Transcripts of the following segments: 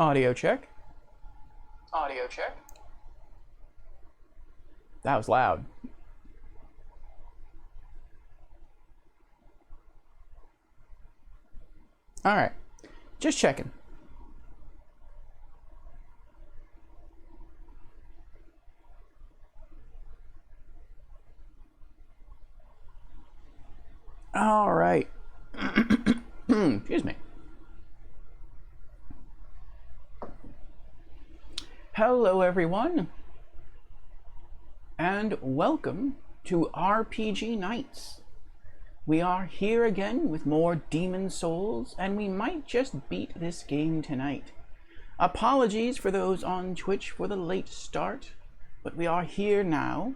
Audio check. Audio check. That was loud. All right, just checking. All right. Excuse me. Hello, everyone, and welcome to RPG Nights. We are here again with more Demon Souls, and we might just beat this game tonight. Apologies for those on Twitch for the late start, but we are here now.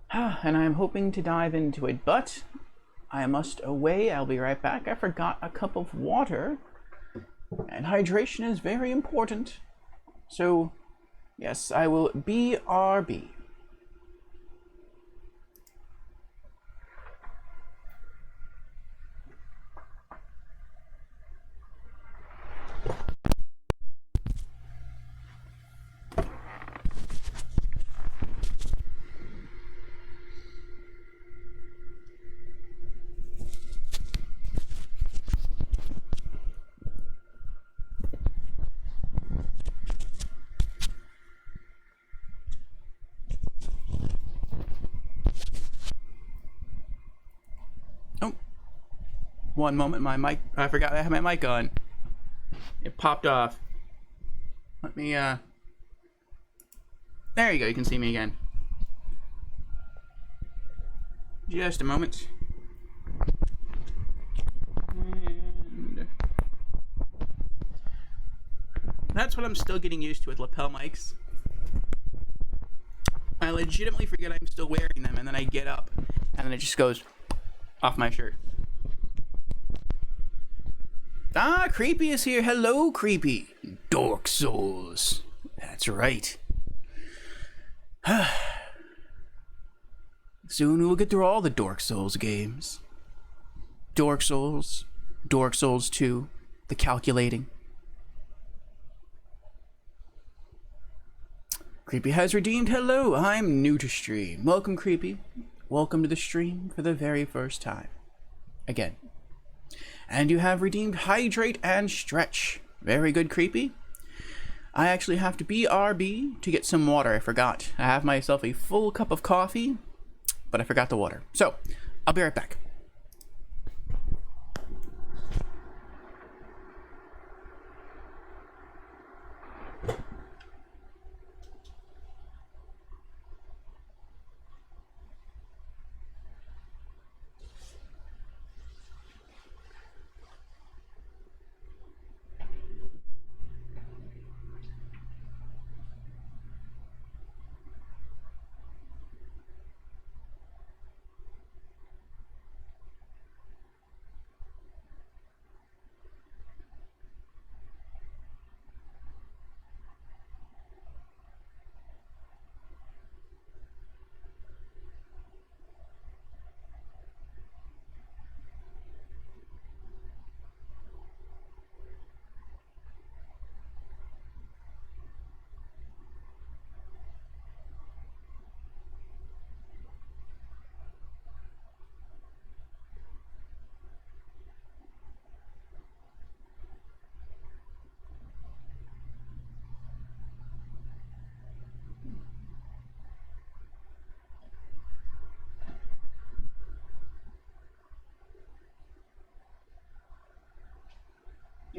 And I'm hoping to dive into it, but I must away. I'll be right back. I forgot a cup of water, and hydration is very important. So, yes, I will BRB. One moment, my mic, I forgot I had my mic on. It popped off. Let me, there you go, you can see me again. Just a moment. And that's what I'm still getting used to with lapel mics. I legitimately forget I'm still wearing them, and then I get up, and then it just goes off my shirt. Ah, Creepy is here. Hello, Creepy. Dork Souls. That's right. Soon we'll get through all the Dork Souls games. Dork Souls 2, the calculating. Creepy has redeemed. Hello, I'm new to stream. Welcome, Creepy. Welcome to the stream for the very first time. Again. And you have redeemed Hydrate and Stretch. Very good, Creepy. I actually have to BRB to get some water. I forgot. I have myself a full cup of coffee, but I forgot the water. So, I'll be right back.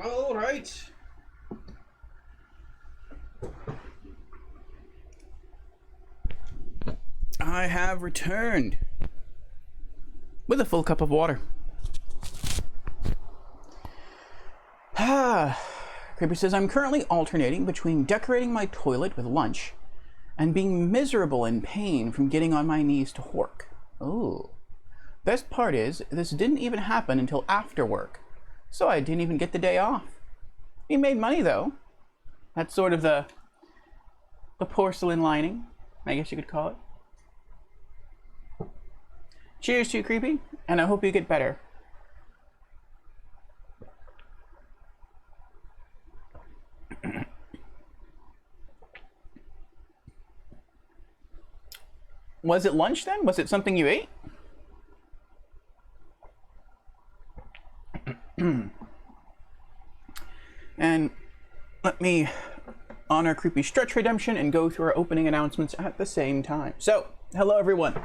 All right. I have returned with a full cup of water. Creepy says, I'm currently alternating between decorating my toilet with lunch and being miserable in pain from getting on my knees to work. Oh. Best part is, this didn't even happen until after work, so I didn't even get the day off. He made money, though. That's sort of the porcelain lining, I guess you could call it. Cheers to you, Creepy, and I hope you get better. Was it lunch then? Was it something you ate? And let me honor Creepy Stretch Redemption and go through our opening announcements at the same time. So, hello everyone.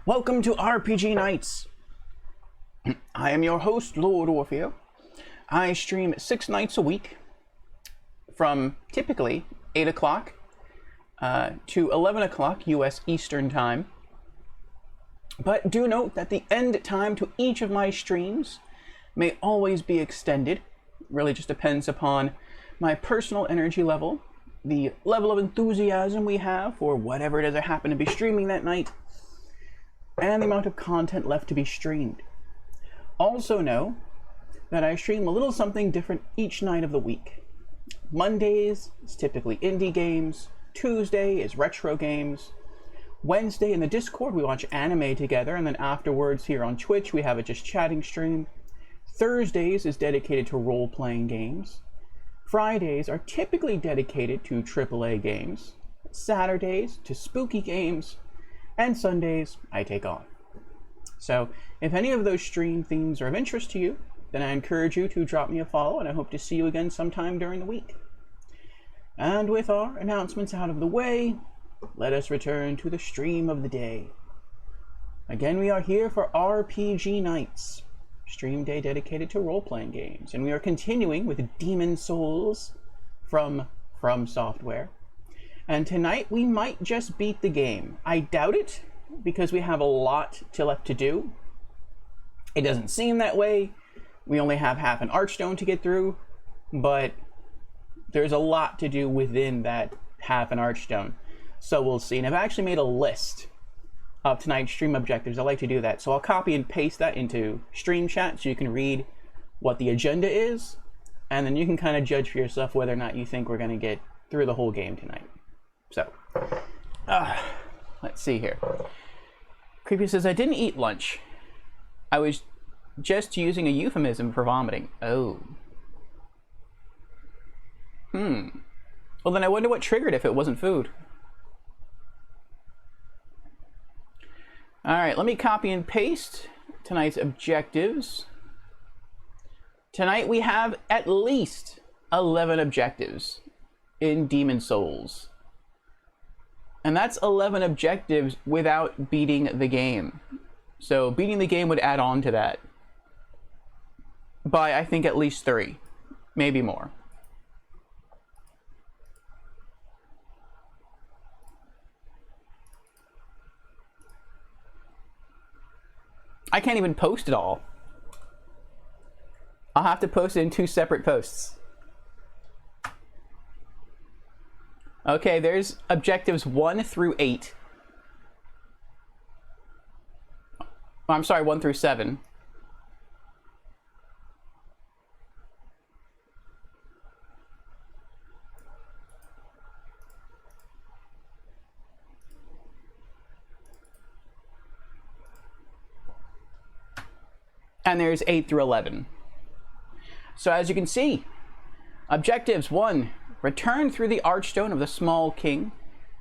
Welcome to RPG Nights. I am your host, Lord Orfeo. I stream 6 nights a week from typically 8 o'clock to 11 o'clock U.S. Eastern Time. But do note that the end time to each of my streams may always be extended. It really just depends upon my personal energy level, the level of enthusiasm we have for whatever it is I happen to be streaming that night, and the amount of content left to be streamed. Also know that I stream a little something different each night of the week. Mondays is typically indie games, Tuesday is retro games, Wednesday in the Discord we watch anime together, and then afterwards here on Twitch we have a just chatting stream. Thursdays is dedicated to role-playing games. Fridays are typically dedicated to AAA games. Saturdays to spooky games. And Sundays I take off. So if any of those stream themes are of interest to you, then I encourage you to drop me a follow, and I hope to see you again sometime during the week. And with our announcements out of the way, let us return to the stream of the day. Again, we are here for RPG Nights, stream day dedicated to role-playing games, and we are continuing with Demon Souls from Software. And tonight we might just beat the game. I doubt it, because we have a lot left to do. It doesn't seem that way. We only have half an Archstone to get through, but there's a lot to do within that half an Archstone. So we'll see. And I've actually made a list of tonight's stream objectives. I like to do that. So I'll copy and paste that into stream chat so you can read what the agenda is, and then you can kind of judge for yourself whether or not you think we're going to get through the whole game tonight. So, let's see here. Creepy says, I didn't eat lunch. I was just using a euphemism for vomiting. Oh. Well, then I wonder what triggered if it wasn't food. All right, let me copy and paste tonight's objectives. Tonight we have at least 11 objectives in Demon Souls. And that's 11 objectives without beating the game. So beating the game would add on to that by, I think, at least 3, maybe more. I can't even post it all. I'll have to post it in 2 separate posts. Okay, there's objectives 1 through 8. Oh, I'm sorry, 1 through 7. And there's 8 through 11. So as you can see, objectives 1, return through the Archstone of the Small King.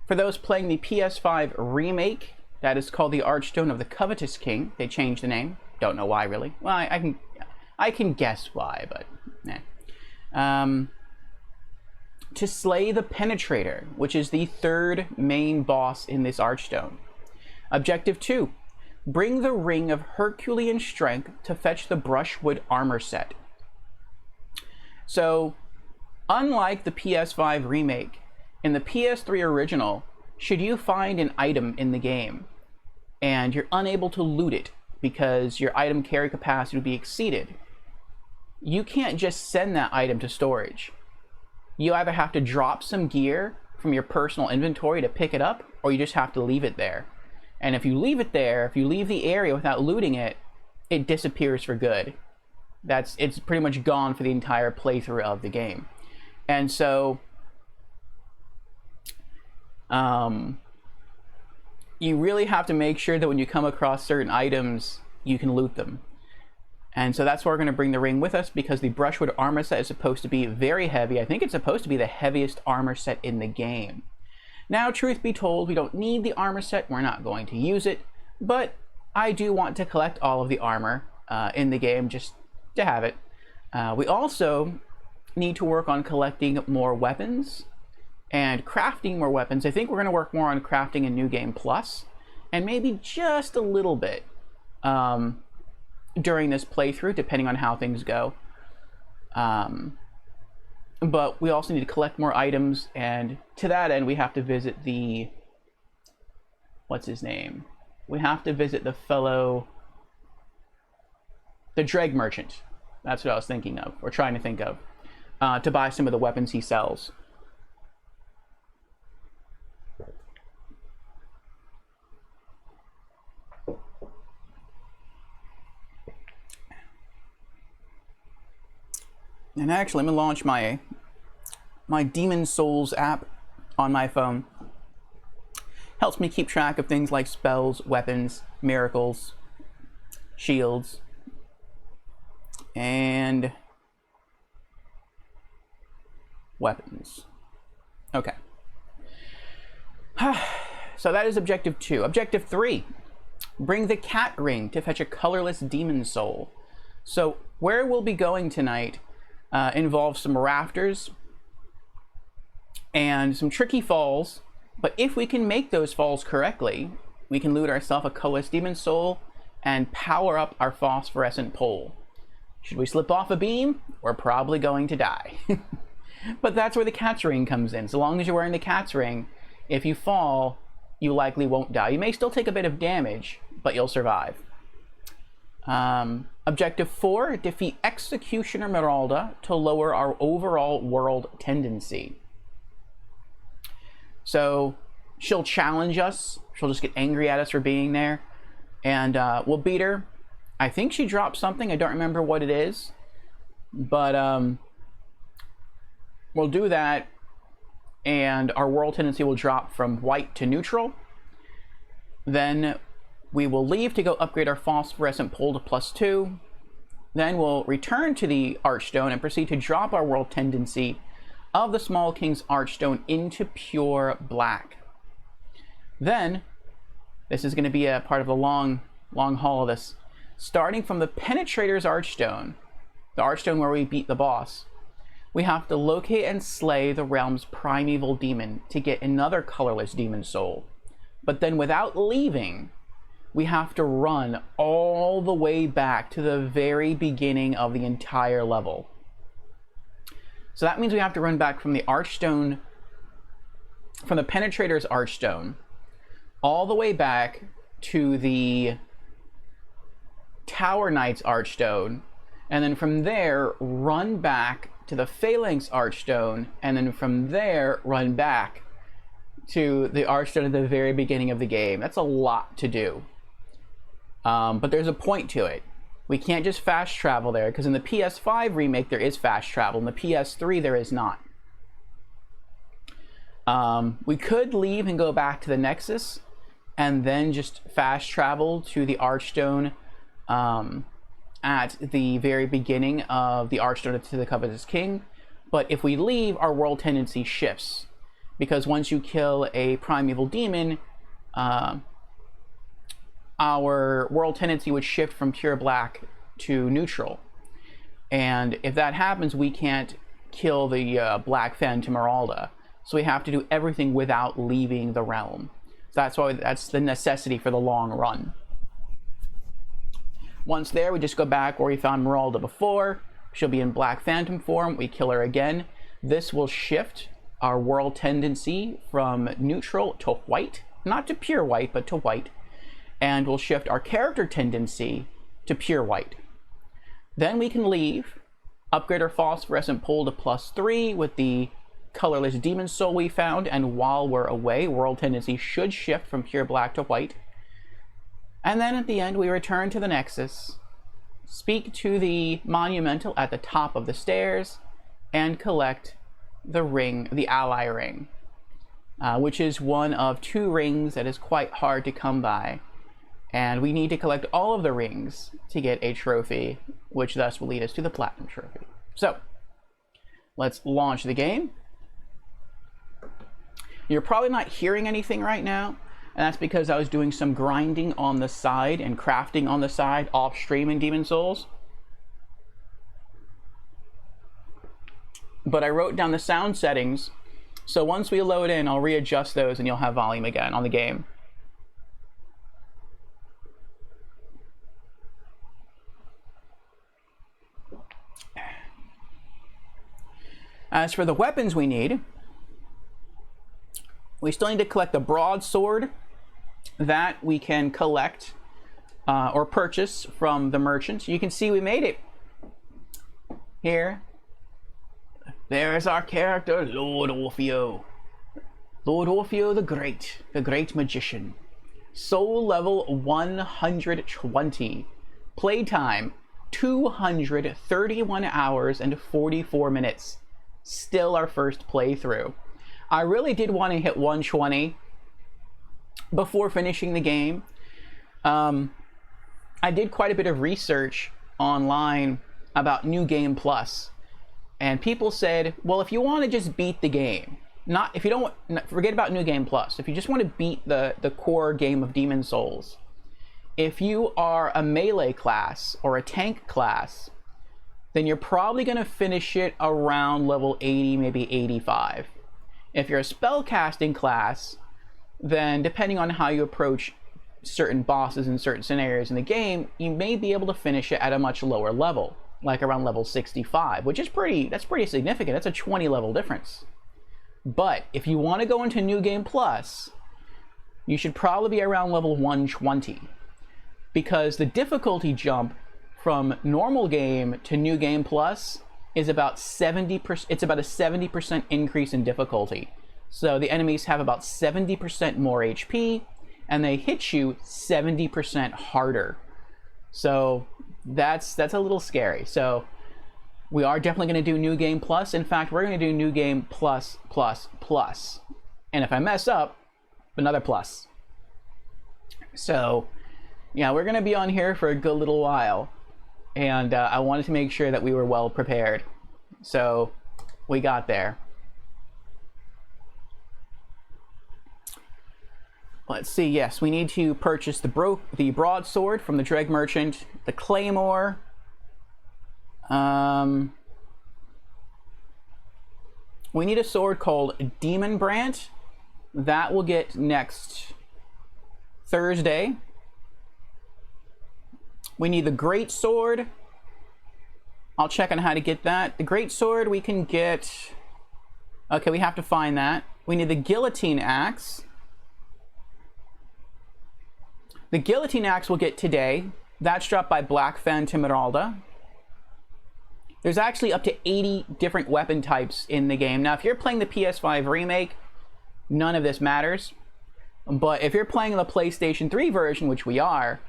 For those playing the PS5 remake, that is called the Archstone of the Covetous King. They changed the name. Don't know why, really. Well, I can guess why, but to slay the Penetrator, which is the 3rd main boss in this Archstone. Objective 2, bring the Ring of Herculean Strength to fetch the Brushwood armor set. So, unlike the PS5 remake, in the PS3 original, should you find an item in the game and you're unable to loot it because your item carry capacity would be exceeded, you can't just send that item to storage. You either have to drop some gear from your personal inventory to pick it up, or you just have to leave it there. And if you leave it there, if you leave the area without looting it, it disappears for good. It's pretty much gone for the entire playthrough of the game. And so you really have to make sure that when you come across certain items, you can loot them. And so that's why we're going to bring the ring with us, because the Brushwood armor set is supposed to be very heavy. I think it's supposed to be the heaviest armor set in the game. Now, truth be told, we don't need the armor set. We're not going to use it, but I do want to collect all of the armor in the game just to have it. We also need to work on collecting more weapons and crafting more weapons. I think we're going to work more on crafting in New Game Plus, and maybe just a little bit during this playthrough, depending on how things go. But we also need to collect more items, and to that end, we have to visit the... what's his name? We have to visit the fellow... the Dreg Merchant. That's what I was thinking of, or trying to think of, to buy some of the weapons he sells. And actually, I'm going to launch my Demon Souls app on my phone. Helps me keep track of things like spells, weapons, miracles, shields, and weapons. Okay. So that is Objective 2. Objective 3. Bring the cat ring to fetch a colorless demon soul. So where we'll be going tonight involves some rafters and some tricky falls, but if we can make those falls correctly, we can loot ourselves a colorless demon soul and power up our phosphorescent pole. Should we slip off a beam, we're probably going to die. But that's where the cat's ring comes in. So long as you're wearing the cat's ring, if you fall, you likely won't die. You may still take a bit of damage, but you'll survive. Objective 4, defeat Executioner Meralda to lower our overall world tendency. So she'll challenge us. She'll just get angry at us for being there. And we'll beat her. I think she dropped something. I don't remember what it is. But we'll do that. And our world tendency will drop from white to neutral. Then we will leave to go upgrade our phosphorescent pole to +2. Then we'll return to the Archstone and proceed to drop our world tendency of the Small King's Archstone into pure black. Then, this is going to be a part of the long haul of this. Starting from the Penetrator's Archstone, the Archstone where we beat the boss, we have to locate and slay the realm's primeval demon to get another colorless demon soul. But then without leaving, we have to run all the way back to the very beginning of the entire level. So that means we have to run back from the Archstone, from the Penetrator's Archstone, all the way back to the Tower Knight's Archstone, and then from there run back to the Phalanx Archstone, and then from there run back to the Archstone at the very beginning of the game. That's a lot to do. But there's a point to it. We can't just fast travel there, because in the PS5 remake there is fast travel. In the PS3 there is not. We could leave and go back to the Nexus, and then just fast travel to the Archstone at the very beginning of the Archstone to the Covetous King. But if we leave, our world tendency shifts. Because once you kill a primeval demon, our world tendency would shift from pure black to neutral. And if that happens, we can't kill the Black Phantom Meralda. So we have to do everything without leaving the realm. So that's the necessity for the long run. Once there, we just go back where we found Meralda before. She'll be in Black Phantom form. We kill her again. This will shift our world tendency from neutral to white. Not to pure white, but to white. And we'll shift our character tendency to pure white. Then we can leave, upgrade our phosphorescent pole to +3 with the colorless demon soul we found, and while we're away, world tendency should shift from pure black to white. And then at the end, we return to the Nexus, speak to the Monumental at the top of the stairs, and collect the ring, the Ally Ring, which is one of 2 rings that is quite hard to come by. And we need to collect all of the rings to get a trophy, which thus will lead us to the Platinum Trophy. So, let's launch the game. You're probably not hearing anything right now, and that's because I was doing some grinding on the side and crafting on the side off stream in Demon Souls. But I wrote down the sound settings, so once we load in, I'll readjust those and you'll have volume again on the game. As for the weapons we need, we still need to collect the broadsword that we can collect or purchase from the merchant. You can see we made it here. There is our character, Lord Orfeo. Lord Orfeo the great magician. Soul level 120. Playtime 231 hours and 44 minutes. Still our first playthrough. I really did want to hit 120 before finishing the game. I did quite a bit of research online about New Game Plus. And people said, well, if you want to just beat the game, forget about New Game Plus. If you just want to beat the core game of Demon Souls, if you are a melee class or a tank class, then you're probably going to finish it around level 80, maybe 85. If you're a spellcasting class, then depending on how you approach certain bosses in certain scenarios in the game, you may be able to finish it at a much lower level, like around level 65, which is that's pretty significant. That's a 20 level difference. But if you want to go into New Game Plus, you should probably be around level 120, because the difficulty jump from normal game to New Game Plus is about 70%. It's about a 70% increase in difficulty. So the enemies have about 70% more HP, and they hit you 70% harder. So that's a little scary. So we are definitely going to do New Game Plus. In fact, we're going to do New Game Plus, plus, plus. And if I mess up, another plus. So yeah, we're going to be on here for a good little while. And I wanted to make sure that we were well prepared. So we got there. Let's see, yes, we need to purchase the broadsword from the Dreg Merchant, the Claymore. We need a sword called Demon Brant. That will get next Thursday. We need the Great Sword. I'll check on how to get that. The Great Sword we can get... Okay, we have to find that. We need the Guillotine Axe. The Guillotine Axe we'll get today. That's dropped by Black Phantomeralda. There's actually up to 80 different weapon types in the game. Now, if you're playing the PS5 remake, none of this matters. But if you're playing the PlayStation 3 version, which we are,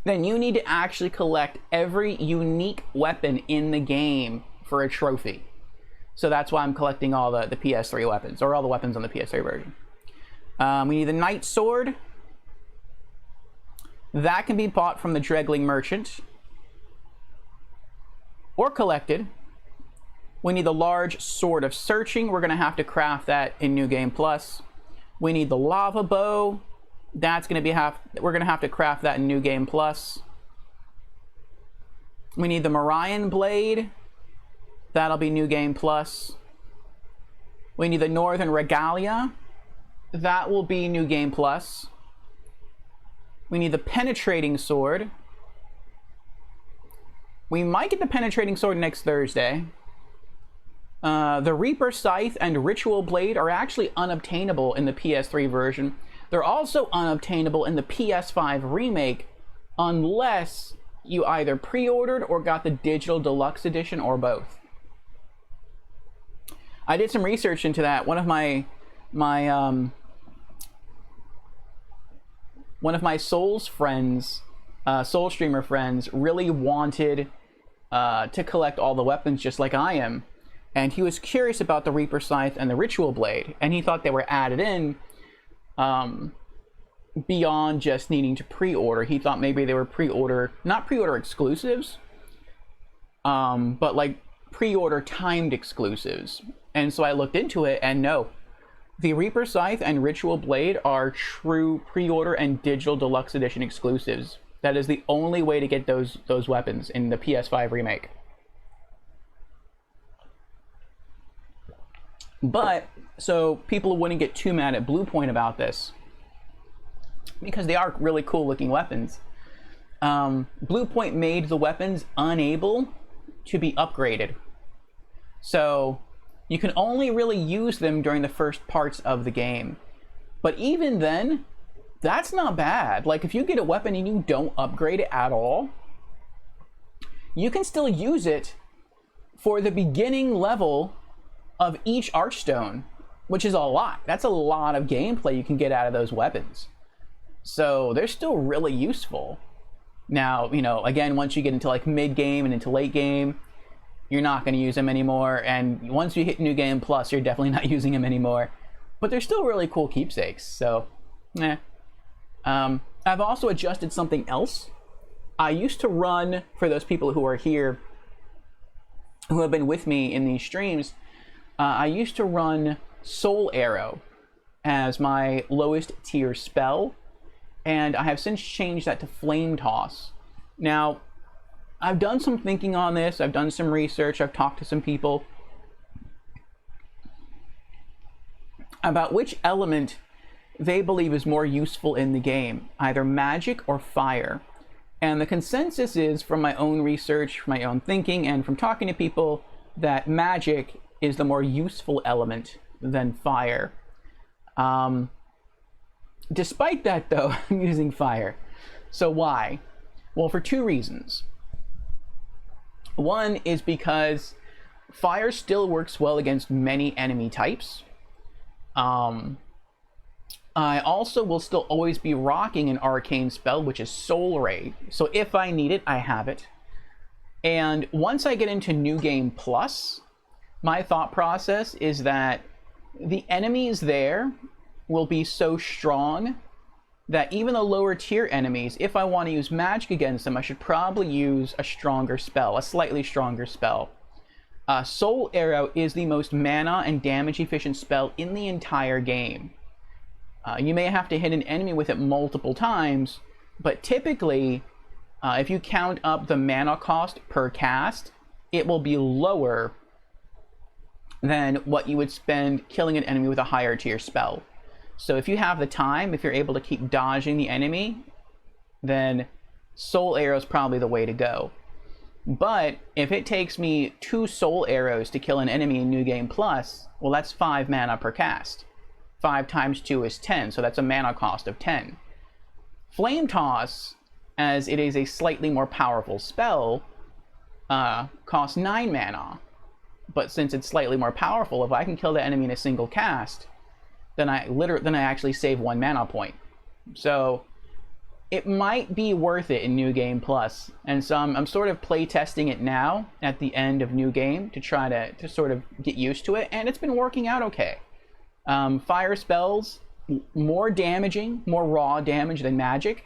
then you need to actually collect every unique weapon in the game for a trophy. So that's why I'm collecting all the PS3 weapons, or all the weapons on the PS3 version. We need the Knight Sword. That can be bought from the Dregling Merchant, or collected. We need the large Sword of Searching. We're going to have to craft that in New Game Plus. We need the Lava Bow. That's going to be we're going to have to craft that in New Game Plus. We need the Morion Blade. That'll be New Game Plus. We need the Northern Regalia. That will be New Game Plus. We need the Penetrating Sword. We might get the Penetrating Sword next Thursday. The Reaper Scythe and Ritual Blade are actually unobtainable in the PS3 version. They're also unobtainable in the PS5 remake unless you either pre-ordered or got the digital deluxe edition, or both. I did some research into that. One of my Souls friends, Soul streamer friends, really wanted to collect all the weapons just like I am. And he was curious about the Reaper Scythe and the Ritual Blade, and he thought they were added in beyond just needing to pre-order. He thought maybe they were not pre-order exclusives, but like pre-order timed exclusives. And so I looked into it, and no, The Reaper Scythe and Ritual Blade are true pre-order and digital deluxe edition exclusives. That is the only way to get those weapons in the PS5 remake. But, so people wouldn't get too mad at Bluepoint about this, because they are really cool looking weapons. Bluepoint made the weapons unable to be upgraded. So you can only really use them during the first parts of the game. But even then, that's not bad. Like, if you get a weapon and you don't upgrade it at all, you can still use it for the beginning level of each Archstone, which is a lot. That's a lot of gameplay you can get out of those weapons. So they're still really useful. Now, you know, again, once you get into like mid-game and into late game, you're not going to use them anymore. And once you hit New Game Plus, you're definitely not using them anymore. But they're still really cool keepsakes. So, I've also adjusted something else. I used to run, for those people who are here, who have been with me in these streams, I used to run Soul Arrow as my lowest tier spell. And I have since changed that to Flame Toss. Now, I've done some thinking on this, I've done some research, I've talked to some people about which element they believe is more useful in the game, either magic or fire. And the consensus is, from my own research, from my own thinking, and from talking to people, that magic is the more useful element than fire. Despite that, though, I'm using fire. So why? Well, for two reasons. One is because fire still works well against many enemy types. I also will still always be rocking an arcane spell, which is Soul Ray. So if I need it, I have it. And once I get into New Game Plus, my thought process is that the enemies there will be so strong that even the lower tier enemies, if I want to use magic against them, I should probably use a stronger spell, a slightly stronger spell. Soul Arrow is the most mana and damage efficient spell in the entire game. You may have to hit an enemy with it multiple times, but typically, if you count up the mana cost per cast, it will be lower than what you would spend killing an enemy with a higher tier spell. So if you have the time, if you're able to keep dodging the enemy, then Soul Arrow is probably the way to go. But if it takes me 2 Soul Arrows to kill an enemy in New Game Plus, well, that's 5 mana per cast. 5 times 2 is 10, so that's a mana cost of 10. Flame Toss, as it is a slightly more powerful spell, costs 9 mana. But since it's slightly more powerful, if I can kill the enemy in a single cast, then I actually save 1 mana point. So it might be worth it in New Game Plus. And so I'm sort of play testing it now at the end of New Game to try to sort of get used to it, and it's been working out okay. Fire spells, more damaging, more raw damage than magic,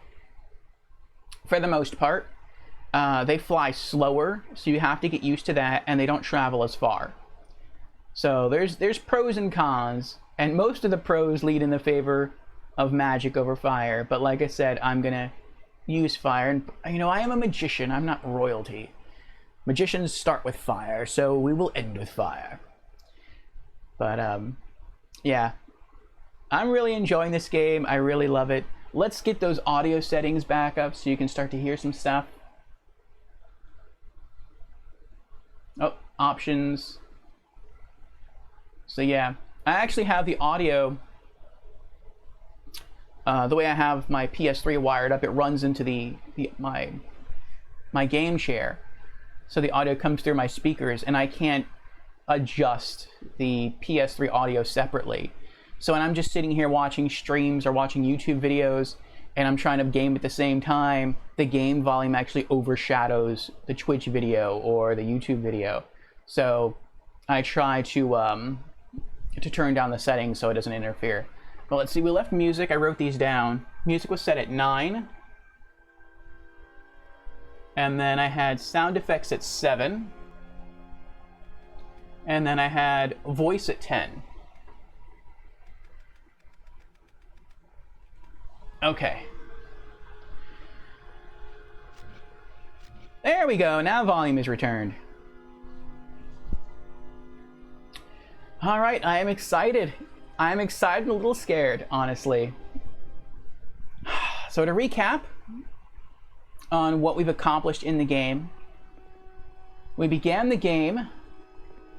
for the most part. They fly slower, so you have to get used to that, and they don't travel as far. So there's pros and cons, and most of the pros lead in the favor of magic over fire. But like I said, I'm gonna use fire, and you know, I am a magician, I'm not royalty. Magicians start with fire, so we will end with fire. But yeah, I'm really enjoying this game. I really love it. Let's get those audio settings back up so you can start to hear some stuff. Oh, options. So yeah, I actually have the audio, the way I have my PS3 wired up, it runs into my game share. So the audio comes through my speakers, and I can't adjust the PS3 audio separately. So when I'm just sitting here watching streams or watching YouTube videos, and I'm trying to game at the same time, the game volume actually overshadows the Twitch video or the YouTube video. So I try to turn down the settings so it doesn't interfere. Well, let's see, we left music, I wrote these down. Music was set at 9. And then I had sound effects at 7. And then I had voice at 10. Okay. There we go. Now volume is returned. All right, I am excited. I'm excited and a little scared, honestly. So to recap on what we've accomplished in the game, we began the game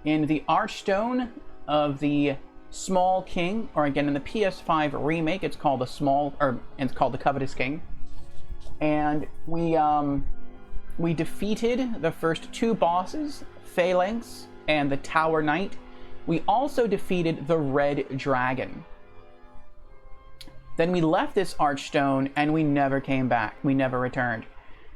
in the Archstone of the Small King, or again in the PS5 remake, it's called the Covetous King, and we defeated the first two bosses, Phalanx and the Tower Knight. We also defeated the Red Dragon. Then we left this Archstone and we never came back. We never returned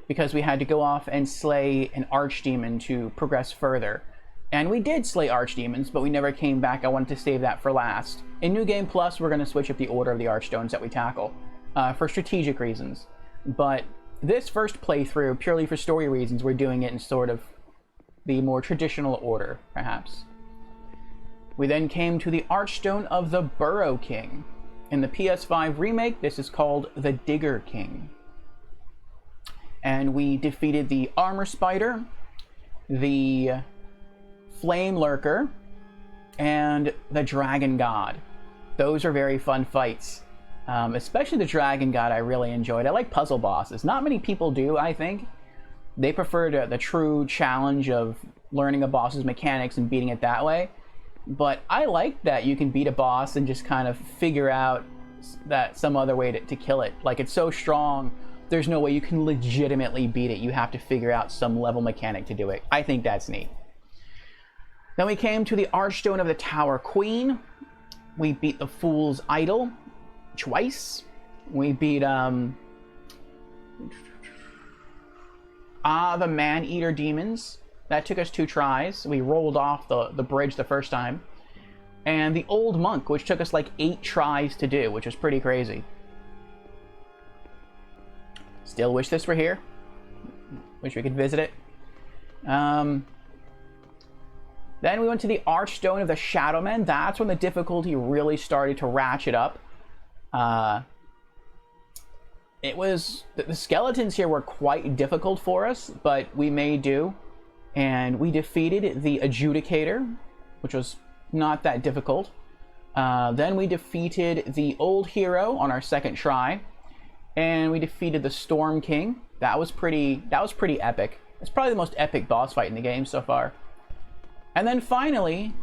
because we had to go off and slay an Archdemon to progress further. And we did slay Archdemons, but we never came back. I wanted to save that for last. In New Game Plus, we're going to switch up the order of the Archstones that we tackle for strategic reasons. But this first playthrough, purely for story reasons, we're doing it in sort of the more traditional order, perhaps. We then came to the Archstone of the Burrow King. In the PS5 remake, this is called the Digger King. And we defeated the Armor Spider, the Flame Lurker, and the Dragon God. Those are very fun fights. Especially the Dragon God I really enjoyed. I like puzzle bosses. Not many people do, I think. They prefer the true challenge of learning a boss's mechanics and beating it that way. But I like that you can beat a boss and just kind of figure out that some other way to kill it. Like, it's so strong, there's no way you can legitimately beat it. You have to figure out some level mechanic to do it. I think that's neat. Then we came to the Archstone of the Tower Queen. We beat the Fool's Idol twice. We beat the Man-Eater demons. That took us 2 tries. We rolled off the bridge the first time. And the Old Monk, which took us like 8 tries to do, which was pretty crazy. Still wish this were here. Wish we could visit it. Then we went to the Archstone of the Shadowmen. That's when the difficulty really started to ratchet up. It was... The skeletons here were quite difficult for us, but we made do. And we defeated the Adjudicator, which was not that difficult. Then we defeated the Old Hero on our second try. And we defeated the Storm King. That was pretty epic. It's probably the most epic boss fight in the game so far. And then finally,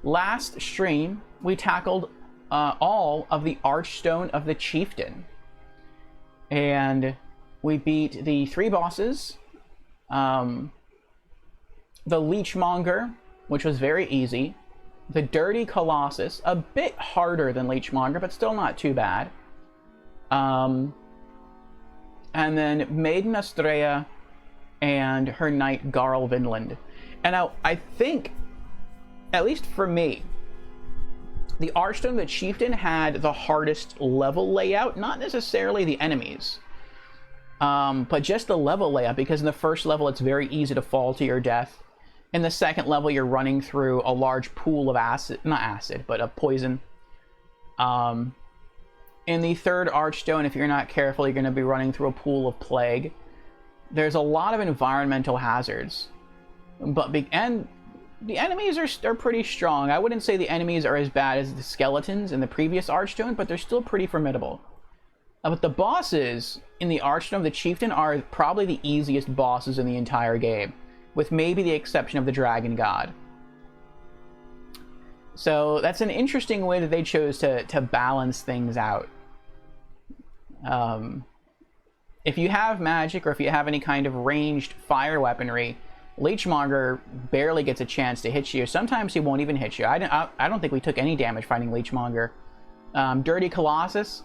last stream, we tackled all of the Archstone of the Chieftain. And we beat the 3 bosses. The Leechmonger, which was very easy. The Dirty Colossus, a bit harder than Leechmonger, but still not too bad. And then Maiden Astrea and her knight Garl Vinland. And now, I think, at least for me, the Archstone of the Chieftain had the hardest level layout, not necessarily the enemies, but just the level layout, because in the first level it's very easy to fall to your death. In the second level you're running through a large pool of of poison. In the third Archstone, if you're not careful, you're going to be running through a pool of plague. There's a lot of environmental hazards. And the enemies are pretty strong. I wouldn't say the enemies are as bad as the skeletons in the previous Archstone, but they're still pretty formidable. But the bosses in the Archstone of the Chieftain are probably the easiest bosses in the entire game, with maybe the exception of the Dragon God. So that's an interesting way that they chose to balance things out. If you have magic, or if you have any kind of ranged fire weaponry, Leechmonger barely gets a chance to hit you. Sometimes he won't even hit you. I don't think we took any damage fighting Leechmonger. Dirty Colossus,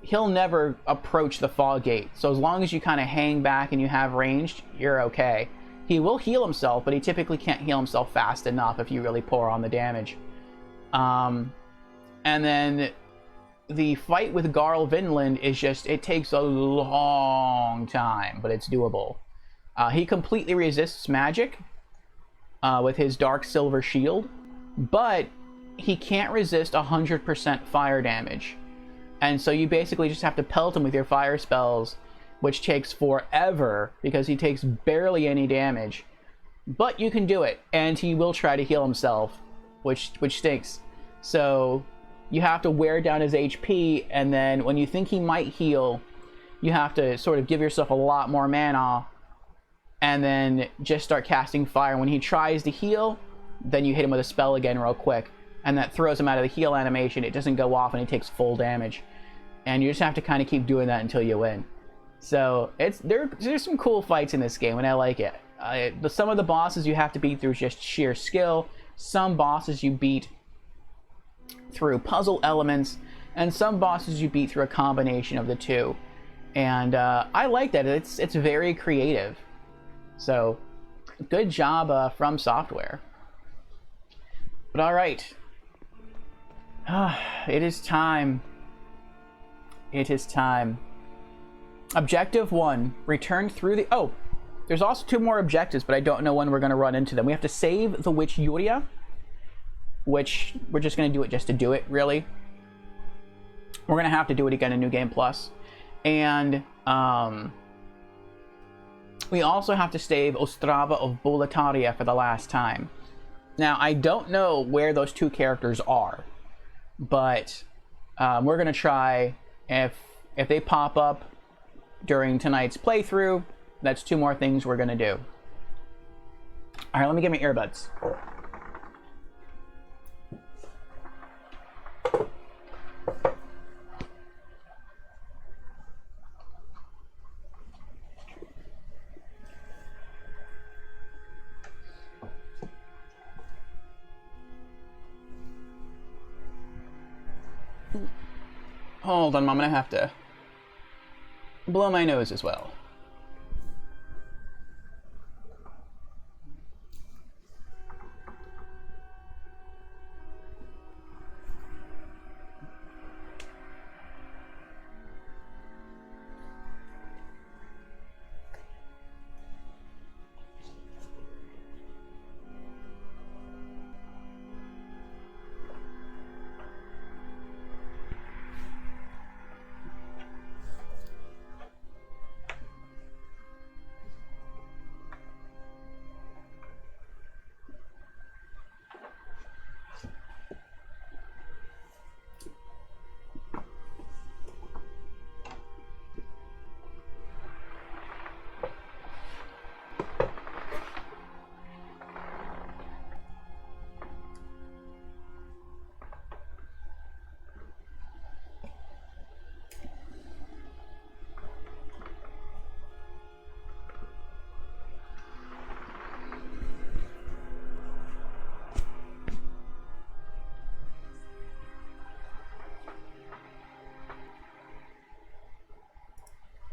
he'll never approach the fog gate. So as long as you kind of hang back and you have ranged, you're okay. He will heal himself, but he typically can't heal himself fast enough if you really pour on the damage. And then the fight with Garl Vinland is just, it takes a long time, but it's doable. He completely resists magic with his Dark Silver Shield, but he can't resist 100% fire damage. And so you basically just have to pelt him with your fire spells, which takes forever because he takes barely any damage. But you can do it, and he will try to heal himself, which stinks. So you have to wear down his HP, and then when you think he might heal, you have to sort of give yourself a lot more mana, and then just start casting fire. When he tries to heal, then you hit him with a spell again real quick, and that throws him out of the heal animation. It doesn't go off, and he takes full damage. And you just have to kind of keep doing that until you win. So there's some cool fights in this game, and I like it. Some of the bosses you have to beat through just sheer skill. Some bosses you beat through puzzle elements, and some bosses you beat through a combination of the two. And I like that. It's very creative. So good job from Software. But all right, it is time. It is time. Objective 1, return through the... Oh, there's also 2 more objectives, but I don't know when we're going to run into them. We have to save the witch Yuria, which we're just going to do it just to do it, really. We're going to have to do it again in New Game Plus. And we also have to save Ostrava of Boletaria for the last time. Now, I don't know where those 2 characters are, but we're going to try... If they pop up during tonight's playthrough, that's 2 more things we're going to do. All right, let me get my earbuds. Hold on, I'm going to have to blow my nose as well.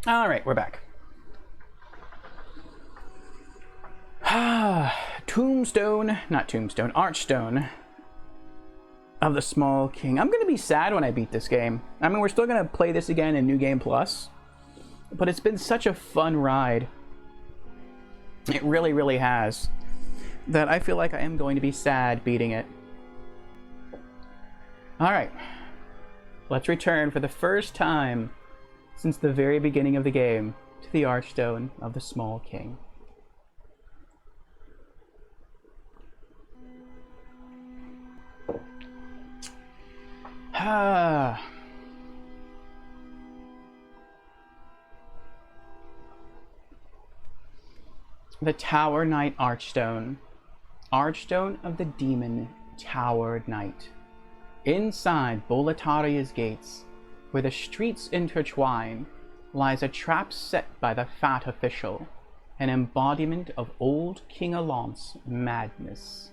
All right, we're back. Archstone of the Small King. I'm gonna be sad when I beat this game. I mean, we're still gonna play this again in New Game Plus, but it's been such a fun ride. It really, really has. That I feel like I am going to be sad beating it. All right, let's return for the first time since the very beginning of the game to the Archstone of the Small King. The Tower Knight Archstone. Archstone of the Demon Tower Knight. Inside Boletaria's gates, where the streets intertwine, lies a trap set by the fat official, an embodiment of old King Alon's madness.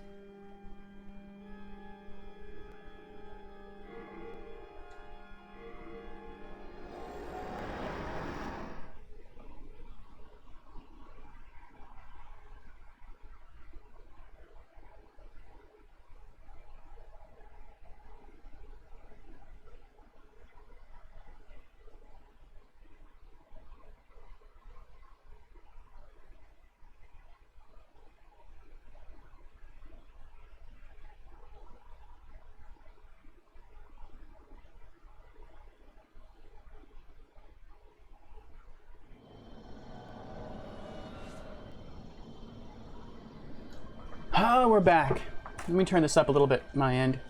Oh, we're back. Let me turn this up a little bit, my end.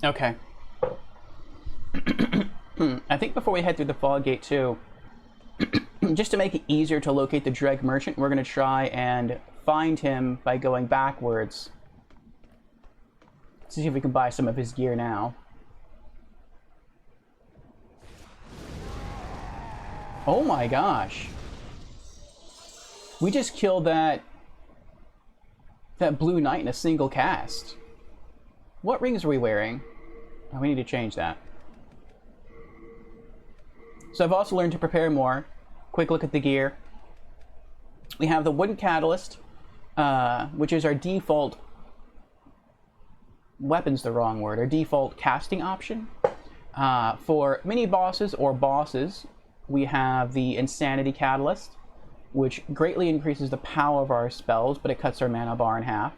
Okay. I think before we head through the fog gate too, just to make it easier to locate the Dreg Merchant, we're going to try and find him by going backwards. Let's see if we can buy some of his gear now. Oh my gosh. We just killed that Blue Knight in a single cast. What rings are we wearing? Oh, we need to change that. So I've also learned to prepare more. Quick look at the gear. We have the Wooden Catalyst, which is our default... Weapon's the wrong word. Our default casting option. For mini-bosses or bosses, we have the Insanity Catalyst, which greatly increases the power of our spells, but it cuts our mana bar in half.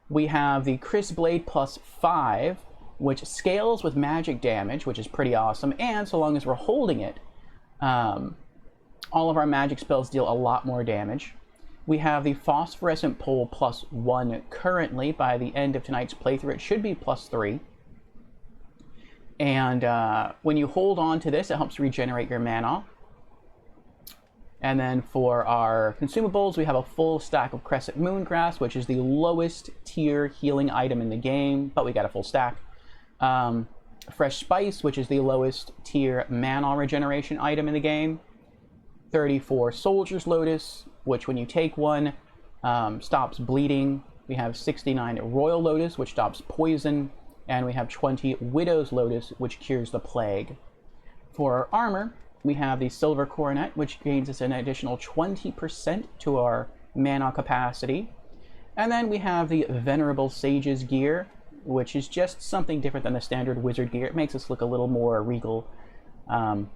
We have the Chris Blade plus 5, which scales with magic damage, which is pretty awesome, and so long as we're holding it, all of our magic spells deal a lot more damage. We have the Phosphorescent Pole plus 1 currently. By the end of tonight's playthrough, it should be plus 3. And when you hold on to this, it helps regenerate your mana. And then for our consumables, we have a full stack of Crescent Moongrass, which is the lowest tier healing item in the game, but we got a full stack. Fresh Spice, which is the lowest tier mana regeneration item in the game. 34 Soldier's Lotus, which when you take one, stops bleeding. We have 69 Royal Lotus, which stops poison. And we have 20 Widow's Lotus, which cures the plague. For our armor, we have the Silver Coronet, which gains us an additional 20% to our mana capacity. And then we have the Venerable Sage's gear, which is just something different than the standard wizard gear. It makes us look a little more regal.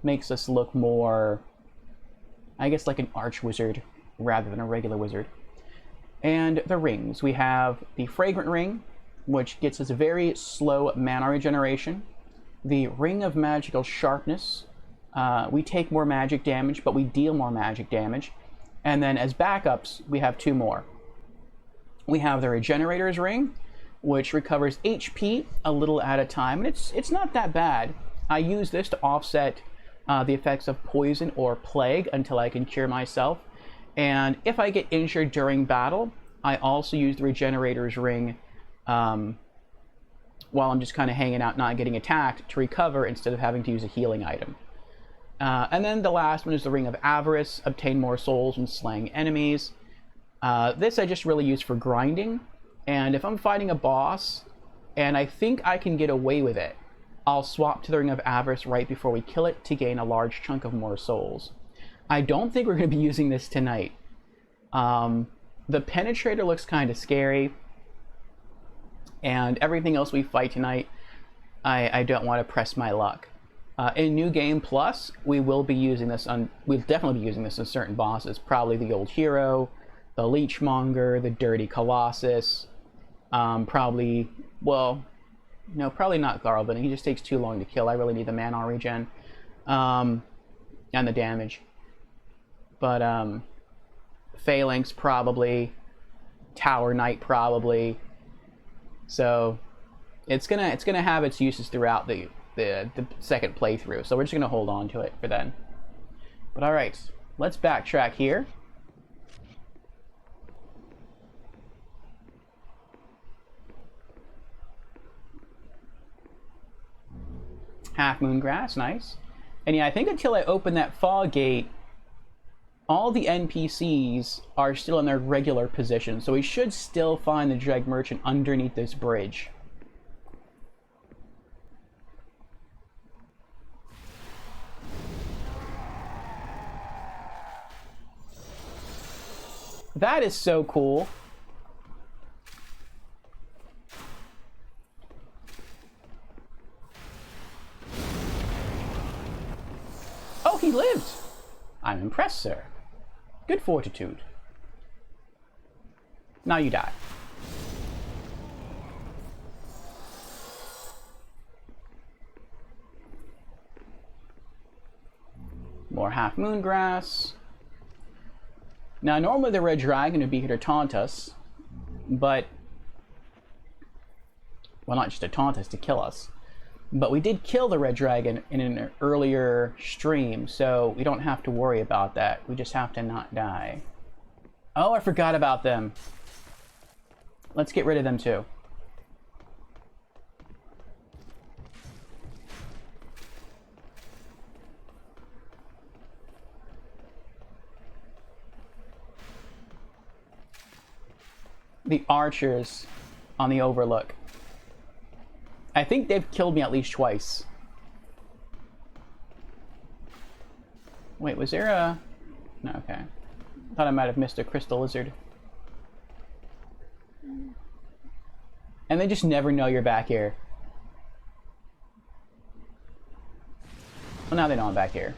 Makes us look more, I guess, like an arch wizard rather than a regular wizard. And the rings. We have the Fragrant Ring, which gets us very slow mana regeneration. The Ring of Magical Sharpness. We take more magic damage, but we deal more magic damage. And then as backups, we have 2 more. We have the Regenerators Ring, which recovers HP a little at a time. And it's not that bad. I use this to offset the effects of poison or plague until I can cure myself. And if I get injured during battle, I also use the Regenerators Ring while I'm just kind of hanging out, not getting attacked, to recover instead of having to use a healing item. And then the last one is the Ring of Avarice, obtain more souls when slaying enemies. This I just really use for grinding, and if I'm fighting a boss, and I think I can get away with it, I'll swap to the Ring of Avarice right before we kill it to gain a large chunk of more souls. I don't think we're going to be using this tonight. The Penetrator looks kind of scary, and everything else we fight tonight, I don't want to press my luck. In New Game Plus, we will be using this on... We'll definitely be using this on certain bosses. Probably the Old Hero, the Leechmonger, the Dirty Colossus. Probably... Well, no, probably not Garlvin. He just takes too long to kill. I really need the mana regen. And the damage. But, Phalanx probably. Tower Knight probably. So, it's gonna have its uses throughout the second playthrough, so we're just going to hold on to it for then. But alright, let's backtrack here. Half Moon Grass, nice. And yeah, I think until I open that fog gate, all the NPCs are still in their regular position, so we should still find the Dreg Merchant underneath this bridge. That is so cool. Oh, he lived! I'm impressed, sir. Good fortitude. Now you die. More Half Moon Grass. Now, normally the red dragon would be here to taunt us, but... well, not just to taunt us, to kill us. But we did kill the red dragon in an earlier stream, so we don't have to worry about that. We just have to not die. Oh, I forgot about them. Let's get rid of them too. The archers on the overlook. I think they've killed me at least twice. Wait, was there a... no, okay. Thought I might have missed a crystal lizard. And they just never know you're back here. Well, now they know I'm back here.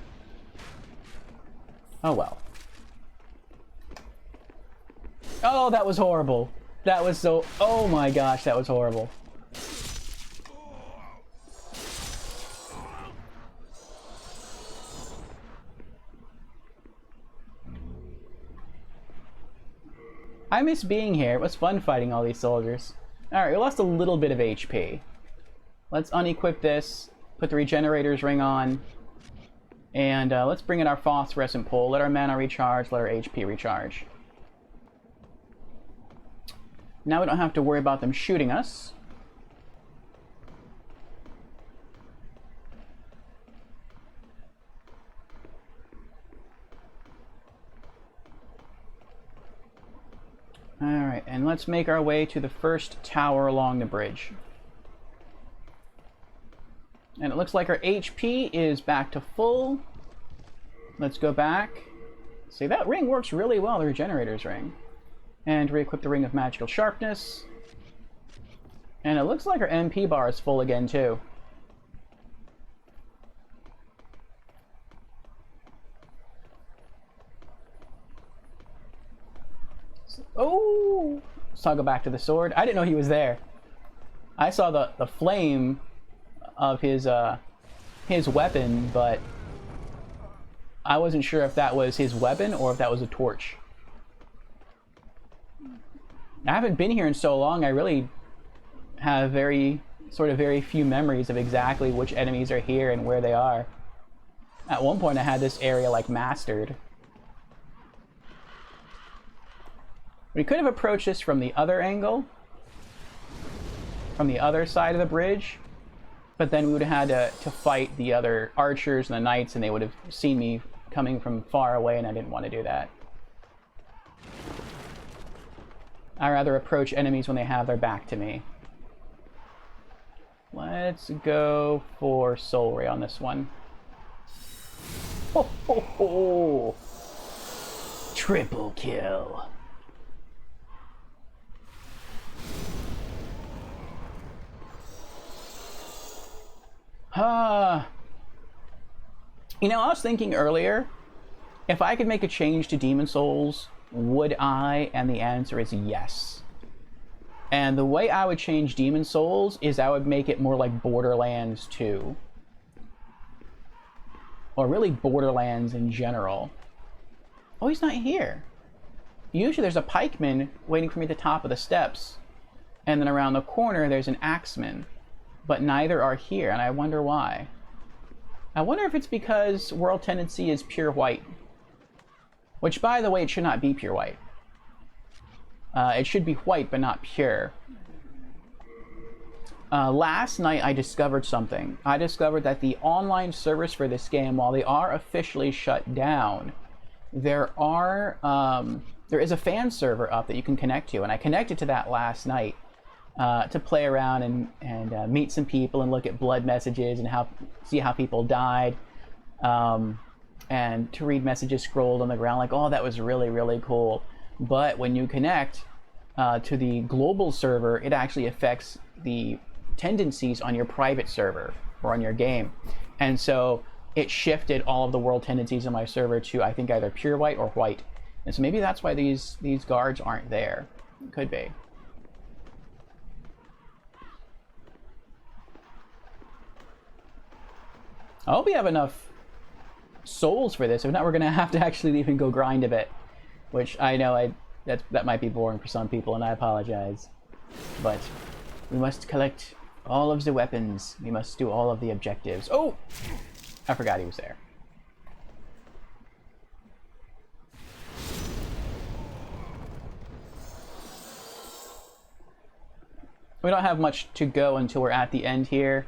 Oh well. Oh, that was horrible. That was so... oh my gosh, that was horrible. I miss being here. It was fun fighting all these soldiers. Alright, we lost a little bit of HP. Let's unequip this, put the Regenerators Ring on, and let's bring in our phosphorescent pole. Let our mana recharge, let our HP recharge. Now we don't have to worry about them shooting us. Alright, and let's make our way to the first tower along the bridge. And it looks like our HP is back to full. Let's go back. See, that ring works really well, the Regenerators Ring. And re-equip the Ring of Magical Sharpness. And it looks like our MP bar is full again, too. Oh! So I'll go back to the sword. I didn't know he was there. I saw the flame of his weapon, but I wasn't sure if that was his weapon or if that was a torch. I haven't been here in so long, I really have very few memories of exactly which enemies are here and where they are. At one point I had this area like mastered. We could have approached this from the other angle, from the other side of the bridge, but then we would have had to fight the other archers and the knights, and they would have seen me coming from far away, and I didn't want to do that. I rather approach enemies when they have their back to me. Let's go for Soul Ray on this one. Ho ho ho! Triple kill. You know, I was thinking earlier, if I could make a change to Demon Souls, would I? And the answer is yes. And the way I would change Demon Souls is I would make it more like Borderlands 2. Or really Borderlands in general. Oh, he's not here. Usually there's a pikeman waiting for me at the top of the steps. And then around the corner there's an axeman. But neither are here, and I wonder why. I wonder if it's because World Tendency is pure white. Which, by the way, it should not be pure white. It should be white, but not pure. Last night I discovered something. I discovered that the online servers for this game, while they are officially shut down, there is a fan server up that you can connect to, and I connected to that last night. To play around and meet some people and look at blood messages and see how people died, and to read messages scrolled on the ground like, oh, that was really, really cool. But when you connect to the global server, it actually affects the tendencies on your private server or on your game. And so it shifted all of the world tendencies on my server to, I think, either pure white or white. And so maybe that's why these guards aren't there. Could be. I hope we have enough souls for this. If not, we're going to have to actually even go grind a bit. which I know that might be boring for some people, and I apologize. But we must collect all of the weapons. We must do all of the objectives. Oh! I forgot he was there. We don't have much to go until we're at the end here.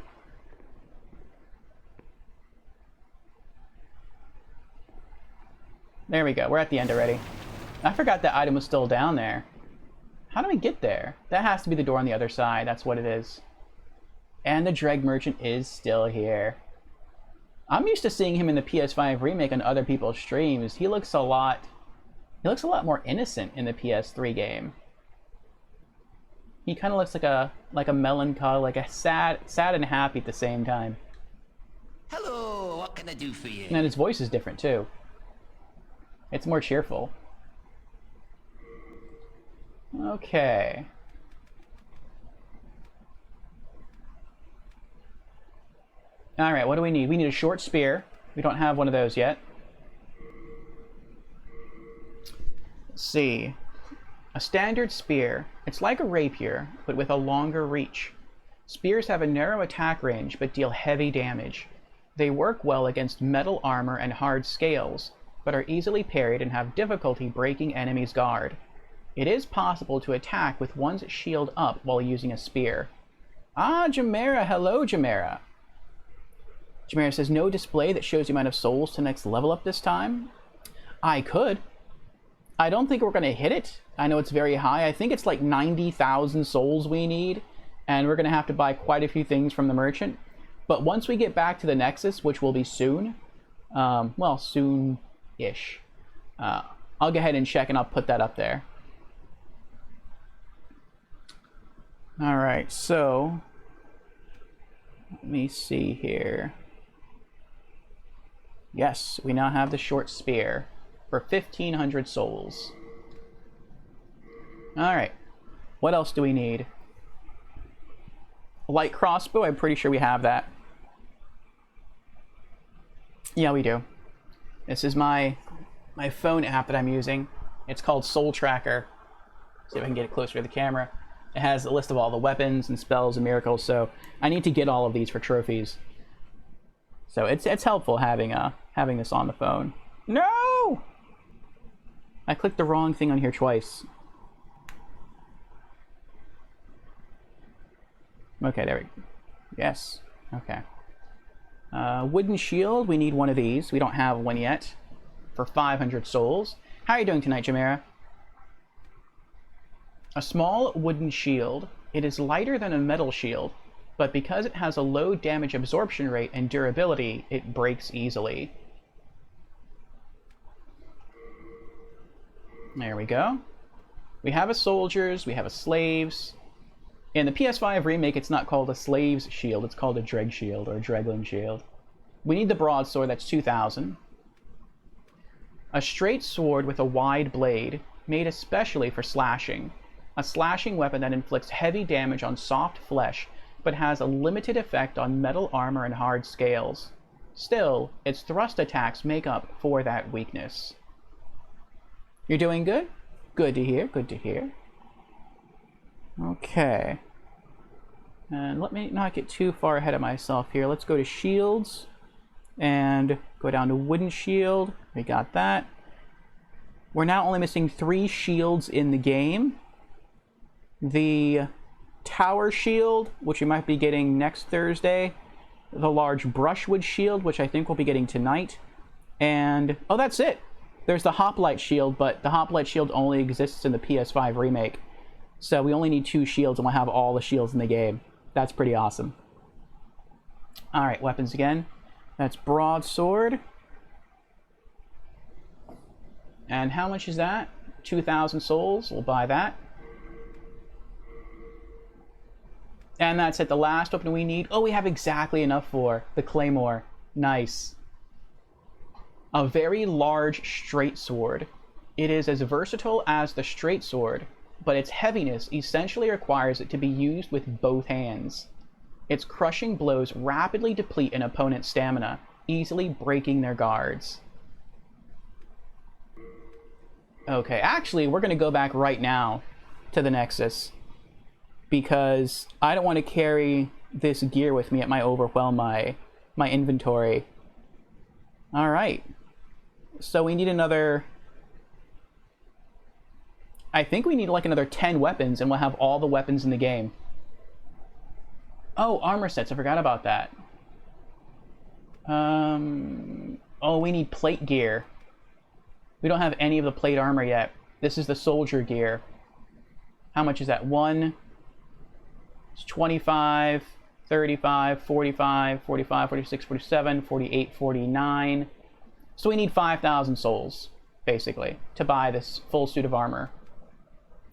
There we go. We're at the end already. I forgot that item was still down there. How do we get there? That has to be the door on the other side. That's what it is. And the Dreg Merchant is still here. I'm used to seeing him in the PS5 remake on other people's streams. He looks a lot more innocent in the PS3 game. He kind of looks like a melancholy, like a sad and happy at the same time. Hello, what can I do for you? And his voice is different too. It's more cheerful. Okay. Alright, what do we need? We need a short spear. We don't have one of those yet. Let's see. A standard spear. It's like a rapier, but with a longer reach. Spears have a narrow attack range, but deal heavy damage. They work well against metal armor and hard scales, but are easily parried and have difficulty breaking enemies' guard. It is possible to attack with one's shield up while using a spear. Ah, Jamera! Hello, Jamera! Jamera says, no display that shows the amount of souls to next level up this time? I could. I don't think we're going to hit it. I know it's very high. I think it's like 90,000 souls we need, and we're going to have to buy quite a few things from the merchant. But once we get back to the Nexus, which will be soon, well, soon-ish, I'll go ahead and check and I'll put that up there. Alright, so let me see here. Yes, we now have the short spear for 1,500 souls. Alright, what else do we need? A light crossbow, I'm pretty sure we have that. Yeah, we do. This is my phone app that I'm using. It's called Soul Tracker. See if I can get it closer to the camera. It has a list of all the weapons and spells and miracles, so I need to get all of these for trophies. So it's helpful having this on the phone. No! I clicked the wrong thing on here twice. Okay, there we go. Yes. Okay. Wooden shield, we need one of these. We don't have one yet. For 500 souls. How are you doing tonight, Jamera? A small wooden shield. It is lighter than a metal shield, but because it has a low damage absorption rate and durability, it breaks easily. There we go. We have a soldier's, we have a slave's. In the PS5 remake, it's not called a slave's shield, it's called a dreg shield or a dreglin shield. We need the broadsword, that's 2,000. A straight sword with a wide blade, made especially for slashing. A slashing weapon that inflicts heavy damage on soft flesh, but has a limited effect on metal armor and hard scales. Still, its thrust attacks make up for that weakness. You're doing good? Good to hear, good to hear. Okay. And let me not get too far ahead of myself here. Let's go to shields and go down to wooden shield. We got that. We're now only missing 3 shields in the game. The tower shield, which we might be getting next Thursday. The large brushwood shield, which I think we'll be getting tonight. And, oh, that's it. There's the hoplite shield, but the hoplite shield only exists in the PS5 remake. So we only need 2 shields and we'll have all the shields in the game. That's pretty awesome. Alright, weapons again. That's broadsword. And how much is that? 2,000 souls. We'll buy that. And that's it. The last weapon we need. Oh, we have exactly enough for the claymore. Nice. A very large straight sword. It is as versatile as the straight sword, but its heaviness essentially requires it to be used with both hands. Its crushing blows rapidly deplete an opponent's stamina, easily breaking their guards. Okay, actually, we're going to go back right now to the Nexus because I don't want to carry this gear with me. It might overwhelm my inventory. All right. So we need another... I think we need like another 10 weapons and we'll have all the weapons in the game. Oh, armor sets. I forgot about that. Oh, we need plate gear. We don't have any of the plate armor yet. This is the soldier gear. How much is that? It's 25, 35, 45, 45, 46, 47, 48, 49. So we need 5,000 souls, basically, to buy this full suit of armor.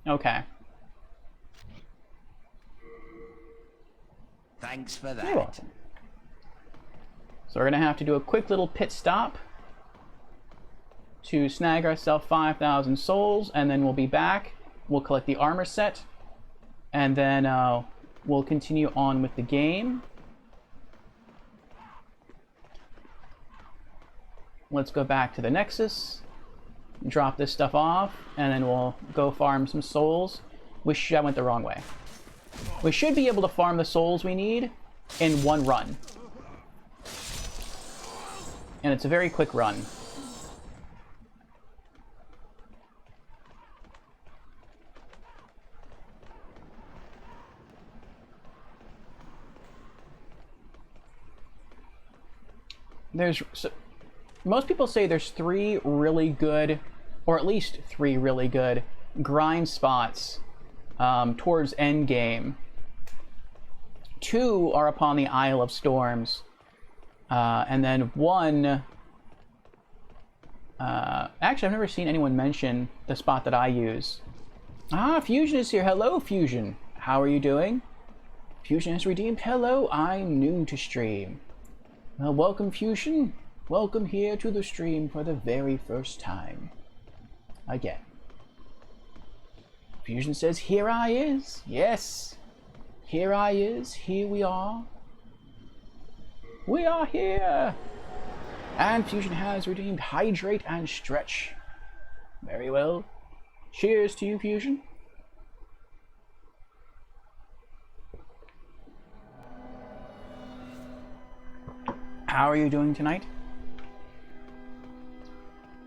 Okay. Thanks for that. You're welcome. So we're going to have to do a quick little pit stop to snag ourselves 5,000 souls, and then we'll be back. We'll collect the armor set, and then we'll continue on with the game. Let's go back to the Nexus, drop this stuff off, and then we'll go farm some souls. I went the wrong way. We should be able to farm the souls we need in one run. And it's a very quick run. Most people say there's 3 really good, or at least 3 really good grind spots towards endgame. 2 are upon the Isle of Storms, and then 1. Actually, I've never seen anyone mention the spot that I use. Ah, Fusion is here. Hello, Fusion. How are you doing? Fusion has redeemed. Hello, I'm new to stream. Well, welcome, Fusion. Welcome here to the stream for the very first time. Again. Fusion says, here I is. Yes. Here I is. Here we are. We are here. And Fusion has redeemed Hydrate and Stretch. Very well. Cheers to you, Fusion. How are you doing tonight?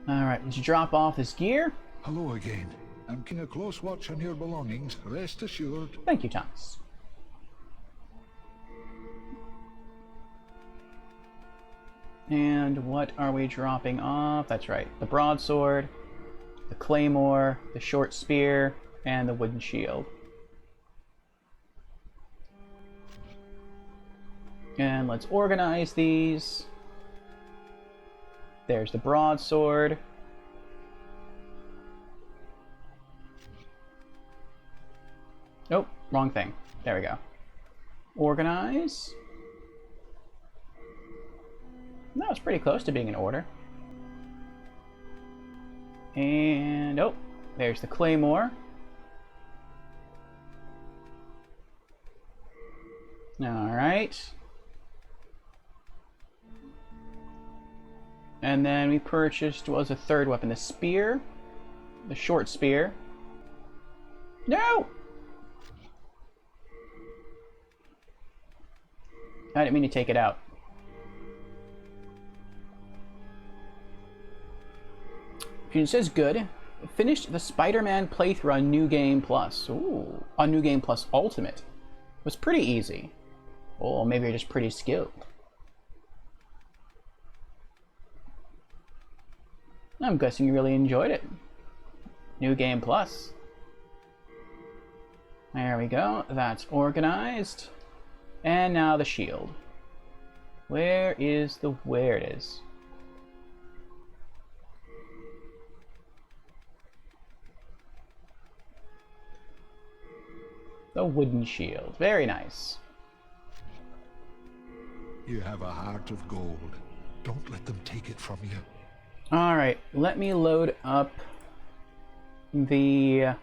Alright, let's drop off this gear. Hello again. I'm keeping a close watch on your belongings, rest assured. Thank you, Thomas. And what are we dropping off? That's right, the broadsword, the claymore, the short spear, and the wooden shield. And let's organize these. There's the broadsword. Nope, wrong thing. There we go. Organize. That was pretty close to being in order. And, oh, there's the claymore. Alright. And then we purchased, what was the third weapon? The spear. The short spear. No! I didn't mean to take it out. Fusion says good. Finished the Spider-Man playthrough on New Game Plus. Ooh, on New Game Plus Ultimate. It was pretty easy. Oh, maybe you're just pretty skilled. I'm guessing you really enjoyed it. New Game Plus. There we go. That's organized. And now the shield. Where it is? The wooden shield. Very nice. You have a heart of gold. Don't let them take it from you. Alright, let me load up the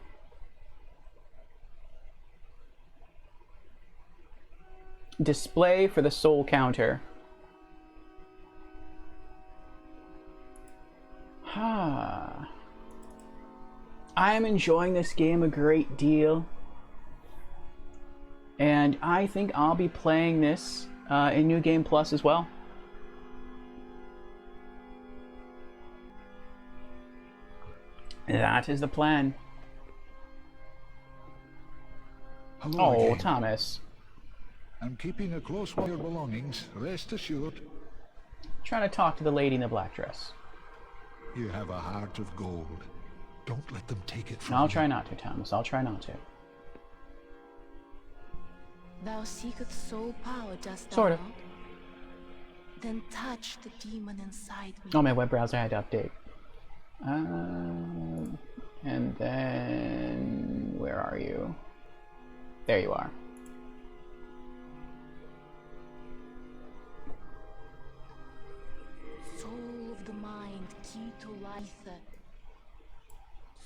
display for the soul counter. I am enjoying this game a great deal. And I think I'll be playing this in New Game Plus as well. That is the plan. Hello Oh, again. Thomas. I'm keeping a close watch on your belongings, rest assured. Trying to talk to the lady in the black dress. You have a heart of gold. Don't let them take it from I'll you. try not to, Thomas. I'll try not to. Thou seekest soul power, dost thou Sort of. not? Then touch the demon inside me. Oh, my web browser had to update. And then... where are you? There you are. Soul of the mind, key to life.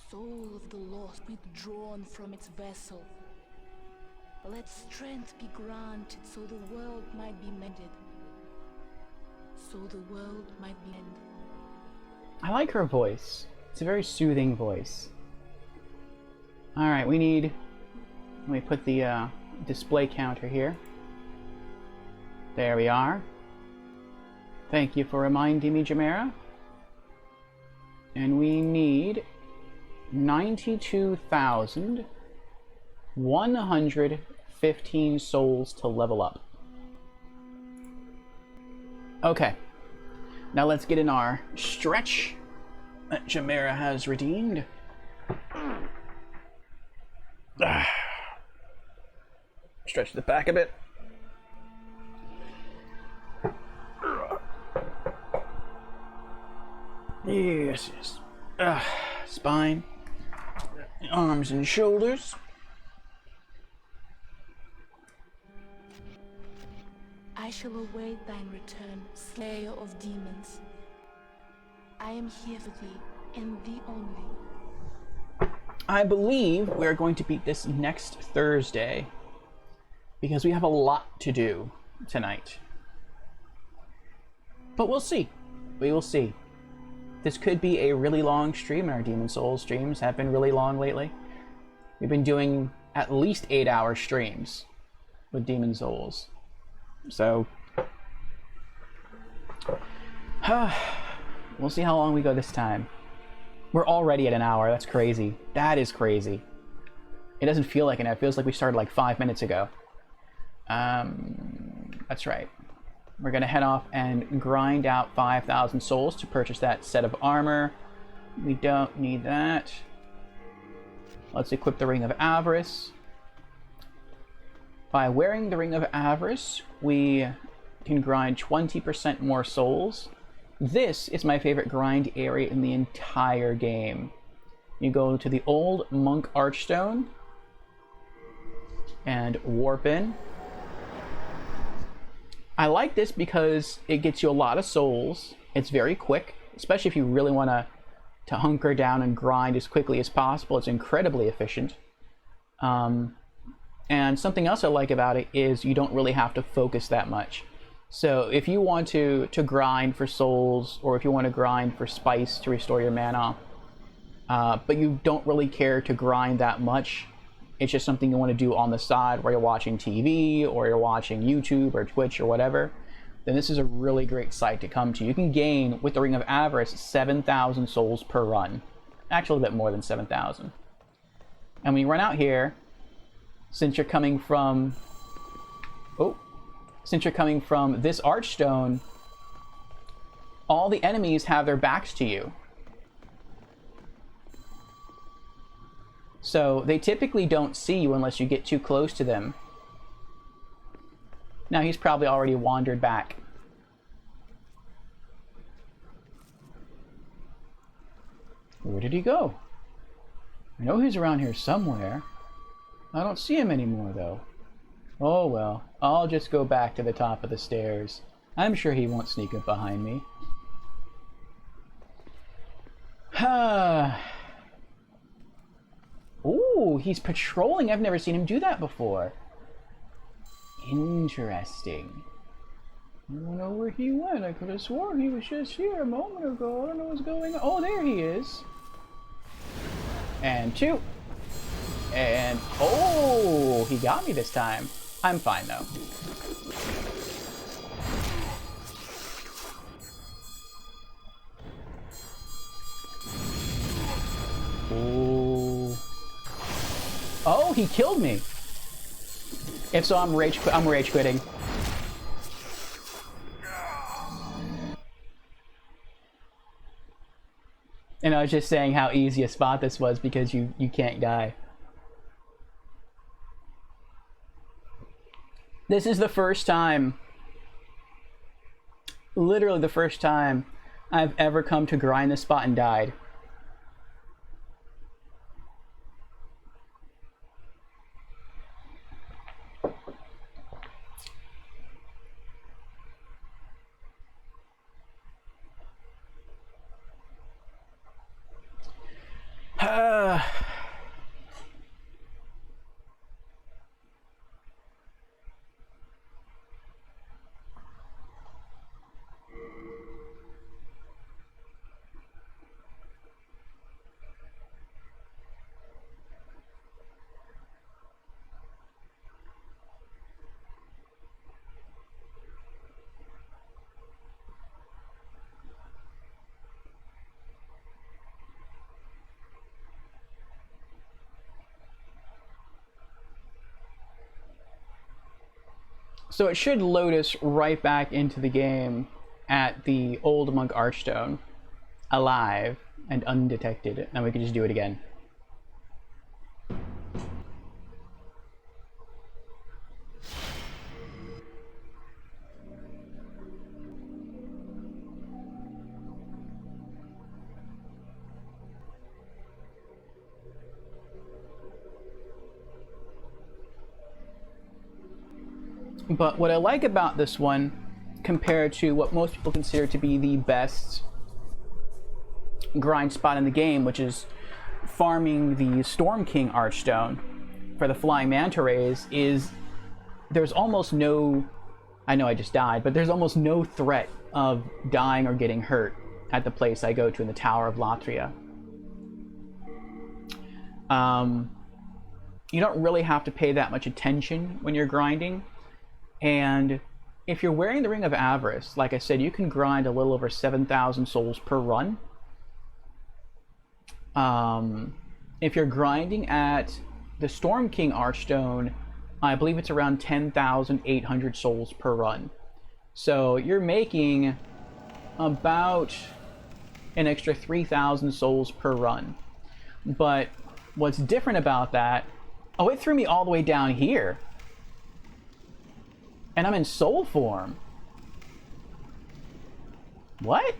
Soul of the lost, withdrawn from its vessel. Let strength be granted so the world might be mended. So the world might be mended. I like her voice. It's a very soothing voice. Alright, we need... let me put the display counter here. There we are. Thank you for reminding me, Jamera. And we need 92,115 souls to level up. Okay. Now let's get in our stretch that Jamera has redeemed. Stretch the back a bit. Yes, yes. Spine, arms and shoulders. I shall await thine return, slayer of demons. I am here for thee, and thee only. I believe we're going to beat this next Thursday because we have a lot to do tonight. But we'll see. We will see. This could be a really long stream, and our Demon Souls streams have been really long lately. We've been doing at least 8-hour streams with Demon Souls. So, we'll see how long we go this time. We're already at an hour. That's crazy. That is crazy. It doesn't feel like an hour. It feels like we started like 5 minutes ago. That's right. We're going to head off and grind out 5,000 souls to purchase that set of armor. We don't need that. Let's equip the Ring of Avarice. By wearing the Ring of Avarice, we can grind 20% more souls. This is my favorite grind area in the entire game. You go to the old Monk Archstone and warp in. I like this because it gets you a lot of souls. It's very quick, especially if you really want to hunker down and grind as quickly as possible. It's incredibly efficient. And something else I like about it is you don't really have to focus that much. So if you want to grind for souls, or if you want to grind for spice to restore your mana, but you don't really care to grind that much, it's just something you want to do on the side while you're watching TV, or you're watching YouTube or Twitch or whatever, then this is a really great site to come to. You can gain, with the Ring of Avarice, 7,000 souls per run. Actually, a bit more than 7,000. And when you run out here, since you're coming from... since you're coming from this Archstone, all the enemies have their backs to you. So they typically don't see you unless you get too close to them. Now he's probably already wandered back. Where did he go? I know he's around here somewhere. I don't see him anymore, though. Oh well, I'll just go back to the top of the stairs. I'm sure he won't sneak up behind me. Ooh, he's patrolling. I've never seen him do that before. Interesting. I don't know where he went. I could have sworn he was just here a moment ago. I don't know what's going on. Oh, there he is. And 2. And... oh! He got me this time. I'm fine, though. Ooh. Oh, he killed me. If so, I'm rage quitting. And I was just saying how easy a spot this was because you can't die. This is the first time, literally the first time, I've ever come to grind this spot and died. So it should load us right back into the game at the old Monk Archstone, alive and undetected, and we can just do it again. But what I like about this one, compared to what most people consider to be the best grind spot in the game, which is farming the Storm King Archstone for the Flying Manta Rays, is there's almost no... I know I just died, but there's almost no threat of dying or getting hurt at the place I go to in the Tower of Latria. You don't really have to pay that much attention when you're grinding. And if you're wearing the Ring of Avarice, like I said, you can grind a little over 7,000 souls per run. If you're grinding at the Storm King Archstone, I believe it's around 10,800 souls per run. So you're making about an extra 3,000 souls per run. But what's different about that... oh, it threw me all the way down here. And I'm in soul form. What?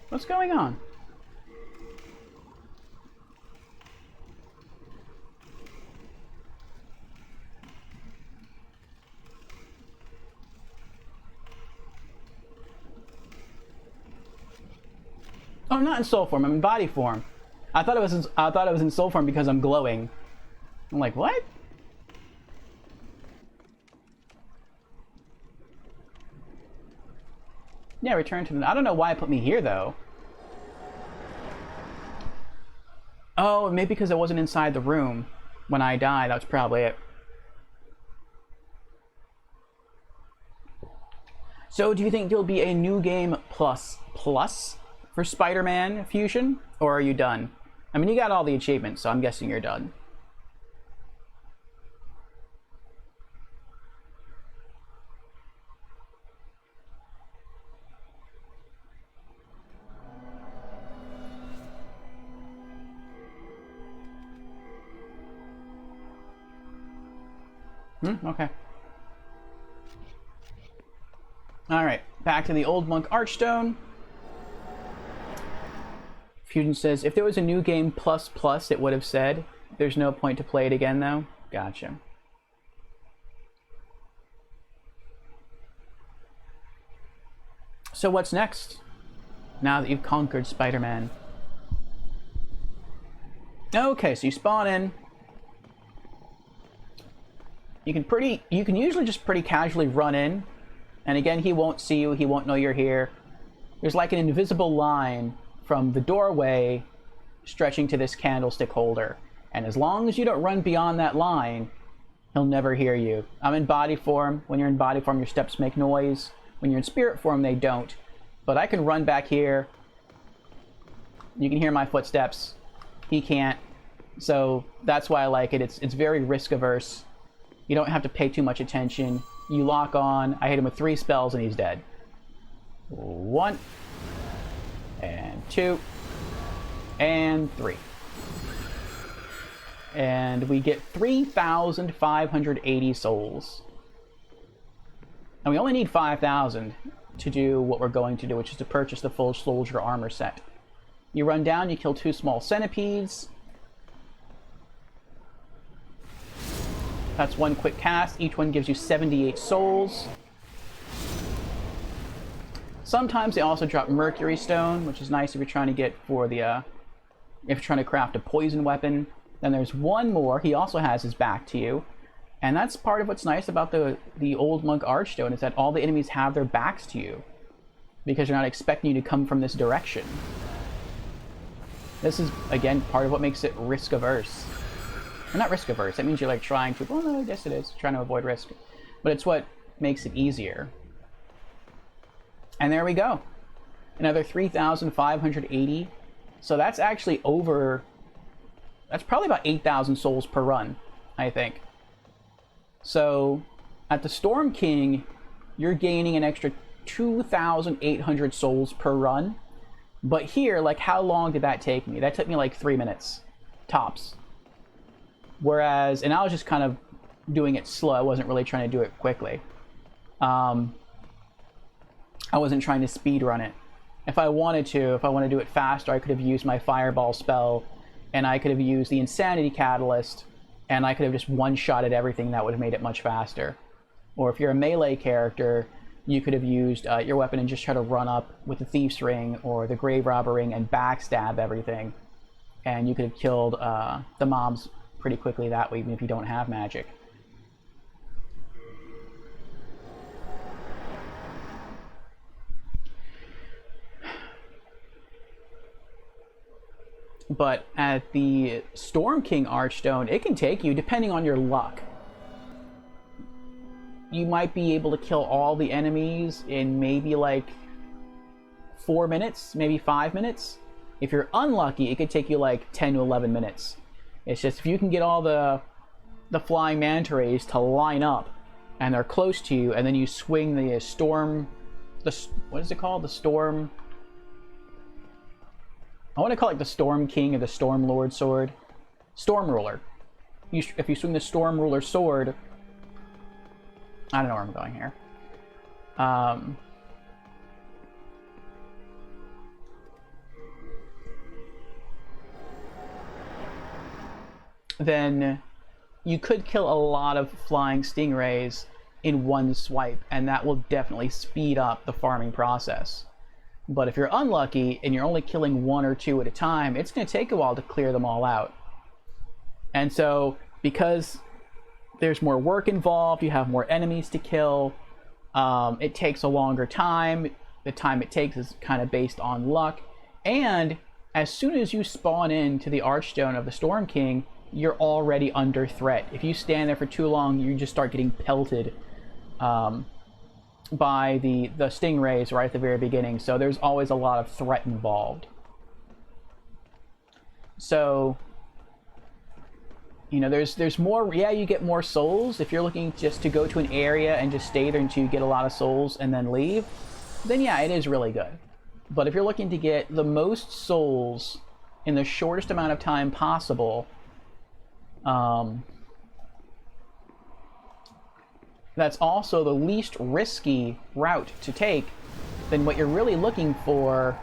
What's going on? Oh, I'm not in soul form. I'm in body form. I thought I was in soul form because I'm glowing. I'm like, what? Yeah, return to the... I don't know why it put me here, though. Oh, maybe because I wasn't inside the room when I died. That's probably it. So, do you think there'll be a new game plus for Spider-Man Fusion, or are you done? I mean, you got all the achievements, so I'm guessing you're done. Okay. Alright, back to the old Monk Archstone. Fusion says, if there was a new game plus, it would have said. There's no point to play it again, though? Gotcha. So what's next? Now that you've conquered Spider-Man. Okay, so you spawn in. you can usually just pretty casually run in, and again, he won't see you, he won't know you're here. There's like an invisible line from the doorway stretching to this candlestick holder, and as long as you don't run beyond that line, he'll never hear you. I'm in body form. When you're in body form, your steps make noise. When you're in spirit form, they don't. But I can run back here. You can hear my footsteps. He can't. So that's why I like it. It's very risk averse. You don't have to pay too much attention. You lock on. I hit him with 3 spells and he's dead. 1 and 2 and 3. And we get 3,580 souls. And we only need 5,000 to do what we're going to do, which is to purchase the full soldier armor set. You run down, you kill 2 small centipedes. That's 1 quick cast. Each one gives you 78 souls. Sometimes they also drop Mercury Stone, which is nice if you're trying to get for the, if you're trying to craft a poison weapon. Then there's 1 more. He also has his back to you. And that's part of what's nice about the Old Monk Archstone, is that all the enemies have their backs to you, because they're not expecting you to come from this direction. This is, again, part of what makes it risk-averse. Well, not risk-averse. That means you're like trying to, well, no, I guess it is, trying to avoid risk. But it's what makes it easier. And there we go. Another 3,580. So that's actually over... That's probably about 8,000 souls per run, I think. So, at the Storm King, you're gaining an extra 2,800 souls per run. But here, like, how long did that take me? That took me like 3 minutes, tops. Whereas, and I was just kind of doing it slow. I wasn't really trying to do it quickly. I wasn't trying to speed run it. If I wanted to do it faster, I could have used my Fireball spell, and I could have used the Insanity Catalyst, and I could have just one-shotted everything. That would have made it much faster. Or if you're a melee character, you could have used your weapon and just try to run up with the Thief's Ring or the Grave Robber Ring and backstab everything. And you could have killed the mobs pretty quickly that way, even if you don't have magic. But at the Storm King Archstone, it can take you, depending on your luck. You might be able to kill all the enemies in maybe like 4 minutes, maybe 5 minutes. If you're unlucky, it could take you like 10 to 11 minutes. It's just if you can get all the flying manta rays to line up and they're close to you, and then you swing the storm, what is it called? The storm... I want to call it the Storm King or the Storm Lord sword. Storm Ruler. If you swing the Storm Ruler sword... I don't know where I'm going here. Then you could kill a lot of flying stingrays in one swipe, and that will definitely speed up the farming process. But if you're unlucky and you're only killing 1 or 2 at a time, it's going to take a while to clear them all out. And so, because there's more work involved, you have more enemies to kill, it takes a longer time. The time it takes is kind of based on luck. And as soon as you spawn into the Archstone of the Storm King, you're already under threat. If you stand there for too long, you just start getting pelted by the stingrays right at the very beginning. So there's always a lot of threat involved. So, you know, there's more, yeah, you get more souls. If you're looking just to go to an area and just stay there until you get a lot of souls and then leave, then yeah, it is really good. But if you're looking to get the most souls in the shortest amount of time possible, that's also the least risky route to take, then what you're really looking for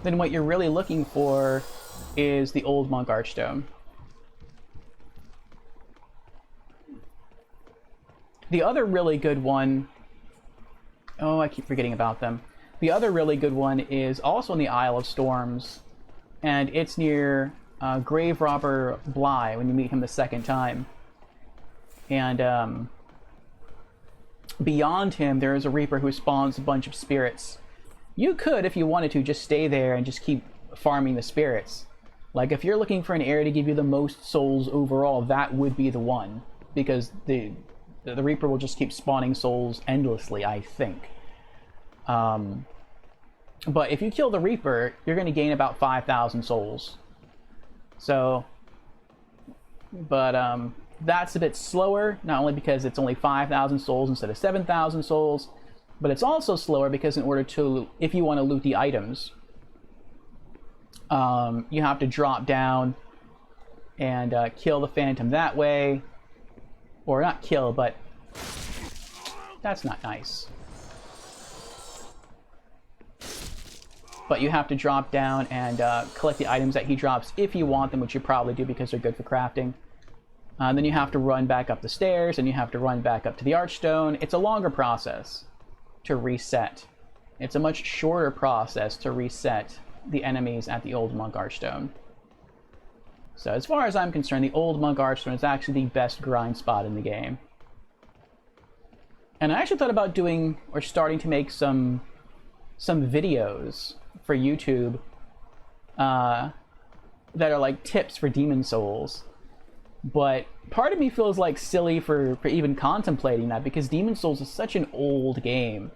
then what you're really looking for is the Old Monk Archstone. The other really good one... Oh, I keep forgetting about them. The other really good one is also in the Isle of Storms, and it's near Grave Robber Bly when you meet him the second time. And beyond him, there is a Reaper who spawns a bunch of spirits. You could, if you wanted to, just stay there and just keep farming the spirits. Like, if you're looking for an area to give you the most souls overall, that would be the one. Because the Reaper will just keep spawning souls endlessly, I think. But if you kill the Reaper, you're going to gain about 5,000 souls. So, but that's a bit slower, not only because it's only 5,000 souls instead of 7,000 souls, but it's also slower because in order to, if you want to loot the items, you have to drop down and kill the Phantom that way. Or not kill, but that's not nice. But you have to drop down and collect the items that he drops if you want them, which you probably do because they're good for crafting. Then you have to run back up the stairs, and you have to run back up to the Archstone. It's a longer process to reset. It's a much shorter process to reset the enemies at the Old Monk Archstone. So as far as I'm concerned, the Old Monk Archstone is actually the best grind spot in the game. And I actually thought about doing, or starting to make some videos for YouTube that are like tips for Demon Souls. But part of me feels like silly for even contemplating that, because Demon Souls is such an old game.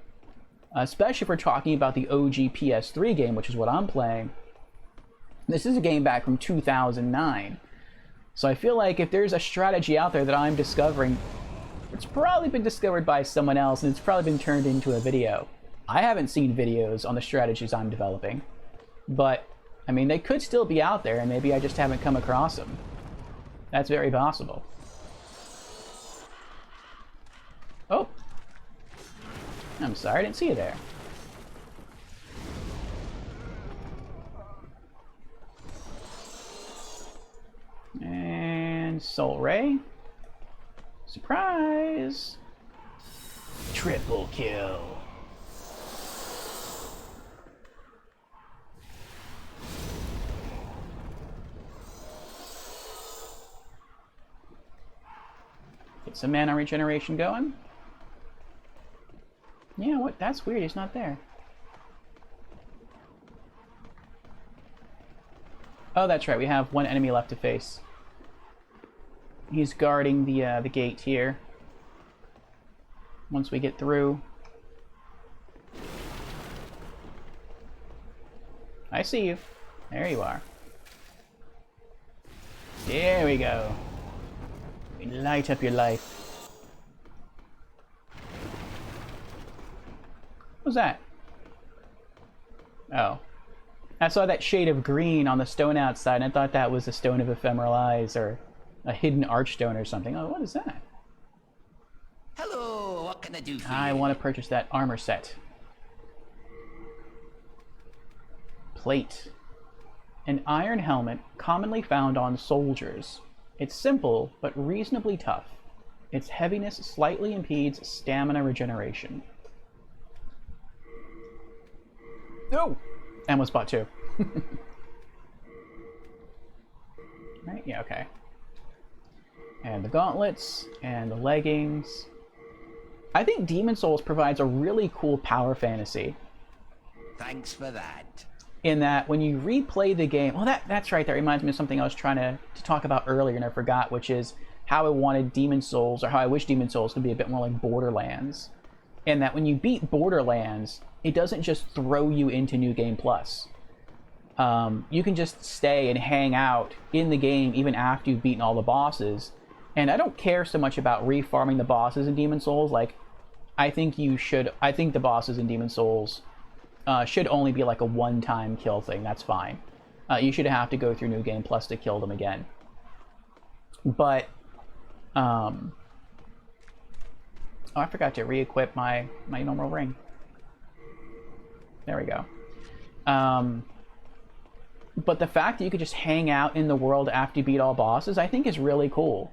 Especially if we're talking about the OG PS3 game, which is what I'm playing. This is a game back from 2009. So I feel like if there's a strategy out there that I'm discovering, it's probably been discovered by someone else, and it's probably been turned into a video. I haven't seen videos on the strategies I'm developing. But, I mean, they could still be out there, and maybe I just haven't come across them. That's very possible. Oh! I'm sorry, I didn't see you there. And Soul Ray. Surprise! Triple kill. Get some mana regeneration going. Yeah, what? That's weird, he's not there. Oh, that's right, we have one enemy left to face. He's guarding the gate here. Once we get through. I see you. There you are. There we go. We light up your life. What was that? Oh. I saw that shade of green on the stone outside, and I thought that was a Stone of Ephemeral Eyes, or a hidden archstone or something. Oh, what is that? Hello, what can I do for you? I want to purchase that armor set. Plate. An iron helmet commonly found on soldiers. It's simple, but reasonably tough. Its heaviness slightly impedes stamina regeneration. No! Ammo spot 2. Right, yeah, okay. And the gauntlets, and the leggings. I think Demon Souls provides a really cool power fantasy. Thanks for that. In that when you replay the game... Well, that's right, that reminds me of something I was trying to talk about earlier and I forgot, which is how I wanted Demon Souls, or how I wish Demon Souls could be a bit more like Borderlands. In that when you beat Borderlands, it doesn't just throw you into New Game Plus. You can just stay and hang out in the game even after you've beaten all the bosses. And I don't care so much about refarming the bosses in Demon Souls. Like, I think the bosses in Demon Souls should only be like a one-time kill thing. That's fine. You should have to go through New Game Plus to kill them again. But, oh, I forgot to re-equip my normal ring. There we go. But the fact that you could just hang out in the world after you beat all bosses, I think is really cool.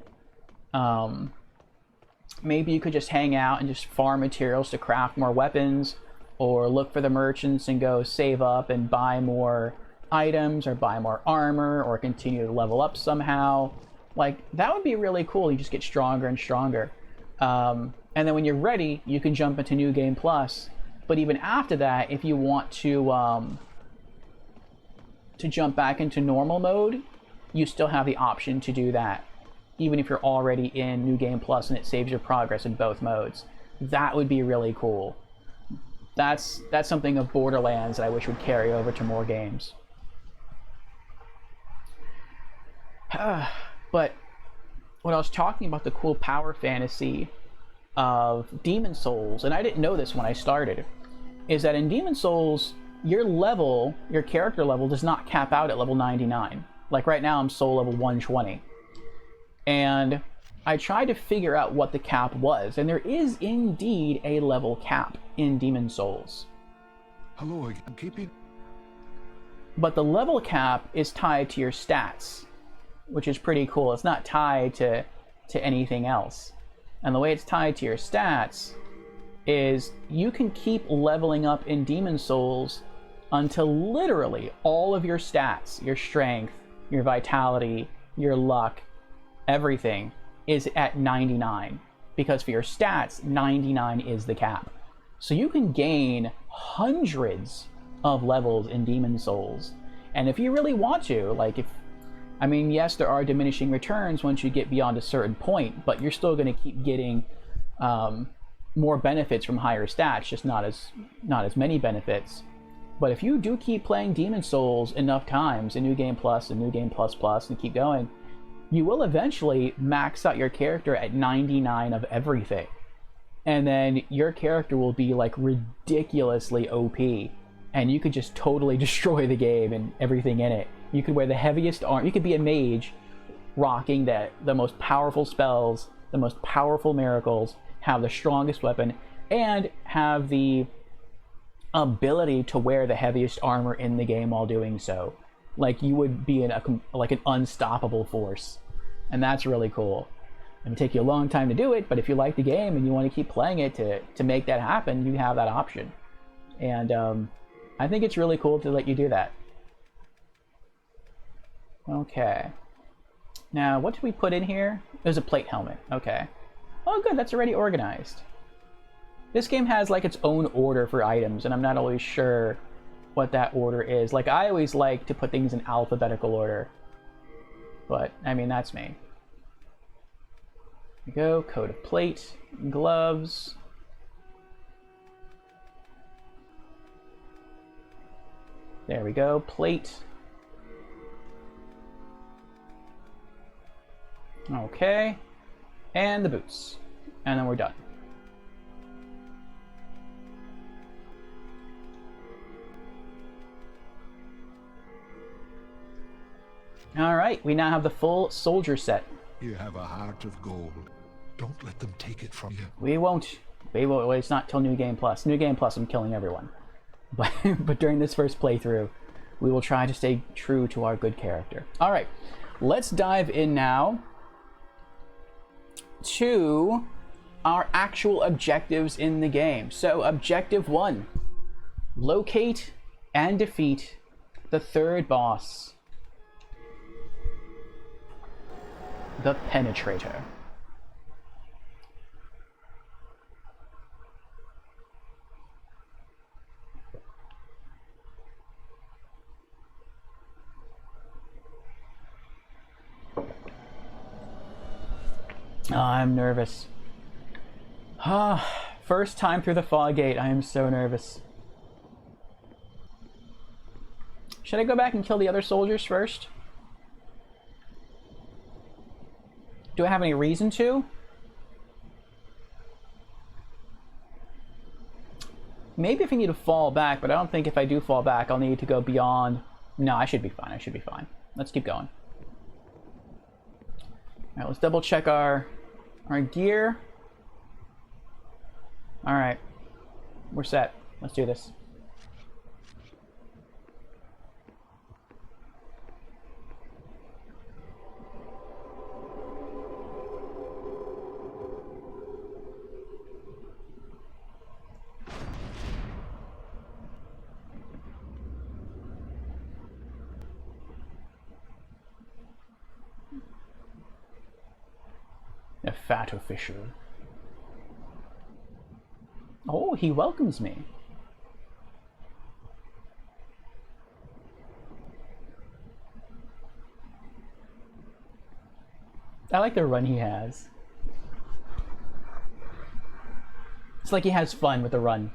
Maybe you could just hang out and just farm materials to craft more weapons, or look for the merchants and go save up and buy more items, or buy more armor, or continue to level up somehow. Like, that would be really cool. You just get stronger and stronger. And then when you're ready, you can jump into New Game Plus. But even after that, if you want to jump back into normal mode, you still have the option to do that, even if you're already in New Game Plus and it saves your progress in both modes. That would be really cool. That's something of Borderlands that I wish would carry over to more games. But when I was talking about the cool power fantasy of Demon Souls, and I didn't know this when I started, is that in Demon Souls, your level, your character level, does not cap out at level 99. Like right now, I'm soul level 120. And I tried to figure out what the cap was, and there is indeed a level cap in Demon Souls. Hello again, keeping. But the level cap is tied to your stats, which is pretty cool. It's not tied to anything else. And the way it's tied to your stats is you can keep leveling up in Demon Souls until literally all of your stats, your strength, your vitality, your luck, everything is at 99. Because for your stats, 99 is the cap. So you can gain hundreds of levels in Demon Souls. And if you really want to, like I mean, yes, there are diminishing returns once you get beyond a certain point, but you're still going to keep getting more benefits from higher stats, just not as many benefits. But if you do keep playing Demon Souls enough times in New Game Plus and New Game Plus Plus and keep going, you will eventually max out your character at 99 of everything. And then your character will be like ridiculously OP, and you could just totally destroy the game and everything in it. You could wear the heaviest armor. You could be a mage rocking the most powerful spells, the most powerful miracles, have the strongest weapon, and have the ability to wear the heaviest armor in the game while doing so. Like, you would be in like an unstoppable force. And that's really cool. It'll take you a long time to do it, but if you like the game and you want to keep playing it to make that happen, you have that option. And I think it's really cool to let you do that. Okay. Now, what did we put in here? There's a plate helmet. Okay. Oh, good. That's already organized. This game has like its own order for items, and I'm not always sure what that order is. Like, I always like to put things in alphabetical order. But, I mean, that's me. Here we go. Coat of plate. Gloves. There we go. Plate. Okay. And the boots. And then we're done. Alright, we now have the full soldier set. You have a heart of gold. Don't let them take it from you. We won't. It's not till New Game Plus. New Game Plus, I'm killing everyone. But during this first playthrough, we will try to stay true to our good character. Alright, let's dive in now to our actual objectives in the game. So, Objective 1. Locate and defeat the third boss, the Penetrator. Oh, I'm nervous. First time through the fog gate. I am so nervous. Should I go back and kill the other soldiers first? Do I have any reason to? Maybe if I need to fall back, but I don't think if I do fall back, I'll need to go beyond. No, I should be fine. I should be fine. Let's keep going. All right, let's double check our gear. All right, we're set. Let's do this. fat official. Oh, he welcomes me. I like the run he has. It's like he has fun with the run.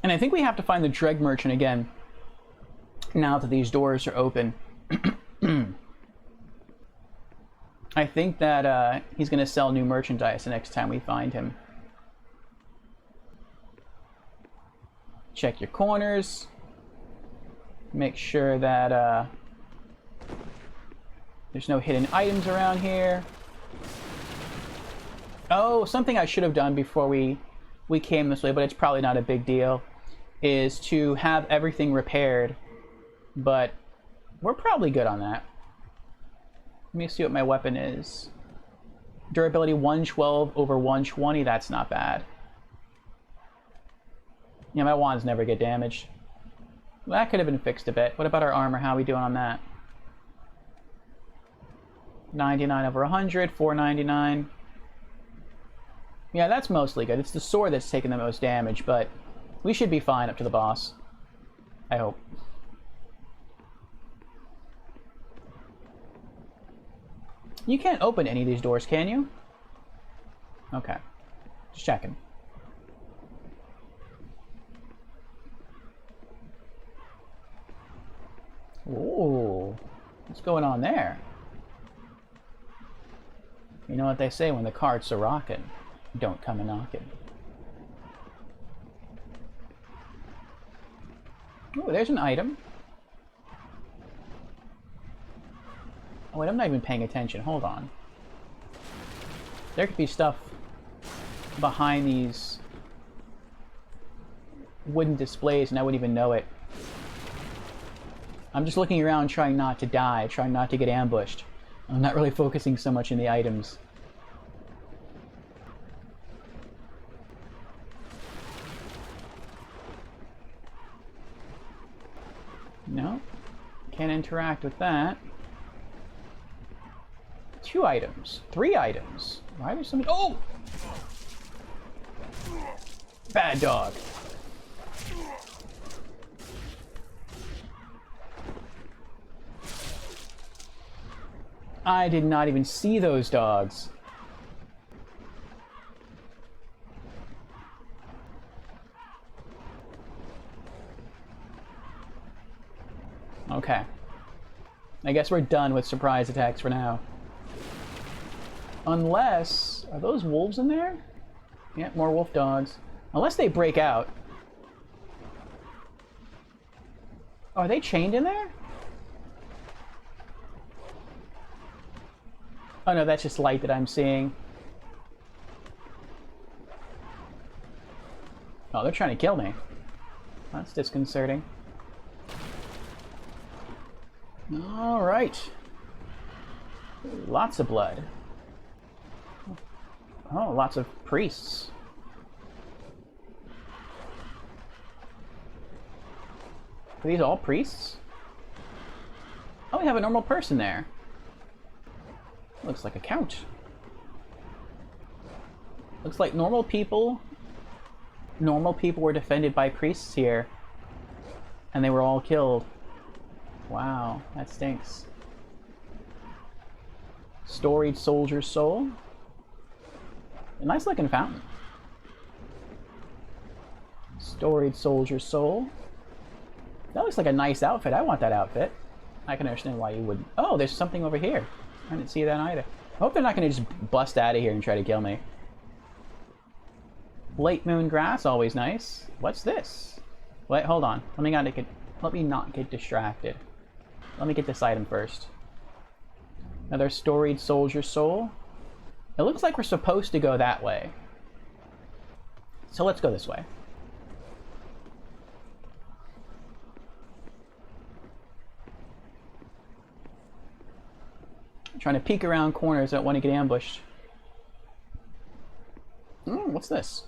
And I think we have to find the Dreg Merchant again, now that these doors are open. I think that he's going to sell new merchandise the next time we find him. Check your corners. Make sure that there's no hidden items around here. Oh, something I should have done before we came this way, but it's probably not a big deal, is to have everything repaired. But we're probably good on that. Let me see what my weapon is. Durability 112 over 120, that's not bad. Yeah, my wands never get damaged. Well, that could have been fixed a bit. What about our armor? How are we doing on that? 99 over 100, 499. Yeah, that's mostly good. It's the sword that's taking the most damage, but we should be fine up to the boss. I hope. You can't open any of these doors, can you? Okay. Just checking. Ooh. What's going on there? You know what they say, when the cart's a rockin', don't come a-knockin'. Ooh, there's an item. Oh wait, I'm not even paying attention. Hold on. There could be stuff behind these wooden displays and I wouldn't even know it. I'm just looking around trying not to die, trying not to get ambushed. I'm not really focusing so much in the items. No, can't interact with that. 2 items, 3 items. Why was somebody? Oh! Bad dog. I did not even see those dogs. Okay. I guess we're done with surprise attacks for now. Unless... Are those wolves in there? Yeah, more wolf dogs. Unless they break out. Oh, are they chained in there? Oh no, that's just light that I'm seeing. Oh, they're trying to kill me. That's disconcerting. Alright. Lots of blood. Oh, lots of priests. Are these all priests? Oh, we have a normal person there. Looks like a count. Looks like normal people were defended by priests here. And they were all killed. Wow, that stinks. Storied Soldier's Soul. A nice looking fountain. Storied Soldier's Soul. That looks like a nice outfit. I want that outfit. I can understand why you wouldn't. Oh, there's something over here. I didn't see that either. I hope they're not going to just bust out of here and try to kill me. Late Moon Grass, always nice. What's this? Wait, hold on. Let me not get distracted. Let me get this item first. Another Storied Soldier's Soul. It looks like we're supposed to go that way. So let's go this way. I'm trying to peek around corners. I don't want to get ambushed. What's this?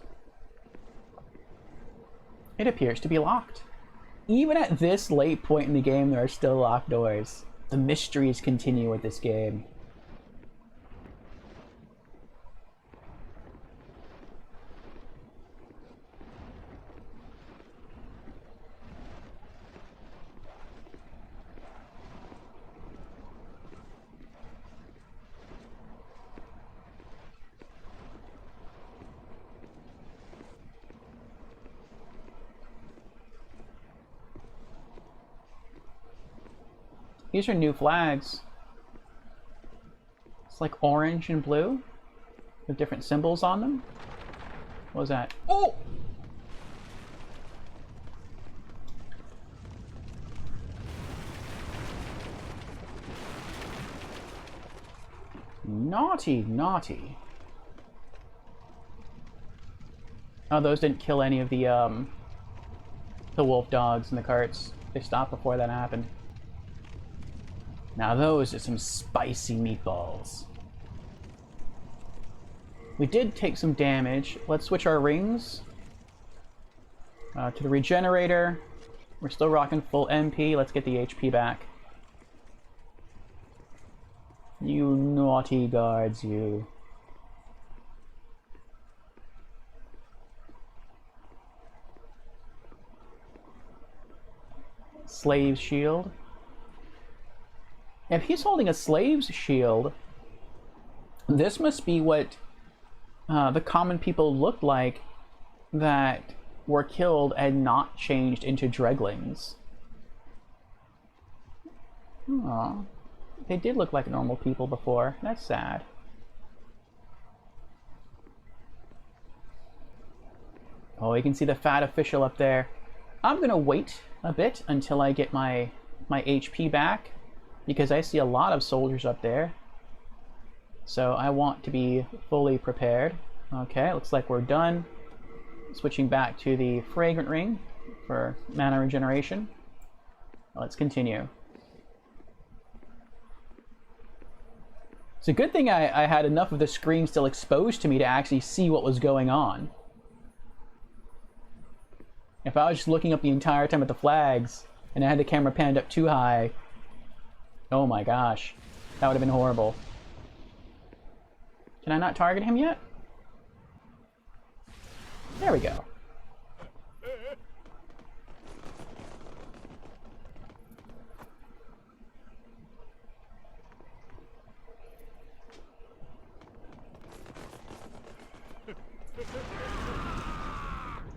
It appears to be locked. Even at this late point in the game, there are still locked doors. The mysteries continue with this game. These are new flags. It's like orange and blue with different symbols on them. What was that? Oh! Naughty, naughty. Oh, those didn't kill any of the wolf dogs in the carts. They stopped before that happened. Now those are some spicy meatballs. We did take some damage. Let's switch our rings to the Regenerator. We're still rocking full MP. Let's get the HP back. You naughty guards, you. Slave's shield. If he's holding a slave's shield, this must be what the common people looked like that were killed and not changed into dreglings. Aw. They did look like normal people before. That's sad. Oh, you can see the fat official up there. I'm gonna wait a bit until I get my HP back, because I see a lot of soldiers up there. So I want to be fully prepared. Okay, looks like we're done. Switching back to the Fragrant Ring for mana regeneration. Let's continue. It's a good thing I had enough of the screen still exposed to me to actually see what was going on. If I was just looking up the entire time at the flags and I had the camera panned up too high, oh my gosh, that would have been horrible. Can I not target him yet? There we go.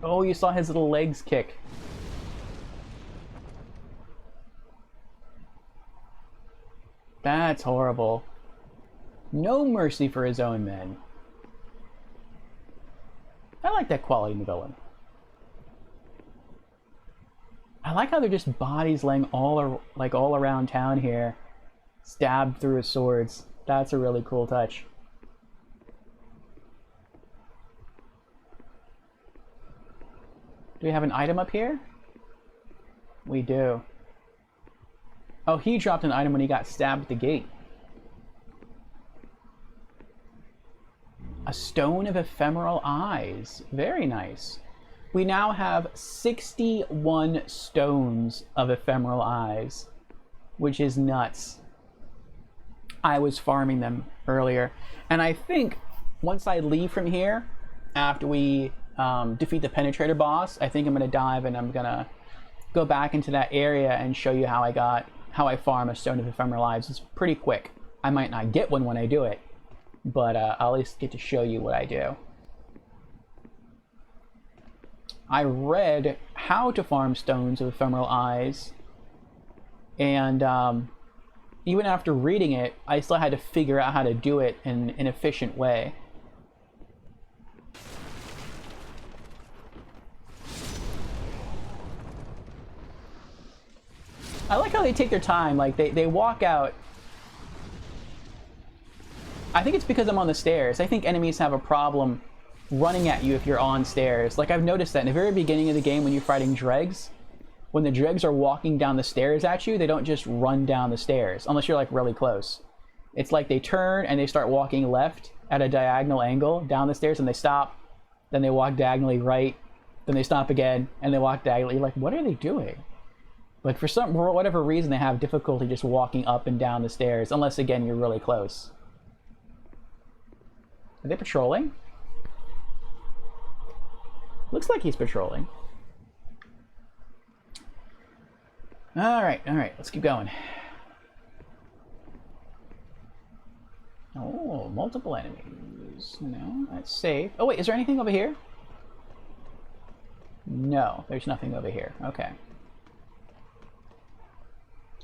Oh, you saw his little legs kick. That's horrible. No mercy for his own men. I like that quality in the villain. I like how they're just bodies laying all around town here, stabbed through with swords. That's a really cool touch. Do we have an item up here? We do. Oh, he dropped an item when he got stabbed at the gate. A stone of ephemeral eyes. Very nice. We now have 61 stones of ephemeral eyes, which is nuts. I was farming them earlier, and I think once I leave from here, after we defeat the Penetrator boss, I think I'm gonna dive and I'm gonna go back into that area and show you how I farm a stone of ephemeral eyes. It's pretty quick. I might not get one when I do it, but I'll at least get to show you what I do. I read how to farm stones of ephemeral eyes, and even after reading it, I still had to figure out how to do it in an efficient way. I like how they take their time, like they walk out. I think it's because I'm on the stairs. I think enemies have a problem running at you if you're on stairs. Like, I've noticed that in the very beginning of the game when you're fighting dregs, when the dregs are walking down the stairs at you, they don't just run down the stairs, unless you're like really close. It's like they turn and they start walking left at a diagonal angle down the stairs, and they stop, then they walk diagonally right, then they stop again, and they walk diagonally. You're like, what are they doing? But for whatever reason, they have difficulty just walking up and down the stairs, unless, again, you're really close. Are they patrolling? Looks like he's patrolling. Alright, let's keep going. Oh, multiple enemies. No, that's safe. Oh wait, is there anything over here? No, there's nothing over here. Okay.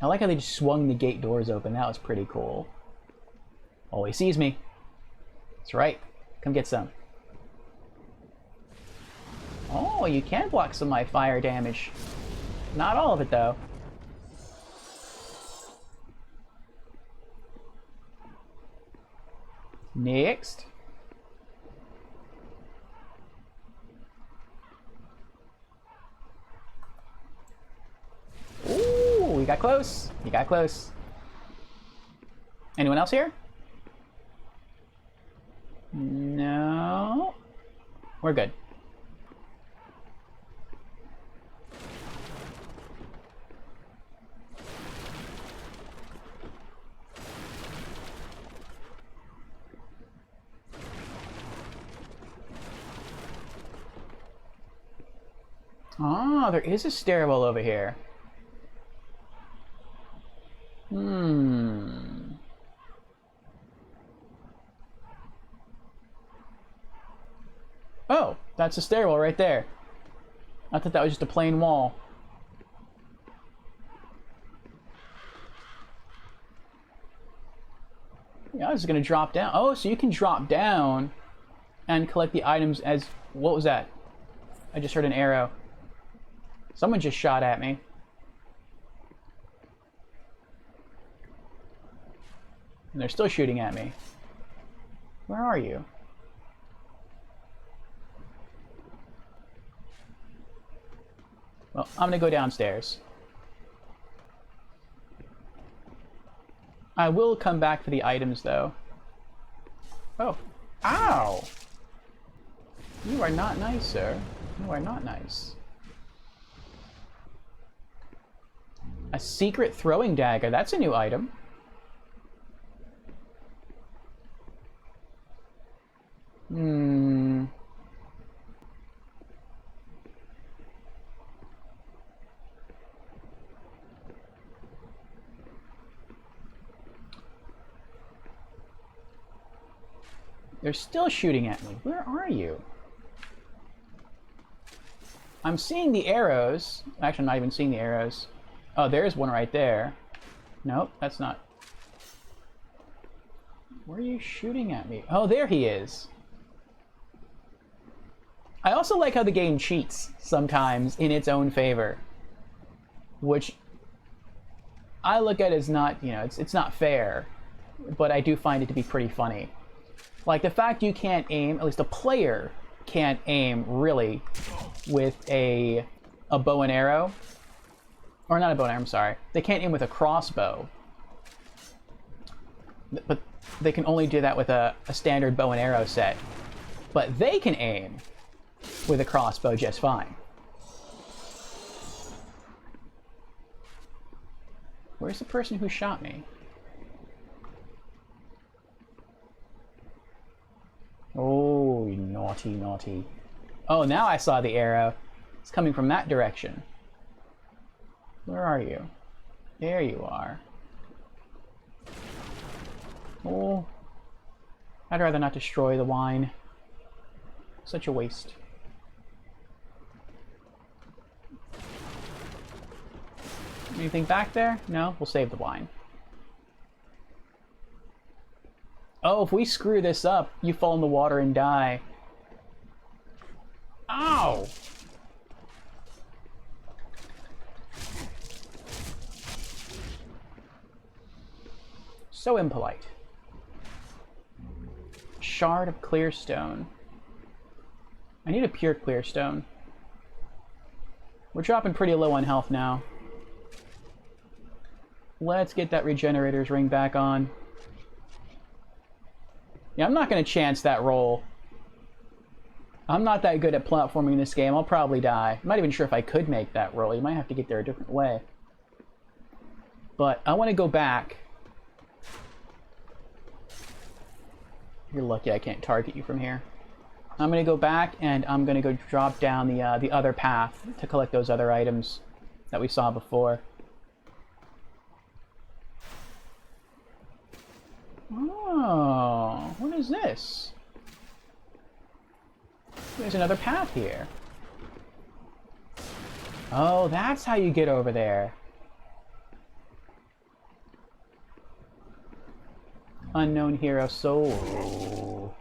I like how they just swung the gate doors open. That was pretty cool. Oh, he sees me. That's right. Come get some. Oh, you can block some of my fire damage. Not all of it, though. Next. Ooh, we got close. You got close. Anyone else here? No. We're good. Ah, there is a stairwell over here. Oh, that's a stairwell right there. I thought that was just a plain wall. Yeah, I was gonna drop down. Oh, so you can drop down and collect the items as... What was that? I just heard an arrow. Someone just shot at me. And they're still shooting at me. Where are you? Well, I'm gonna go downstairs. I will come back for the items, though. Oh. Ow! You are not nice, sir. You are not nice. A secret throwing dagger. That's a new item. They're still shooting at me. Where are you? I'm seeing the arrows. Actually, I'm not even seeing the arrows. Oh, there's one right there. Nope, that's not. Where are you shooting at me? Oh, there he is. I also like how the game cheats sometimes in its own favor, which I look at as not, you know, it's not fair, but I do find it to be pretty funny. Like the fact you can't aim, at least a player can't aim really with a bow and arrow. Or not a bow and arrow, I'm sorry. They can't aim with a crossbow. But they can only do that with a standard bow and arrow set. But they can aim with a crossbow just fine. Where's the person who shot me? Oh, you naughty, naughty. Oh, now I saw the arrow. It's coming from that direction. Where are you? There you are. Oh, I'd rather not destroy the wine. Such a waste. Anything back there? No? We'll save the wine. Oh, if we screw this up, you fall in the water and die. Ow! So impolite. Shard of clear stone. I need a pure clear stone. We're dropping pretty low on health now. Let's get that Regenerators Ring back on. Yeah, I'm not going to chance that roll. I'm not that good at platforming in this game. I'll probably die. I'm not even sure if I could make that roll. You might have to get there a different way. But I want to go back. You're lucky I can't target you from here. I'm going to go back and I'm going to go drop down the other path to collect those other items that we saw before. Oh, what is this? There's another path here. Oh, that's how you get over there. Unknown hero soul.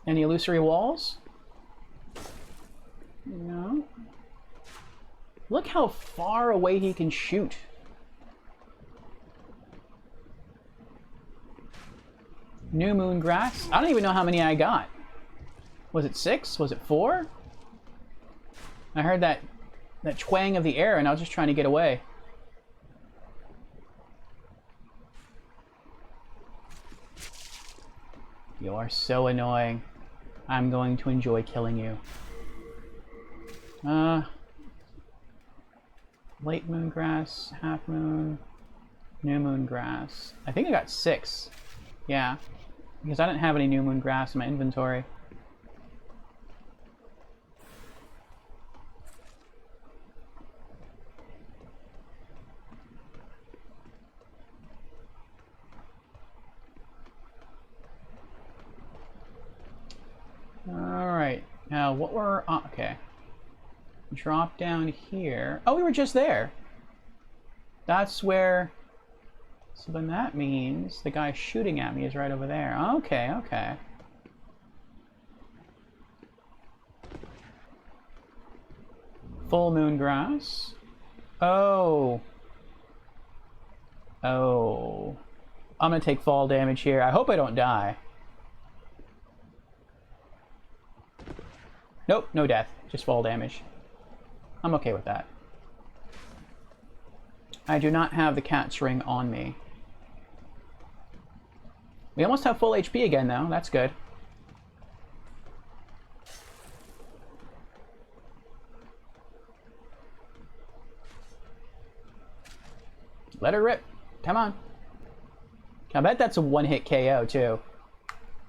Any illusory walls? No. Look how far away he can shoot. New moon grass. I don't even know how many I got. Was it 6? Was it 4? I heard that twang of the air and I was just trying to get away. You are so annoying. I'm going to enjoy killing you. Late moon grass, half moon, new moon grass. I think I got 6. Yeah, because I didn't have any new moon grass in my inventory. Alright, now what were... okay. Drop down here. Oh, we were just there. That's where... So then that means the guy shooting at me is right over there. Okay, okay. Full moon grass. Oh. Oh. I'm gonna take fall damage here. I hope I don't die. Nope, no death. Just fall damage. I'm okay with that. I do not have the cat's ring on me. We almost have full HP again, though. That's good. Let her rip. Come on. I bet that's a one-hit KO, too.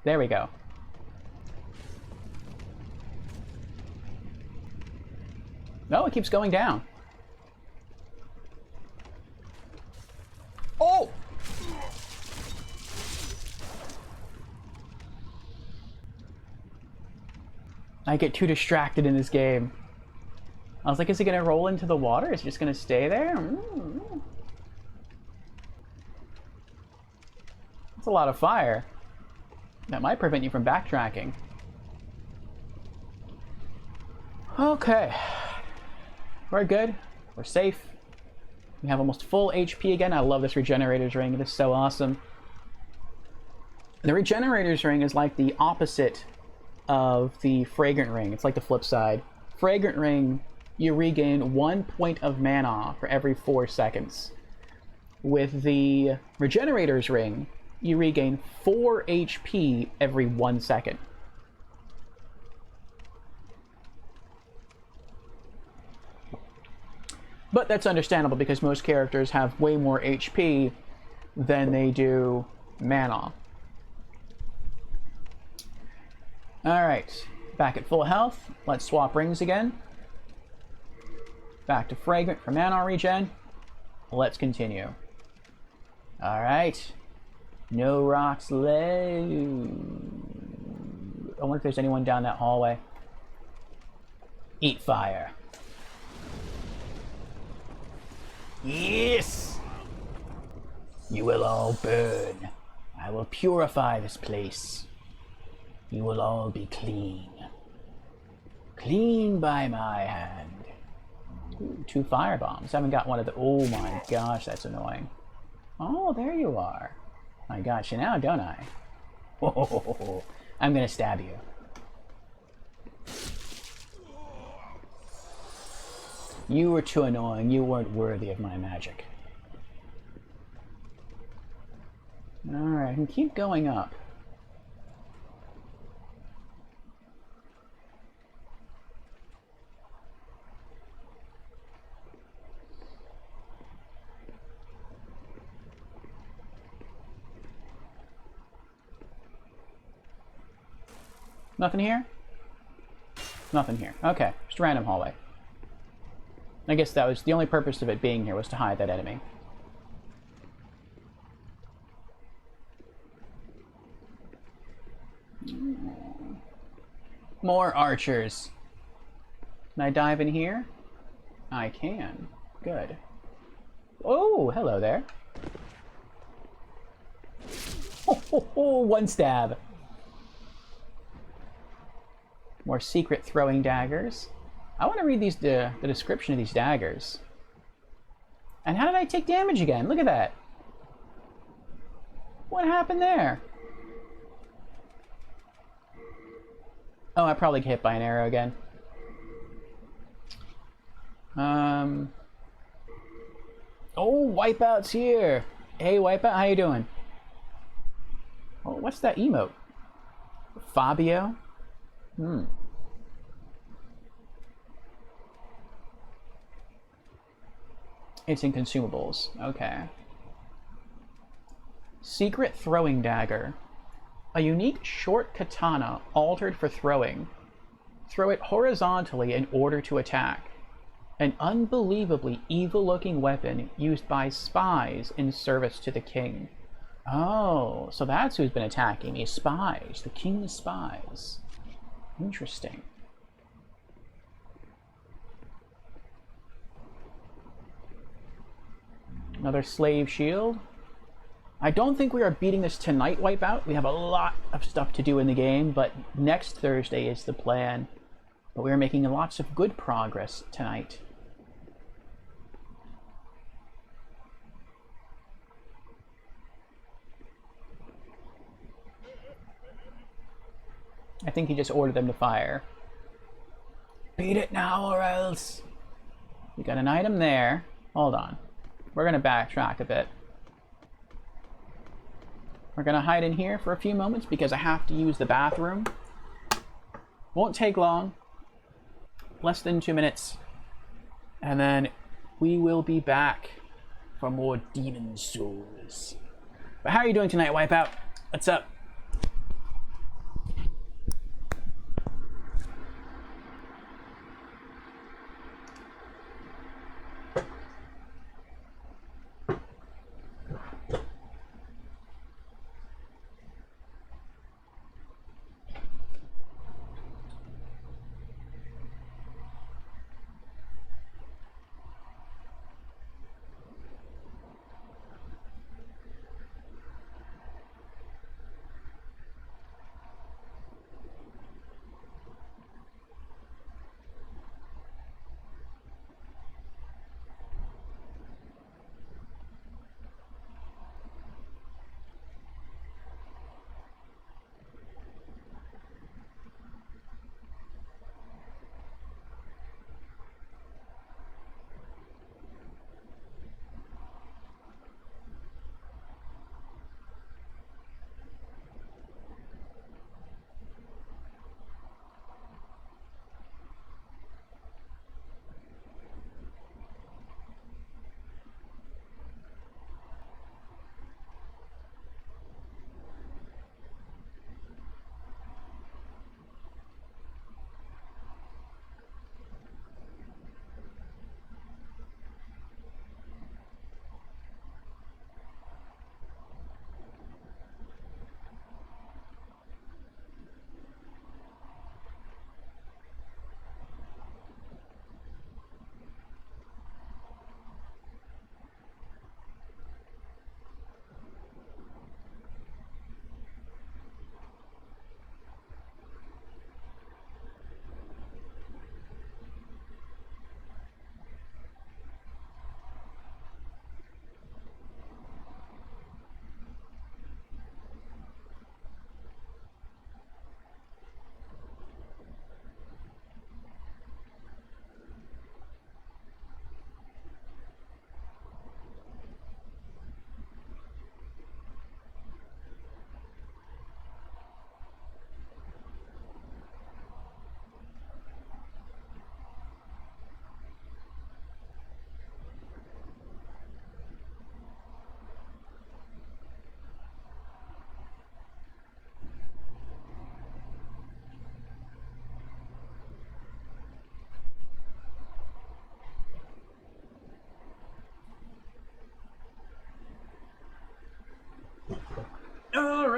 There we go. No, it keeps going down. Oh! I get too distracted in this game. I was like, is he gonna roll into the water? Is he just gonna stay there? That's a lot of fire. That might prevent you from backtracking. Okay. We're good. We're safe. We have almost full HP again. I love this Regenerators Ring. It is so awesome. The Regenerators Ring is like the opposite of the Fragrant Ring. It's like the flip side. Fragrant Ring, you regain 1 point of mana for every 4 seconds. With the Regenerators Ring, you regain 4 HP every 1 second. But that's understandable because most characters have way more HP than they do mana. Alright, back at full health. Let's swap rings again. Back to Fragrant for mana regen. Let's continue. Alright. No rocks left. I wonder if there's anyone down that hallway. Eat fire. Yes! You will all burn. I will purify this place. You will all be clean. Clean by my hand. Ooh, 2 fire bombs. I haven't got one of the... Oh my gosh, that's annoying. Oh, there you are. I got you now, don't I? Oh, I'm gonna stab you. You were too annoying. You weren't worthy of my magic. Alright, I can keep going up. Nothing here? Nothing here. Okay, just a random hallway. I guess that was the only purpose of it being here, was to hide that enemy. More archers. Can I dive in here? I can. Good. Oh, hello there. Oh, one stab. More secret throwing daggers. I want to read these the description of these daggers. And how did I take damage again? Look at that. What happened there? Oh, I probably get hit by an arrow again. Oh, Wipeout's here. Hey, Wipeout, how you doing? Oh, what's that emote? Fabio? It's in Consumables. Okay. Secret throwing dagger. A unique short katana altered for throwing. Throw it horizontally in order to attack. An unbelievably evil-looking weapon used by spies in service to the king. Oh, so that's who's been attacking me. Spies. The king's spies. Interesting. Another slave shield. I don't think we are beating this tonight, Wipeout. We have a lot of stuff to do in the game, but next Thursday is the plan. But we are making lots of good progress tonight. I think he just ordered them to fire. Beat it now or else. We got an item there. Hold on. We're going to backtrack a bit. We're going to hide in here for a few moments because I have to use the bathroom. Won't take long. Less than 2 minutes. And then we will be back for more Demon Souls. But how are you doing tonight, Wipeout? What's up?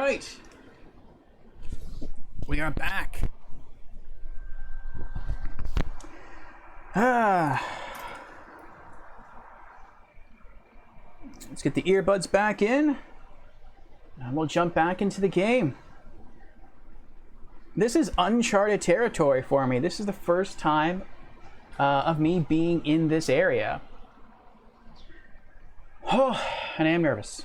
right. We are back. Let's get the earbuds back in, and we'll jump back into the game. This is uncharted territory for me. This is the first time of me being in this area. Oh, and I am nervous.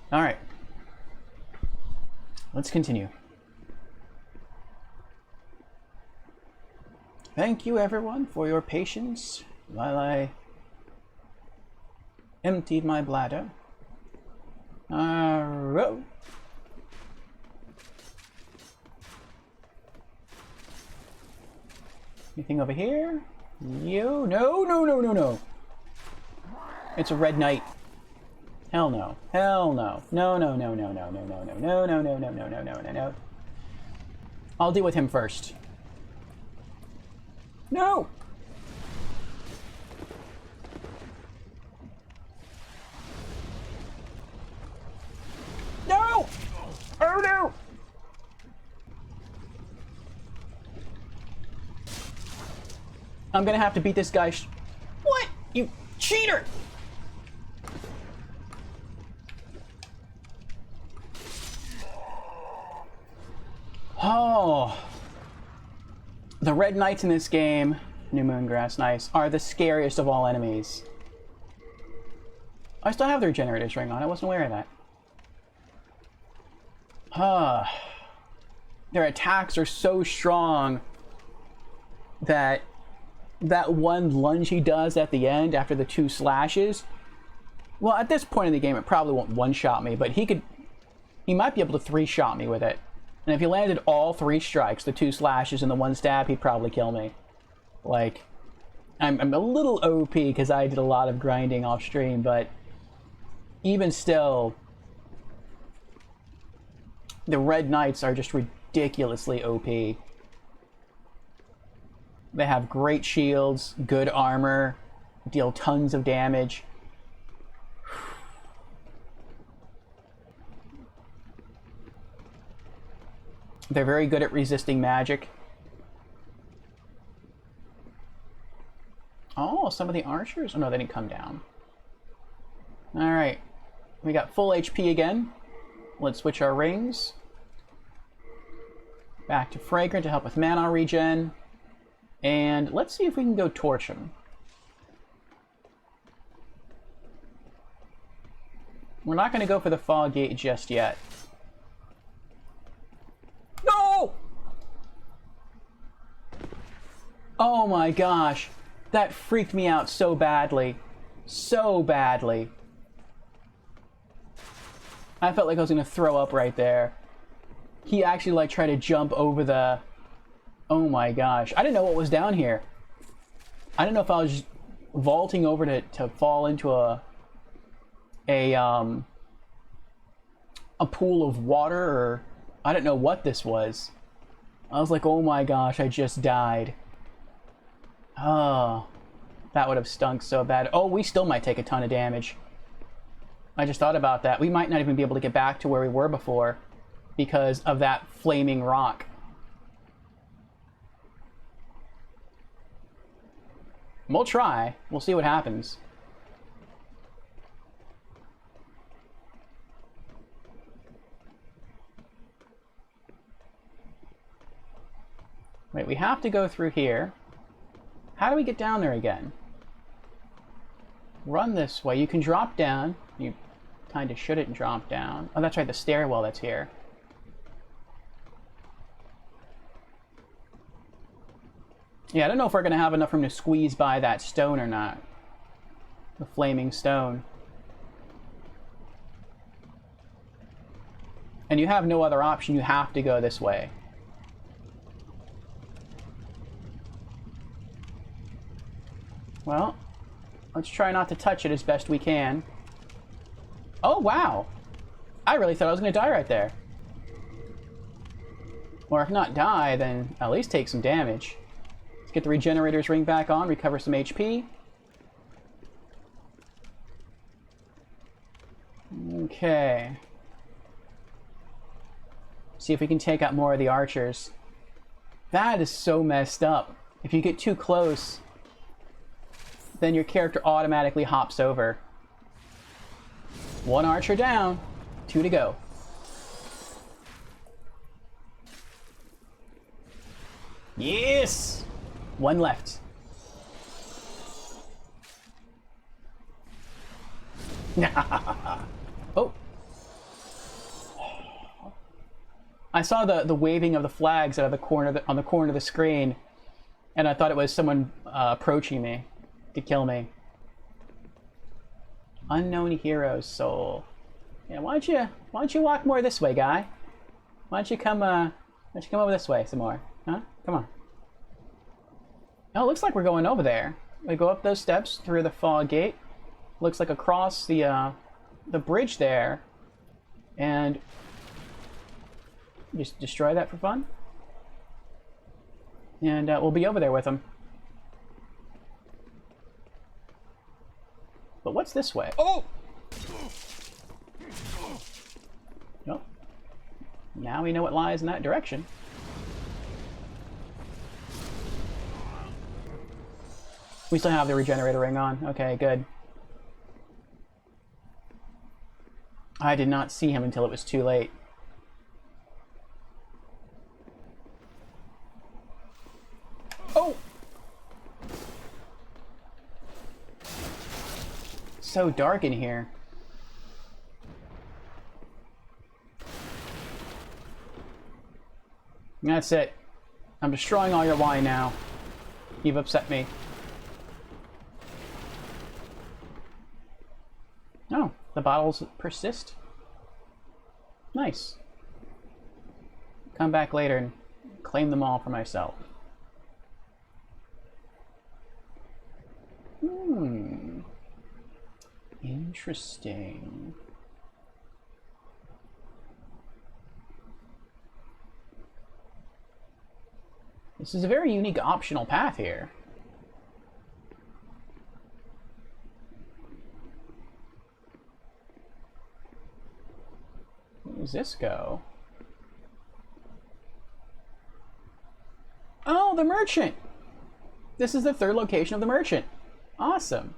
All right. Let's continue. Thank you, everyone, for your patience while I emptied my bladder. Anything over here? No, no, no, no, no, no. It's a red knight. Hell no. Hell no. No, no, no, no, no, no, no, no, no, no, no, no, no, no, no, no, no. I'll deal with him first. No! No! Oh no! I'm gonna have to beat this guy. What? You cheater! Oh. The red knights in this game, New Moongrass Knights, are the scariest of all enemies. I still have the Regenerators Ring on. I wasn't aware of that. Their attacks are so strong that one lunge he does at the end after the 2 slashes, well, at this point in the game, it probably won't one-shot me, but he might be able to 3-shot me with it. And if he landed all 3 strikes, the 2 slashes and the 1 stab, he'd probably kill me. Like, I'm a little OP because I did a lot of grinding off stream, but even still, the Red Knights are just ridiculously OP. They have great shields, good armor, deal tons of damage. They're very good at resisting magic. Oh, some of the archers? Oh no, they didn't come down. Alright. We got full HP again. Let's switch our rings. Back to Fragrant to help with mana regen. And let's see if we can go torch him. We're not going to go for the fog gate just yet. No! Oh my gosh. That freaked me out so badly. So badly. I felt like I was going to throw up right there. He actually like tried to jump over the... Oh my gosh. I didn't know what was down here. I didn't know if I was just vaulting over to fall into a pool of water, or I didn't know what this was. I was like, oh my gosh, I just died. Oh, that would have stunk so bad. Oh, we still might take a ton of damage. I just thought about that. We might not even be able to get back to where we were before because of that flaming rock. We'll try. We'll see what happens. Wait, we have to go through here. How do we get down there again? Run this way. You can drop down. You kind of shouldn't drop down. Oh, that's right, the stairwell that's here. Yeah, I don't know if we're going to have enough room to squeeze by that stone or not. The flaming stone. And you have no other option. You have to go this way. Well, let's try not to touch it as best we can. Oh, wow. I really thought I was going to die right there. Or if not die, then at least take some damage. Let's get the Regenerators Ring back on, recover some HP. Okay. See if we can take out more of the archers. That is so messed up. If you get too close, then your character automatically hops over. One archer down, 2 to go. Yes! 1 left. Oh. I saw the waving of the flags out of the corner on the corner of the screen, and I thought it was someone approaching me to kill me. Unknown hero's soul. Yeah, why don't you walk more this way, guy? Why don't you come over this way some more? Huh? Come on. Oh, it looks like we're going over there. We go up those steps through the fog gate. Looks like across the bridge there, and just destroy that for fun. And we'll be over there with them. But what's this way? Oh! Nope. Now we know what lies in that direction. We still have the Regenerator Ring on. Okay, good. I did not see him until it was too late. Oh! So dark in here. That's it. I'm destroying all your wine now. You've upset me. Oh, the bottles persist. Nice. Come back later and claim them all for myself. Interesting. This is a very unique optional path here. Where does this go? Oh, the merchant! This is the 3rd location of the merchant. Awesome.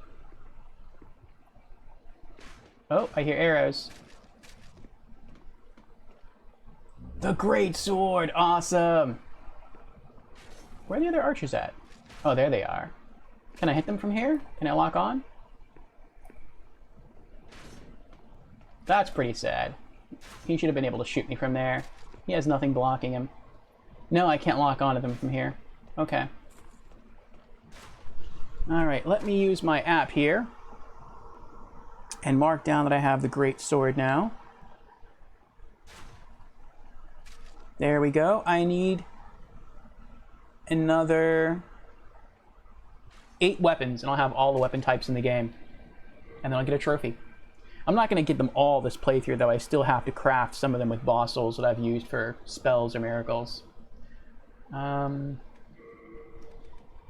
Oh, I hear arrows. The great sword! Awesome! Where are the other archers at? Oh, there they are. Can I hit them from here? Can I lock on? That's pretty sad. He should have been able to shoot me from there. He has nothing blocking him. No, I can't lock onto them from here. Okay. Alright, let me use my app here and mark down that I have the great sword now. There we go. I need another 8 weapons, and I'll have all the weapon types in the game. And then I'll get a trophy. I'm not going to get them all this playthrough, though. I still have to craft some of them with boss souls that I've used for spells or miracles. There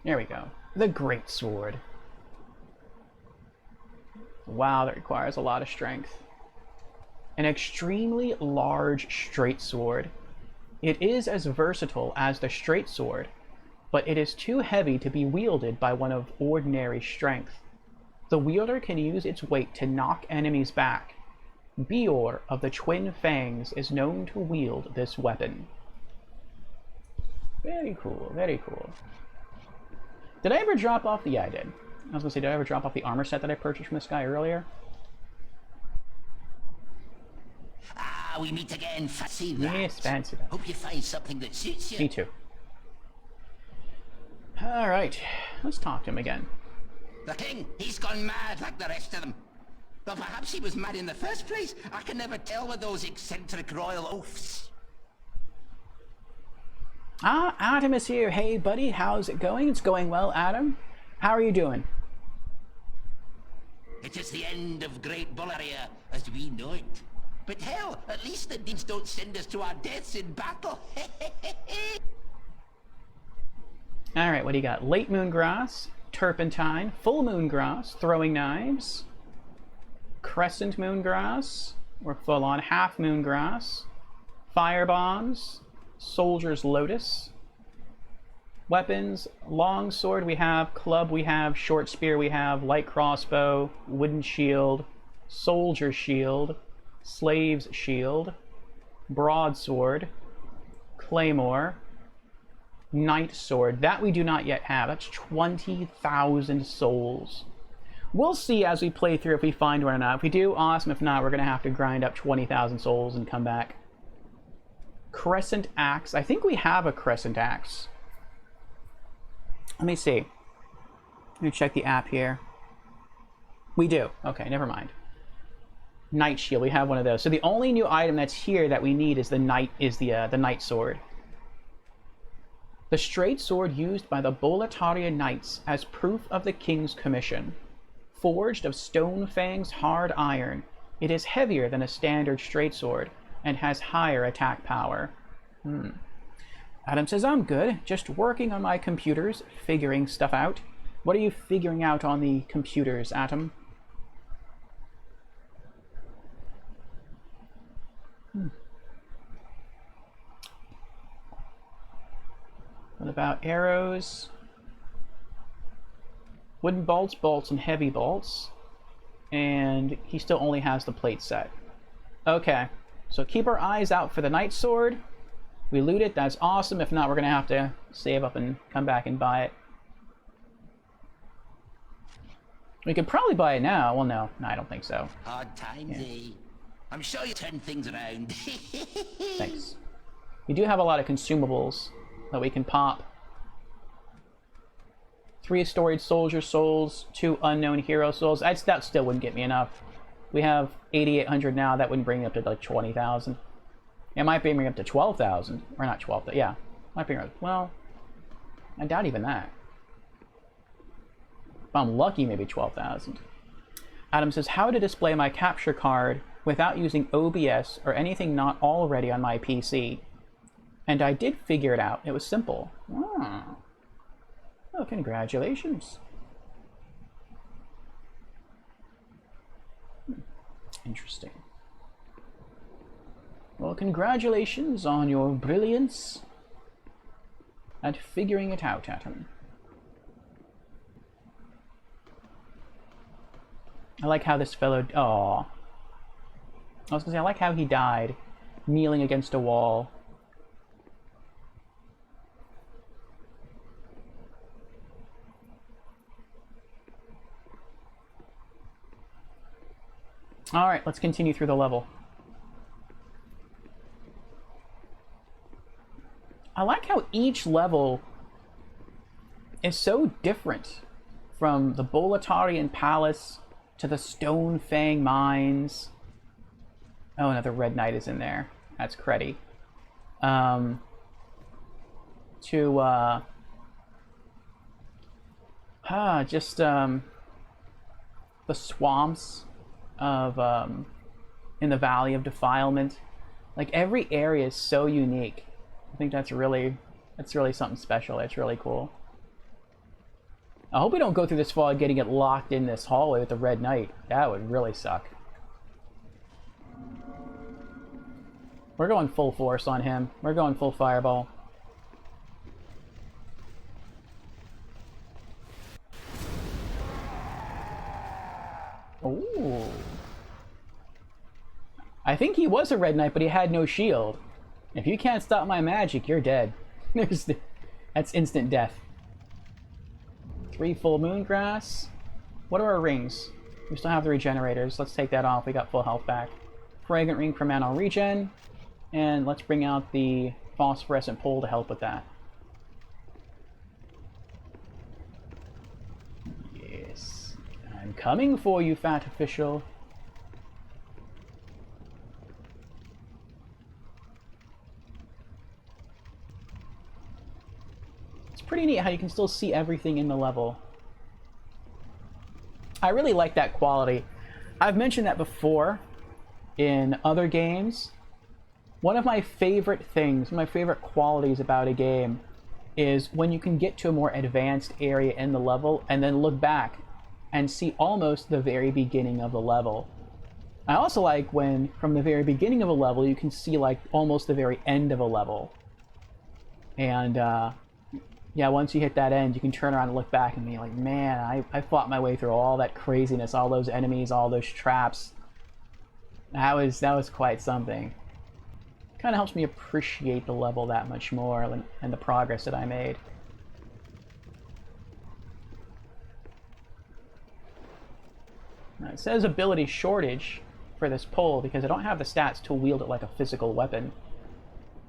we go. The great sword. Wow, that requires a lot of strength. An extremely large straight sword. It is as versatile as the straight sword, but it is too heavy to be wielded by one of ordinary strength. The wielder can use its weight to knock enemies back. Bior of the Twin Fangs is known to wield this weapon. Very cool, very cool. Did I ever drop off the... Yeah, I did. I was gonna say, did I ever drop off the armor set that I purchased from this guy earlier? Ah, we meet again. Fancy that. Yes, fancy that. Hope you find something that suits you. Me too. Alright, let's talk to him again. The king, he's gone mad like the rest of them. But perhaps he was mad in the first place. I can never tell with those eccentric royal oafs. Ah, Adam is here. Hey, buddy, how's it going? It's going well, Adam. How are you doing? It is the end of Great Bullaria as we know it. But hell, at least the deeds don't send us to our deaths in battle. Alright, what do you got? Late moon grass, turpentine, full moon grass, throwing knives, crescent moon grass, We're full on half moon grass, fire bombs, soldier's lotus, weapons, long sword we have, club we have, short spear we have, light crossbow, wooden shield, soldier shield, slave's shield, broadsword, claymore, knight sword. That we do not yet have. That's 20,000 souls. We'll see as we play through if we find one or not. If we do, awesome. If not, we're going to have to grind up 20,000 souls and come back. Crescent axe. I think we have a crescent axe. Let me see. Let me check the app here. We do. Okay, never mind. Knight shield. We have one of those. So the only new item that's here that we need is the knight sword. The straight sword used by the Boletarian Knights as proof of the king's commission. Forged of stone fang's hard iron, it is heavier than a standard straight sword and has higher attack power. Adam says, I'm good, just working on my computers, figuring stuff out. What are you figuring out on the computers, Adam? What about arrows? Wooden bolts, bolts, and heavy bolts. And he still only has the plate set. Okay, so keep our eyes out for the knight sword. We loot it, that's awesome. If not, we're going to have to save up and come back and buy it. We could probably buy it now. Well, no, I don't think so. Hard times, eh? I'm sure you turn things around. Thanks. We do have a lot of consumables that we can pop. 3 storied soldier souls, 2 unknown hero souls. That still wouldn't get me enough. We have 8,800 now. That wouldn't bring me up to like 20,000. It might bring me up to 12,000. Or not 12,000. Yeah. Might bring me up. Well, I doubt even that. If I'm lucky, maybe 12,000. Adam says, how to display my capture card without using OBS or anything not already on my PC. And I did figure it out. It was simple. Oh, congratulations. Interesting. Well, congratulations on your brilliance at figuring it out, Atom. I like how this fellow... Aww. I was gonna say, I like how he died, kneeling against a wall. Alright, let's continue through the level. I like how each level is so different, from the Boletarian Palace to the Stone Fang Mines. Oh, another Red Knight is in there. That's cruddy. The swamps of in the Valley of Defilement. Like, every area is so unique. I think that's really something special. It's really cool. I hope we don't go through this fog getting it locked in this hallway with the Red Knight. That would really suck. We're going full force on him. We're going full fireball. Ooh. I think he was a Red Knight, but he had no shield. If you can't stop my magic, you're dead. That's instant death. 3 full moon grass. What are our rings? We still have the regenerators. Let's take that off. We got full health back. Fragrant ring for mana regen. And let's bring out the phosphorescent pole to help with that. Yes. I'm coming for you, fat official. Pretty neat how you can still see everything in the level. I really like that quality. I've mentioned that before in other games. One of my favorite things, my favorite qualities about a game is when you can get to a more advanced area in the level and then look back and see almost the very beginning of the level. I also like when, from the very beginning of a level, you can see, like, almost the very end of a level. And, yeah, once you hit that end, you can turn around and look back and be like, man, I fought my way through all that craziness, all those enemies, all those traps. That was quite something. Kind of helps me appreciate the level that much more and the progress that I made. Now, it says ability shortage for this pole because I don't have the stats to wield it like a physical weapon.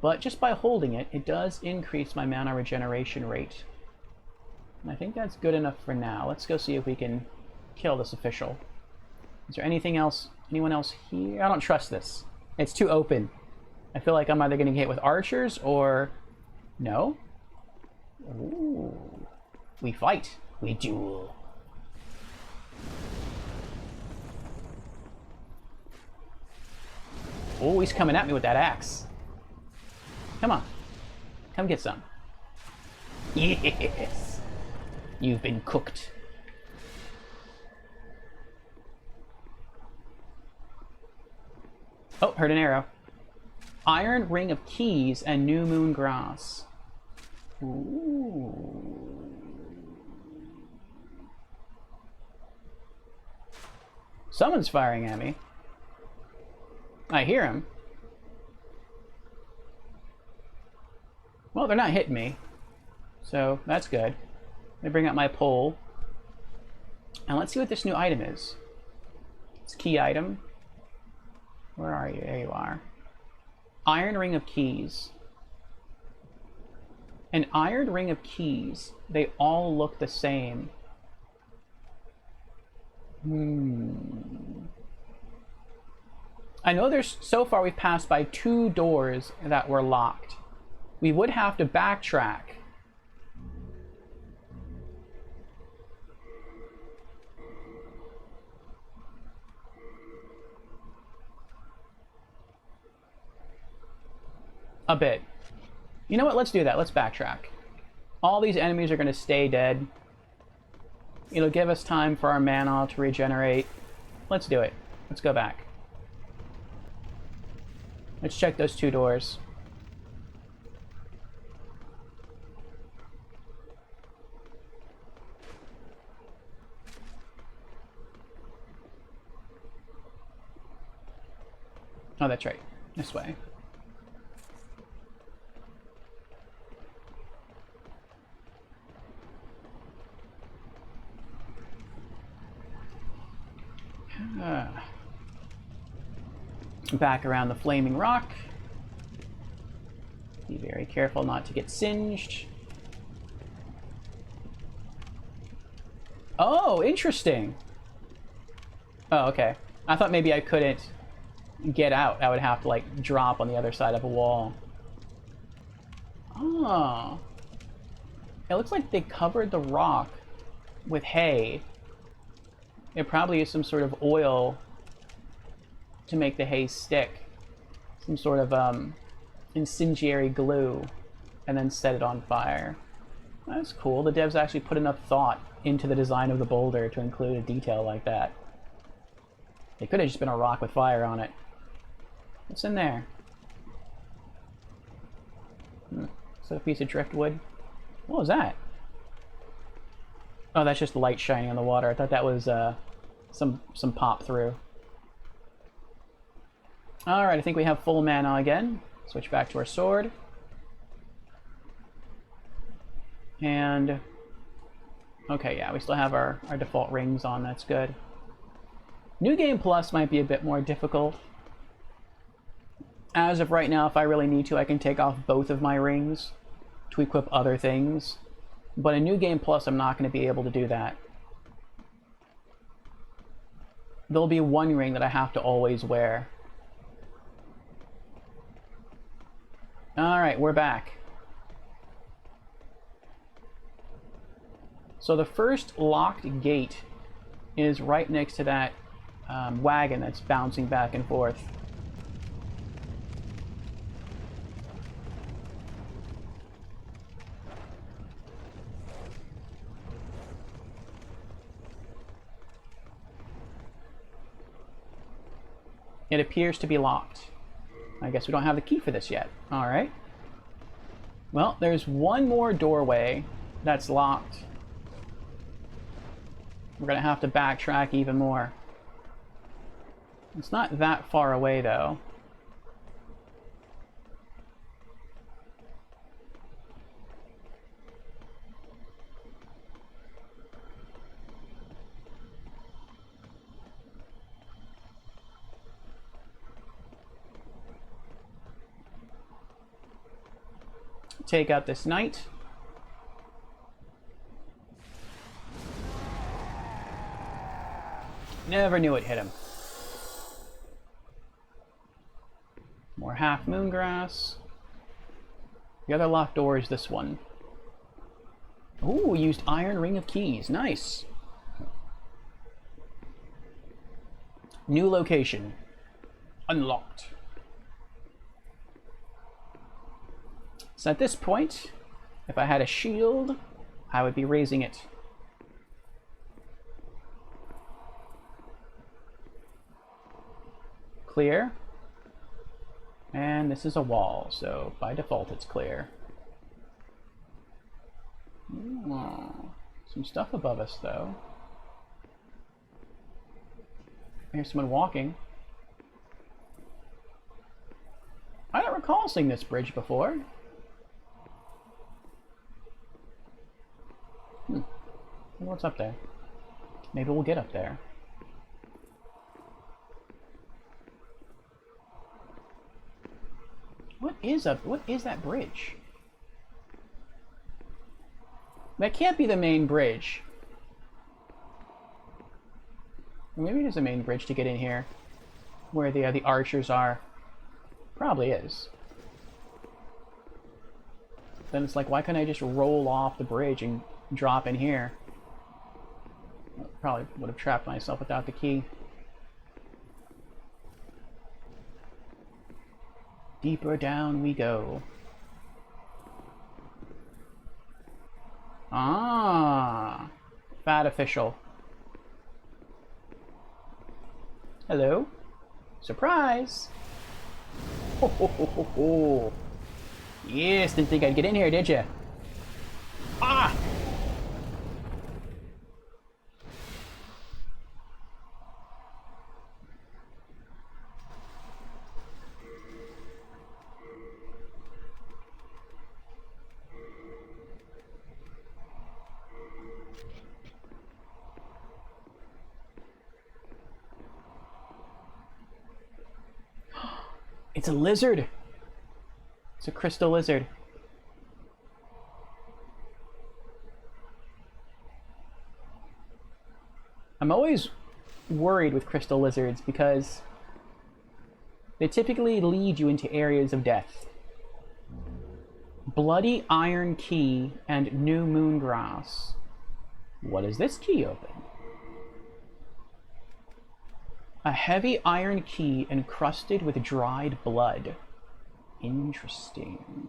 But just by holding it, it does increase my mana regeneration rate. And I think that's good enough for now. Let's go see if we can kill this official. Is there anything else? Anyone else here? I don't trust this. It's too open. I feel like I'm either going to get hit with archers or... No? Ooh. We fight. We duel. Oh, he's coming at me with that axe. Come on. Come get some. Yes! You've been cooked. Oh, heard an arrow. Iron Ring of Keys and New Moon Grass. Ooh. Someone's firing at me. I hear him. Well, they're not hitting me. So, that's good. Let me bring out my pole. And let's see what this new item is. It's a key item. Where are you? There you are. Iron Ring of Keys. An Iron Ring of Keys. They all look the same. I know there's... So far we've passed by 2 doors that were locked. We would have to backtrack. A bit. You know what? Let's do that. Let's backtrack. All these enemies are going to stay dead. It'll give us time for our mana to regenerate. Let's do it. Let's go back. Let's check those 2 doors. Oh, that's right. This way. Back around the flaming rock. Be very careful not to get singed. Oh, interesting. Oh, okay. I thought maybe I couldn't get out. I would have to, like, drop on the other side of a wall. Oh. It looks like they covered the rock with hay. It probably used some sort of oil to make the hay stick. Some sort of incendiary glue, and then set it on fire. That's cool. The devs actually put enough thought into the design of the boulder to include a detail like that. It could have just been a rock with fire on it. What's in there? Is that a piece of driftwood? What was that? Oh, that's just the light shining on the water. I thought that was some pop through. Alright, I think we have full mana again. Switch back to our sword. And... okay, yeah, we still have our default rings on. That's good. New Game Plus might be a bit more difficult. As of right now, if I really need to, I can take off both of my rings to equip other things. But in New Game Plus, I'm not going to be able to do that. There'll be one ring that I have to always wear. Alright, we're back. So the first locked gate is right next to that wagon that's bouncing back and forth. It appears to be locked. I guess we don't have the key for this yet. Alright. Well, there's one more doorway that's locked. We're gonna have to backtrack even more. It's not that far away, though. Take out this knight. Never knew it hit him. More half moon grass. The other locked door is this one. Ooh, used iron ring of keys. Nice. New location. Unlocked. So at this point, if I had a shield, I would be raising it. Clear. And this is a wall, so by default it's clear. Ooh, some stuff above us, though. Here's someone walking. I don't recall seeing this bridge before. What's up there? Maybe we'll get up there. What is that bridge? That can't be the main bridge. Or maybe there's a main bridge to get in here, where the archers are. Probably is. Then it's like, why can't I just roll off the bridge and drop in here? Probably would have trapped myself without the key. Deeper down we go. Ah, fat official. Hello. Surprise. Ho, ho, ho, ho, ho. Yes, didn't think I'd get in here, did you? Ah! It's a lizard. It's a crystal lizard. I'm always worried with crystal lizards because they typically lead you into areas of death. Bloody iron key and new moon grass. What does this key open? A heavy iron key encrusted with dried blood. Interesting.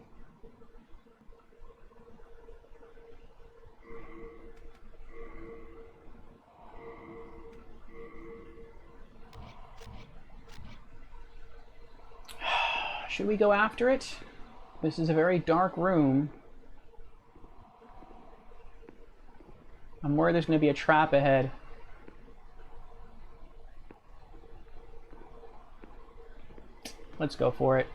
Should we go after it? This is a very dark room. I'm worried there's going to be a trap ahead. Let's go for it.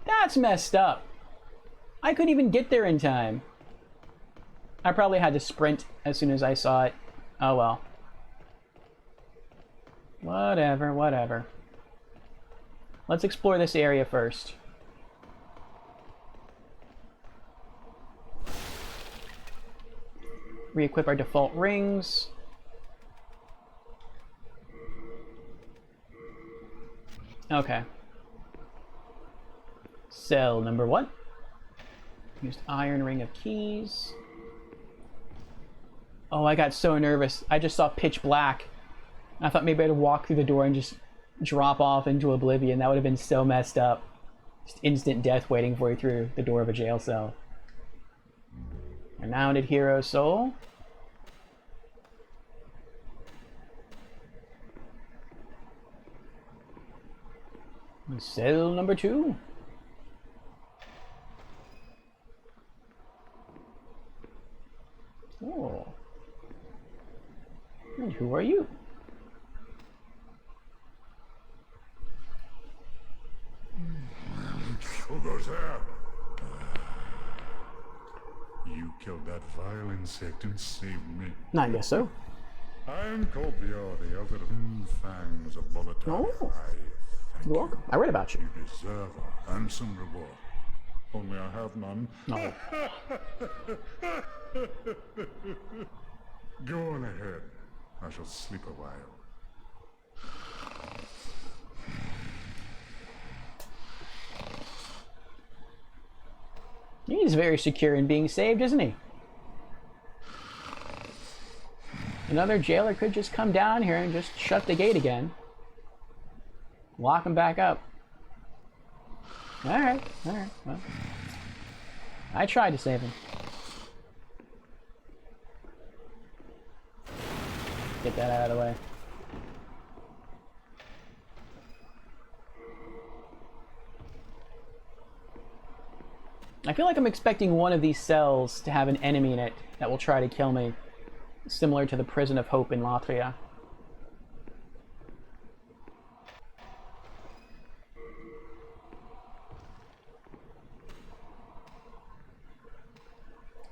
That's messed up. I couldn't even get there in time. I probably had to sprint as soon as I saw it. Oh well. Whatever, whatever. Let's explore this area first. Re-equip our default rings. Okay. Cell number 1. Used iron ring of keys. Oh, I got so nervous. I just saw pitch black. I thought maybe I'd walk through the door and just drop off into oblivion. That would have been so messed up. Just instant death waiting for you through the door of a jail cell. Renowned hero soul. Cell number 2. Oh. And who are you? Who goes there? You killed that vile insect and saved me. I guess so. I am Colbior, the elder fangs of Bolatar. Oh. You're welcome. I read about you. You deserve a handsome reward. Only I have none. No. Go on ahead. I shall sleep a while. He's very secure in being saved, isn't he? Another jailer could just come down here and just shut the gate again. Lock him back up. Alright, well. I tried to save him. Get that out of the way. I feel like I'm expecting one of these cells to have an enemy in it that will try to kill me, similar to the Prison of Hope in Latvia.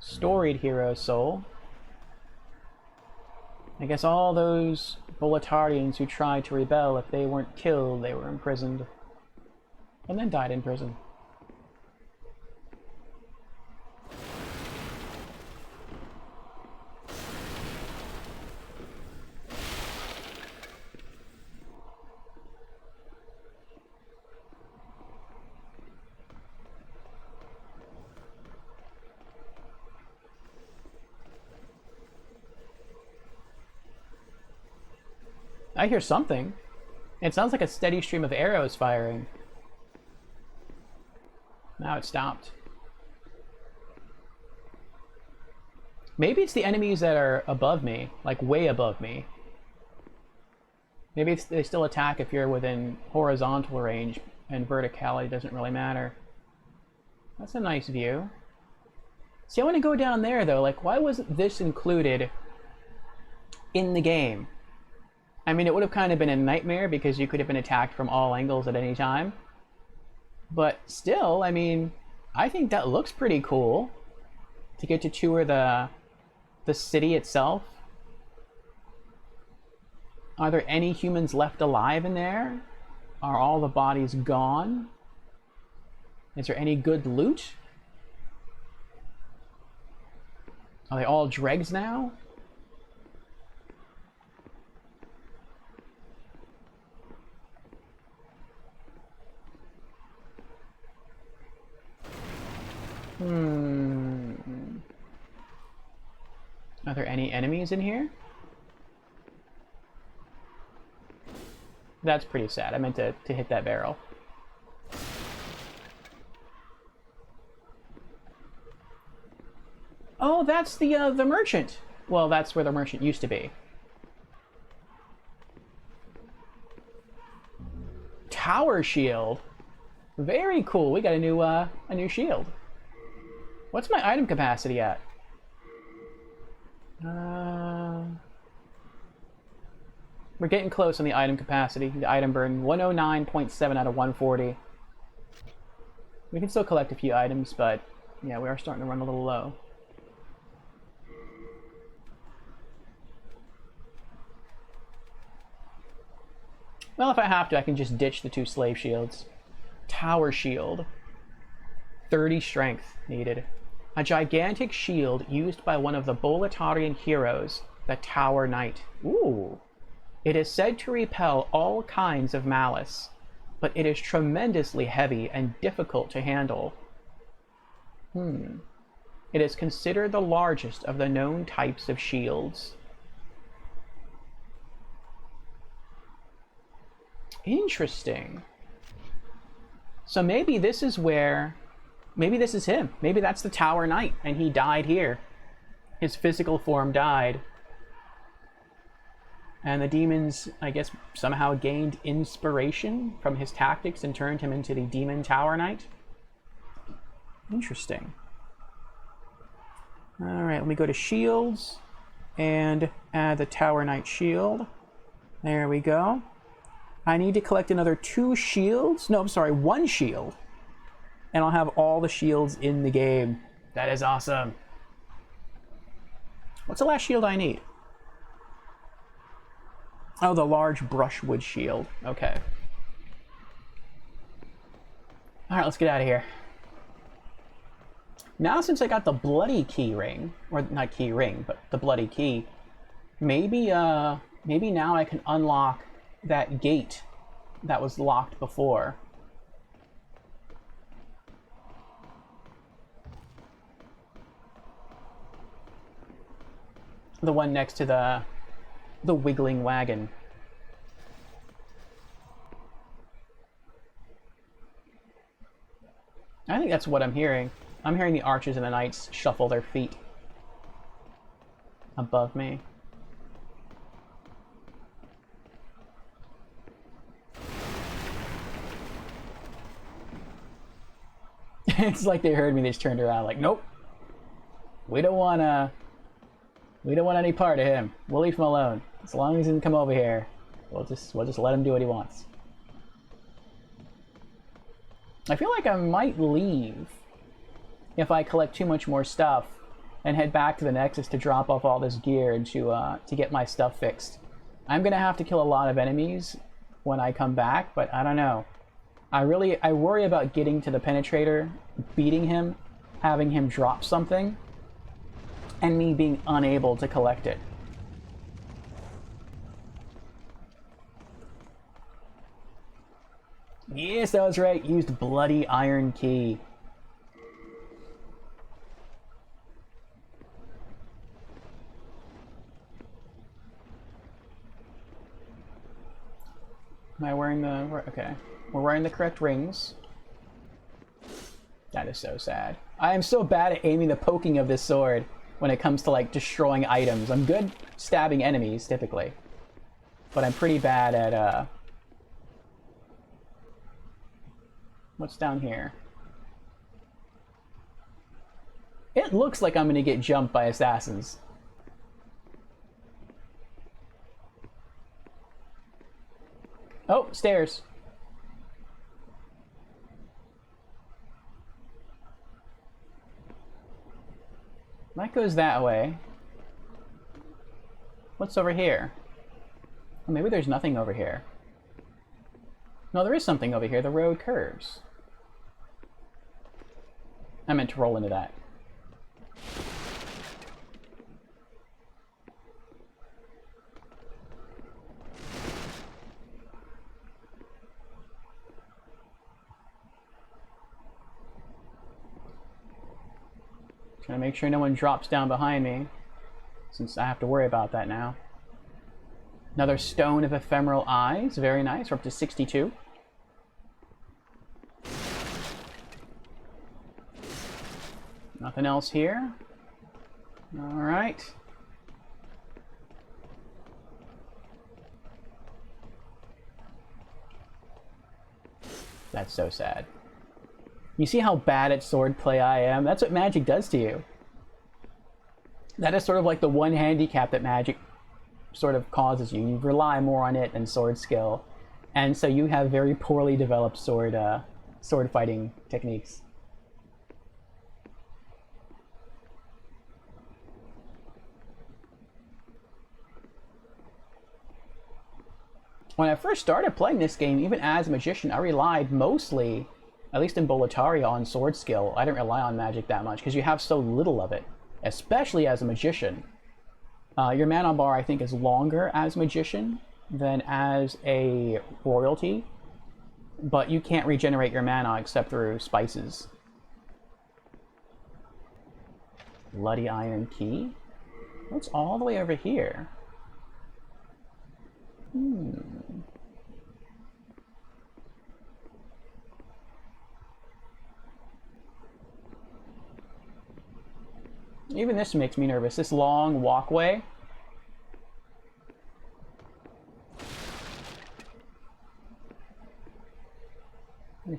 Storied hero soul. I guess all those Boletarians who tried to rebel, if they weren't killed, they were imprisoned. And then died in prison. I hear something. It sounds like a steady stream of arrows firing. Now it stopped. Maybe it's the enemies that are above me, like way above me. Maybe they still attack if you're within horizontal range, and verticality doesn't really matter. That's a nice view. See, I want to go down there though. Like, why wasn't this included in the game? I mean, it would have kind of been a nightmare because you could have been attacked from all angles at any time. But still, I mean, I think that looks pretty cool. To get to tour the city itself. Are there any humans left alive in there? Are all the bodies gone? Is there any good loot? Are they all dregs now? Are there any enemies in here? That's pretty sad. I meant to hit that barrel. Oh, that's the merchant. Well, that's where the merchant used to be. Tower shield. Very cool. We got a new shield. What's my item capacity at? We're getting close on the item capacity. The item burn, 109.7 out of 140. We can still collect a few items, but yeah, we are starting to run a little low. Well, if I have to, I can just ditch the 2 slave shields. Tower shield. 30 strength needed. A gigantic shield used by one of the Boletarian heroes, the Tower Knight. Ooh. It is said to repel all kinds of malice, but it is tremendously heavy and difficult to handle. It is considered the largest of the known types of shields. Interesting. So maybe this is where... Maybe this is him. Maybe that's the Tower Knight, and he died here. His physical form died. And the demons, I guess, somehow gained inspiration from his tactics and turned him into the Demon Tower Knight. Interesting. Alright, let me go to shields and add the Tower Knight shield. There we go. I need to collect another 2 shields. No, I'm sorry, 1 shield. And I'll have all the shields in the game. That is awesome. What's the last shield I need? Oh, the large brushwood shield. Okay. Alright, let's get out of here. Now, since I got the bloody key ring, or not key ring, but the bloody key, maybe now I can unlock that gate that was locked before. The one next to the wiggling wagon. I think that's what I'm hearing. I'm hearing the archers and the knights shuffle their feet above me. It's like they heard me, they just turned around like, nope. We don't want any part of him. We'll leave him alone. As long as he doesn't come over here, we'll just let him do what he wants. I feel like I might leave if I collect too much more stuff and head back to the Nexus to drop off all this gear and to get my stuff fixed. I'm gonna have to kill a lot of enemies when I come back, but I don't know. I worry about getting to the Penetrator, beating him, having him drop something, and me being unable to collect it. Yes, that was right. Used bloody iron key. Am I wearing the... Okay. We're wearing the correct rings. That is so sad. I am so bad at aiming the poking of this sword when it comes to, like, destroying items. I'm good stabbing enemies, typically. But I'm pretty bad at, What's down here? It looks like I'm gonna get jumped by assassins. Oh, stairs. That goes that way. What's over here? Oh, maybe there's nothing over here. No, there is something over here. The road curves. I meant to roll into that. Trying to make sure no one drops down behind me, since I have to worry about that now. Another Stone of Ephemeral Eyes. Very nice. We're up to 62. Nothing else here. Alright. That's so sad. You see how bad at swordplay I am? That's what Magic does to you. That is sort of like the one handicap that Magic sort of causes you. You rely more on it than sword skill. And so you have very poorly developed sword fighting techniques. When I first started playing this game, even as a magician, I relied mostly, at least in Boletaria, on sword skill. I didn't rely on magic that much, because you have so little of it, especially as a magician. Your mana bar, I think, is longer as a magician than as a royalty, but you can't regenerate your mana except through spices. Bloody Iron Key? What's all the way over here? Even this makes me nervous. This long walkway.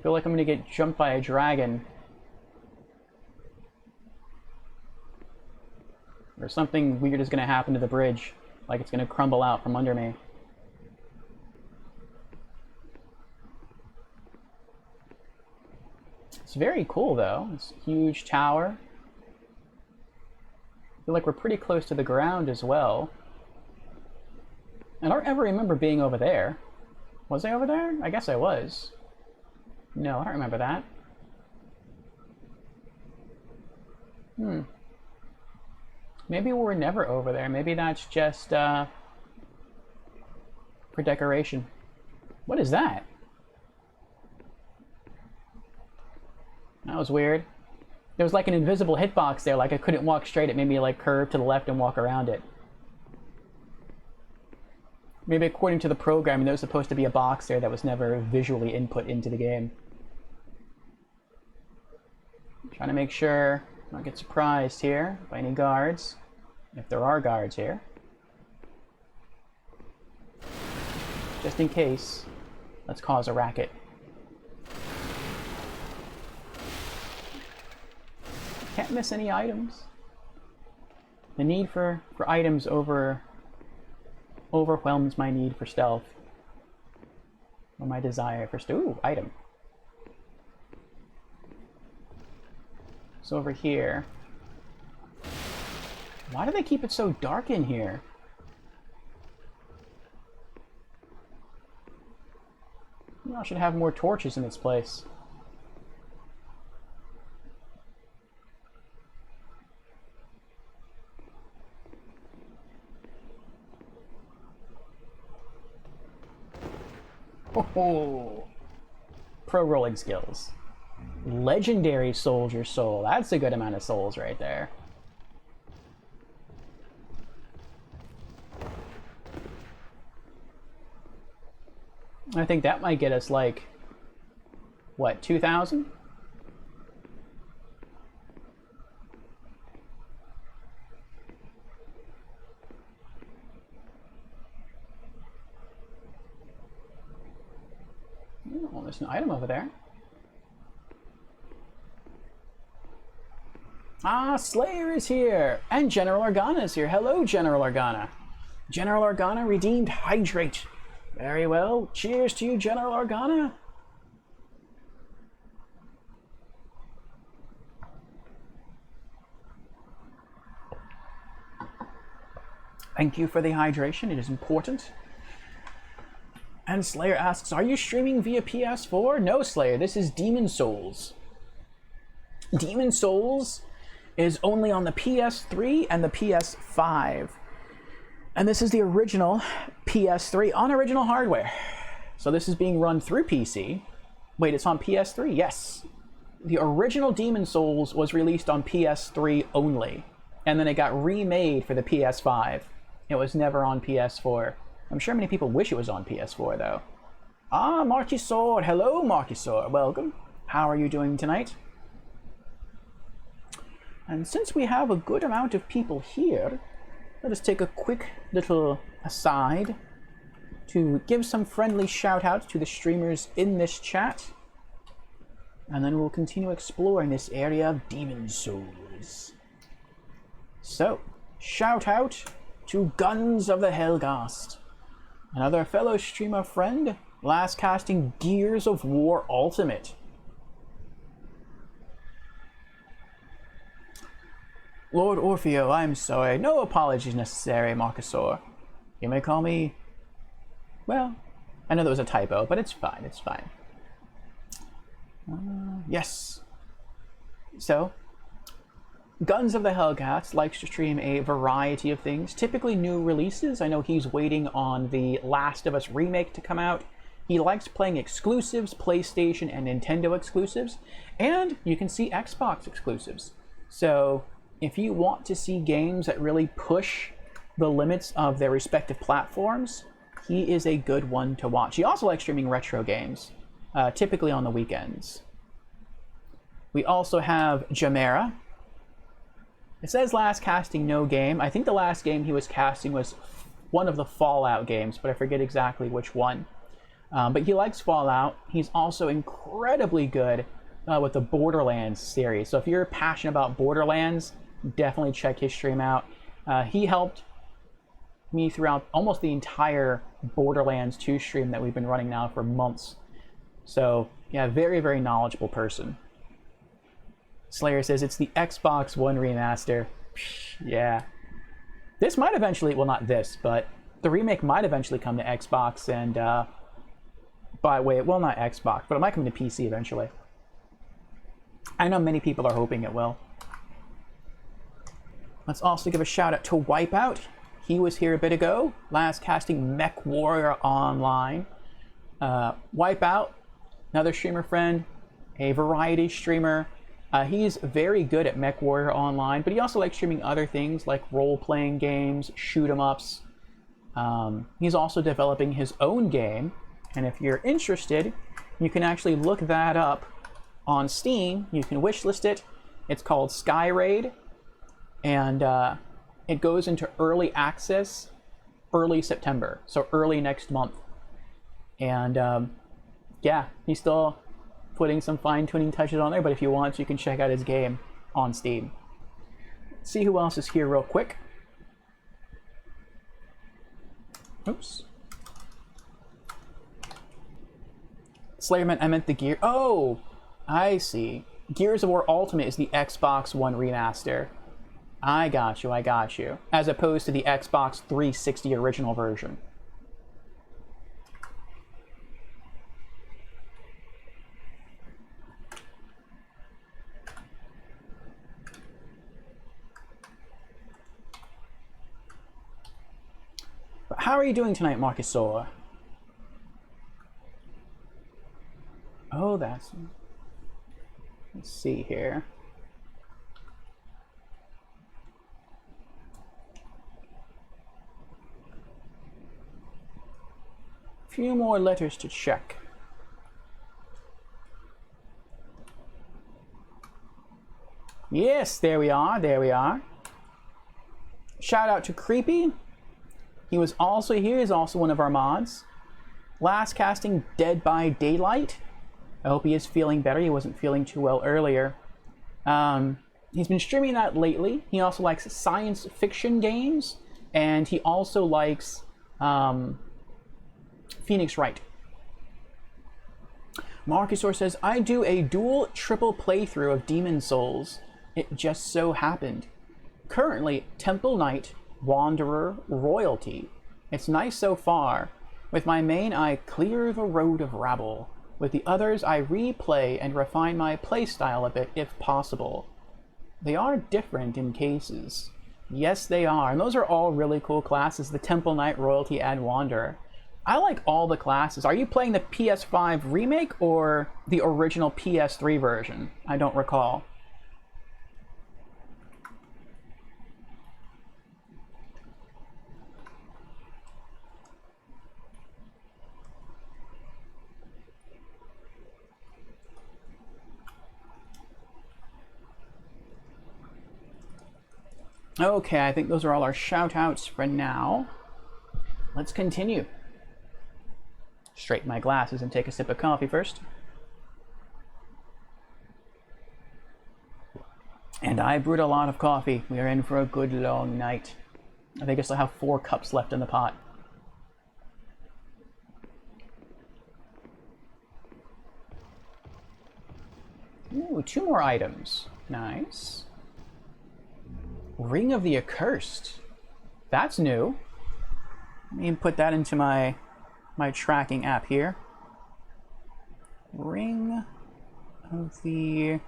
feel like I'm gonna get jumped by a dragon. Or something weird is gonna happen to the bridge. Like it's gonna crumble out from under me. It's very cool though. It's a huge tower. I feel like we're pretty close to the ground as well. I don't ever remember being over there. Was I over there? I guess I was. No, I don't remember that. Maybe we're never over there. Maybe that's just for decoration. What is that? That was weird. There was like an invisible hitbox there, like I couldn't walk straight. It made me like curve to the left and walk around it. Maybe according to the programming, there was supposed to be a box there that was never visually input into the game. Trying to make sure I don't get surprised here by any guards, if there are guards here. Just in case, let's cause a racket. Can't miss any items. The need for items overwhelms my need for stealth. Or my desire for ooh, item. So over here. Why do they keep it so dark in here? You know, I should have more torches in this place. Oh, pro rolling skills. Legendary Soldier Soul. That's a good amount of souls right there. I think that might get us like, what, 2,000? Oh, there's an item over there. Ah, Slayer is here! And General Organa is here. Hello, General Organa. General Organa redeemed Hydrate. Very well. Cheers to you, General Organa. Thank you for the hydration. It is important. And Slayer asks, are you streaming via PS4? No, Slayer. This is Demon Souls. Demon Souls is only on the PS3 and the PS5. And this is the original PS3 on original hardware. So this is being run through PC. Wait, it's on PS3? Yes. The original Demon Souls was released on PS3 only. And then it got remade for the PS5. It was never on PS4. I'm sure many people wish it was on PS4, though. Ah, Marky Sword. Hello, Marky Sword. Welcome. How are you doing tonight? And since we have a good amount of people here, let us take a quick little aside to give some friendly shout-outs to the streamers in this chat. And then we'll continue exploring this area of Demon Souls. So, shout-out to Guns of the Helghast. Another fellow streamer friend, last casting Gears of War Ultimate. Lord Orfeo, I'm sorry. No apologies necessary, Marcusor. You may call me... Well, I know there was a typo, but it's fine, it's fine. Yes. So, Guns of the Helghast likes to stream a variety of things, typically new releases. I know he's waiting on the Last of Us remake to come out. He likes playing exclusives, PlayStation and Nintendo exclusives, and you can see Xbox exclusives. So, if you want to see games that really push the limits of their respective platforms, he is a good one to watch. He also likes streaming retro games, typically on the weekends. We also have Jamera. It says last casting no game. I think the last game he was casting was one of the Fallout games, but I forget exactly which one. But he likes Fallout. He's also incredibly good with the Borderlands series. So if you're passionate about Borderlands, definitely check his stream out. He helped me throughout almost the entire Borderlands 2 stream that we've been running now for months. So yeah, very, very knowledgeable person. Slayer says it's the Xbox One remaster. Yeah. This might eventually, well, not this, but the remake might eventually come to Xbox and, well, not Xbox, but it might come to PC eventually. I know many people are hoping it will. Let's also give a shout out to Wipeout. He was here a bit ago, last casting Mech Warrior Online. Wipeout, another streamer friend, a variety streamer. He's very good at Mech Warrior Online, but he also likes streaming other things like role-playing games, shoot-em-ups. He's also developing his own game, and if you're interested, you can actually look that up on Steam. You can wishlist it. It's called Sky Raid, and it goes into early access early September, so early next month. And yeah, he's still putting some fine-tuning touches on there, but if you want, you can check out his game on Steam. Let's see who else is here real quick. Oops. Slayerman, I meant the Gear. Oh, I see. Gears of War Ultimate is the Xbox One remaster. I got you. As opposed to the Xbox 360 original version. But how are you doing tonight, Marcusor? Oh, that's... Let's see here. A few more letters to check. Yes, there we are. Shout out to Creepy. He was also here. He's also one of our mods. Last casting Dead by Daylight. I hope he is feeling better. He wasn't feeling too well earlier. He's been streaming that lately. He also likes science fiction games, and he also likes Phoenix Wright. Marcusor says, I do a dual triple playthrough of Demon Souls. It just so happened. Currently, Temple Knight, Wanderer, Royalty. It's nice so far. With my main, I clear the road of rabble. With the others, I replay and refine my playstyle a bit if possible. They are different in cases. Yes, they are. And those are all really cool classes, the Temple Knight, Royalty, and Wanderer. I like all the classes. Are you playing the PS5 remake or the original PS3 version? I don't recall. Okay, I think those are all our shout-outs for now. Let's continue. Straighten my glasses and take a sip of coffee first. And I brewed a lot of coffee. We are in for a good long night. I think I still have 4 cups left in the pot. Ooh, 2 more items. Nice. Ring of the Accursed. That's new. Let me put that into my tracking app here. Ring of the...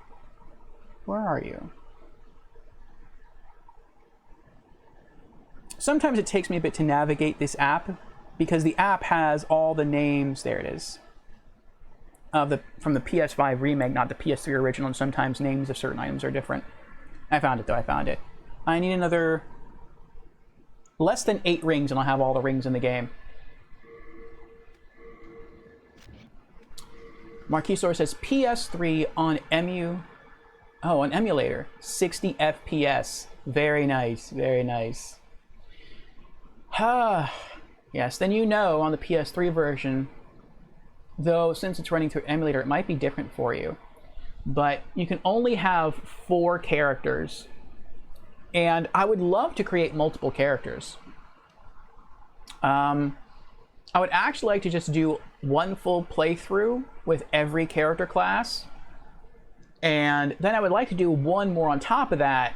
Where are you? Sometimes it takes me a bit to navigate this app because the app has all the names. There it is. From the PS5 remake, not the PS3 original, and sometimes names of certain items are different. I found it though, I found it. I need another less than 8 rings and I'll have all the rings in the game. Marquisor says PS3 on on emulator, 60 FPS. Very nice, very nice. Yes, then you know on the PS3 version, though since it's running through emulator, it might be different for you. But you can only have 4 characters. And I would love to create multiple characters. I would actually like to just do one full playthrough with every character class. And then I would like to do one more on top of that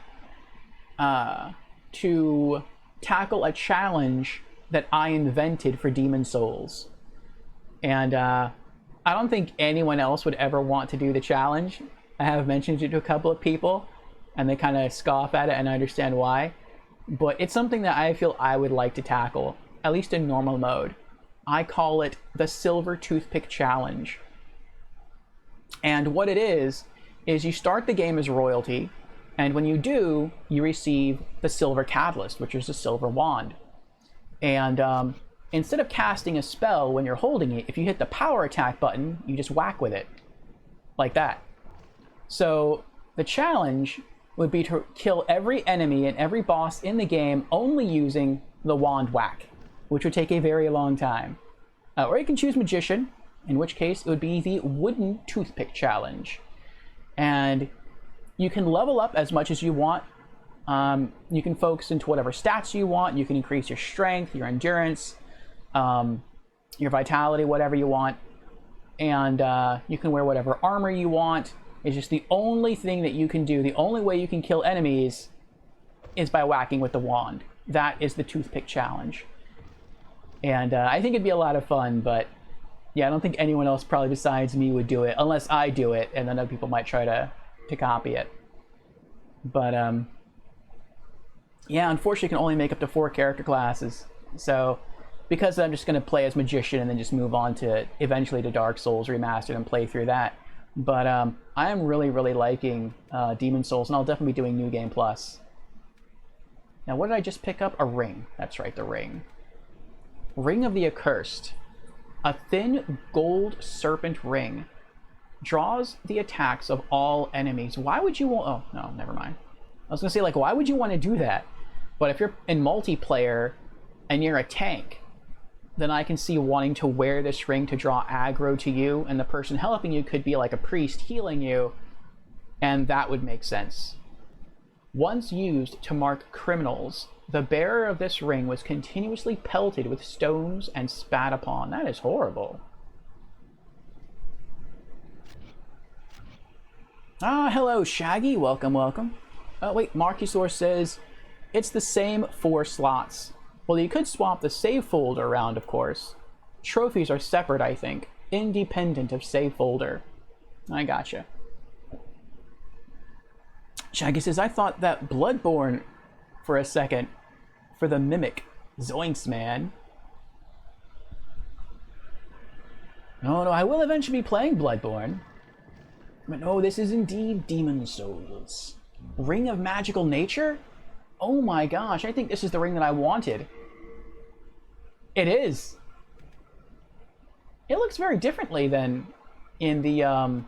to tackle a challenge that I invented for Demon Souls. And I don't think anyone else would ever want to do the challenge. I have mentioned it to a couple of people, and they kind of scoff at it, and I understand why. But it's something that I feel I would like to tackle, at least in normal mode. I call it the Silver Toothpick Challenge. And what it is you start the game as royalty, and when you do, you receive the Silver Catalyst, which is the silver wand. And instead of casting a spell when you're holding it, if you hit the power attack button, you just whack with it. Like that. So the challenge would be to kill every enemy and every boss in the game only using the wand whack, which would take a very long time. Or you can choose Magician, in which case it would be the Wooden Toothpick Challenge. And you can level up as much as you want. You can focus into whatever stats you want. You can increase your strength, your endurance, your vitality, whatever you want. And you can wear whatever armor you want. It's just the only thing that you can do, the only way you can kill enemies is by whacking with the wand. That is the Toothpick Challenge. And I think it'd be a lot of fun, but yeah, I don't think anyone else probably besides me would do it, unless I do it, and then other people might try to copy it. But yeah, unfortunately you can only make up to 4 character classes. So because I'm just going to play as Magician and then just move on to eventually to Dark Souls Remastered and play through that. But I am really, really liking Demon Souls, and I'll definitely be doing New Game Plus. Now, what did I just pick up? A ring. That's right, the ring. Ring of the Accursed. A thin gold serpent ring. Draws the attacks of all enemies. Why would you want... Oh, no, never mind. I was going to say, like, why would you want to do that? But if you're in multiplayer and you're a tank, then I can see wanting to wear this ring to draw aggro to you, and the person helping you could be like a priest healing you, and that would make sense. Once used to mark criminals, the bearer of this ring was continuously pelted with stones and spat upon. That is horrible. Ah, hello, Shaggy. Welcome, welcome. Oh, wait, Marcusaur says it's the same 4 slots. Well, you could swap the save folder around, of course. Trophies are separate, I think, independent of save folder. I gotcha. Shaggy says, I thought that Bloodborne for a second for the Mimic. Zoinks, man. No, I will eventually be playing Bloodborne. But no, this is indeed Demon Souls. Ring of Magical Nature? Oh my gosh, I think this is the ring that I wanted. It is. It looks very differently than in the,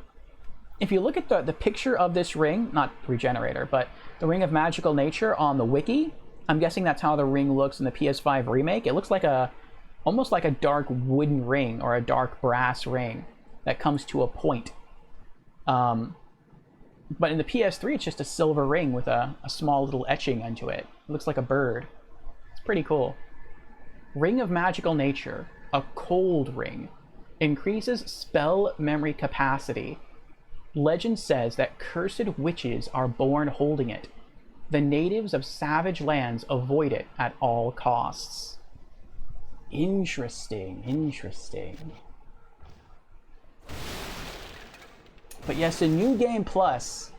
if you look at the picture of this ring, not Regenerator, but the Ring of Magical Nature on the wiki, I'm guessing that's how the ring looks in the PS5 remake. It looks like almost like a dark wooden ring or a dark brass ring that comes to a point. But in the PS3, it's just a silver ring with a small little etching into it. It looks like a bird. It's pretty cool. Ring of Magical Nature, a cold ring, increases spell memory capacity. Legend says that cursed witches are born holding it. The natives of savage lands avoid it at all costs. Interesting, interesting. But yes, in New Game Plus,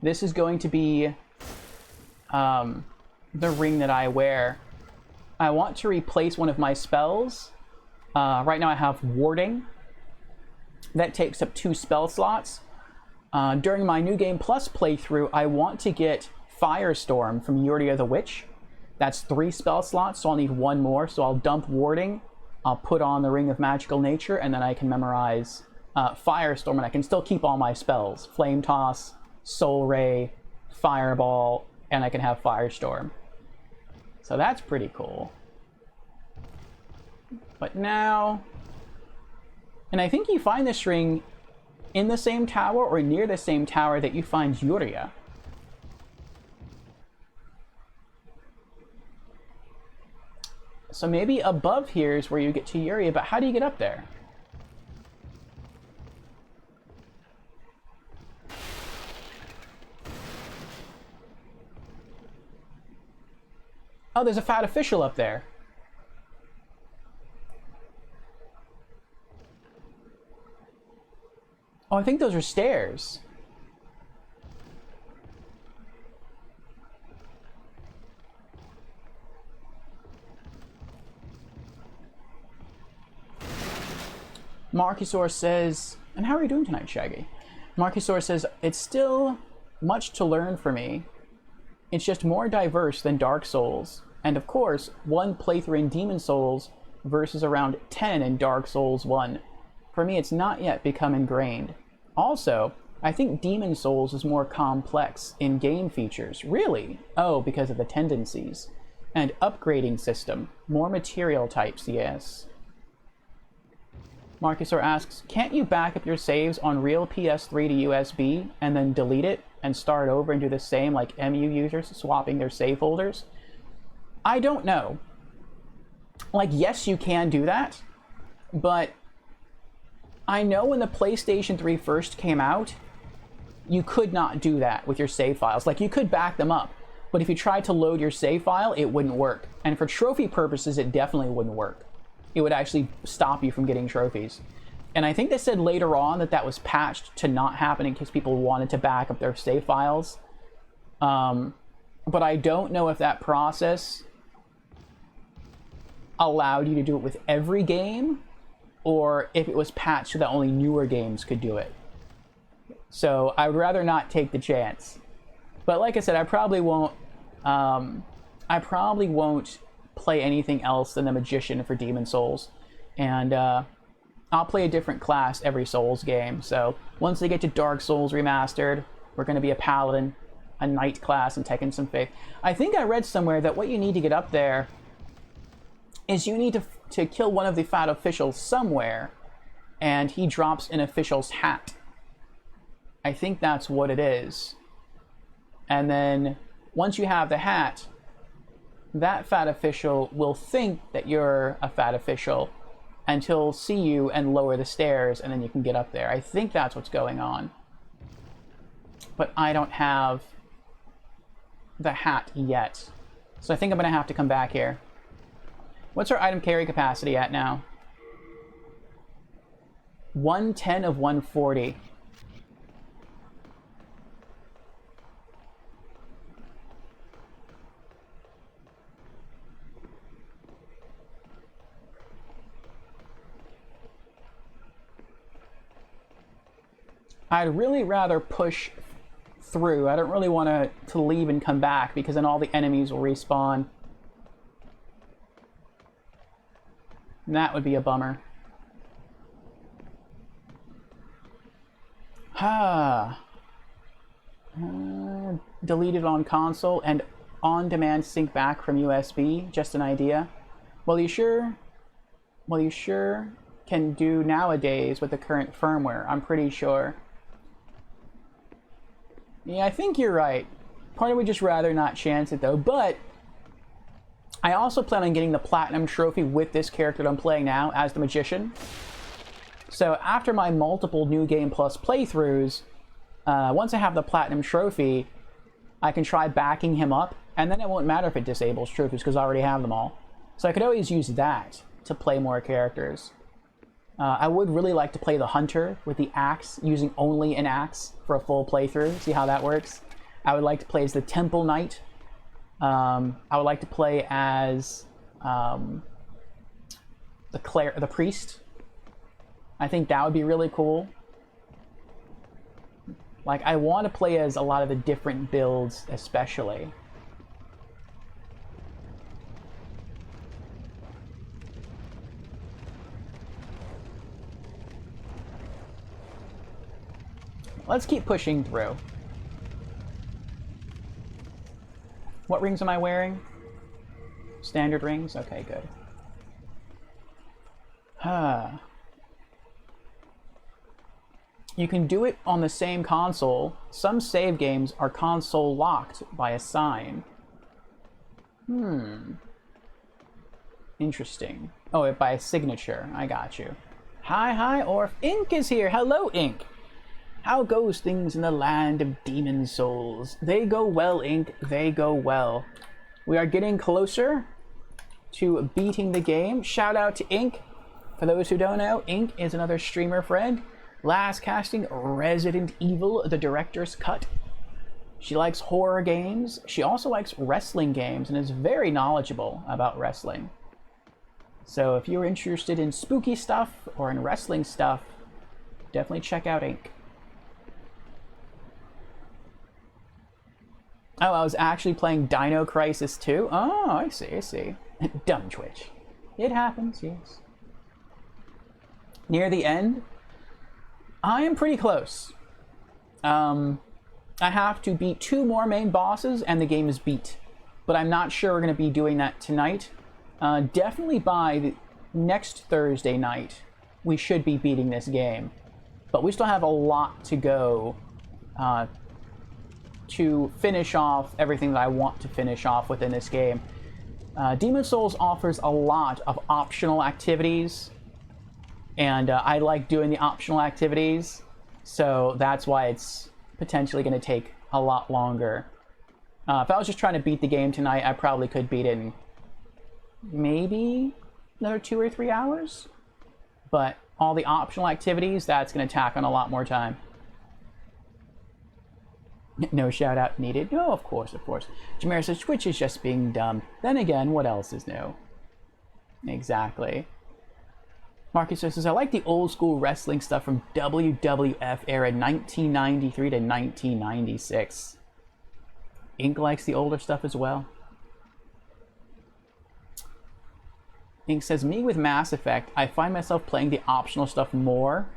this is going to be the ring that I wear. I want to replace one of my spells. Right now I have Warding. That takes up 2 spell slots. During my New Game Plus playthrough, I want to get Firestorm from Yuria the Witch. That's 3 spell slots, so I'll need 1 more. So I'll dump Warding, I'll put on the Ring of Magical Nature, and then I can memorize Firestorm, and I can still keep all my spells. Flame Toss, Soul Ray, Fireball, and I can have Firestorm. So that's pretty cool. But now, And I think you find this ring in the same tower or near the same tower that you find Yuria. So maybe above here is where you get to Yuria, but how do you get up there? Oh, there's a fat official up there. Oh, I think those are stairs. Marcusaur says, and how are you doing tonight, Shaggy? Marcusaur says, it's still much to learn for me. It's just more diverse than Dark Souls. And of course, one playthrough in Demon Souls versus around 10 in Dark Souls 1. For me, it's not yet become ingrained. Also, I think Demon Souls is more complex in game features. Really? Oh, because of the tendencies. And upgrading system. More material types, yes. Marcusaur asks, can't you back up your saves on real PS3 to USB and then delete it and start over and do the same like MU users swapping their save folders? I don't know. Like, yes, you can do that, but I know when the PlayStation 3 first came out, you could not do that with your save files. Like, you could back them up, but if you tried to load your save file, it wouldn't work. And for trophy purposes, it definitely wouldn't work. It would actually stop you from getting trophies. And I think they said later on that that was patched to not happen in case people wanted to back up their save files. But I don't know if that process allowed you to do it with every game, or if it was patched so that only newer games could do it. So I would rather not take the chance. But like I said, I probably won't play anything else than the Magician for Demon Souls. And I'll play a different class every Souls game. So once they get to Dark Souls Remastered, we're going to be a Paladin, a Knight class, and Tekken some Faith. I think I read somewhere that what you need to get up there is you need to kill one of the fat officials somewhere, and he drops an official's hat. I think that's what it is. And then once you have the hat, that fat official will think that you're a fat official and he'll see you and lower the stairs, and then you can get up there. I think that's what's going on. But I don't have the hat yet. So I think I'm going to have to come back here. What's our item carry capacity at now? 110 of 140. I'd really rather push through. I don't really want to leave and come back, because then all the enemies will respawn. And that would be a bummer. Deleted on console and on-demand sync back from USB. Just an idea. Well, you sure can do nowadays with the current firmware. I'm pretty sure. Yeah, I think you're right. Part of me would just rather not chance it, though. But I also plan on getting the Platinum Trophy with this character that I'm playing now as the Magician. So after my multiple New Game Plus playthroughs, once I have the Platinum Trophy, I can try backing him up, and then it won't matter if it disables trophies because I already have them all. So I could always use that to play more characters. I would really like to play the Hunter with the axe, using only an axe for a full playthrough, see how that works. I would like to play as the Temple Knight. I would like to play as the priest. I think that would be really cool. Like, I want to play as a lot of the different builds, especially. Let's keep pushing through. What rings am I wearing? Standard rings? Okay, good. You can do it on the same console. Some save games are console locked by a sign. Interesting. Oh, by a signature. I got you. Hi, Orf. Ink is here. Hello, Ink. How goes things in the land of demon souls? They go well, Ink. They go well. We are getting closer to beating the game. Shout out to Ink. For those who don't know, Ink is another streamer friend. Last casting Resident Evil, the director's cut. She likes horror games. She also likes wrestling games and is very knowledgeable about wrestling. So if you're interested in spooky stuff or in wrestling stuff, definitely check out Ink. Oh, I was actually playing Dino Crisis 2? Oh, I see. Dumb Twitch. It happens, yes. Near the end, I am pretty close. I have to beat 2 more main bosses and the game is beat. But I'm not sure we're going to be doing that tonight. Definitely by the next Thursday night, we should be beating this game. But we still have a lot to go to finish off everything that I want to finish off within this game. Demon Souls offers a lot of optional activities, and I like doing the optional activities, so that's why it's potentially going to take a lot longer. If I was just trying to beat the game tonight, I probably could beat it in maybe another 2 or 3 hours, but all the optional activities, that's going to tack on a lot more time. No shout out needed. No, of course. Jameer says Twitch is just being dumb. Then again, what else is new? Exactly. Marcus says, I like the old school wrestling stuff from WWF era 1993 to 1996. Ink likes the older stuff as well. Ink says, me with Mass Effect, I find myself playing the optional stuff more.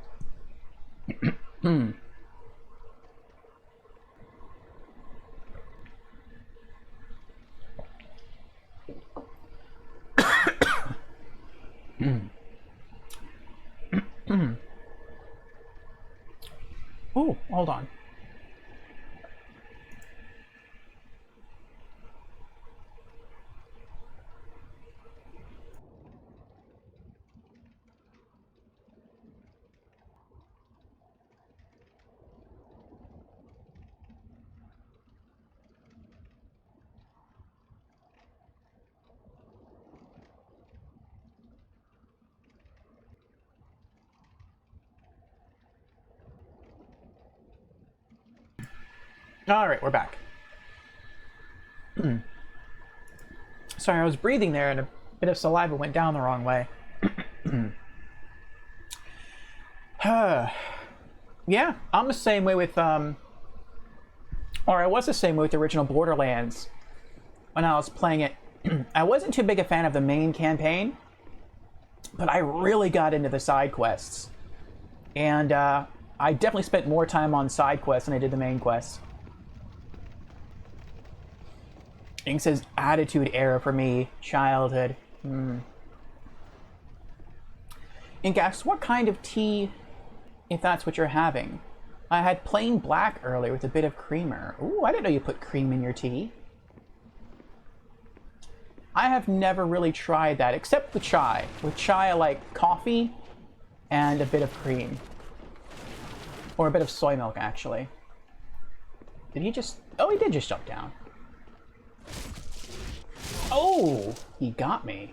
Oh, hold on. All right, we're back. Sorry, I was breathing there and a bit of saliva went down the wrong way. Yeah, I'm the same way with, or I was the same way with the original Borderlands when I was playing it. I wasn't too big a fan of the main campaign, but I really got into the side quests. And I definitely spent more time on side quests than I did the main quests. Ink says attitude era for me, childhood. Ink asks, what kind of tea, if that's what you're having? I had plain black earlier with a bit of creamer. Ooh, I didn't know you put cream in your tea. I have never really tried that, except with chai. With chai, I like coffee and a bit of cream. Or a bit of soy milk, actually. Did he just... Oh, he did just jump down. Oh, he got me.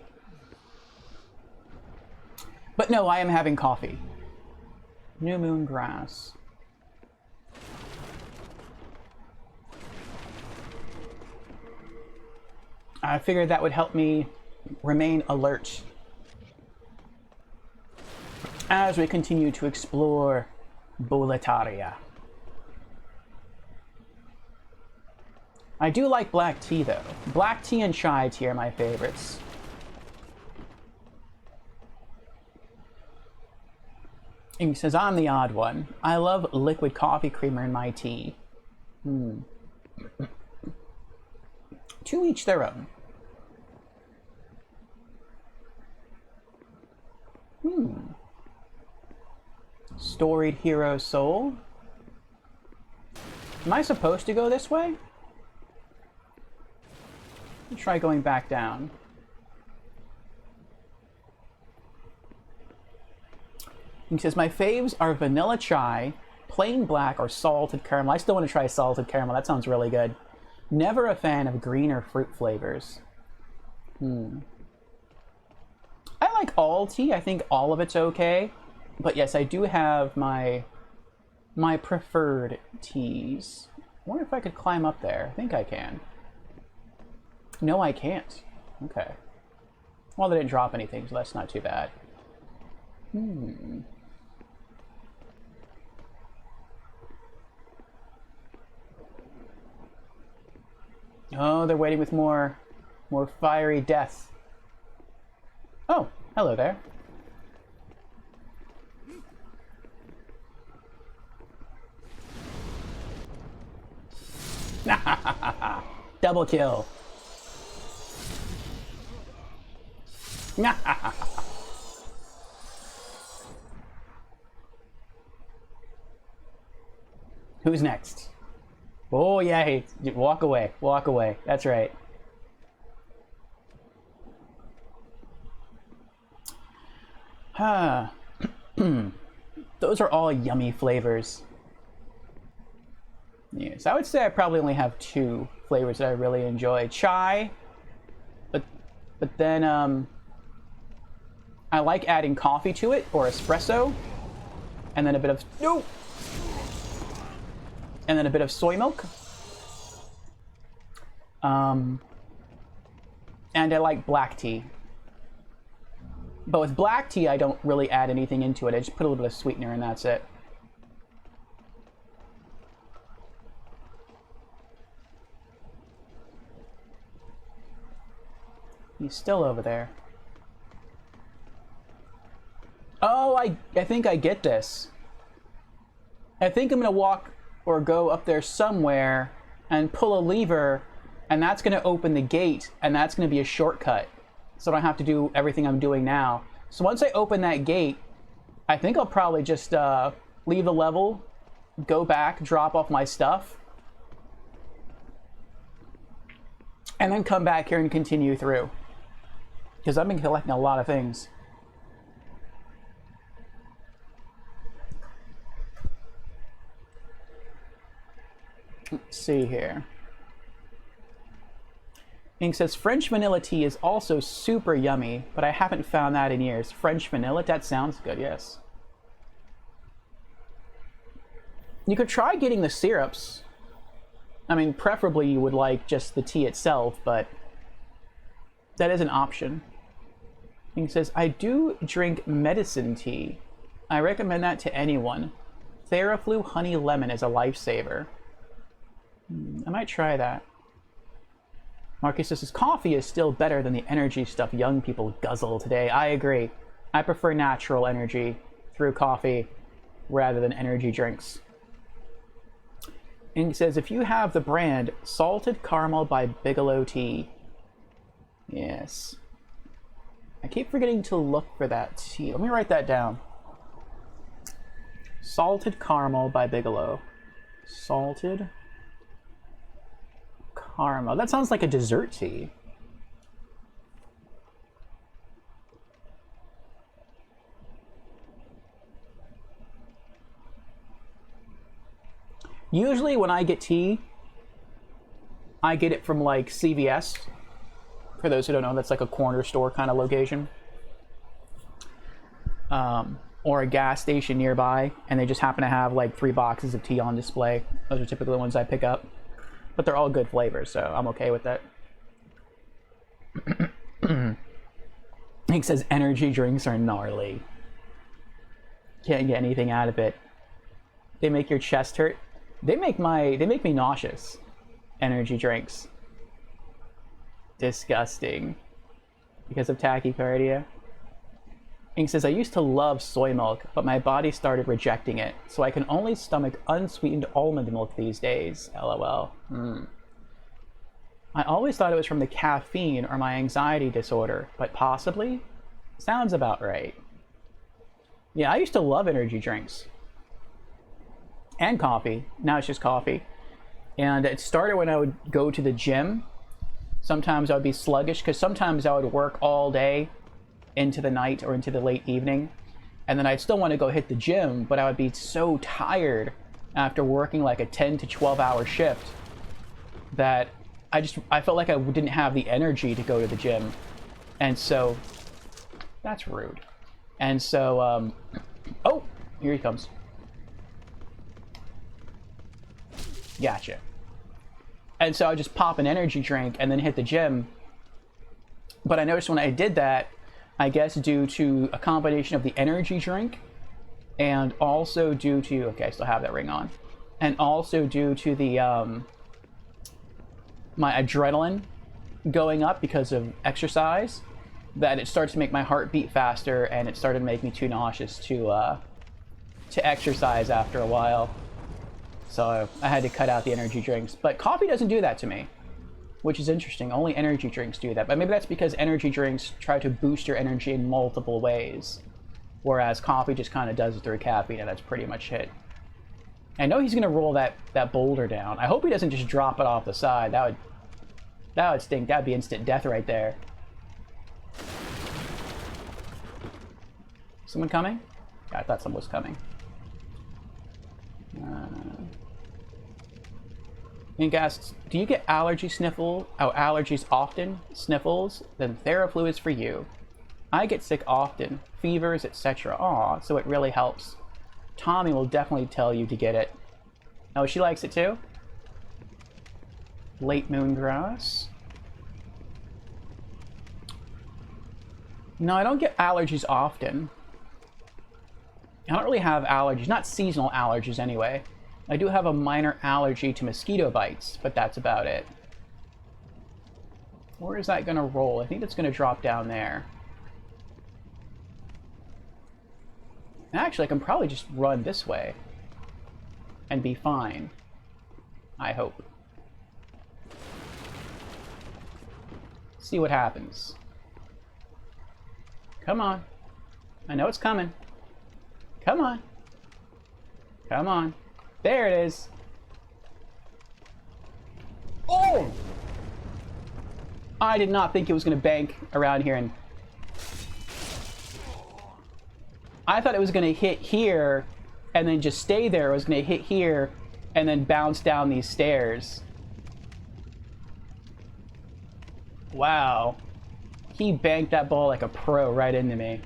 But no, I am having coffee. New Moon Grass. I figured that would help me remain alert as we continue to explore Boletaria. I do like black tea, though. Black tea and chai tea are my favorites. And he says, I'm the odd one. I love liquid coffee creamer in my tea. To each their own. Storied Hero Soul. Am I supposed to go this way? Let's try going back down. He says, my faves are vanilla chai, plain black, or salted caramel. I still want to try salted caramel. That sounds really good. Never a fan of green or fruit flavors. I like all tea. I think all of it's okay. But yes, I do have my preferred teas. I wonder if I could climb up there. I think I can. No, I can't. Okay. Well, they didn't drop anything, so that's not too bad. Oh, they're waiting with more fiery death. Oh, hello there. Double kill. Who's next? Oh yeah, hey, walk away, walk away. That's right. Those are all yummy flavors. Yes, I would say I probably only have two flavors that I really enjoy. Chai, but then I like adding coffee to it, or espresso, and then a bit of and then a bit of soy milk. And I like black tea. But with black tea, I don't really add anything into it. I just put a little bit of sweetener and that's it. He's still over there. Oh, I think I get this. I think I'm gonna walk or go up there somewhere and pull a lever, and that's gonna open the gate, and that's gonna be a shortcut. So I don't have to do everything I'm doing now. So once I open that gate, I think I'll probably just leave the level, go back, drop off my stuff, and then come back here and continue through. Because I've been collecting a lot of things. Let's see here. Ink says French vanilla tea is also super yummy, but I haven't found that in years. French vanilla? That sounds good, yes. You could try getting the syrups. I mean, preferably you would like just the tea itself, but that is an option. Ink says, I do drink medicine tea. I recommend that to anyone. Theraflu honey lemon is a lifesaver. I might try that. Marcus says, coffee is still better than the energy stuff young people guzzle today. I agree. I prefer natural energy through coffee rather than energy drinks. And he says, if you have the brand Salted Caramel by Bigelow Tea. Yes. I keep forgetting to look for that tea. Let me write that down. Salted Caramel by Bigelow. Salted Caramel. That sounds like a dessert tea. Usually when I get tea, I get it from like CVS. For those who don't know, that's like a corner store kind of location. Or a gas station nearby, and they just happen to have like 3 boxes of tea on display. Those are typically the ones I pick up. But they're all good flavors, so I'm okay with that. He says energy drinks are gnarly. Can't get anything out of it. They make your chest hurt. They make me nauseous. Energy drinks. Disgusting. Because of tachycardia. Ink says, I used to love soy milk, but my body started rejecting it, so I can only stomach unsweetened almond milk these days. LOL. I always thought it was from the caffeine or my anxiety disorder, but possibly? Sounds about right. Yeah, I used to love energy drinks. And coffee. Now it's just coffee. And it started when I would go to the gym. Sometimes I would be sluggish because sometimes I would work all day into the night or into the late evening. And then I'd still want to go hit the gym, but I would be so tired after working like a 10 to 12 hour shift that I felt like I didn't have the energy to go to the gym. And so, that's rude. And so, oh, here he comes. Gotcha. And so I would just pop an energy drink and then hit the gym. But I noticed when I did that, I guess due to a combination of the energy drink and also due to, okay, I still have that ring on. And also due to the, my adrenaline going up because of exercise, that it started to make my heart beat faster and it started to make me too nauseous to exercise after a while. So I had to cut out the energy drinks. But coffee doesn't do that to me, which is interesting. Only energy drinks do that. But maybe that's because energy drinks try to boost your energy in multiple ways, whereas coffee just kind of does it through caffeine, and that's pretty much it. I know he's going to roll that boulder down. I hope he doesn't just drop it off the side. That would stink. That would be instant death right there. Someone coming? Yeah, I thought someone was coming. Ink asks, do you get allergies often? Sniffles? Then Theraflu is for you. I get sick often. Fevers, etc. Aw, so it really helps. Tommy will definitely tell you to get it. Oh, she likes it too? Late moon grass. No, I don't get allergies often. I don't really have allergies, not seasonal allergies anyway. I do have a minor allergy to mosquito bites, but that's about it. Where is that going to roll? I think it's going to drop down there. Actually, I can probably just run this way and be fine. I hope. See what happens. Come on. I know it's coming. Come on. Come on. There it is. Oh! I did not think it was going to bank around here, and I thought it was going to hit here and then just stay there. It was going to hit here and then bounce down these stairs. Wow. He banked that ball like a pro right into me.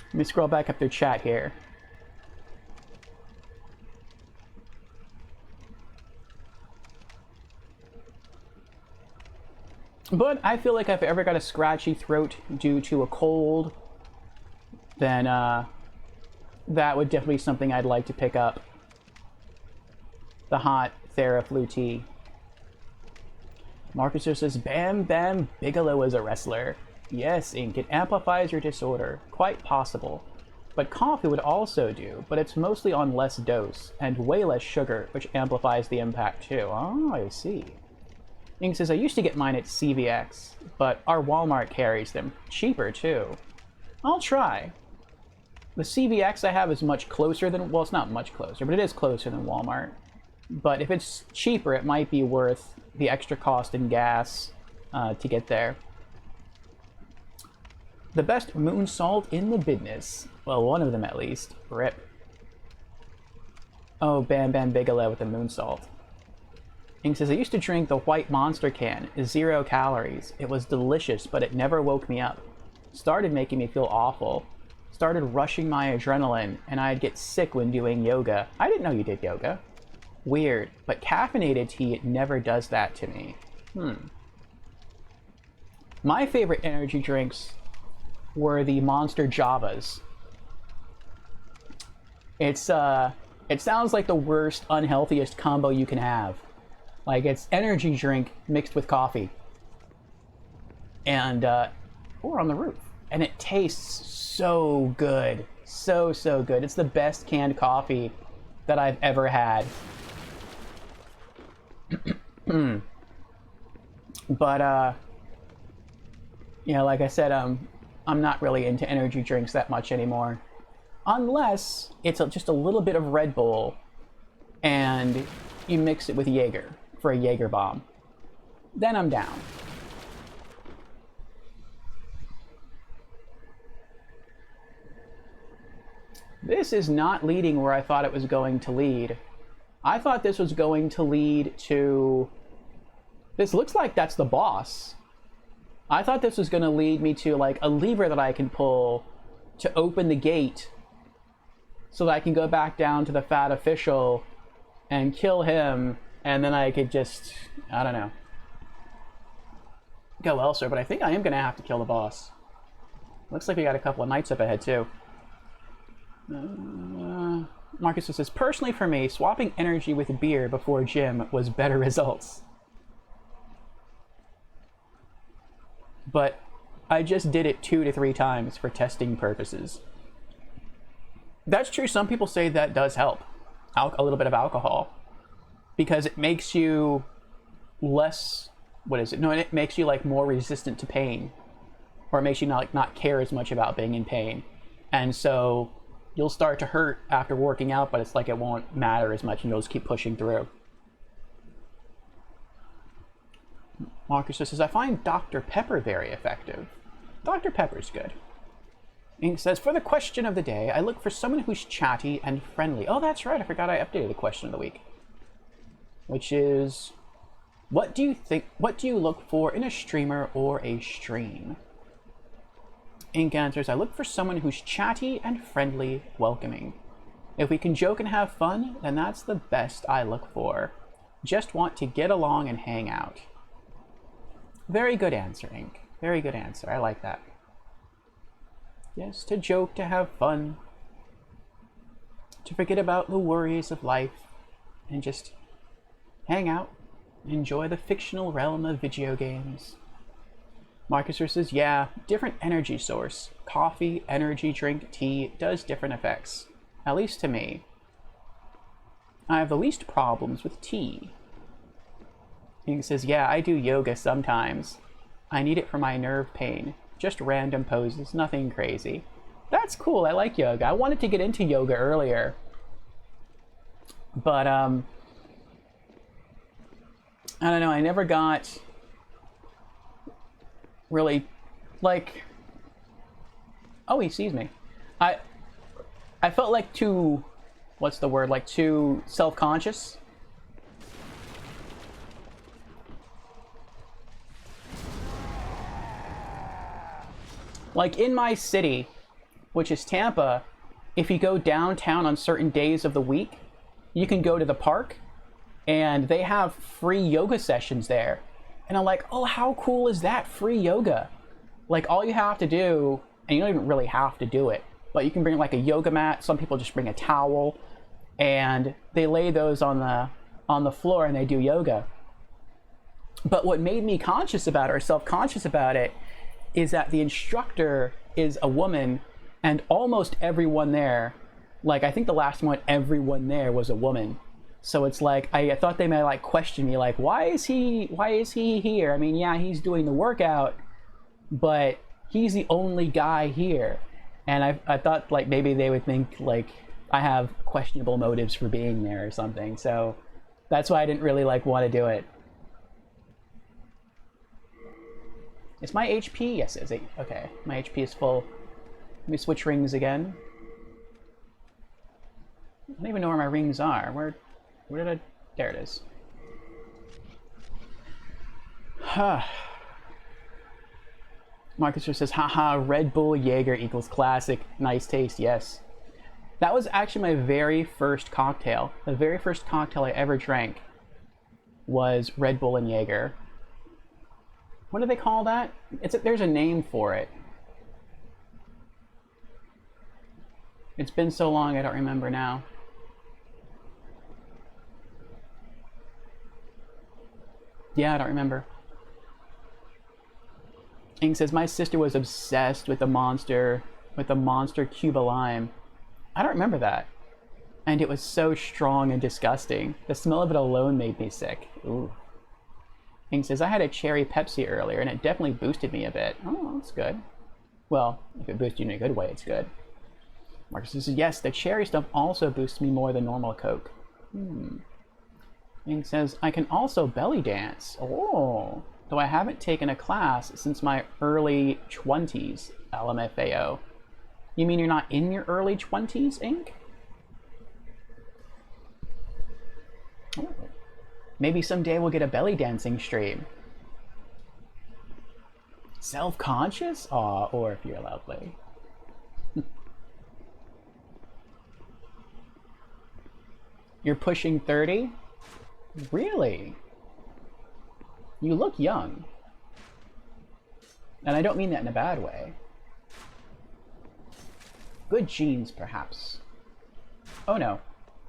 Let me scroll back up their chat here. But I feel like if I ever got a scratchy throat due to a cold, then that would definitely be something I'd like to pick up. The hot Theraflu tea. Marcus says, Bam Bam Bigelow is a wrestler. Yes, Ink, it amplifies your disorder. Quite possible. But coffee would also do, but it's mostly on less dose, and way less sugar, which amplifies the impact too. Oh, I see. Ink says, I used to get mine at CVX, but our Walmart carries them. Cheaper too. I'll try. The CVX I have is much closer than, well, it's not much closer, but it is closer than Walmart. But if it's cheaper, it might be worth the extra cost in gas to get there. The best moon salt in the business. Well, one of them at least. Rip. Oh, Bam Bam Bigelow with the moon salt. Ink says, I used to drink the white Monster can, 0 calories. It was delicious, but it never woke me up. Started making me feel awful. Started rushing my adrenaline, and I'd get sick when doing yoga. I didn't know you did yoga. Weird, but caffeinated tea never does that to me. My favorite energy drinks were the Monster Javas. It sounds like the worst, unhealthiest combo you can have. Like, it's energy drink mixed with coffee. And, we're on the roof. And it tastes so good. So, so good. It's the best canned coffee that I've ever had. But, yeah, like I said, I'm not really into energy drinks that much anymore. Unless it's just a little bit of Red Bull and you mix it with Jaeger for a Jaeger bomb. Then I'm down. This is not leading where I thought it was going to lead. I thought this was going to lead to... This looks like that's the boss. I thought this was going to lead me to like a lever that I can pull to open the gate so that I can go back down to the fat official and kill him, and then I could just, I don't know, go elsewhere. But I think I am going to have to kill the boss. Looks like we got a couple of knights up ahead too. Marcus says, personally for me, swapping energy with beer before gym was better results. But I just did it 2 to 3 times for testing purposes. That's true. Some people say that does help. A little bit of alcohol. Because it makes you less... What is it? No, it makes you like more resistant to pain. Or it makes you not care as much about being in pain. And so you'll start to hurt after working out, but it's like it won't matter as much and you'll just keep pushing through. Marcus says, I find Dr. Pepper very effective. Dr. Pepper's good. Ink says, for the question of the day, I look for someone who's chatty and friendly. Oh, that's right. I forgot I updated the question of the week. Which is, what do you look for in a streamer or a stream? Ink answers, I look for someone who's chatty and friendly, welcoming. If we can joke and have fun, then that's the best I look for. Just want to get along and hang out. Very good answer, Ink. Very good answer. I like that. Yes, to joke, to have fun, to forget about the worries of life, and just hang out, enjoy the fictional realm of video games. Marcus says, yeah, different energy source. Coffee, energy drink, tea does different effects. At least to me. I have the least problems with tea. He says, yeah, I do yoga sometimes. I need it for my nerve pain. Just random poses, nothing crazy. That's cool, I like yoga. I wanted to get into yoga earlier. But, I don't know, I never got really, like... Oh, he sees me. I felt like too... What's the word? Like too self-conscious. Like in my city, which is Tampa, if you go downtown on certain days of the week, you can go to the park and they have free yoga sessions there. And I'm like, oh, how cool is that? Free yoga. Like all you have to do, and you don't even really have to do it, but you can bring like a yoga mat. Some people just bring a towel and they lay those on the floor and they do yoga. But what made me conscious about it, or self-conscious about it, is that the instructor is a woman, and almost everyone there, like I think the last one, everyone there was a woman. So it's like, I thought they might like question me, like, why is he here? I mean, yeah, he's doing the workout, but he's the only guy here. And I thought like maybe they would think like I have questionable motives for being there or something. So that's why I didn't really like want to do it. Is my HP? Yes, it is. Okay, my HP is full. Let me switch rings again. I don't even know where my rings are. Where did I... There it is. Marcus says, haha, Red Bull Jaeger equals classic. Nice taste, yes. That was actually my very first cocktail. The very first cocktail I ever drank was Red Bull and Jaeger. What do they call that? There's a name for it. It's been so long I don't remember now. Yeah, I don't remember. Ink says, my sister was obsessed with the monster Cuba Lime. I don't remember that. And it was so strong and disgusting. The smell of it alone made me sick. Ooh. Ing says, I had a cherry Pepsi earlier, and it definitely boosted me a bit. Oh, that's good. Well, if it boosted you in a good way, it's good. Marcus says, yes, the cherry stuff also boosts me more than normal Coke. Ing says, I can also belly dance. Oh, though I haven't taken a class since my early 20s, LMFAO. You mean you're not in your early 20s, Ink? Oh. Maybe someday we'll get a belly dancing stream. Self-conscious? Aw, or if you're lovely. You're pushing 30? Really? You look young. And I don't mean that in a bad way. Good genes, perhaps. Oh no.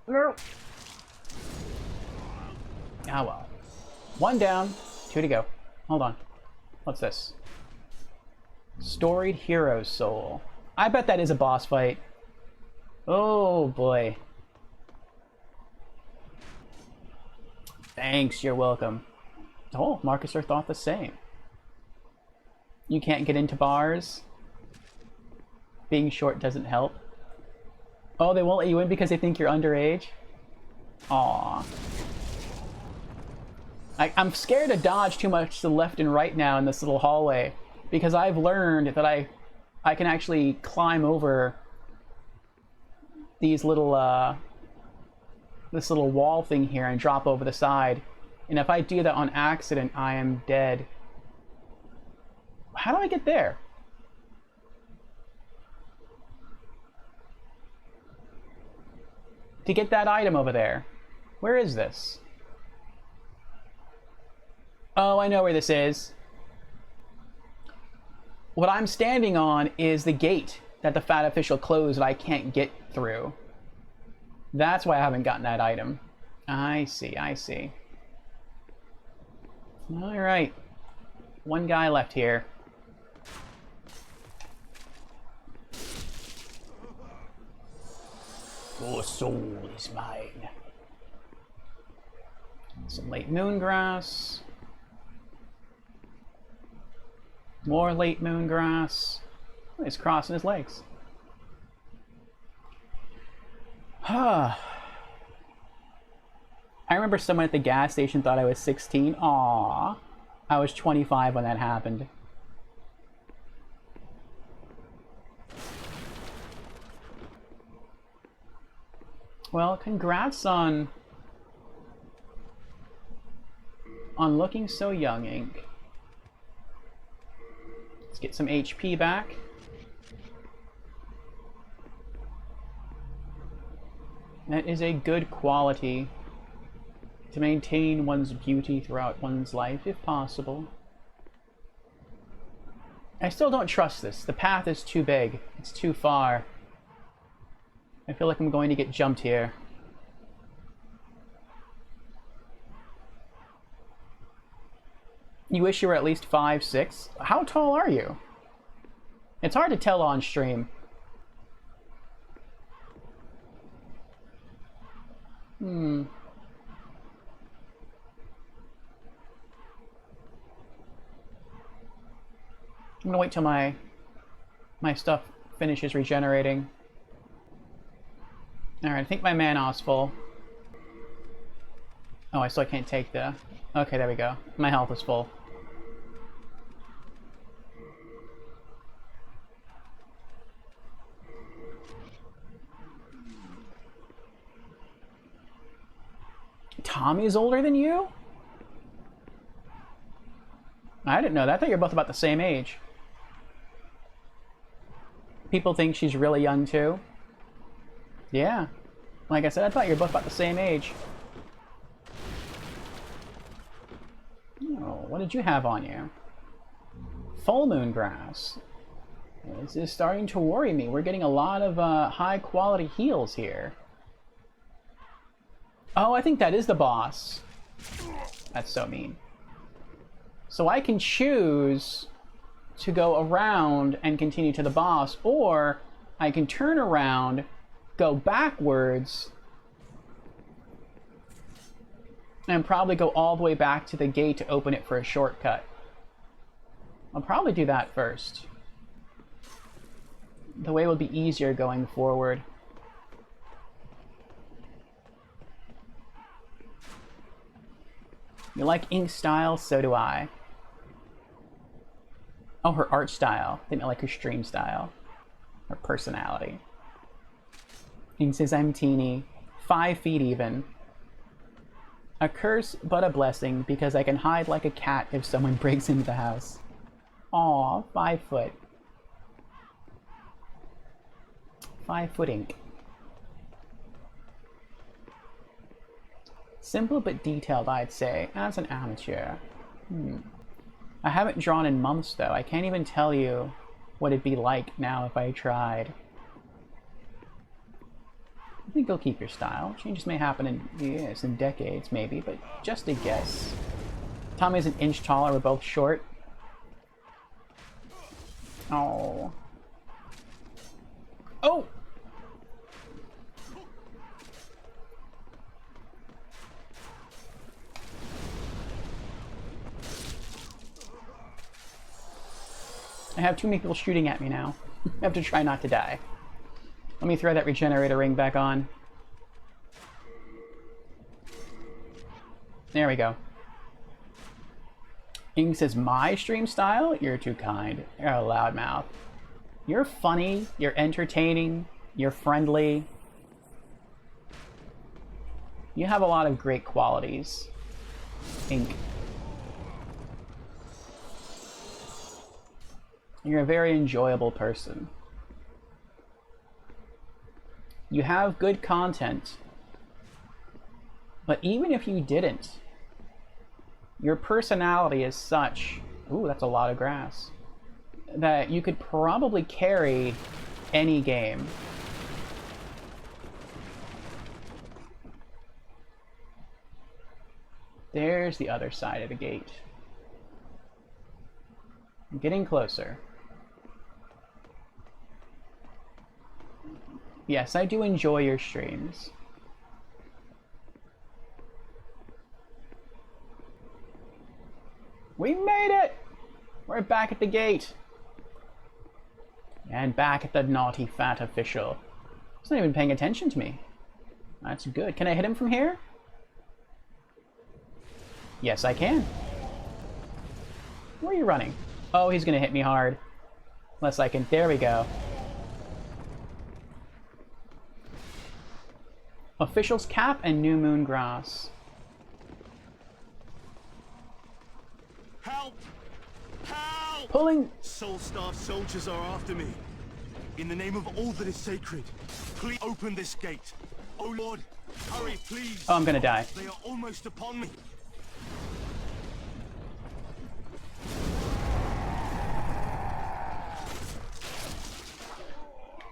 No. Ah well. 1 down, 2 to go. Hold on. What's this? Storied Hero's Soul. I bet that is a boss fight. Oh boy. Thanks, you're welcome. Oh, Marcus thought the same. You can't get into bars. Being short doesn't help. Oh, they won't let you in because they think you're underage? Aww. I'm scared to dodge too much to the left and right now in this little hallway because I've learned that I can actually climb over these little this little wall thing here and drop over the side. And if I do that on accident, I am dead. How do I get there? To get that item over there. Where is this? Oh, I know where this is. What I'm standing on is the gate that the fat official closed that I can't get through. That's why I haven't gotten that item. I see, I see. Alright. 1 guy left here. Your soul is mine. Some late moon grass. More late moon grass. Oh, he's crossing his legs. I remember someone at the gas station thought I was 16. Aww. I was 25 when that happened. Well, congrats on looking so young, Ink. Let's get some HP back. That is a good quality to maintain one's beauty throughout one's life, if possible. I still don't trust this. The path is too big. It's too far. I feel like I'm going to get jumped here. You wish you were at least 5'6". How tall are you? It's hard to tell on stream. I'm gonna wait till my stuff finishes regenerating. Alright, I think my mana's full. Oh, I still can't take the... Okay, there we go. My health is full. Tommy's older than you? I didn't know that. I thought you were both about the same age. People think she's really young too. Yeah. Like I said, I thought you were both about the same age. Oh, what did you have on you? Full moon grass. This is starting to worry me. We're getting a lot of high quality heals here. Oh, I think that is the boss. That's so mean. So I can choose to go around and continue to the boss, or I can turn around, go backwards, And probably go all the way back to the gate to open it for a shortcut. I'll probably do that first. The way will be easier going forward. You like Ink's style? So do I. Oh, her art style. I think I like her stream style. Her personality. Ink says I'm teeny. 5 feet even. A curse, but a blessing, because I can hide like a cat if someone breaks into the house. Aw, 5 foot. 5 foot Ink. Simple but detailed, I'd say, as an amateur. I haven't drawn in months, though. I can't even tell you what it'd be like now if I tried. I think you'll keep your style. Changes may happen in years, in decades, maybe, but just a guess. Tommy's an inch taller, we're both short. Oh. Oh! I have too many people shooting at me now. I have to try not to die. Let me throw that regenerator ring back on. There we go. Ing says, my stream style? You're too kind. You're a loudmouth. You're funny, you're entertaining, you're friendly. You have a lot of great qualities, Ink. You're a very enjoyable person. You have good content. But even if you didn't, your personality is such, ooh, that's a lot of grass, that you could probably carry any game. There's the other side of the gate. I'm getting closer. Yes, I do enjoy your streams. We made it! We're back at the gate. And back at the naughty fat official. He's not even paying attention to me. That's good. Can I hit him from here? Yes, I can. Where are you running? Oh, he's gonna hit me hard. Unless I can... There we go. Official's cap and new moon grass. Help! Help! Pulling. Soul-starved soldiers are after me. In the name of all that is sacred, please open this gate. Oh Lord, hurry, please. Oh, I'm gonna die. They are almost upon me.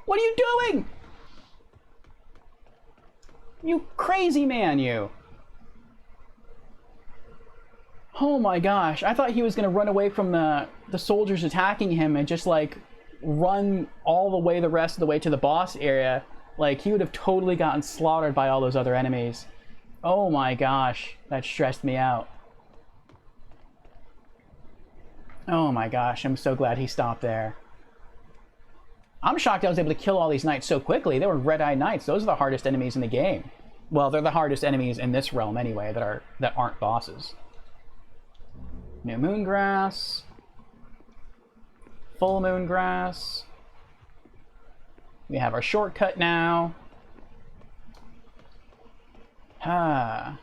What are you doing? You crazy man, you. Oh my gosh, I thought he was gonna run away from the soldiers attacking him and just like run all the way the rest of the way to the boss area. Like he would have totally gotten slaughtered by all those other enemies. Oh my gosh, that stressed me out. Oh my gosh, I'm so glad he stopped there. I'm shocked I was able to kill all these knights so quickly. They were red-eyed knights. Those are the hardest enemies in the game. Well, they're the hardest enemies in this realm anyway that aren't bosses. New moon grass. Full moon grass. We have our shortcut now. Ah.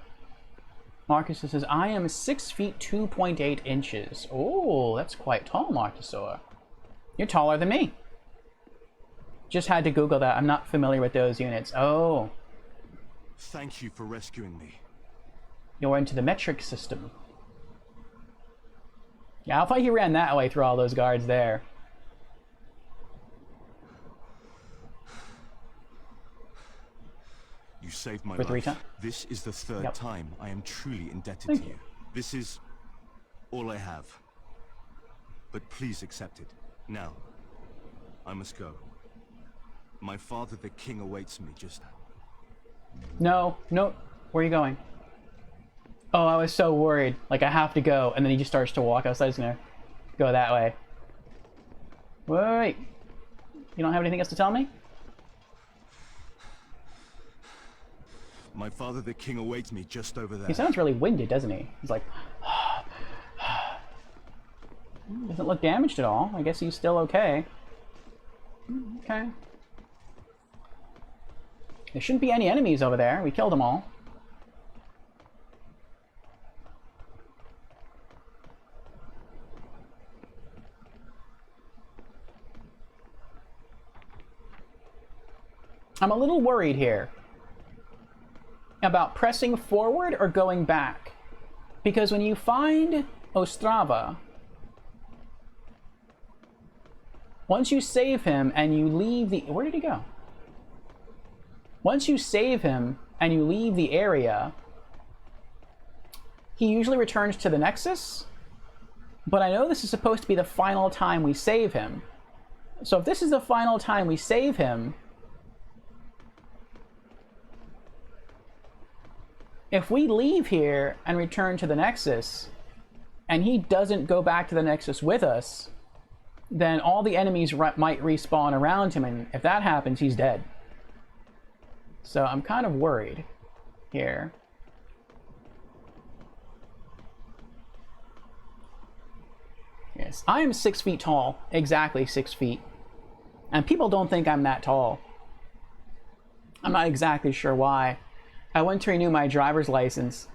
Marcus says, I am 6 feet 2.8 inches. Oh, that's quite tall, Marcusaur. You're taller than me. Just had to Google that. I'm not familiar with those units. Oh. Thank you for rescuing me. You're into the metric system. Yeah, I thought he ran that way through all those guards there. You saved my For 3 life. times? This is the third Yep. time I am truly indebted Thank to you. you. This is all I have. But please accept it. Now, I must go. My father, the king, awaits me just... No, no. Where are you going? Oh, I was so worried. Like, I have to go. And then he just starts to walk. I was just gonna go that way. Wait. You don't have anything else to tell me? My father the king awaits me just over there. He sounds really winded, doesn't he? He's like... Doesn't look damaged at all. I guess he's still okay. Okay. There shouldn't be any enemies over there. We killed them all. I'm a little worried here about pressing forward or going back. Because when you find Ostrava, once you save him and you leave the... Where did he go? Once you save him and you leave the area, he usually returns to the Nexus. But I know this is supposed to be the final time we save him. So if this is the final time we save him, if we leave here and return to the Nexus, and he doesn't go back to the Nexus with us, then all the enemies might respawn around him, and if that happens, he's dead. So I'm kind of worried here. Yes, I am 6 feet tall, exactly 6 feet. And people don't think I'm that tall. I'm not exactly sure why. I went to renew my driver's license,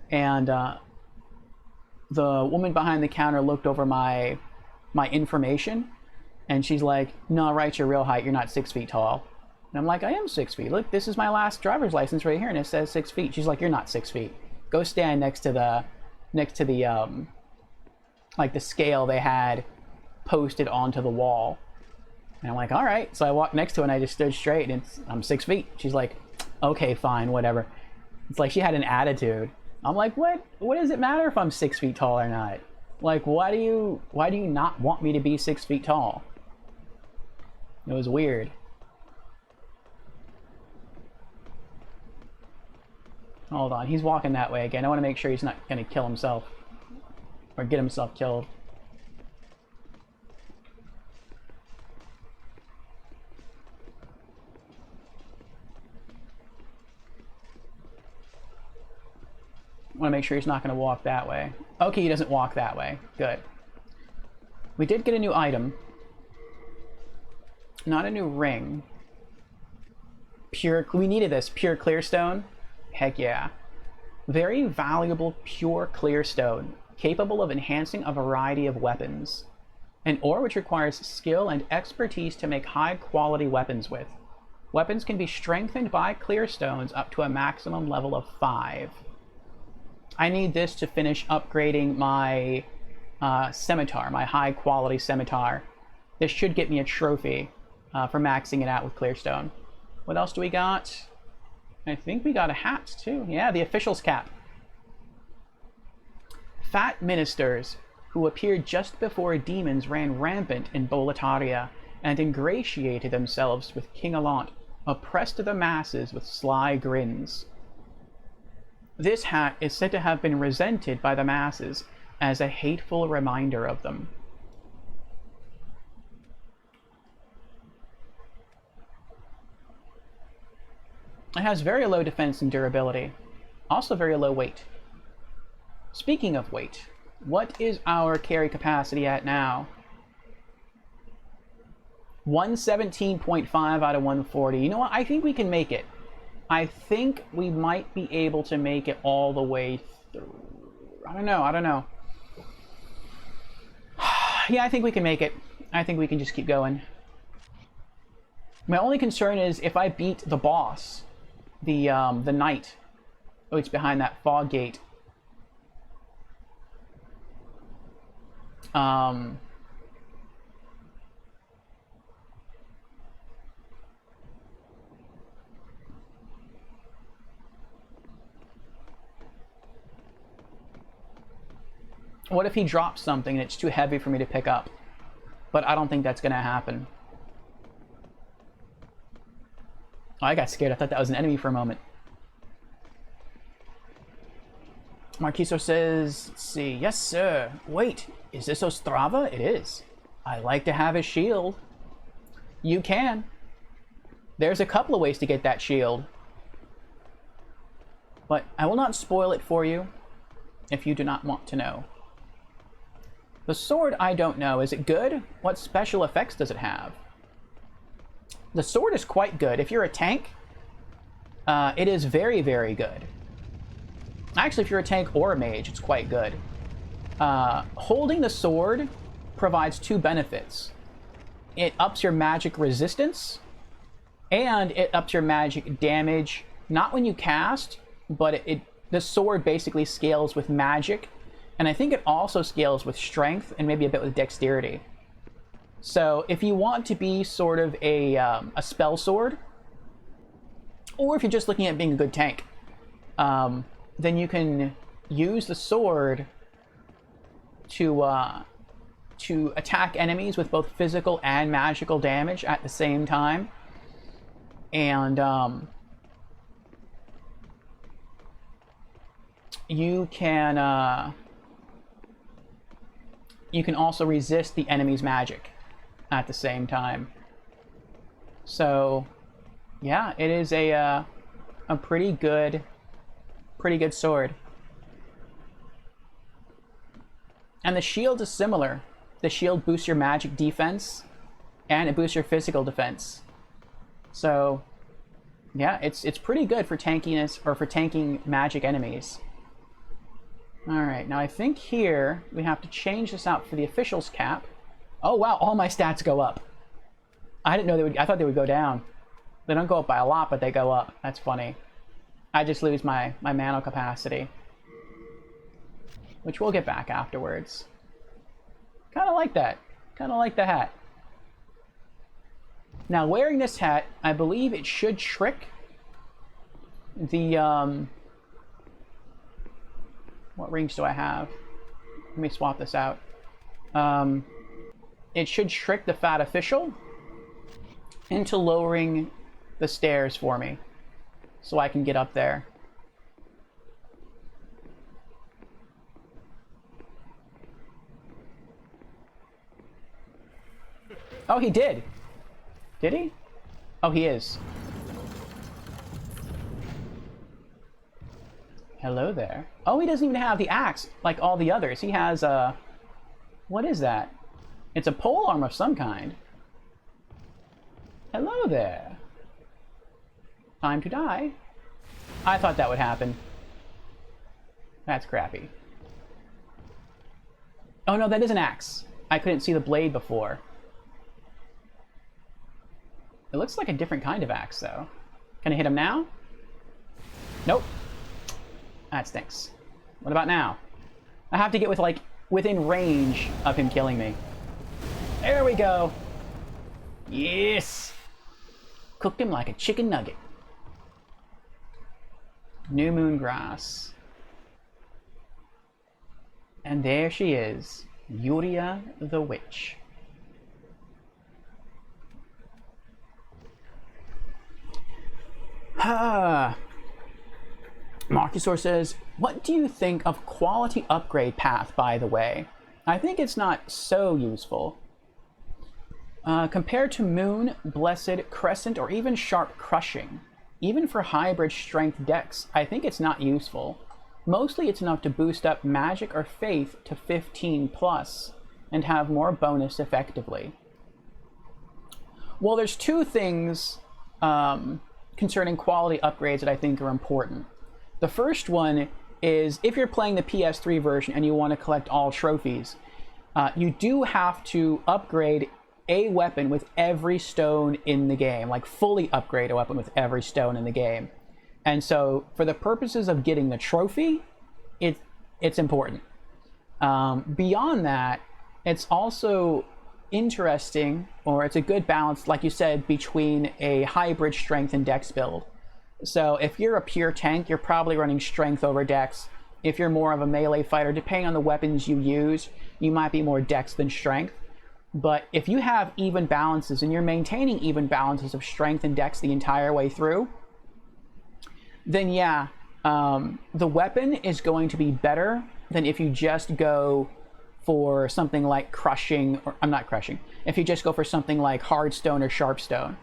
and the woman behind the counter looked over my information, and she's like, "No, write your real height. You're not 6 feet tall." And I'm like, "I am 6 feet. Look, this is my last driver's license right here, and it says 6 feet." She's like, "You're not 6 feet. Go stand next to the like the scale they had posted onto the wall." And I'm like, "All right." So I walked next to it, and I just stood straight, and I'm 6 feet. She's like, "Okay, fine, whatever." It's like she had an attitude. I'm like, what does it matter if I'm 6 feet tall or not? Like, why do you not want me to be 6 feet tall? It was weird. Hold on, he's walking that way again. I want to make sure he's not going to kill himself. Or get himself killed. I want to make sure he's not going to walk that way. Okay, he doesn't walk that way. Good. We did get a new item. Not a new ring. We needed this. Pure clear stone. Heck yeah. Very valuable pure clear stone, capable of enhancing a variety of weapons. An ore which requires skill and expertise to make high quality weapons with. Weapons can be strengthened by clear stones up to a maximum level of 5. I need this to finish upgrading my scimitar, my high-quality scimitar. This should get me a trophy for maxing it out with clearstone. What else do we got? I think we got a hat, too. Yeah, the official's cap. Fat ministers who appeared just before demons ran rampant in Boletaria and ingratiated themselves with King Allant, oppressed the masses with sly grins. This hat is said to have been resented by the masses as a hateful reminder of them. It has very low defense and durability, also very low weight. Speaking of weight, what is our carry capacity at now? 117.5 out of 140. You know what? I think we can make it. I think we might be able to make it all the way through. I don't know. Yeah, I think we can make it. I think we can just keep going. My only concern is if I beat the boss, the knight, oh, it's behind that fog gate. What if he drops something and it's too heavy for me to pick up? But I don't think that's gonna happen. Oh, I got scared. I thought that was an enemy for a moment. Marquiso says, let's see, yes sir. Wait, is this Ostrava? It is. I like to have a shield. You can. There's a couple of ways to get that shield. But I will not spoil it for you if you do not want to know. The sword, I don't know. Is it good? What special effects does it have? The sword is quite good. If you're a tank, it is very, very good. Actually, if you're a tank or a mage, it's quite good. Holding the sword provides two benefits. It ups your magic resistance, and it ups your magic damage, not when you cast, but the sword basically scales with magic, and I think it also scales with strength and maybe a bit with dexterity. So if you want to be sort of a spell sword, or if you're just looking at being a good tank, then you can use the sword to attack enemies with both physical and magical damage at the same time. And you can also resist the enemy's magic at the same time. So yeah, it is a pretty good sword. And the shield is similar. The shield boosts your magic defense, and it boosts your physical defense. So yeah, it's pretty good for tankiness, or for tanking magic enemies. Alright, now I think here we have to change this out for the official's cap. Oh wow, all my stats go up. I didn't know they would. I thought they would go down. They don't go up by a lot, but they go up. That's funny. I just lose my mana capacity, which we'll get back afterwards. Kind of like that. Kind of like the hat. Now, wearing this hat, I believe it should trick the, what rings do I have? Let me swap this out. It should trick the fat official into lowering the stairs for me, so I can get up there. Oh, he did. Did he? Oh, he is. Hello there. Oh, he doesn't even have the axe like all the others. He has a... What is that? It's a polearm of some kind. Hello there. Time to die. I thought that would happen. That's crappy. Oh no, that is an axe. I couldn't see the blade before. It looks like a different kind of axe, though. Can I hit him now? Nope. That stinks. What about now? I have to get within range of him killing me. There we go. Yes! Cooked him like a chicken nugget. New moon grass. And there she is, Yuria the Witch. Marcusor says, what do you think of quality upgrade path, by the way? I think it's not so useful. Compared to Moon, Blessed, Crescent, or even Sharp Crushing, even for hybrid strength decks, I think it's not useful. Mostly it's enough to boost up Magic or Faith to 15 plus, and have more bonus effectively. Well, there's two things concerning quality upgrades that I think are important. The first one is if you're playing the PS3 version and you want to collect all trophies, you do have to upgrade a weapon with every stone in the game, like fully upgrade a weapon with every stone in the game. And so for the purposes of getting the trophy, it's important. Beyond that, it's also interesting, or it's a good balance, like you said, between a hybrid strength and dex build. So if you're a pure tank, you're probably running strength over dex. If you're more of a melee fighter, depending on the weapons you use, you might be more dex than strength. But if you have even balances and you're maintaining even balances of strength and dex the entire way through, then yeah, the weapon is going to be better than if you just go for something like crushing, or I'm not crushing, if you just go for something like hardstone or sharpstone.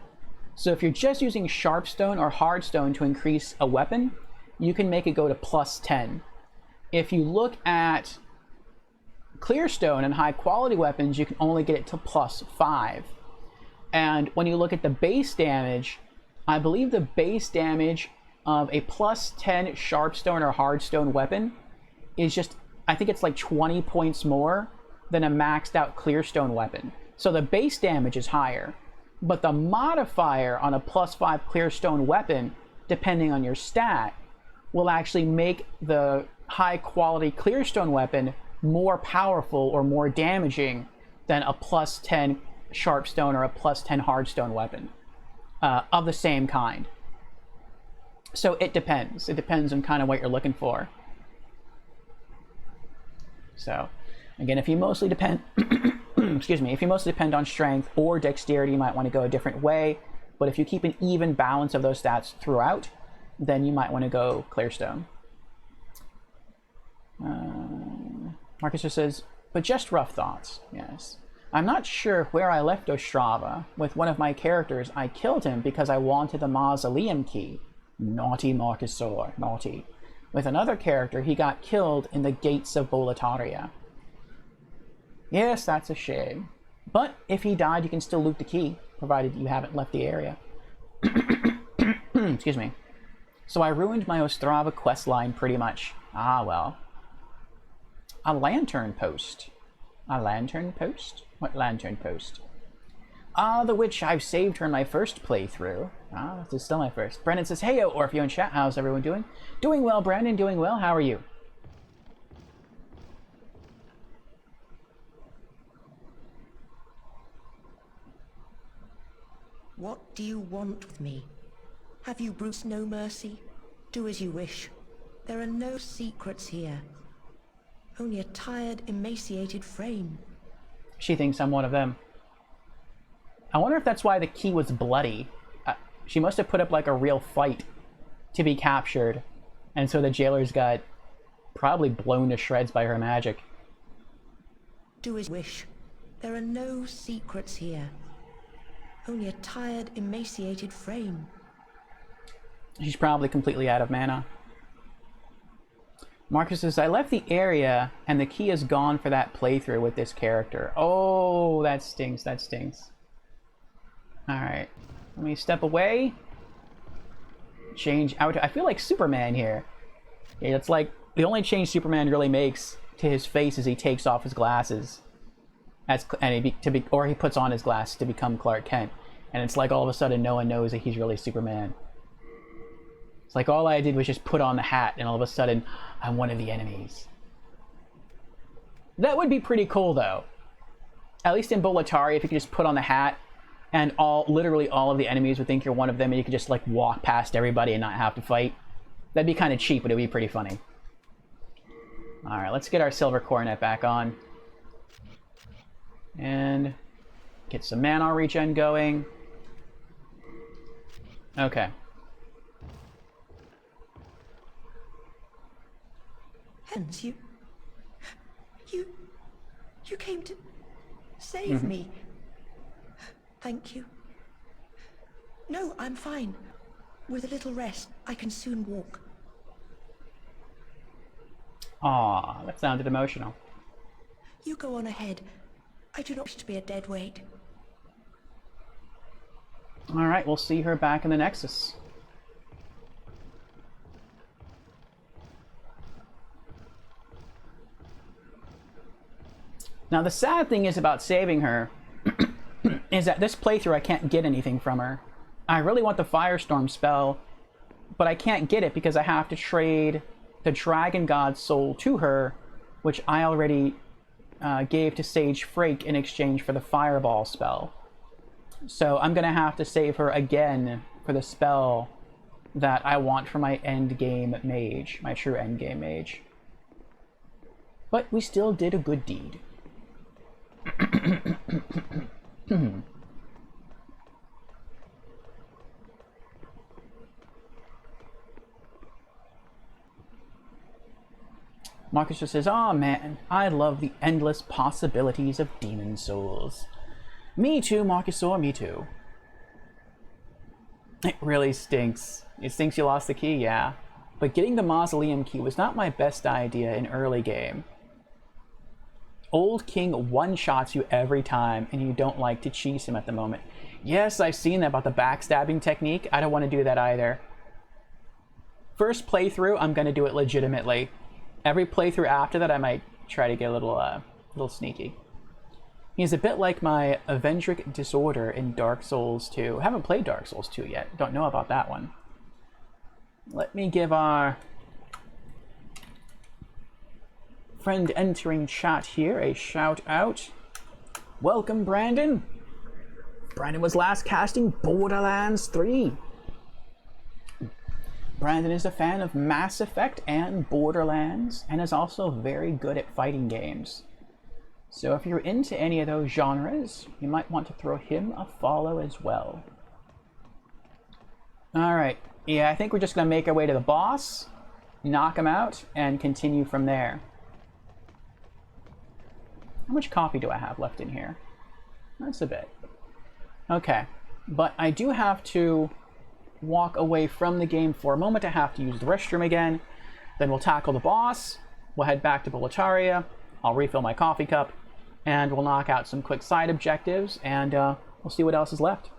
So if you're just using sharpstone or hardstone to increase a weapon, you can make it go to +10. If you look at clearstone and high quality weapons, you can only get it to +5. And when you look at the base damage, I believe the base damage of a +10 sharpstone or hardstone weapon is just, I think it's like 20 points more than a maxed out clearstone weapon. So the base damage is higher, but the modifier on a +5 clearstone weapon, depending on your stat, will actually make the high quality clearstone weapon more powerful or more damaging than a +10 sharpstone or a +10 hardstone weapon of the same kind. So it depends. It depends on kind of what you're looking for. So again, if you mostly depend excuse me, if you mostly depend on strength or dexterity, you might want to go a different way. But if you keep an even balance of those stats throughout, then you might want to go clearstone. Marcus just says, but just rough thoughts. Yes. I'm not sure where I left Ostrava. With one of my characters, I killed him because I wanted the mausoleum key. Naughty Marcusor, naughty. With another character, he got killed in the gates of Boletaria. Yes, that's a shame. But if he died, you can still loot the key, provided you haven't left the area. Excuse me. So I ruined my Ostrava questline pretty much. Ah, well. A lantern post. A lantern post? What lantern post? Ah, the witch. I've saved her in my first playthrough. Ah, this is still my first. Brandon says, hey, Orfeo in chat. How's everyone doing? Doing well, Brandon. Doing well. How are you? What do you want with me? Have you Bruce no mercy? Do as you wish. There are no secrets here. Only a tired, emaciated frame. She thinks I'm one of them. I wonder if that's why the key was bloody. She must have put up like a real fight to be captured. And so the jailers got probably blown to shreds by her magic. Do as you wish. There are no secrets here. Only a tired, emaciated frame. She's probably completely out of mana. Marcus says, I left the area and the key is gone for that playthrough with this character. Oh, that stings, that stings. Alright, let me step away. Change out. I feel like Superman here. Yeah, it's like the only change Superman really makes to his face is he takes off his glasses. Or he puts on his glasses to become Clark Kent. And it's like all of a sudden no one knows that he's really Superman. It's like all I did was just put on the hat and all of a sudden I'm one of the enemies. That would be pretty cool though. At least in Boletaria, if you could just put on the hat and literally all of the enemies would think you're one of them and you could just like walk past everybody and not have to fight. That'd be kind of cheap, but it would be pretty funny. Alright, let's get our silver coronet back on. And get some mana regen going. Okay. Hence, you came to save me. Thank you. No, I'm fine. With a little rest, I can soon walk. Aw, that sounded emotional. You go on ahead. I do not wish to be a dead weight. Alright, we'll see her back in the Nexus. Now, the sad thing is about saving her is that this playthrough I can't get anything from her. I really want the Firestorm spell, but I can't get it because I have to trade the Dragon God's soul to her, which I already gave to Sage Frake in exchange for the Fireball spell. So I'm going to have to save her again for the spell that I want for my endgame mage, my true endgame mage. But we still did a good deed. Marcus just says, "Aw, man, I love the endless possibilities of Demon Souls." Me too, Marcusaur, me too. It really stinks. It stinks you lost the key, yeah. But getting the Mausoleum key was not my best idea in early game. Old King one-shots you every time, and you don't like to cheese him at the moment. Yes, I've seen that about the backstabbing technique. I don't want to do that either. First playthrough, I'm going to do it legitimately. Every playthrough after that, I might try to get a little sneaky. He's a bit like my Avengric Disorder in Dark Souls 2. I haven't played Dark Souls 2 yet. Don't know about that one. Let me give our friend entering chat here a shout out. Welcome, Brandon. Brandon was last casting Borderlands 3. Brandon is a fan of Mass Effect and Borderlands, and is also very good at fighting games. So if you're into any of those genres, you might want to throw him a follow as well. Alright, yeah, I think we're just going to make our way to the boss, knock him out, and continue from there. How much coffee do I have left in here? That's a bit. Okay, but I do have to walk away from the game for a moment. I have to use the restroom again. Then we'll tackle the boss. We'll head back to Boletaria. I'll refill my coffee cup. And we'll knock out some quick side objectives. And we'll see what else is left.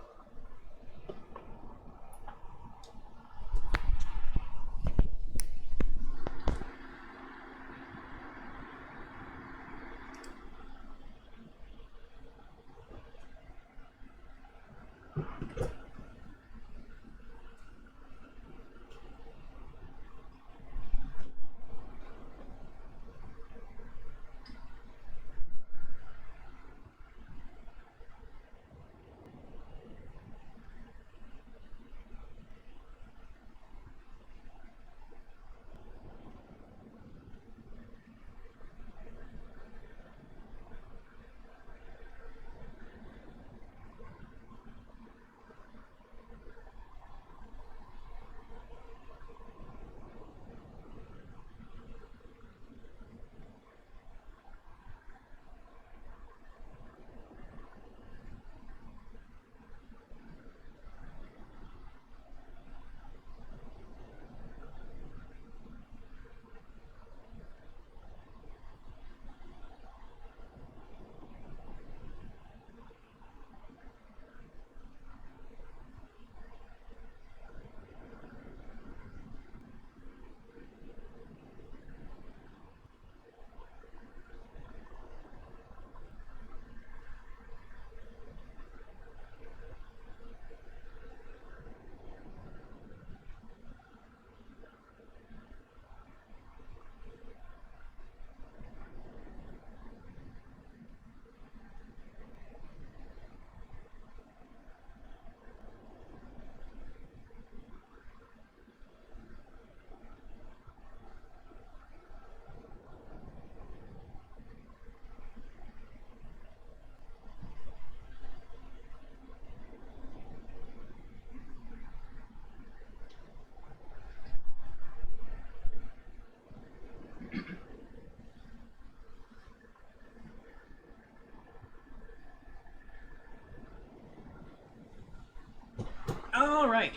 All right.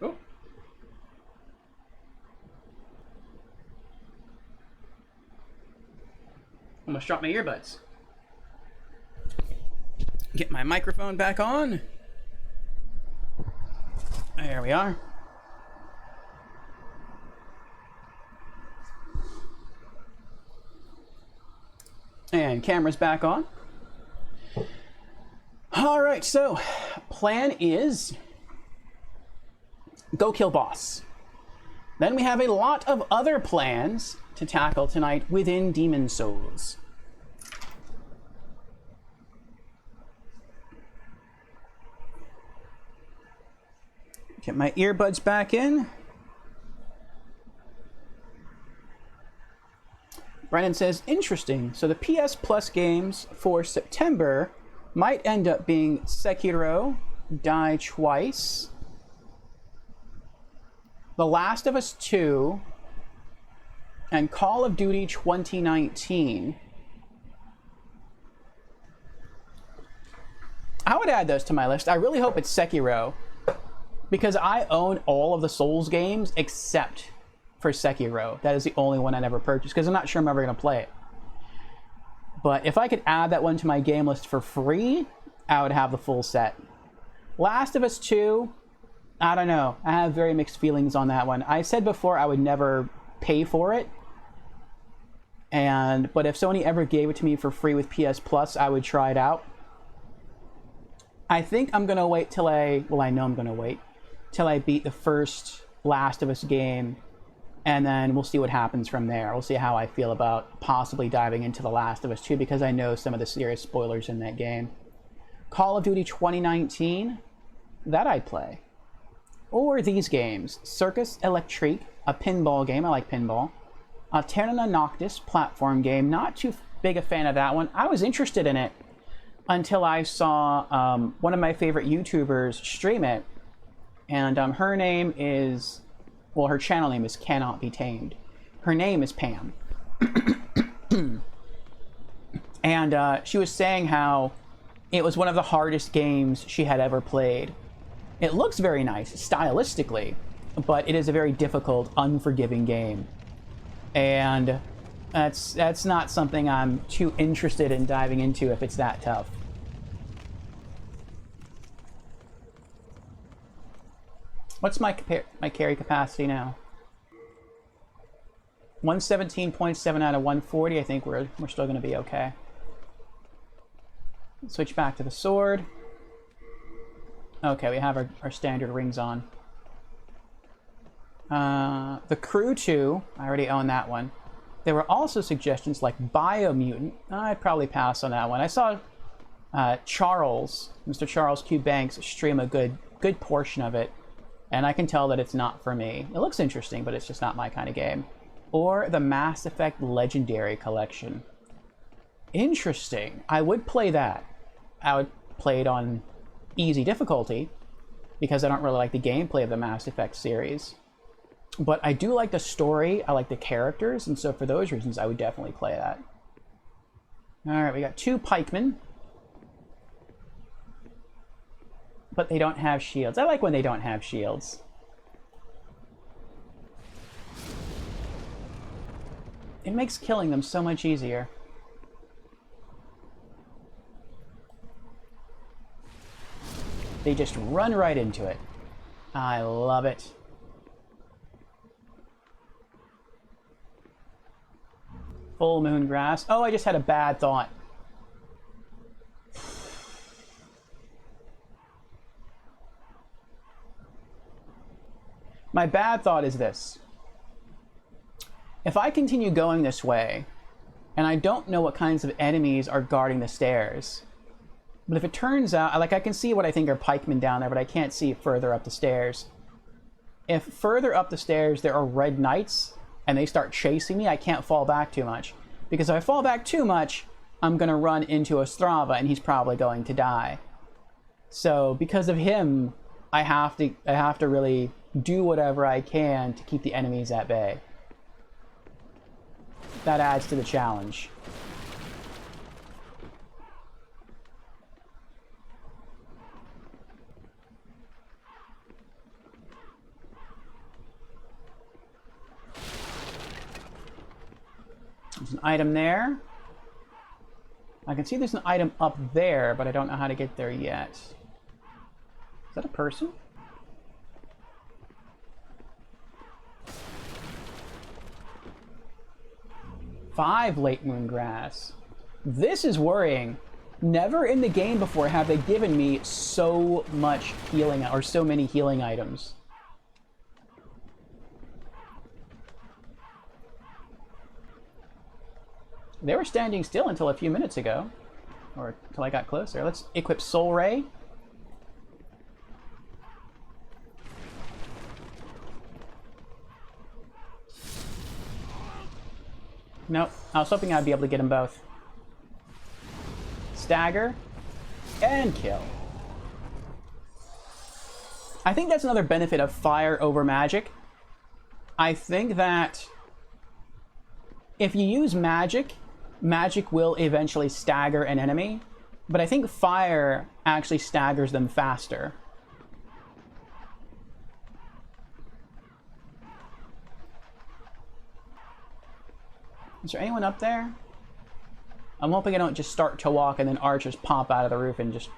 Oh. Almost dropped my earbuds. Get my microphone back on. There we are. And camera's back on. All right, so plan is go kill boss. Then we have a lot of other plans to tackle tonight within Demon Souls. Get my earbuds back in. Brandon says, interesting. So the PS Plus games for September might end up being Sekiro, Die Twice, The Last of Us 2, and Call of Duty 2019. I would add those to my list. I really hope it's Sekiro, because I own all of the Souls games except for Sekiro. That is the only one I never purchased, because I'm not sure I'm ever going to play it. But if I could add that one to my game list for free, I would have the full set. Last of Us 2, I don't know. I have very mixed feelings on that one. I said before I would never pay for it. But if Sony ever gave it to me for free with PS Plus, I would try it out. I think I'm going to wait till I know I'm going to wait till I beat the first Last of Us game, and then we'll see what happens from there. We'll see how I feel about possibly diving into The Last of Us 2, because I know some of the serious spoilers in that game. Call of Duty 2019, that I'd play. Or these games, Circus Electrique, a pinball game, I like pinball. Terra Noctis, platform game, not too big a fan of that one. I was interested in it until I saw one of my favorite YouTubers stream it, and her name is, well, her channel name is Cannot Be Tamed. Her name is Pam. And she was saying how it was one of the hardest games she had ever played. It looks very nice, stylistically, but it is a very difficult, unforgiving game. And that's not something I'm too interested in diving into if it's that tough. What's my carry capacity now? 117.7 out of 140. I think we're still going to be okay. Switch back to the sword. Okay, we have our standard rings on. The Crew 2, I already own that one. There were also suggestions like Biomutant. I'd probably pass on that one. I saw Mr. Charles Q. Banks stream a good portion of it, and I can tell that it's not for me. It looks interesting, but it's just not my kind of game. Or the Mass Effect Legendary Collection. Interesting. I would play that. I would play it on easy difficulty, because I don't really like the gameplay of the Mass Effect series. But I do like the story, I like the characters, and so for those reasons I would definitely play that. Alright, we got 2 pikemen. But they don't have shields. I like when they don't have shields. It makes killing them so much easier. They just run right into it. I love it. Full moon grass. Oh, I just had a bad thought. My bad thought is this. If I continue going this way, and I don't know what kinds of enemies are guarding the stairs, but if it turns out, like, I can see what I think are pikemen down there, but I can't see further up the stairs. If further up the stairs there are red knights, and they start chasing me, I can't fall back too much. Because if I fall back too much, I'm going to run into Ostrava, and he's probably going to die. So, because of him, I have to really do whatever I can to keep the enemies at bay. That adds to the challenge. There's an item there. I can see there's an item up there, but I don't know how to get there yet. Is that a person? Five late moon grass. This is worrying. Never in the game before have they given me so much healing, or so many healing items. They were standing still until a few minutes ago, or until I got closer. Let's equip Soul Ray. Nope, I was hoping I'd be able to get them both. Stagger and kill. I think that's another benefit of fire over magic. I think that if you use magic, magic will eventually stagger an enemy, but I think fire actually staggers them faster. Is there anyone up there? I'm hoping I don't just start to walk and then archers pop out of the roof and just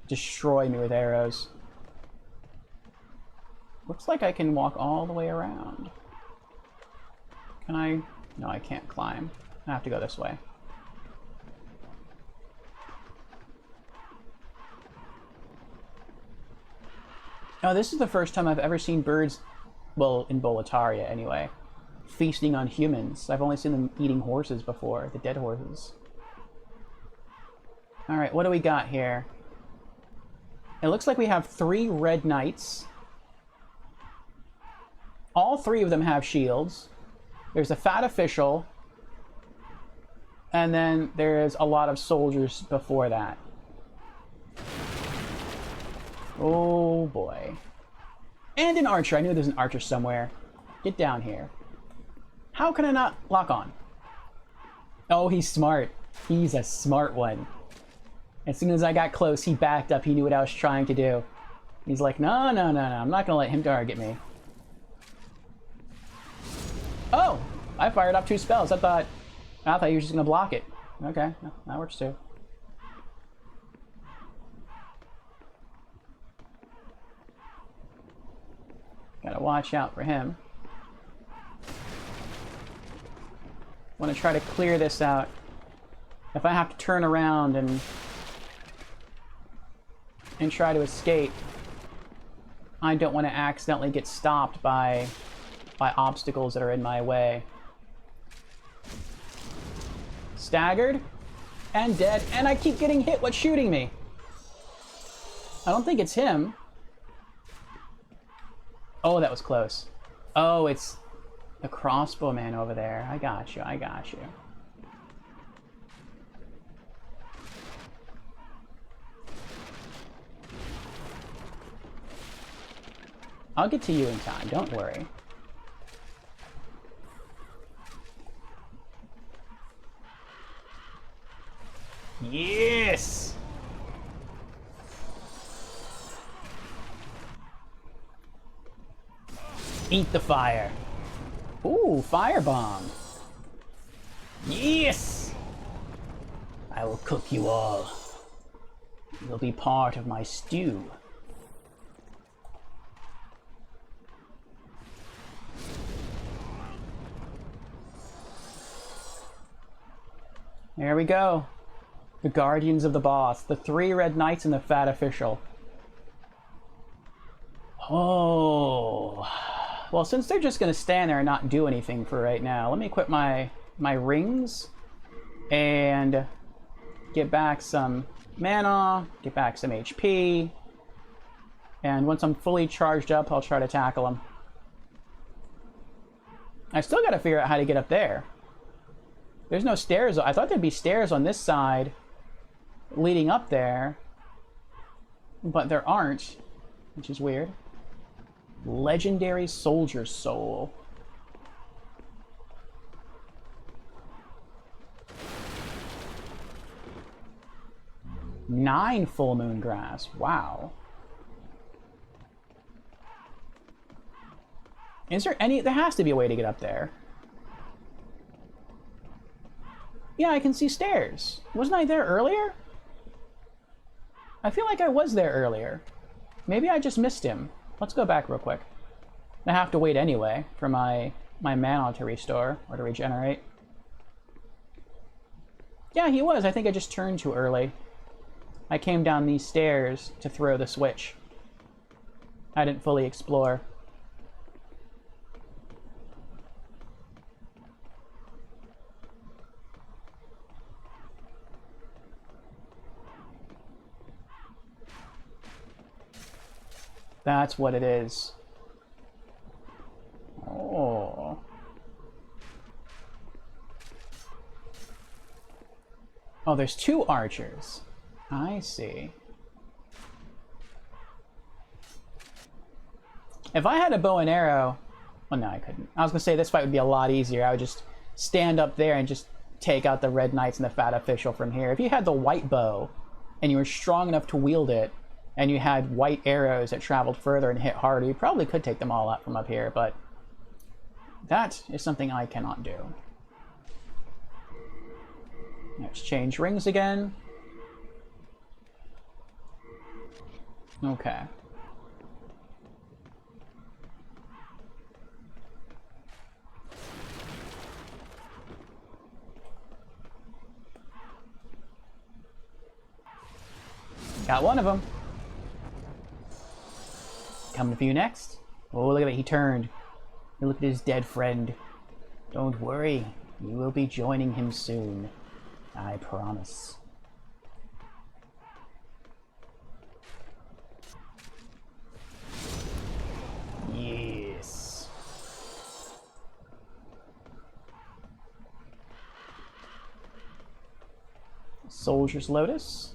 destroy me with arrows. Looks like I can walk all the way around. Can I? No, I can't climb. I have to go this way. Oh, this is the first time I've ever seen birds, well, in Boletaria anyway, feasting on humans. I've only seen them eating horses before, the dead horses. Alright, what do we got here? It looks like we have 3 red knights. All 3 of them have shields. There's a fat official. And then there's a lot of soldiers before that. Oh boy. And an archer. I knew there's an archer somewhere. Get down here. How can I not lock on? Oh, he's smart. He's a smart one. As soon as I got close, he backed up. He knew what I was trying to do. He's like, no, no, no, no. I'm not going to let him target me. Oh! I fired off 2 spells. I thought you were just going to block it. Okay, that works too. Gotta watch out for him. Want to try to clear this out. If I have to turn around and try to escape, I don't want to accidentally get stopped by obstacles that are in my way. Staggered and dead, and I keep getting hit. What's shooting me? I don't think it's him. Oh, that was close. Oh, it's the crossbow man over there. I got you. I got you. I'll get to you in time. Don't worry. Yes! Eat the fire. Ooh, firebomb. Yes! I will cook you all. You'll be part of my stew. There we go. The Guardians of the Boss. The 3 red knights and the fat official. Oh. Well, since they're just going to stand there and not do anything for right now, let me equip my rings and get back some mana, get back some HP, and once I'm fully charged up, I'll try to tackle them. I still got to figure out how to get up there. There's no stairs. I thought there'd be stairs on this side leading up there, but there aren't, which is weird. Legendary Soldier Soul. Nine full moon grass. Wow. Is there any... There has to be a way to get up there. Yeah, I can see stairs. Wasn't I there earlier? I feel like I was there earlier. Maybe I just missed him. Let's go back real quick. I have to wait anyway for my mana to restore or to regenerate. Yeah, he was. I think I just turned too early. I came down these stairs to throw the switch. I didn't fully explore. That's what it is. Oh. Oh, there's 2 archers. I see. If I had a bow and arrow... Well, no, I couldn't. I was going to say this fight would be a lot easier. I would just stand up there and just take out the Red Knights and the Fat Official from here. If you had the white bow and you were strong enough to wield it, and you had white arrows that traveled further and hit harder, you probably could take them all out from up here, but that is something I cannot do. Let's change rings again. Okay. Got one of them. Coming for you next. Oh, look at it. He turned. Look at his dead friend. Don't worry. You will be joining him soon. I promise. Yes. Soldier's Lotus.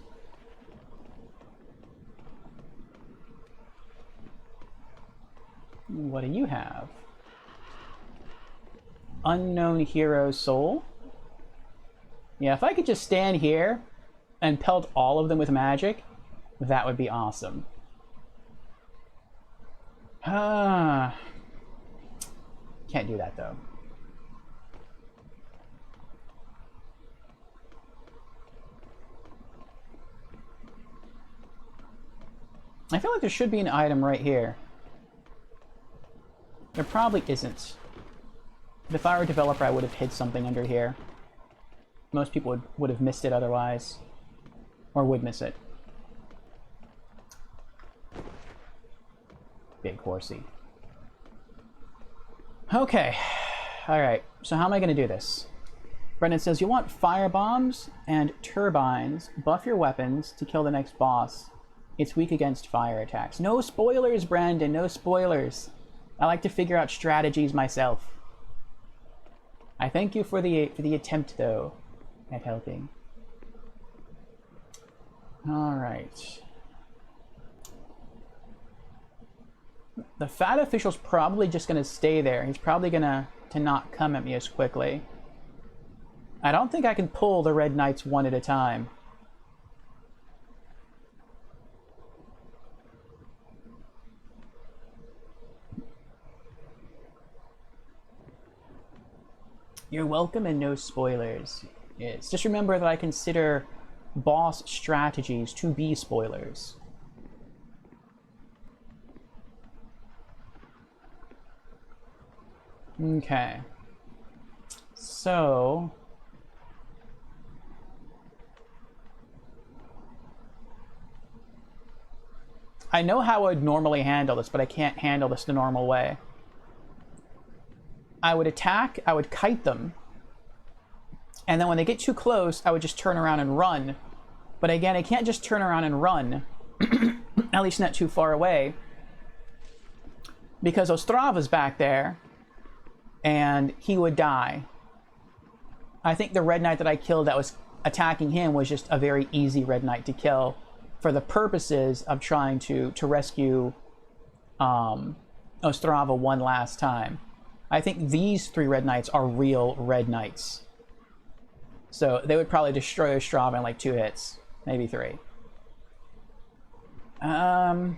What do you have? Unknown Hero Soul. Yeah, if I could just stand here and pelt all of them with magic, that would be awesome. Can't do that, though. I feel like there should be an item right here. There probably isn't. If I were a developer, I would have hid something under here. Most people would have missed it otherwise. Or would miss it. Big horsey. Okay. Alright, so how am I going to do this? Brendan says, you want fire bombs and turbines. Buff your weapons to kill the next boss. It's weak against fire attacks. No spoilers, Brandon, no spoilers. I like to figure out strategies myself. I thank you for the attempt, though, at helping. All right. The Fat Official's probably just going to stay there. He's probably going to not come at me as quickly. I don't think I can pull the Red Knights one at a time. You're welcome and no spoilers. Yes, just remember that I consider boss strategies to be spoilers. Okay. So... I know how I would normally handle this, but I can't handle this the normal way. I would attack, I would kite them, and then when they get too close, I would just turn around and run. But again, I can't just turn around and run, at least not too far away, because Ostrava's back there, and he would die. I think the Red Knight that I killed that was attacking him was just a very easy Red Knight to kill for the purposes of trying to rescue Ostrava one last time. I think these 3 Red Knights are real Red Knights. So they would probably destroy Ostrava in like 2 hits. Maybe 3. I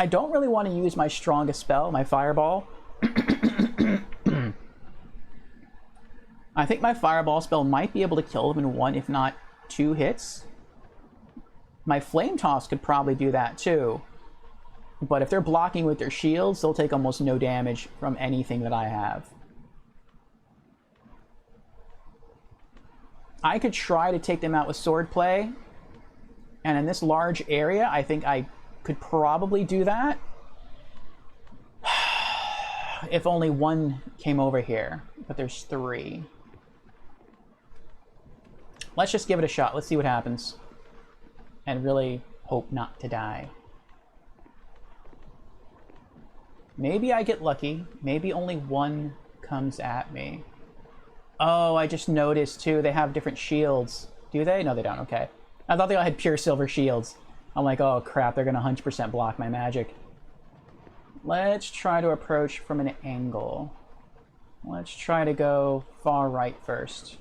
don't really want to use my strongest spell, my Fireball. I think my Fireball spell might be able to kill them in 1, if not 2 hits. My Flame Toss could probably do that too. But if they're blocking with their shields, they'll take almost no damage from anything that I have. I could try to take them out with swordplay. And in this large area, I think I could probably do that. If only 1 came over here. But there's 3. Let's just give it a shot. Let's see what happens. And really hope not to die. Maybe I get lucky. Maybe only 1 comes at me. Oh, I just noticed too, they have different shields. Do they? No, they don't. Okay. I thought they all had pure silver shields. I'm like, oh crap, they're going to 100% block my magic. Let's try to approach from an angle. Let's try to go far right first.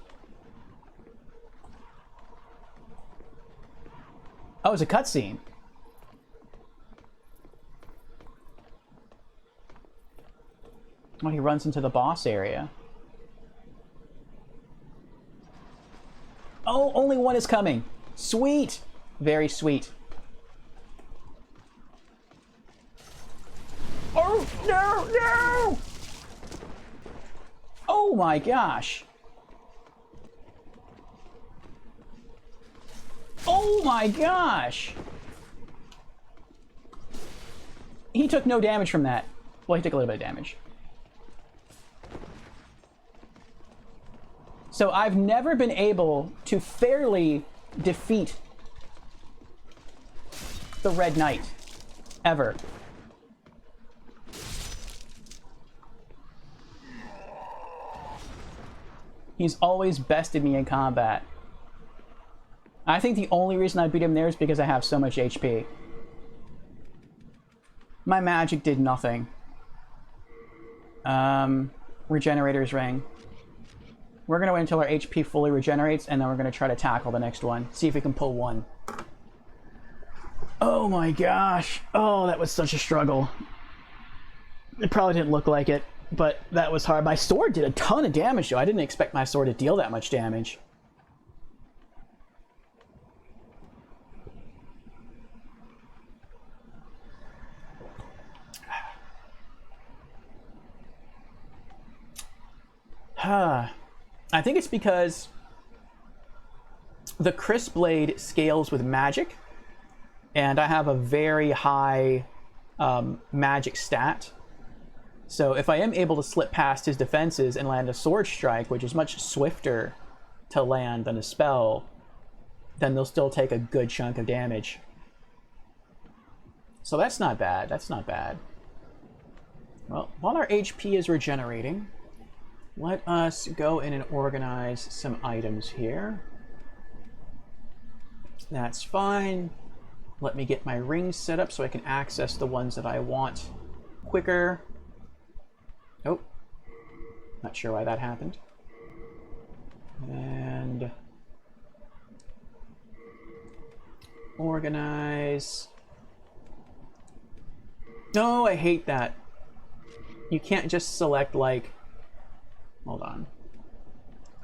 Oh, it's a cutscene. Oh, he runs into the boss area. Oh, only one is coming. Sweet. Very sweet. Oh, no, no! Oh my gosh. Oh my gosh! He took no damage from that. Well, he took a little bit of damage. So I've never been able to fairly defeat the Red Knight. Ever. He's always bested me in combat. I think the only reason I beat him there is because I have so much HP. My magic did nothing. Regenerators Ring. We're going to wait until our HP fully regenerates, and then we're going to try to tackle the next one. See if we can pull one. Oh my gosh. Oh, that was such a struggle. It probably didn't look like it, but that was hard. My sword did a ton of damage, though. I didn't expect my sword to deal that much damage. I think it's because the Crisp Blade scales with magic, and I have a very high magic stat. So if I am able to slip past his defenses and land a sword strike, which is much swifter to land than a spell, then they'll still take a good chunk of damage. So that's not bad. That's not bad. Well, while our HP is regenerating, let us go in and organize some items here. That's fine. Let me get my rings set up so I can access the ones that I want quicker. Oh, not sure why that happened. And organize. No, I hate that. You can't just select like, hold on.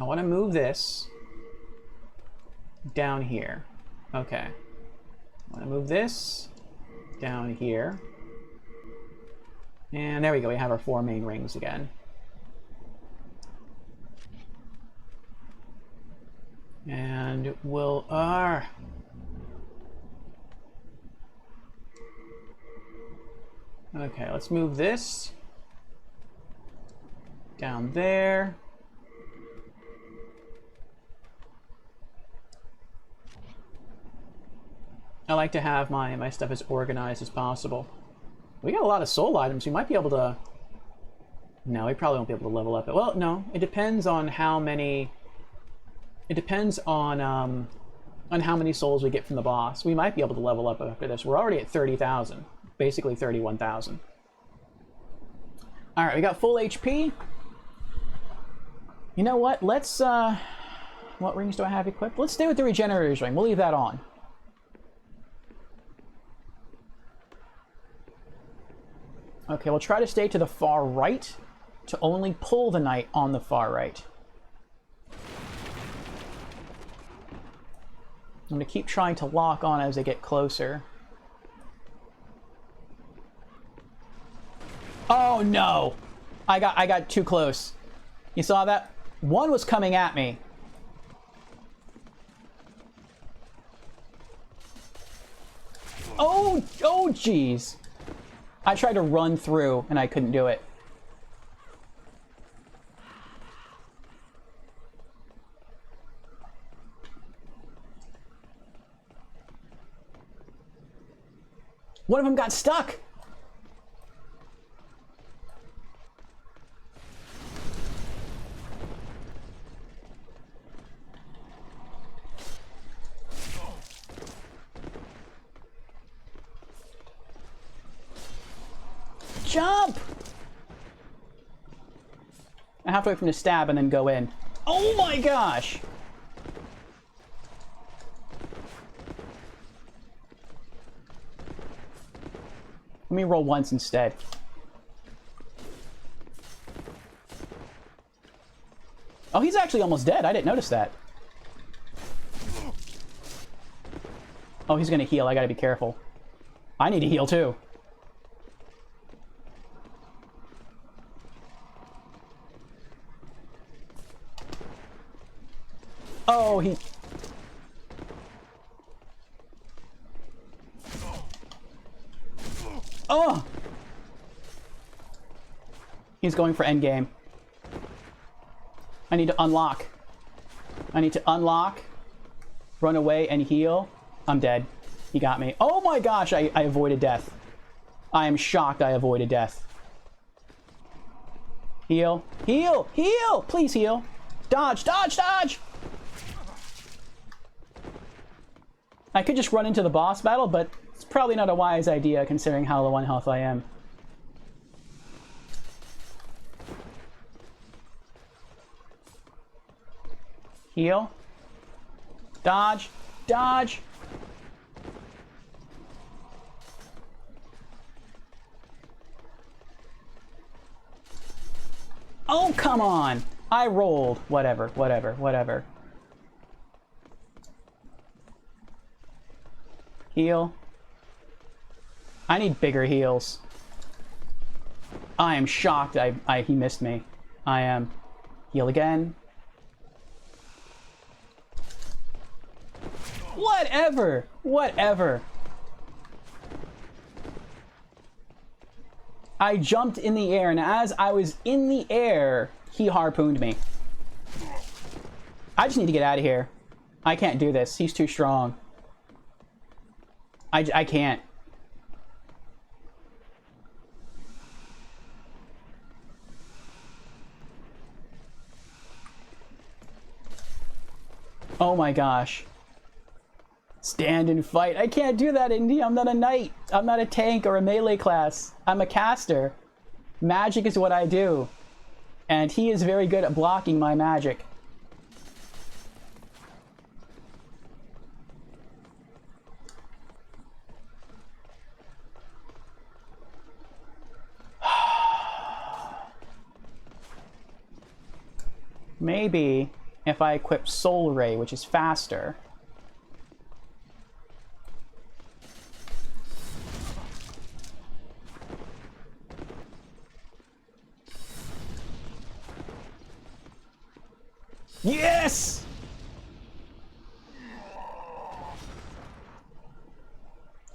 I want to move this down here. Okay. I want to move this down here. And there we go. We have our 4 main rings again. And we'll... Okay, let's move this down there. I like to have my stuff as organized as possible. We got a lot of soul items. We might be able to... No, we probably won't be able to level up it. Well, no. It depends on how many... It depends on how many souls we get from the boss. We might be able to level up after this. We're already at 30,000. Basically 31,000. Alright, we got full HP. You know what? Let's... what rings do I have equipped? Let's stay with the Regenerators Ring. We'll leave that on. Okay, we'll try to stay to the far right to only pull the knight on the far right. I'm going to keep trying to lock on as they get closer. Oh no! I got too close. You saw that? One was coming at me. Oh jeez. I tried to run through, and I couldn't do it. One of them got stuck! Jump! I have to wait for him to stab and then go in. Oh my gosh! Let me roll once instead. Oh, he's actually almost dead. I didn't notice that. Oh, he's gonna heal. I gotta be careful. I need to heal too. Oh, he... Oh! He's going for endgame. I need to unlock. I need to unlock, run away, and heal. I'm dead. He got me. Oh my gosh, I avoided death. I am shocked I avoided death. Heal. Heal! Heal! Please heal. Dodge! Dodge! Dodge! I could just run into the boss battle, but it's probably not a wise idea considering how low on health I am. Heal. Dodge. Dodge. Oh, come on. I rolled. Whatever, whatever, whatever. Heal. I need bigger heals. I am shocked he missed me. I am. Heal again. Whatever! Whatever! I jumped in the air, and as I was in the air, he harpooned me. I just need to get out of here. I can't do this. He's too strong. I can't. Oh my gosh. Stand and fight. I can't do that, Indy. I'm not a knight. I'm not a tank or a melee class. I'm a caster. Magic is what I do. And he is very good at blocking my magic. Maybe if I equip Soul Ray, which is faster. Yes!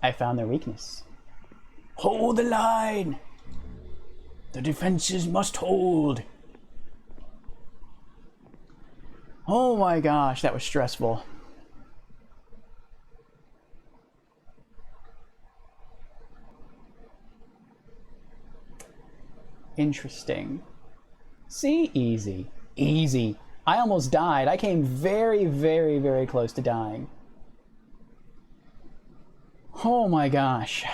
I found their weakness. Hold the line! The defenses must hold. Oh my gosh, that was stressful. Interesting. See? Easy. Easy. I almost died. I came very, very, very close to dying. Oh my gosh.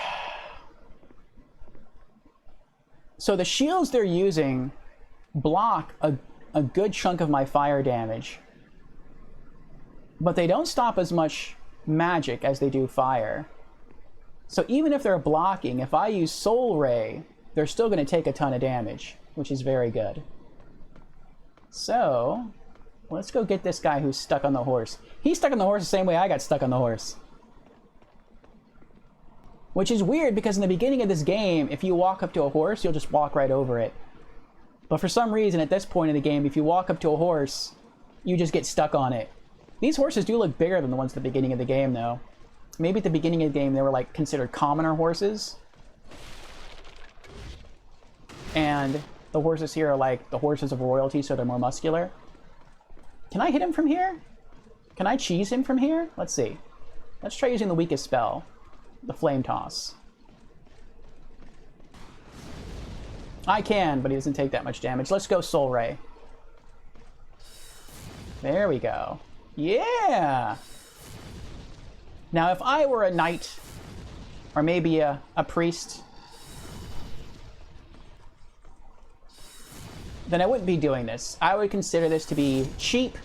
So the shields they're using block a good chunk of my fire damage. But they don't stop as much magic as they do fire. So even if they're blocking, if I use Soul Ray, they're still going to take a ton of damage, which is very good. So, let's go get this guy who's stuck on the horse. He's stuck on the horse the same way I got stuck on the horse. Which is weird because in the beginning of this game, if you walk up to a horse, you'll just walk right over it. But for some reason, at this point in the game, if you walk up to a horse, you just get stuck on it. These horses do look bigger than the ones at the beginning of the game, though. Maybe at the beginning of the game, they were, like, considered commoner horses. And the horses here are, like, the horses of royalty, so they're more muscular. Can I hit him from here? Can I cheese him from here? Let's see. Let's try using the weakest spell. The Flame Toss. I can, but he doesn't take that much damage. Let's go Soul Ray. There we go. Yeah! Now, if I were a knight, or maybe a priest, then I wouldn't be doing this. I would consider this to be cheap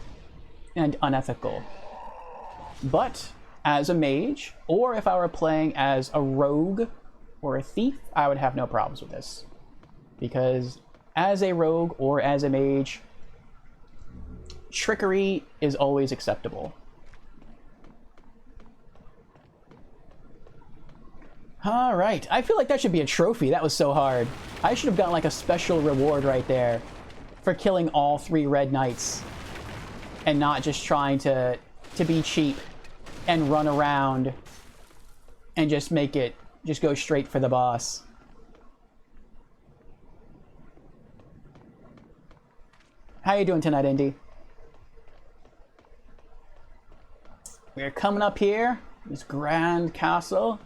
and unethical. But as a mage, or if I were playing as a rogue or a thief, I would have no problems with this. Because as a rogue or as a mage, trickery is always acceptable. Alright, I feel like that should be a trophy. That was so hard. I should have gotten like a special reward right there for killing all 3 red knights and not just trying to be cheap and run around and just go straight for the boss. How you doing tonight, Indy? We're coming up here, this grand castle,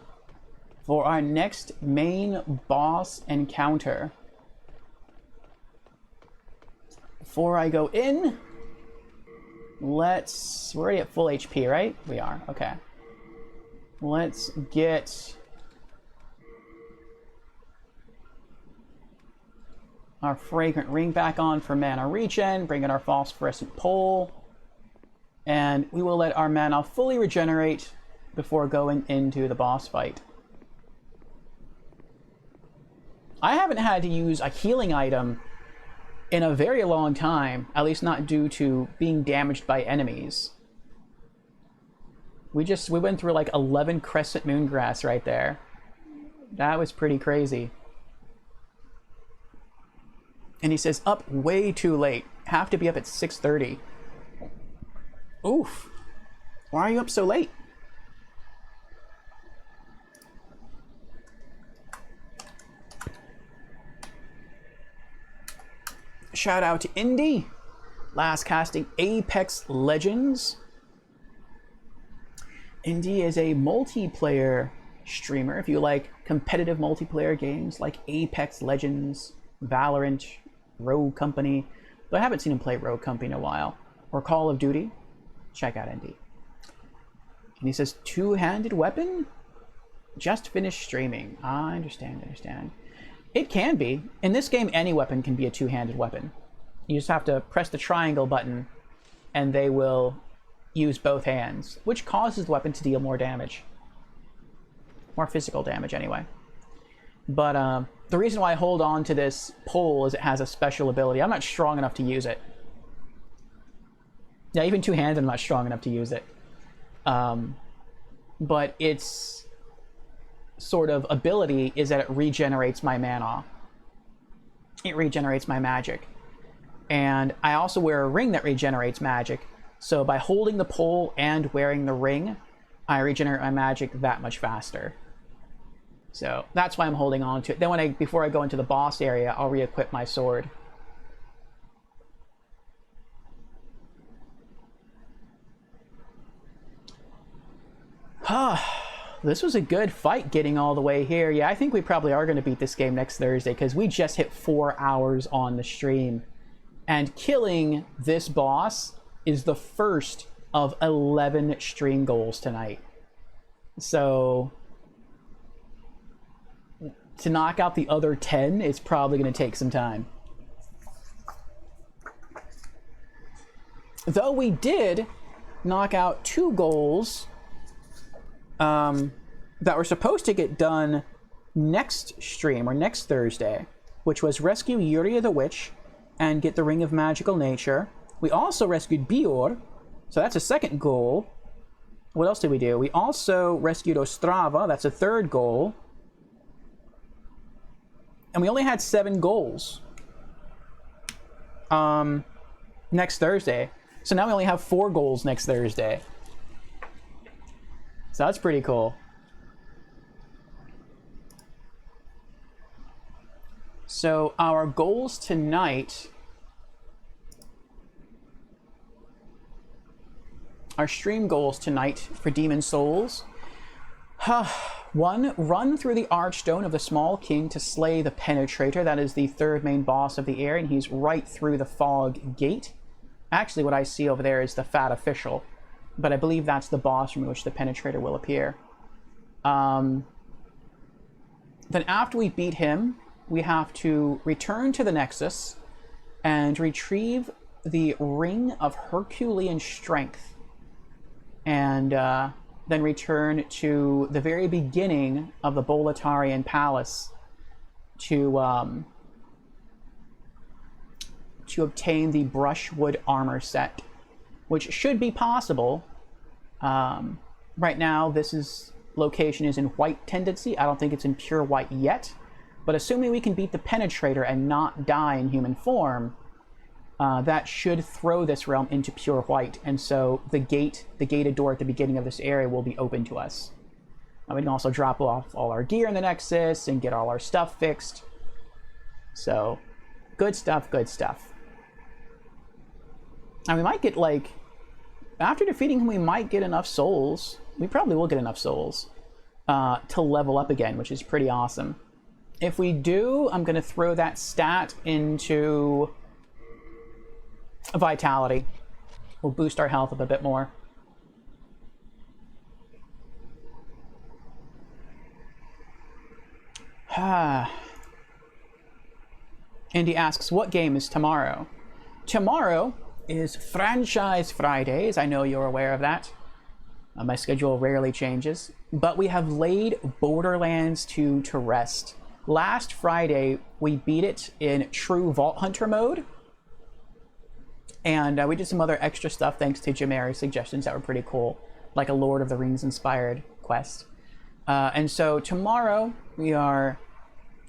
for our next main boss encounter. Before I go in, we're already at full HP, right? We are, okay. Let's get our fragrant ring back on for mana regen, bring in our phosphorescent pole, and we will let our mana fully regenerate before going into the boss fight. I haven't had to use a healing item in a very long time, at least not due to being damaged by enemies. We went through like 11 Crescent Moongrass right there. That was pretty crazy. And he says, up way too late. Have to be up at 6:30. Oof. Why are you up so late? Shout out to Indy. Last casting Apex Legends. Indy is a multiplayer streamer. If you like competitive multiplayer games like Apex Legends, Valorant, Rogue Company, though I haven't seen him play Rogue Company in a while, or Call of Duty, check out Indy. And he says, two-handed weapon? Just finished streaming. I understand. It can be. In this game, any weapon can be a two-handed weapon. You just have to press the triangle button, and they will use both hands, which causes the weapon to deal more damage. More physical damage, anyway. But the reason why I hold on to this pole is it has a special ability. I'm not strong enough to use it. Yeah, even two-handed, I'm not strong enough to use it. But its sort of ability is that it regenerates my mana. It regenerates my magic. And I also wear a ring that regenerates magic. So by holding the pole and wearing the ring, I regenerate my magic that much faster. So that's why I'm holding on to it. Then before I go into the boss area, I'll re-equip my sword. This was a good fight getting all the way here. Yeah, I think we probably are going to beat this game next Thursday because we just hit 4 hours on the stream. And killing this boss is the first of 11 stream goals tonight. So to knock out the other 10, it's probably going to take some time. Though we did knock out 2 goals that were supposed to get done next stream or next Thursday, which was rescue Yuria the Witch and get the Ring of Magical Nature. We also rescued Bior, so that's a second goal. What else did we do? We also rescued Ostrava, that's a third goal. And we only had 7 goals next Thursday. So now we only have 4 goals next Thursday. So that's pretty cool. So our goals tonight, our stream goals tonight for Demon Souls. 1, run through the Archstone of the Small King to slay the Penetrator. That is the 3rd main boss of the area, and he's right through the Fog Gate. Actually, what I see over there is the Fat Official, but I believe that's the boss from which the Penetrator will appear. Then after we beat him, we have to return to the Nexus and retrieve the Ring of Herculean Strength, and then return to the very beginning of the Boletarian Palace to obtain the Brushwood armor set, which should be possible. Right now, this location is in white tendency. I don't think it's in pure white yet, but assuming we can beat the Penetrator and not die in human form, that should throw this realm into pure white, and so the gated door at the beginning of this area will be open to us. And we can also drop off all our gear in the Nexus and get all our stuff fixed. So, good stuff, good stuff. And we might get, like, after defeating him, we might get enough souls. We probably will get enough souls to level up again, which is pretty awesome. If we do, I'm going to throw that stat into Vitality. We'll boost our health up a bit more. Andy asks, what game is tomorrow? Tomorrow is Franchise Fridays. I know you're aware of that. My schedule rarely changes. But we have laid Borderlands 2 to rest. Last Friday, we beat it in true Vault Hunter mode. And we did some other extra stuff thanks to Jamari's suggestions that were pretty cool. Like a Lord of the Rings inspired quest. And so tomorrow, we are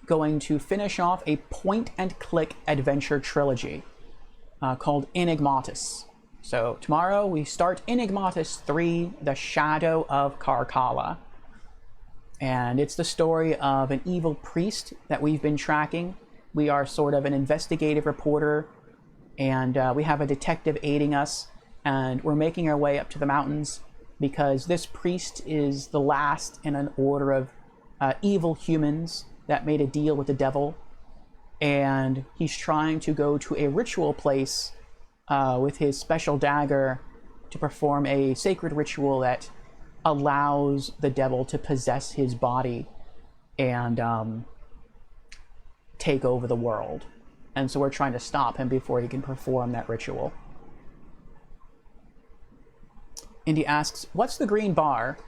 going to finish off a point-and-click adventure trilogy called Enigmatus. So tomorrow we start Enigmatus 3, The Shadow of Carcalla. And it's the story of an evil priest that we've been tracking. We are sort of an investigative reporter, and we have a detective aiding us, and we're making our way up to the mountains because this priest is the last in an order of evil humans that made a deal with the devil, and he's trying to go to a ritual place with his special dagger to perform a sacred ritual that allows the devil to possess his body and take over the world. And so we're trying to stop him before he can perform that ritual. Indy asks, what's the green bar?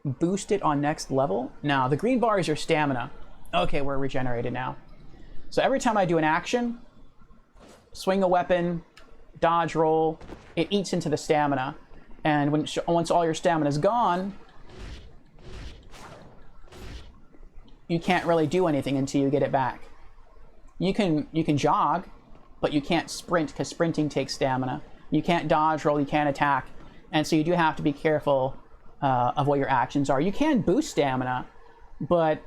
Boost it on next level? No, the green bar is your stamina. Okay, we're regenerated now. So every time I do an action, swing a weapon, dodge roll, it eats into the stamina. And once all your stamina is gone, you can't really do anything until you get it back. You can jog, but you can't sprint because sprinting takes stamina. You can't dodge roll, you can't attack. And so you do have to be careful of what your actions are. You can boost stamina, but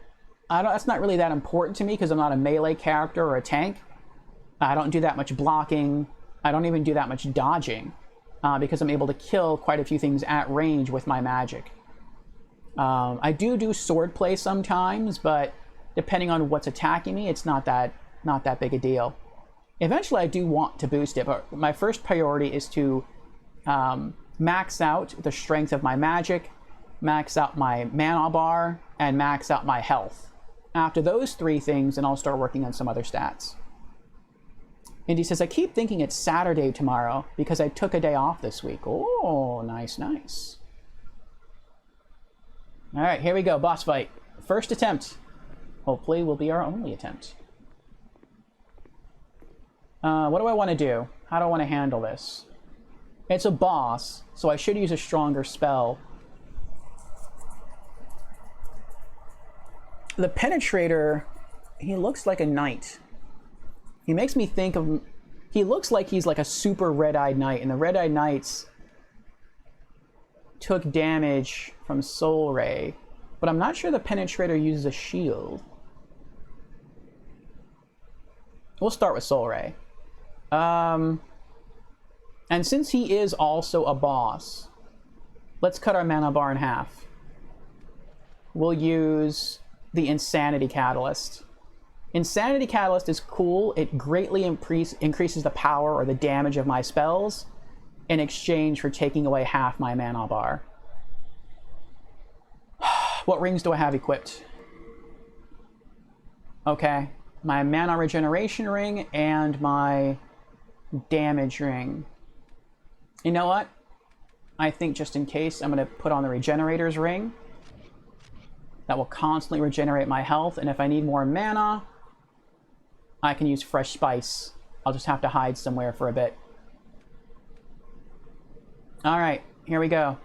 that's not really that important to me because I'm not a melee character or a tank. I don't do that much blocking. I don't even do that much dodging because I'm able to kill quite a few things at range with my magic. I do swordplay sometimes, but depending on what's attacking me, it's not that big a deal. Eventually, I do want to boost it, but my first priority is to max out the strength of my magic, max out my mana bar, and max out my health. After those three things, then I'll start working on some other stats. Indy says, I keep thinking it's Saturday tomorrow because I took a day off this week. Oh, nice, nice. All right, here we go, boss fight. First attempt. Hopefully will be our only attempt. What do I want to do? How do I want to handle this? It's a boss, so I should use a stronger spell. The Penetrator, he looks like a knight. He makes me think of... He looks like he's like a super red-eyed knight, and the red-eyed knights took damage from Soul Ray, but I'm not sure the Penetrator uses a shield. We'll start with Soul Ray. And since he is also a boss, let's cut our mana bar in half. We'll use the Insanity Catalyst. Insanity Catalyst is cool. It greatly increases the power or the damage of my spells in exchange for taking away half my mana bar. What rings do I have equipped? Okay. my mana regeneration ring and my damage ring. You know what? I think just in case, I'm going to put on the Regenerators Ring. That will constantly regenerate my health, and if I need more mana, I can use Fresh Spice. I'll just have to hide somewhere for a bit. Alright, here we go.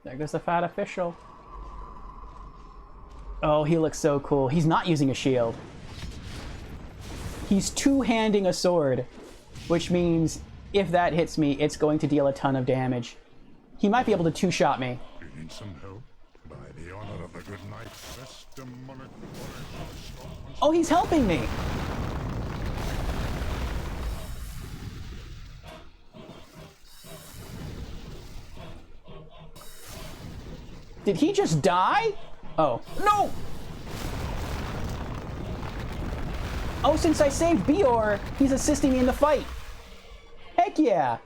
There goes the fat official. Oh, he looks so cool. He's not using a shield. He's two-handing a sword, which means if that hits me, it's going to deal a ton of damage. He might be able to two-shot me. You need some help? By the honor of the good knight, best demonic warrior. Oh, he's helping me! Did he just die? Oh, no! Oh, since I saved Bior, he's assisting me in the fight. Heck yeah!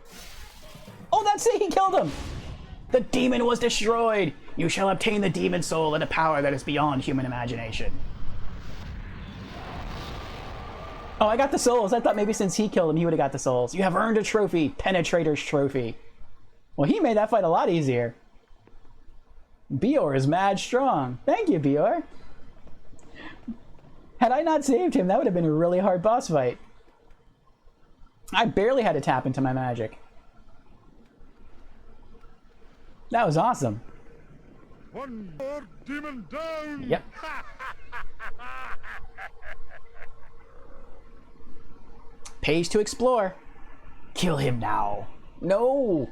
Oh, that's it, he killed him! The demon was destroyed! You shall obtain the demon soul and a power that is beyond human imagination. Oh, I got the souls. I thought maybe since he killed him, he would have got the souls. You have earned a trophy, Penetrator's Trophy. Well, he made that fight a lot easier. Bior is mad strong. Thank you, Bior. Had I not saved him, that would have been a really hard boss fight. I barely had to tap into my magic. That was awesome. One more demon down! Yep. Pays to explore. Kill him now. No!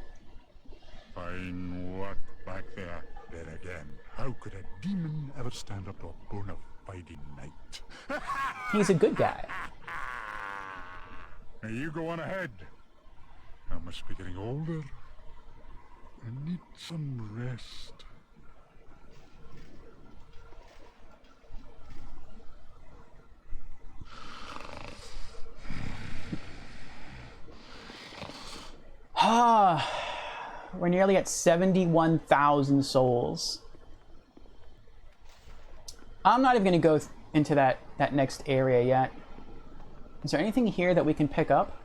Fine work back there. Then again, how could a demon ever stand up to a bona fide knight? He's a good guy. Now you go on ahead. I must be getting older. I need some rest. Ah, we're nearly at 71,000 souls. I'm not even going to go into that next area yet. Is there anything here that we can pick up?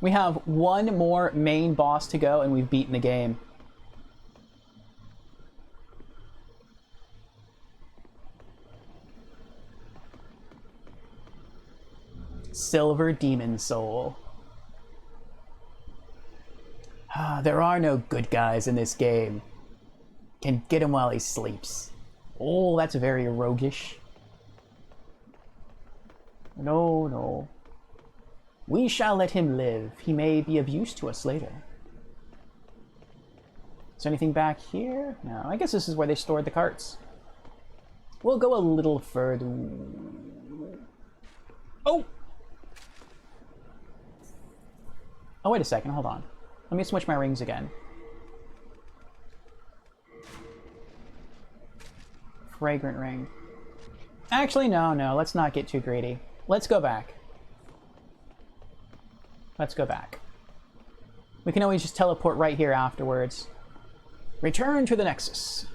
We have one more main boss to go and we've beaten the game. Silver Demon Soul. There are no good guys in this game. Can get him while he sleeps. Oh, that's very roguish. No, no. We shall let him live. He may be of use to us later. Is there anything back here? No, I guess this is where they stored the carts. We'll go a little further. Oh! Oh, wait a second, hold on. Let me switch my rings again. Fragrant ring. Actually, no, let's not get too greedy. Let's go back. Let's go back. We can always just teleport right here afterwards. Return to the Nexus.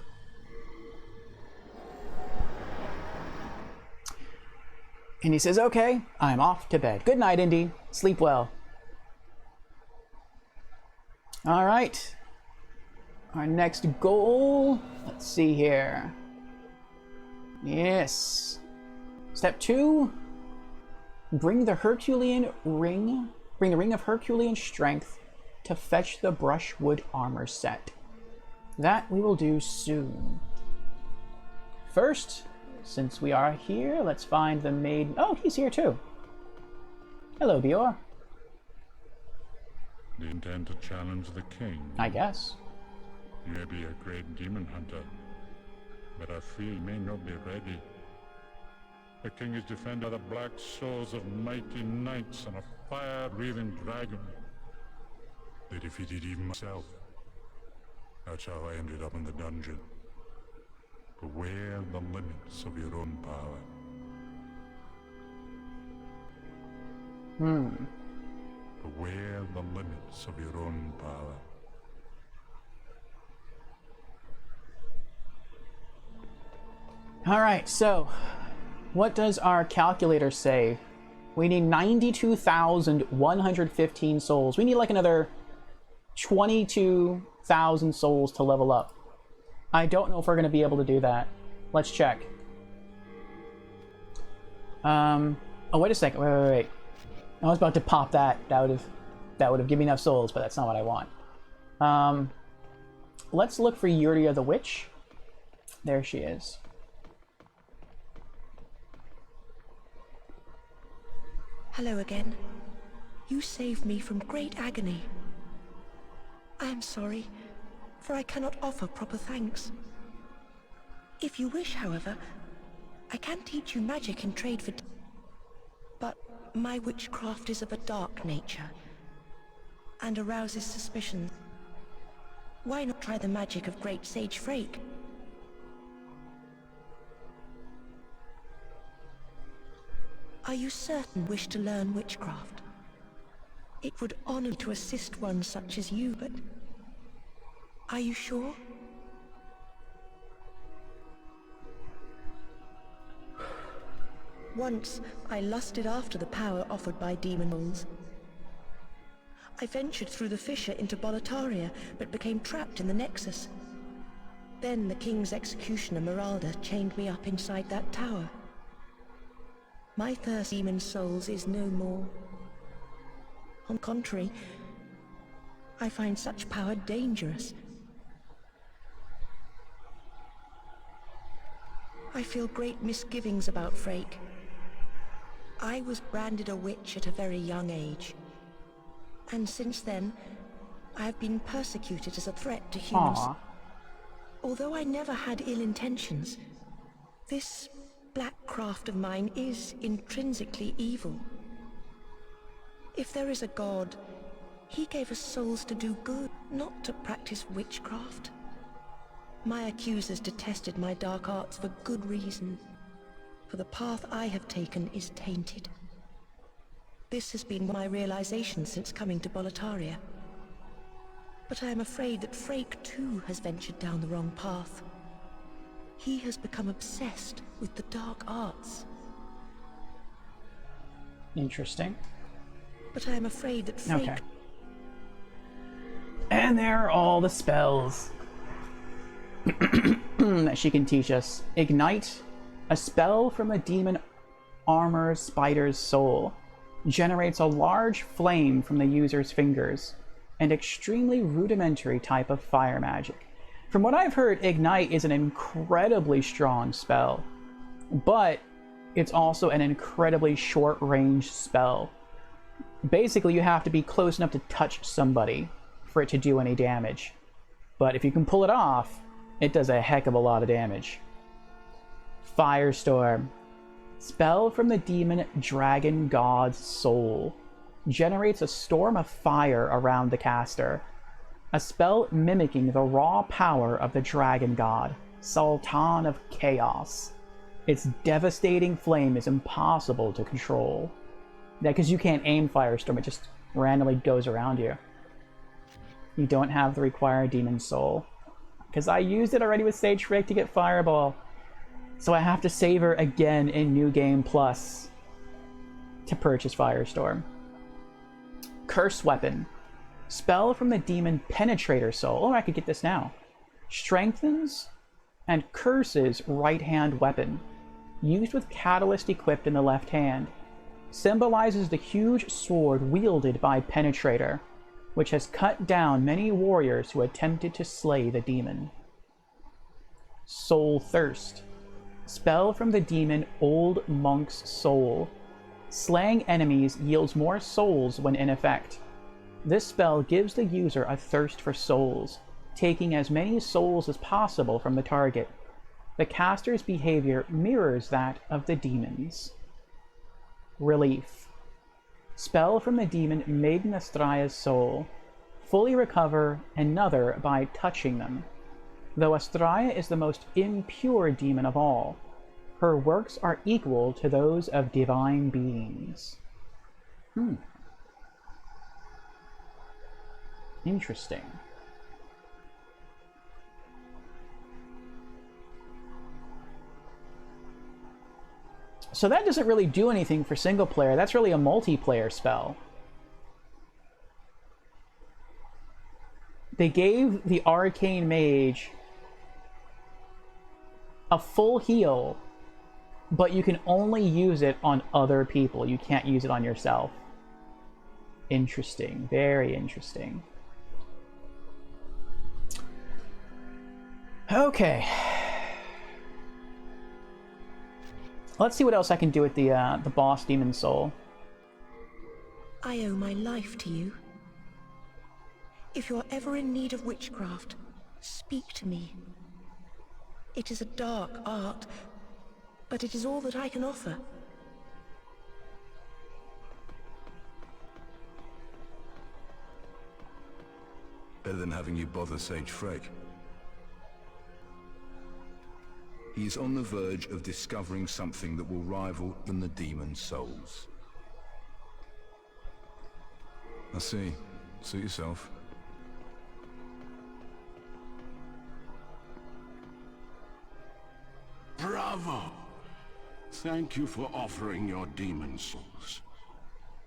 Indy says, okay, I'm off to bed. Good night, Indy. Sleep well. All right. Our next goal. Let's see here. Yes. Step 2. Bring the Herculean ring. Bring the Ring of Herculean Strength to fetch the Brushwood armor set. That we will do soon. First, since we are here, let's find the maiden. Oh, he's here too. Hello, Bior. Do you intend to challenge the king? I guess. You may be a great demon hunter, but I fear he may not be ready. The king is defended by the black souls of mighty knights and a fire-breathing dragon. They defeated even myself. That's how I ended up in the dungeon. Beware the limits of your own power. Beware the limits of your own power. Alright, so what does our calculator say? We need 92,115 souls. We need like another 22,000 souls to level up. I don't know if we're going to be able to do that. Let's check. Oh, wait a second. Wait. I was about to pop that. That would have given me enough souls, but that's not what I want. Let's look for Yuria the Witch. There she is. Hello again. You saved me from great agony. I am sorry, for I cannot offer proper thanks. If you wish, however, I can teach you magic in trade for... But my witchcraft is of a dark nature, and arouses suspicions. Why not try the magic of great sage Frake? Are you certain wish to learn witchcraft? It would honor me to assist one such as you, but... Are you sure? Once, I lusted after the power offered by demon souls. I ventured through the fissure into Boletaria, but became trapped in the Nexus. Then the king's executioner Meralda chained me up inside that tower. My thirst for demon souls is no more. On the contrary, I find such power dangerous. I feel great misgivings about Frake. I was branded a witch at a very young age, and since then, I have been persecuted as a threat to humans. Aww. Although I never had ill intentions, this black craft of mine is intrinsically evil. If there is a god, he gave us souls to do good, not to practice witchcraft. My accusers detested my dark arts for good reason, for the path I have taken is tainted. This has been my realization since coming to Boletaria. But I am afraid that Frake too has ventured down the wrong path. He has become obsessed with the dark arts. Interesting. But I am afraid that Frake... Okay. And there are all the spells that she can teach us. Ignite, a spell from a demon armor spider's soul, generates a large flame from the user's fingers, an extremely rudimentary type of fire magic. From what I've heard, Ignite is an incredibly strong spell, but it's also an incredibly short-range spell. Basically, you have to be close enough to touch somebody for it to do any damage. But if you can pull it off, it does a heck of a lot of damage. Firestorm. Spell from the demon dragon god's soul. Generates a storm of fire around the caster. A spell mimicking the raw power of the dragon god, Sultan of Chaos. Its devastating flame is impossible to control. Yeah, because you can't aim Firestorm, it just randomly goes around you. You don't have the required demon soul. Because I used it already with Sage Frake to get Fireball. So I have to save her again in New Game Plus to purchase Firestorm. Curse Weapon. Spell from the demon Penetrator Soul. Oh, I could get this now. Strengthens and curses right-hand weapon. Used with Catalyst equipped in the left hand. Symbolizes the huge sword wielded by Penetrator, which has cut down many warriors who attempted to slay the demon. Soul Thirst. Spell from the demon Old Monk's Soul. Slaying enemies yields more souls when in effect. This spell gives the user a thirst for souls, taking as many souls as possible from the target. The caster's behavior mirrors that of the demons. Relief. Spell from the demon Maiden Astraea's soul. Fully recover another by touching them. Though Astraea is the most impure demon of all, her works are equal to those of divine beings. Interesting. So that doesn't really do anything for single player. That's really a multiplayer spell. They gave the Arcane Mage a full heal, but you can only use it on other people. You can't use it on yourself. Interesting. Very interesting. Okay. Let's see what else I can do with the boss demon soul. I owe my life to you. If you're ever in need of witchcraft, speak to me. It is a dark art, but it is all that I can offer. Better than having you bother Sage Freg. He's on the verge of discovering something that will rival even the demon souls. I see. Suit yourself. Bravo! Thank you for offering your demon souls.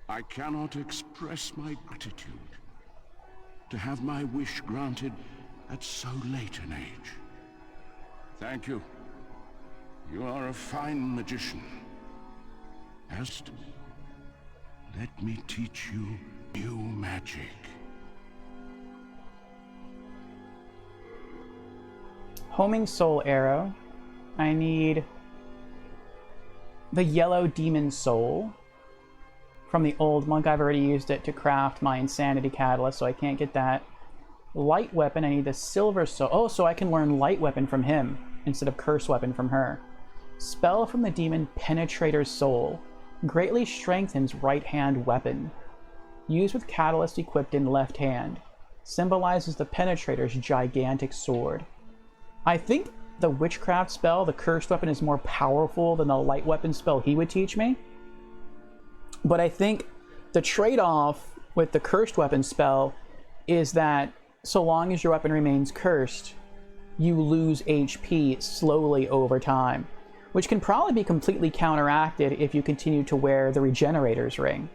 I cannot express my gratitude. To have my wish granted at so late an age. Thank you. You are a fine magician. Est, let me teach you new magic. Homing Soul Arrow. I need the Yellow Demon Soul from the old monk. I've already used it to craft my Insanity Catalyst, so I can't get that. Light Weapon, I need the Silver Soul. Oh, so I can learn Light Weapon from him instead of Curse Weapon from her. Spell from the demon Penetrator's Soul. Greatly strengthens right-hand weapon. Used with Catalyst equipped in left hand. Symbolizes the Penetrator's gigantic sword. I think the Witchcraft spell, the Cursed Weapon, is more powerful than the Light Weapon spell he would teach me. But I think the trade-off with the Cursed Weapon spell is that so long as your weapon remains cursed, you lose HP slowly over time, which can probably be completely counteracted if you continue to wear the Regenerators Ring.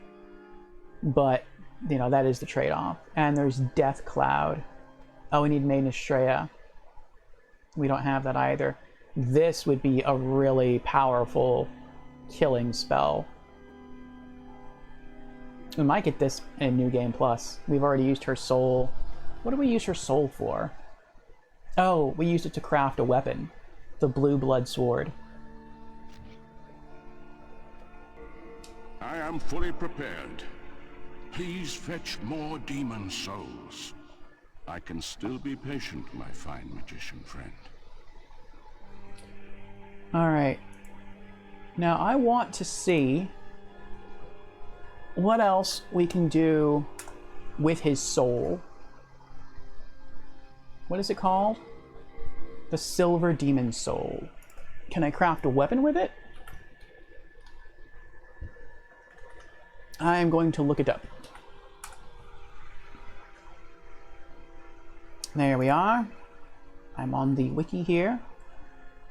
But, you know, that is the trade-off. And there's Death Cloud. Oh, we need Maiden Astraea. We don't have that either. This would be a really powerful killing spell. We might get this in New Game Plus. We've already used her soul. What do we use her soul for? Oh, we used it to craft a weapon. The Blue Blood Sword. I am fully prepared. Please fetch more demon souls. I can still be patient, my fine magician friend. Alright. Now I want to see what else we can do with his soul. What is it called? The Silver Demon Soul. Can I craft a weapon with it? I am going to look it up. There we are. I'm on the wiki here.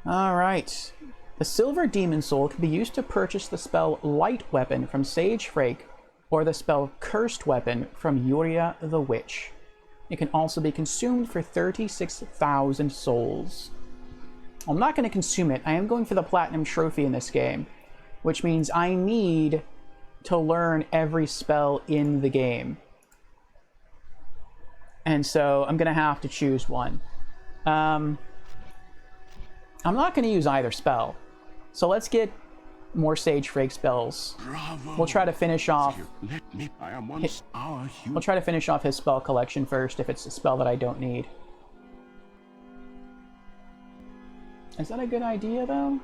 Alright. The Silver Demon Soul can be used to purchase the spell Light Weapon from Sage Frake or the spell Cursed Weapon from Yuria the Witch. It can also be consumed for 36,000 souls. I'm not going to consume it. I am going for the Platinum Trophy in this game, which means I need to learn every spell in the game. And so I'm going to have to choose one. I'm not going to use either spell. So let's get more Sage Frake spells. Bravo. We'll try to finish off. Let me. I am once our human. We'll try to finish off his spell collection first if it's a spell that I don't need. Is that a good idea, though?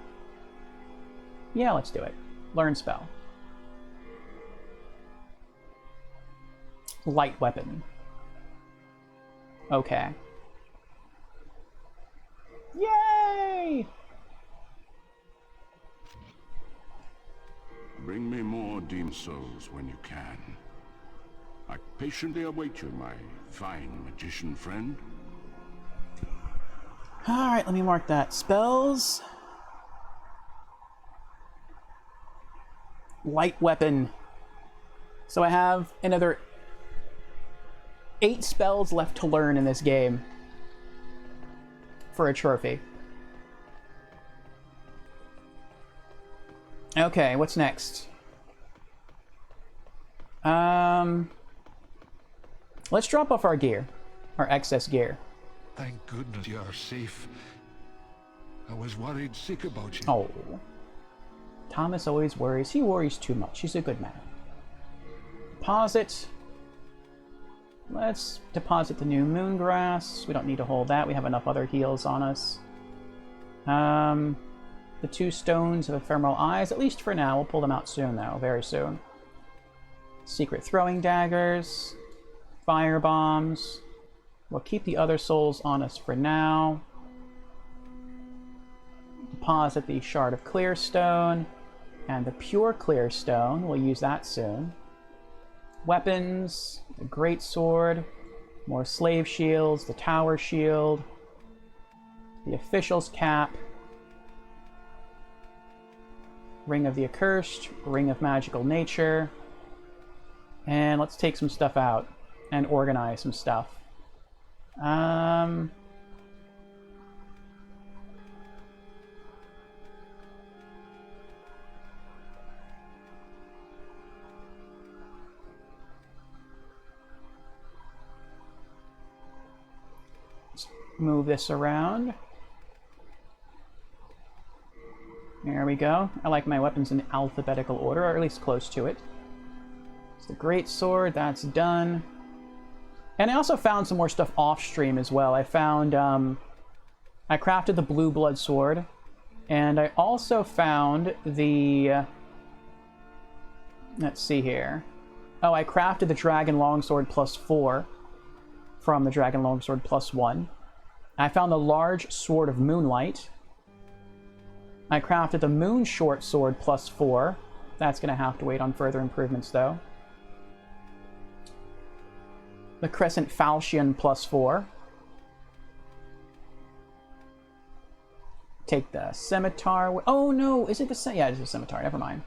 Yeah, let's do it. Learn spell. Light weapon. Okay. Yay! Bring me more demon souls when you can. I patiently await you, my fine magician friend. Alright, let me mark that. Spells. Light weapon. So I have another 8 spells left to learn in this game for a trophy. Okay, what's next? Let's drop off our gear. Our excess gear. Thank goodness you're safe. I was worried sick about you. Oh. Thomas always worries. He worries too much. He's a good man. Deposit. Let's deposit the new moongrass. We don't need to hold that. We have enough other heals on us. The 2 stones of ephemeral eyes, at least for now. We'll pull them out soon, though. Very soon. Secret throwing daggers. Fire bombs. We'll keep the other souls on us for now. Deposit the shard of clear stone. And the pure clear stone. We'll use that soon. Weapons. The great sword. More slave shields. The tower shield. The official's cap. Ring of the Accursed, Ring of Magical Nature, and let's take some stuff out and organize some stuff. Let's move this around. There we go. I like my weapons in alphabetical order, or at least close to it. It's the great sword, that's done. And I also found some more stuff off stream as well. I found, I crafted the blue blood sword, and I also found the, let's see here. Oh, I crafted the dragon longsword +4 from the dragon longsword +1. I found the large sword of moonlight. I crafted the moon short sword +4. That's going to have to wait on further improvements, though. The crescent falchion +4. Take the scimitar. Oh no, is it the same? Yeah, it's a scimitar. Never mind.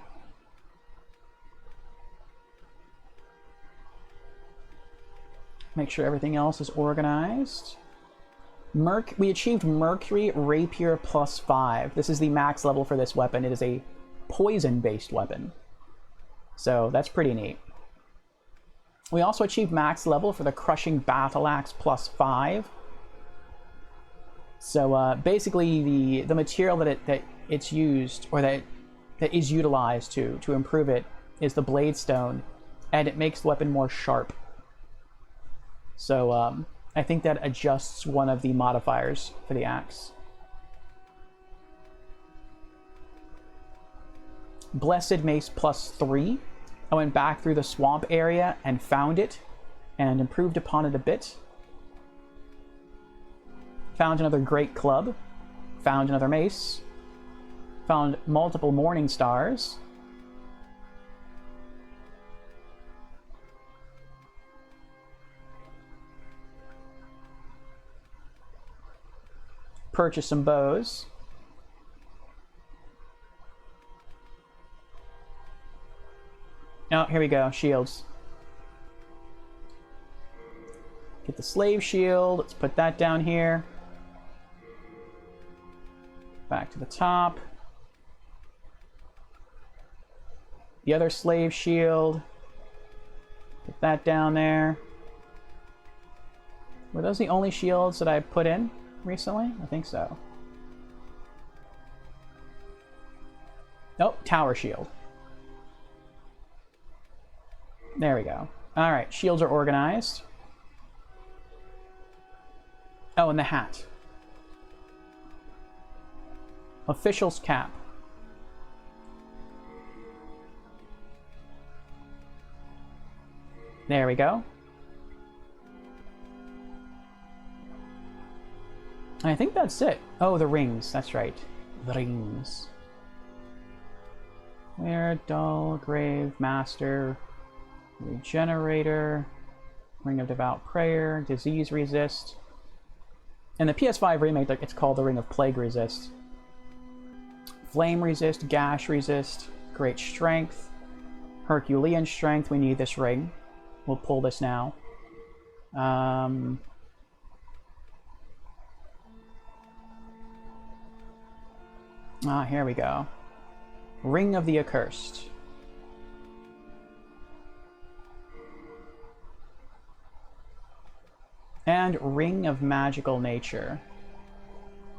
Make sure everything else is organized. We achieved Mercury Rapier +5. This is the max level for this weapon. It is a poison-based weapon. So that's pretty neat. We also achieved max level for the Crushing Battle Axe +5. So basically the material that it's used, or that is utilized to improve it, is the blade stone, and it makes the weapon more sharp. So I think that adjusts one of the modifiers for the axe. Blessed Mace +3. I went back through the swamp area and found it and improved upon it a bit. Found another great club. Found another mace. Found multiple morning stars. Purchase some bows. Oh, here we go. Shields. Get the slave shield. Let's put that down here. Back to the top. The other slave shield. Put that down there. Were those the only shields that I put in recently? I think so. Nope, tower shield. There we go. Alright, shields are organized. Oh, and the hat. Official's cap. There we go. I think that's it. Oh, the rings. That's right. The rings. Where? Dull, Grave, Master, Regenerator, Ring of Devout Prayer, Disease Resist. In the PS5 remake, it's called the Ring of Plague Resist. Flame Resist, Gash Resist, Great Strength, Herculean Strength. We need this ring. We'll pull this now. Here we go. Ring of the Accursed. And Ring of Magical Nature,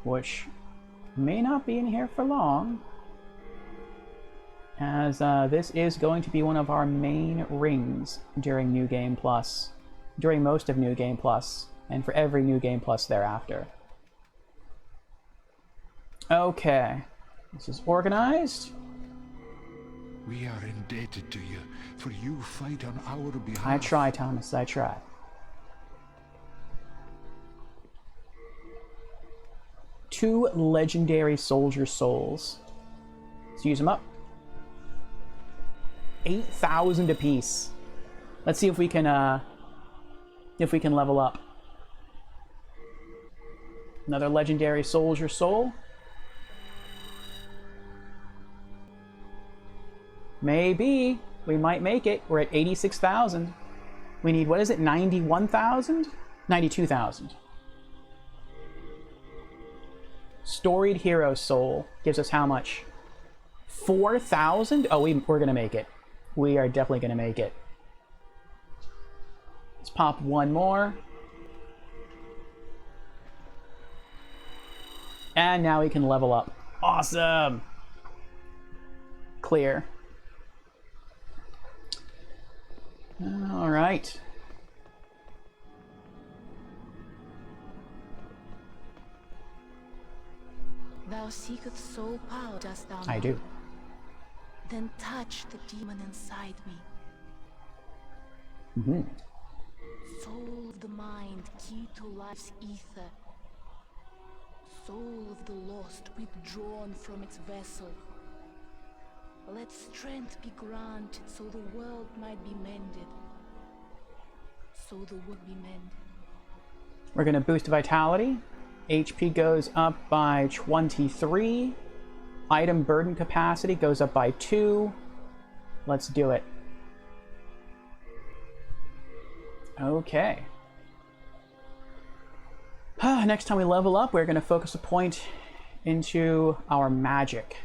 which may not be in here for long, as this is going to be one of our main rings during New Game Plus, during most of New Game Plus, and for every New Game Plus thereafter. Okay, this is organized. We are indebted to you, for you fight on our behalf. I try, Thomas, I try. Two legendary soldier souls. Let's use them up. 8,000 apiece. Let's see if we can level up. Another legendary soldier soul. Maybe. We might make it. We're at 86,000. We need, what is it, 91,000? 92,000. Storied Hero Soul gives us how much? 4,000? Oh, we're going to make it. We are definitely going to make it. Let's pop one more. And now we can level up. Awesome! Clear. All right. Thou seekest soul power, dost thou not? I do. Then touch the demon inside me. Mm-hmm. Soul of the mind, key to life's ether. Soul of the lost, withdrawn from its vessel. Let strength be granted, so the world might be mended. So the world be mended. We're going to boost vitality. HP goes up by 23. Item burden capacity goes up by 2. Let's do it. Okay. Next time we level up, we're going to focus a point into our magic.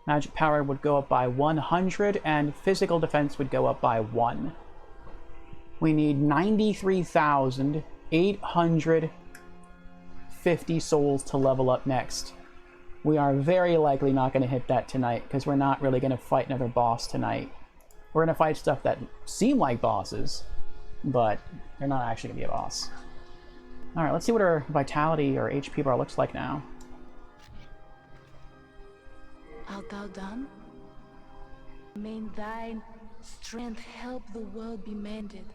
Magic power would go up by 100, and physical defense would go up by 1. We need 93,850 souls to level up next. We are very likely not going to hit that tonight, because we're not really going to fight another boss tonight. We're going to fight stuff that seem like bosses, but they're not actually going to be a boss. Alright, let's see what our vitality or HP bar looks like now. Art thou done? May thine strength help the world be mended.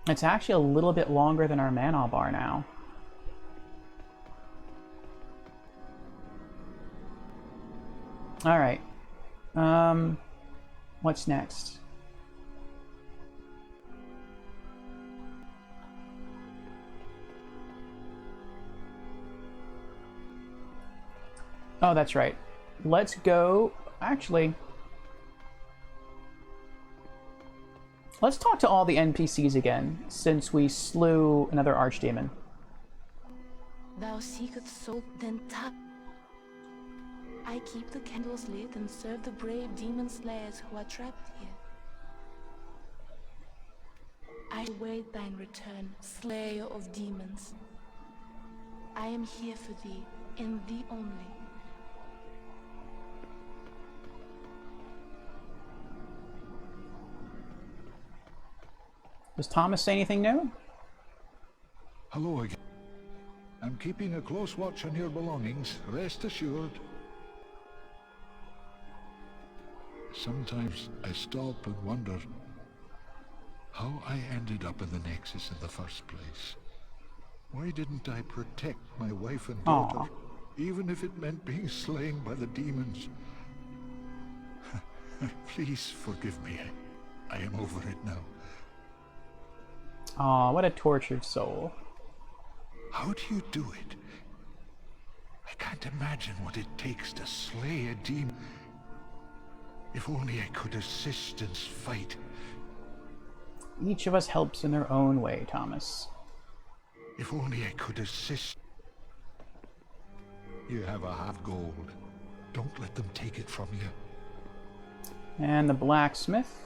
It's actually a little bit longer than our mana bar now. Alright. What's next? Oh, that's right. Let's go... Actually... Let's talk to all the NPCs again, since we slew another archdemon. Thou seekest soul, then tap. I keep the candles lit and serve the brave demon slayers who are trapped here. I await thine return, slayer of demons. I am here for thee, and thee only. Does Thomas say anything new? Hello again. I'm keeping a close watch on your belongings, rest assured. Sometimes I stop and wonder how I ended up in the Nexus in the first place. Why didn't I protect my wife and daughter, even if it meant being slain by the demons? Please forgive me. I am over it now. Aw, what a tortured soul. How do you do it? I can't imagine what it takes to slay a demon. If only I could assist in this fight. Each of us helps in their own way, Thomas. If only I could assist. You have a half gold. Don't let them take it from you. And the blacksmith.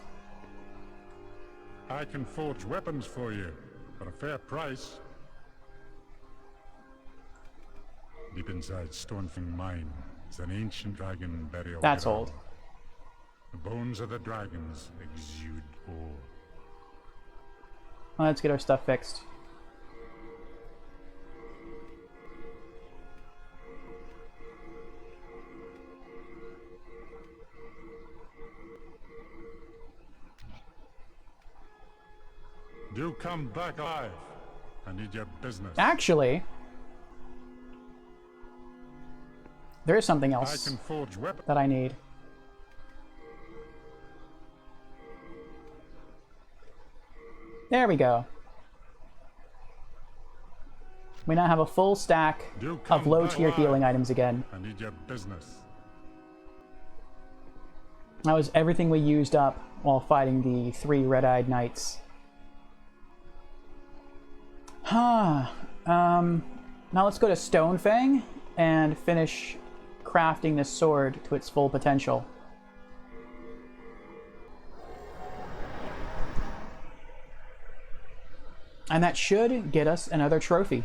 I can forge weapons for you, for a fair price. Deep inside Stonefang Mine is an ancient dragon burial That's ground. old. The bones of the dragons exude ore. Well, let's get our stuff fixed. Do come back alive. I need your business. Actually, there is something I else can forge weapons. that I need. There we go. We now have a full stack of low-tier healing items again. I need your business. That was everything we used up while fighting the 3 red-eyed knights. Now let's go to Stonefang and finish crafting this sword to its full potential. And that should get us another trophy.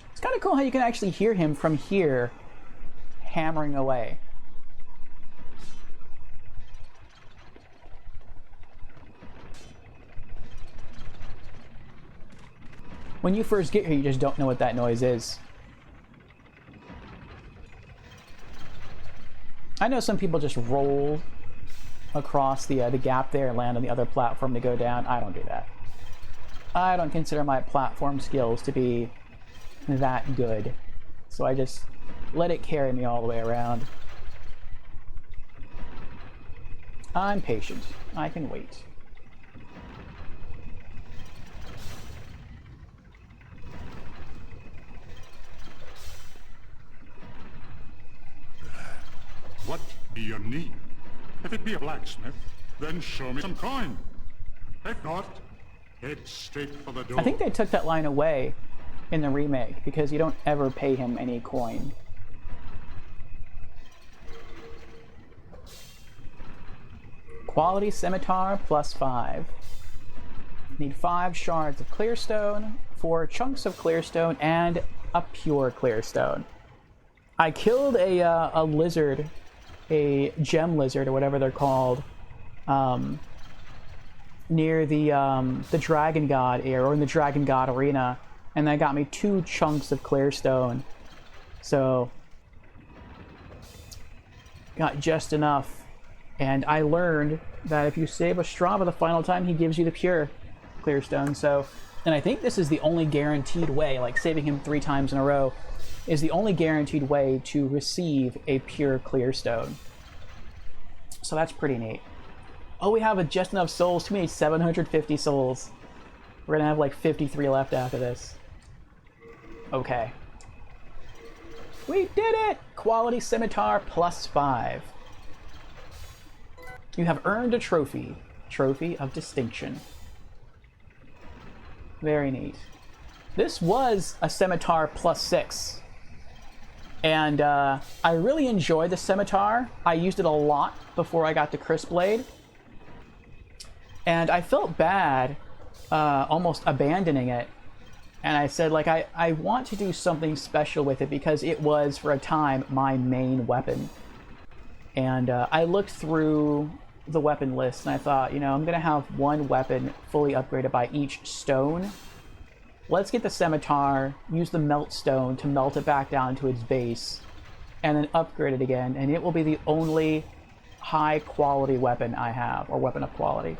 It's kind of cool how you can actually hear him from here hammering away. When you first get here, you just don't know what that noise is. I know some people just roll across the gap there and land on the other platform to go down. I don't do that. I don't consider my platform skills to be that good. So I just let it carry me all the way around. I'm patient. I can wait. What do you need? If it be a blacksmith, then show me some coin. If not, head straight for the door. I think they took that line away in the remake because you don't ever pay him any coin. Quality scimitar +5. Need 5 shards of clearstone, 4 chunks of clearstone, and a pure clearstone. I killed a lizard, a gem lizard or whatever they're called, near the Dragon God area, or in the Dragon God arena, and that got me 2 chunks of clearstone. So got just enough. And I learned that if you save a Strava the final time, he gives you the pure clearstone. So, and I think this is the only guaranteed way, like saving him 3 times in a row is the only guaranteed way to receive a pure clearstone. So that's pretty neat. Oh, we have just enough souls to make 750 souls. We're gonna have like 53 left after this. Okay. We did it! Quality scimitar +5. You have earned a trophy. Trophy of distinction. Very neat. This was a scimitar +6. And I really enjoyed the scimitar. I used it a lot before I got the Crisp Blade. And I felt bad almost abandoning it. And I said, like, I want to do something special with it because it was, for a time, my main weapon. And I looked through the weapon list and I thought, you know, I'm going to have one weapon fully upgraded by each stone. Let's get the scimitar, use the melt stone to melt it back down to its base, and then upgrade it again, and it will be the only high quality weapon I have, or weapon of quality,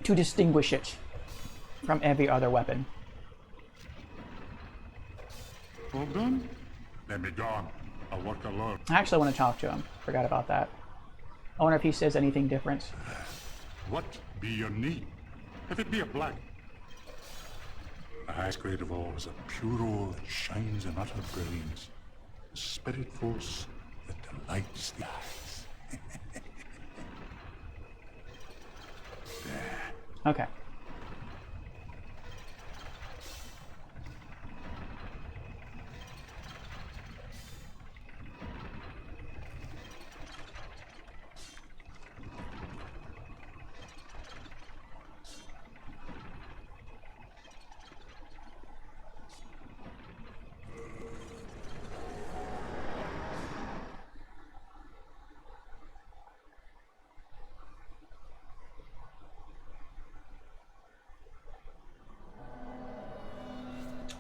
to distinguish it from every other weapon. All done? Let me gone. I'll work alone. I actually want to talk to him. Forgot about that. I wonder if he says anything different. What be your need? If it be a black. The highest grade of all is a pure ore that shines in utter brilliance. A spirit force that delights the eyes. There. Okay.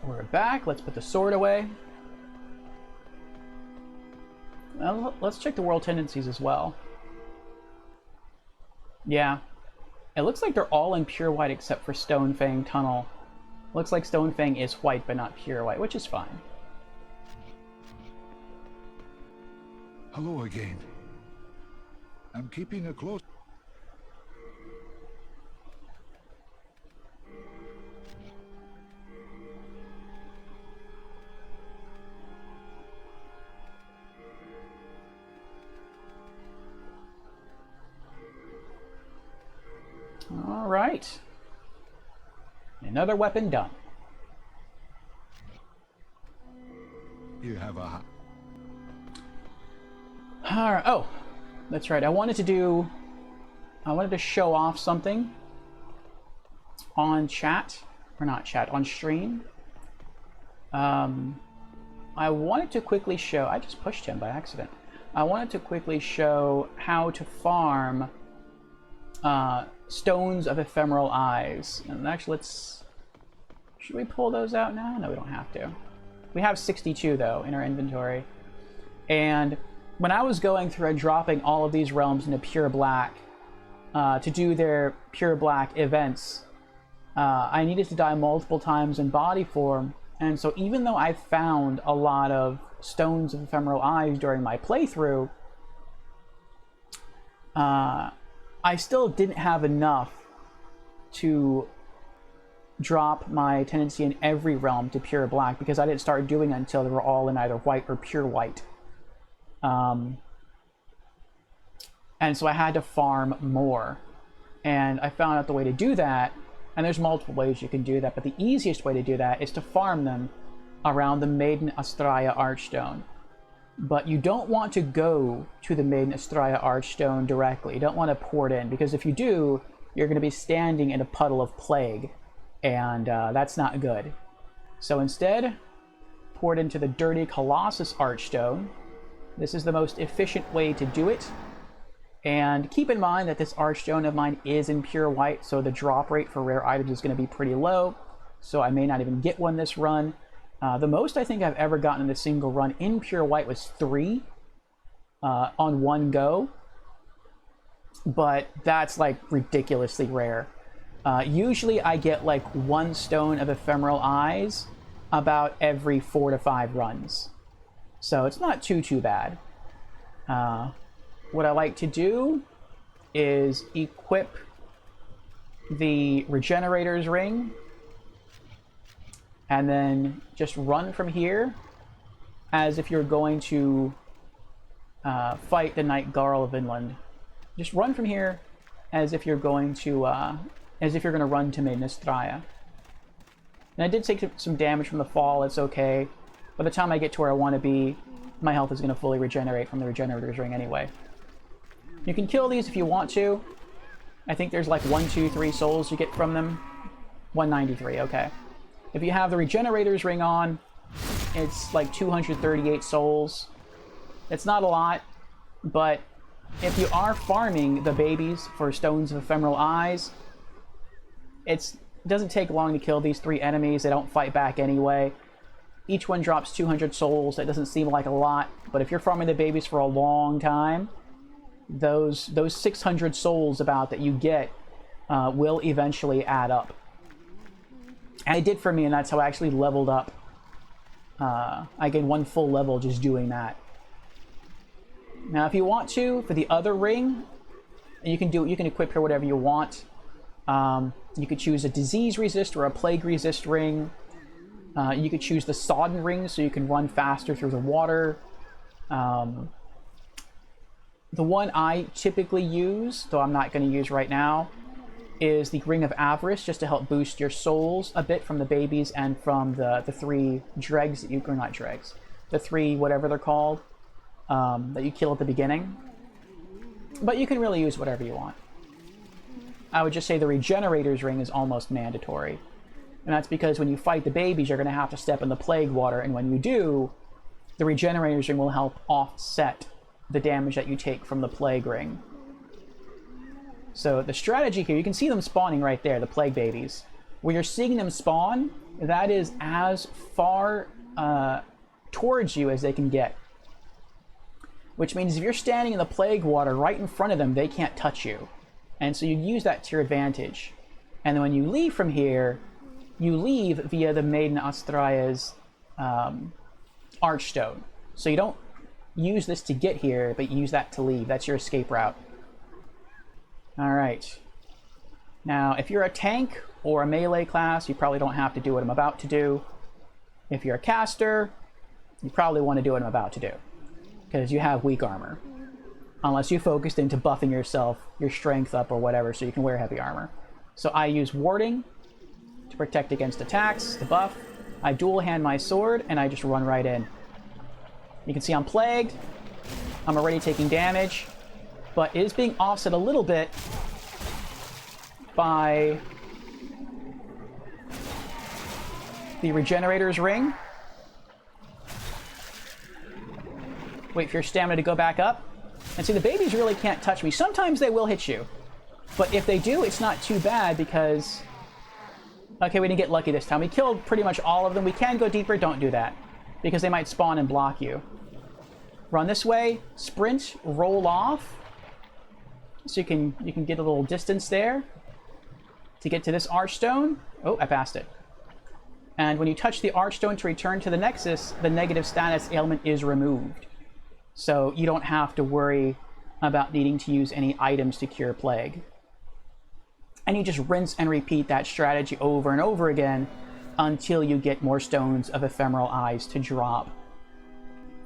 We're back. Let's put the sword away. Well, let's check the world tendencies as well. Yeah. It looks like they're all in pure white except for Stonefang Tunnel. Looks like Stonefang is white but not pure white, which is fine. Hello again. I'm keeping a close... All right. Another weapon done. You have a... All right. Oh, that's right. I wanted to show off something on chat, or not chat, on stream. I wanted to quickly show, I just pushed him by accident. I wanted to quickly show how to farm Stones of Ephemeral Eyes. And actually, should we pull those out now? No, we don't have to. We have 62 though in our inventory. And when I was going through and dropping all of these realms into pure black to do their pure black events, I needed to die multiple times in body form. And so even though I found a lot of Stones of Ephemeral Eyes during my playthrough, I still didn't have enough to drop my tendency in every realm to pure black because I didn't start doing it until they were all in either white or pure white. And so I had to farm more. And I found out the way to do that, and there's multiple ways you can do that, but the easiest way to do that is to farm them around the Maiden Astraea Archstone. But you don't want to go to the Maiden Astraea Archstone directly. You don't want to pour it in, because if you do, you're going to be standing in a puddle of plague, and that's not good. So instead, pour it into the Dirty Colossus Archstone. This is the most efficient way to do it. And keep in mind that this Archstone of mine is in pure white, so the drop rate for rare items is going to be pretty low, so I may not even get one this run. The most I think I've ever gotten in a single run in pure white was 3 on one go, but that's like ridiculously rare. Usually I get like 1 Stone of Ephemeral Eyes about every 4 to 5 runs, so it's not too bad. What I like to do is equip the Regenerators Ring, and then just run from here as if you're going to fight the Night Garl of Vinland. Just run from here as if you're going to run to Maiden Astraea. And I did take some damage from the fall. It's okay. By the time I get to where I want to be, my health is going to fully regenerate from the Regenerators Ring anyway. You can kill these if you want to. I think there's like 1, 2, 3 souls you get from them. 193, okay. If you have the Regenerators Ring on, it's like 238 souls. It's not a lot, but if you are farming the babies for Stones of Ephemeral Eyes, it doesn't take long to kill these 3 enemies. They don't fight back anyway. Each one drops 200 souls. That doesn't seem like a lot, but if you're farming the babies for a long time, those 600 souls about that you get will eventually add up. And it did for me, and that's how I actually leveled up. I gained 1 full level just doing that. Now, if you want to, for the other ring, you can equip her whatever you want. You could choose a disease resist or a plague resist ring. You could choose the sodden ring so you can run faster through the water. The one I typically use, though I'm not going to use right now, is the Ring of Avarice, just to help boost your souls a bit from the babies and from the 3 dregs that or not dregs, the 3 whatever they're called, that you kill at the beginning. But you can really use whatever you want. I would just say the Regenerators Ring is almost mandatory. And that's because when you fight the babies, you're going to have to step in the plague water, and when you do, the Regenerators Ring will help offset the damage that you take from the plague ring. So the strategy here, you can see them spawning right there, the plague babies. Where you're seeing them spawn, that is as far towards you as they can get. Which means if you're standing in the plague water right in front of them, they can't touch you. And so you use that to your advantage. And then when you leave from here, you leave via the Maiden Astraea's Archstone. So you don't use this to get here, but use that to leave. That's your escape route. Alright. Now, if you're a tank or a melee class, you probably don't have to do what I'm about to do. If you're a caster, you probably want to do what I'm about to do, because you have weak armor. Unless you focused into buffing yourself, your strength up or whatever, so you can wear heavy armor. So I use warding to protect against attacks, the buff. I dual hand my sword, and I just run right in. You can see I'm plagued. I'm already taking damage, but it is being offset a little bit by the Regenerators Ring. Wait for your stamina to go back up. And see, the babies really can't touch me. Sometimes they will hit you, but if they do, it's not too bad because... Okay, we didn't get lucky this time. We killed pretty much all of them. We can go deeper. Don't do that, because they might spawn and block you. Run this way, sprint, roll off, so you can get a little distance there to get to this Archstone. Oh, I passed it. And when you touch the Archstone to return to the Nexus, the negative status ailment is removed. So you don't have to worry about needing to use any items to cure plague. And you just rinse and repeat that strategy over and over again until you get more Stones of Ephemeral Eyes to drop.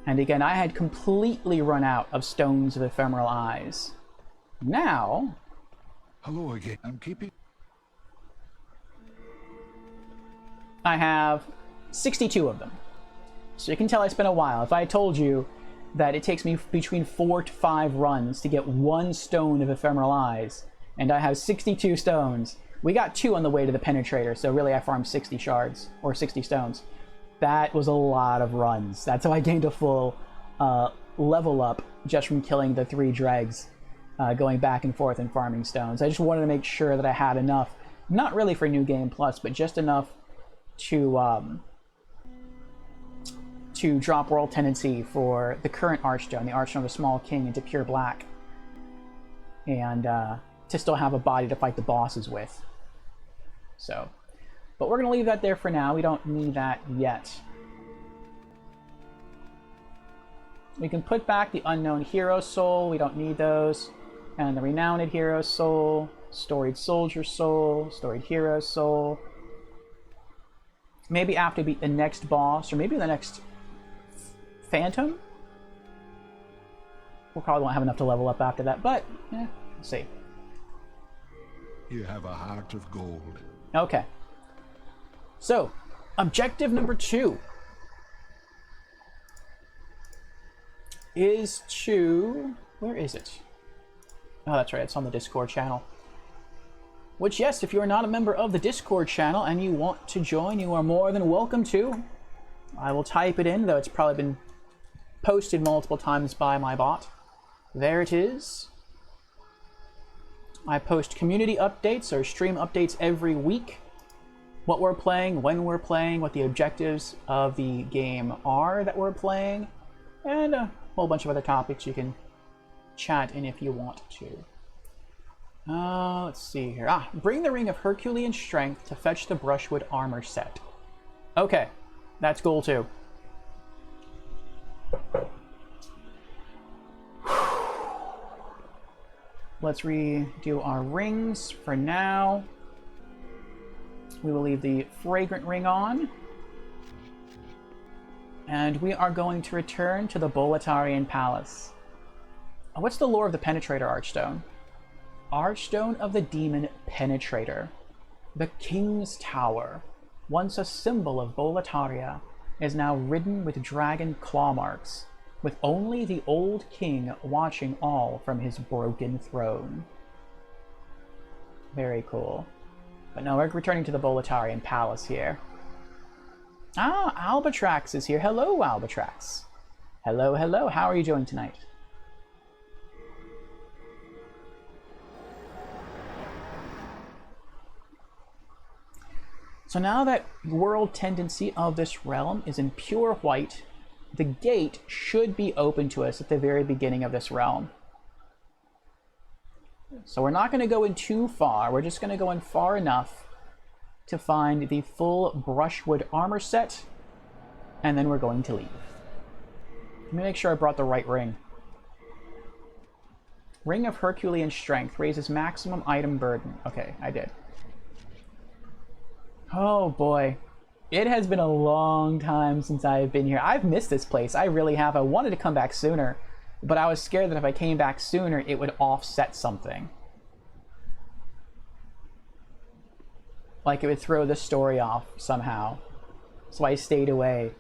And again, I had completely run out of Stones of Ephemeral Eyes. Now... Hello again. I'm keeping... I have 62 of them. So you can tell I spent a while. If I told you that it takes me between 4 to 5 runs to get 1 Stone of Ephemeral Eyes, and I have 62 stones. We got 2 on the way to the Penetrator, so really I farmed 60 shards, or 60 stones. That was a lot of runs. That's how I gained a full level up just from killing the 3 dregs, going back and forth and farming stones. I just wanted to make sure that I had enough, not really for New Game Plus, but just enough to drop World Tendency for the current Archstone, the Archstone of the Small King, into pure black. And to still have a body to fight the bosses with. So, but we're going to leave that there for now. We don't need that yet. We can put back the Unknown Hero Soul. We don't need those. And the Renowned Hero Soul, Storied Soldier Soul, Storied Hero Soul. Maybe after we beat the next boss, or maybe the next Phantom? We'll probably won't have enough to level up after that, but, we'll see. You have a heart of gold. Okay. So, objective number 2 is to... Where is it? Oh, that's right, it's on the Discord channel. Which, yes, if you're not a member of the Discord channel and you want to join, you are more than welcome to. I will type it in, though it's probably been posted multiple times by my bot. There it is. I post community updates or stream updates every week. What we're playing, when we're playing, what the objectives of the game are that we're playing, and a whole bunch of other topics you can chat in if you want to. Let's see here. Bring the Ring of Herculean Strength to fetch the Brushwood armor set. Okay, that's goal 2. Let's redo our rings for now. We will leave the Fragrant Ring on. And we are going to return to the Boletarian Palace. What's the lore of the Penetrator Archstone? Archstone of the Demon Penetrator. The King's Tower, once a symbol of Boletaria, is now ridden with dragon claw marks, with only the old king watching all from his broken throne. Very cool. But no, we're returning to the Boletarian Palace here. Albatrax is here. Hello, Albatrax. Hello, hello. How are you doing tonight? So now that world tendency of this realm is in pure white, the gate should be open to us at the very beginning of this realm. So we're not going to go in too far, we're just going to go in far enough to find the full Brushwood armor set, and then we're going to leave. Let me make sure I brought the right ring. Ring of Herculean Strength raises maximum item burden. Okay, I did. Oh boy, it has been a long time since I've been here. I've missed this place, I really have. I wanted to come back sooner, but I was scared that if I came back sooner, it would offset something. Like it would throw the story off somehow. So I stayed away.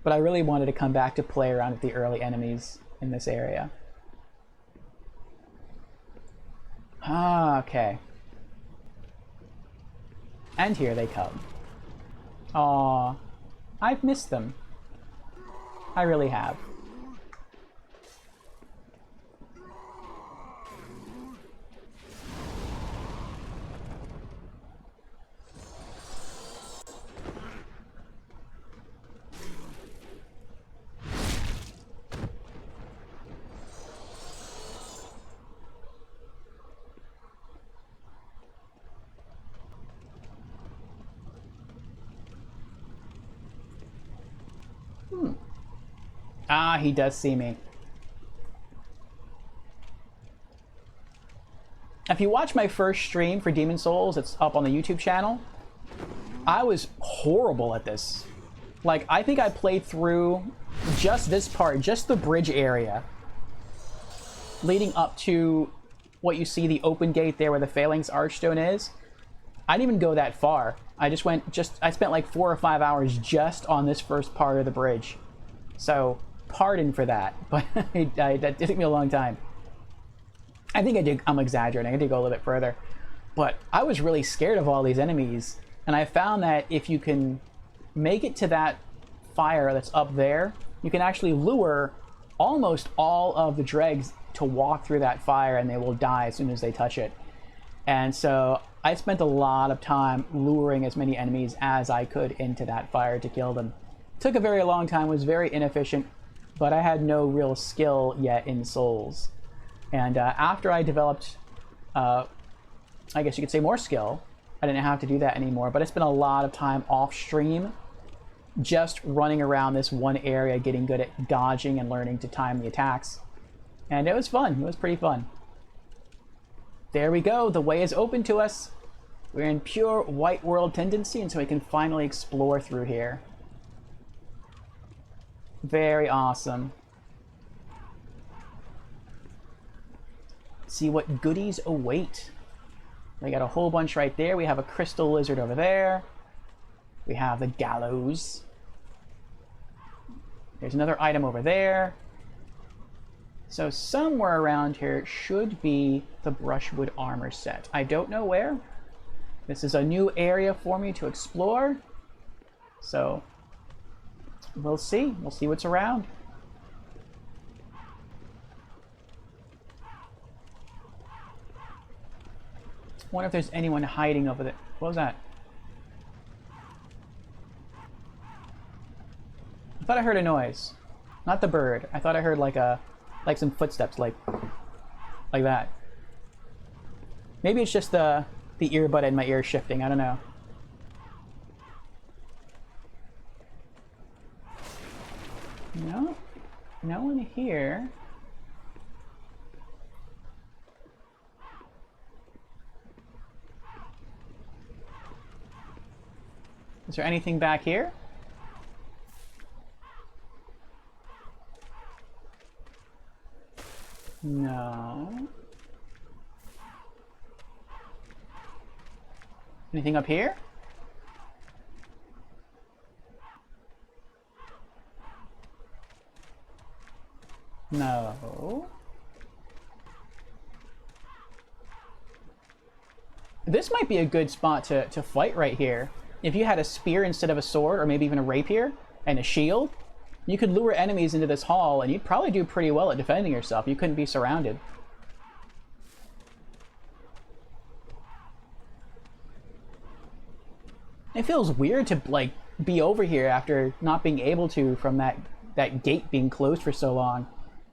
But I really wanted to come back to play around with the early enemies in this area. Okay. And here they come. Aww. I've missed them. I really have. He does see me. If you watch my first stream for Demon Souls, it's up on the YouTube channel, I was horrible at this. Like, I think I played through just this part, just the bridge area, leading up to what you see, the open gate there where the Phalanx Archstone is. I didn't even go that far. I spent like 4 or 5 hours just on this first part of the bridge. So, pardon for that, but that took me a long time. I think I'm exaggerating. I did go a little bit further. But I was really scared of all these enemies, and I found that if you can make it to that fire that's up there, you can actually lure almost all of the dregs to walk through that fire, and they will die as soon as they touch it. And so I spent a lot of time luring as many enemies as I could into that fire to kill them. Took a very long time, was very inefficient, but I had no real skill yet in Souls. And after I developed, I guess you could say, more skill, I didn't have to do that anymore, but I spent a lot of time off stream just running around this one area, getting good at dodging and learning to time the attacks. And it was fun. It was pretty fun. There we go. The way is open to us. We're in pure white world tendency, and so we can finally explore through here. Very awesome. See what goodies await. We got a whole bunch right there. We have a crystal lizard over there. We have the gallows. There's another item over there. So somewhere around here should be the brushwood armor set. I don't know where. This is a new area for me to explore. So we'll see. We'll see what's around. I wonder if there's anyone hiding over there. What was that? I thought I heard a noise. Not the bird. I thought I heard like some footsteps, like that. Maybe it's just the earbud in my ear shifting. I don't know. No, no one here. Is there anything back here? No. Anything up here? No. This might be a good spot to fight right here. If you had a spear instead of a sword, or maybe even a rapier, and a shield, you could lure enemies into this hall, and you'd probably do pretty well at defending yourself. You couldn't be surrounded. It feels weird to, like, be over here after not being able to from that gate being closed for so long.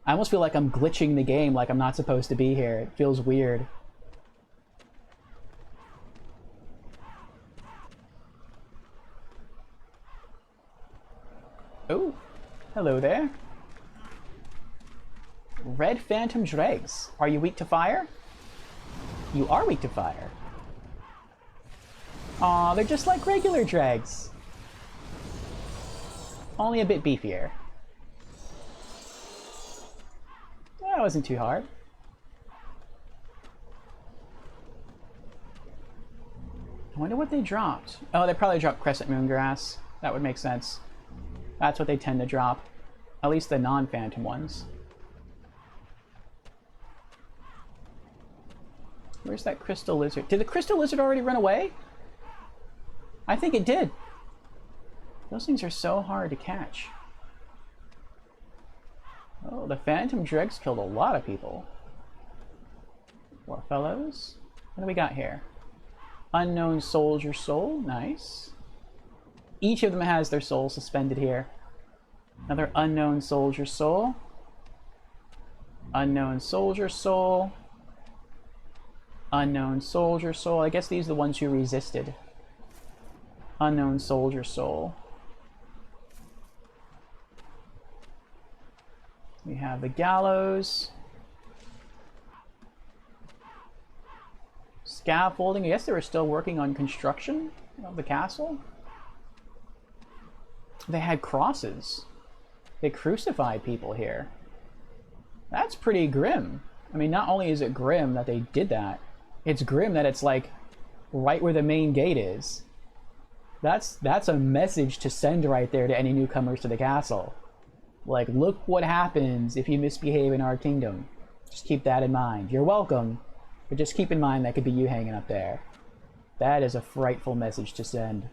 I almost feel like I'm glitching the game, like I'm not supposed to be here. It feels weird. Oh, hello there. Red Phantom Dregs. Are you weak to fire? You are weak to fire. Aw, they're just like regular dregs. Only a bit beefier. That wasn't too hard. I wonder what they dropped. Oh, they probably dropped Crescent Moon Grass. That would make sense. That's what they tend to drop. At least the non-phantom ones. Where's that crystal lizard? Did the crystal lizard already run away? I think it did. Those things are so hard to catch. Oh, the phantom dregs killed a lot of people. Poor fellows. What do we got here? Unknown soldier soul. Nice. Each of them has their soul suspended here. Another unknown soldier soul. Unknown soldier soul. Unknown soldier soul. I guess these are the ones who resisted. Unknown soldier soul. We have the gallows. Scaffolding. I guess they were still working on construction of the castle. They had crosses. They crucified people here. That's pretty grim. I mean, not only is it grim that they did that, it's grim that it's like right where the main gate is. That's a message to send right there to any newcomers to the castle. Like, look what happens if you misbehave in our kingdom. Just keep that in mind. You're welcome, but just keep in mind that could be you hanging up there. That is a frightful message to send.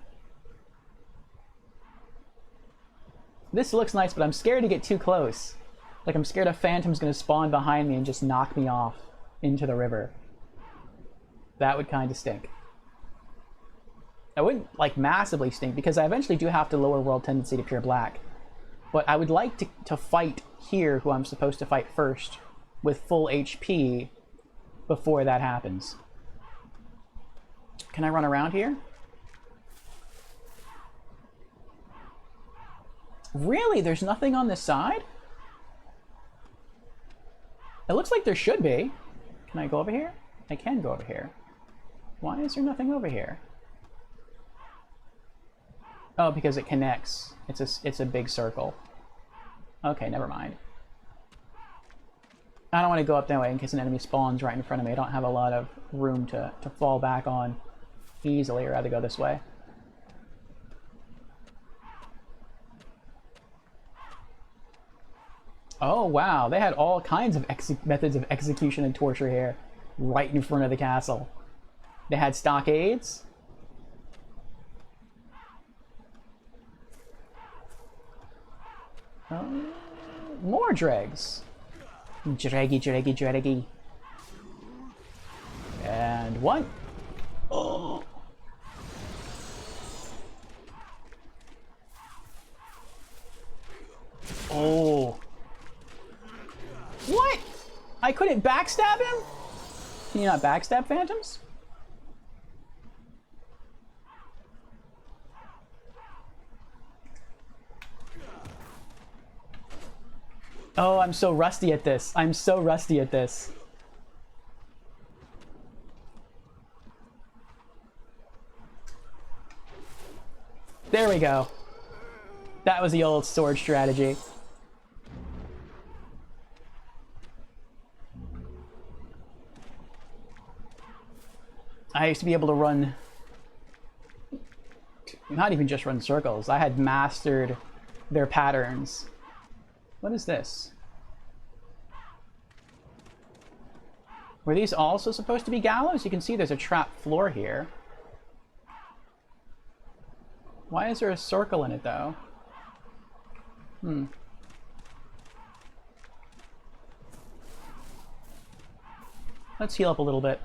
This looks nice, but I'm scared to get too close. Like, I'm scared a phantom's gonna spawn behind me and just knock me off into the river. That would kind of stink. I wouldn't, like, massively stink, because I eventually do have to lower world tendency to pure black. But I would like to fight here, who I'm supposed to fight first, with full HP before that happens. Can I run around here? Really? There's nothing on this side? It looks like there should be. Can I go over here? I can go over here. Why is there nothing over here? Oh, because it connects. It's a big circle. Okay, never mind. I don't want to go up that way in case an enemy spawns right in front of me. I don't have a lot of room to fall back on easily. I'd rather go this way. Oh, wow. They had all kinds of methods of execution and torture here, right in front of the castle. They had stockades. More dregs. Draggy, draggy, draggy. And one. Oh. Oh. What? I couldn't backstab him? Can you not backstab phantoms? Oh, I'm so rusty at this. I'm so rusty at this. There we go. That was the old sword strategy. I used to be able to run, not even just run circles. I had mastered their patterns. What is this? Were these also supposed to be gallows? You can see there's a trap floor here. Why is there a circle in it, though? Let's heal up a little bit.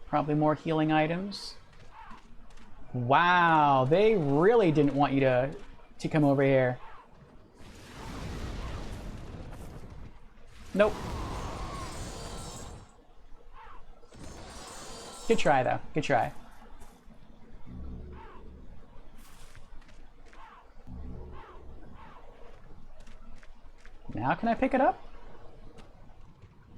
Probably more healing items. Wow, they really didn't want you to come over here. Nope. Good try, though. Good try. Now can I pick it up?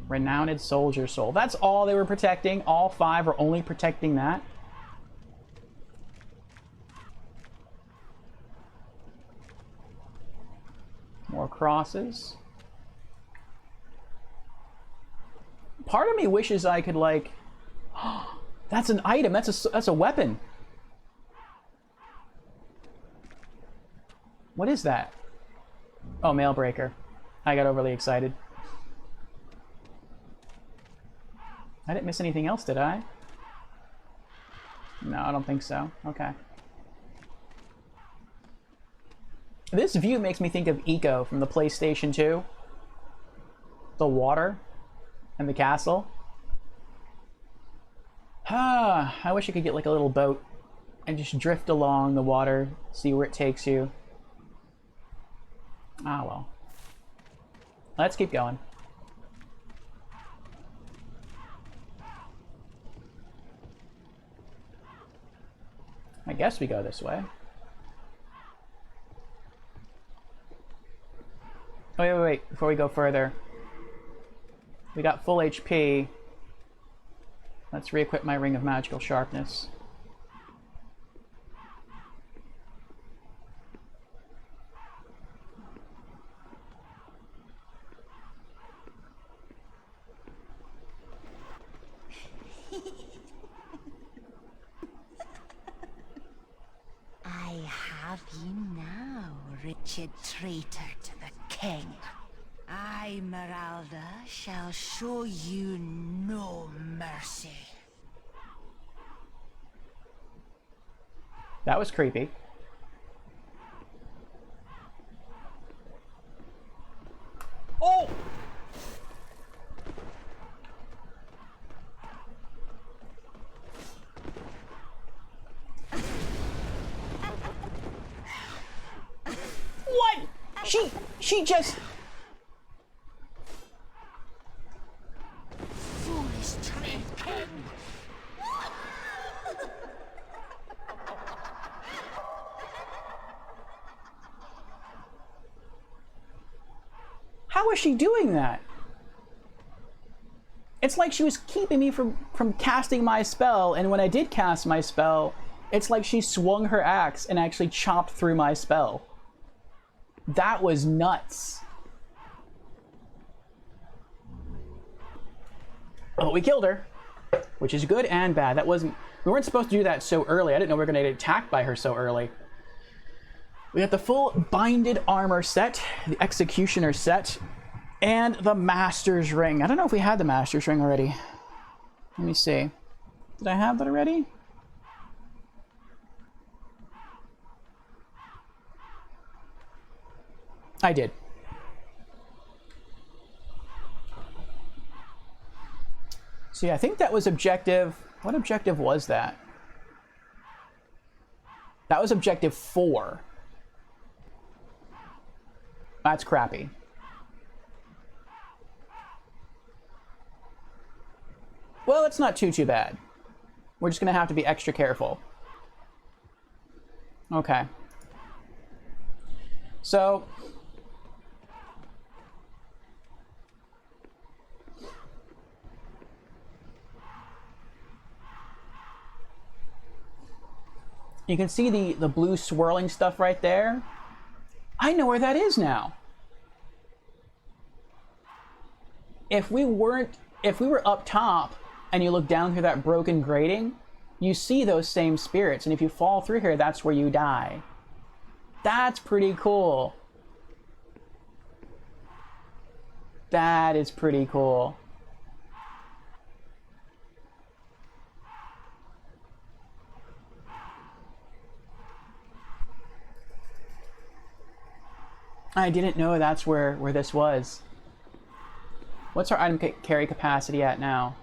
Renowned Soldier Soul. That's all they were protecting? All 5 are only protecting that? More crosses. Part of me wishes I could, like... That's an item. That's a weapon. What is that? Oh, Mailbreaker. I got overly excited. I didn't miss anything else, did I? No, I don't think so. Okay. This view makes me think of Eco from the PlayStation 2. The water and the castle. Ah, I wish I could get like a little boat and just drift along the water, see where it takes you. Ah, well. Let's keep going. I guess we go this way. Oh, wait. Before we go further. We got full HP. Let's re-equip my Ring of Magical Sharpness. I have you now, wretched traitor to the king. I, Meralda, shall show you no mercy. That was creepy. Oh! What? She just... Foolish trained king. How is she doing that? It's like she was keeping me from casting my spell, and when I did cast my spell, it's like she swung her axe and actually chopped through my spell. That was nuts. Oh, we killed her. which is good and bad. That wasn't... We weren't supposed to do that so early. I didn't know we were going to get attacked by her so early. We got the full binded armor set, the Executioner set, and the Master's Ring. I don't know if we had the Master's Ring already. Let me see. Did I have that already? I did. So yeah, I think that was objective... What objective was that? That was objective 4. That's crappy. Well, it's not too bad. We're just going to have to be extra careful. Okay. So... You can see the blue swirling stuff right there. I know where that is now. If we were up top and you look down through that broken grating, you see those same spirits, and if you fall through here, that's where you die. That's pretty cool. That is pretty cool. I didn't know that's where this was. What's our item carry capacity at now?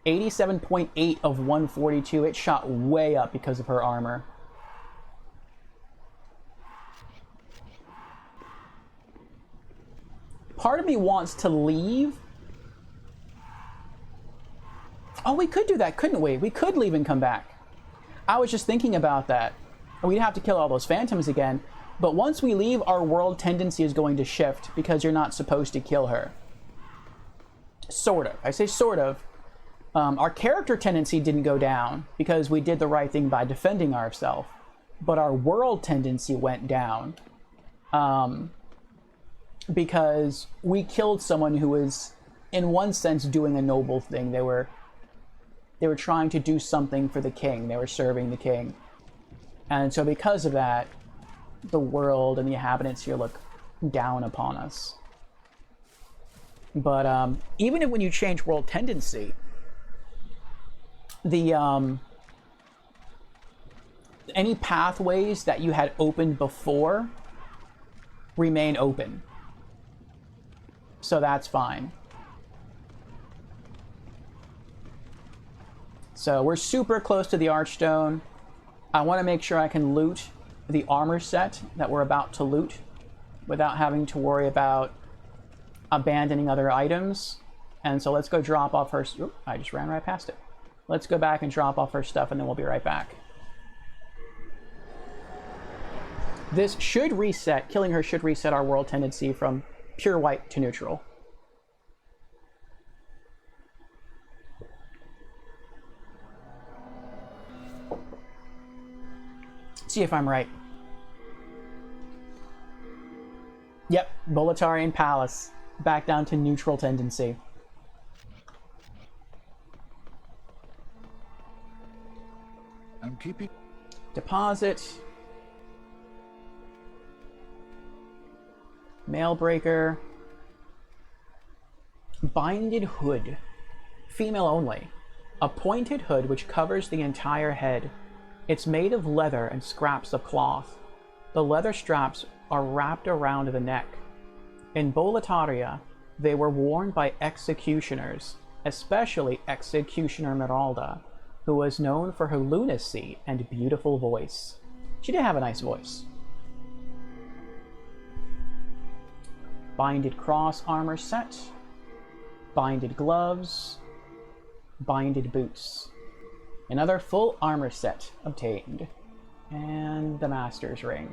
87.8 of 142. It shot way up because of her armor. Part of me wants to leave. Oh, we could do that, couldn't we? We could leave and come back. I was just thinking about that. We'd have to kill all those phantoms again, but once we leave, our world tendency is going to shift because you're not supposed to kill her. Sort of. I say sort of. Our character tendency didn't go down because we did the right thing by defending ourselves, but our world tendency went down because we killed someone who was, in one sense, doing a noble thing. They were trying to do something for the king. They were serving the king. And so because of that, the world and the inhabitants here look down upon us. But even if when you change world tendency, the any pathways that you had opened before remain open. So that's fine. So we're super close to the Archstone. I want to make sure I can loot the armor set that we're about to loot without having to worry about abandoning other items. And so let's go drop off her... Oop, I just ran right past it. Let's go back and drop off her stuff, and then we'll be right back. This should reset... Killing her should reset our world tendency from pure white to neutral. See if I'm right. Yep, Boletarian Palace. Back down to neutral tendency. I'm keeping... Deposit. Mailbreaker. Binded hood. Female only. A pointed hood which covers the entire head. It's made of leather and scraps of cloth. The leather straps are wrapped around the neck. In Boletaria, they were worn by executioners, especially Executioner Meralda, who was known for her lunacy and beautiful voice. She did have a nice voice. Binded cross armor set. Binded gloves. Binded boots. Another full armor set obtained. And the Master's Ring.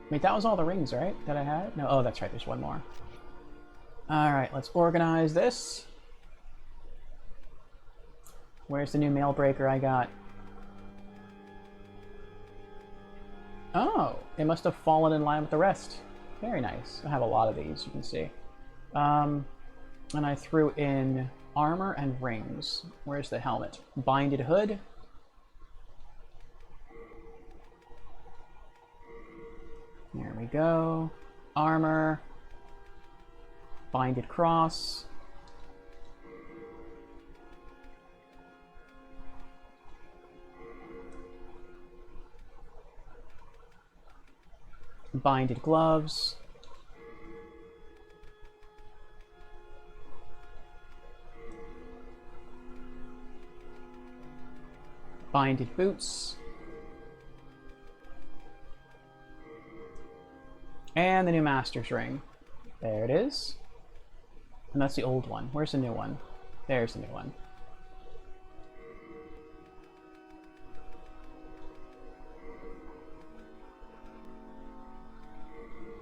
Wait, that was all the rings, right? That I had? No, oh, that's right, there's one more. Alright, let's organize this. Where's the new mail breaker I got? Oh, it must have fallen in line with the rest. Very nice. I have a lot of these, you can see. And I threw in armor and rings. Where's the helmet? Binded hood. There we go. Armor. Binded cross. Binded gloves. Binded boots. And the new Master's Ring. There it is. And that's the old one. Where's the new one? There's the new one.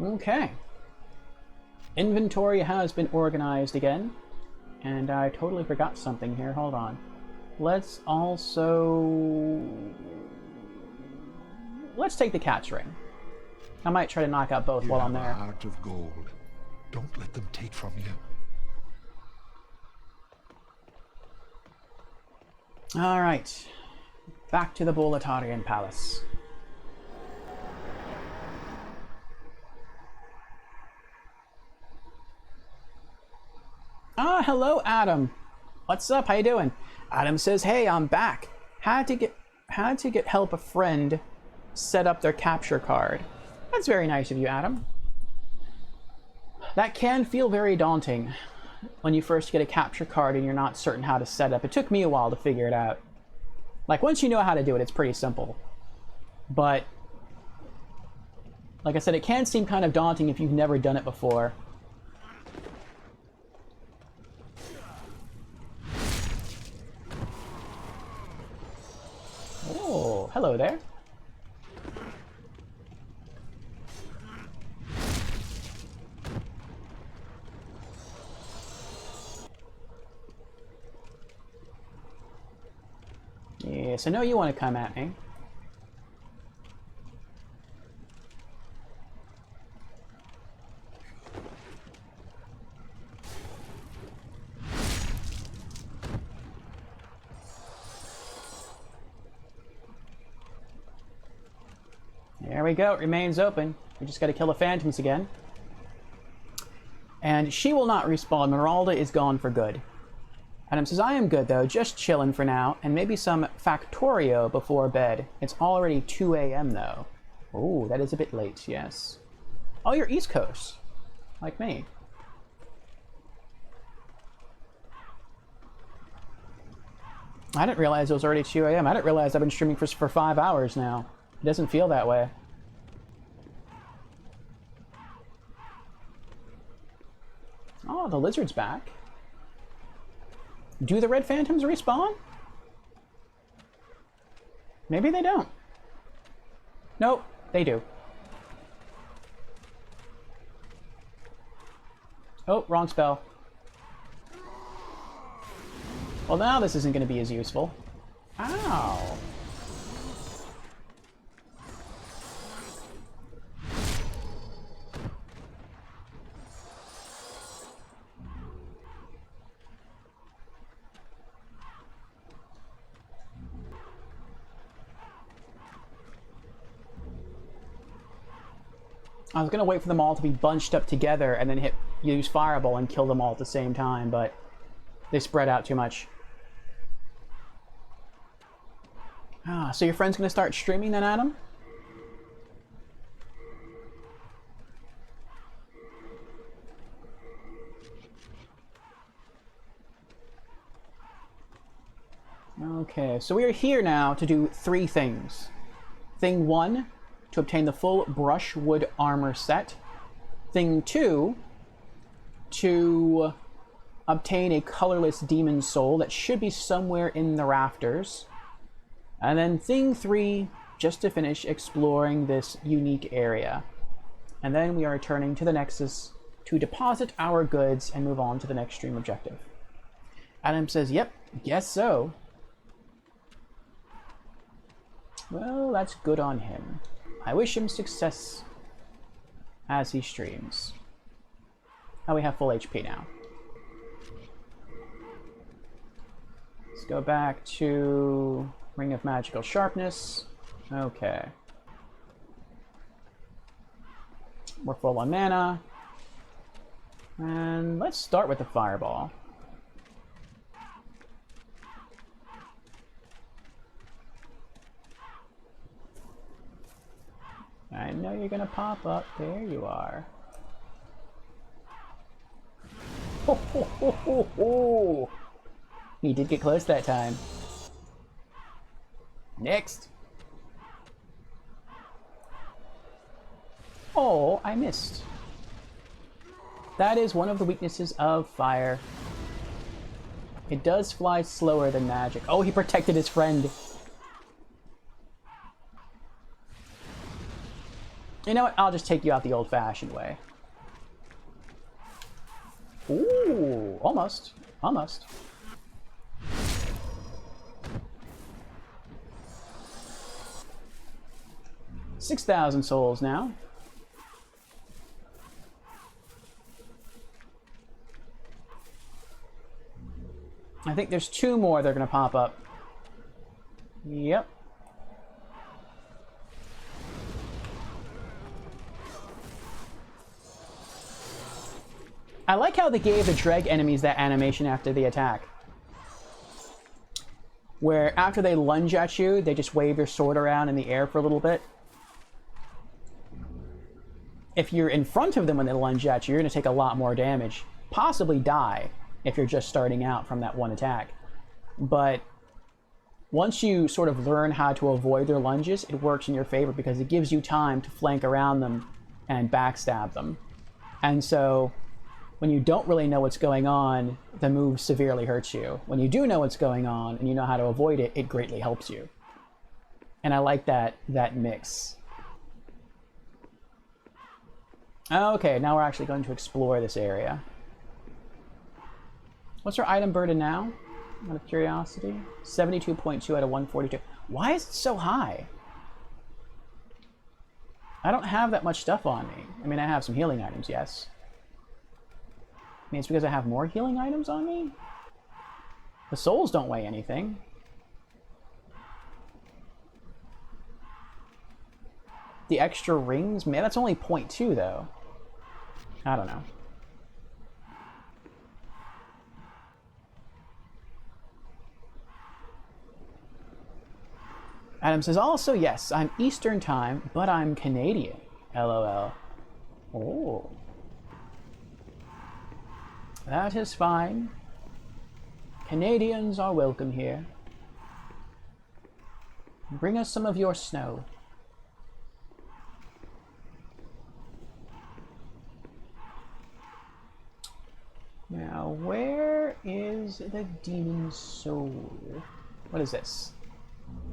Okay. Inventory has been organized again. And I totally forgot something here. Hold on. Let's take the cat's ring. I might try to knock out both while I'm there. You have a heart of gold. Don't let them take from you. Alright. Back to the Boletarian Palace. Ah, hello, Adam. What's up? How you doing? Adam says, "Hey, I'm back. Had to get help a friend set up their capture card." That's very nice of you, Adam. That can feel very daunting when you first get a capture card and you're not certain how to set up. It took me a while to figure it out. Like, once you know how to do it, it's pretty simple. But like I said, it can seem kind of daunting if you've never done it before. Oh, hello there. Yes, I know you want to come at me. There we go, it remains open. We just gotta kill the phantoms again. And she will not respawn. Meralda is gone for good. Adam says, "I am good though, just chilling for now, and maybe some Factorio before bed. It's already 2 a.m. though." Oh, that is a bit late, yes. Oh, you're East Coast, like me. I didn't realize it was already 2 a.m. I didn't realize I've been streaming for 5 hours now. It doesn't feel that way. Oh, the lizard's back. Do the red phantoms respawn? Maybe they don't. Nope, they do. Oh, wrong spell. Well, now this isn't going to be as useful. Ow. I was going to wait for them all to be bunched up together and then use Fireball and kill them all at the same time, but they spread out too much. Ah, so your friend's going to start streaming then, Adam? Okay, so we are here now to do 3 things. Thing 1, to obtain the full brushwood armor set. Thing 2, to obtain a colorless demon soul that should be somewhere in the rafters. And then thing 3, just to finish exploring this unique area. And then we are returning to the Nexus to deposit our goods and move on to the next stream objective. Adam says, "Yep, guess so." Well, that's good on him. I wish him success as he streams. Oh, we have full HP now. Let's go back to Ring of Magical Sharpness. Okay. We're full on mana. And let's start with the Fireball. I know you're gonna pop up. There you are. Ho, ho, ho, ho, ho. He did get close that time. Next. Oh, I missed. That is one of the weaknesses of fire. It does fly slower than magic. Oh, he protected his friend. You know what? I'll just take you out the old-fashioned way. Ooh, almost. Almost. $6,000 souls now. I think there's 2 more that are going to pop up. Yep. I like how they gave the Dreg enemies that animation after the attack. Where after they lunge at you, they just wave their sword around in the air for a little bit. If you're in front of them when they lunge at you, you're going to take a lot more damage. Possibly die if you're just starting out from that one attack. But once you sort of learn how to avoid their lunges, it works in your favor because it gives you time to flank around them and backstab them. And so when you don't really know what's going on, the move severely hurts you. When you do know what's going on and you know how to avoid it, it greatly helps you. And I like that mix. Okay, now we're actually going to explore this area. What's our item burden now? Out of curiosity. 72.2 out of 142. Why is it so high? I don't have that much stuff on me. I mean, I have some healing items, yes. I mean, it's because I have more healing items on me? The souls don't weigh anything. The extra rings? Man, that's only 0.2, though. I don't know. Adam says, also, yes, I'm Eastern time, but I'm Canadian. LOL. Oh. That is fine. Canadians are welcome here. Bring us some of your snow. Now, where is the demon soul? What is this?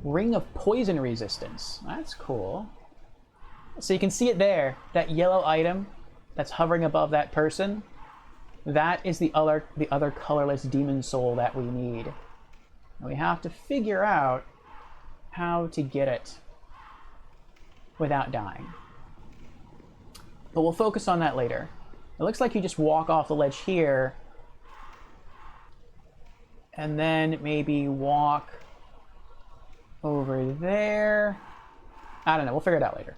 Ring of poison resistance. That's cool. So you can see it there. That yellow item that's hovering above that person. That is the other colorless demon soul that we need. And we have to figure out how to get it without dying. But we'll focus on that later. It looks like you just walk off the ledge here and then maybe walk over there. I don't know, we'll figure it out later.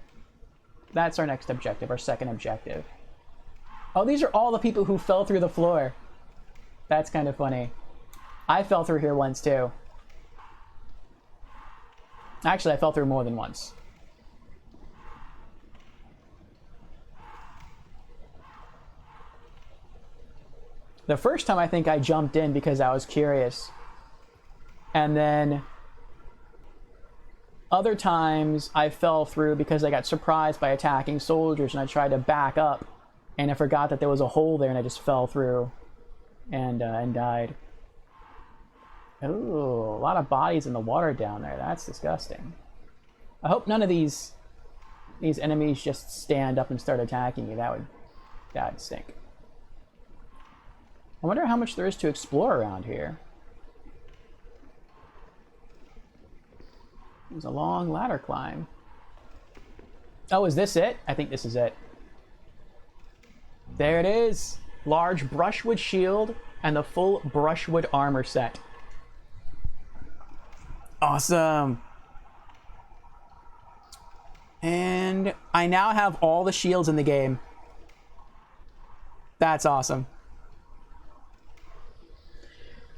That's our next objective, our second objective. Oh, these are all the people who fell through the floor. That's kind of funny. I fell through here once too. Actually, I fell through more than once. The first time I think I jumped in because I was curious. And then other times I fell through because I got surprised by attacking soldiers and I tried to back up and I forgot that there was a hole there and I just fell through and died. Ooh, a lot of bodies in the water down there. That's disgusting. I hope none of these enemies just stand up and start attacking you. That'd stink. I wonder how much there is to explore around here. There's a long ladder climb. Oh, is this it? I think this is it. There it is. large brushwood shield, and the full brushwood armor set. Awesome. And I now have all the shields in the game. That's awesome.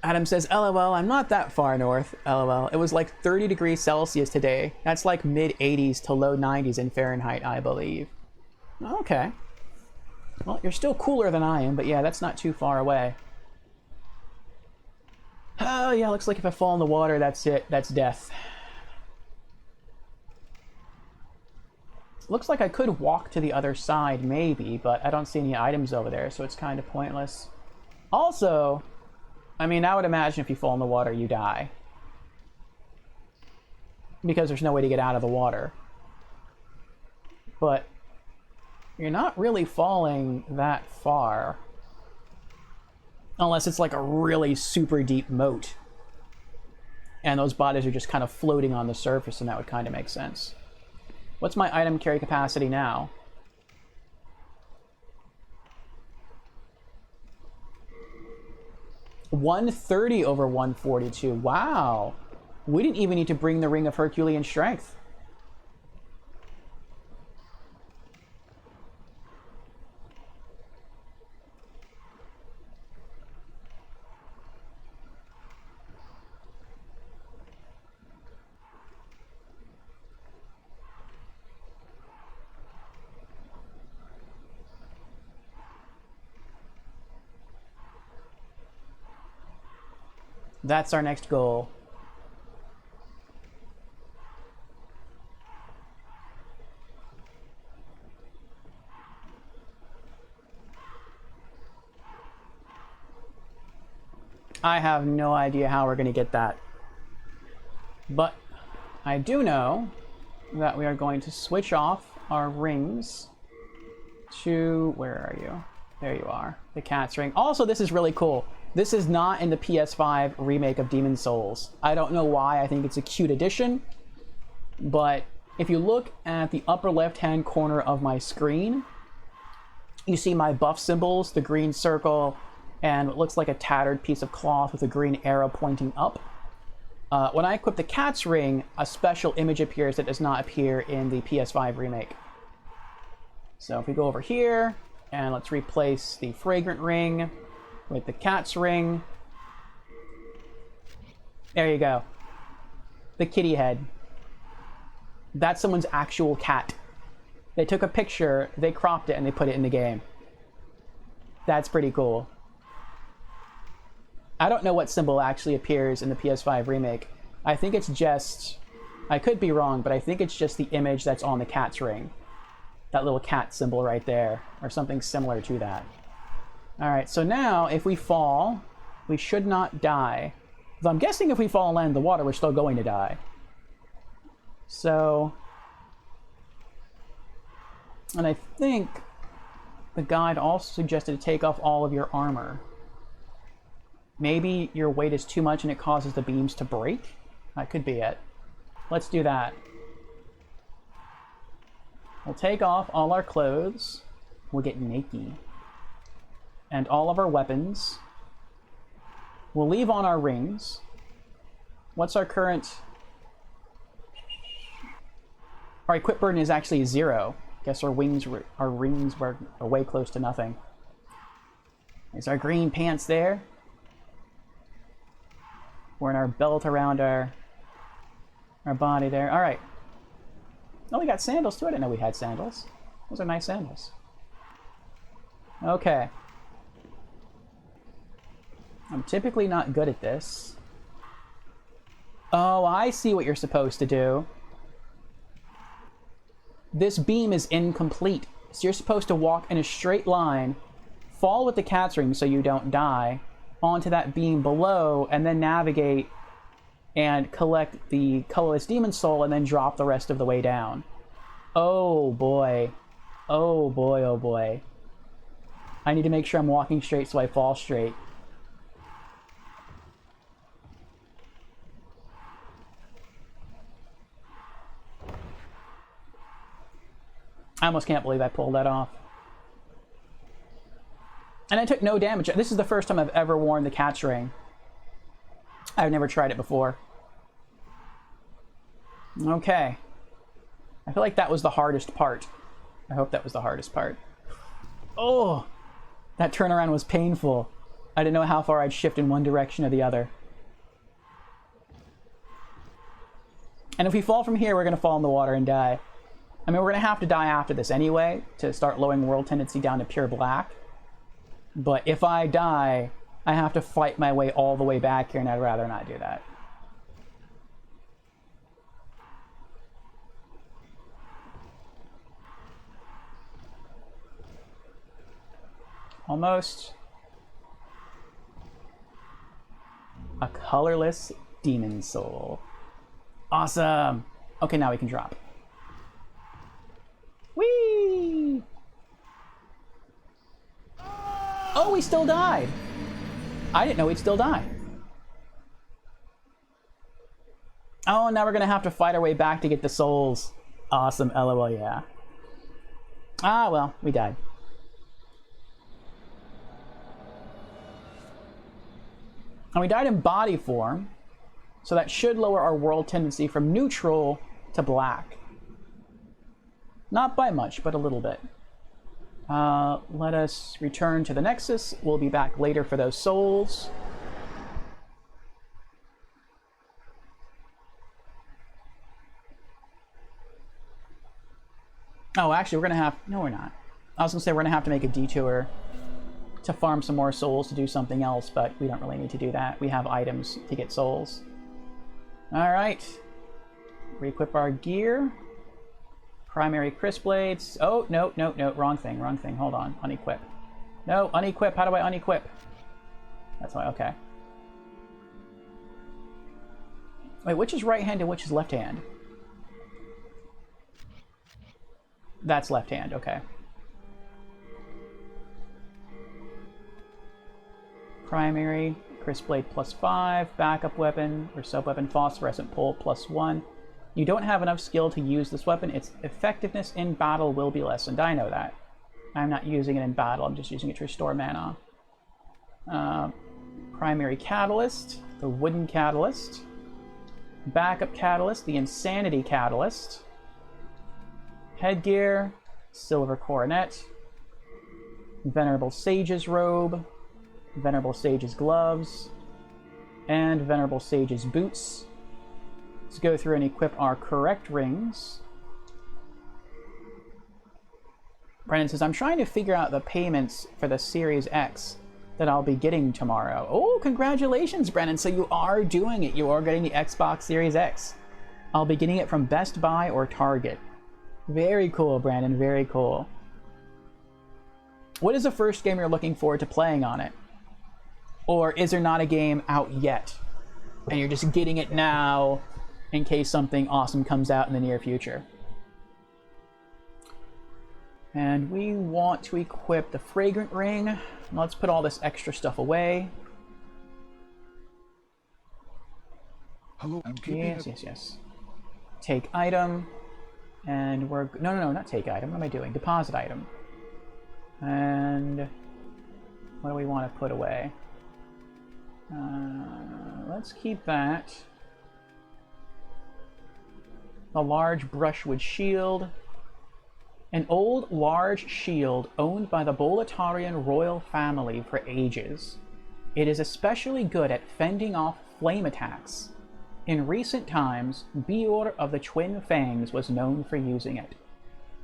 Adam says, LOL, I'm not that far north. LOL. It was like 30 degrees Celsius today. That's like mid 80s to low 90s in Fahrenheit, I believe. Okay. Well, you're still cooler than I am, but yeah, that's not too far away. Oh, yeah, looks like if I fall in the water, that's it. That's death. Looks like I could walk to the other side, maybe, but I don't see any items over there, so it's kind of pointless. Also, I mean, I would imagine if you fall in the water, you die. Because there's no way to get out of the water. But you're not really falling that far. Unless it's like a really super deep moat. And those bodies are just kind of floating on the surface, and that would kind of make sense. What's my item carry capacity now? $130 over 142. Wow. We didn't even need to bring the Ring of Herculean Strength. That's our next goal. I have no idea how we're going to get that. But I do know that we are going to switch off our rings to... Where are you? There you are. The cat's ring. Also, this is really cool. This is not in the PS5 remake of Demon's Souls. I don't know why. I think it's a cute addition. But if you look at the upper left-hand corner of my screen, you see my buff symbols, the green circle, and what looks like a tattered piece of cloth with a green arrow pointing up. When I equip the cat's ring, a special image appears that does not appear in the PS5 remake. So if we go over here, and let's replace the fragrant ring with the cat's ring. There you go. The kitty head. That's someone's actual cat. They took a picture, they cropped it, and they put it in the game. That's pretty cool. I don't know what symbol actually appears in the PS5 remake. I think it's just... I could be wrong, but I think it's just the image that's on the cat's ring. That little cat symbol right there, or something similar to that. Alright, so now, if we fall, we should not die. Though I'm guessing if we fall and land in the water, we're still going to die. So... And I think the guide also suggested to take off all of your armor. Maybe your weight is too much and it causes the beams to break? That could be it. Let's do that. We'll take off all our clothes. We'll get naked. And all of our weapons. We'll leave on our rings. What's our current... Our equip burden is actually 0. Guess our rings were way close to nothing. There's our green pants there. We're in our belt around our body there. All right. Oh, we got sandals too. I didn't know we had sandals. Those are nice sandals. Okay. I'm typically not good at this. Oh, I see what you're supposed to do. This beam is incomplete. So you're supposed to walk in a straight line, fall with the cat's ring so you don't die, onto that beam below, and then navigate and collect the colorless demon soul and then drop the rest of the way down. Oh boy. Oh boy, oh boy. I need to make sure I'm walking straight so I fall straight. I almost can't believe I pulled that off. And I took no damage. This is the first time I've ever worn the cat's ring. I've never tried it before. Okay. I feel like that was the hardest part. I hope that was the hardest part. Oh! That turnaround was painful. I didn't know how far I'd shift in one direction or the other. And if we fall from here, we're going to fall in the water and die. I mean, we're going to have to die after this anyway, to start lowering world tendency down to pure black. But if I die, I have to fight my way all the way back here, and I'd rather not do that. Almost. A colorless demon soul. Awesome! Okay, now we can drop. Whee! Oh, we still died! I didn't know we'd still die. Oh, now we're gonna have to fight our way back to get the souls. Awesome, LOL, yeah. Ah, well, we died. And we died in body form, so that should lower our world tendency from neutral to black. Not by much, but a little bit. Let us return to the Nexus. We'll be back later for those souls. Oh, actually, we're going to have... No, we're not. I was going to say we're going to have to make a detour to farm some more souls to do something else, but we don't really need to do that. We have items to get souls. Alright. Re-equip our gear. Primary crisp blades. Oh, no, no, no. Wrong thing, wrong thing. Hold on. Unequip. No, unequip. How do I unequip? That's why, okay. Wait, which is right hand and which is left hand? That's left hand, okay. Primary, crisp blade +5, backup weapon or sub-weapon, phosphorescent pole +1. You don't have enough skill to use this weapon. Its effectiveness in battle will be lessened. I know that. I'm not using it in battle. I'm just using it to restore mana. Primary catalyst, the wooden catalyst. Backup catalyst, the insanity catalyst. Headgear, silver coronet. Venerable sage's robe. Venerable sage's gloves. And venerable sage's boots. Let's go through and equip our correct rings. Brennan says, I'm trying to figure out the payments for the Series X that I'll be getting tomorrow. Oh, congratulations, Brennan. So you are doing it. You are getting the Xbox Series X. I'll be getting it from Best Buy or Target. Very cool, Brandon. Very cool. What is the first game you're looking forward to playing on it? Or is there not a game out yet? And you're just getting it now in case something awesome comes out in the near future. And we want to equip the Fragrant Ring. Let's put all this extra stuff away. Hello, I'm keeping Yes, yes, yes. Take item. And we're... No, no, no, not take item. What am I doing? Deposit item. And what do we want to put away? Let's keep that. A large brushwood shield. An old large shield owned by the Boletarian royal family for ages. It is especially good at fending off flame attacks. In recent times, Beor of the Twin Fangs was known for using it.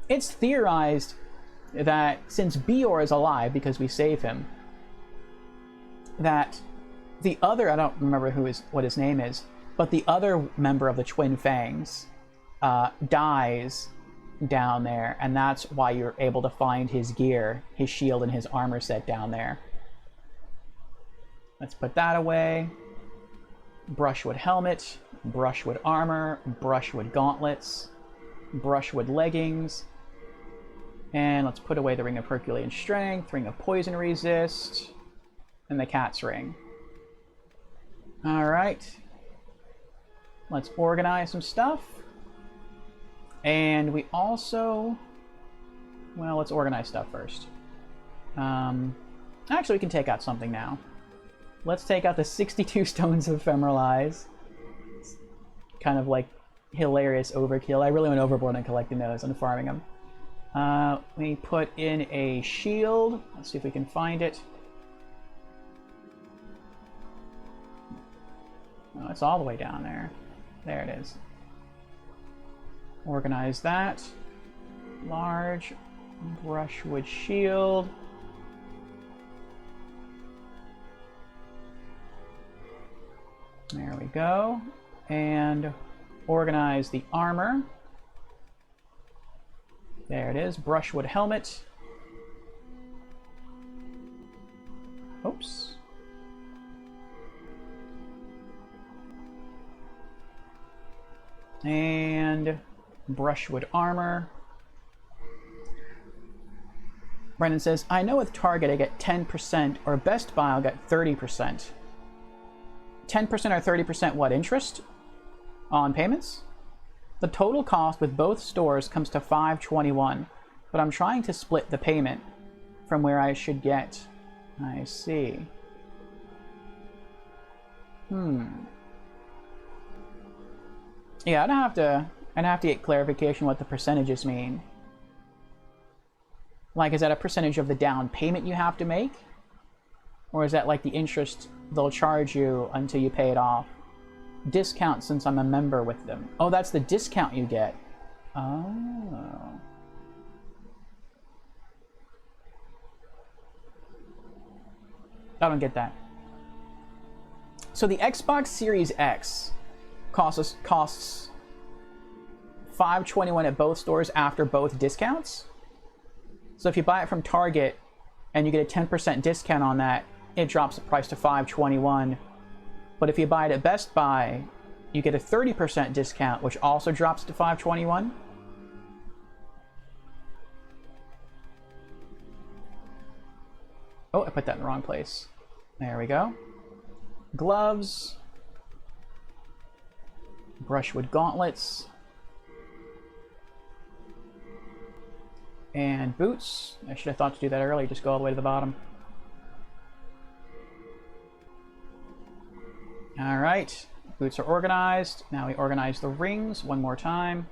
It's theorized that since Beor is alive, because we save him, that the other, I don't remember what his name is, but the other member of the Twin Fangs dies down there, and that's why you're able to find his gear, his shield, and his armor set down there. Let's put that away. Brushwood helmet, brushwood armor, brushwood gauntlets, brushwood leggings, and let's put away the Ring of Herculean Strength, Ring of Poison Resist, and the Cat's Ring. Alright. Let's organize some stuff. And we also... Well, let's organize stuff first. Actually, we can take out something now. Let's take out the 62 stones of ephemeral eyes. It's kind of like hilarious overkill. I really went overboard on collecting those and farming them. We put in a shield. Let's see if we can find it. Oh, it's all the way down there. There it is. Organize that. Large brushwood shield. There we go. And organize the armor. There it is. Brushwood helmet. Oops. And brushwood armor. Brendan says, I know with Target I get 10%, or Best Buy I'll get 30%. 10% or 30% what, interest on payments? The total cost with both stores comes to $5.21, but I'm trying to split the payment from where I should get. I see. Yeah, I'd have to get clarification what the percentages mean. Like, is that a percentage of the down payment you have to make? Or is that like the interest they'll charge you until you pay it off? Discount since I'm a member with them. Oh, that's the discount you get. Oh. I don't get that. So the Xbox Series X costs $5.21 at both stores after both discounts. So if you buy it from Target and you get a 10% discount on that, it drops the price to $5.21. But if you buy it at Best Buy, you get a 30% discount, which also drops to $5.21. Oh, I put that in the wrong place. There we go. Gloves. Brushwood gauntlets. And boots. I should have thought to do that earlier. Just go all the way to the bottom. All right. Boots are organized. Now we organize the rings one more time.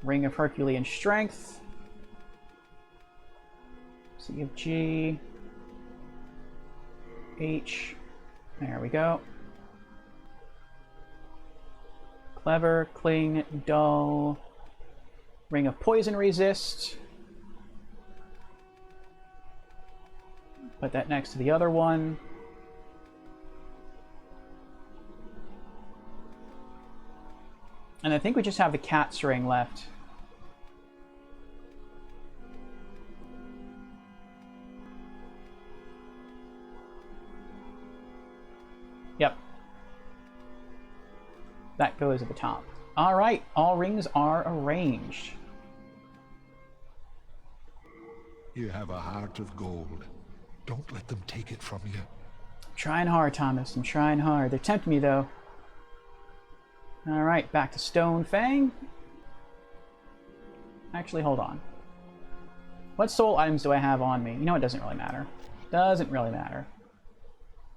Ring of Herculean Strength. C of G. H. There we go. Clever, Cling, Dull. Ring of Poison Resist. Put that next to the other one. And I think we just have the Cat's Ring left. Yep. That goes at the top. All right, all rings are arranged. You have a heart of gold. Don't let them take it from you. I'm trying hard, Thomas. I'm trying hard. They're tempting me, though. All right, back to Stone Fang. Actually, hold on. What soul items do I have on me? You know, it doesn't really matter. Doesn't really matter.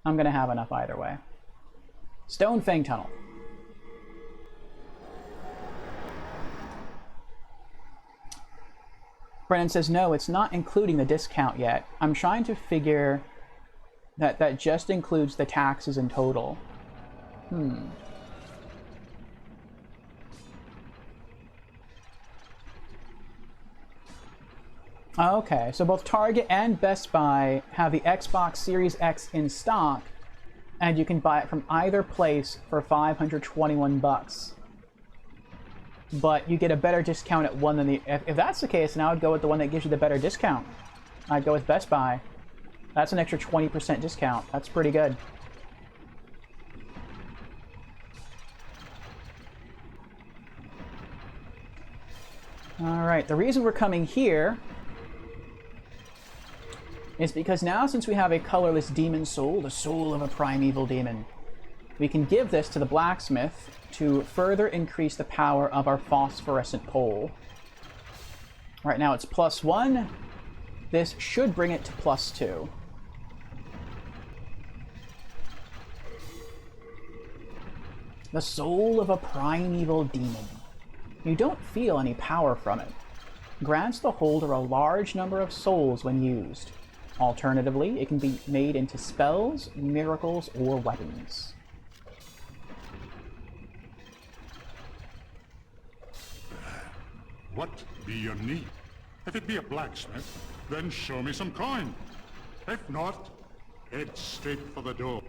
I'm going to have enough either way. Stone Fang Tunnel. Brennan says, no, it's not including the discount yet. I'm trying to figure that just includes the taxes in total. Okay, so both Target and Best Buy have the Xbox Series X in stock, and you can buy it from either place for $521. But you get a better discount at one than the... If that's the case, then I would go with the one that gives you the better discount. I'd go with Best Buy. That's an extra 20% discount. That's pretty good. Alright, the reason we're coming here is because now, since we have a colorless demon soul, the soul of a primeval demon, we can give this to the blacksmith to further increase the power of our phosphorescent pole. Right now it's +1. This should bring it to +2. The soul of a primeval demon. You don't feel any power from it. Grants the holder a large number of souls when used. Alternatively, it can be made into spells, miracles, or weapons. What be your need? If it be a blacksmith, then show me some coin. If not, head straight for the door.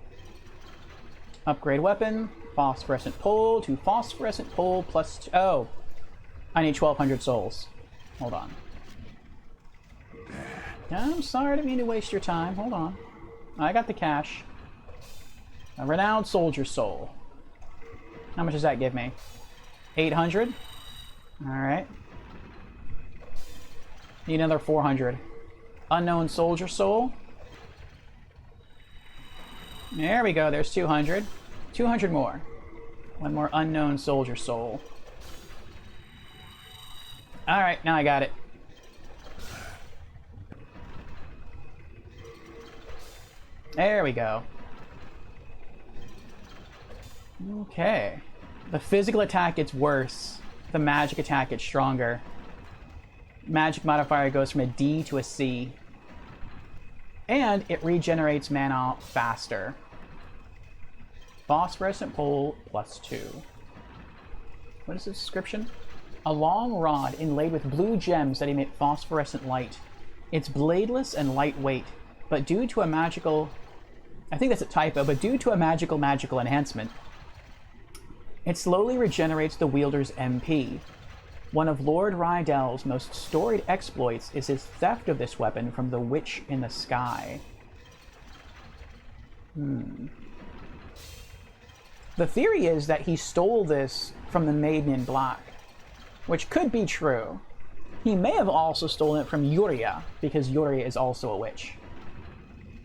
Upgrade weapon, phosphorescent pole to phosphorescent pole +2. Oh, I need 1,200 souls. Hold on. I'm sorry, I didn't mean to waste your time. Hold on. I got the cash. A renowned soldier soul. How much does that give me? 800? Alright. Need another 400. Unknown soldier soul. There we go, there's 200. 200 more. One more unknown soldier soul. Alright, now I got it. There we go. Okay. The physical attack gets worse. The magic attack gets stronger. Magic modifier goes from a D to a C. And it regenerates mana faster. Phosphorescent pole +2. What is the description? A long rod inlaid with blue gems that emit phosphorescent light. It's bladeless and lightweight, but due to a magical... I think that's a typo, but due to a magical enhancement, it slowly regenerates the wielder's MP. One of Lord Rydell's most storied exploits is his theft of this weapon from the Witch in the Sky. The theory is that he stole this from the Maiden in Black, which could be true. He may have also stolen it from Yuria, because Yuria is also a witch.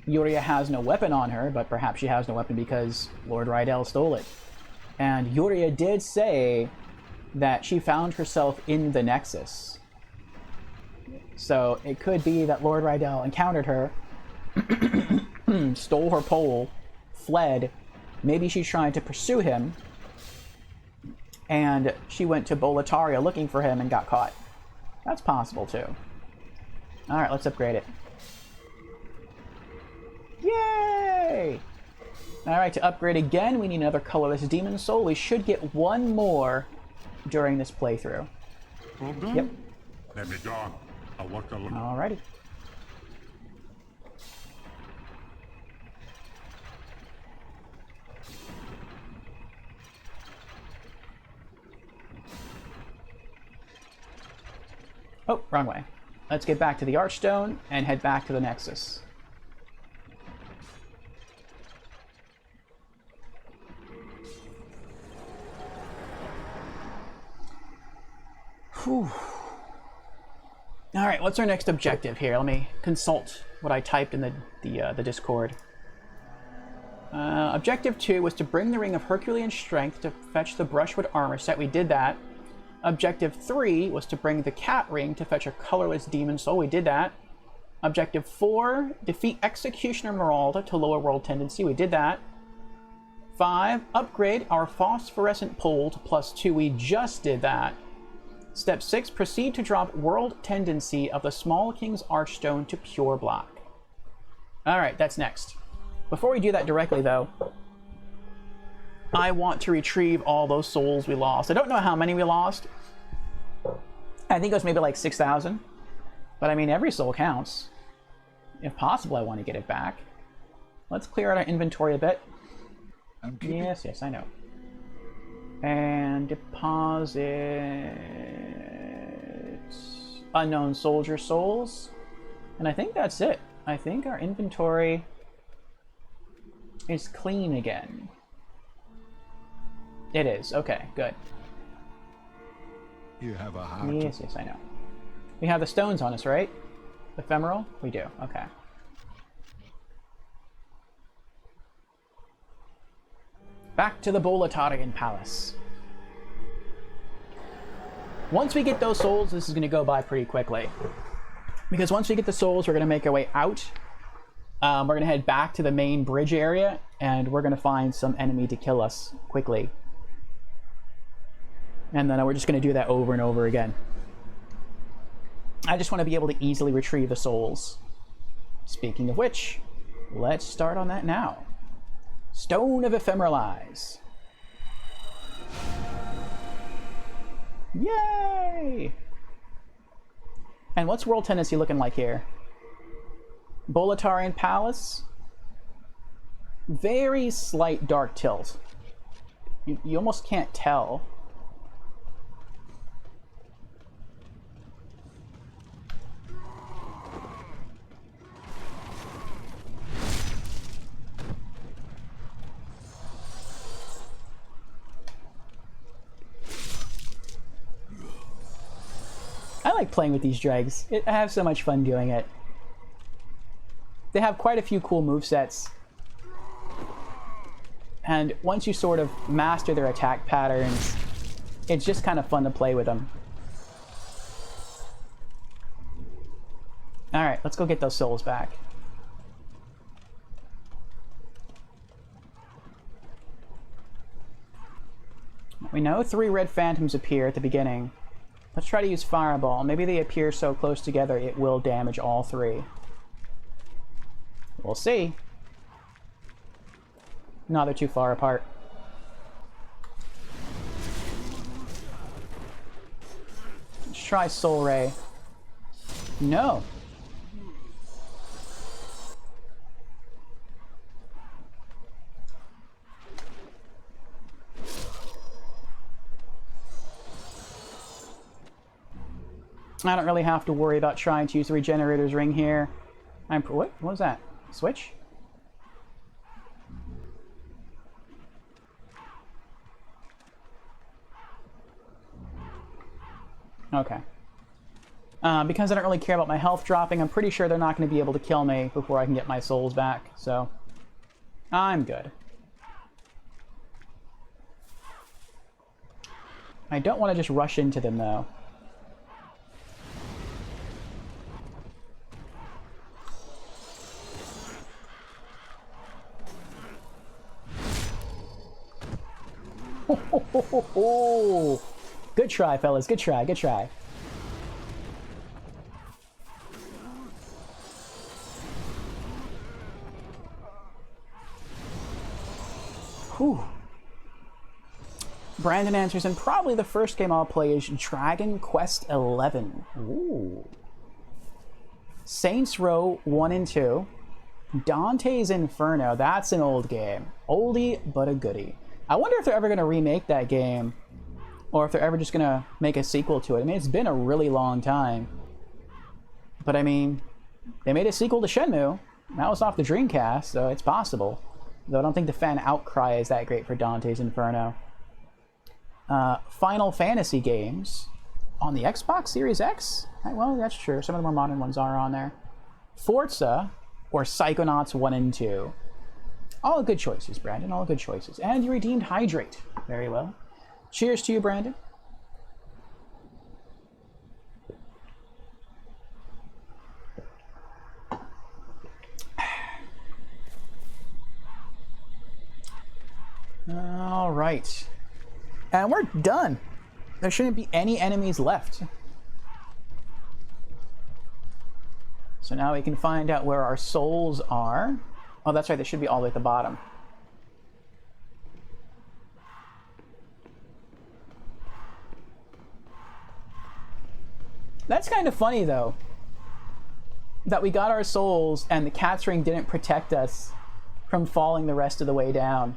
Yuria has no weapon on her, but perhaps she has no weapon because Lord Rydell stole it. And Yuria did say that she found herself in the Nexus. So it could be that Lord Rydell encountered her, stole her pole, fled. Maybe she tried to pursue him, and she went to Boletaria looking for him and got caught. That's possible too. Alright, let's upgrade it. Yay! Alright, to upgrade again, we need another colorless demon soul. We should get one more during this playthrough. All done? Yep. Let me go. I'll work alone. Alrighty. Oh, wrong way. Let's get back to the Archstone and head back to the Nexus. Whew. Alright, what's our next objective here? Let me consult what I typed in the Discord. Objective 2 was to bring the Ring of Herculean Strength to fetch the Brushwood armor set. We did that. Objective 3 was to bring the Cat Ring to fetch a colorless demon soul. We did that. Objective 4, defeat Executioner Meralda to lower world tendency. We did that. 5, upgrade our phosphorescent pole to +2. We just did that. Step 6, proceed to drop world tendency of the Small King's Archstone to pure black. Alright, that's next. Before we do that directly, though, I want to retrieve all those souls we lost. I don't know how many we lost. I think it was maybe like 6,000. But I mean, every soul counts. If possible, I want to get it back. Let's clear out our inventory a bit. Yes, I know. And deposit unknown soldier souls. And I think that's it. I think our inventory is clean again. It is. Okay, good. You have a heart. Yes, I know. We have the stones on us, right? Ephemeral? We do. Okay. Back to the Boletarian Palace. Once we get those souls, this is going to go by pretty quickly. Because once we get the souls, we're going to make our way out. We're going to head back to the main bridge area, and we're going to find some enemy to kill us quickly. And then we're just going to do that over and over again. I just want to be able to easily retrieve the souls. Speaking of which, let's start on that now. Stone of Ephemeral Eyes. Yay! And what's World Tendency looking like here? Boletarian Palace. Very slight dark tilt. You almost can't tell. I like playing with these dregs. I have so much fun doing it. They have quite a few cool movesets. And once you sort of master their attack patterns, it's just kind of fun to play with them. Alright, let's go get those souls back. We know 3 red phantoms appear at the beginning. Let's try to use Fireball. Maybe they appear so close together it will damage all 3. We'll see. No, they're too far apart. Let's try Soul Ray. No. I don't really have to worry about trying to use the Regenerators Ring here. What was that? Switch? Okay. Because I don't really care about my health dropping, I'm pretty sure they're not going to be able to kill me before I can get my souls back, so I'm good. I don't want to just rush into them, though. Oh, good try, fellas. Good try. Good try. Whew. Brandon answers, and probably the first game I'll play is Dragon Quest XI. Ooh. Saints Row 1 and 2. Dante's Inferno. That's an old game. Oldie, but a goodie. I wonder if they're ever going to remake that game, or if they're ever just going to make a sequel to it. I mean, it's been a really long time. But I mean, they made a sequel to Shenmue. That was off the Dreamcast, so it's possible. Though I don't think the fan outcry is that great for Dante's Inferno. Final Fantasy games on the Xbox Series X? Well, that's true. Some of the more modern ones are on there. Forza or Psychonauts 1 and 2. All good choices, Brandon. All good choices. And you redeemed Hydrate. Very well. Cheers to you, Brandon. All right. And we're done. There shouldn't be any enemies left. So now we can find out where our souls are. Oh, that's right. They should be all the way at the bottom. That's kind of funny, though, that we got our souls and the cat's ring didn't protect us from falling the rest of the way down.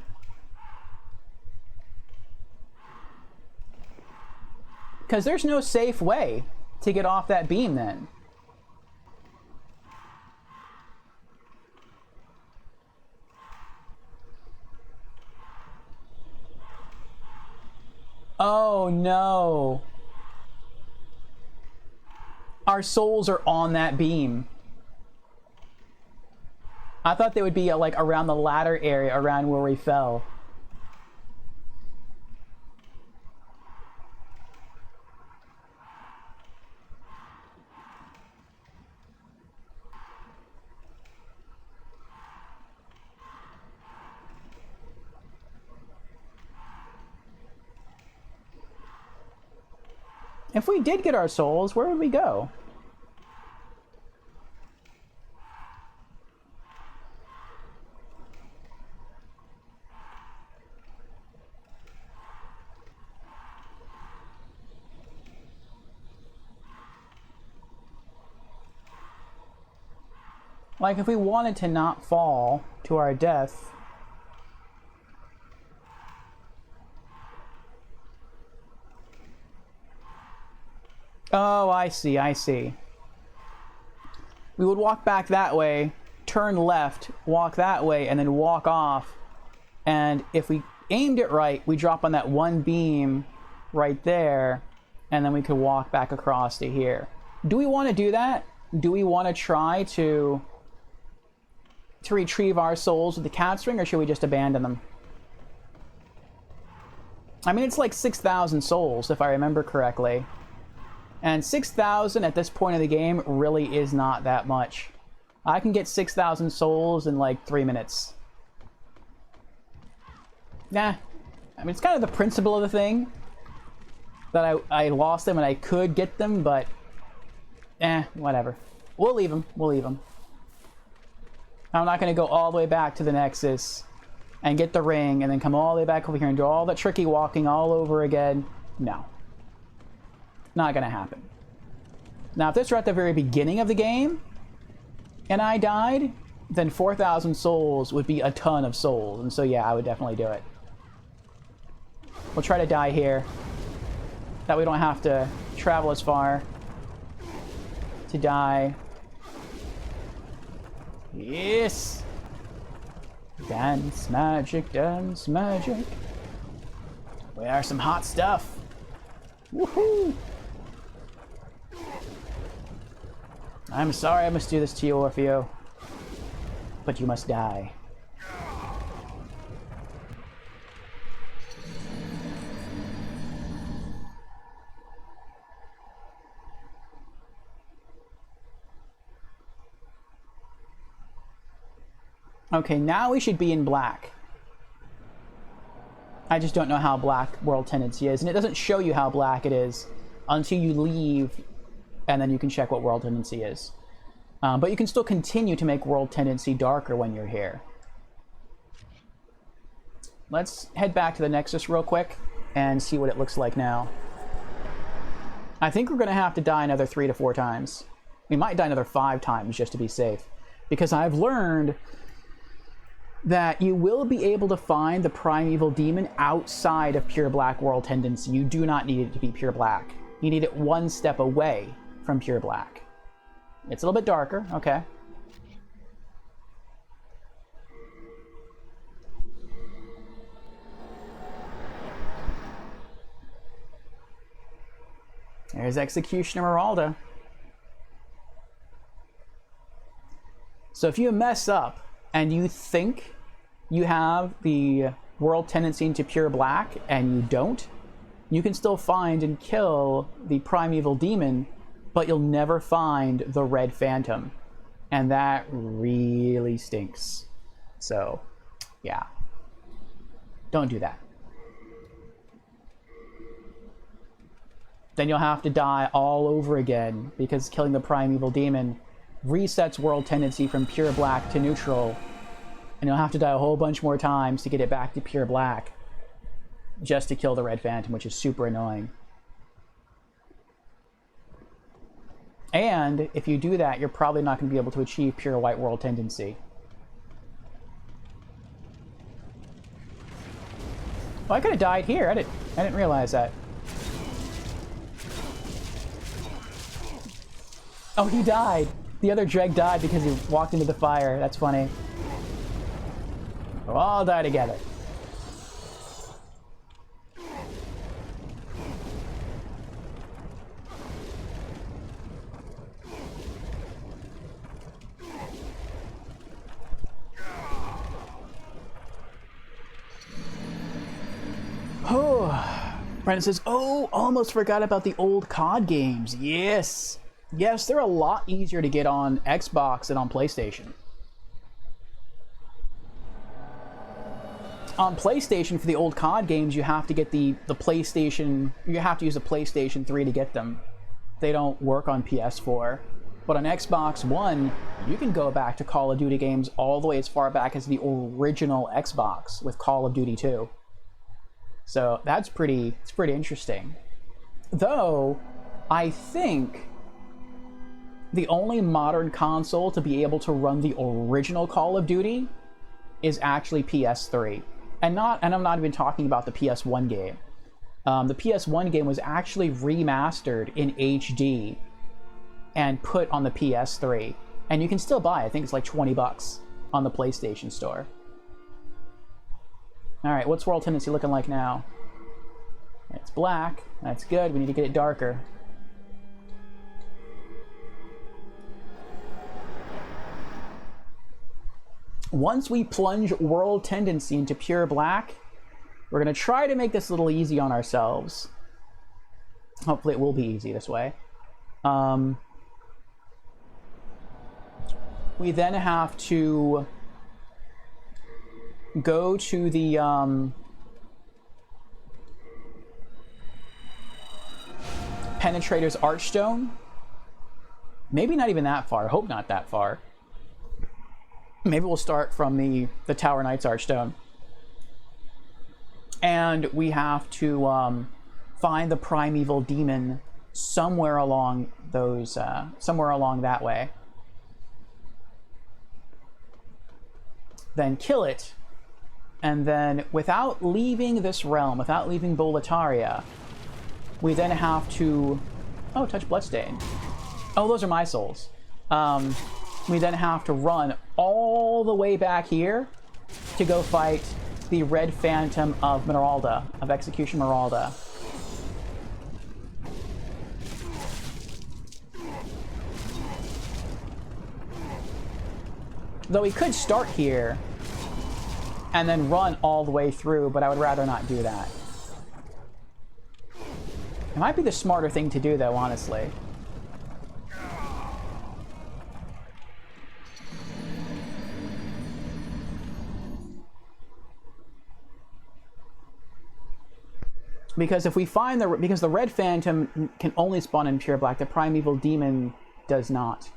Because there's no safe way to get off that beam then. Oh no. Our souls are on that beam. I thought they would be like around the ladder area, around where we fell. If we did get our souls, where would we go? Like, if we wanted to not fall to our death... Oh, I see, I see. We would walk back that way, turn left, walk that way, and then walk off. And if we aimed it right, we drop on that one beam right there, and then we could walk back across to here. Do we want to do that? Do we want to try to retrieve our souls with the cat's ring, or should we just abandon them? I mean, it's like 6,000 souls, if I remember correctly. And 6,000 at this point of the game really is not that much. I can get 6,000 souls in like 3 minutes. Nah. I mean, it's kind of the principle of the thing. That I lost them and I could get them, but... whatever. We'll leave them. We'll leave them. I'm not going to go all the way back to the Nexus and get the ring and then come all the way back over here and do all that tricky walking all over again. No. Not going to happen. Now, if this were at the very beginning of the game and I died, then 4,000 souls would be a ton of souls. And so, yeah, I would definitely do it. We'll try to die here. That we don't have to travel as far to die. Yes! Dance magic, dance magic. We are some hot stuff. Woohoo! I'm sorry I must do this to you, Orfeo. But you must die. Okay, now we should be in black. I just don't know how black world tendency is, and it doesn't show you how black it is until you leave, and then you can check what world tendency is. But you can still continue to make world tendency darker when you're here. Let's head back to the Nexus real quick and see what it looks like now. I think we're going to have to die another 3 to 4 times. We might die another 5 times just to be safe. Because I've learned that you will be able to find the primeval demon outside of pure black world tendency. You do not need it to be pure black. You need it one step away from pure black. It's a little bit darker, okay. There's Executioner Meralda. So if you mess up and you think you have the world tendency into pure black and you don't, you can still find and kill the primeval demon, but you'll never find the red phantom. And that really stinks. So, yeah. Don't do that. Then you'll have to die all over again, because killing the primeval demon resets world tendency from pure black to neutral, and you'll have to die a whole bunch more times to get it back to pure black just to kill the red phantom, which is super annoying. And if you do that, you're probably not going to be able to achieve pure white world tendency. Oh, I could have died here. I didn't realize that. Oh, he died. The other Dreg died because he walked into the fire. That's funny. We'll all die together. Oh, Brandon says, oh, almost forgot about the old COD games. Yes. Yes, they're a lot easier to get on Xbox than on PlayStation. on PlayStation, for the old COD games, you have to get the PlayStation, you have to use a PlayStation 3 to get them. They don't work on PS4. But on Xbox One, you can go back to Call of Duty games all the way as far back as the original Xbox with Call of Duty 2. So it's pretty interesting. Though, I think the only modern console to be able to run the original Call of Duty is actually PS3. And I'm not even talking about the PS1 game. The PS1 game was actually remastered in HD and put on the PS3. And you can still buy it. I think it's like $20 on the PlayStation Store. Alright, what's World Tendency looking like now? It's black. That's good. We need to get it darker. Once we plunge World Tendency into pure black, we're going to try to make this a little easy on ourselves. Hopefully it will be easy this way. We then have to go to the Penetrator's Archstone. Maybe not even that far. I hope not that far. Maybe we'll start from the Tower Knight's Archstone. And we have to find the Primeval Demon somewhere along those, somewhere along that way. Then kill it. And then, without leaving this realm, without leaving Boletaria, we then have to... Oh, touch Bloodstain. Oh, those are my souls. We then have to run all the way back here to go fight the Red Phantom of Meralda, of Execution Meralda. Though we could start here and then run all the way through, but I would rather not do that. It might be the smarter thing to do, though, honestly. Because if we find because the Red Phantom can only spawn in pure black, the Primeval Demon does not.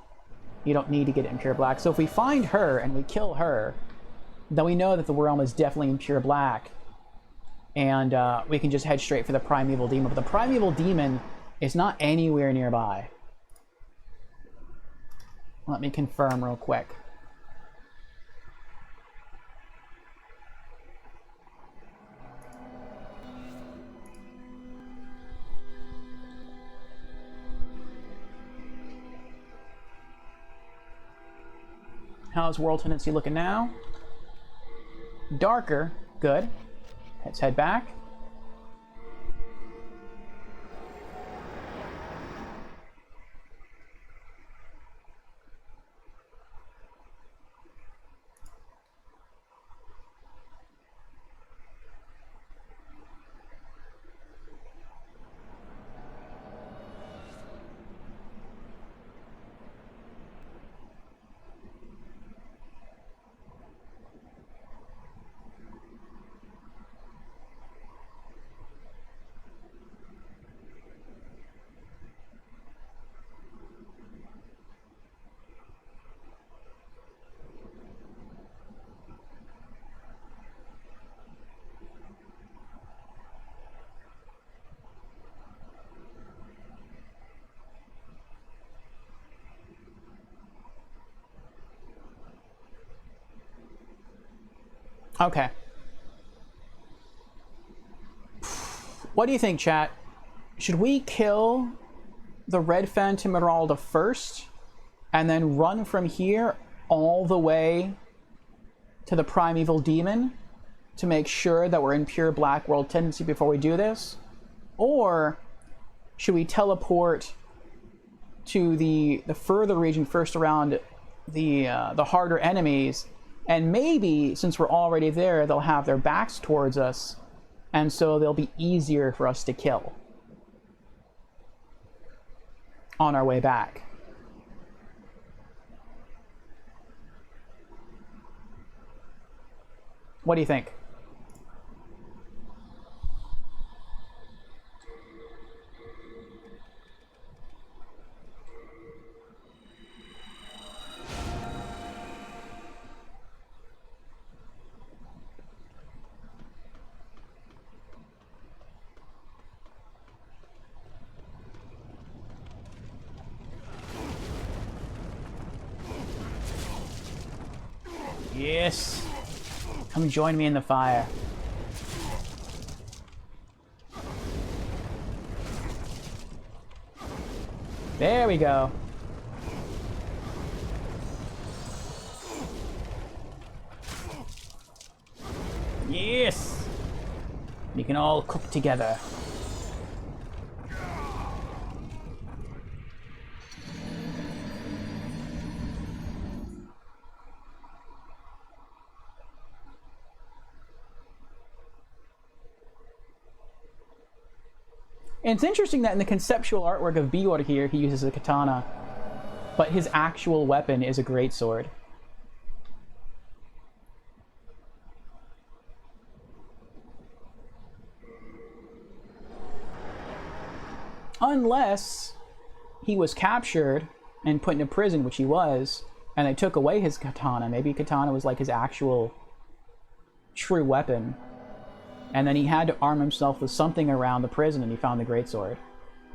You don't need to get it in pure black. So if we find her and we kill her, then we know that the realm is definitely in pure black. And we can just head straight for the Primeval Demon. But the Primeval Demon is not anywhere nearby. Let me confirm real quick. How's World Tendency looking now? Darker. Good. Let's head back. Okay. What do you think, chat? Should we kill the Red Phantom Meralda first and then run from here all the way to the Primeval Demon to make sure that we're in pure black World Tendency before we do this? Or should we teleport to the further region first around the harder enemies, and maybe since we're already there they'll have their backs towards us and so they'll be easier for us to kill on our way back? What do you think? Yes! Come join me in the fire. There we go. Yes! We can all cook together. And it's interesting that in the conceptual artwork of Bjorn here, he uses a katana, but his actual weapon is a greatsword. Unless he was captured and put into prison, which he was, and they took away his katana. Maybe katana was like his actual true weapon. And then he had to arm himself with something around the prison and he found the greatsword.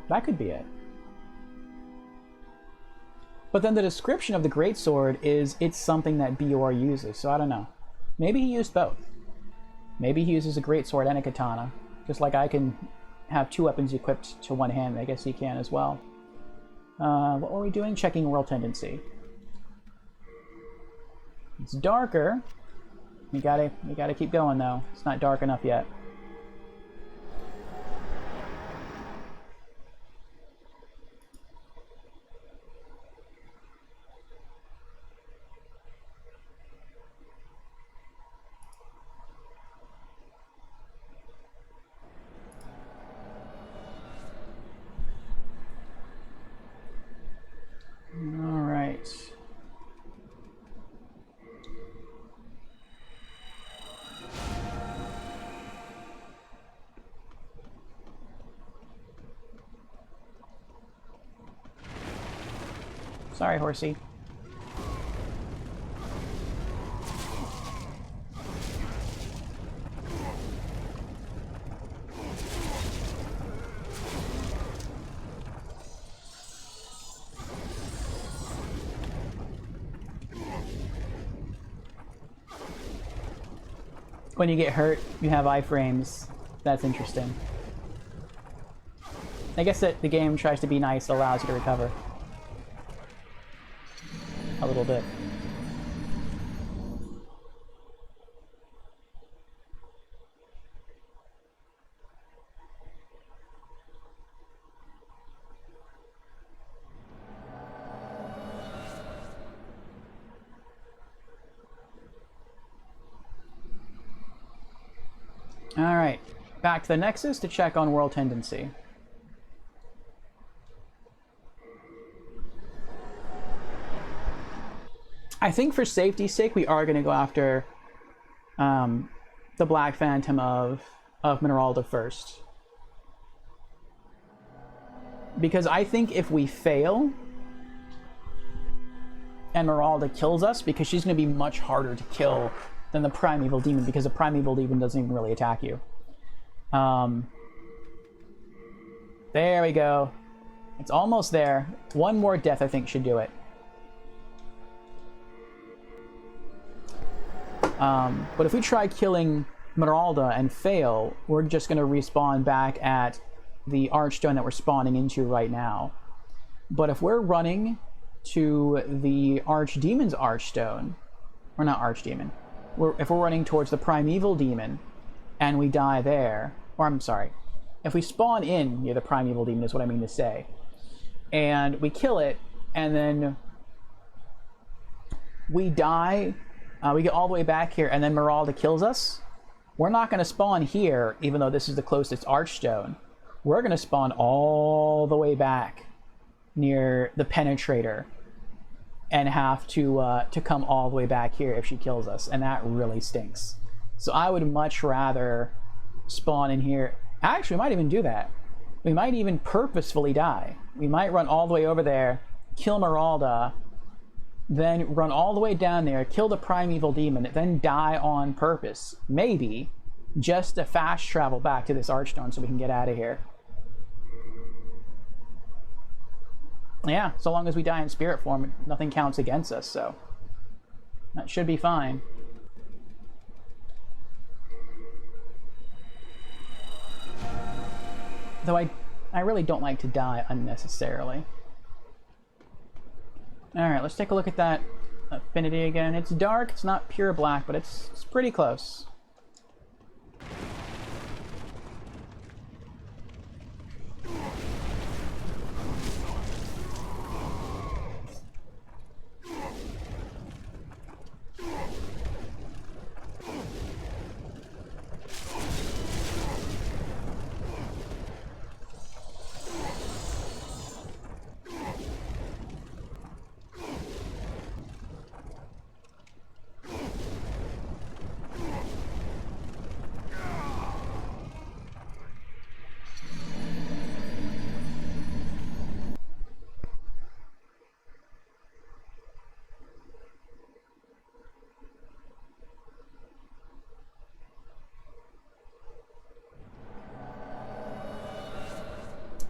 That could be it. But then the description of the greatsword is it's something that Bjorn uses, so I don't know. Maybe he used both. Maybe he uses a greatsword and a katana. Just like I can have two weapons equipped to one hand, I guess he can as well. What were we doing? Checking world tendency. It's darker. We gotta keep going though. It's not dark enough yet. All right. Sorry, horsey. When you get hurt, you have iframes. That's interesting. I guess that the game tries to be nice, allows you to recover. A little bit. Alright, back to the Nexus to check on world tendency. I think for safety's sake, we are going to go after the Black Phantom of Mineralda first. Because I think if we fail, and Mineralda kills us, because she's going to be much harder to kill than the Primeval Demon, because the Primeval Demon doesn't even really attack you. There we go. It's almost there. One more death, I think, should do it. But if we try killing Mineralda and fail, we're just going to respawn back at the Archstone that we're spawning into right now. But if we're running to the Archdemon's Archstone, or not Archdemon, if we're running towards the Primeval Demon and we die there, or I'm sorry, if we spawn in near the Primeval Demon is what I mean to say, and we kill it, and then we die, we get all the way back here, and then Mineralda kills us, we're not going to spawn here, even though this is the closest Archstone. We're going to spawn all the way back near the Penetrator and have to come all the way back here if she kills us, and that really stinks. So I would much rather spawn in here. Actually, we might even do that. We might even purposefully die. We might run all the way over there, kill Mineralda, then run all the way down there, kill the Primeval Demon, then die on purpose. Maybe just to fast travel back to this Archstone so we can get out of here. Yeah, so long as we die in spirit form, nothing counts against us, so that should be fine. Though I really don't like to die unnecessarily. Alright, let's take a look at that affinity again. It's dark, it's not pure black, but it's pretty close.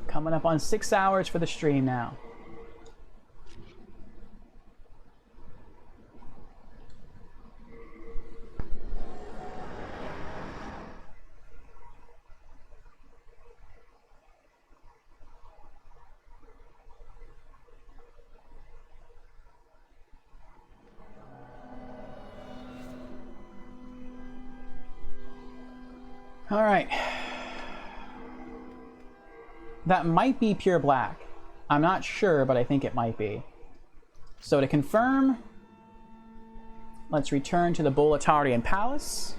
Coming up on 6 hours for the stream now. All right. That might be pure black. I'm not sure, but I think it might be. So to confirm, let's return to the Boletarian Palace,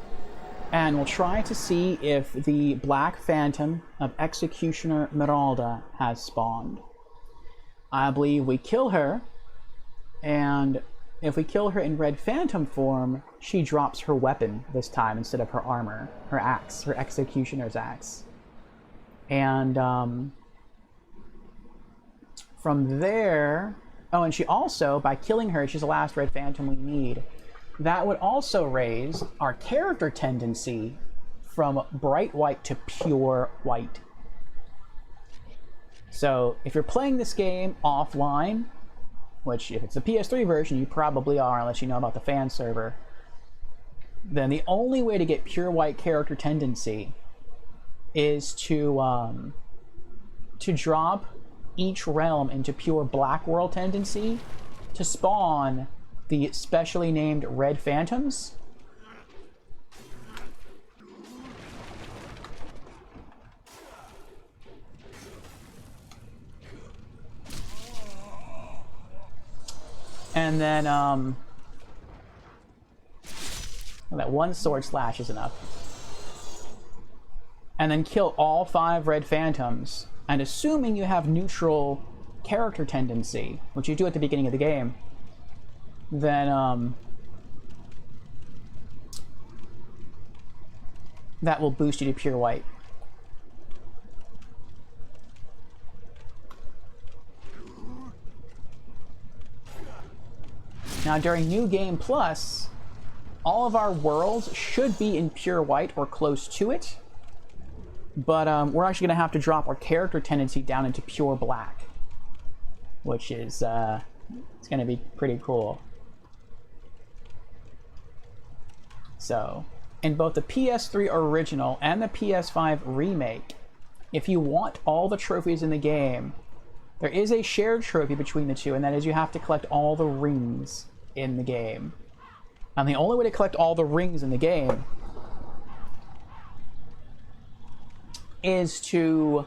and we'll try to see if the Black Phantom of Executioner Meralda has spawned. I believe we kill her, and if we kill her in Red Phantom form, she drops her weapon this time instead of her armor, her axe, her Executioner's axe. And from there, oh, and she also, by killing her, she's the last Red Phantom we need. That would also raise our character tendency from bright white to pure white. So if you're playing this game offline, which if it's a PS3 version, you probably are unless you know about the fan server, then the only way to get pure white character tendency is to drop each realm into pure black world tendency to spawn the specially named Red Phantoms. And then, that one sword slash is enough. And then kill all 5 Red Phantoms. And assuming you have neutral character tendency, which you do at the beginning of the game, then that will boost you to pure white. Now during New Game Plus, all of our worlds should be in pure white or close to it. But we're actually going to have to drop our character tendency down into pure black, which is it's going to be pretty cool. So, in both the PS3 original and the PS5 remake, if you want all the trophies in the game, there is a shared trophy between the two, and that is you have to collect all the rings in the game. And the only way to collect all the rings in the game is to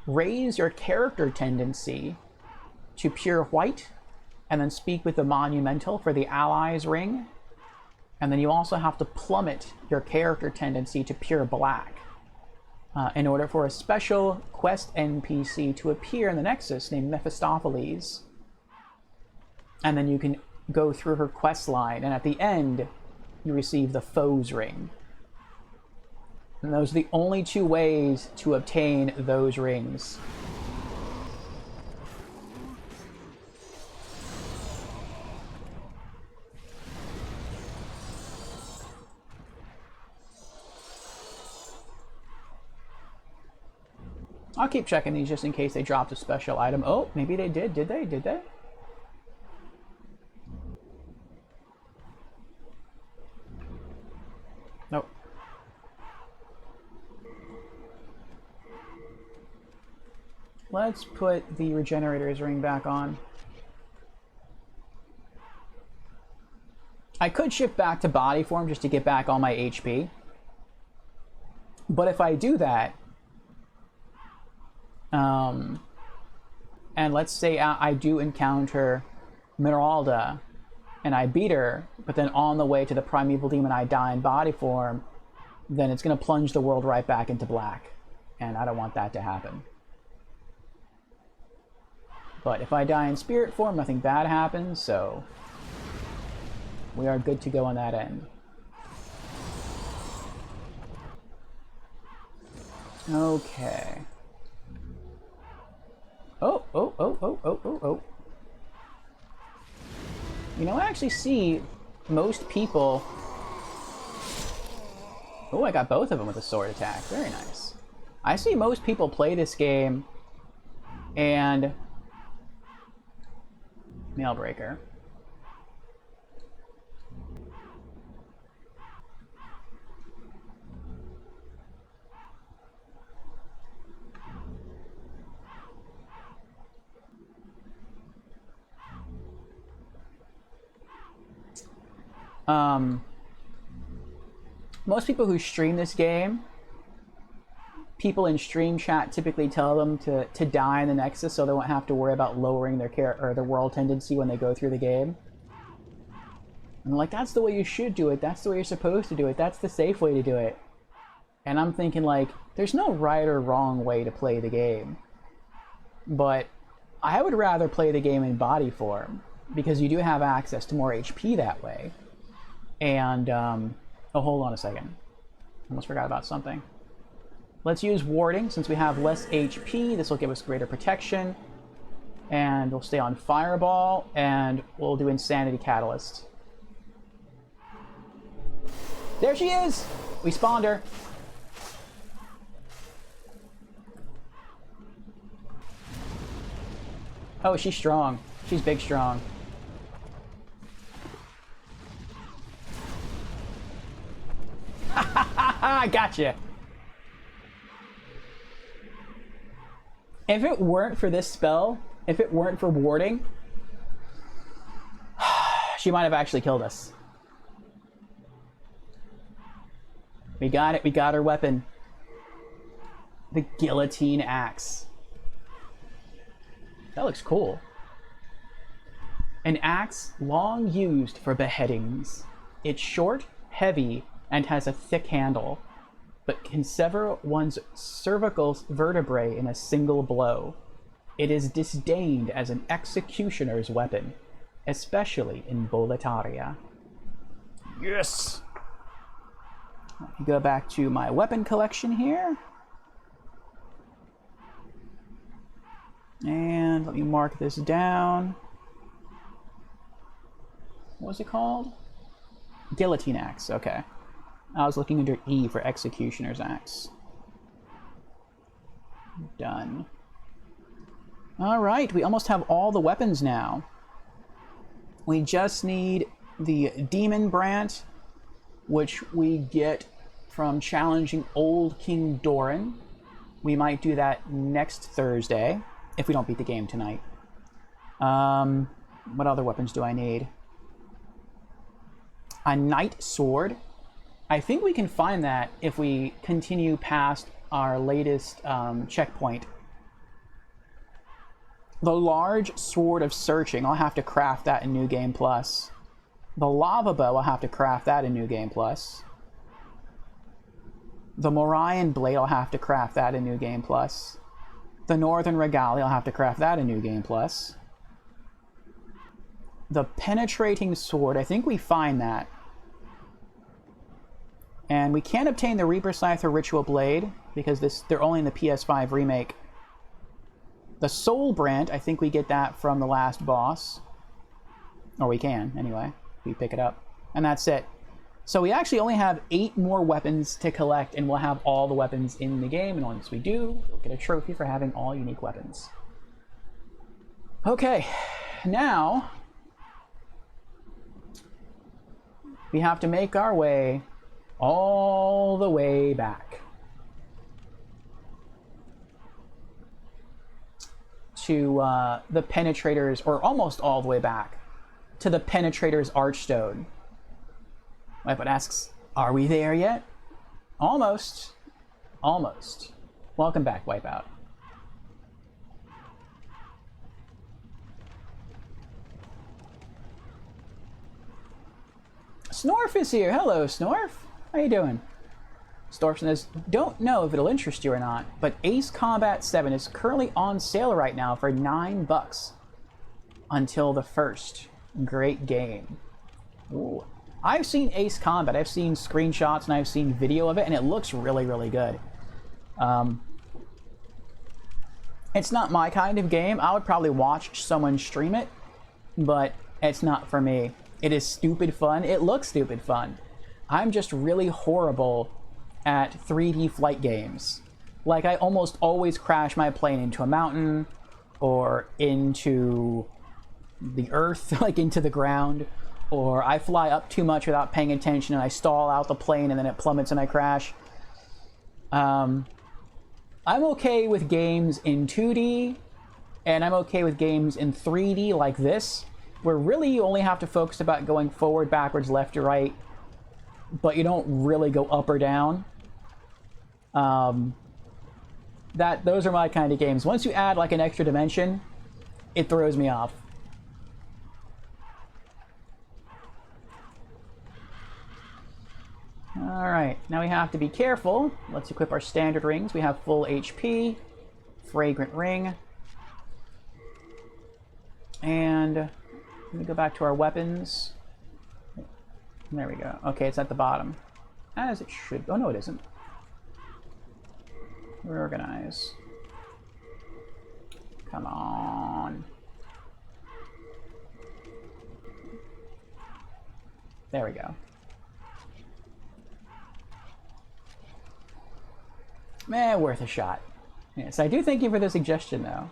raise your character tendency to pure white and then speak with the Monumental for the Allies ring. And then you also have to plummet your character tendency to pure black in order for a special quest NPC to appear in the Nexus named Mephistopheles. And then you can go through her quest line, and at the end, you receive the Foes ring. And those are the only 2 ways to obtain those rings. I'll keep checking these just in case they dropped a special item. Oh, maybe they did. Did they? Did they? Nope. Let's put the Regenerators Ring back on. I could shift back to body form just to get back all my HP. But if I do that, and let's say I do encounter Meralda, and I beat her, but then on the way to the Primeval Demon I die in body form, then it's going to plunge the world right back into black. And I don't want that to happen. But if I die in spirit form, nothing bad happens, so we are good to go on that end. Okay. Oh. You know, I actually see most people... Oh, I got both of them with a sword attack. Very nice. I see most people play this game and... Mailbreaker. Most people who stream this game, people in stream chat typically tell them to die in the Nexus so they won't have to worry about lowering their or their world tendency when they go through the game. And I'm like, that's the way you should do it. That's the way you're supposed to do it. That's the safe way to do it. And I'm thinking, like, there's no right or wrong way to play the game. But I would rather play the game in body form because you do have access to more HP that way. And, oh, hold on a second. Almost forgot about something. Let's use warding. Since we have less HP, this will give us greater protection. And we'll stay on Fireball, and we'll do Insanity Catalyst. There she is! We spawned her. Oh, she's strong. She's big strong. I gotcha. If it weren't for this spell, if it weren't for warding, she might have actually killed us. We got it. We got her weapon. The guillotine axe. That looks cool. An axe long used for beheadings. It's short, heavy, and has a thick handle, but can sever one's cervical vertebrae in a single blow. It is disdained as an executioner's weapon, especially in Boletaria. Yes! Let me go back to my weapon collection here. And let me mark this down. What was it called? Guillotine axe, okay. I was looking under E for Executioner's Axe. Done. Alright, we almost have all the weapons now. We just need the Demon Brant, which we get from challenging Old King Doran. We might do that next Thursday, if we don't beat the game tonight. What other weapons do I need? A Knight Sword. I think we can find that if we continue past our latest checkpoint. The Large Sword of Searching, I'll have to craft that in New Game Plus. The Lava Bow, I'll have to craft that in New Game Plus. The Morion Blade, I'll have to craft that in New Game Plus. The Northern Regalia, I'll have to craft that in New Game Plus. The Penetrating Sword, I think we find that. And we can't obtain the Reaper Scythe or Ritual Blade, because they're only in the PS5 remake. The Soul Brant, I think we get that from the last boss. Or we can, anyway. We pick it up. And that's it. So we actually only have 8 more weapons to collect, and we'll have all the weapons in the game. And once we do, we'll get a trophy for having all unique weapons. Okay, now we have to make our way all the way back. to the Penetrators, or almost all the way back to the Penetrator's Archstone. Wipeout asks, are we there yet? Almost. Almost. Welcome back, Wipeout. Snorf is here. Hello, Snorf. How you doing? Snorf says, don't know if it'll interest you or not, but Ace Combat 7 is currently on sale right now for $9 until the 1st. Great game. Ooh. I've seen Ace Combat. I've seen screenshots and I've seen video of it, and it looks really, really good. It's not my kind of game. I would probably watch someone stream it, but it's not for me. It is stupid fun. It looks stupid fun. I'm just really horrible at 3D flight games. Like, I almost always crash my plane into a mountain or into the earth, like into the ground, or I fly up too much without paying attention and I stall out the plane and then it plummets and I crash. I'm okay with games in 2D, and I'm okay with games in 3D like this, where really you only have to focus about going forward, backwards, left, or right, but you don't really go up or down. Those are my kind of games. Once you add like an extra dimension, it throws me off. Alright, now we have to be careful. Let's equip our standard rings. We have full HP, fragrant ring, and let me go back to our weapons. There we go. Okay, it's at the bottom. As it should. Oh, no, it isn't. Reorganize. Come on. There we go. Worth a shot. Yes, I do thank you for the suggestion, though.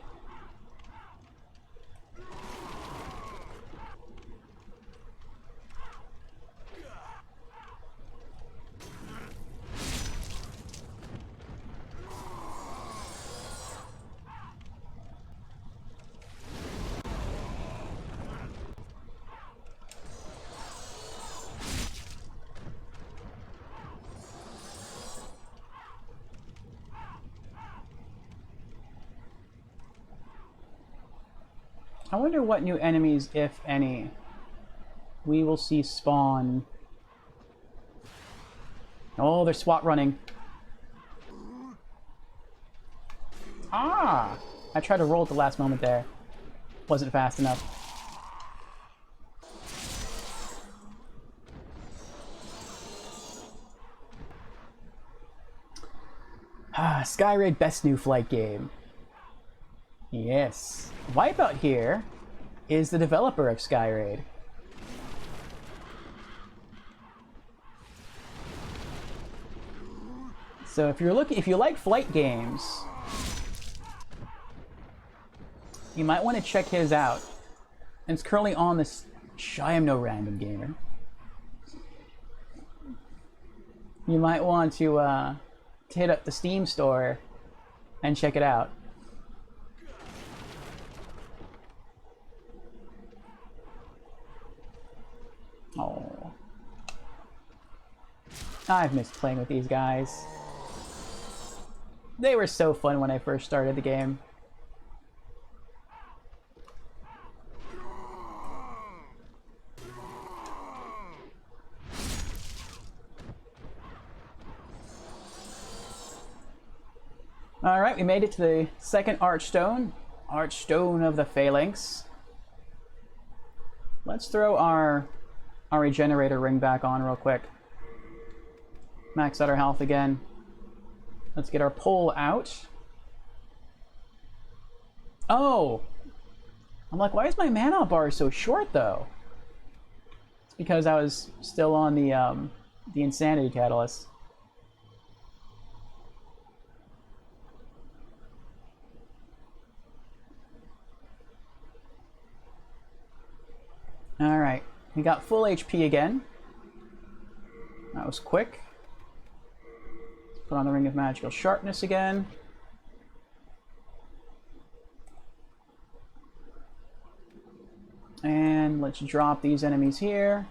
I wonder what new enemies, if any, we will see spawn. Oh, they're SWAT running. Ah! I tried to roll at the last moment there. Wasn't fast enough. Skyraid best new flight game. Yes. Wipeout here is the developer of Skyraid. So if you like flight games, you might want to check his out. And it's currently on this. I am no random gamer. You might want to hit up the Steam store and check it out. Oh, I've missed playing with these guys. They were so fun when I first started the game. Alright, we made it to the second Archstone. Archstone of the Phalanx. Let's throw our Regenerator Ring back on real quick. Max out our health again. Let's get our pole out. Oh! I'm like, why is my mana bar so short, though? It's because I was still on the Insanity Catalyst. Alright. We got full HP again. That was quick. Let's put on the Ring of Magical Sharpness again. let's drop these enemies here.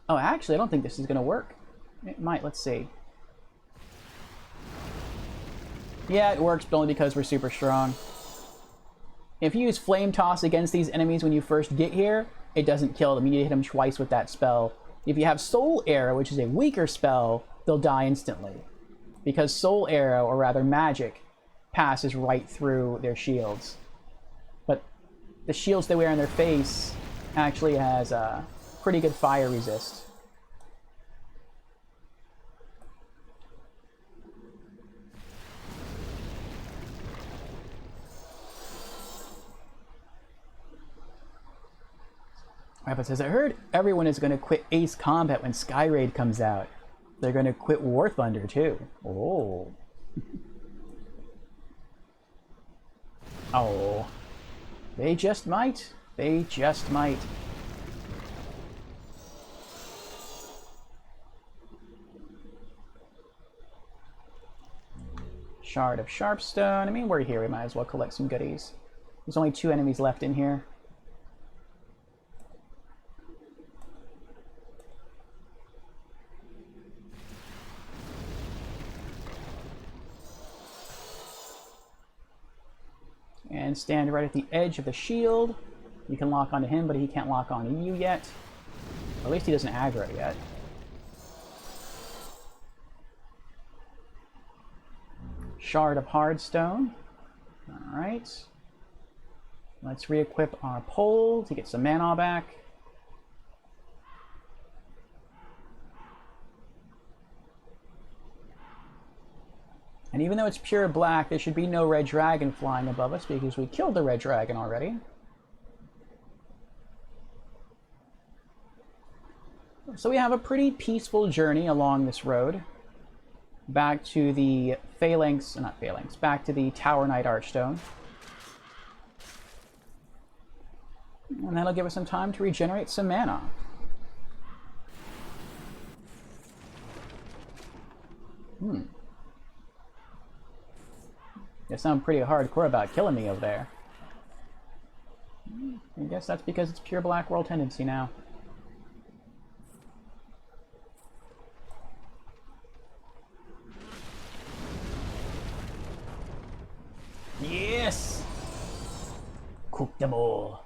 Oh, actually, I don't think this is going to work. It might. Let's see. Yeah, it works, but only because we're super strong. If you use Flame Toss against these enemies when you first get here, it doesn't kill them. You need to hit them twice with that spell. If you have Soul Arrow, which is a weaker spell, they'll die instantly. Because Soul Arrow, or rather magic, passes right through their shields. But the shields they wear on their face actually has a pretty good fire resist. Rabbit says, I heard everyone is going to quit Ace Combat when Skyraid comes out. They're going to quit War Thunder, too. Oh. Oh. They just might. They just might. Shard of Sharpstone. I mean, we're here. We might as well collect some goodies. There's only 2 enemies left in here. And stand right at the edge of the shield. You can lock onto him, but he can't lock onto you yet. Or at least he doesn't aggro yet. Shard of Hardstone. Alright. Let's re-equip our pole to get some mana back. And even though it's pure black, there should be no red dragon flying above us because we killed the red dragon already. So we have a pretty peaceful journey along this road. Back to the Phalanx, not Phalanx, back to the Tower Knight Archstone. And that'll give us some time to regenerate some mana. You sound pretty hardcore about killing me over there. I guess that's because it's pure black world tendency now. Yes! Cook them all.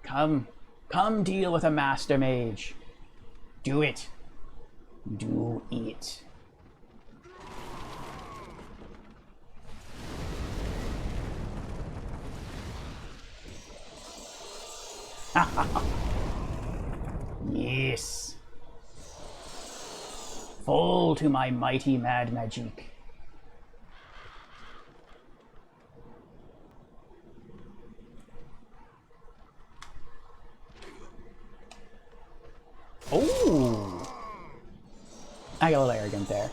Come deal with a Master Mage. Do it. Do it. Yes. Fall to my mighty mad magic. Oh! I got a little arrogant there.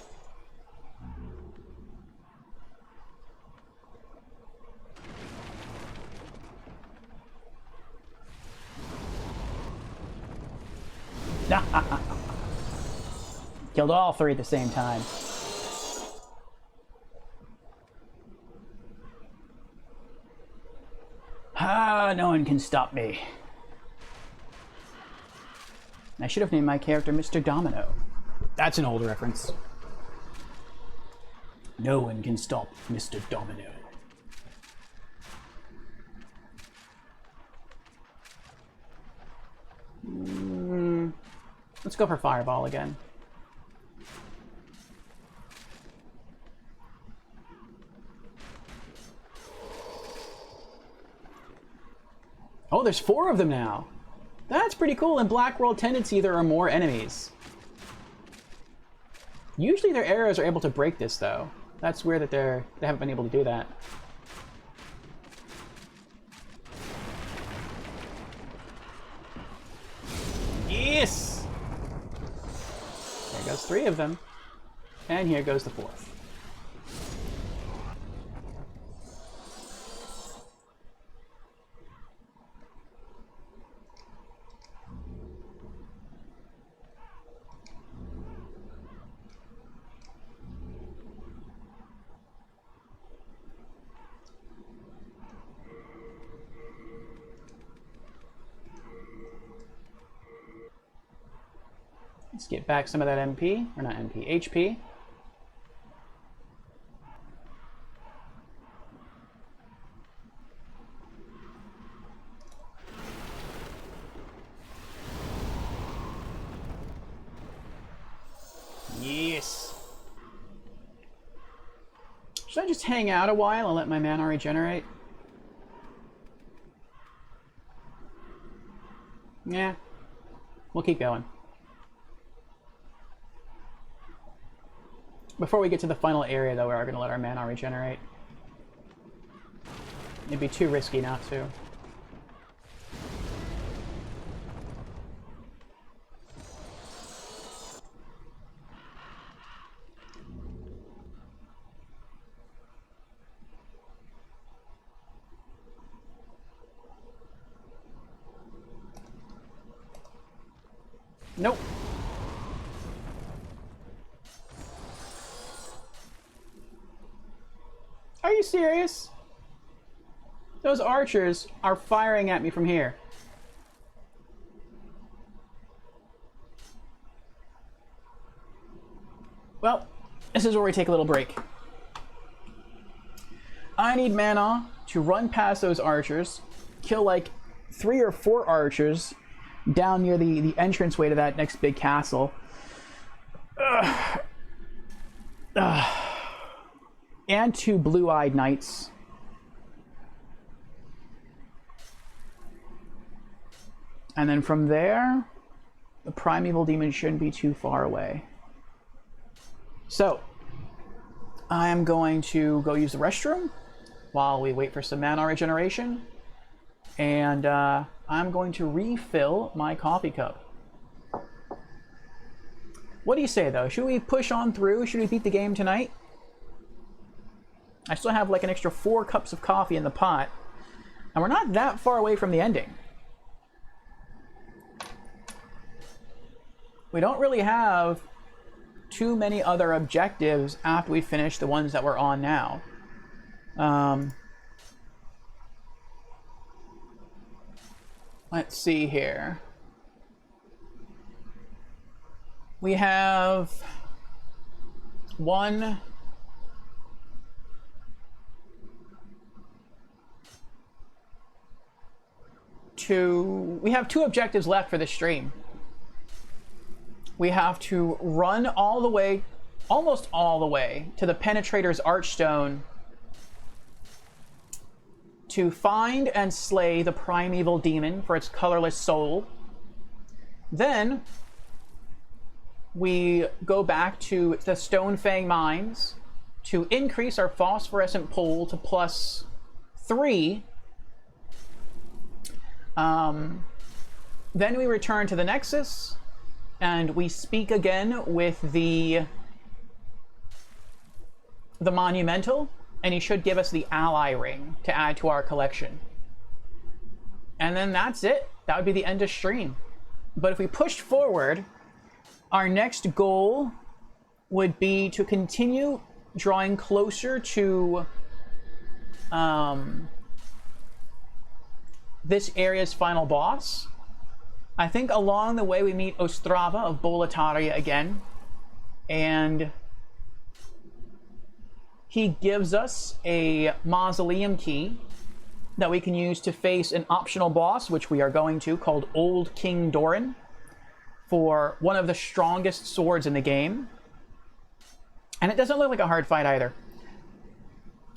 Killed all 3 at the same time. No one can stop me. I should have named my character Mr. Domino. That's an old reference. No one can stop Mr. Domino. Let's go for Fireball again. Oh, there's 4 of them now. That's pretty cool. In Black World Tendency, there are more enemies. Usually their arrows are able to break this, though. That's weird that they haven't been able to do that. Yes! There goes 3 of them. And here goes the 4th. Let's get back some of that MP, or not MP, HP. Yes. Should I just hang out a while and let my mana regenerate? Yeah. We'll keep going. Before we get to the final area, though, we are going to let our mana regenerate. It'd be too risky not to. Nope. Are you serious? Those archers are firing at me from here. Well, this is where we take a little break. I need mana to run past those archers, kill like 3 or 4 archers down near the entranceway to that next big castle. And 2 blue-eyed knights. And then from there, the primeval demon shouldn't be too far away. So, I am going to go use the restroom while we wait for some mana regeneration. And I'm going to refill my coffee cup. What do you say, though? Should we push on through? Should we beat the game tonight? I still have like an extra 4 cups of coffee in the pot. And we're not that far away from the ending. We don't really have too many other objectives after we finish the ones that we're on now. Let's see here. We have 1, 2. We have 2 objectives left for this stream. We have to run all the way, almost all the way, to the Penetrator's Archstone to find and slay the primeval demon for its colorless soul. Then we go back to the Stonefang Mines to increase our phosphorescent pull to +3. Then we return to the Nexus and we speak again with the Monumental, and he should give us the Ally Ring to add to our collection. And then that's it. That would be the end of stream. But if we pushed forward, our next goal would be to continue drawing closer to this area's final boss. I think along the way we meet Ostrava of Boletaria again, and he gives us a mausoleum key that we can use to face an optional boss, which we are going to, called Old King Doran, for one of the strongest swords in the game. And it doesn't look like a hard fight either,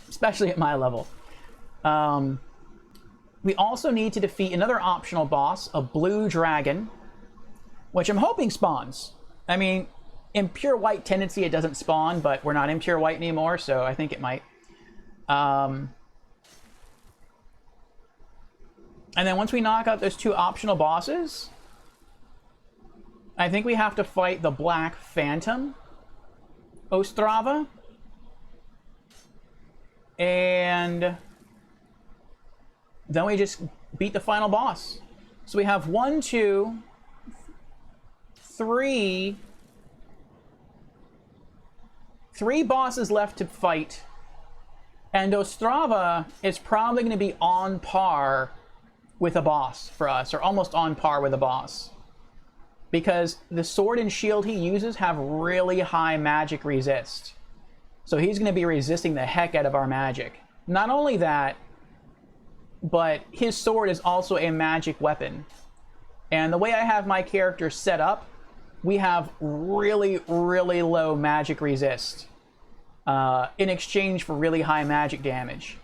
especially at my level. We also need to defeat another optional boss, a blue dragon, which I'm hoping spawns. I mean, in pure white tendency it doesn't spawn, but we're not in pure white anymore, so I think it might. And then once we knock out those 2 optional bosses, I think we have to fight the Black Phantom Ostrava. And then we just beat the final boss. So we have 1, 2, 3 bosses left to fight. And Ostrava is probably going to be on par with a boss for us, or almost on par with a boss. because the sword and shield he uses have really high magic resist. So he's going to be resisting the heck out of our magic. Not only that, but his sword is also a magic weapon. And the way I have my character set up, we have really, really low magic resist in exchange for really high magic damage.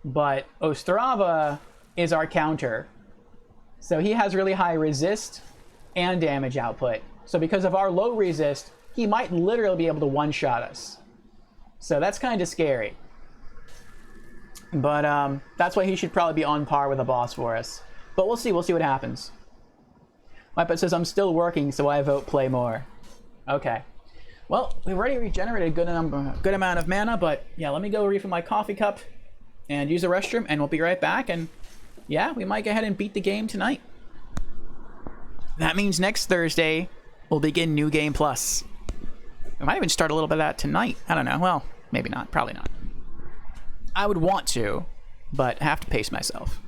But Ostrava is our counter. So he has really high resist and damage output. So because of our low resist, he might literally be able to one-shot us. So that's kind of scary. But that's why he should probably be on par with a boss for us. But we'll see what happens. My pet says, I'm still working, so I vote play more. Okay. Well, we've already regenerated a good amount of mana, but yeah, let me go refill my coffee cup and use the restroom, and we'll be right back. And yeah, we might go ahead and beat the game tonight. That means next Thursday, we'll begin New Game Plus. We might even start a little bit of that tonight. I don't know. Well, maybe not. Probably not. I would want to, but I have to pace myself.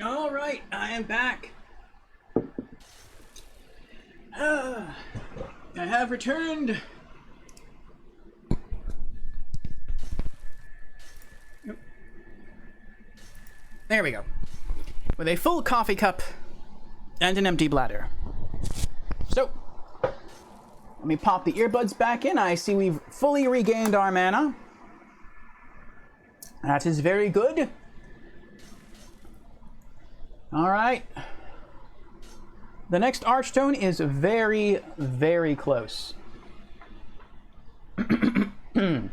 All right, I am back. I have returned. There we go. With a full coffee cup and an empty bladder. So, let me pop the earbuds back in. I see we've fully regained our mana. That is very good. All right. The next Archstone is very, very close. And,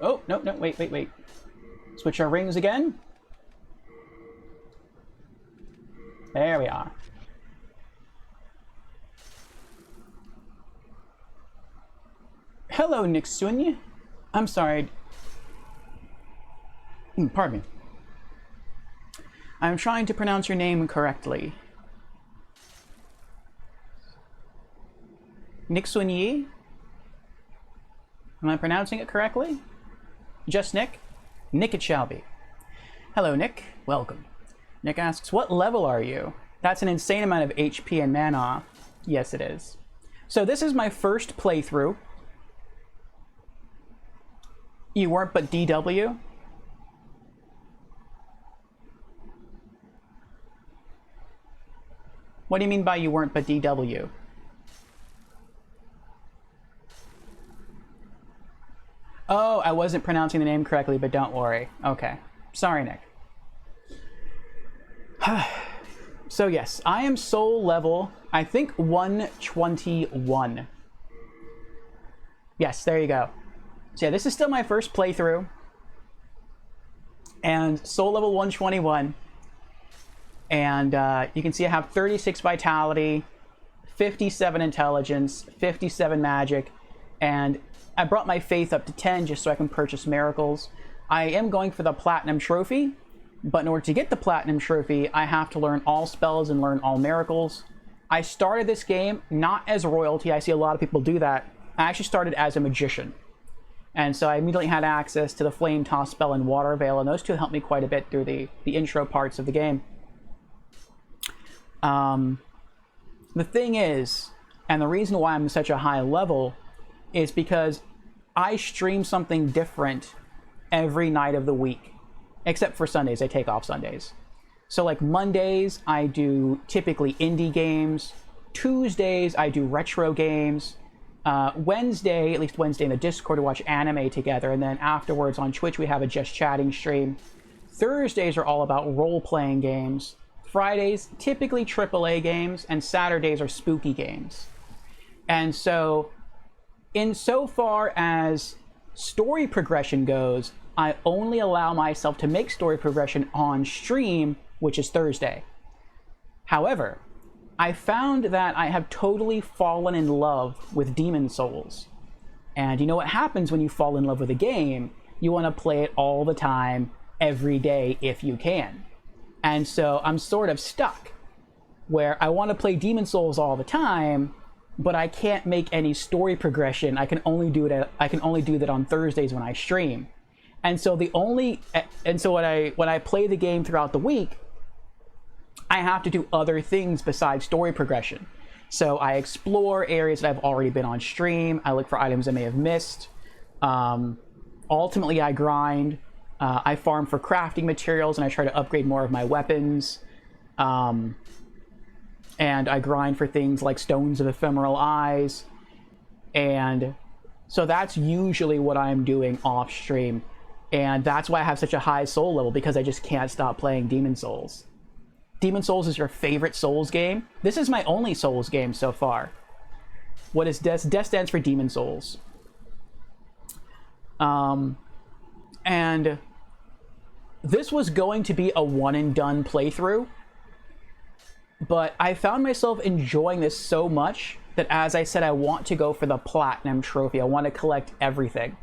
oh, no, wait. Switch our rings again. There we are. Hello, Nixunya. I'm sorry. Pardon me. I'm trying to pronounce your name correctly. Nixunya? Am I pronouncing it correctly? Just Nick? Nick it shall be. Hello, Nick. Welcome. Nick asks, what level are you? That's an insane amount of HP and mana. Yes, it is. So this is my first playthrough. You weren't but DW? What do you mean by you weren't but DW? Oh, I wasn't pronouncing the name correctly, but don't worry. Okay. Sorry, Nick. So yes, I am soul level, I think 121. Yes, there you go. So yeah, this is still my first playthrough. And soul level 121. And you can see I have 36 vitality, 57 intelligence, 57 magic, and I brought my faith up to 10 just so I can purchase miracles. I am going for the platinum trophy, but in order to get the platinum trophy, I have to learn all spells and learn all miracles. I started this game not as royalty. I see a lot of people do that. I actually started as a magician. And so I immediately had access to the Flame Toss spell and Water Veil, and those two helped me quite a bit through the intro parts of the game. The thing is, and the reason why I'm such a high level, is because I stream something different every night of the week. Except for Sundays, I take off Sundays. So like Mondays, I do typically indie games. Tuesdays, I do retro games. Wednesday, at least Wednesday in the Discord, we watch anime together. And then afterwards on Twitch, we have a Just Chatting stream. Thursdays are all about role-playing games. Fridays, typically AAA games. And Saturdays are spooky games. And so, insofar as story progression goes, I only allow myself to make story progression on stream, which is Thursday. However, I found that I have totally fallen in love with Demon Souls. And you know what happens when you fall in love with a game? You want to play it all the time, every day, if you can. And so I'm sort of stuck, where I want to play Demon Souls all the time, but I can't make any story progression. I can only do that on Thursdays when I stream. And so when I play the game throughout the week, I have to do other things besides story progression. So I explore areas that I've already been on stream. I look for items I may have missed. Ultimately, I grind. I farm for crafting materials, and I try to upgrade more of my weapons. And I grind for things like Stones of Ephemeral Eyes. And so that's usually what I'm doing off stream. And that's why I have such a high soul level, because I just can't stop playing Demon Souls. Demon Souls is your favorite Souls game? This is my only Souls game so far. What is Death? Death stands for Demon Souls. And this was going to be a one-and-done playthrough, but I found myself enjoying this so much that, as I said, I want to go for the Platinum Trophy. I want to collect everything.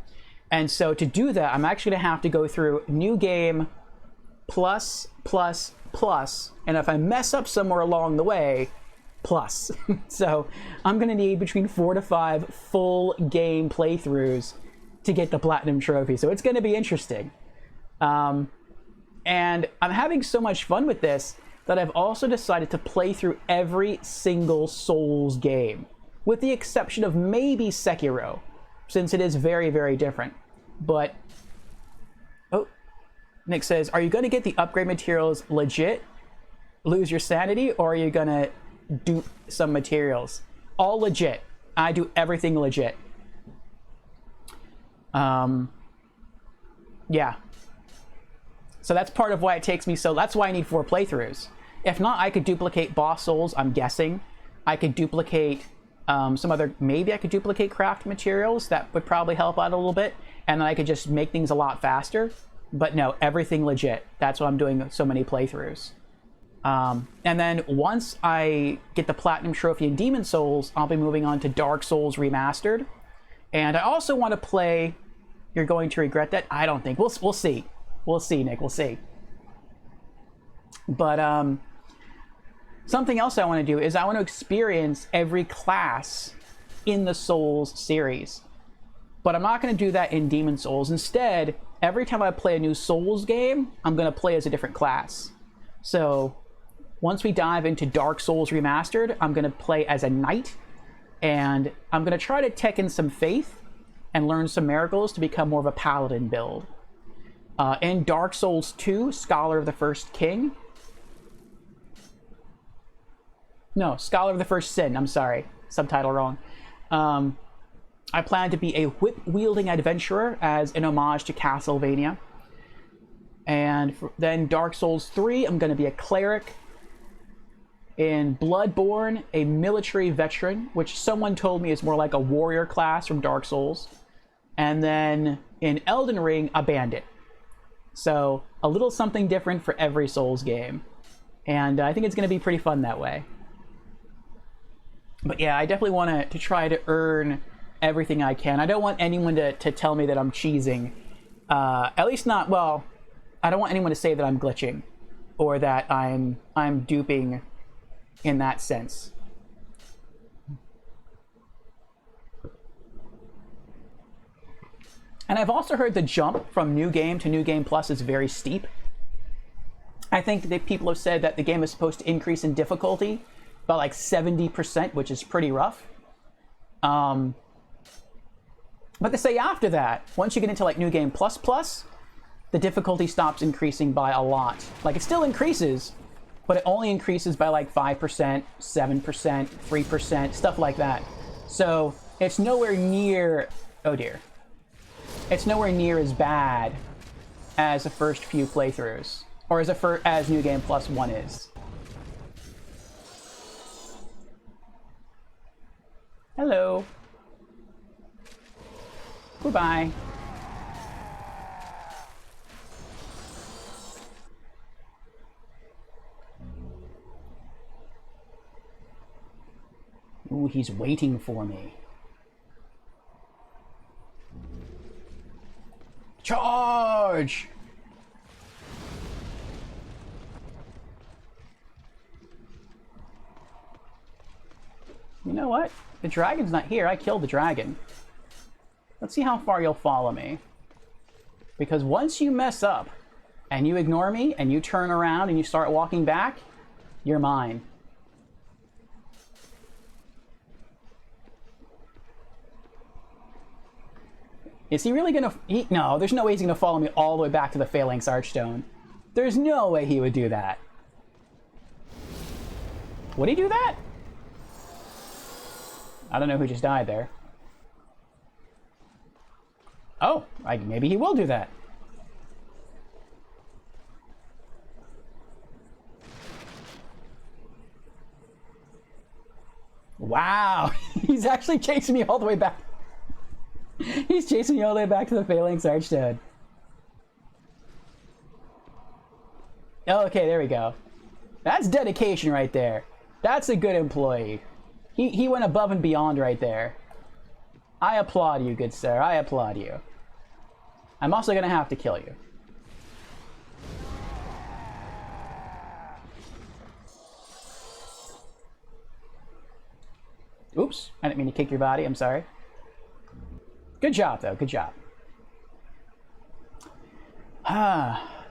And so to do that, I'm actually going to have to go through New Game, plus, and if I mess up somewhere along the way, plus. So I'm going to need between 4 to 5 full game playthroughs to get the Platinum Trophy. So it's going to be interesting. And I'm having so much fun with this that I've also decided to play through every single Souls game, with the exception of maybe Sekiro, since it is very, very different. But, oh, Nick says, are you going to get the upgrade materials legit, lose your sanity, or are you going to dupe some materials? All legit. I do everything legit. Yeah. So that's part of why it takes me so... That's why I need 4 playthroughs. If not, I could duplicate boss souls, I'm guessing. I could duplicate some other... Maybe I could duplicate craft materials. That would probably help out a little bit. And then I could just make things a lot faster. But no, everything legit. That's why I'm doing so many playthroughs. And then once I get the Platinum Trophy in Demon Souls, I'll be moving on to Dark Souls Remastered. And I also want to play... You're going to regret that? I don't think. We'll see. We'll see, Nick. We'll see. But something else I want to do is I want to experience every class in the Souls series. But I'm not going to do that in Demon Souls. Instead, every time I play a new Souls game, I'm going to play as a different class. So once we dive into Dark Souls Remastered, I'm going to play as a knight. And I'm going to try to tech in some faith and learn some miracles to become more of a paladin build. In Dark Souls 2, Scholar of the First King. No, Scholar of the First Sin, I'm sorry. Subtitle wrong. I plan to be a whip-wielding adventurer as an homage to Castlevania. And then Dark Souls 3, I'm going to be a cleric. In Bloodborne, a military veteran, which someone told me is more like a warrior class from Dark Souls. And then in Elden Ring, a bandit. So a little something different for every Souls game. And I think it's going to be pretty fun that way. But yeah, I definitely want to try to earn everything I can. I don't want anyone to tell me that I'm cheesing. At least not, well, I don't want anyone to say that I'm glitching. Or that I'm duping in that sense. And I've also heard the jump from New Game to New Game Plus is very steep. I think that people have said that the game is supposed to increase in difficulty by like 70%, which is pretty rough. But they say after that, once you get into like New Game Plus Plus, the difficulty stops increasing by a lot. Like it still increases, but it only increases by like 5%, 7%, 3%, stuff like that. So it's nowhere near, oh dear. It's nowhere near as bad as the first few playthroughs, or as New Game Plus 1 is. Hello. Goodbye. Ooh, he's waiting for me. Charge! You know what? The dragon's not here. I killed the dragon. Let's see how far you'll follow me. Because once you mess up, and you ignore me, and you turn around and you start walking back, you're mine. Is he really gonna... No, there's no way he's gonna follow me all the way back to the Phalanx Archstone. There's no way he would do that. Would he do that? I don't know who just died there. Oh, maybe he will do that. Wow, he's actually chasing me all the way back. He's chasing me all the way back to the Phalanx Archstone. Okay, there we go. That's dedication right there. That's a good employee. He went above and beyond right there. I applaud you, good sir. I applaud you. I'm also gonna have to kill you. Oops, I didn't mean to kick your body, I'm sorry. Good job, though, good job.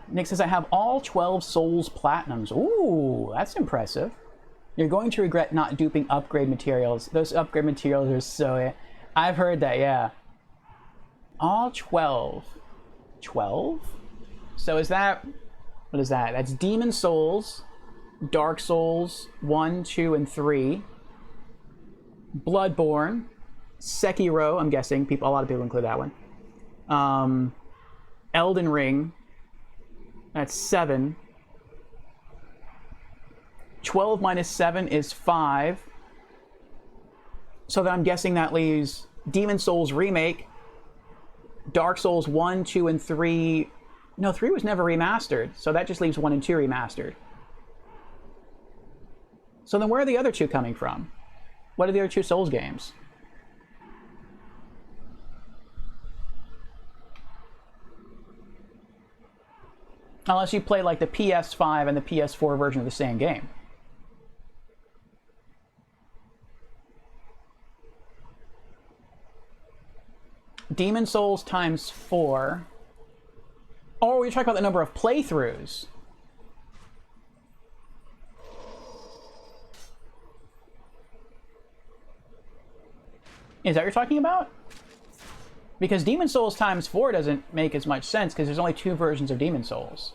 Nick says, I have all 12 Souls Platinums. Ooh, that's impressive. You're going to regret not duping upgrade materials. Those upgrade materials are so... I've heard that, yeah. All 12. 12? So is that... What is that? That's Demon Souls, Dark Souls 1, 2, and 3. Bloodborne. Sekiro, I'm guessing. A lot of people include that one. Elden Ring. That's 7. 12 minus 7 is 5. So then I'm guessing that leaves Demon Souls Remake, Dark Souls 1, 2, and 3. No, 3 was never remastered, so that just leaves 1 and 2 remastered. So then where are the other two coming from? What are the other two Souls games? Unless you play like the PS5 and the PS4 version of the same game. Demon Souls times 4. Oh, we're talking about the number of playthroughs. Is that what you're talking about? Because Demon Souls times 4 doesn't make as much sense because there's only 2 versions of Demon Souls.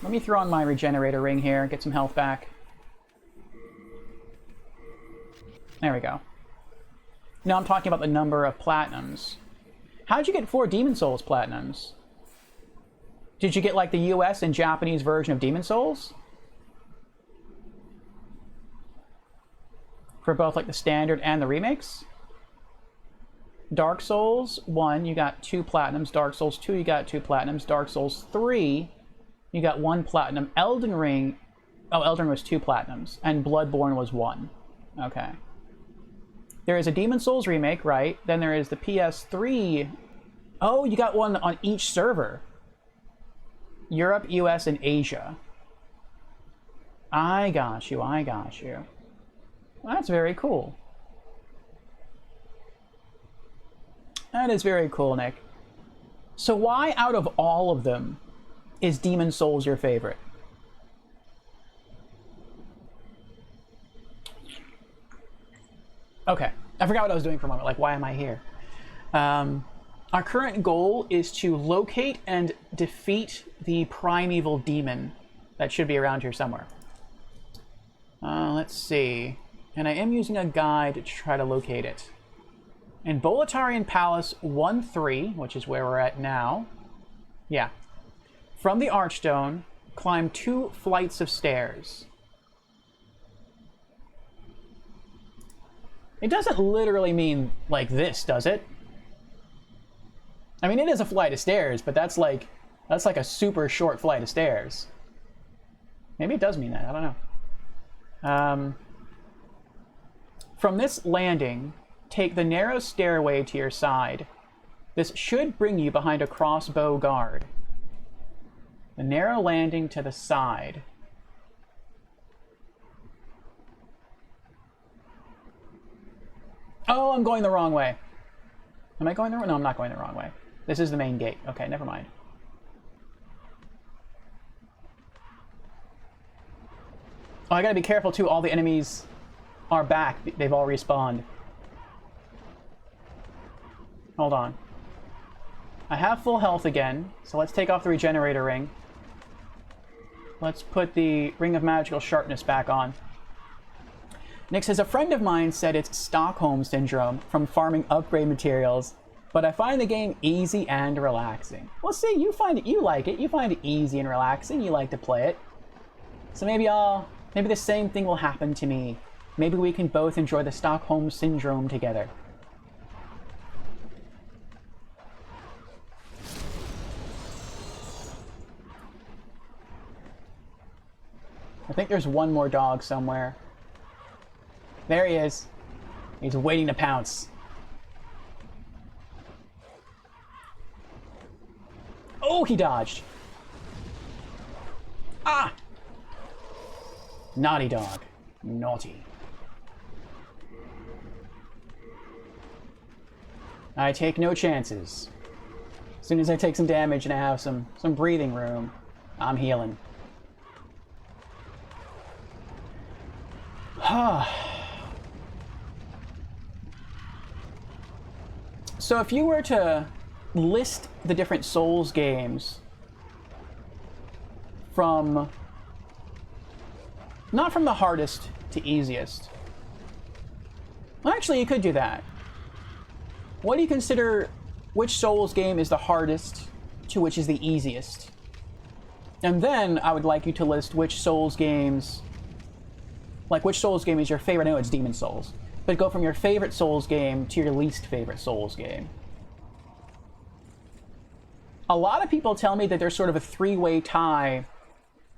Let me throw on my Regenerator Ring here, get some health back. There we go. No, I'm talking about the number of Platinums. How'd you get 4 Demon Souls Platinums? Did you get like the US and Japanese version of Demon Souls? For both like the standard and the remakes? Dark Souls 1, you got 2 Platinums. Dark Souls 2, you got 2 Platinums. Dark Souls 3, you got 1 Platinum. Elden Ring, oh, Elden Ring was 2 Platinums. And Bloodborne was 1. Okay. There is a Demon Souls remake, right? Then there is the PS3. Oh, you got one on each server. Europe, US, and Asia. I got you, I got you. Well, that's very cool. That is very cool, Nick. So why, out of all of them, is Demon Souls your favorite? Okay, I forgot what I was doing for a moment. Like, why am I here? Our current goal is to locate and defeat the primeval demon that should be around here somewhere. Let's see. And I am using a guide to try to locate it. In Boletarian Palace 1-3, which is where we're at now. Yeah. From the Archstone, climb 2 flights of stairs. It doesn't literally mean like this, does it? I mean, it is a flight of stairs, but that's like a super short flight of stairs. Maybe it does mean that, I don't know. From this landing, take the narrow stairway to your side. This should bring you behind a crossbow guard. The narrow landing to the side. Oh, I'm going the wrong way. Am I going the wrong? No, I'm not going the wrong way. This is the main gate. Okay, never mind. Oh, I gotta be careful too. All the enemies are back. They've all respawned. Hold on. I have full health again, so let's take off the Regenerator Ring. Let's put the Ring of Magical Sharpness back on. Nick says, a friend of mine said it's Stockholm Syndrome from farming upgrade materials, but I find the game easy and relaxing. Well, see, you find it, you like it. You find it easy and relaxing. You like to play it. So maybe the same thing will happen to me. Maybe we can both enjoy the Stockholm Syndrome together. I think there's one more dog somewhere. There he is. He's waiting to pounce. Oh, he dodged. Ah! Naughty dog. Naughty. I take no chances. As soon as I take some damage and I have some breathing room, I'm healing. So if you were to list the different Souls games from... not from the hardest to easiest. Well, actually, you could do that. What do you consider... which Souls game is the hardest to which is the easiest? And then I would like you to list which Souls games... like, which Souls game is your favorite? I know it's Demon Souls. But go from your favorite Souls game to your least favorite Souls game. A lot of people tell me that there's sort of a three-way tie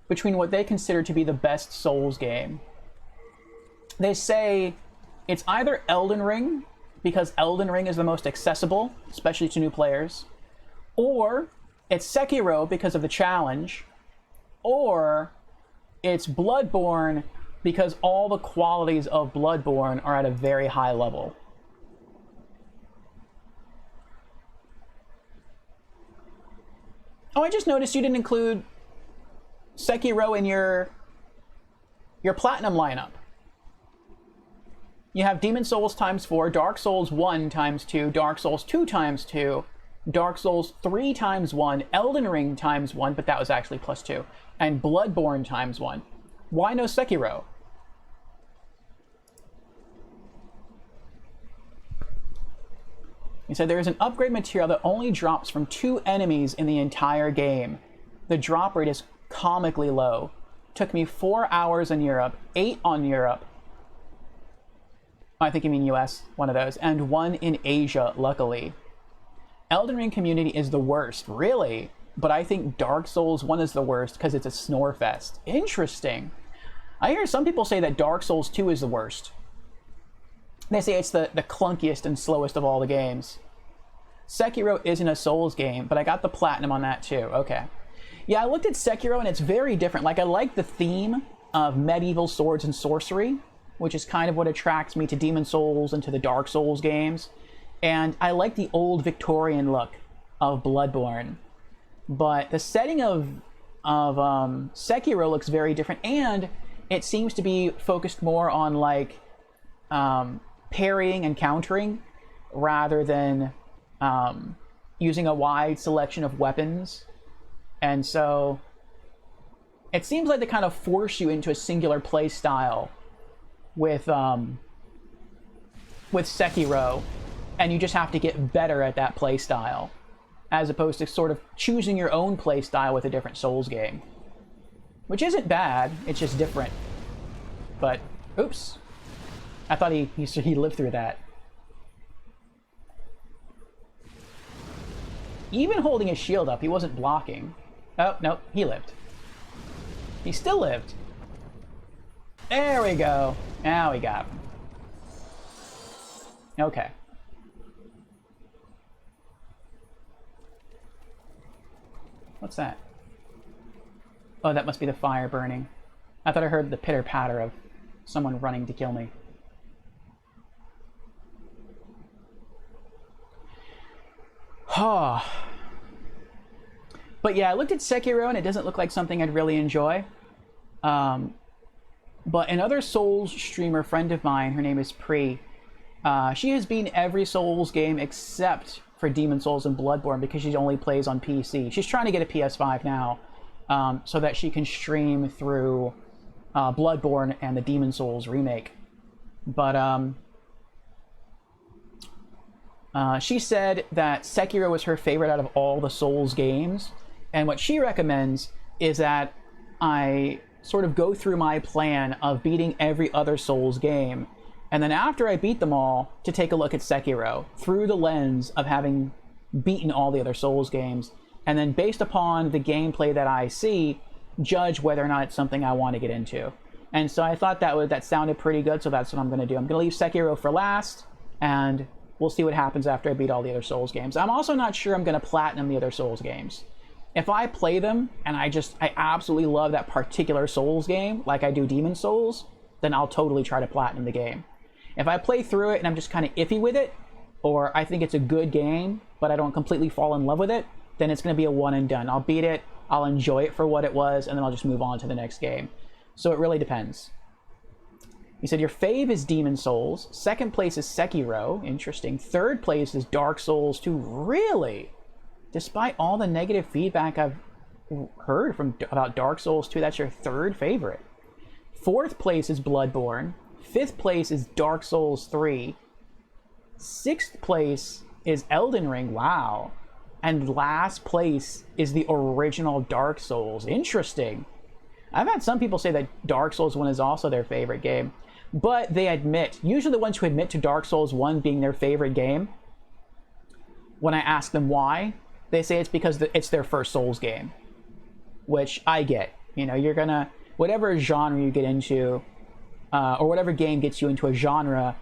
between what they consider to be the best Souls game. They say it's either Elden Ring, because Elden Ring is the most accessible, especially to new players, or it's Sekiro because of the challenge, or it's Bloodborne because all the qualities of Bloodborne are at a very high level. Oh, I just noticed you didn't include Sekiro in your Platinum lineup. You have Demon Souls ×4, Dark Souls 1 ×2, Dark Souls 2 ×2, Dark Souls 3 ×1, Elden Ring ×1, but that was actually +2, and Bloodborne ×1. Why no Sekiro? He said there is an upgrade material that only drops from 2 enemies in the entire game. The drop rate is comically low. Took me 4 hours in Europe, 8 on Europe. I think you mean US, one of those, and 1 in Asia, luckily. Elden Ring community is the worst, really? But I think Dark Souls 1 is the worst because it's a snore fest. Interesting. I hear some people say that Dark Souls 2 is the worst. They say it's the clunkiest and slowest of all the games. Sekiro isn't a Souls game, but I got the Platinum on that too. Okay. Yeah, I looked at Sekiro and it's very different. Like, I like the theme of medieval swords and sorcery, which is kind of what attracts me to Demon Souls and to the Dark Souls games. And I like the old Victorian look of Bloodborne. But the setting of Sekiro looks very different, and it seems to be focused more on, like, parrying and countering rather than using a wide selection of weapons. And so it seems like they kind of force you into a singular play style with Sekiro, and you just have to get better at that play style, as opposed to sort of choosing your own play style with a different Souls game, which isn't bad. It's just different. But oops, I thought he lived through that. Even holding his shield up, he wasn't blocking. Oh, no, he lived. He still lived. There we go. Now we got him. Okay. What's that? Oh, that must be the fire burning. I thought I heard the pitter-patter of someone running to kill me. But yeah, I looked at Sekiro and it doesn't look like something I'd really enjoy. But another Souls streamer friend of mine, her name is Pri, she has beaten every Souls game except for Demon Souls and Bloodborne because she only plays on PC. She's trying to get a PS5 now so that she can stream through Bloodborne and the Demon Souls remake. But she said that Sekiro was her favorite out of all the Souls games, and what she recommends is that I sort of go through my plan of beating every other Souls game, and then after I beat them all, to take a look at Sekiro through the lens of having beaten all the other Souls games, and then based upon the gameplay that I see, judge whether or not it's something I want to get into. And so I thought that sounded pretty good, so that's what I'm going to do. I'm going to leave Sekiro for last, and we'll see what happens after I beat all the other Souls games. I'm also not sure I'm going to platinum the other Souls games. If I play them and I absolutely love that particular Souls game, like I do Demon Souls, then I'll totally try to platinum the game. If I play through it and I'm just kind of iffy with it, or I think it's a good game, but I don't completely fall in love with it, then it's going to be a one and done. I'll beat it, I'll enjoy it for what it was, and then I'll just move on to the next game. So it really depends. He said your fave is Demon Souls. Second place is Sekiro. Interesting. Third place is Dark Souls 2. Really? Despite all the negative feedback I've heard about Dark Souls 2, that's your third favorite. Fourth place is Bloodborne. Fifth place is Dark Souls 3. Sixth place is Elden Ring. Wow. And last place is the original Dark Souls. Interesting. I've had some people say that Dark Souls 1 is also their favorite game. But they admit, usually the ones who admit to Dark Souls 1 being their favorite game, when I ask them why, they say it's because it's their first Souls game. Which I get. You know, you're gonna, whatever genre you get into, or whatever game gets you into a genre,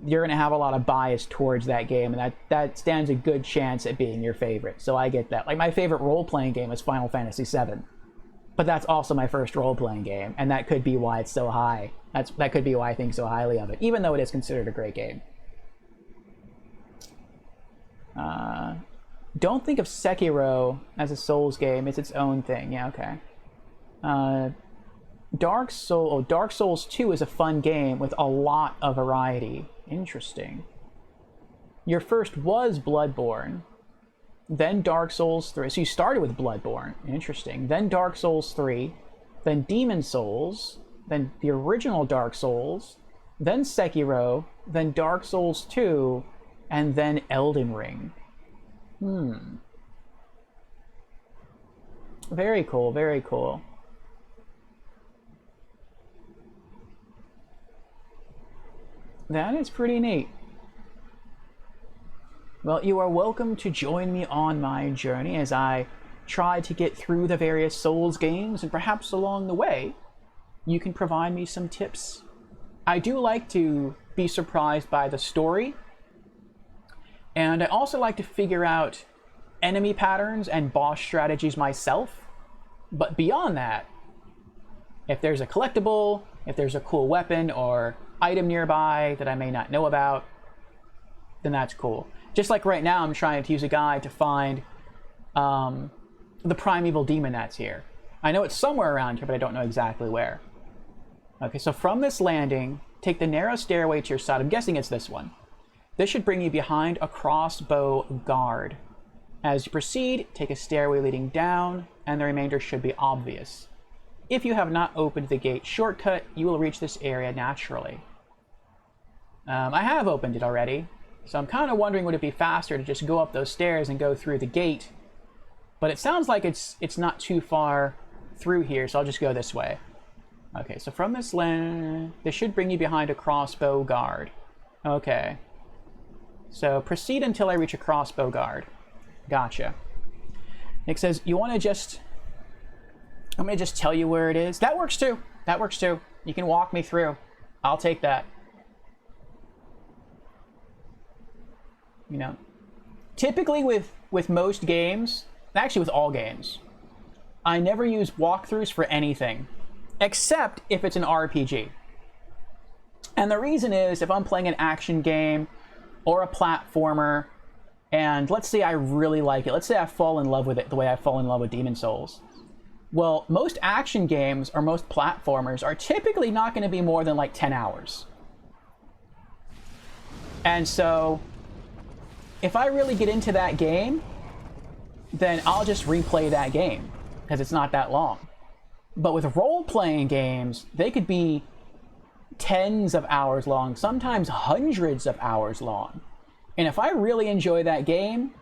you're gonna have a lot of bias towards that game, and that stands a good chance at being your favorite. So I get that. Like, my favorite role-playing game is Final Fantasy VII. But that's also my first role-playing game, and that could be why it's so high. That could be why I think so highly of it, even though it is considered a great game. Don't think of Sekiro as a Souls game. It's its own thing. Yeah, okay. Dark Souls 2 is a fun game with a lot of variety. Interesting. Your first was Bloodborne. Then Dark Souls 3. So you started with Bloodborne. Interesting. Then Dark Souls 3. Then Demon Souls. Then the original Dark Souls. Then Sekiro. Then Dark Souls 2. And then Elden Ring. Very cool, very cool. That is pretty neat. Well, you are welcome to join me on my journey as I try to get through the various Souls games, and perhaps along the way, you can provide me some tips. I do like to be surprised by the story, and I also like to figure out enemy patterns and boss strategies myself. But beyond that, if there's a collectible, if there's a cool weapon or item nearby that I may not know about, then that's cool. Just like right now, I'm trying to use a guide to find the primeval demon that's here. I know it's somewhere around here, but I don't know exactly where. Okay, so from this landing, take the narrow stairway to your side. I'm guessing it's this one. This should bring you behind a crossbow guard. As you proceed, take a stairway leading down, and the remainder should be obvious. If you have not opened the gate shortcut, you will reach this area naturally. I have opened it already, so I'm kind of wondering, would it be faster to just go up those stairs and go through the gate? But it sounds like it's not too far through here, so I'll just go this way. Okay, so from this land, this should bring you behind a crossbow guard. Okay. So proceed until I reach a crossbow guard. Gotcha. Nick says, you want to just... I'm going to just tell you where it is. That works too. That works too. You can walk me through. I'll take that. You know, typically with most games, actually with all games, I never use walkthroughs for anything, except if it's an RPG. And the reason is, if I'm playing an action game or a platformer, and let's say I really like it, let's say I fall in love with it the way I fall in love with Demon Souls. Well, most action games or most platformers are typically not going to be more than like 10 hours. And so, if I really get into that game, then I'll just replay that game, because it's not that long. But with role-playing games, they could be tens of hours long, sometimes hundreds of hours long. And if I really enjoy that game,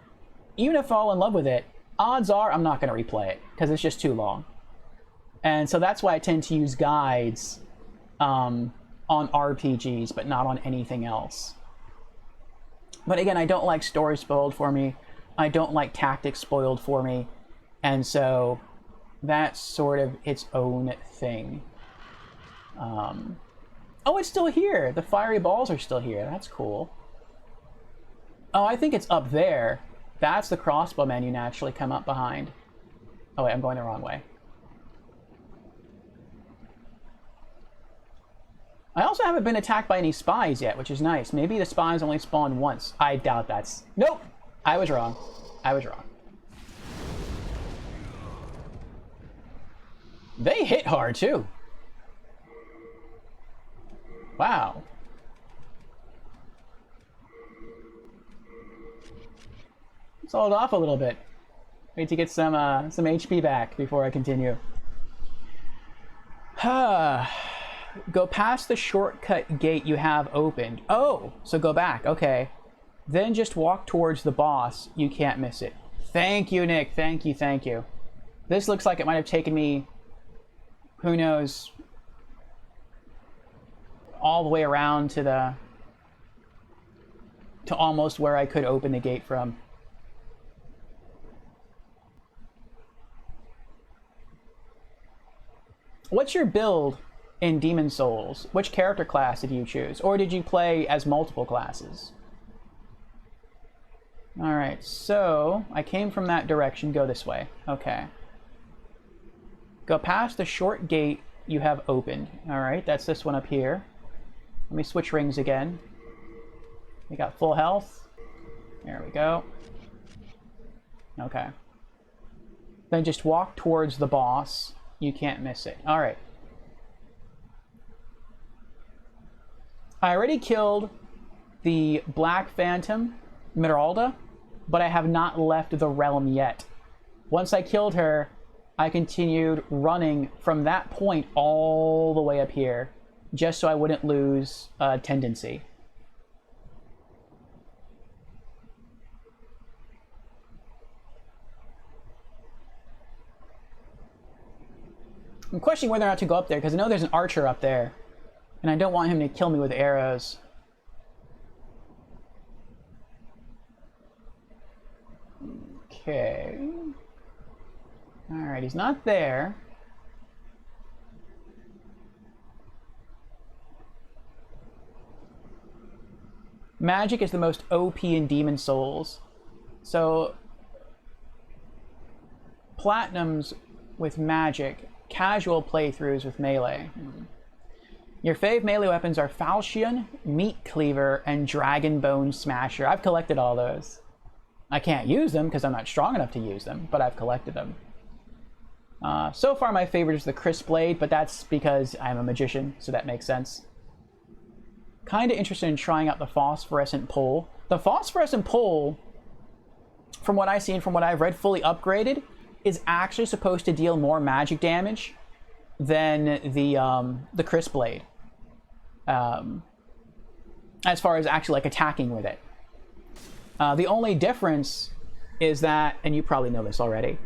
even if I fall in love with it, odds are I'm not going to replay it, because it's just too long. And so that's why I tend to use guides on RPGs, but not on anything else. But again, I don't like story spoiled for me. I don't like tactics spoiled for me. And so that's sort of its own thing. Oh, it's still here. The fiery balls are still here. That's cool. Oh, I think it's up there. That's the crossbow man you naturally come up behind. Oh wait, I'm going the wrong way. I also haven't been attacked by any spies yet, which is nice. Maybe the spies only spawn once. I doubt that's... Nope! I was wrong. I was wrong. They hit hard, too. Wow. Let's hold off a little bit. Wait to get some HP back before I continue. Go past the shortcut gate you have opened. Oh, so go back. Okay. Then just walk towards the boss. You can't miss it. Thank you, Nick. Thank you, thank you. This looks like it might have taken me, who knows, all the way around to almost where I could open the gate from. What's your build in Demon Souls? Which character class did you choose? Or did you play as multiple classes? Alright, so I came from that direction. Go this way. Okay. Go past the short gate you have opened. Alright, that's this one up here. Let me switch rings again. We got full health. There we go. Okay. Then just walk towards the boss. You can't miss it. Alright. I already killed the Black Phantom, Miralda, but I have not left the realm yet. Once I killed her, I continued running from that point all the way up here, just so I wouldn't lose tendency. I'm questioning whether or not to go up there, because I know there's an archer up there, and I don't want him to kill me with arrows. Okay. Alright, he's not there. Magic is the most OP in Demon Souls. So, Platinums with magic, casual playthroughs with melee. Your fave melee weapons are Falchion, Meat Cleaver, and Dragon Bone Smasher. I've collected all those. I can't use them because I'm not strong enough to use them, but I've collected them. So far my favorite is the Crisp Blade, but that's because I'm a magician, so that makes sense. Kinda interested in trying out the Phosphorescent Pole. The Phosphorescent Pole, from what I've seen, from what I've read, fully upgraded, is actually supposed to deal more magic damage than the Crisp Blade. As far as actually like attacking with it. The only difference is that, and you probably know this already,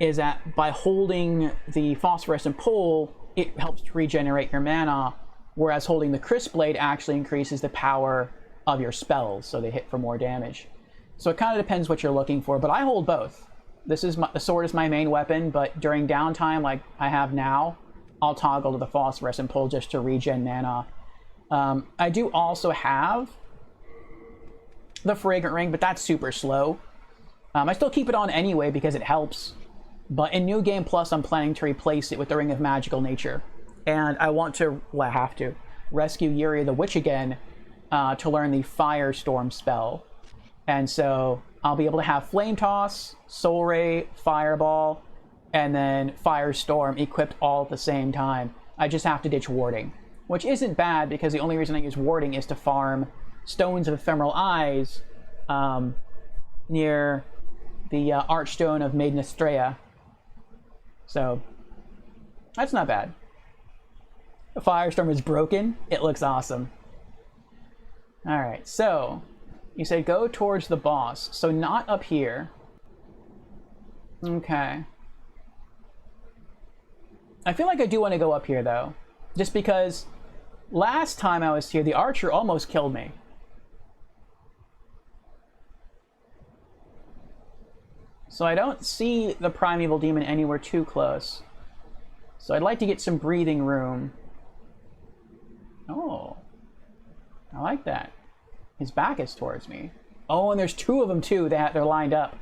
is that by holding the Phosphorescent Pole, it helps to regenerate your mana, whereas holding the Crisp Blade actually increases the power of your spells, so they hit for more damage. So it kind of depends what you're looking for, but I hold both. The sword is my main weapon, but during downtime, like I have now, I'll toggle to the Phosphorescent Pole just to regen mana. I do also have the Fragrant Ring, but that's super slow. I still keep it on anyway because it helps. But in New Game Plus, I'm planning to replace it with the Ring of Magical Nature. And I want to, well, I have to, rescue Yuri the Witch again to learn the Firestorm spell. And so I'll be able to have Flame Toss, Soul Ray, Fireball, and then Firestorm equipped all at the same time. I just have to ditch Warding, which isn't bad because the only reason I use Warding is to farm Stones of Ephemeral Eyes near the Archstone of Maiden Estrella. So, that's not bad. The Firestorm is broken. It looks awesome. Alright, so, you said go towards the boss. So not up here. Okay. I feel like I do want to go up here, though. Just because last time I was here, the archer almost killed me. So I don't see the Primeval Demon anywhere too close. So I'd like to get some breathing room. Oh. I like that. His back is towards me. Oh, and there's two of them too. They're lined up.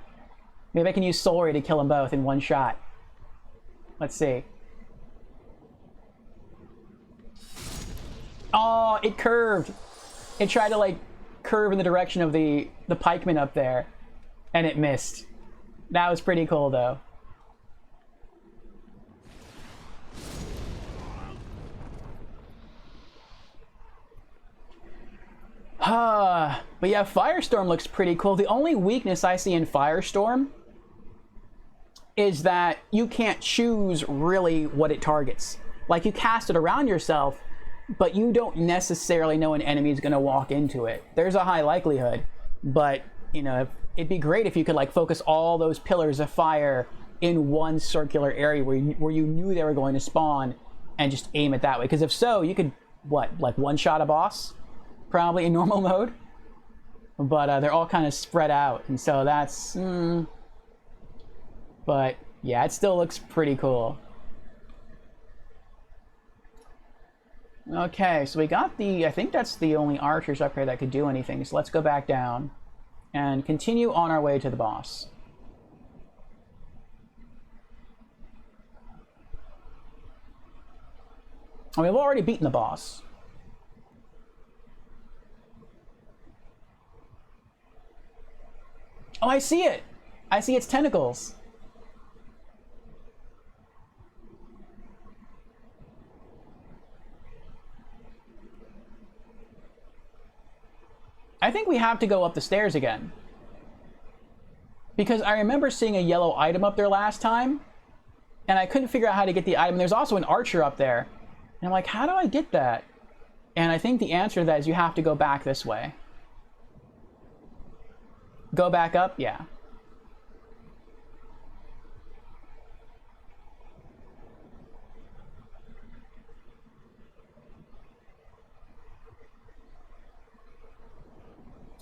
Maybe I can use Soul Ray to kill them both in one shot. Let's see. Oh, it curved. It tried to like curve in the direction of the pikeman up there, and it missed. That was pretty cool though. But yeah, Firestorm looks pretty cool. The only weakness I see in Firestorm is that you can't choose really what it targets. Like, you cast it around yourself, but you don't necessarily know an enemy is going to walk into it. There's a high likelihood, but, you know, it'd be great if you could, like, focus all those pillars of fire in one circular area where you knew they were going to spawn and just aim it that way. Because if so, you could, what, like one-shot a boss? Probably in normal mode? But they're all kind of spread out, and so that's... But, yeah, it still looks pretty cool. Okay, so we got the... I think that's the only archers up here that could do anything, so let's go back down and continue on our way to the boss. And we've already beaten the boss. Oh, I see it! I see its tentacles. I think we have to go up the stairs again. Because I remember seeing a yellow item up there last time, and I couldn't figure out how to get the item. There's also an archer up there. And I'm like, how do I get that? And I think the answer to that is you have to go back this way. Go back up? Yeah.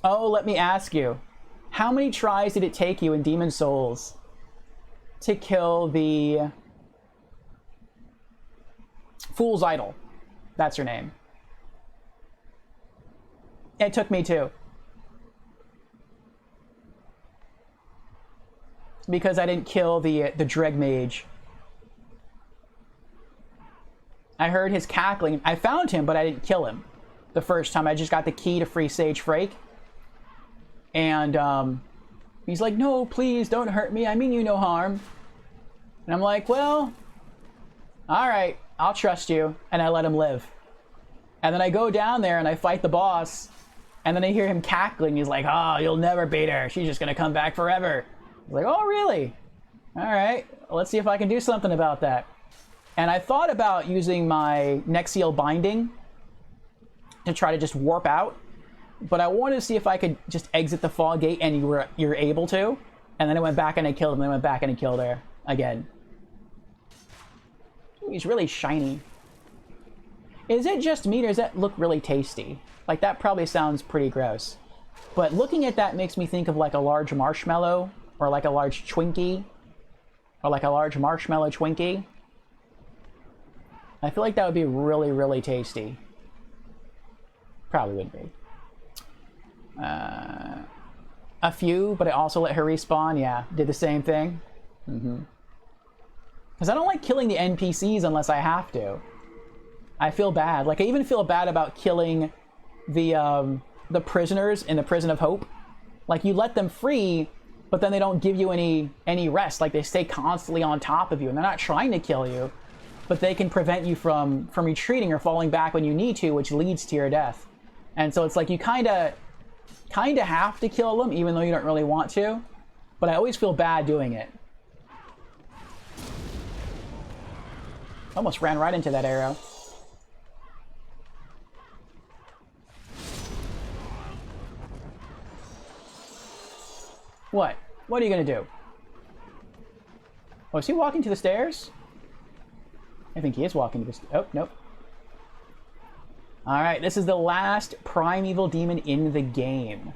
Oh, let me ask you. How many tries did it take you in Demon Souls to kill the Fool's Idol? That's her name. It took me 2. Because I didn't kill the Dreg Mage. I heard his cackling. I found him, but I didn't kill him the first time. I just got the key to free Sage Frake. And he's like, no, please don't hurt me. I mean you no harm. And I'm like, well, all right, I'll trust you. And I let him live. And then I go down there and I fight the boss. And then I hear him cackling. He's like, oh, you'll never beat her. She's just going to come back forever. I was like, oh, really? All right, let's see if I can do something about that. And I thought about using my Nexiel Binding to try to just warp out. But I wanted to see if I could just exit the fog gate, and you're able to. And then I went back and I killed him, and I went back and I killed her again. Ooh, he's really shiny. Is it just me, or does that look really tasty? Like, that probably sounds pretty gross. But looking at that makes me think of like a large marshmallow, or like a large Twinkie, or like a large marshmallow Twinkie. I feel like that would be really, really tasty. Probably would be. A few, but I also let her respawn. Yeah, did the same thing. Because I don't like killing the NPCs unless I have to. I feel bad. Like, I even feel bad about killing the prisoners in the Prison of Hope. Like, you let them free, but then they don't give you any rest. Like, they stay constantly on top of you, and they're not trying to kill you, but they can prevent you from retreating or falling back when you need to, which leads to your death. And so it's like you kind of have to kill them, even though you don't really want to. But I always feel bad doing it. Almost ran right into that arrow. What? What are you gonna do? Oh, is he walking to the stairs? I think he is walking to the... Oh, nope. Alright, this is the last primeval demon in the game.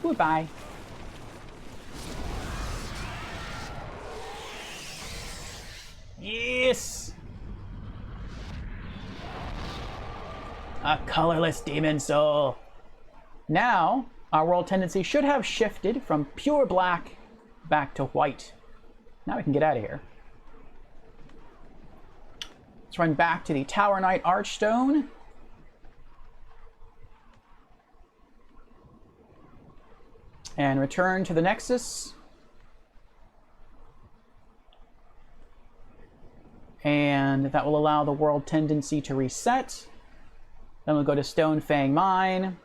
Goodbye. Yes! A colorless demon soul. Now, our world tendency should have shifted from pure black back to white. Now we can get out of here. Let's run back to the Tower Knight Archstone. And return to the Nexus. And that will allow the world tendency to reset. Then we'll go to Stonefang Mine.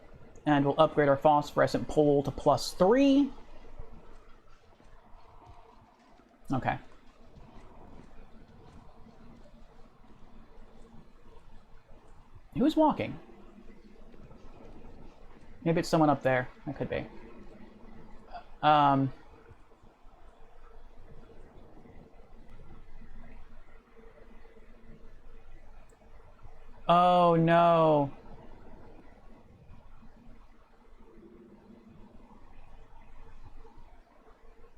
And we'll upgrade our phosphorescent pole to +3. Okay. Who's walking? Maybe it's someone up there. That could be. Oh no.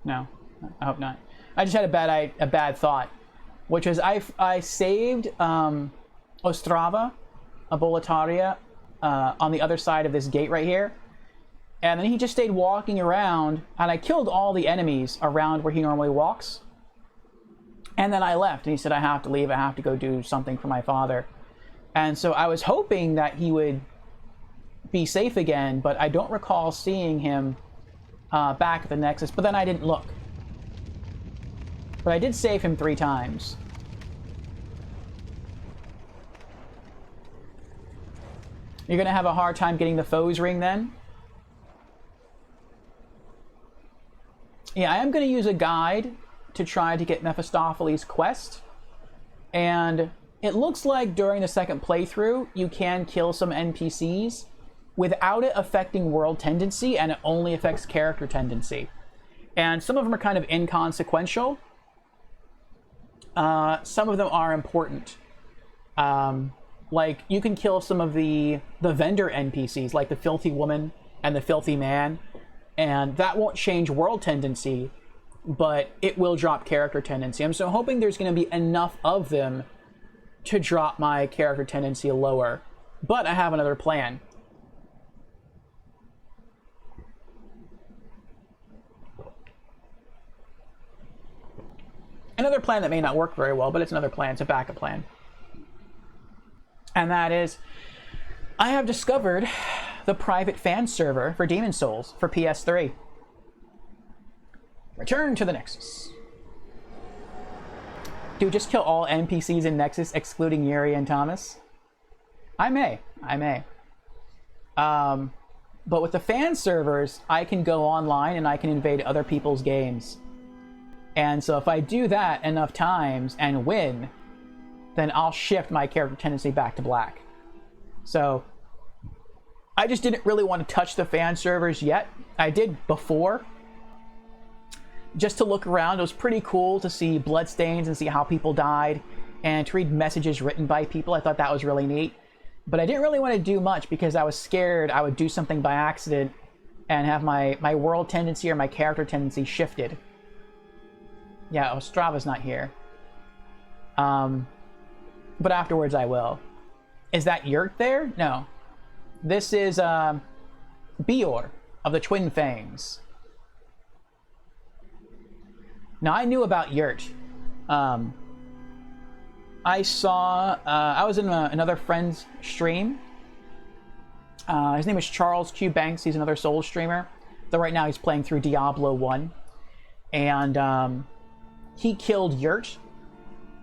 No, I hope not. I just had a bad thought, which is I saved Ostrava, a Boletaria, on the other side of this gate right here, and then he just stayed walking around, and I killed all the enemies around where he normally walks, and then I left, and he said I have to leave, I have to go do something for my father, and so I was hoping that he would be safe again, but I don't recall seeing him back at the Nexus, but then I didn't look. But I did save him 3 times. You're gonna have a hard time getting the foes ring then? Yeah, I am gonna use a guide to try to get Mephistopheles' quest. And it looks like during the second playthrough, you can kill some NPCs without it affecting world tendency, and it only affects character tendency. And some of them are kind of inconsequential. Some of them are important. Like, you can kill some of the vendor NPCs, like the Filthy Woman and the Filthy Man, and that won't change world tendency, but it will drop character tendency. I'm so hoping there's going to be enough of them to drop my character tendency lower. But I have another plan. Another plan that may not work very well, but it's another plan. It's a backup plan. And that is, I have discovered the private fan server for Demon Souls for PS3. Return to the Nexus. Dude, just kill all NPCs in Nexus, excluding Yuri and Thomas. I may. But with the fan servers, I can go online and I can invade other people's games. And so if I do that enough times and win, then I'll shift my character tendency back to black. So I just didn't really want to touch the fan servers yet. I did before, just to look around. It was pretty cool to see bloodstains and see how people died, and to read messages written by people. I thought that was really neat. But I didn't really want to do much because I was scared I would do something by accident and have my world tendency or my character tendency shifted. Yeah, Ostrava's not here. But afterwards I will. Is that Yurt there? No. This is Bior of the Twin Fangs. Now, I knew about Yurt. I saw... I was in another friend's stream. His name is Charles Q. Banks. He's another Souls streamer. Though right now he's playing through Diablo 1. And he killed Yurt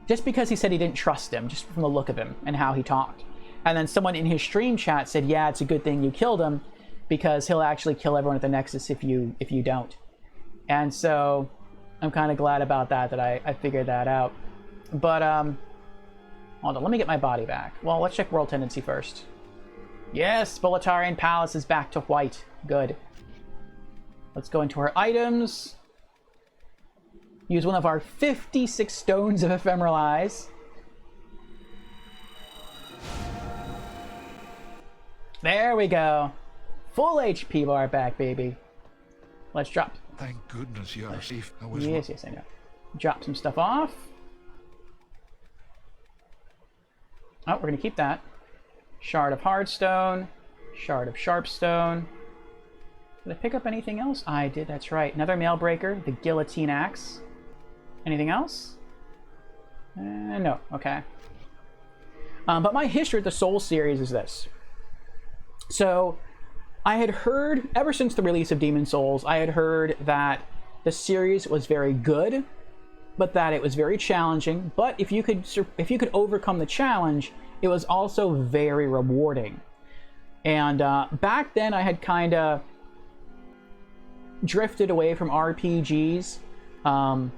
just because he said he didn't trust him, just from the look of him and how he talked. And then someone in his stream chat said, yeah, it's a good thing you killed him, because he'll actually kill everyone at the Nexus if you don't. And so I'm kind of glad about that I figured that out. But hold on, let me get my body back. Well, let's check world tendency first. Yes, Boletarian Palace is back to white. Good. Let's go into our items. Use one of our 56 stones of ephemeral eyes. There we go. Full HP bar back, baby. Let's drop. Thank goodness you're safe. Yes, I know. Drop some stuff off. Oh, we're going to keep that. Shard of Hardstone. Shard of Sharpstone. Did I pick up anything else? I did, that's right. Another Mailbreaker, the Guillotine Axe. Anything else? No, okay. But my history with the Soul series is this. So, I had heard, ever since the release of Demon Souls, I had heard that the series was very good, but that it was very challenging. But if you could overcome the challenge, it was also very rewarding. And back then I had kind of drifted away from RPGs. I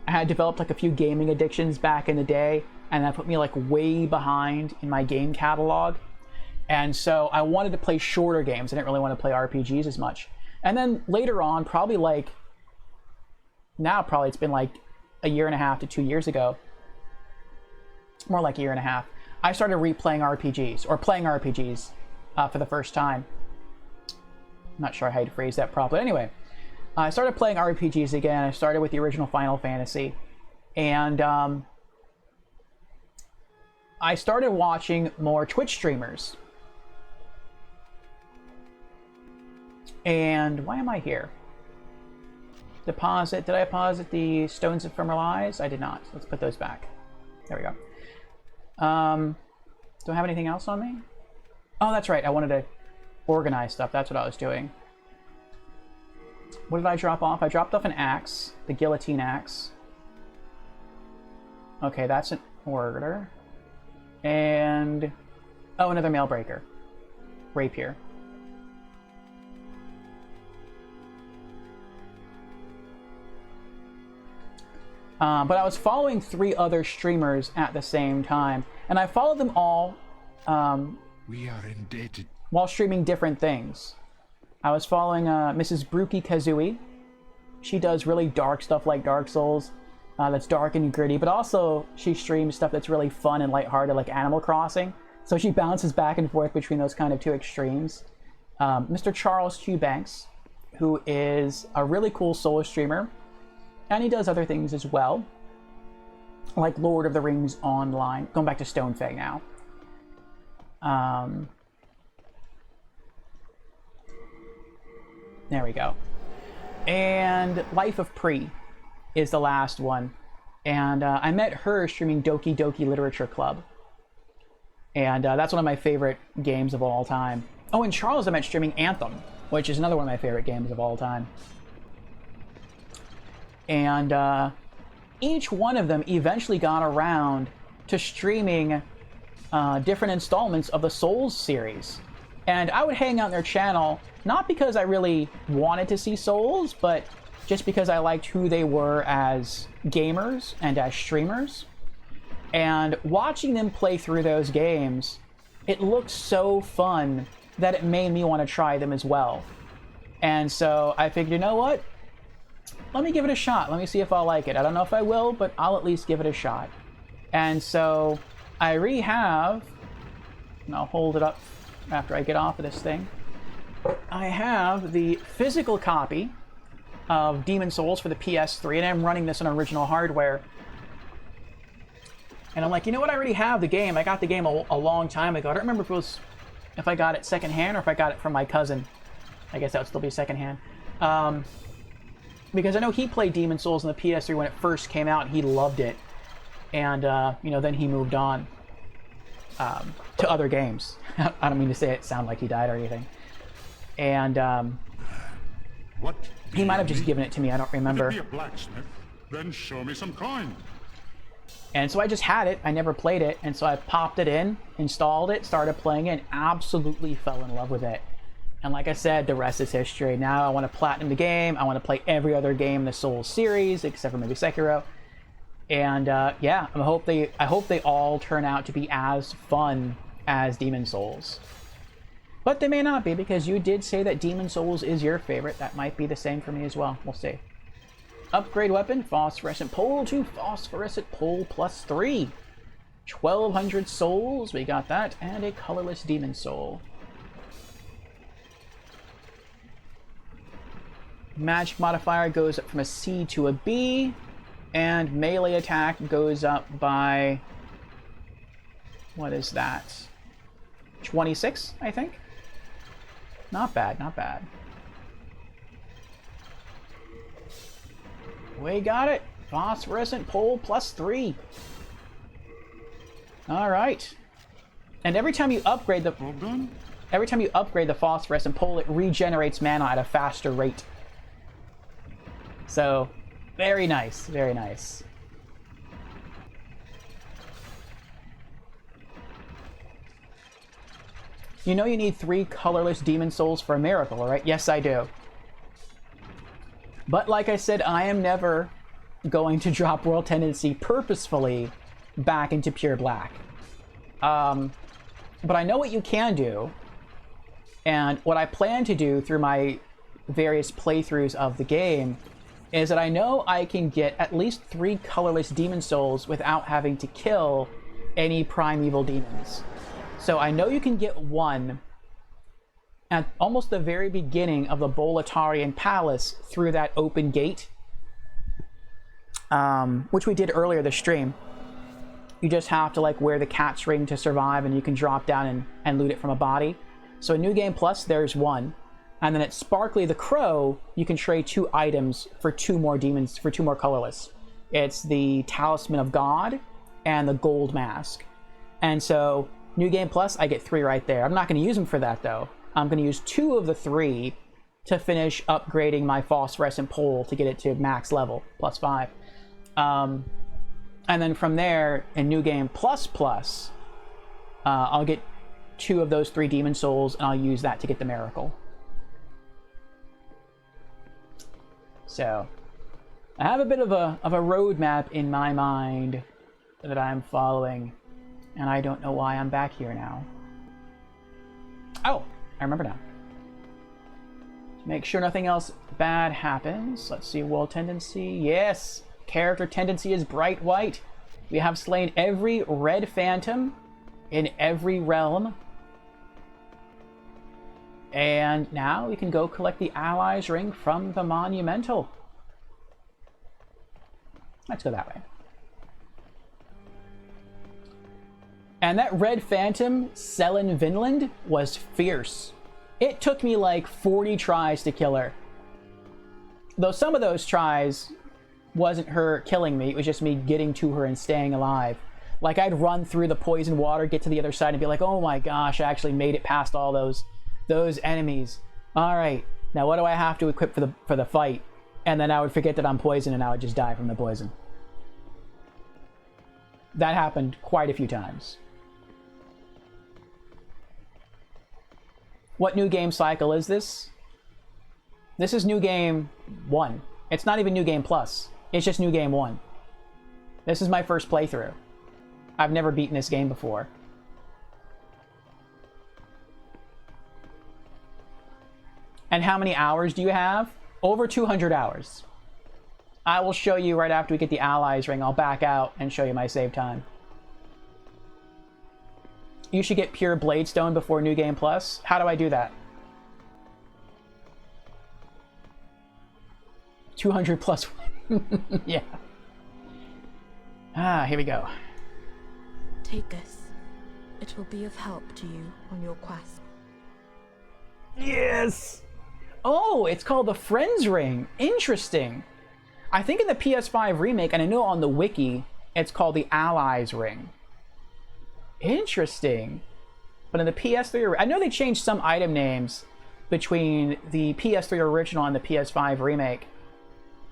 had developed like a few gaming addictions back in the day, and that put me like way behind in my game catalog. And so I wanted to play shorter games. I didn't really want to play RPGs as much. And then later on, probably it's been like a year and a half to 2 years ago, more like a year and a half, I started replaying RPGs, or playing RPGs for the first time. I'm not sure how to phrase that properly. Anyway, I started playing RPGs again. I started with the original Final Fantasy, and I started watching more Twitch streamers. And why am I here? Deposit. Did I deposit the Stones of Ephemeral Eyes? I did not. Let's put those back. There we go. Do I have anything else on me? Oh, that's right. I wanted to organize stuff. That's what I was doing. What did I drop off? I dropped off an axe. The guillotine axe. Okay, that's an order. And... oh, another mailbreaker. Rapier. But I was following 3 other streamers at the same time, and I followed them all we are indebted while streaming different things. I was following Mrs. Brookie Kazooie. She does really dark stuff like Dark Souls, that's dark and gritty, but also she streams stuff that's really fun and lighthearted like Animal Crossing. So she bounces back and forth between those kind of 2 extremes. Mr. Charles Q. Banks, who is a really cool Souls streamer, and he does other things as well, like Lord of the Rings Online. Going back to Stonefang now. There we go. And Life of Pre is the last one. And I met her streaming Doki Doki Literature Club. And that's one of my favorite games of all time. Oh, and Charles I met streaming Anthem, which is another one of my favorite games of all time. And each one of them eventually got around to streaming different installments of the Souls series. And I would hang out on their channel, not because I really wanted to see Souls, but just because I liked who they were as gamers and as streamers. And watching them play through those games, it looked so fun that it made me want to try them as well. And so I figured, you know what? Let me give it a shot. Let me see if I'll like it. I don't know if I will, but I'll at least give it a shot. And so I already have, and I'll hold it up after I get off of this thing. I have the physical copy of Demon Souls for the PS3, and I'm running this on original hardware. And I'm like, you know what? I already have the game. I got the game a long time ago. I don't remember if I got it secondhand or if I got it from my cousin. I guess that would still be secondhand. Because I know he played Demon Souls on the PS3 when it first came out, and he loved it. And, you know, then he moved on to other games. I don't mean to say it sound like he died or anything. And what? He might have just given it to me, I don't remember. Be a blacksmith, then show me some coin. And so I just had it, I never played it, and so I popped it in, installed it, started playing it, and absolutely fell in love with it. And like I said, the rest is history. Now I want to platinum the game. I want to play every other game in the Souls series, except for maybe Sekiro. And yeah, I hope they all turn out to be as fun as Demon Souls. But they may not be, because you did say that Demon Souls is your favorite. That might be the same for me as well. We'll see. Upgrade weapon, phosphorescent pole to phosphorescent pole +3. 1,200 souls, we got that, and a colorless demon soul. Magic modifier goes up from a C to a B, and melee attack goes up by, what is that? 26, I think? Not bad, not bad. We got it! Phosphorescent pole +3. Alright. And every time you upgrade the phosphorescent pole, it regenerates mana at a faster rate. So, very nice, very nice. You know you need 3 colorless demon souls for a miracle, right? Yes, I do. But like I said, I am never going to drop World Tendency purposefully back into pure black. But I know what you can do, and what I plan to do through my various playthroughs of the game is that I know I can get at least 3 colorless demon souls without having to kill any primeval demons. So I know you can get 1 at almost the very beginning of the Boletarian Palace through that open gate, which we did earlier this stream. You just have to like wear the cat's ring to survive, and you can drop down and loot it from a body. So in New Game Plus, there's 1. And then at Sparkly the Crow, you can trade 2 items for 2 more demons, for 2 more colorless. It's the Talisman of God and the Gold Mask. And so New Game Plus, I get 3 right there. I'm not going to use them for that though. I'm going to use 2 of the 3 to finish upgrading my phosphorescent pole to get it to max level, +5. And then from there, in New Game Plus, I'll get 2 of those 3 demon souls, and I'll use that to get the miracle. So, I have a bit of a roadmap in my mind that I'm following, and I don't know why I'm back here now. Oh, I remember now. To make sure nothing else bad happens, let's see, World Tendency, yes! Character tendency is bright white. We have slain every red phantom in every realm. And now we can go collect the Allies Ring from the Monumental. Let's go that way. And that red phantom, Selen Vinland, was fierce. It took me like 40 tries to kill her. Though some of those tries wasn't her killing me, it was just me getting to her and staying alive. Like I'd run through the poison water, get to the other side, and be like, oh my gosh, I actually made it past all those enemies. All right, now what do I have to equip for the fight? And then I would forget that I'm poisoned, and I would just die from the poison. That happened quite a few times. What new game cycle is this? This is New Game 1. It's not even New Game Plus. It's just New Game 1. This is my first playthrough. I've never beaten this game before. And how many hours do you have? Over 200 hours. I will show you right after we get the Allies Ring. I'll back out and show you my save time. You should get pure Bladestone before New Game Plus. How do I do that? 200 plus 1. Yeah. Here we go. Take this. It will be of help to you on your quest. Yes! Oh, it's called the Friends Ring. Interesting. I think in the PS5 remake, and I know on the wiki, it's called the Allies Ring. Interesting. But in the PS3, I know they changed some item names between the PS3 original and the PS5 remake.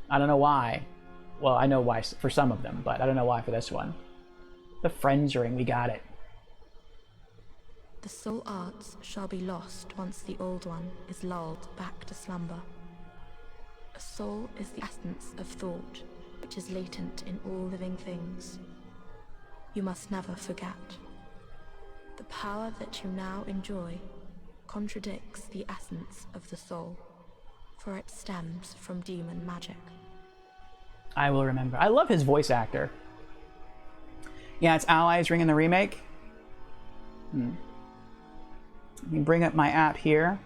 I don't know why. Well, I know why for some of them, but I don't know why for this one. The Friends Ring, we got it. The soul arts shall be lost once the old one is lulled back to slumber. A soul is the essence of thought, which is latent in all living things. You must never forget. The power that you now enjoy contradicts the essence of the soul, for it stems from demon magic. I will remember. I love his voice actor. Yeah, it's Allies Ring in the remake. Let me bring up my app here.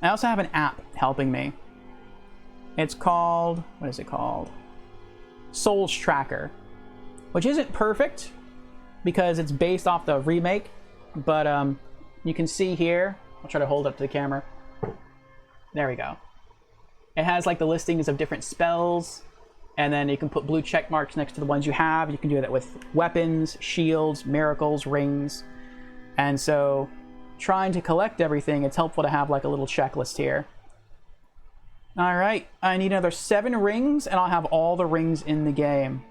I also have an app helping me. It's called, what is it called? Souls Tracker, which isn't perfect because it's based off the remake, but you can see here, I'll try to hold up to the camera. There we go. It has like the listings of different spells, and then you can put blue check marks next to the ones you have. You can do that with weapons, shields, miracles, rings. And so trying to collect everything, it's helpful to have like a little checklist here. All right, I need another 7 rings and I'll have all the rings in the game.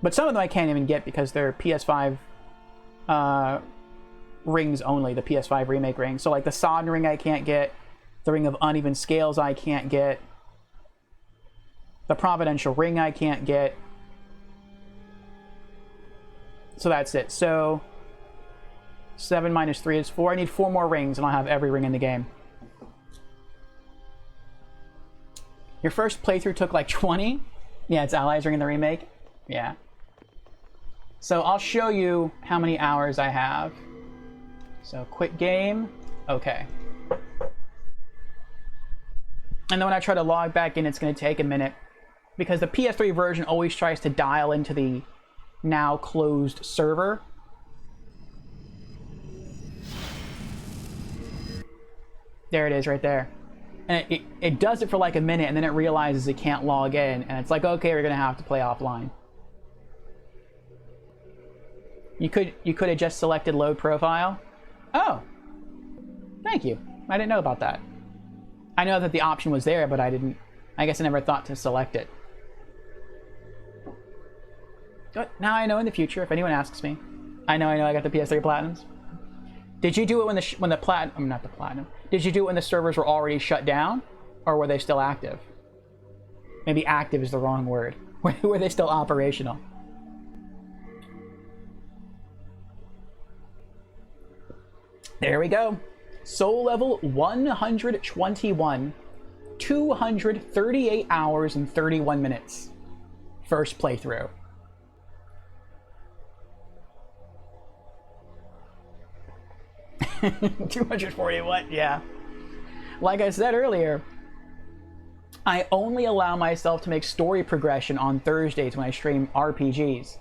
But some of them I can't even get because they're PS5 rings only, the PS5 remake ring. So like the Sodden ring I can't get, the Ring of Uneven Scales I can't get, the Providential ring I can't get. So that's it. So 7 minus 3 is 4. I need 4 more rings and I'll have every ring in the game. Your first playthrough took like 20? Yeah, it's Allies Ring in the remake. Yeah. So I'll show you how many hours I have. So quit game. Okay. And then when I try to log back in, it's going to take a minute because the PS3 version always tries to dial into the now closed server. There it is right there. And it does it for like a minute and then it realizes it can't log in and it's like, okay, we're going to have to play offline. You could have just selected load profile. Oh, thank you. I didn't know about that. I know that the option was there, but I guess I never thought to select it. But now I know in the future, if anyone asks me. I know I got the PS3 Platinums. Did you do it when the Platinum, not the Platinum. Did you do it when the servers were already shut down? Or were they still active? Maybe active is the wrong word. Were they still operational? There we go. Soul level 121. 238 hours and 31 minutes. First playthrough. $240 what? Yeah. Like I said earlier, I only allow myself to make story progression on Thursdays when I stream RPGs.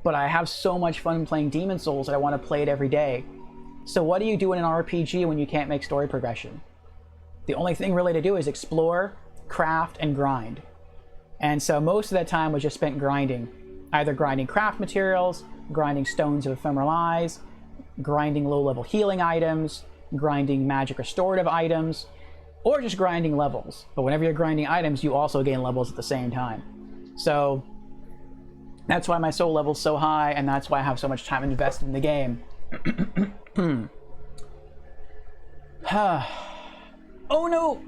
But I have so much fun playing Demon Souls that I want to play it every day. So what do you do in an RPG when you can't make story progression? The only thing really to do is explore, craft, and grind. And so most of that time was just spent grinding. Either grinding craft materials, grinding stones of ephemeral eyes, grinding low-level healing items, grinding magic restorative items, or just grinding levels. But whenever you're grinding items, you also gain levels at the same time. So that's why my soul level's so high, and that's why I have so much time invested in the game. Oh no!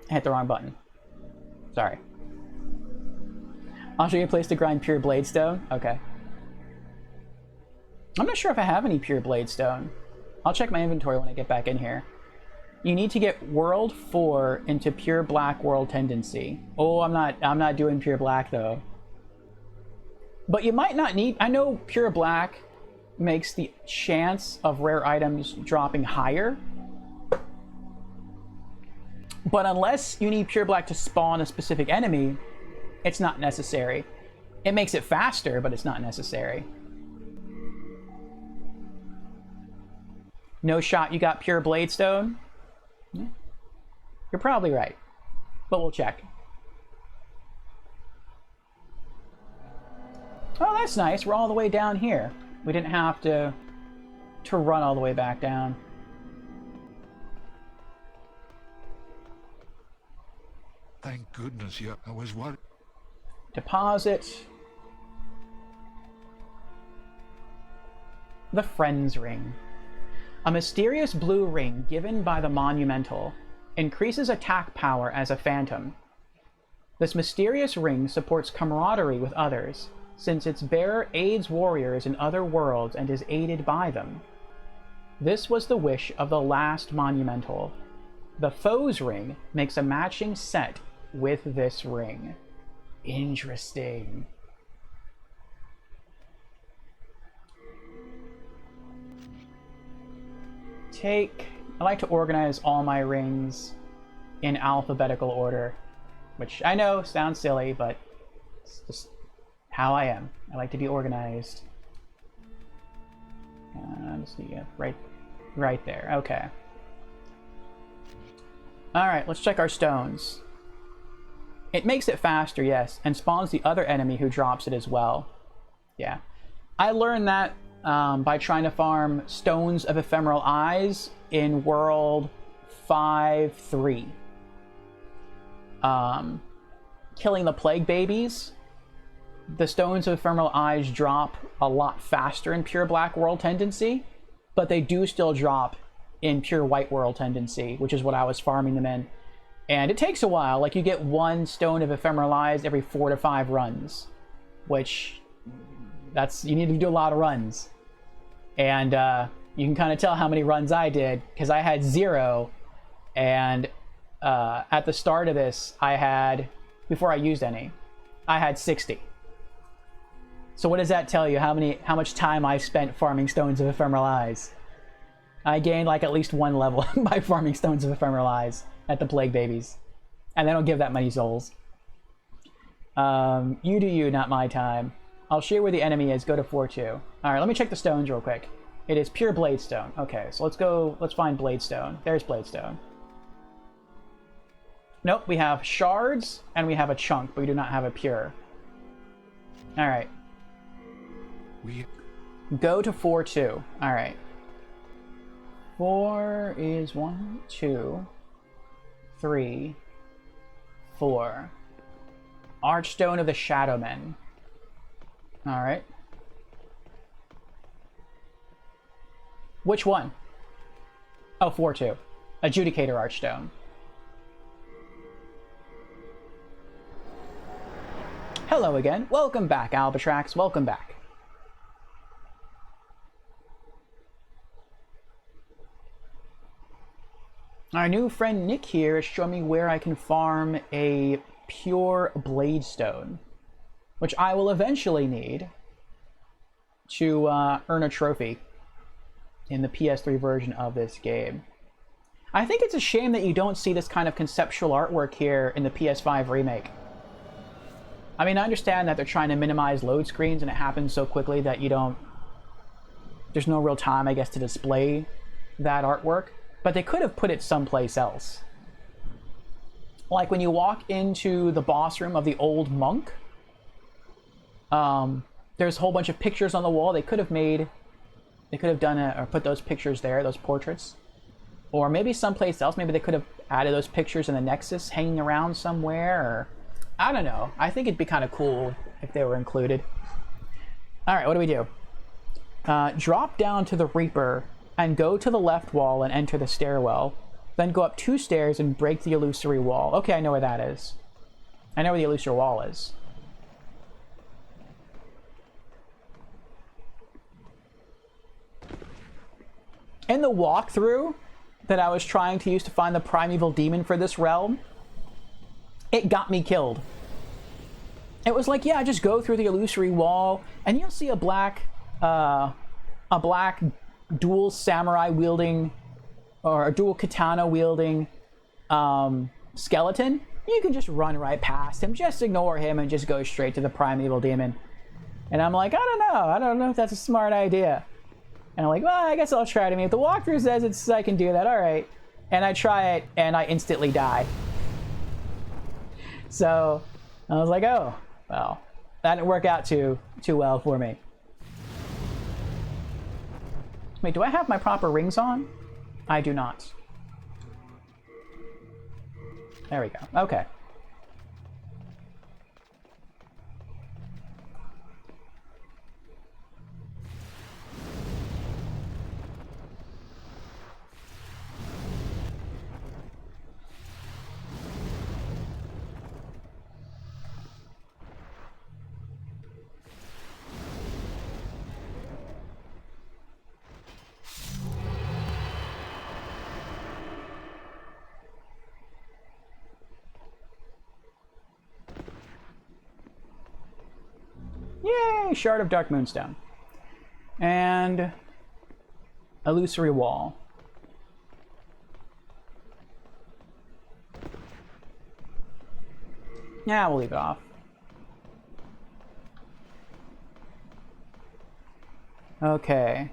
I hit the wrong button. Sorry. I'll show you a place to grind pure Bladestone. Okay. I'm not sure if I have any pure Bladestone. I'll check my inventory when I get back in here. You need to get World 4 into pure black world tendency. Oh, I'm not doing pure black though. But you might not need, I know pure black makes the chance of rare items dropping higher. But unless you need pure black to spawn a specific enemy, it's not necessary. It makes it faster, but it's not necessary. No shot you got pure Bladestone? Yeah. You're probably right, but we'll check. Oh, that's nice. We're all the way down here. We didn't have to run all the way back down. Thank goodness, yeah, I was worried. Deposit. The Friends Ring. A mysterious blue ring given by the Monumental increases attack power as a phantom. This mysterious ring supports camaraderie with others, since its bearer aids warriors in other worlds and is aided by them. This was the wish of the last Monumental. The Foe's Ring makes a matching set with this ring. Interesting. I like to organize all my rings in alphabetical order, which I know sounds silly, but it's just how I am. I like to be organized. Just right there. Okay. All right, let's check our stones. It makes it faster, yes, and spawns the other enemy who drops it as well. Yeah. I learned that by trying to farm Stones of Ephemeral Eyes in World 5-3. Killing the Plague Babies the Stones of Ephemeral Eyes drop a lot faster in Pure Black World Tendency, but they do still drop in Pure White World Tendency, which is what I was farming them in. And it takes a while. Like, you get 1 Stone of Ephemeral Eyes every 4 to 5 runs, which, you need to do a lot of runs. And you can kind of tell how many runs I did, because I had 0, and at the start of this, I had, before I used any, I had 60. So what does that tell you? How much time I spent farming Stones of Ephemeral Eyes? I gained like at least 1 level by farming Stones of Ephemeral Eyes at the Plague Babies. And they don't give that many souls. You do you, not my time. I'll show you where the enemy is. Go to 4-2. Alright, let me check the stones real quick. It is pure Bladestone. Okay, so let's find Bladestone. There's Bladestone. Nope, we have shards and we have a chunk, but we do not have a pure. Alright. Go to 4-2. Alright. 4 is 1, 2, 3, 4. Archstone of the Shadowmen. Alright. Which one? Oh, 4-2. Adjudicator Archstone. Hello again. Welcome back, Albatrax. Welcome back. Our new friend Nick here is showing me where I can farm a pure Bladestone, which I will eventually need to earn a trophy in the PS3 version of this game. I think it's a shame that you don't see this kind of conceptual artwork here in the PS5 remake. I mean, I understand that they're trying to minimize load screens and it happens so quickly that there's no real time, I guess, to display that artwork, but they could have put it someplace else. Like when you walk into the boss room of the old monk, there's a whole bunch of pictures on the wall. They could have done it, or put those pictures there, those portraits. Or maybe someplace else. Maybe they could have added those pictures in the Nexus hanging around somewhere, or I don't know. I think it'd be kind of cool if they were included. Alright, what do we do? Drop down to the Reaper and go to the left wall and enter the stairwell. Then go up 2 stairs and break the illusory wall. Okay, I know where that is. I know where the illusory wall is. In the walkthrough that I was trying to use to find the primeval demon for this realm, it got me killed. It was like, yeah, just go through the illusory wall and you'll see a black dual samurai wielding, or a dual katana wielding skeleton. You can just run right past him, just ignore him and just go straight to the primeval demon. And I'm like, I don't know if that's a smart idea. And I'm like, well, I guess I'll try it. I mean, if the walkthrough says I can do that, all right. And I try it, and I instantly die. So I was like, oh, well, that didn't work out too well for me. Wait, do I have my proper rings on? I do not. There we go. Okay. Yay! Shard of Dark Moonstone. And illusory wall. Yeah, we'll leave it off. Okay.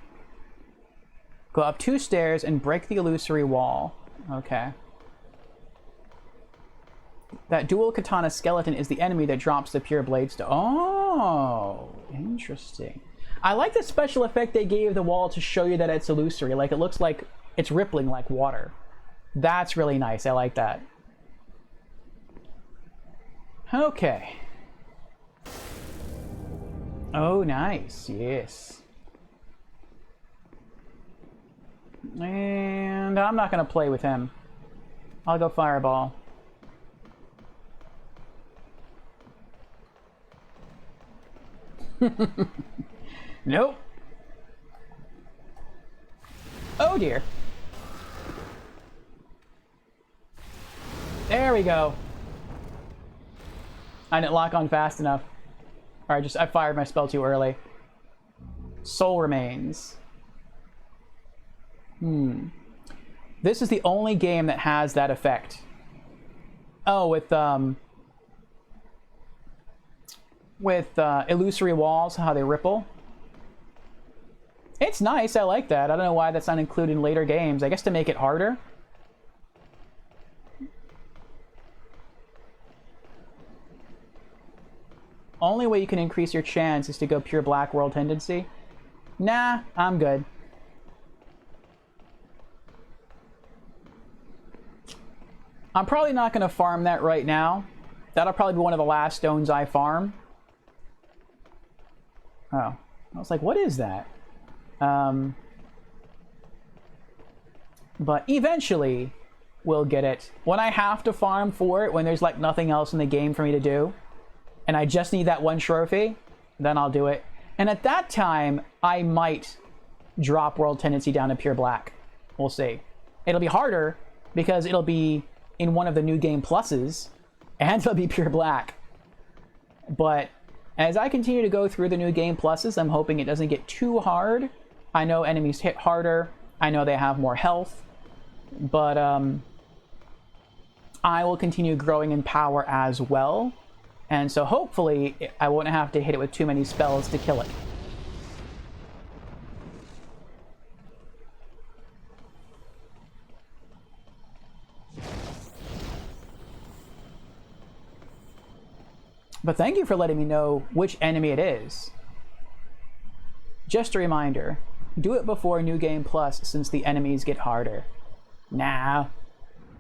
Go up 2 stairs and break the illusory wall. Okay. That dual katana skeleton is the enemy that drops the pure Bladestone. Oh, interesting. I like the special effect they gave the wall to show you that it's illusory. Like, it looks like it's rippling like water. That's really nice. I like that. Oh, nice. Yes. And I'm not going to play with him. I'll go Fireball. Nope. Oh dear. There we go. I didn't lock on fast enough. Alright, I fired my spell too early. Soul Remains. This is the only game that has that effect. Oh, with illusory walls, how they ripple. It's nice, I like that. I don't know why that's not included in later games. I guess to make it harder. Only way you can increase your chance is to go pure black world tendency. Nah, I'm good. I'm probably not going to farm that right now. That'll probably be one of the last stones I farm. Oh. I was like, what is that? But eventually, we'll get it. When I have to farm for it, when there's like nothing else in the game for me to do, and I just need that one trophy, then I'll do it. And at that time, I might drop World Tendency down to pure black. We'll see. It'll be harder, because it'll be in one of the new game pluses, and it'll be pure black. But as I continue to go through the new game pluses, I'm hoping it doesn't get too hard. I know enemies hit harder. I know they have more health. But I will continue growing in power as well. And so hopefully I won't have to hit it with too many spells to kill it. But thank you for letting me know which enemy it is. Just a reminder, do it before New Game Plus since the enemies get harder. Nah,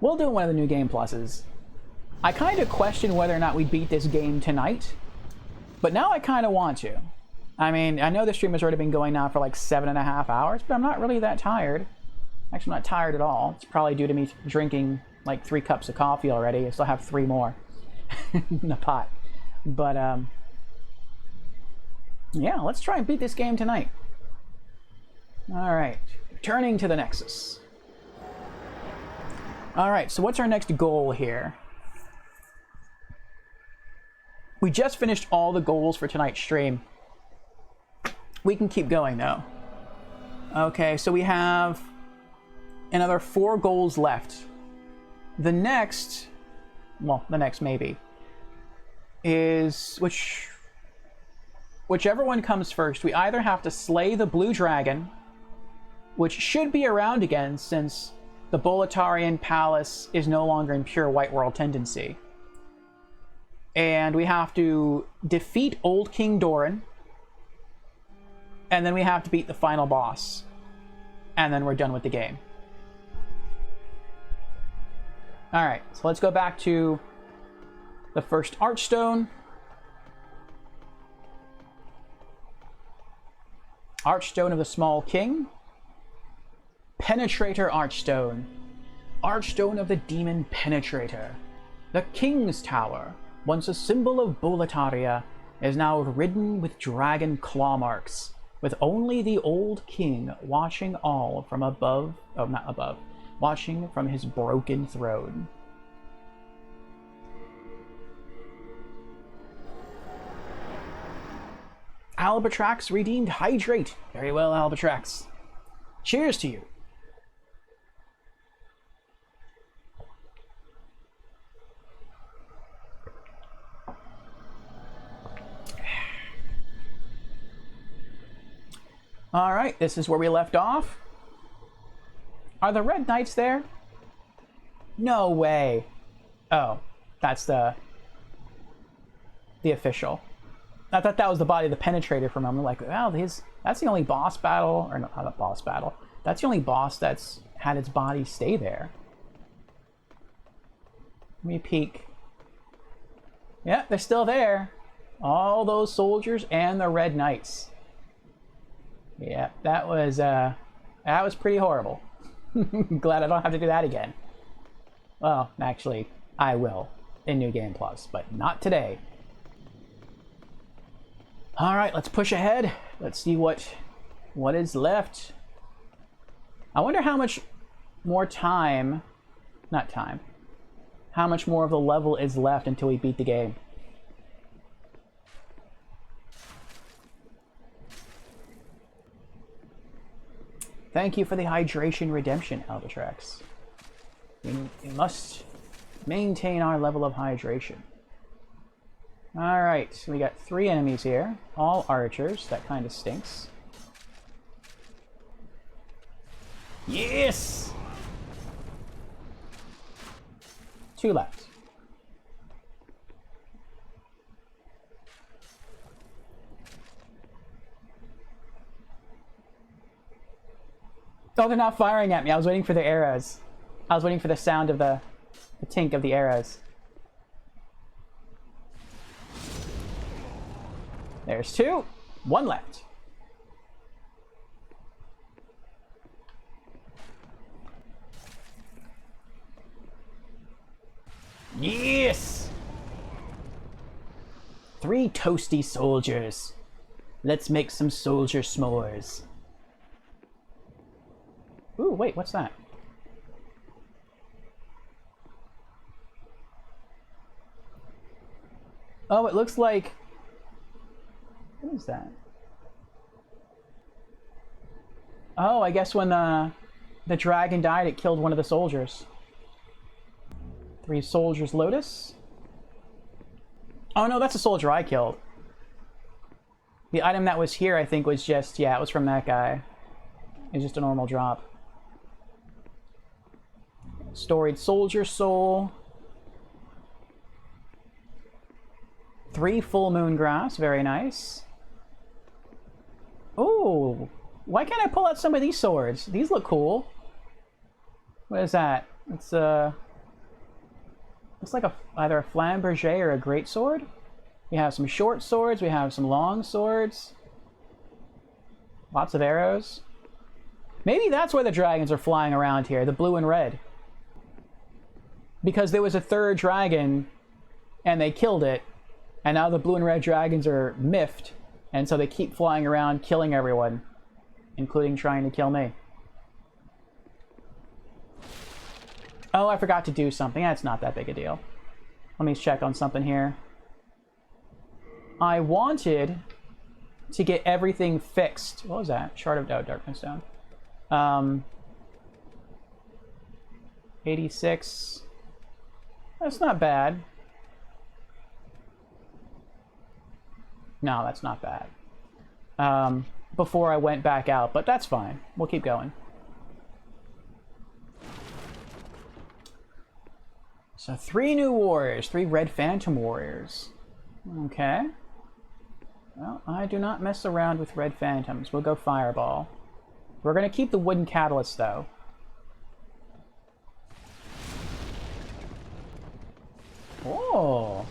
we'll do one of the New Game Pluses. I kind of question whether or not we beat this game tonight, but now I kind of want to. I mean, I know the stream has already been going now for like 7.5 hours, but I'm not really that tired. Actually, I'm not tired at all. It's probably due to me drinking like 3 cups of coffee already. I still have 3 more in the pot. But, yeah, let's try and beat this game tonight. Alright, turning to the Nexus. Alright, so what's our next goal here? We just finished all the goals for tonight's stream. We can keep going, though. Okay, so we have another 4 goals left. The next, well, the next maybe, is whichever one comes first. We either have to slay the blue dragon, which should be around again since the Boletarian Palace is no longer in pure white world tendency, and we have to defeat Old King Doran, and then we have to beat the final boss, and then we're done with the game. Alright, so let's go back to the first Archstone. Archstone of the Small King. Penetrator Archstone. Archstone of the Demon Penetrator. The King's Tower, once a symbol of Boletaria, is now ridden with dragon claw marks, with only the old king watching all from above, oh, not above, watching from his broken throne. Albatrax redeemed Hydrate. Very well, Albatrax. Cheers to you. Alright, this is where we left off. Are the Red Knights there? No way. Oh, that's the official. I thought that was the body of the Penetrator from him. I'm like, well, that's the only boss battle, or not a boss battle. That's the only boss that's had its body stay there. Let me peek. Yeah, they're still there. All those soldiers and the Red Knights. Yeah, that was pretty horrible. Glad I don't have to do that again. Well, actually, I will in New Game Plus, but not today. All right, let's push ahead. Let's see what is left. I wonder how much more time, not time, how much more of the level is left until we beat the game. Thank you for the hydration redemption, Albatrax. We must maintain our level of hydration. Alright, so we got 3 enemies here. All archers. That kind of stinks. Yes! 2 left. Oh, they're not firing at me. I was waiting for the arrows. I was waiting for the sound of the tink of the arrows. There's 2. 1 left. Yes! 3 toasty soldiers. Let's make some soldier s'mores. Ooh, wait, what's that? Oh, it looks like... What is that? Oh, I guess when the dragon died, it killed one of the soldiers. 3 soldiers Lotus. Oh no, that's a soldier I killed. The item that was here, I think, was just... Yeah, it was from that guy. It's just a normal drop. Storied soldier soul. 3 full moon grass, very nice. Oh, why can't I pull out some of these swords? These look cool. What is that? It's looks like either a flamberger or a greatsword. We have some short swords, we have some long swords. Lots of arrows. Maybe that's why the dragons are flying around here, the blue and red. Because there was a 3rd dragon and they killed it, and now the blue and red dragons are miffed, and so they keep flying around killing everyone, including trying to kill me. Oh, I forgot to do something. That's not that big a deal. Let me check on something here. I wanted to get everything fixed. What was that? Shard of Darkness Stone. 86. That's not bad. No, that's not bad. Before I went back out, but that's fine. We'll keep going. So 3 new warriors, 3 red phantom warriors. Okay. Well, I do not mess around with red phantoms. We'll go fireball. We're going to keep the wooden catalyst, though. Oh.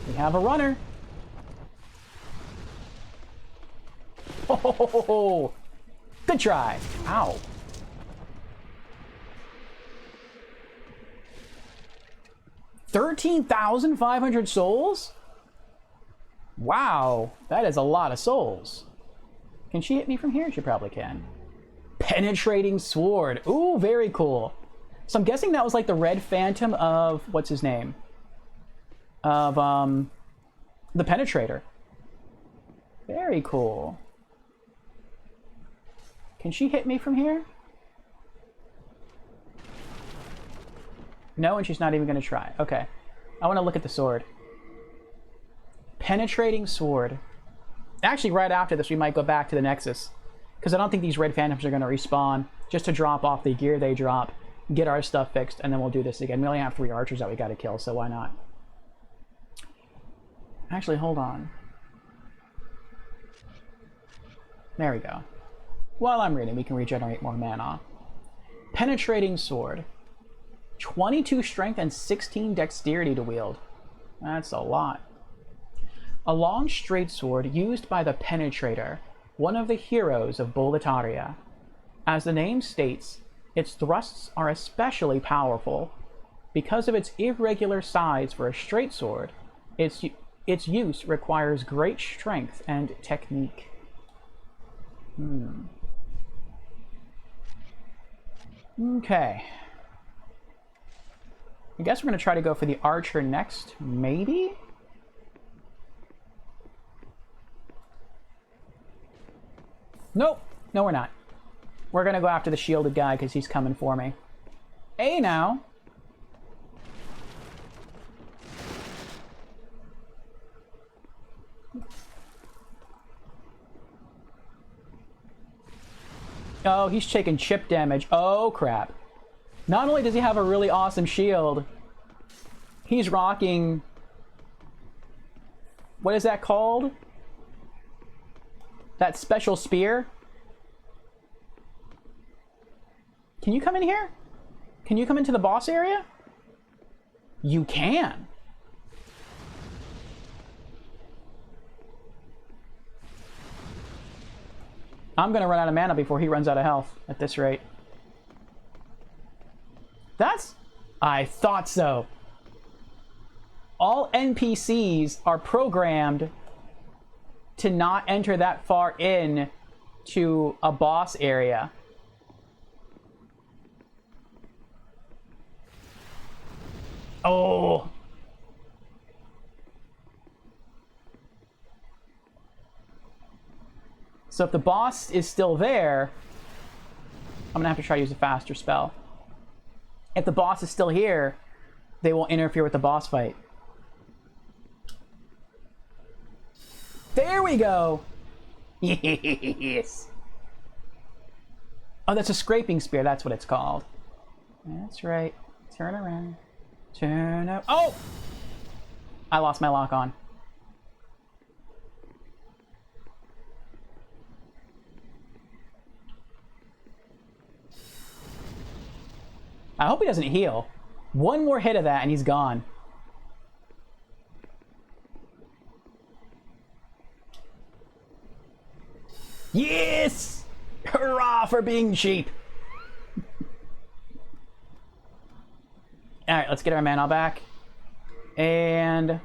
We have a runner. Oh, good try. Ow. $13,500 souls? Wow, that is a lot of souls. Can she hit me from here? She probably can. Penetrating sword. Ooh, very cool. So I'm guessing that was like the red phantom of, what's his name? Of, the Penetrator. Very cool. Can she hit me from here? No, and she's not even going to try. Okay. I want to look at the sword. Penetrating sword. Actually, right after this, we might go back to the Nexus. Because I don't think these red phantoms are going to respawn. Just to drop off the gear they drop. Get our stuff fixed, and then we'll do this again. We only have 3 archers that we got to kill, so why not? Actually, hold on. There we go. While I'm reading, we can regenerate more mana. Penetrating sword. 22 strength and 16 dexterity to wield. That's a lot. A long straight sword used by the Penetrator, one of the heroes of Boletaria. As the name states, its thrusts are especially powerful. Because of its irregular size for a straight sword, its use requires great strength and technique. Okay. I guess we're going to try to go for the archer next, maybe? Nope. No, we're not. We're going to go after the shielded guy because he's coming for me. Hey, now. Oh, he's taking chip damage. Oh, crap. Not only does he have a really awesome shield, he's rocking... What is that called? That special spear? Can you come in here? Can you come into the boss area? You can. I'm going to run out of mana before he runs out of health at this rate. That's... I thought so. All NPCs are programmed to not enter that far in to a boss area. Oh. So if the boss is still there, I'm going to have to try to use a faster spell. If the boss is still here, they won't interfere with the boss fight. There we go! Yes! Oh, that's a scraping spear. That's what it's called. That's right. Turn around. Turn up. Oh! I lost my lock on. I hope he doesn't heal. One more hit of that and he's gone. Yes! Hurrah for being cheap! Alright, let's get our mana back. And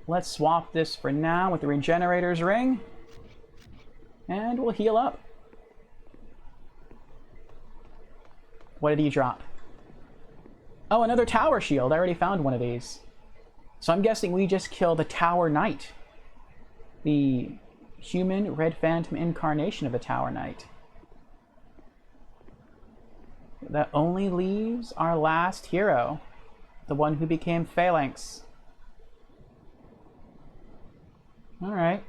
let's swap this for now with the Regenerators Ring. And we'll heal up. What did he drop? Oh, another tower shield. I already found one of these. So I'm guessing we just killed the Tower Knight. The human Red Phantom incarnation of a Tower Knight. That only leaves our last hero. The one who became Phalanx. Alright.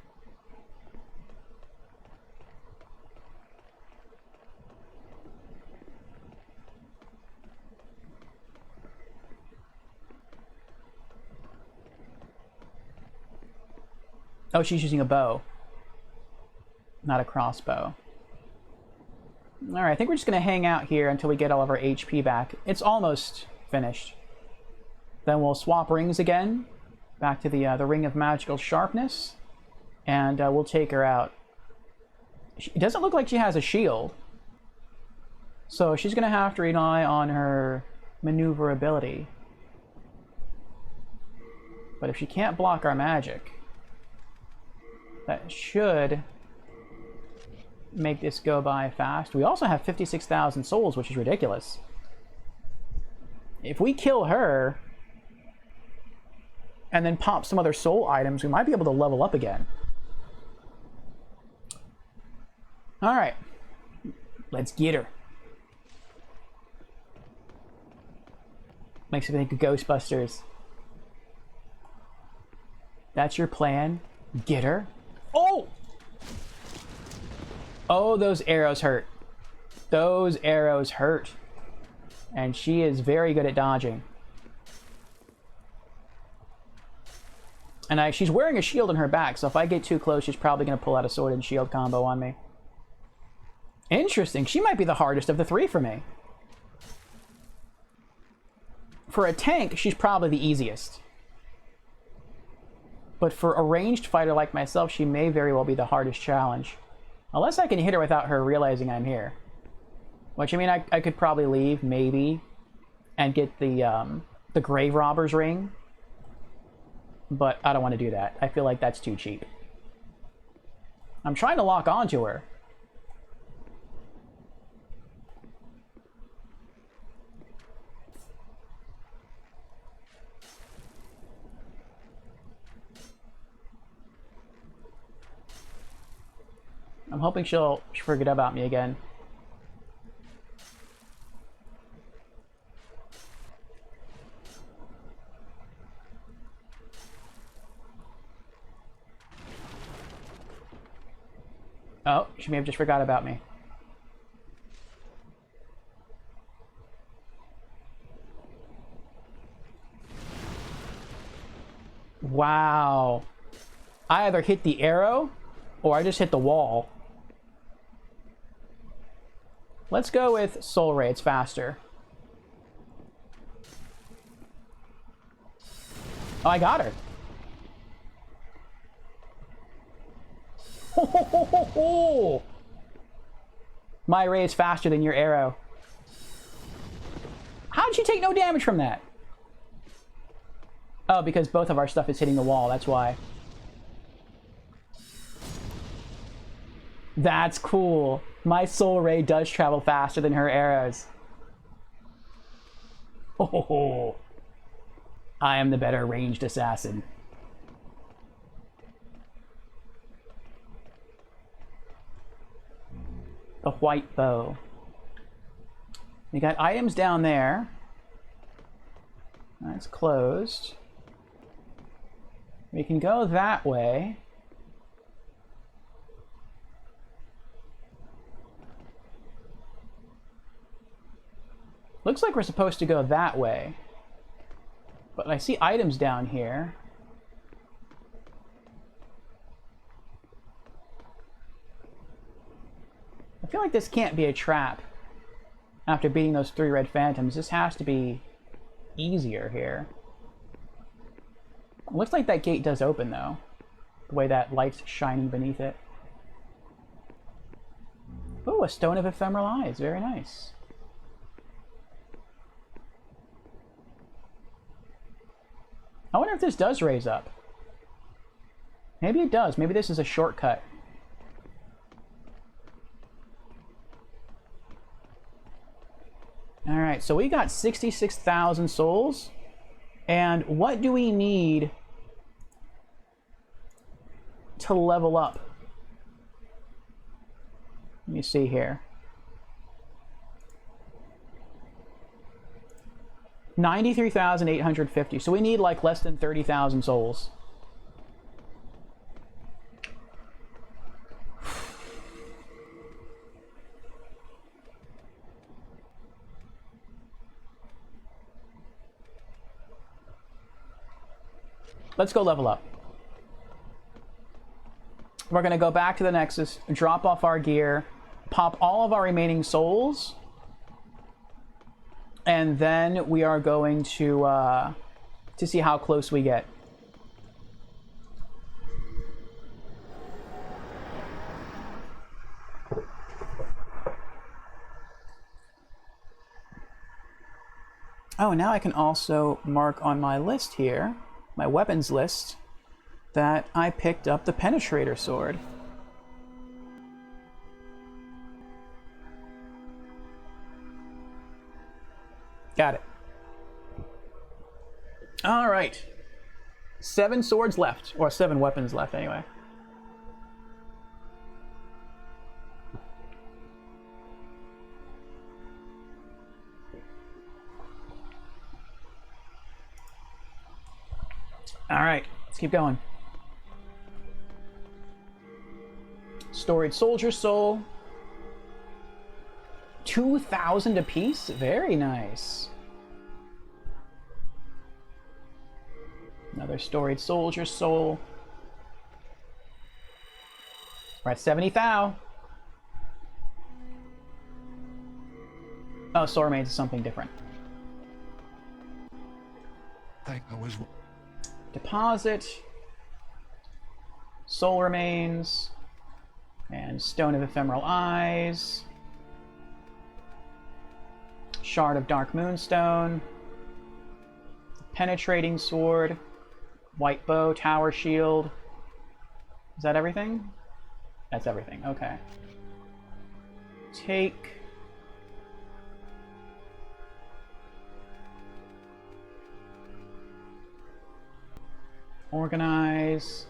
Oh, she's using a bow. Not a crossbow. Alright, I think we're just going to hang out here until we get all of our HP back. It's almost finished. Then we'll swap rings again. Back to the Ring of Magical Sharpness. And we'll take her out. It doesn't look like she has a shield. So she's going to have to rely on her maneuverability. But if she can't block our magic, that should make this go by fast. We also have 56,000 souls, which is ridiculous. If we kill her and then pop some other soul items, we might be able to level up again. Alright. Let's get her. Makes me think of Ghostbusters. That's your plan? Get her? Oh! Oh, those arrows hurt. Those arrows hurt. And she is very good at dodging. And she's wearing a shield on her back, so if I get too close, she's probably going to pull out a sword and shield combo on me. Interesting. She might be the hardest of the three for me. For a tank, she's probably the easiest. But for a ranged fighter like myself, she may very well be the hardest challenge. Unless I can hit her without her realizing I'm here. Which, I mean, I could probably leave, maybe, and get the Grave Robbers Ring. But I don't want to do that. I feel like that's too cheap. I'm trying to lock onto her. I'm hoping she'll forget about me again. Oh, she may have just forgot about me. Wow. I either hit the arrow or I just hit the wall. Let's go with Soul Ray, it's faster. Oh, I got her. Ho, ho, ho, ho, ho. My ray is faster than your arrow. How did you take no damage from that? Oh, because both of our stuff is hitting the wall, that's why. That's cool. My soul ray does travel faster than her arrows. Ho, ho, ho. I am the better ranged assassin. The white bow. We got items down there. That's closed. We can go that way. Looks like we're supposed to go that way. But I see items down here. I feel like this can't be a trap. After beating those 3 red phantoms, this has to be easier here. It looks like that gate does open, though. The way that light's shining beneath it. Ooh, a Stone of Ephemeral Eyes. Very nice. I wonder if this does raise up. Maybe it does. Maybe this is a shortcut. Alright, so we got 66,000 souls. And what do we need to level up? Let me see here. 93,850. So we need like less than 30,000 souls. Let's go level up. We're going to go back to the Nexus, drop off our gear, pop all of our remaining souls, and then we are going to see how close we get. Oh, now I can also mark on my list here, my weapons list, that I picked up the Penetrator Sword. Got it. All right. 7 swords left, or 7 weapons left anyway. All right, let's keep going. Storied Soldier Soul. 2,000 apiece? Very nice. Another Storied Soldier Soul. We're at 70,000. Oh, Soul Remains is something different. I was... Deposit. Soul Remains. And Stone of Ephemeral Eyes. Shard of Dark Moonstone. Penetrating Sword. White Bow, Tower Shield. Is that everything? That's everything, okay. Take... Organize.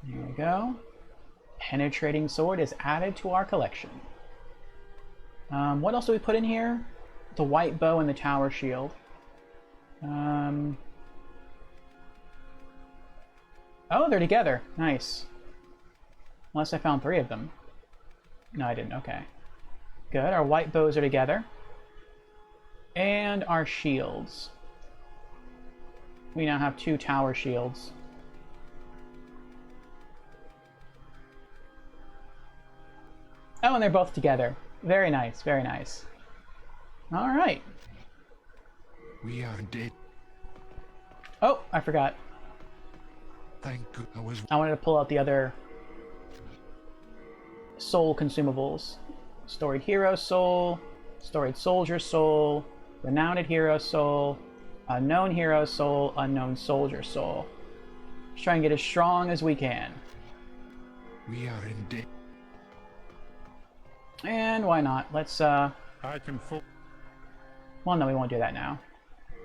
There we go. Penetrating Sword is added to our collection. What else do we put in here? The White Bow and the Tower Shield. Oh, they're together. Nice. Unless I found 3 of them. No, I didn't. Okay. Good. Our white bows are together. And our shields. We now have 2 tower shields. Oh, and they're both together. Very nice, very nice. All right. We are dead. Oh, I forgot. Thank you. I wanted to pull out the other soul consumables. Storied Hero Soul, Storied Soldier Soul, Renowned Hero Soul, Unknown Hero Soul, Unknown Soldier Soul. Let's try and get as strong as we can. We are in debt. And why not? Let's, I can well, no, we won't do that now.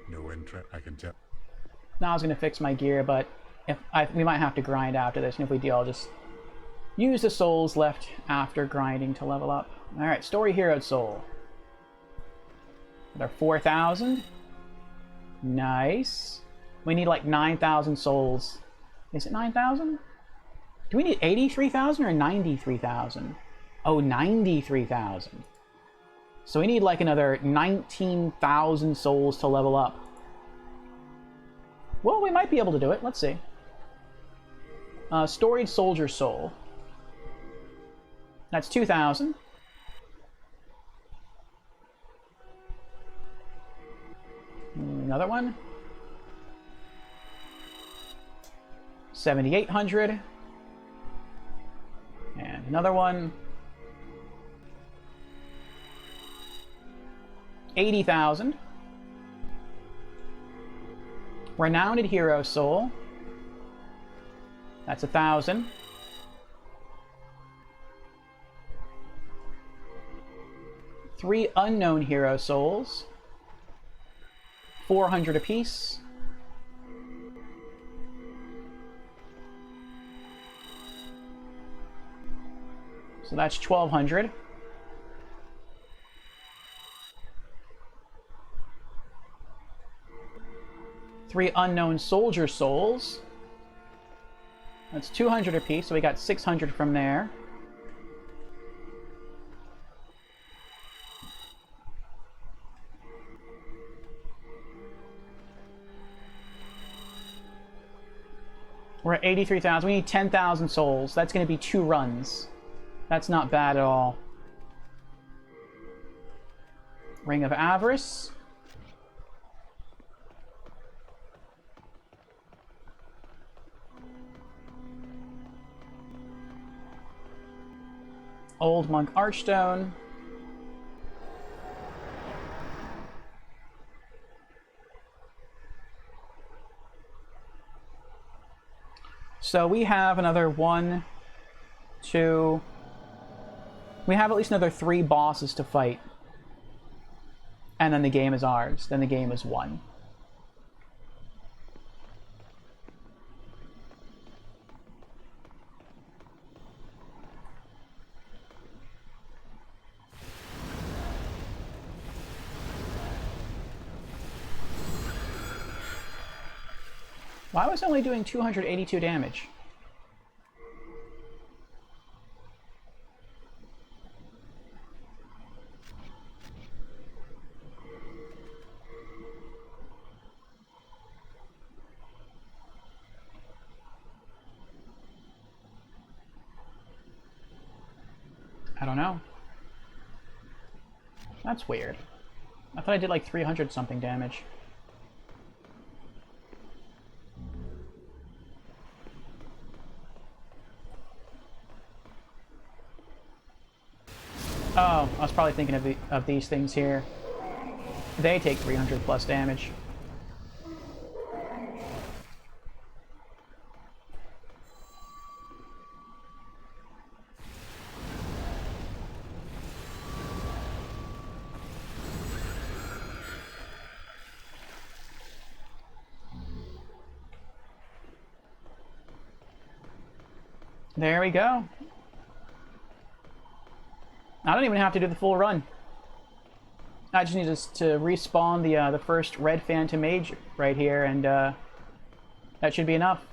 No interest, I can tell. Now I was going to fix my gear, but we might have to grind after this, and if we do, I'll just use the souls left after grinding to level up. Alright, Story Hero Soul. With our 4,000. Nice. We need like 9,000 souls. Is it 9,000? Do we need 83,000 or 93,000? Oh, 93,000. So we need like another 19,000 souls to level up. Well, we might be able to do it. Let's see. Storied Soldier Soul. That's 2,000. Another one. 7,800. And another one. 80,000. Renowned Hero Soul. That's 1,000. Three Unknown Hero Souls. 400 apiece. So that's 1,200. Three Unknown Soldier Souls. That's 200 apiece, so we got 600 from there. We're at 83,000. We need 10,000 souls. That's going to be 2 runs. That's not bad at all. Ring of Avarice. Old Monk Archstone. So we have another 1, 2... We have at least another 3 bosses to fight. And then the game is ours. Then the game is won. Why was it only doing 282 damage? I don't know. That's weird. I thought I did like 300 something damage. Oh, I was probably thinking of these things here. They take 300 plus damage. There we go. I don't even have to do the full run. I just need to respawn the first red Phantom Mage right here, and that should be enough.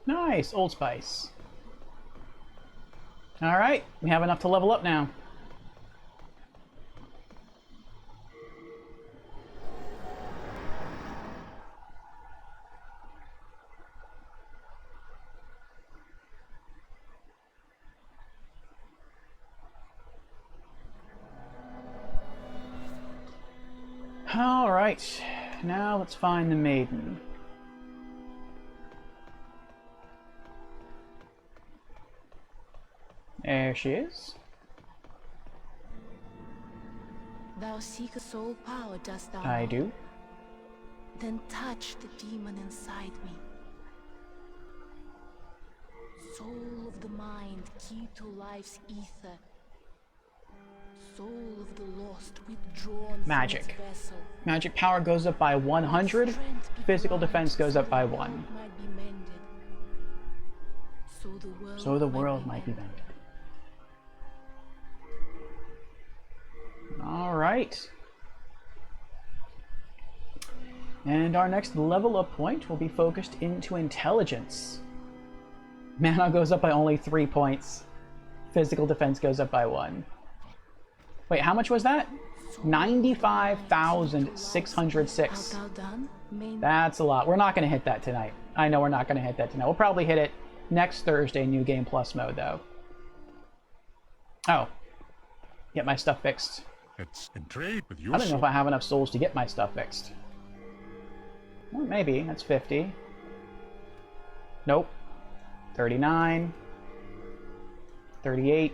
Nice, Old Spice. Alright, we have enough to level up now. Alright, now let's find the maiden. There she is. Thou seek a soul power, dost thou? I do. Then touch the demon inside me. Soul of the mind, key to life's ether. Soul of the lost, withdrawn Magic. from its vessel. Magic power goes up by 100. Physical defense goes up by 1. Might be mended. So the world might be mended. Alright. And our next level up point will be focused into intelligence. Mana goes up by only 3 points. Physical defense goes up by 1. Wait, how much was that? 95,606. That's a lot. We're not going to hit that tonight. I know we're not going to hit that tonight. We'll probably hit it next Thursday, New Game Plus mode, though. Oh. Get my stuff fixed. It's in trade with you. I don't know if I have enough souls to get my stuff fixed. Well, maybe. That's 50. Nope. 39. 38.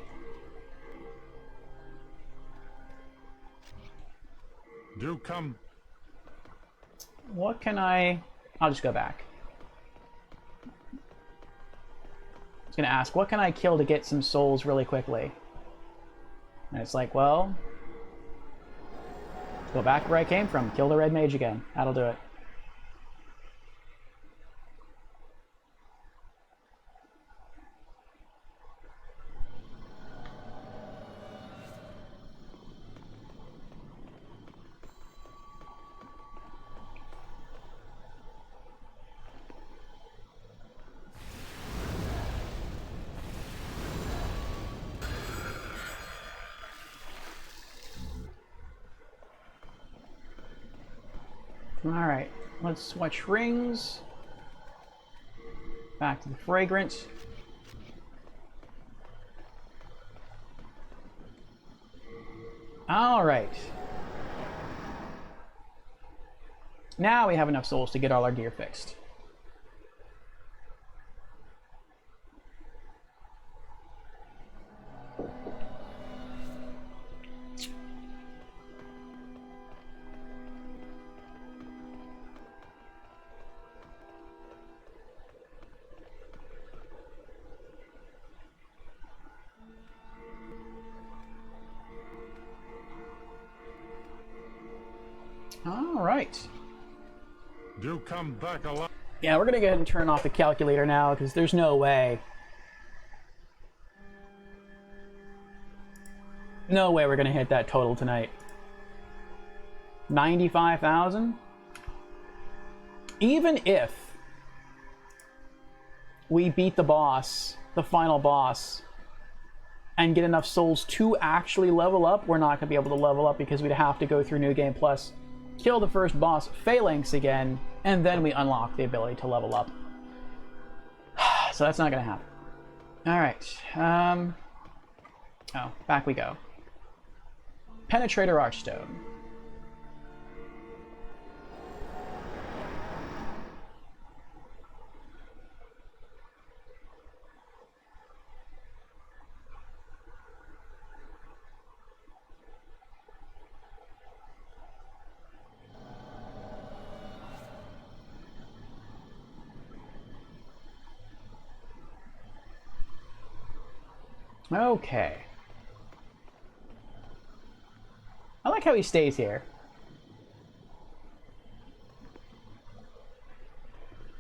Do come. What can I... I'll just go back. I was going to ask, what can I kill to get some souls really quickly? And it's like, well... go back where I came from. Kill the red mage again. That'll do it. Alright, let's switch rings. Back to the fragrance. Alright. Now we have enough souls to get all our gear fixed. All right. Do come back alive. Yeah, we're gonna go ahead and turn off the calculator now because there's no way. No way we're gonna hit that total tonight. 95,000? Even if we beat the boss, the final boss, and get enough souls to actually level up, we're not gonna be able to level up because we'd have to go through New Game Plus, kill the first boss, Phalanx again, and then we unlock the ability to level up. So that's not gonna happen. Alright, oh, back we go. Penetrator Archstone. Okay. I like how he stays here.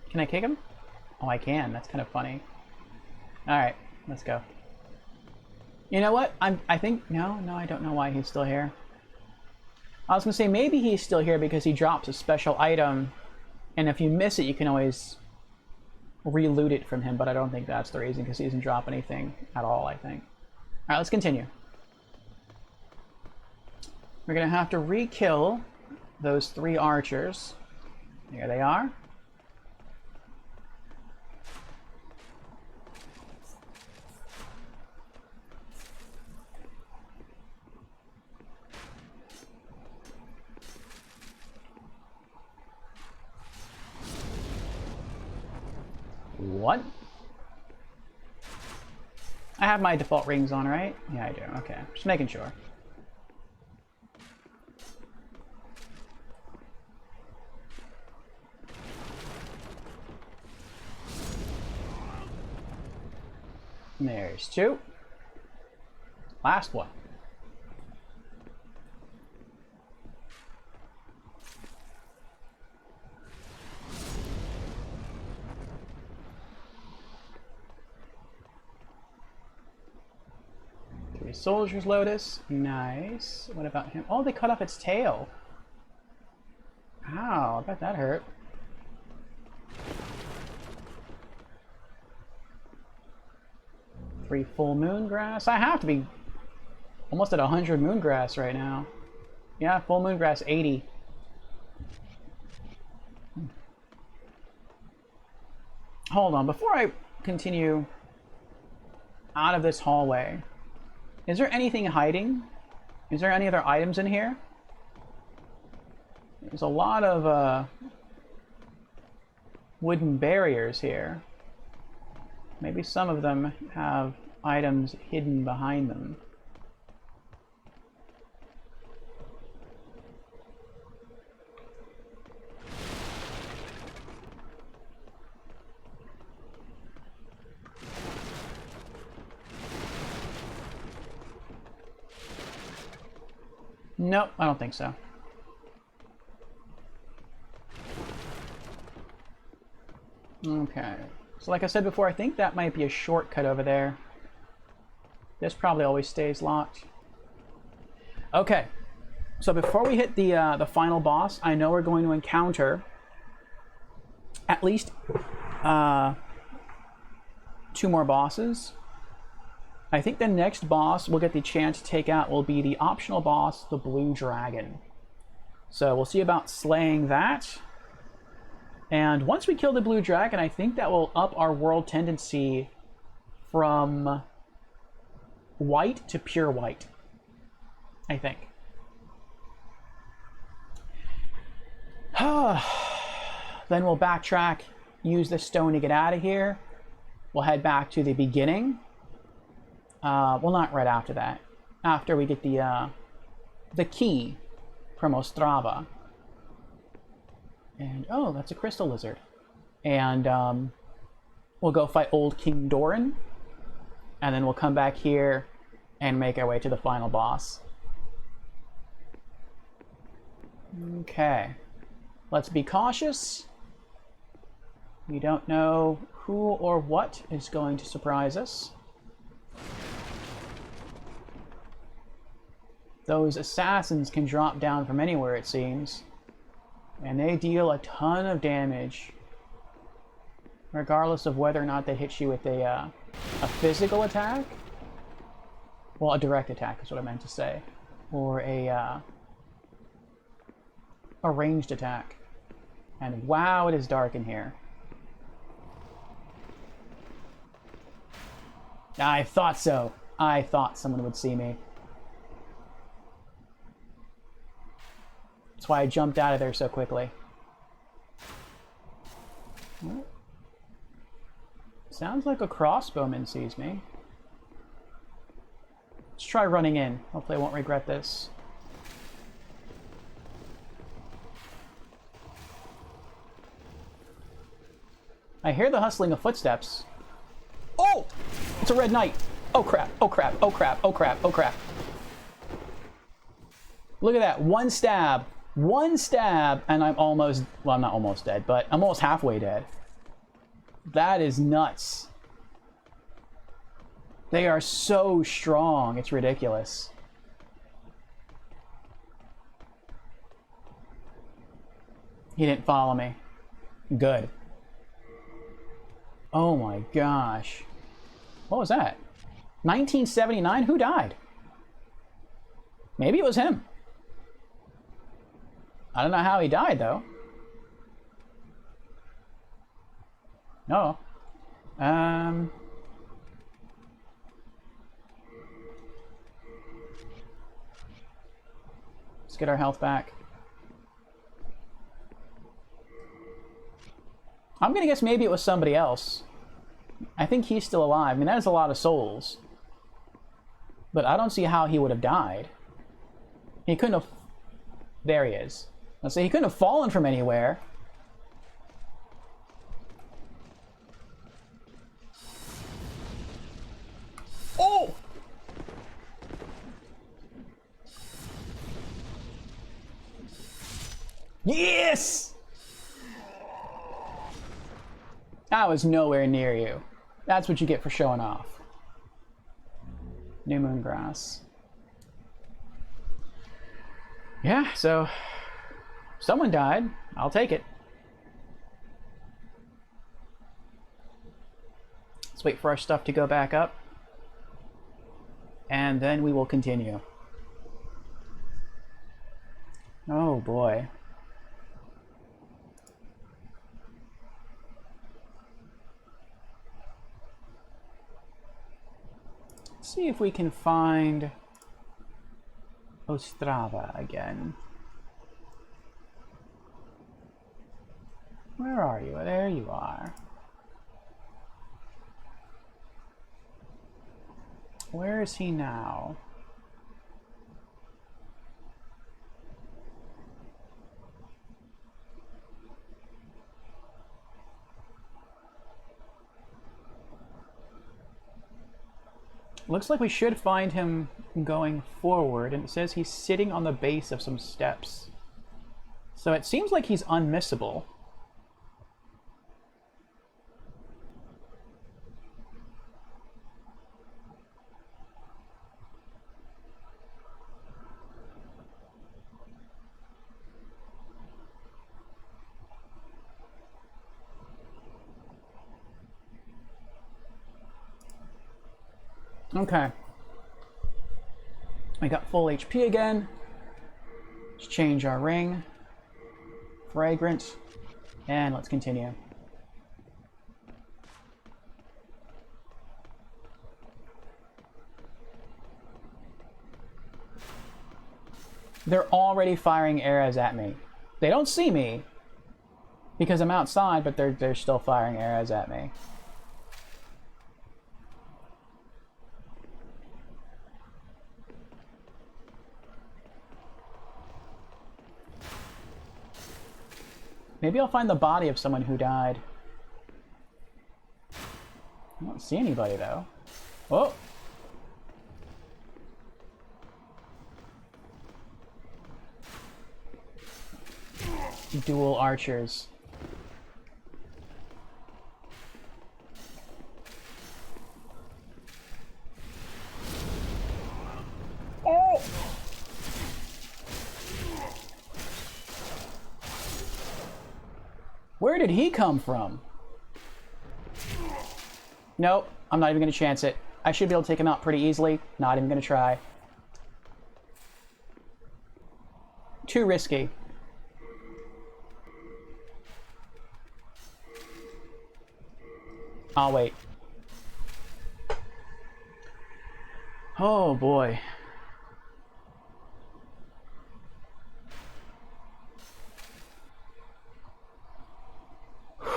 Can I kick him? Oh, I can. That's kind of funny. Alright, let's go. You know what? I think... No, I don't know why he's still here. I was going to say, maybe he's still here because he drops a special item, and if you miss it, you can always re-loot it from him, but I don't think that's the reason, because he doesn't drop anything at all, I think. Alright, let's continue. We're going to have to re-kill those 3 archers. There they are. What? I have my default rings on, right? Yeah, I do. Okay, just making sure. There's 2. Last one. Soldier's Lotus. Nice. What about him? Oh, they cut off its tail. Ow, I bet that hurt. Three full moon grass. I have to be almost at 100 moon grass right now. Yeah, full moon grass 80. Hold on, before I continue out of this hallway, is there anything hiding? Is there any other items in here? There's a lot of wooden barriers here. Maybe some of them have items hidden behind them. Nope, I don't think so. Okay. So like I said before, I think that might be a shortcut over there. This probably always stays locked. Okay. So before we hit the final boss, I know we're going to encounter at least 2 more bosses. I think the next boss we'll get the chance to take out will be the optional boss, the Blue Dragon. So we'll see about slaying that. And once we kill the Blue Dragon, I think that will up our world tendency from white to pure white. I think. Then we'll backtrack, use the stone to get out of here. We'll head back to the beginning. Well, not right after that. After we get the key from Ostrava. And, oh, that's a crystal lizard. And we'll go fight old King Doran. And then we'll come back here and make our way to the final boss. Okay. Let's be cautious. We don't know who or what is going to surprise us. Those assassins can drop down from anywhere, it seems. And they deal a ton of damage. Regardless of whether or not they hit you with a physical attack. Well, a direct attack is what I meant to say. Or a ranged attack. And wow, it is dark in here. I thought so. I thought someone would see me. That's why I jumped out of there so quickly. Well, sounds like a crossbowman sees me. Let's try running in. Hopefully I won't regret this. I hear the hustling of footsteps. Oh! It's a red knight! Oh crap, oh crap, oh crap, oh crap, oh crap. Look at that, one stab, and I'm almost, well, I'm not almost dead, but I'm almost halfway dead. That is nuts. They are so strong, it's ridiculous. He didn't follow me. Good. Oh my gosh. What was that? 1979? Who died? Maybe it was him. I don't know how he died, though. No. Let's get our health back. I'm gonna guess maybe it was somebody else. I think he's still alive. I mean, that is a lot of souls. But I don't see how he would have died. He couldn't have... There he is. Let's say he couldn't have fallen from anywhere. Oh! Yes! I was nowhere near you. That's what you get for showing off. New moon grass. Yeah, so someone died. I'll take it. Let's wait for our stuff to go back up. And then we will continue. Oh boy. See if we can find Ostrava again. Where are you? There you are. Where is he now? Looks like we should find him going forward, and it says he's sitting on the base of some steps. So it seems like he's unmissable. Okay. I got full HP again. Let's change our ring. Fragrant. And let's continue. They're already firing arrows at me. They don't see me because I'm outside, but they're still firing arrows at me. Maybe I'll find the body of someone who died. I don't see anybody, though. Oh! dual archers. Oh! Where did he come from? Nope, I'm not even going to chance it. I should be able to take him out pretty easily. Not even going to try. Too risky. I'll wait. Oh boy.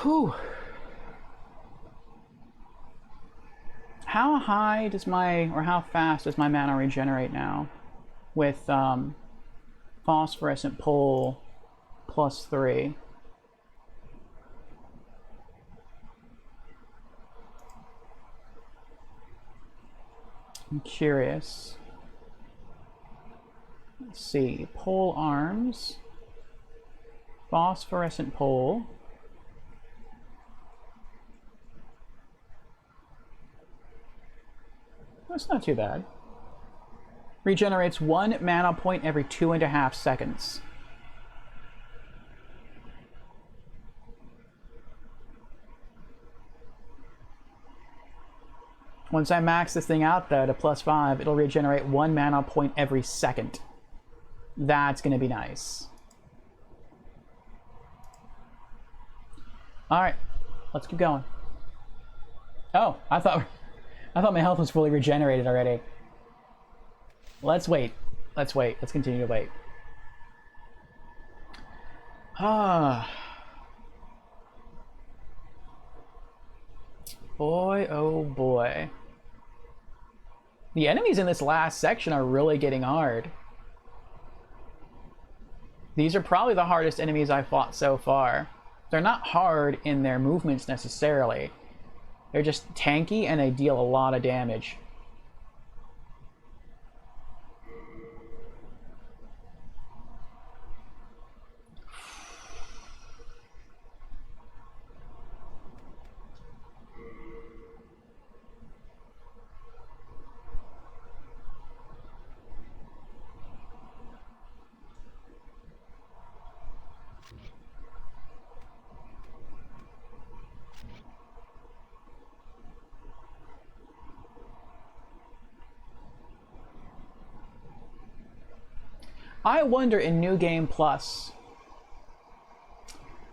Whew. How high does my, or how fast does my mana regenerate now? With phosphorescent pull +3. I'm curious. Let's see. Pole arms. Phosphorescent pole. That's not too bad. Regenerates 1 mana point every 2.5 seconds. Once I max this thing out though to +5, it'll regenerate 1 mana point every second. That's gonna be nice. Alright, let's keep going. Oh, I thought my health was fully regenerated already. Let's wait. Let's wait. Let's continue to wait. Ah. Boy, oh boy. The enemies in this last section are really getting hard. These are probably the hardest enemies I've fought so far. They're not hard in their movements necessarily. They're just tanky and they deal a lot of damage. I wonder in New Game Plus,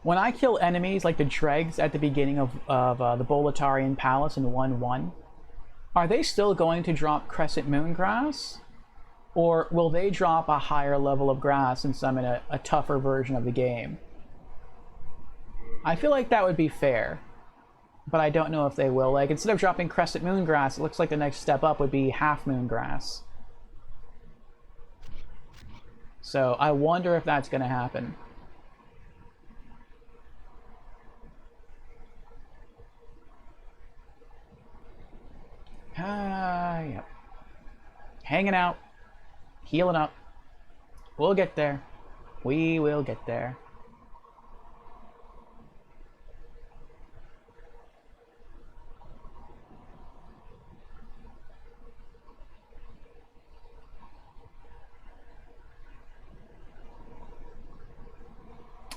when I kill enemies like the dregs at the beginning of the Boletarian Palace in 1-1, are they still going to drop Crescent Moon Grass? Or will they drop a higher level of grass since I'm in a tougher version of the game? I feel like that would be fair, but I don't know if they will. Like, instead of dropping Crescent Moon Grass, it looks like the next step up would be Half Moon Grass. So I wonder if that's going to happen. Yep. Hanging out. Healing up. We'll get there. We will get there.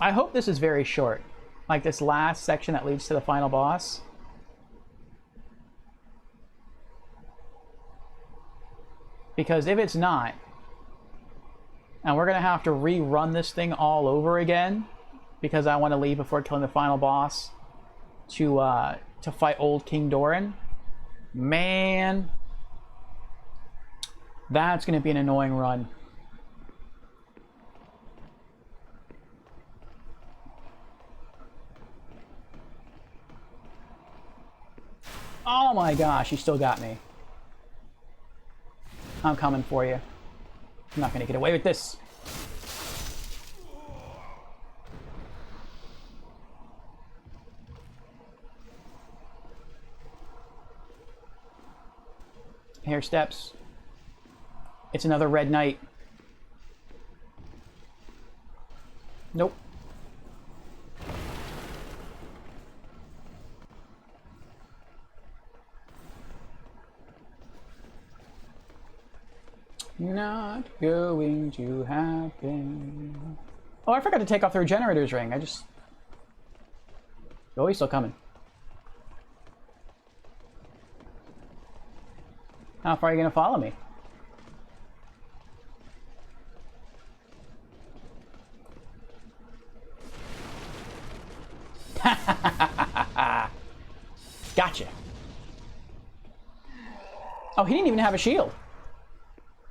I hope this is very short. Like this last section that leads to the final boss. Because if it's not, and we're going to have to rerun this thing all over again, because I want to leave before killing the final boss to fight old King Doran, man, that's going to be an annoying run. Oh my gosh, you still got me. I'm coming for you. I'm not going to get away with this. Hair steps. It's another red knight. Nope. Not going to happen. Oh, I forgot to take off the Regenerators Ring. Oh, he's still coming. How far are you going to follow me? Gotcha. Oh, he didn't even have a shield.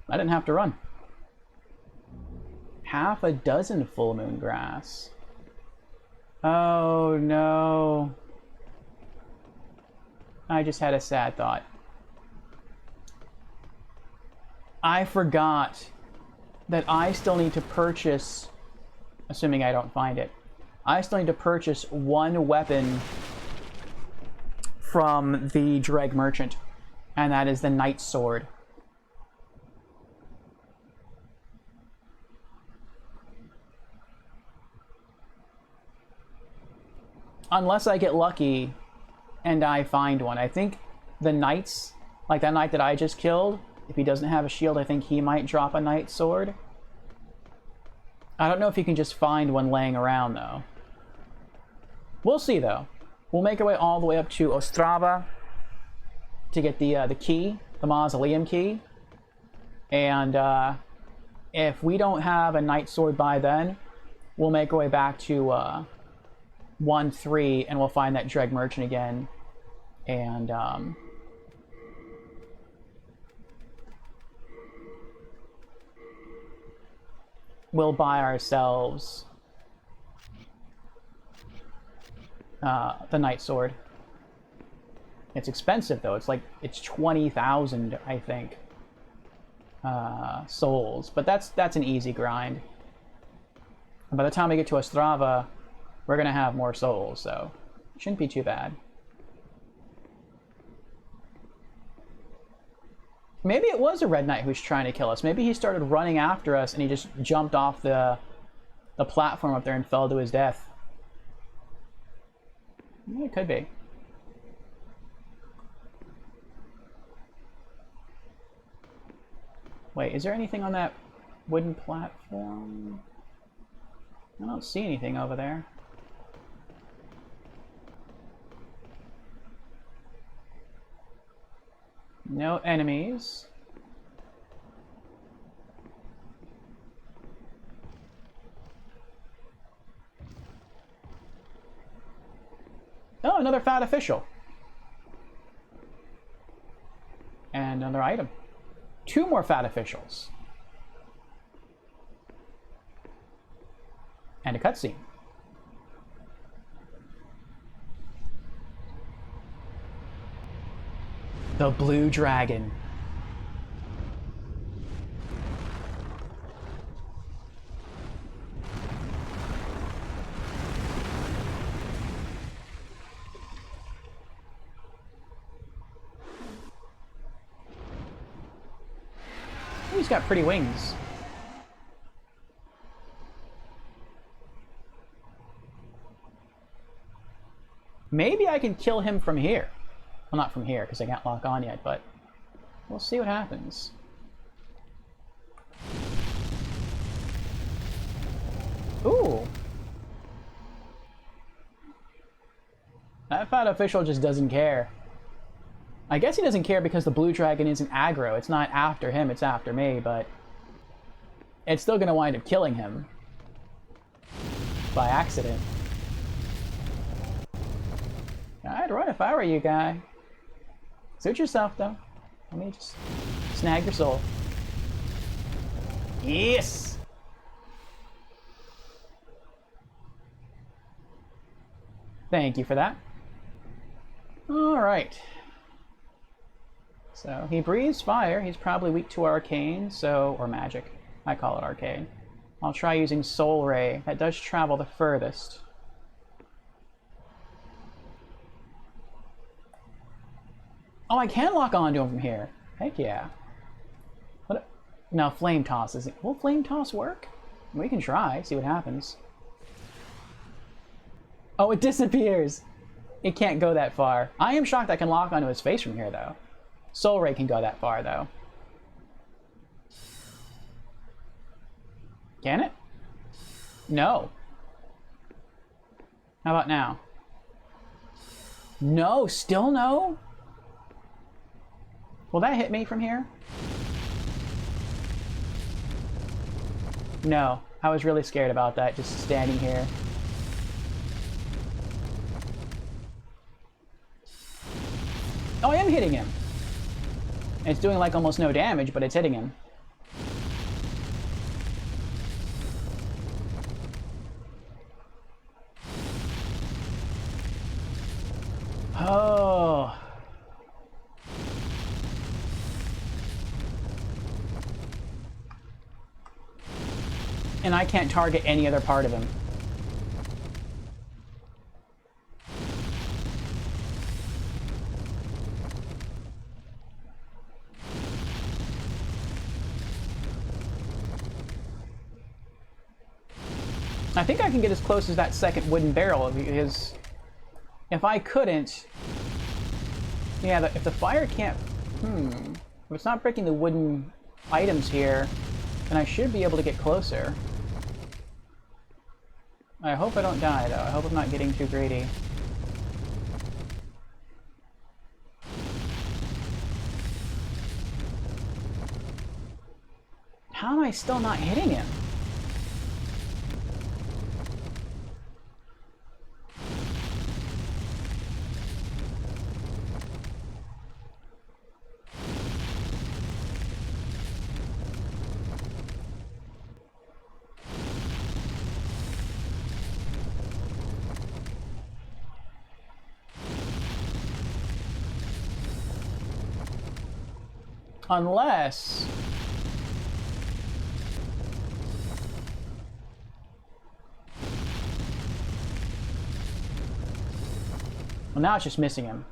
I didn't have to run. Half a dozen full moon grass. Oh no. I just had a sad thought. I forgot that I still need to purchase, assuming I don't find it, I still need to purchase one weapon from the Dreg Merchant, and that is the Knight's Sword. Unless I get lucky and I find one. I think the knights, like that knight that I just killed, if he doesn't have a shield, I think he might drop a Knight's Sword. I don't know if you can just find one laying around, though. We'll see, though. We'll make our way all the way up to Ostrava to get the key, the Mausoleum key. And if we don't have a Knight's Sword by then, we'll make our way back to 1-3, and we'll find that Dreg Merchant again. And we'll buy ourselves the Knight's Sword. It's expensive though. It's 20,000, I think, souls. But that's an easy grind. And by the time we get to Ostrava, we're gonna have more souls, so it shouldn't be too bad. Maybe it was a Red Knight who's trying to kill us. Maybe he started running after us and he just jumped off the platform up there and fell to his death. Yeah, it could be. Wait, is there anything on that wooden platform? I don't see anything over there. No enemies. Oh, another fat official. And another item. 2 more fat officials. And a cutscene. The Blue Dragon. He's got pretty wings. Maybe I can kill him from here. Well, not from here, because I can't lock on yet, but we'll see what happens. Ooh. That fat official just doesn't care. I guess he doesn't care because the blue dragon isn't aggro. It's not after him, it's after me, but it's still going to wind up killing him. By accident. I'd run if I were you, guy. Suit yourself, though. Let me just snag your soul. Yes! Thank you for that. Alright. So, he breathes fire. He's probably weak to arcane, so... or magic. I call it arcane. I'll try using Soul Ray. That does travel the furthest. Oh, I can lock onto him from here. Heck yeah. What? No, Flame Toss isn't... Will Flame Toss work? We can try, see what happens. Oh, it disappears! It can't go that far. I am shocked I can lock onto his face from here, though. Soul Ray can go that far, though. Can it? No. How about now? No, still no? Will that hit me from here? No, I was really scared about that, just standing here. Oh, I am hitting him. It's doing like almost no damage, but it's hitting him. Oh. And I can't target any other part of him. I think I can get as close as that second wooden barrel, because if I couldn't... Yeah, if the fire can't... If it's not breaking the wooden items here, then I should be able to get closer. I hope I don't die, though. I hope I'm not getting too greedy. How am I still not hitting him? Unless... Well, now it's just missing him.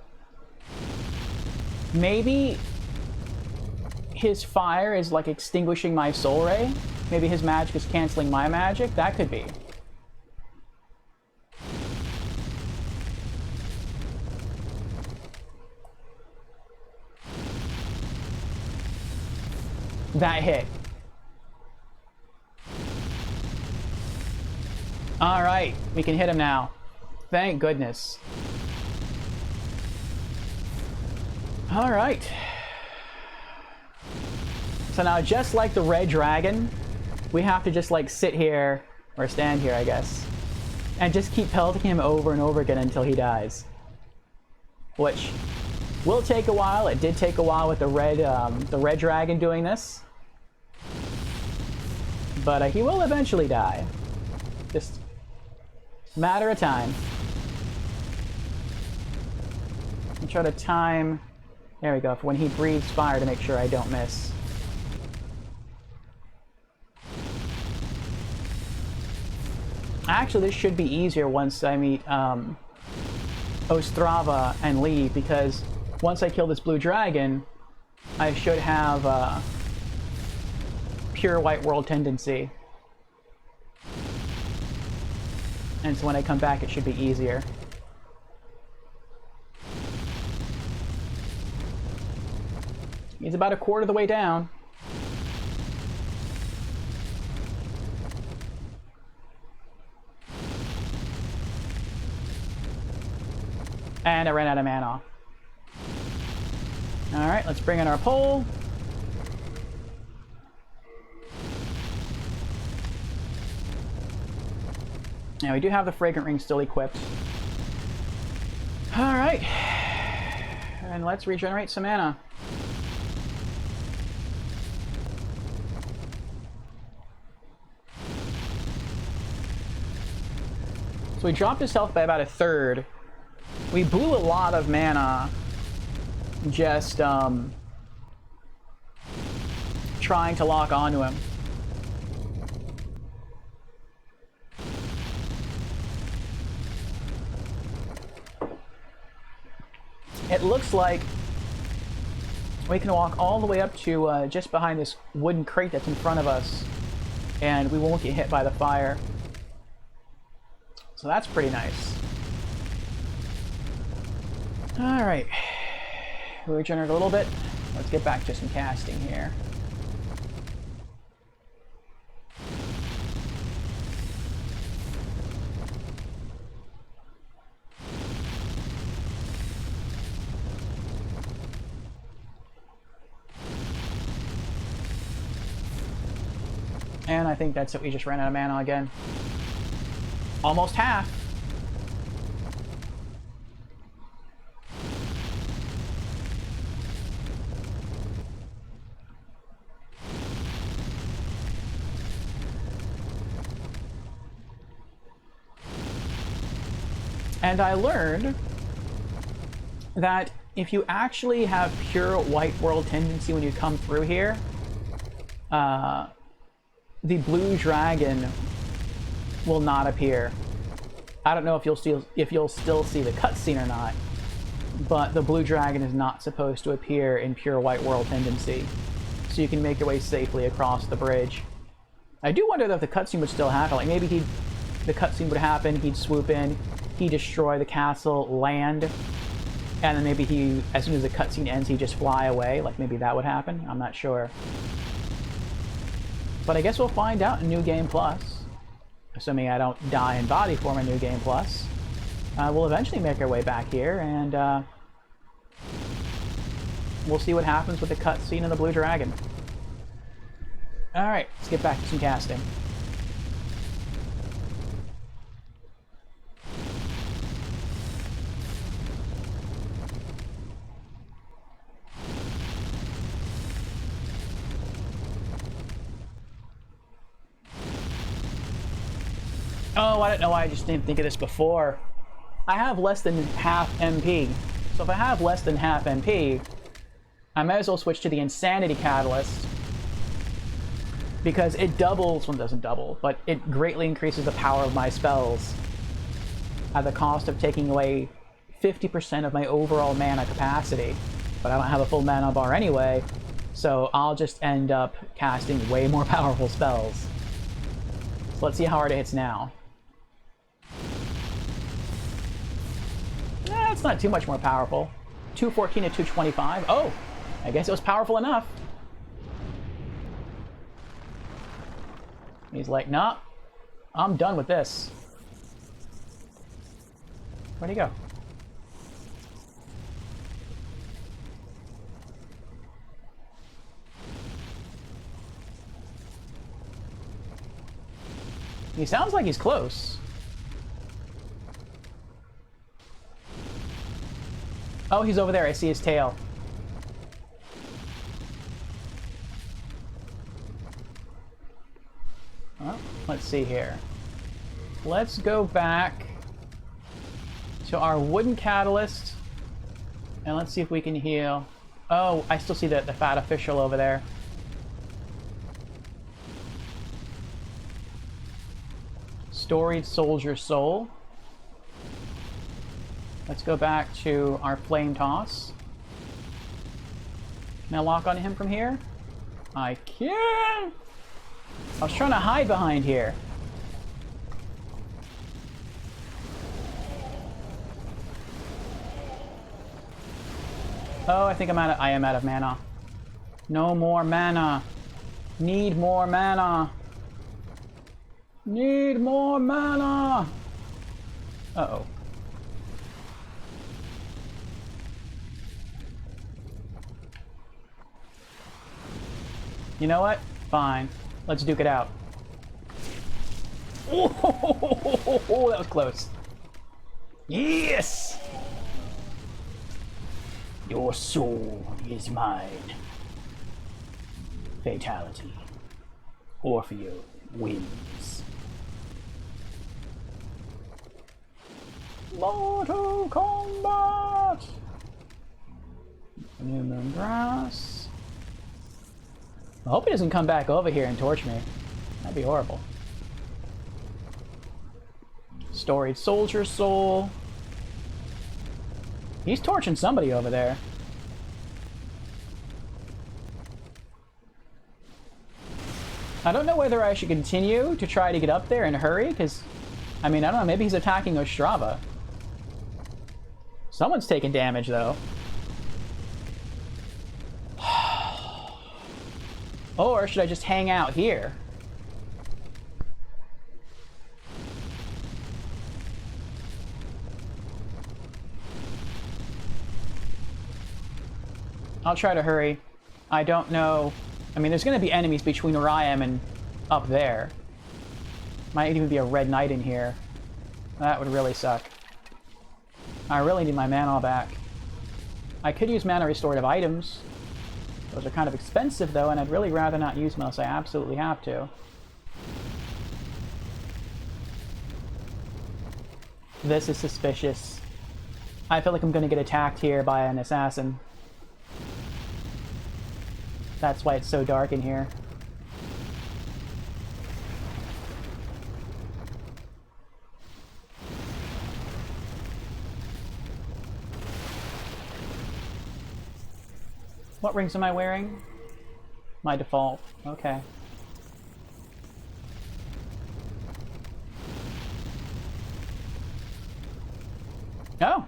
Maybe his fire is like extinguishing my soul ray? Maybe his magic is canceling my magic? That could be. That hit. Alright, we can hit him now. Thank goodness. Alright. So now, just like the red dragon, we have to just like sit here, or stand here I guess, and just keep pelting him over and over again until he dies. Which will take a while. It did take a while with the red dragon doing this. But he will eventually die. Just a matter of time. And try to time... There we go, for when he breathes fire to make sure I don't miss. Actually, this should be easier once I meet Ostrava and Lee, because once I kill this blue dragon, I should have pure white world tendency. And so when I come back, it should be easier. He's about a quarter of the way down. And I ran out of mana. Alright, let's bring in our pole. Now we do have the Fragrant Ring still equipped. Alright. And let's regenerate some mana. So we dropped his health by about a third. We blew a lot of mana just trying to lock onto him. It looks like we can walk all the way up to just behind this wooden crate that's in front of us, and we won't get hit by the fire. So that's pretty nice. Alright. Regenerate a little bit. Let's get back to some casting here. And I think that's it. We just ran out of mana again. Almost half. And I learned that if you actually have pure white world tendency when you come through here, the blue dragon will not appear. I don't know if you'll still see the cutscene or not, but the blue dragon is not supposed to appear in pure white world tendency, so you can make your way safely across the bridge. I do wonder if the cutscene would still happen. Like maybe the cutscene would happen, he'd swoop in, he'd destroy the castle, land, and then maybe he, as soon as the cutscene ends, he'd just fly away. Like maybe that would happen. I'm not sure. But I guess we'll find out in New Game Plus. Assuming I don't die in body form in New Game Plus. We'll eventually make our way back here, and we'll see what happens with the cutscene of the Blue Dragon. Alright, let's get back to some casting. Oh, I don't know why I just didn't think of this before. I have less than half MP. So if I have less than half MP, I might as well switch to the Insanity Catalyst. Because it doubles, well it doesn't double, but it greatly increases the power of my spells at the cost of taking away 50% of my overall mana capacity. But I don't have a full mana bar anyway, so I'll just end up casting way more powerful spells. So let's see how hard it hits now. It's not too much more powerful. 214 to 225. Oh, I guess it was powerful enough. He's like, nah, I'm done with this. Where'd he go? He sounds like he's close. Oh, he's over there. I see his tail. Well, let's see here. Let's go back to our wooden catalyst. And let's see if we can heal. Oh, I still see the fat official over there. Storied Soldier Soul. Let's go back to our Flame Toss. Can I lock on him from here? I can! I was trying to hide behind here. Oh, I think I am out of mana. No more mana. Need more mana. Need more mana! Uh-oh. You know what? Fine. Let's duke it out. Oh, that was close. Yes! Your soul is mine. Fatality. Orfeo wins. Mortal Kombat! New Moon Grass. I hope he doesn't come back over here and torch me. That'd be horrible. Storied Soldier Soul. He's torching somebody over there. I don't know whether I should continue to try to get up there and hurry, because, I mean, I don't know, maybe he's attacking Ostrava. Someone's taking damage, though. Or should I just hang out here? I'll try to hurry. I don't know. I mean, there's going to be enemies between where I am and up there. Might even be a red knight in here. That would really suck. I really need my mana back. I could use mana restorative items. Those are kind of expensive though, and I'd really rather not use them unless I absolutely have to. This is suspicious. I feel like I'm going to get attacked here by an assassin. That's why it's so dark in here. What rings am I wearing? My default. Okay. Oh!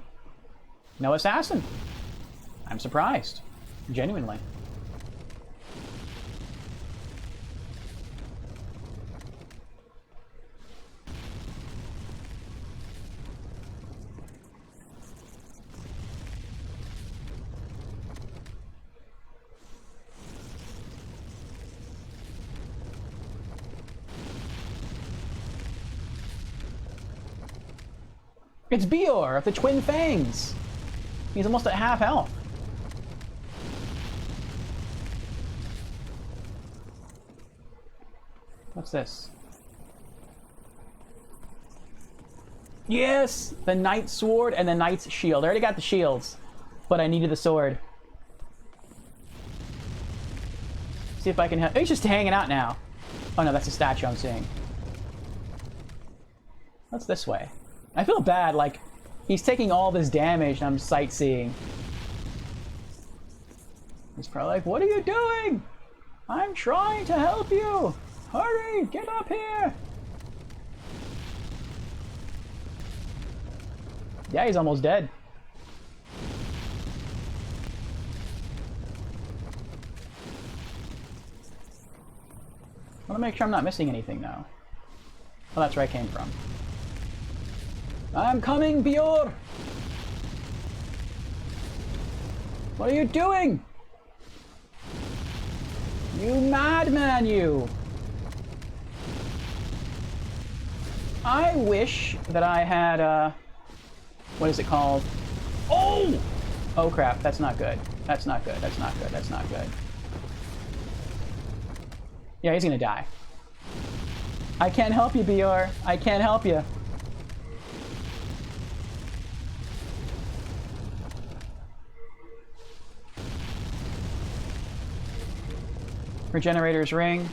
No assassin! I'm surprised. Genuinely. It's Bior of the Twin Fangs! He's almost at half health. What's this? Yes! The Knight's Sword and the Knight's Shield. I already got the shields, but I needed the sword. See if I can help. Oh, he's just hanging out now. Oh no, that's a statue I'm seeing. What's this way? I feel bad, like, he's taking all this damage and I'm sightseeing. He's probably like, what are you doing? I'm trying to help you! Hurry, get up here! Yeah, he's almost dead. I want to make sure I'm not missing anything, though. Oh, that's where I came from. I'm coming, Bior! What are you doing? You madman, you! I wish that I had, what is it called? Oh! Oh crap, that's not good. That's not good, that's not good, that's not good. Yeah, he's gonna die. I can't help you, Bior. I can't help you. Regenerators Ring.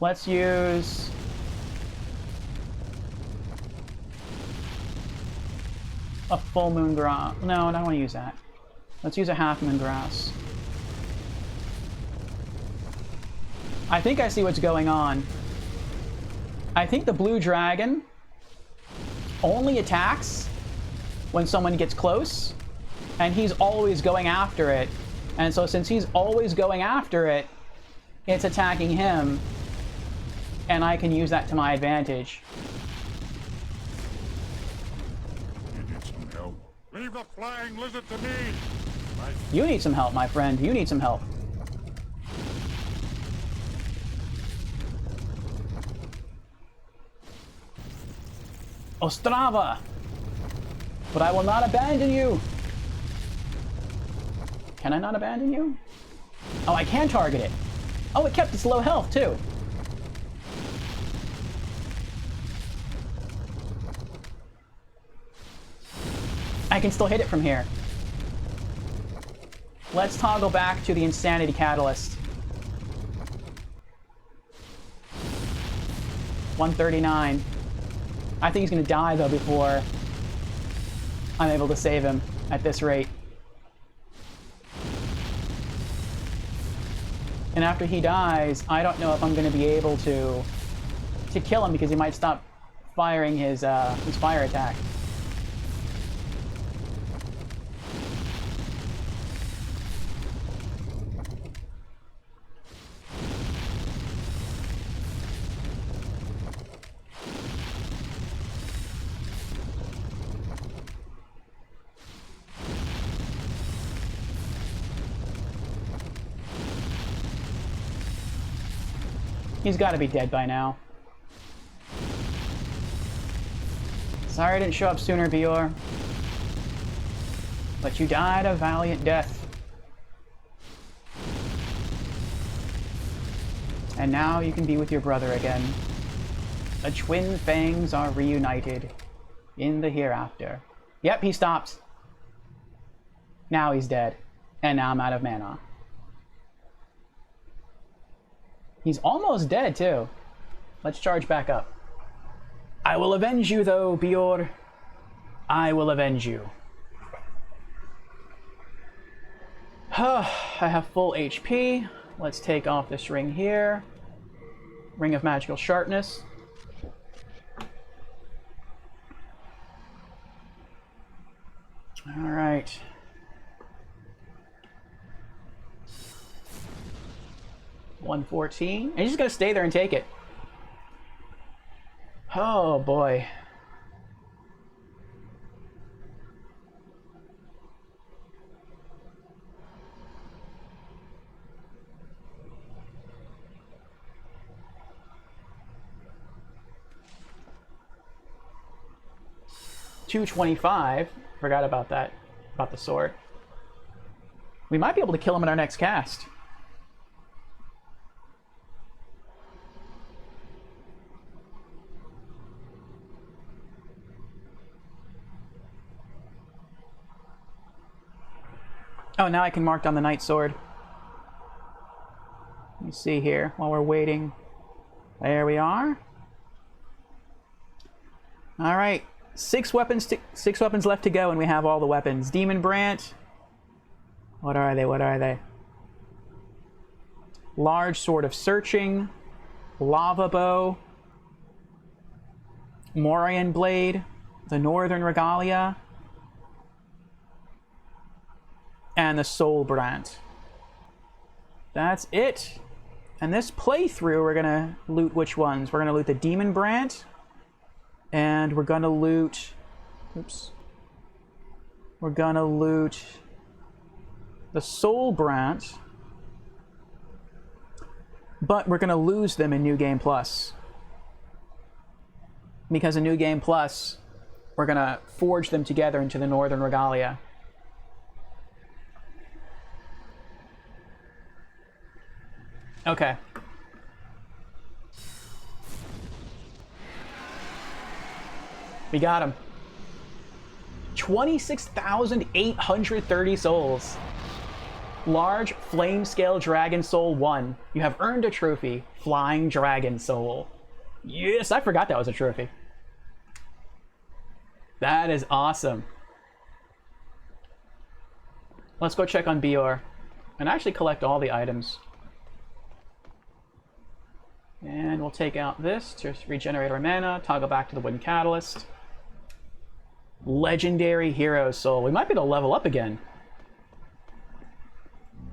Let's use... a full moon grass. No, I don't want to use that. Let's use a half moon grass. I think I see what's going on. I think the blue dragon only attacks when someone gets close, and he's always going after it. And so since he's always going after it, it's attacking him, and I can use that to my advantage. You need some help. Leave the flying lizard to me! You need some help, my friend. You need some help. Ostrava! But I will not abandon you! Can I not abandon you? Oh, I can target it. Oh, it kept its low health, too. I can still hit it from here. Let's toggle back to the Insanity Catalyst. 139. I think he's gonna die, though, before I'm able to save him at this rate. And after he dies, I don't know if I'm gonna be able to kill him, because he might stop firing his fire attack. He's got to be dead by now. Sorry I didn't show up sooner, Bior. But you died a valiant death. And now you can be with your brother again. The twin fangs are reunited in the hereafter. Yep, he stopped. Now he's dead. And now I'm out of mana. He's almost dead, too. Let's charge back up. I will avenge you, though, Bior. I will avenge you. I have full HP. Let's take off this ring here. Ring of Magical Sharpness. Alright. $114. And you just gotta stay there and take it. Oh boy. $225. Forgot about that. About the sword. We might be able to kill him in our next cast. Oh, now I can mark down the Night Sword. Let me see here while we're waiting. There we are. All right, six weapons left to go, and we have all the weapons. Demon Brant. What are they? What are they? Large Sword of Searching, Lava Bow, Morian Blade, the Northern Regalia, and the Soul Brant. That's it. And this playthrough, we're gonna loot which ones? We're gonna loot the Demon Brant, and we're gonna loot... Oops. We're gonna loot the Soul Brant, but we're gonna lose them in New Game Plus. Because in New Game Plus, we're gonna forge them together into the Northern Regalia. Okay. We got him. 26,830 souls. Large Flame Scale Dragon Soul 1. You have earned a trophy, Flying Dragon Soul. Yes, I forgot that was a trophy. That is awesome. Let's go check on Bior and actually collect all the items. And we'll take out this to regenerate our mana, toggle back to the Wooden Catalyst. Legendary Hero Soul. We might be able to level up again.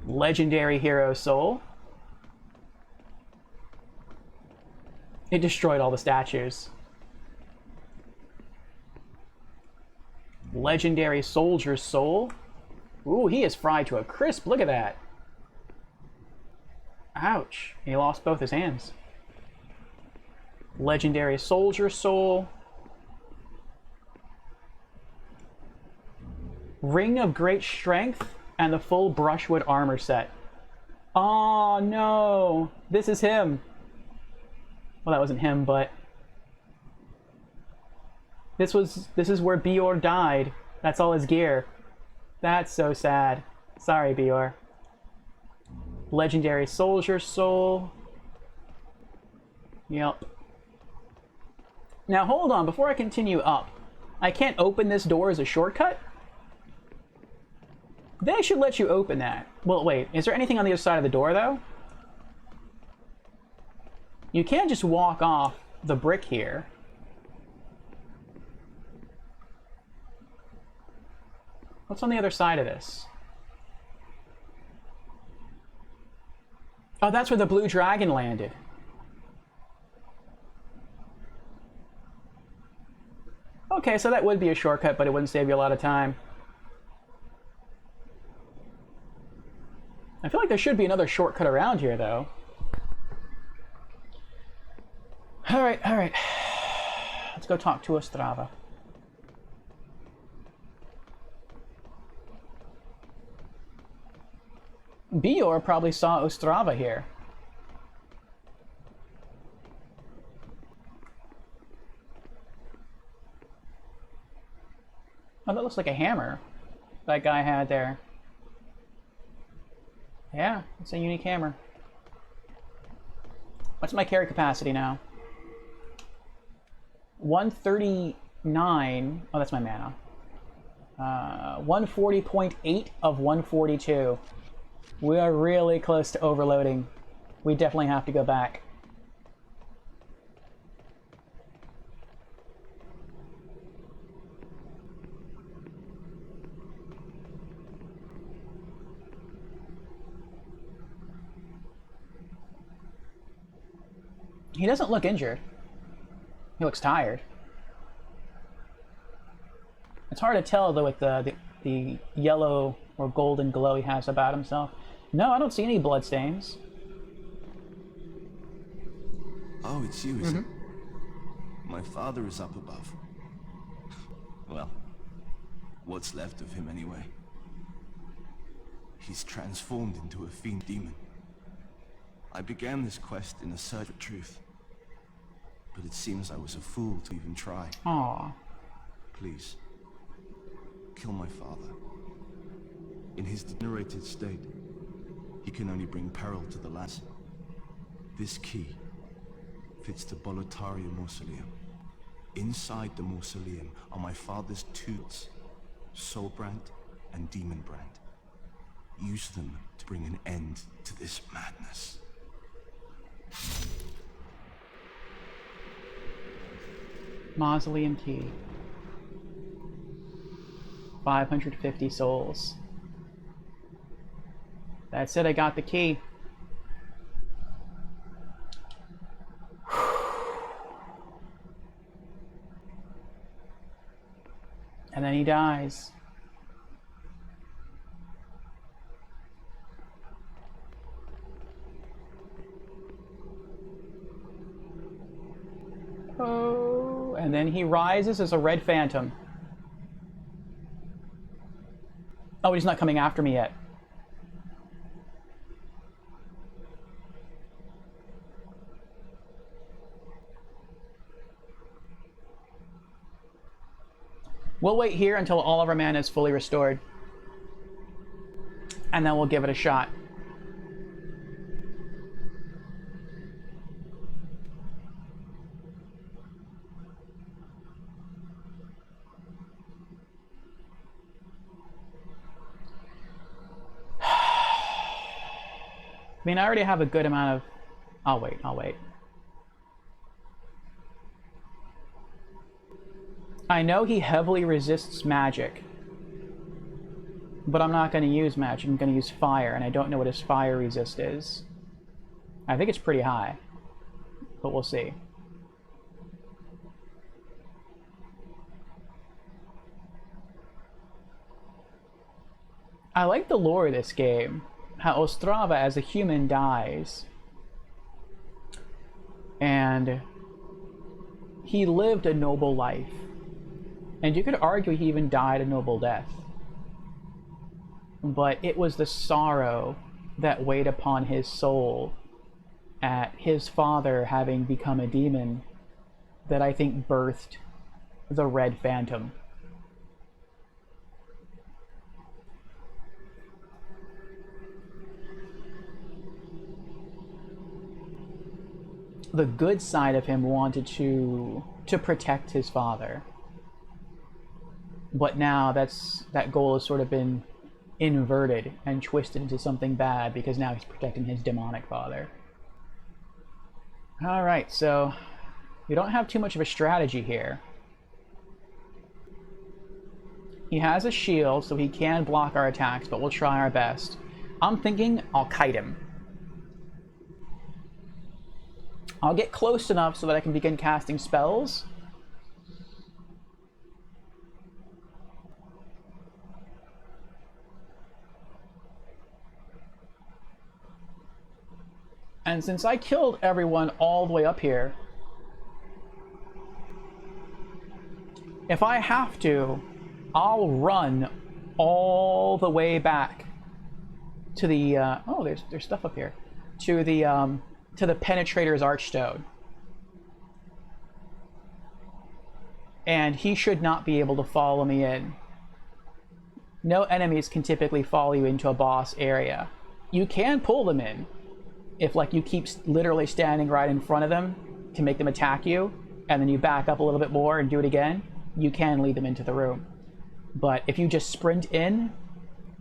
Legendary Hero Soul. It destroyed all the statues. Legendary Soldier Soul. Ooh, he is fried to a crisp. Look at that. Ouch. He lost both his hands. Legendary Soldier Soul. Ring of Great Strength and the full Brushwood armor set. Oh no! This is him. Well, that wasn't him, but this is where Bior died. That's all his gear. That's so sad. Sorry, Bior. Legendary Soldier Soul. Yep. Now hold on, before I continue up, I can't open this door as a shortcut? They should let you open that. Well, wait, is there anything on the other side of the door, though? You can't just walk off the brick here. What's on the other side of this? Oh, that's where the blue dragon landed. Okay, so that would be a shortcut, but it wouldn't save you a lot of time. I feel like there should be another shortcut around here, though. Alright, alright. Let's go talk to Ostrava. Bior probably saw Ostrava here. Oh, that looks like a hammer that guy had there. Yeah, it's a unique hammer. What's my carry capacity now? 139. Oh, that's my mana. 140.8 of 142. We are really close to overloading. We definitely have to go back. He doesn't look injured. He looks tired. It's hard to tell though with the yellow or golden glow he has about himself. No, I don't see any bloodstains. Oh, it's you, is it? My father is up above. Well, what's left of him anyway. He's transformed into a fiend demon. I began this quest in a search for truth. But it seems I was a fool to even try. Aww. Please, kill my father. In his degenerated state, he can only bring peril to the lands. This key fits the Boletaria mausoleum. Inside the mausoleum are my father's tools, Soulbrand and Demonbrand. Use them to bring an end to this madness. Mausoleum key. 550 souls. That's it, I got the key. And then he dies. Oh, and then he rises as a red phantom. Oh, he's not coming after me yet. We'll wait here until all of our mana is fully restored. And then we'll give it a shot. I mean, I already have a good amount of... I'll wait. I know he heavily resists magic. But I'm not going to use magic, I'm going to use fire, and I don't know what his fire resist is. I think it's pretty high. But we'll see. I like the lore of this game. How Ostrava as a human dies. And he lived a noble life. And you could argue he even died a noble death. But it was the sorrow that weighed upon his soul at his father having become a demon that I think birthed the Red Phantom. The good side of him wanted to protect his father. But now that goal has sort of been inverted and twisted into something bad because now he's protecting his demonic father. Alright, so we don't have too much of a strategy here. He has a shield, so he can block our attacks, but we'll try our best. I'm thinking I'll kite him. I'll get close enough so that I can begin casting spells. And since I killed everyone all the way up here, if I have to, I'll run all the way back to the oh, there's stuff up here, to the Penetrator's Archstone, and he should not be able to follow me in. No enemies can typically follow you into a boss area. You can pull them in if, like, you keep literally standing right in front of them to make them attack you, and then you back up a little bit more and do it again. You can lead them into the room. But if you just sprint in,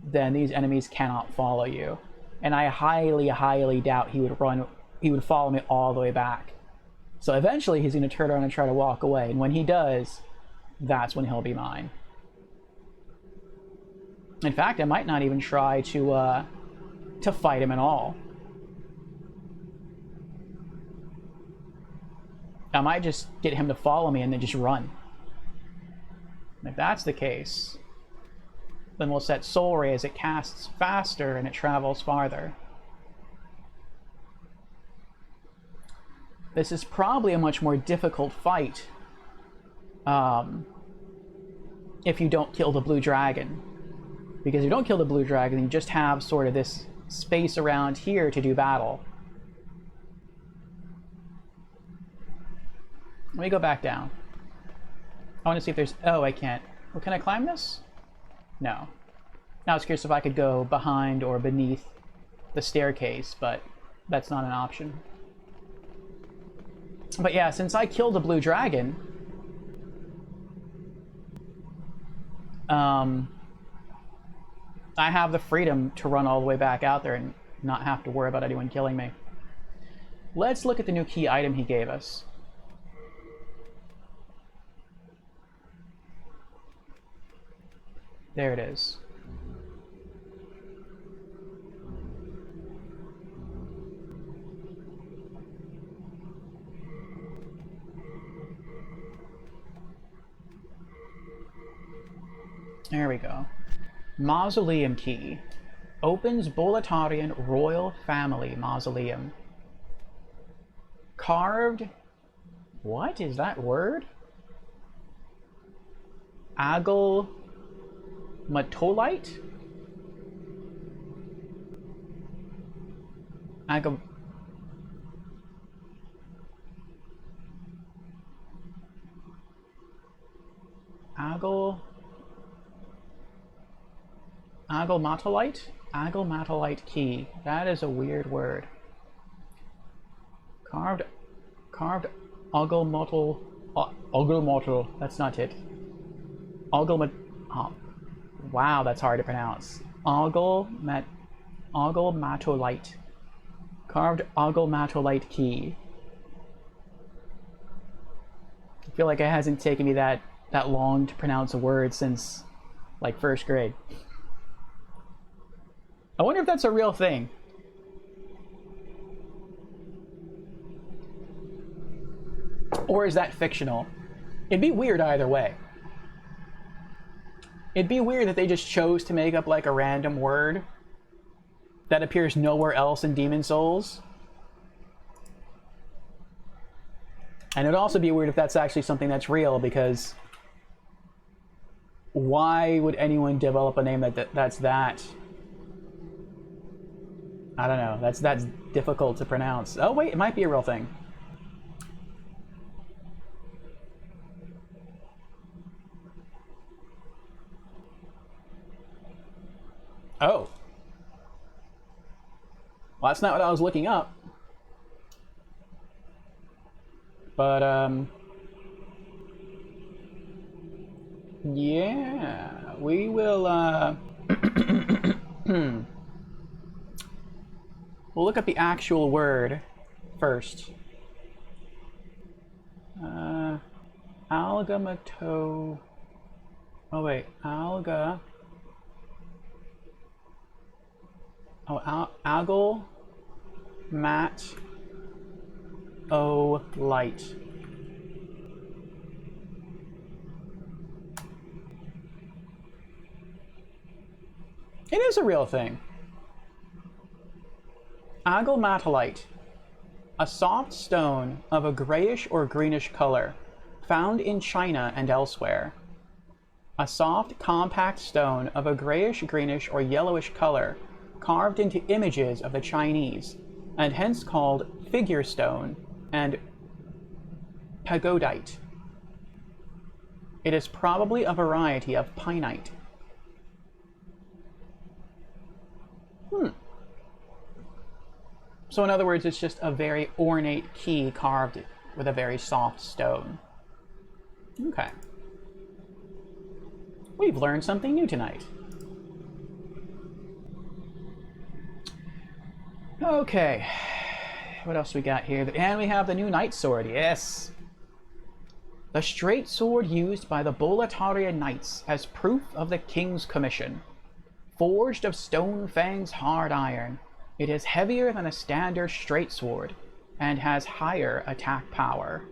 then these enemies cannot follow you. And I highly, highly doubt he would follow me all the way back. So eventually he's going to turn around and try to walk away. And when he does, that's when he'll be mine. In fact, I might not even try to fight him at all. I might just get him to follow me and then just run. And if that's the case, then we'll set Soul Ray as it casts faster and it travels farther. This is probably a much more difficult fight if you don't kill the blue dragon. Because if you don't kill the blue dragon, you just have sort of this space around here to do battle. Let me go back down. I want to see if there's... Oh, I can't. Well, can I climb this? No. Now I was curious if I could go behind or beneath the staircase, but that's not an option. But yeah, since I killed a blue dragon, I have the freedom to run all the way back out there and not have to worry about anyone killing me. Let's look at the new key item he gave us. There it is. There we go. Mausoleum key. Opens Boletarian royal family mausoleum. Carved... What is that word? Aglematolite? Aglematolite? Aglematolite key. That is a weird word. Carved aglematol. That's not it. Oh, wow, that's hard to pronounce. Aglematolite. Carved aglematolite key. I feel like it hasn't taken me that long to pronounce a word since, like, first grade. I wonder if that's a real thing. Or is that fictional? It'd be weird either way. It'd be weird that they just chose to make up, like, a random word that appears nowhere else in Demon Souls. And it'd also be weird if that's actually something that's real, because why would anyone develop a name that's that? I don't know. That's difficult to pronounce. Oh wait, it might be a real thing. Oh. Well, that's not what I was looking up. But yeah, we will we'll look at the actual word first. Algamato. Oh wait, alga. Oh, aglematolite. It is a real thing. Aglematolite, a soft stone of a grayish or greenish color, found in China and elsewhere. A soft, compact stone of a grayish, greenish, or yellowish color, carved into images of the Chinese, and hence called figure stone and pagodite. It is probably a variety of pinite. So in other words, it's just a very ornate key carved with a very soft stone. Okay. We've learned something new tonight. Okay. What else we got here? And we have the new Knight Sword, yes! The straight sword used by the Boletarian Knights as proof of the King's commission. Forged of Stone Fang's hard iron, it is heavier than a standard straight sword, and has higher attack power.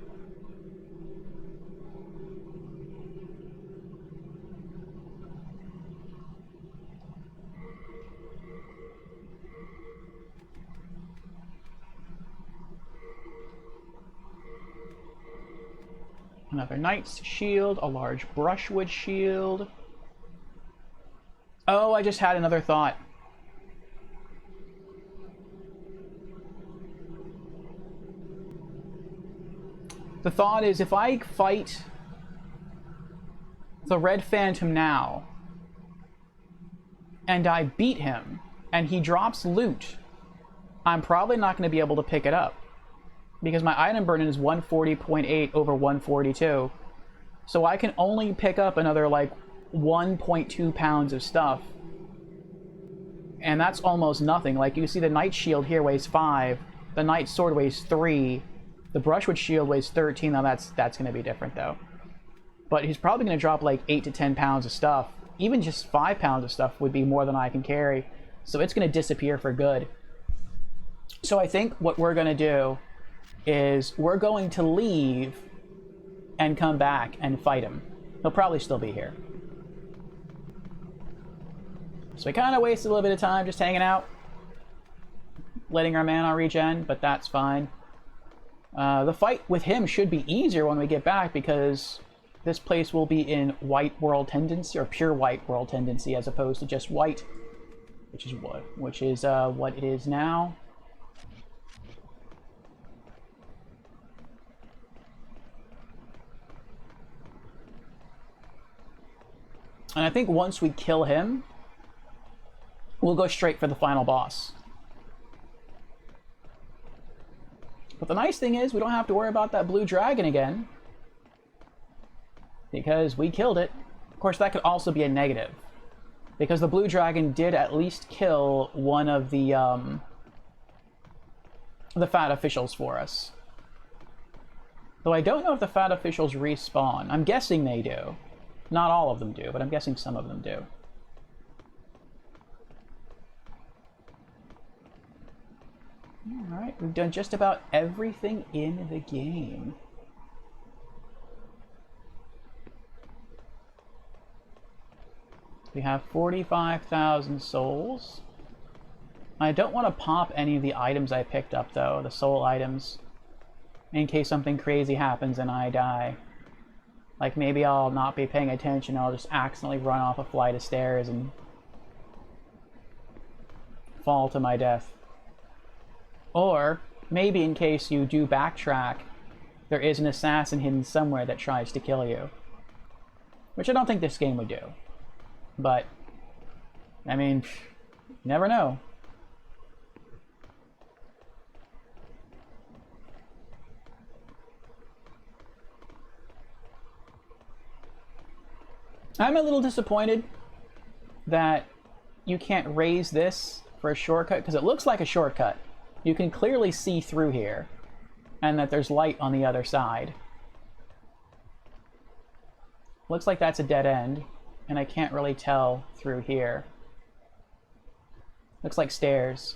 Another knight's shield, a large brushwood shield. Oh, I just had another thought. The thought is, if I fight the Red Phantom now, and I beat him, and he drops loot, I'm probably not going to be able to pick it up. Because my item burden is 140.8 over 142. So I can only pick up another, like, 1.2 pounds of stuff. And that's almost nothing. Like, you see the Knight Shield here weighs 5. The Knight Sword weighs 3. The Brushwood Shield weighs 13. Now that's going to be different, though. But he's probably going to drop, like, 8 to 10 pounds of stuff. Even just 5 pounds of stuff would be more than I can carry. So it's going to disappear for good. So I think what we're going to do is we're going to leave and come back and fight him. He'll probably still be here. So we kind of wasted a little bit of time just hanging out, letting our mana regen, but that's fine. The fight with him should be easier when we get back because this place will be in white world tendency, or pure white world tendency, as opposed to just white, which is what it is now. And I think once we kill him, we'll go straight for the final boss. But the nice thing is, we don't have to worry about that blue dragon again, because we killed it. Of course, that could also be a negative, because the blue dragon did at least kill one of the fat officials for us. Though I don't know if the fat officials respawn. I'm guessing they do. Not all of them do, but I'm guessing some of them do. Alright, we've done just about everything in the game. We have 45,000 souls. I don't want to pop any of the items I picked up, though, the soul items, in case something crazy happens and I die. Like, maybe I'll not be paying attention, I'll just accidentally run off a flight of stairs and fall to my death. Or, maybe in case you do backtrack, there is an assassin hidden somewhere that tries to kill you. Which I don't think this game would do. But, I mean, you never know. I'm a little disappointed that you can't raise this for a shortcut, because it looks like a shortcut. You can clearly see through here, and that there's light on the other side. Looks like that's a dead end, and I can't really tell through here. Looks like stairs.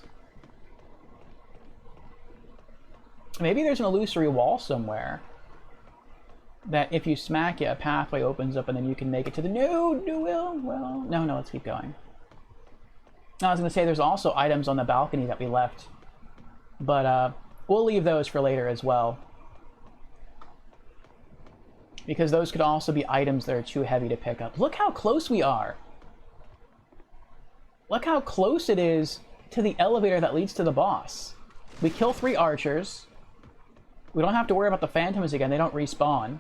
Maybe there's an illusory wall somewhere that if you smack it, a pathway opens up and then you can make it to the... No, let's keep going. I was going to say there's also items on the balcony that we left, but we'll leave those for later as well. because those could also be items that are too heavy to pick up. Look how close we are. Look how close it is to the elevator that leads to the boss. We kill 3 archers. We don't have to worry about the phantoms again. They don't respawn.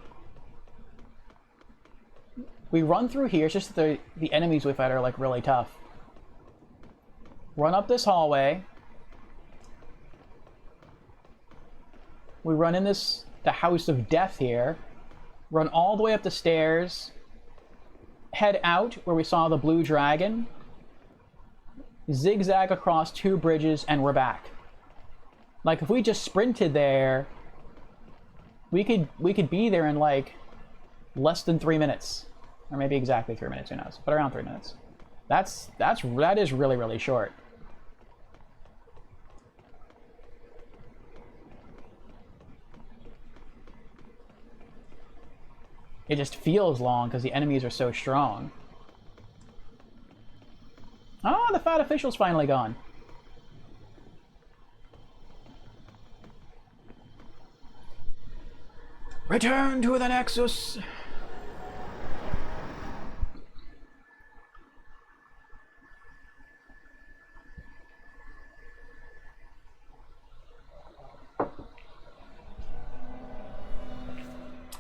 We run through here. It's just that the enemies we fight are like really tough. Run up this hallway. We run in the House of Death here. Run all the way up the stairs. Head out where we saw the blue dragon. Zigzag across 2 bridges, and we're back. Like, if we just sprinted there, we could be there in like less than 3 minutes. Or maybe exactly 3 minutes, who knows? But around 3 minutes. That is really, really short. It just feels long because the enemies are so strong. Oh, the fat official's finally gone. Return to the Nexus!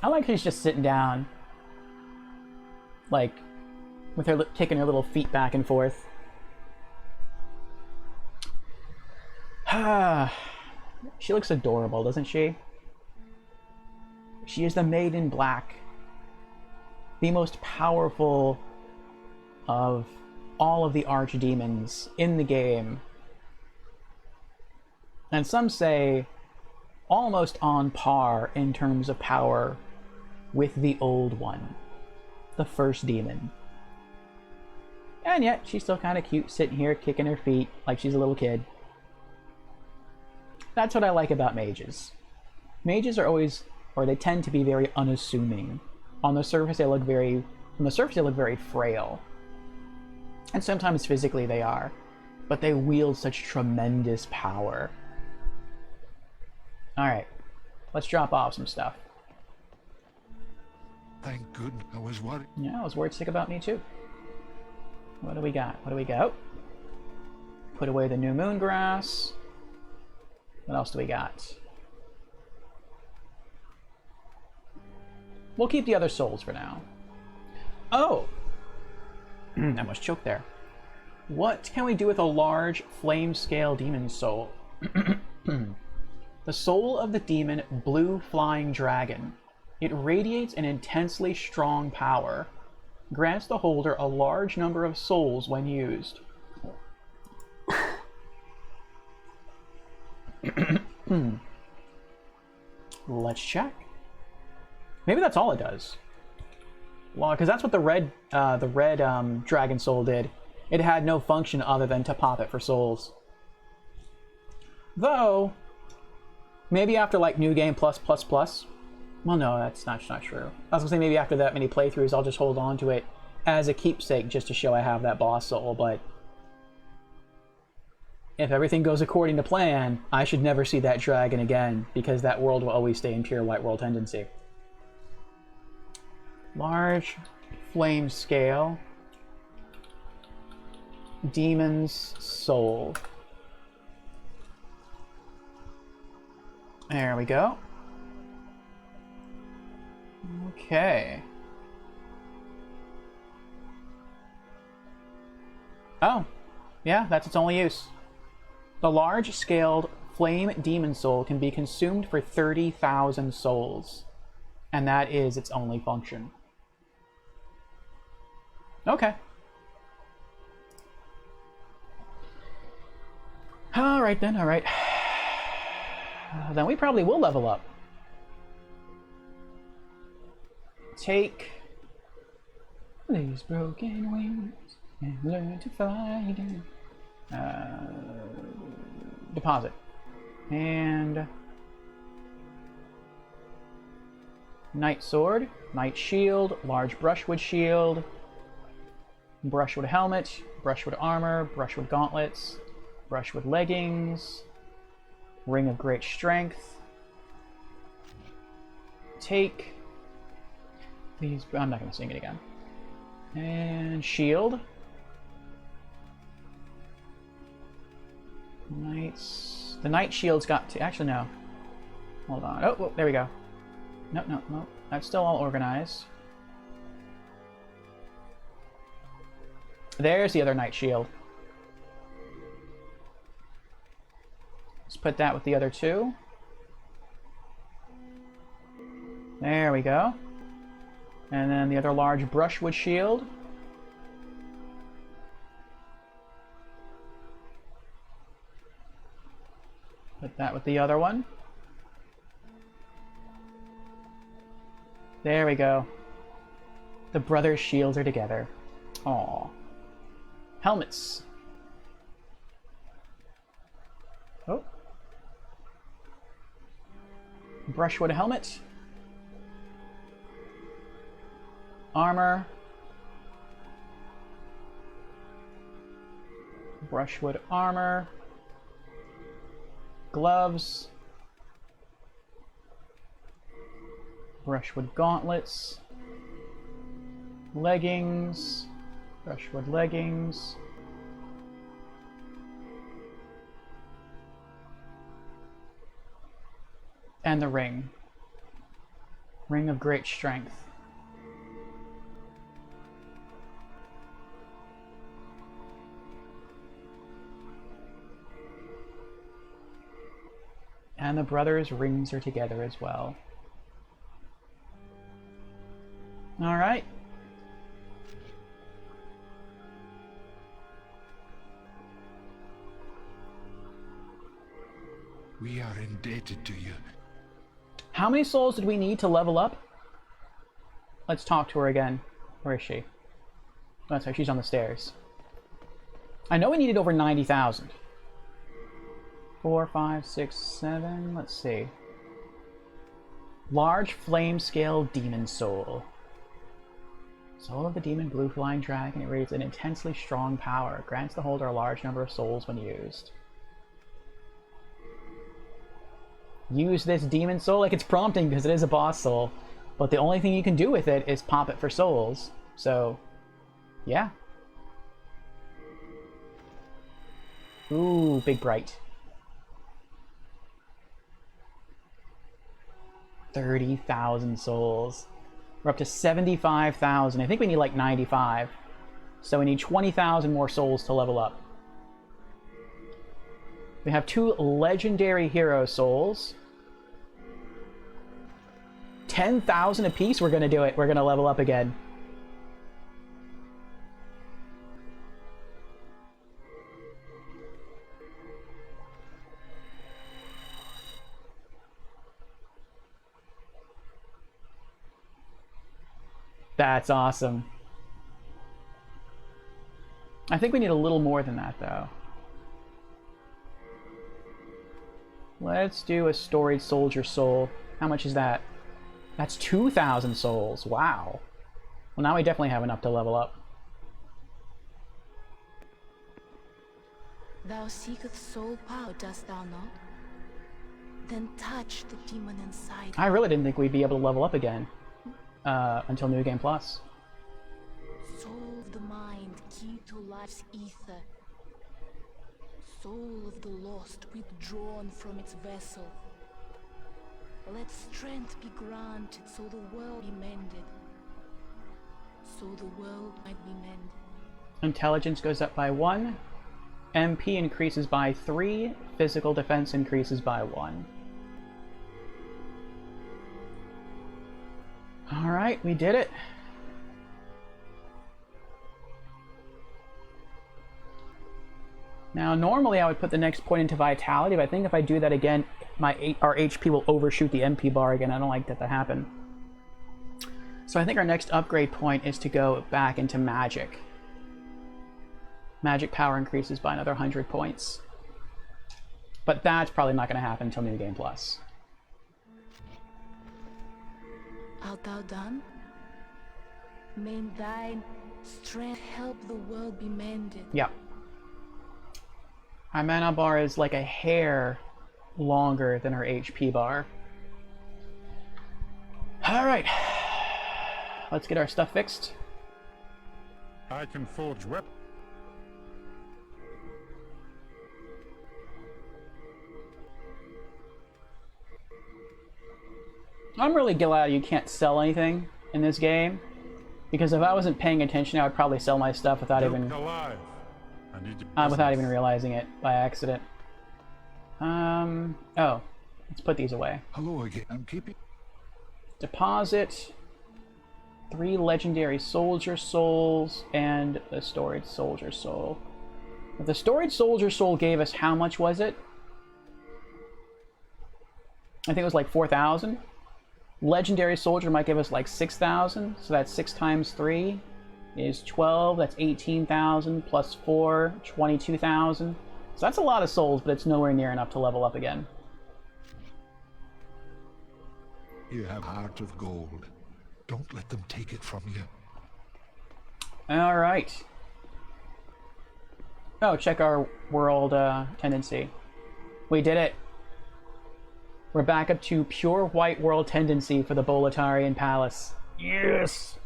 I like she's just sitting down, like, with her kicking her little feet back and forth. She looks adorable, doesn't she? She is the Maid in Black, the most powerful of all of the archdemons in the game. And some say almost on par in terms of power with the old one, the first demon. And yet, she's still kind of cute, sitting here kicking her feet like she's a little kid. That's what I like about mages. Mages are always, or they tend to be very unassuming. On the surface, they look very frail. And sometimes physically they are. But they wield such tremendous power. Alright, let's drop off some stuff. Thank goodness, I was worried. Yeah, I was worried sick about me too. What do we got? What do we got? Put away the new moon grass. What else do we got? We'll keep the other souls for now. Oh! I almost choked there. What can we do with a large flame scale demon soul? The soul of the demon Blue Flying Dragon. It radiates an intensely strong power. Grants the holder a large number of souls when used. Let's check. Maybe that's all it does. Well, because that's what the red dragon soul did. It had no function other than to pop it for souls. Though, maybe after like New Game plus. Well, no, that's not true. I was gonna say maybe after that many playthroughs, I'll just hold on to it as a keepsake just to show I have that boss soul. But if everything goes according to plan, I should never see that dragon again because that world will always stay in pure white world tendency. Large flame scale. Demon's soul. There we go. Okay. Oh, yeah, that's its only use. The large-scaled flame demon soul can be consumed for 30,000 souls. And that is its only function. Okay. Alright then, alright. Then we probably will level up. Take these broken wings and learn to fly again. Deposit. And Knight Sword, Knight Shield, Large Brushwood Shield, Brushwood Helmet, Brushwood Armor, Brushwood Gauntlets, Brushwood Leggings, Ring of Great Strength. Take These, I'm not going to sing it again. And shield. Knights. The knight shield's got to. Actually, no. Hold on. Oh, whoa, there we go. No, no, no. That's still all organized. There's the other knight shield. Let's put that with the other two. There we go. And then the other large brushwood shield. Put that with the other one. There we go. The brothers' shields are together. Aww. Helmets. Oh. Brushwood helmet. Armor. Brushwood armor. Gloves. Brushwood gauntlets. Leggings. Brushwood leggings. And the ring. Ring of great strength. And the brothers' rings are together as well. Alright. We are indebted to you. How many souls did we need to level up? Let's talk to her again. Where is she? Oh, sorry, she's on the stairs. I know we needed over 90,000. 4, 5, 6, 7. Let's see. Large flame scale demon soul. Soul of the demon blue flying dragon. It radiates an intensely strong power. It grants the holder a large number of souls when used. Use this demon soul like it's prompting because it is a boss soul. But the only thing you can do with it is pop it for souls. So, yeah. Ooh, big bright. 30,000 souls. We're up to 75,000. I think we need like 95. So we need 20,000 more souls to level up. We have 2 legendary hero souls. 10,000 apiece. We're going to do it. We're going to level up again. That's awesome. I think we need a little more than that, though. Let's do a storied soldier soul. How much is that? That's 2,000 souls. Wow. Well, now we definitely have enough to level up. Thou seekest soul power, dost thou not? Then touch the demon inside. I really didn't think we'd be able to level up again. Until New Game Plus. Soul of the mind, key to life's ether. Soul of the lost, withdrawn from its vessel. Let strength be granted, so the world be mended. So the world might be mended. Intelligence goes up by 1. MP increases by 3. Physical defense increases by 1. Alright, we did it. Now, normally I would put the next point into Vitality, but I think if I do that again, our HP will overshoot the MP bar again. I don't like that to happen. So I think our next upgrade point is to go back into Magic. Magic power increases by another 100 points. But that's probably not going to happen until New Game Plus. Art thou done? May thine strength help the world be mended. Yeah. Our mana bar is like a hair longer than our HP bar. Alright. let's get our stuff fixed. I can forge weapons. I'm really glad you can't sell anything in this game, because if I wasn't paying attention, I would probably sell my stuff without even realizing it by accident. Oh, let's put these away. Hello again. I'm keeping... Deposit 3 legendary soldier souls and a storage soldier soul. The storage soldier soul gave us, how much was it? I think it was like 4,000. Legendary soldier might give us like 6,000, so that's 6 times 3 is 12. That's 18,000 plus 4, 22,000. So that's a lot of souls, but it's nowhere near enough to level up again. You have heart of gold. Don't let them take it from you. All right. Oh, check our world tendency. We did it. We're back up to pure white world tendency for the Boletarian Palace. Yes!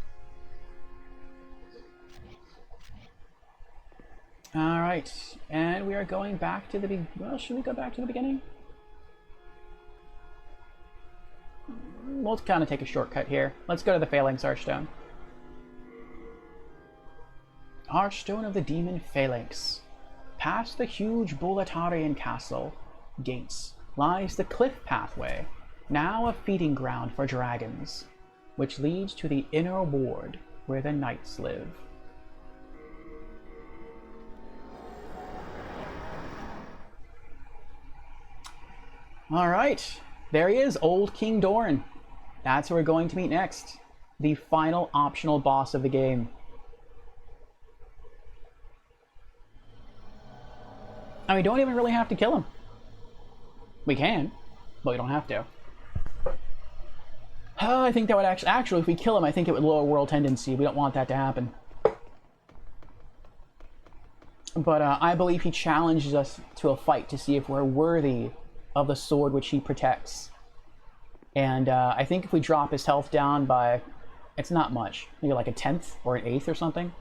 Alright, and we are going back to the well, should we go back to the beginning? We'll kind of take a shortcut here. Let's go to the Phalanx Archstone. Archstone of the Demon Phalanx. Past the huge Boletarian castle gates lies the cliff pathway, now a feeding ground for dragons, which leads to the inner ward where the knights live. Alright, there he is, Old King Doran. That's who we're going to meet next. The final optional boss of the game. And we don't even really have to kill him. We can, but we don't have to. I think that would actually, if we kill him, I think it would lower world tendency. We don't want that to happen. But I believe he challenges us to a fight to see if we're worthy of the sword which he protects. And I think if we drop his health down by, it's not much, maybe like a 10th or an 8th or something,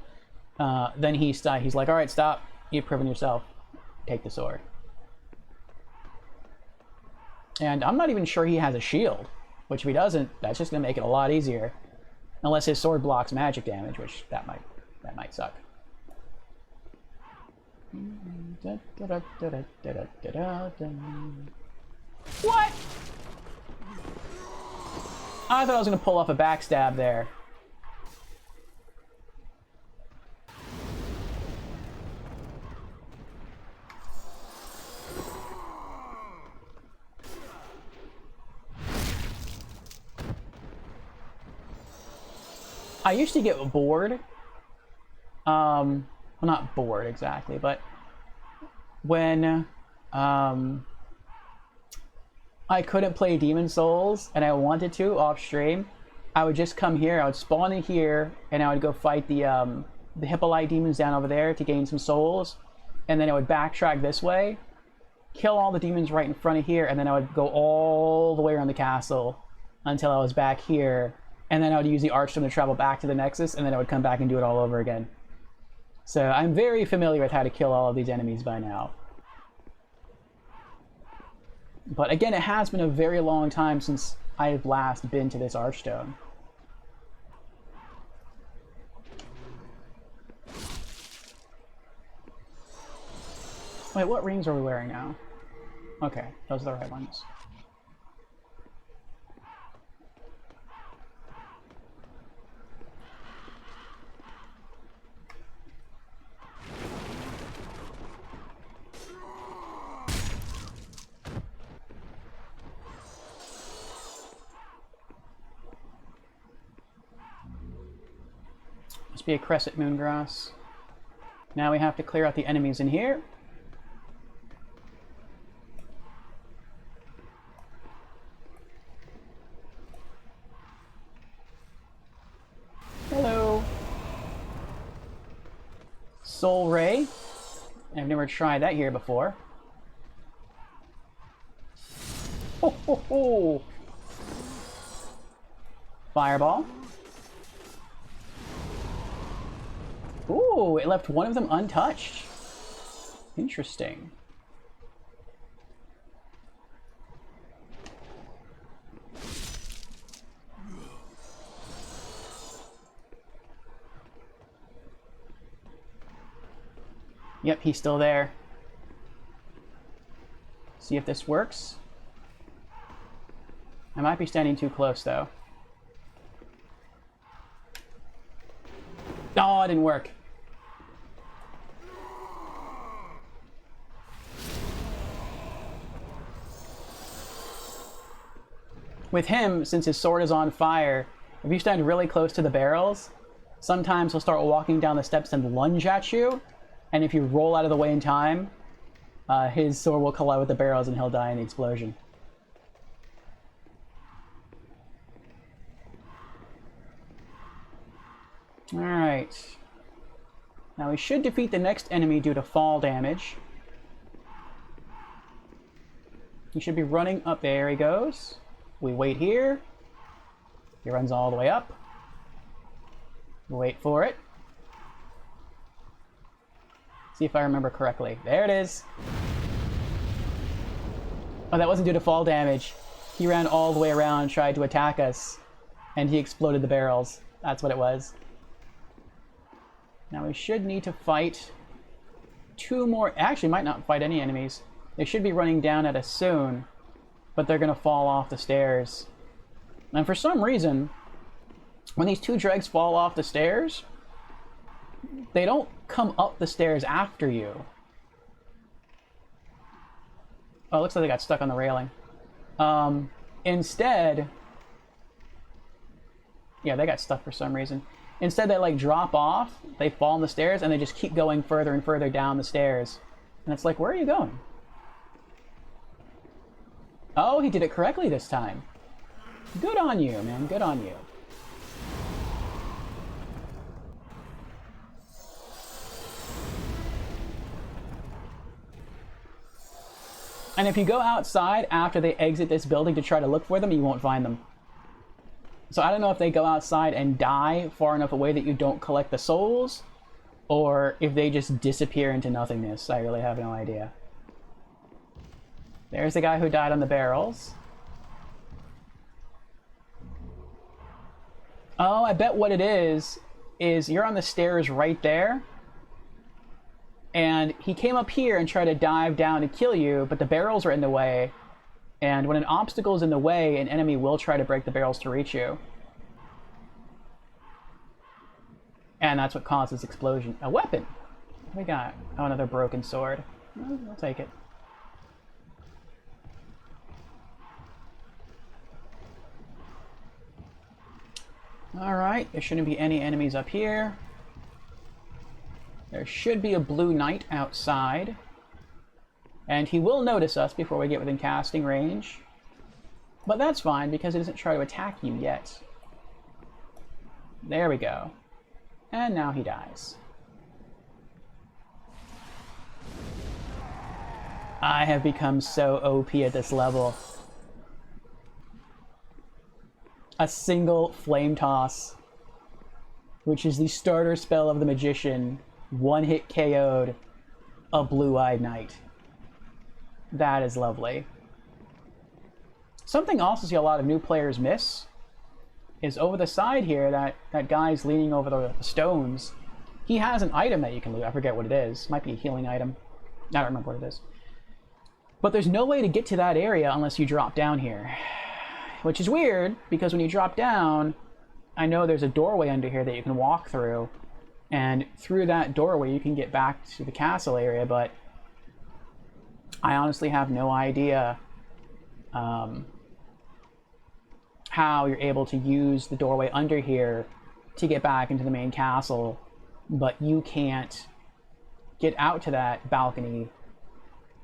then he's like, all right, stop. You've proven yourself. Take the sword. And I'm not even sure he has a shield, which if he doesn't, that's just going to make it a lot easier. Unless his sword blocks magic damage, which that might suck. What? I thought I was going to pull off a backstab there. I used to get bored. Well, not bored exactly, but when I couldn't play Demon Souls and I wanted to off stream, I would just come here, I would spawn in here, and I would go fight the Hippolyte demons down over there to gain some souls, and then I would backtrack this way, kill all the demons right in front of here, and then I would go all the way around the castle until I was back here. And then I would use the Archstone to travel back to the Nexus, and then I would come back and do it all over again. So I'm very familiar with how to kill all of these enemies by now. But again, it has been a very long time since I've last been to this Archstone. Wait, what rings are we wearing now? Okay, those are the right ones. Must be a Crescent Moongrass. Now we have to clear out the enemies in here. Hello. Soul Ray. I've never tried that here before. Ho ho ho! Fireball. Ooh, it left one of them untouched. Interesting. Yep, he's still there. See if this works. I might be standing too close, though. Oh, it didn't work. With him, since his sword is on fire, if you stand really close to the barrels, sometimes he'll start walking down the steps and lunge at you, and if you roll out of the way in time, his sword will collide with the barrels and he'll die in the explosion. Alright. Now we should defeat the next enemy due to fall damage. He should be running up. There he goes. We wait here. He runs all the way up. We wait for it. See if I remember correctly. There it is. Oh, that wasn't due to fall damage. He ran all the way around, tried to attack us, and he exploded the barrels. That's what it was. Now we should need to fight two more. Actually, might not fight any enemies. They should be running down at us soon, but they're going to fall off the stairs. And for some reason, when these two dregs fall off the stairs, they don't come up the stairs after you. Oh, it looks like they got stuck on the railing. Instead, yeah, they got stuck for some reason. Instead, they like drop off, they fall on the stairs, and they just keep going further and further down the stairs. And it's like, where are you going? Oh, he did it correctly this time. Good on you, man. Good on you. And if you go outside after they exit this building to try to look for them, you won't find them. So I don't know if they go outside and die far enough away that you don't collect the souls, or if they just disappear into nothingness. I really have no idea. There's the guy who died on the barrels. Oh, I bet what it is you're on the stairs right there, and he came up here and tried to dive down to kill you, but the barrels are in the way, and when an obstacle is in the way, an enemy will try to break the barrels to reach you. And that's what causes explosion. A weapon! What we got? Oh, another broken sword. I'll take it. Alright, there shouldn't be any enemies up here. There should be a blue knight outside. And he will notice us before we get within casting range. But that's fine, because he doesn't try to attack you yet. There we go. And now he dies. I have become so OP at this level. A single flame toss, which is the starter spell of the magician, one-hit KO'd a blue-eyed knight. That is lovely. Something also see a lot of new players miss is over the side here, that guy's leaning over the stones. He has an item that you can loot. I forget what it is. Might be a healing item. I don't remember what it is. But there's no way to get to that area unless you drop down here. Which is weird, because when you drop down, I know there's a doorway under here that you can walk through, and through that doorway you can get back to the castle area, but I honestly have no idea how you're able to use the doorway under here to get back into the main castle, but you can't get out to that balcony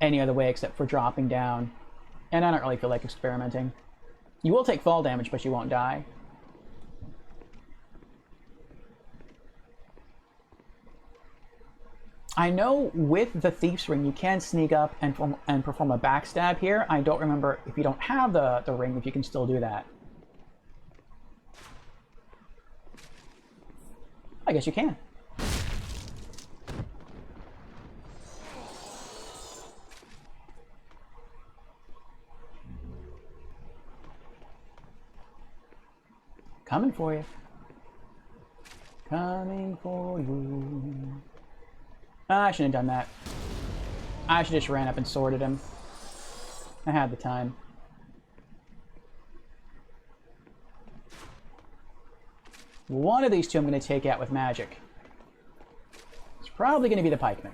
any other way except for dropping down, and I don't really feel like experimenting. You will take fall damage, but you won't die. I know with the Thief's Ring you can sneak up and perform a backstab here. I don't remember if you don't have the ring, if you can still do that. I guess you can. Coming for you. Coming for you. I shouldn't have done that. I should just ran up and sworded him. I had the time. One of these two I'm going to take out with magic. It's probably going to be the pikeman.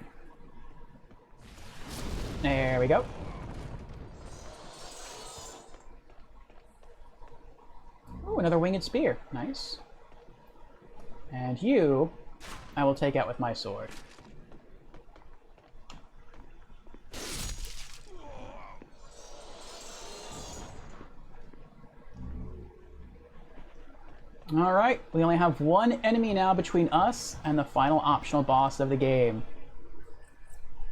There we go. Ooh, another winged spear. Nice. And you, I will take out with my sword. Alright, we only have one enemy now between us and the final optional boss of the game.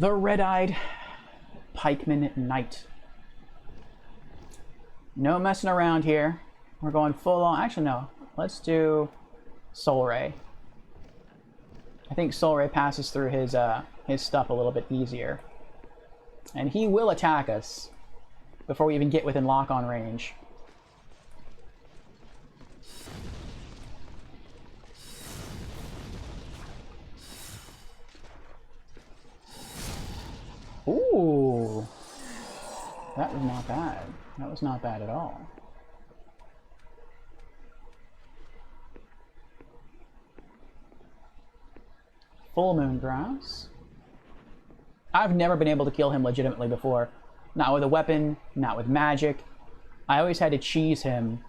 The Red-Eyed Pikeman Knight. No messing around here. We're going full on. Actually, no. Let's do Soul Ray. I think Soul Ray passes through his stuff a little bit easier. And he will attack us before we even get within lock-on range. Ooh, that was not bad. That was not bad at all. Full Moon Grass. I've never been able to kill him legitimately before. Not with a weapon, not with magic. I always had to cheese him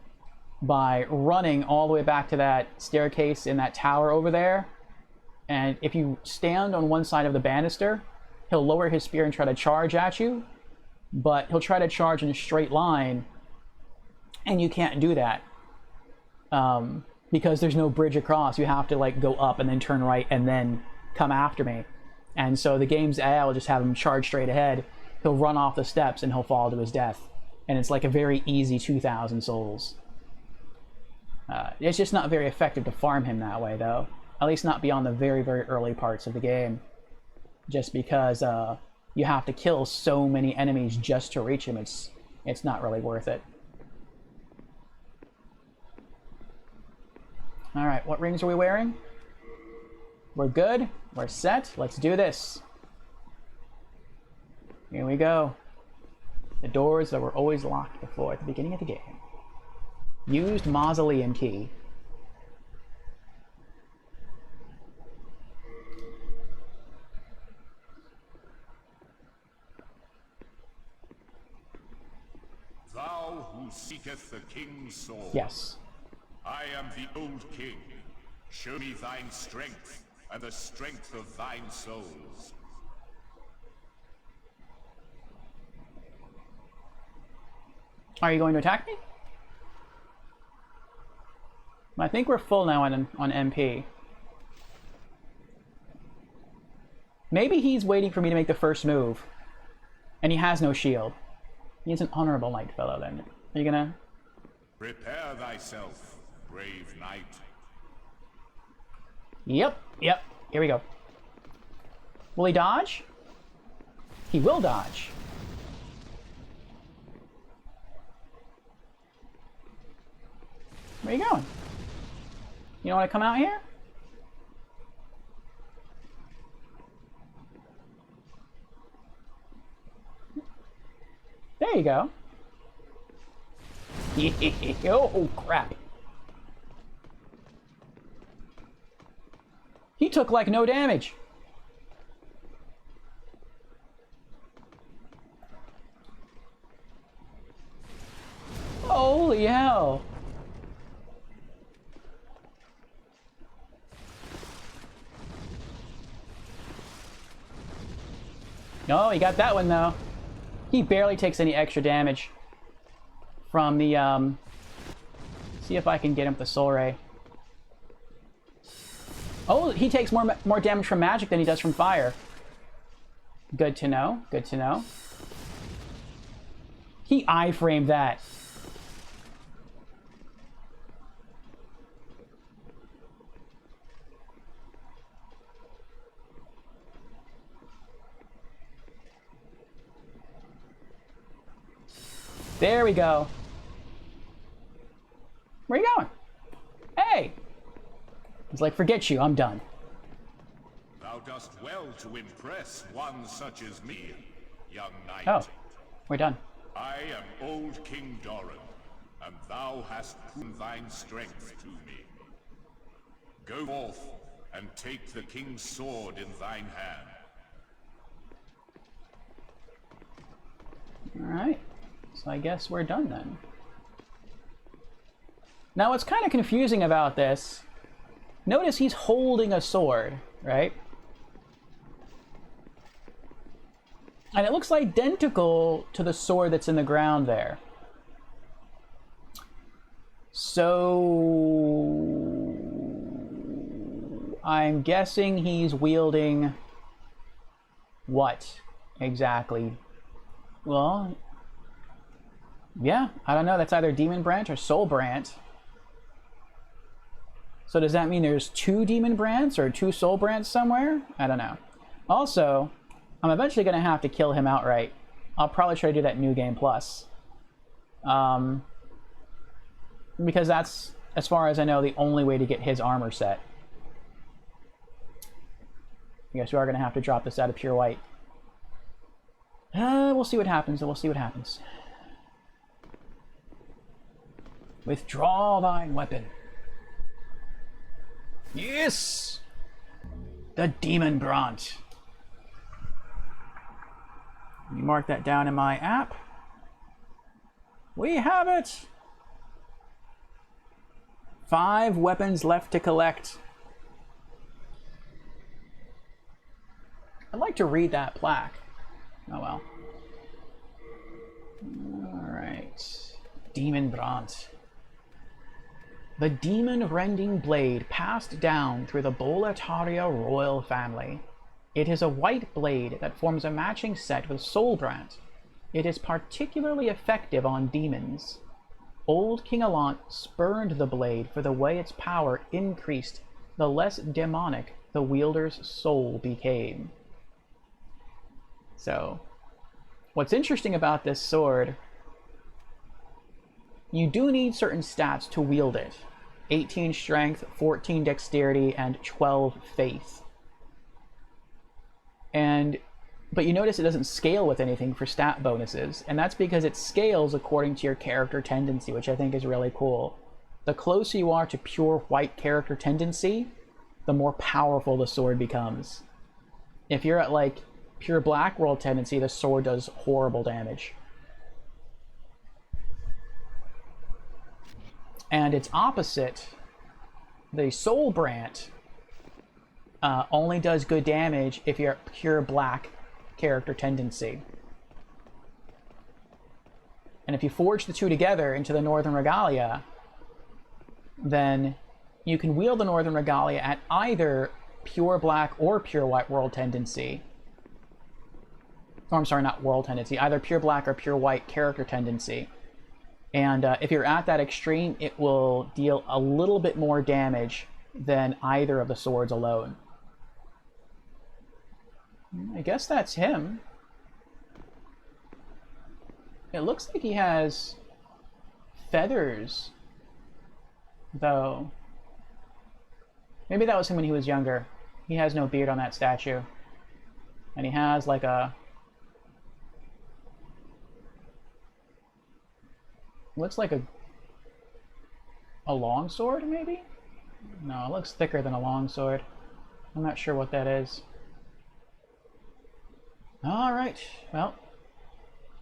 by running all the way back to that staircase in that tower over there. And if you stand on one side of the banister, he'll lower his spear and try to charge at you, but he'll try to charge in a straight line, and you can't do that because there's no bridge across. You have to like go up and then turn right and then come after me. And so the game's AI will just have him charge straight ahead. He'll run off the steps and he'll fall to his death. And it's like a very easy 2,000 souls. It's just not very effective to farm him that way, though. At least not beyond the very, very early parts of the game. Just because you have to kill so many enemies just to reach him, it's not really worth it. Alright, what rings are we wearing? We're good. We're set. Let's do this. Here we go. The doors that were always locked before at the beginning of the game. Used Mausoleum Key. Thou who seeketh the king's soul. Yes. I am the old king. Show me thine strength, and the strength of thine souls. Are you going to attack me? I think we're full now on MP. Maybe he's waiting for me to make the first move, and he has no shield. He's an honorable knight fellow, then. Are you gonna... Prepare thyself, brave knight. Yep. Here we go. Will he dodge? He will dodge. Where are you going? You don't want to come out here? There you go. Oh, crap. He took like no damage. Holy hell. No, he got that one though. He barely takes any extra damage from the, see if I can get him with the Soul Ray. Oh, he takes more damage from magic than he does from fire. Good to know, good to know. He iframed that. There we go. Where are you going? He's like, forget you, I'm done. Thou dost well to impress one such as me, young knight. Oh, we're done. I am old King Doran, and thou hast proven thine strength to me. Go forth and take the king's sword in thine hand. Alright, so I guess we're done then. Now what's kind of confusing about this, notice he's holding a sword, right? And it looks identical to the sword that's in the ground there. So I'm guessing he's wielding what exactly? Well, yeah, I don't know. That's either Demon Branch or Soul Branch. So does that mean there's 2 Demon Branch or 2 Soul Branch somewhere? I don't know. Also, I'm eventually going to have to kill him outright. I'll probably try to do that New Game Plus. Because that's, as far as I know, the only way to get his armor set. I guess we are going to have to drop this out of pure white. We'll see what happens, and we'll see what happens. Withdraw thine weapon. Yes! The Demon Branch. Let me mark that down in my app. We have it! 5 weapons left to collect. I'd like to read that plaque. Oh well. Alright. Demon Branch. The demon-rending blade passed down through the Boletaria royal family. It is a white blade that forms a matching set with Soul Branch. It is particularly effective on demons. Old King Allant spurned the blade for the way its power increased, the less demonic the wielder's soul became. So, what's interesting about this sword, you do need certain stats to wield it. 18 strength, 14 dexterity, and 12 faith. But you notice it doesn't scale with anything for stat bonuses, and that's because it scales according to your character tendency, which I think is really cool. The closer you are to pure white character tendency, the more powerful the sword becomes. If you're at like pure black world tendency, the sword does horrible damage. And its opposite, the Soul Branch, only does good damage if you're at pure black character tendency. And if you forge the two together into the Northern Regalia, then you can wield the Northern Regalia at either pure black or pure white world tendency. Oh, I'm sorry, not world tendency, either pure black or pure white character tendency. And if you're at that extreme, it will deal a little bit more damage than either of the swords alone. I guess that's him. It looks like he has feathers, though. Maybe that was him when he was younger. He has no beard on that statue. And he has like a... looks like a long sword, maybe? No, it looks thicker than a long sword. I'm not sure what that is. Alright, well,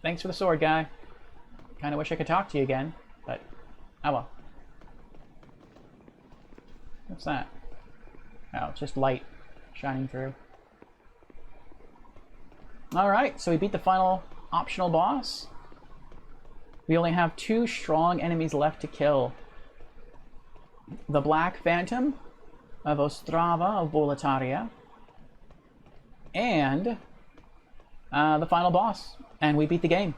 thanks for the sword, guy. Kinda wish I could talk to you again, but oh well. What's that? Oh, it's just light shining through. Alright, so we beat the final optional boss. We only have 2 strong enemies left to kill. The Black Phantom of Ostrava of Boletaria, and the final boss, and we beat the game.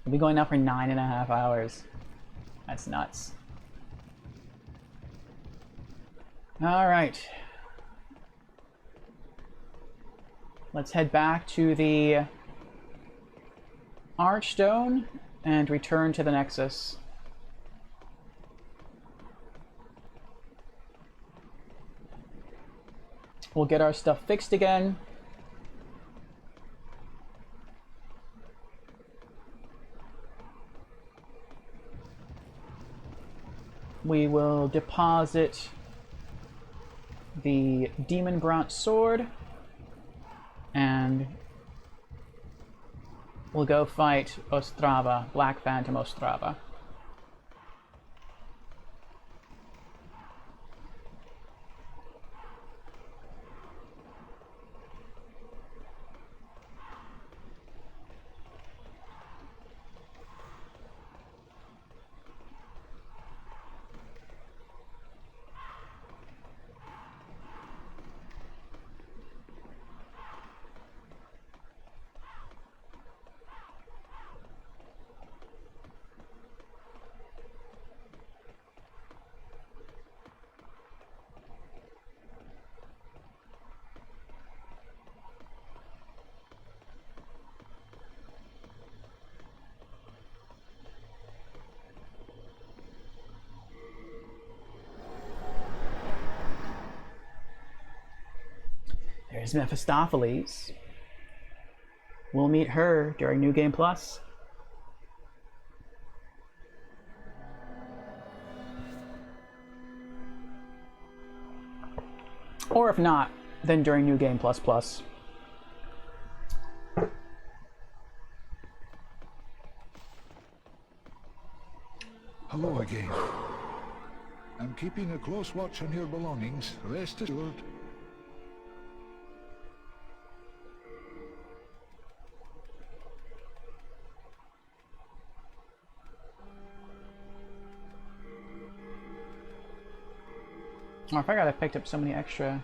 We'll be going now for 9.5 hours. That's nuts. Alright. Let's head back to the Archstone and return to the Nexus. We'll get our stuff fixed again. We will deposit the Demon Bronze Sword, and we'll go fight Ostrava, Black Phantom Ostrava. There's Mephistopheles. We'll meet her during New Game Plus. Or if not, then during New Game Plus Plus. Hello again. I'm keeping a close watch on your belongings, rest assured. Oh, I forgot I picked up so many extra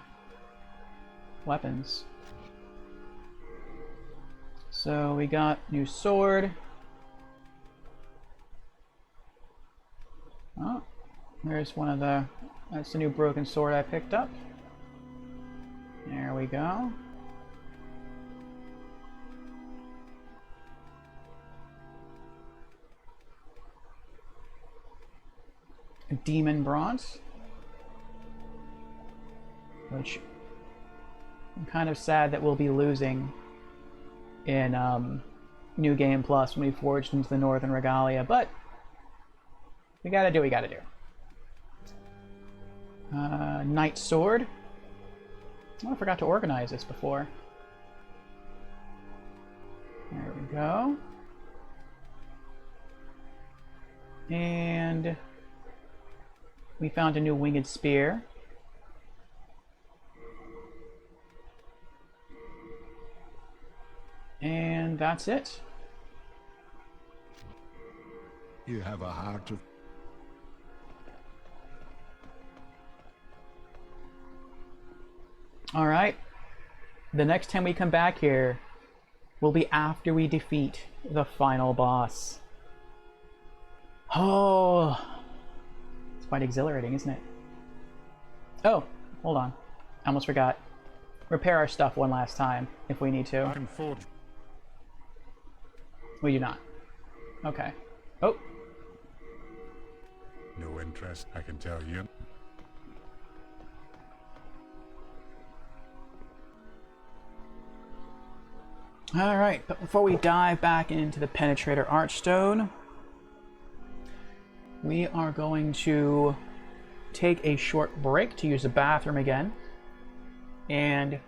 weapons. So we got new sword. Oh, there's one of the... That's the new broken sword I picked up. There we go. Demon Bronze. Which I'm kind of sad that we'll be losing in New Game Plus when we forged into the Northern Regalia, but we gotta do what we gotta do. Knight Sword. Oh, I forgot to organize this before. There we go. And we found a new winged spear. And that's it. You have a heart of... Alright. The next time we come back here will be after we defeat the final boss. Oh, it's quite exhilarating, isn't it? Oh, hold on. I almost forgot. Repair our stuff one last time if we need to. I can forge. We do not. Okay. Oh. No interest, I can tell you. Alright, but before we dive back into the Penetrator Archstone, we are going to take a short break to use the bathroom again. And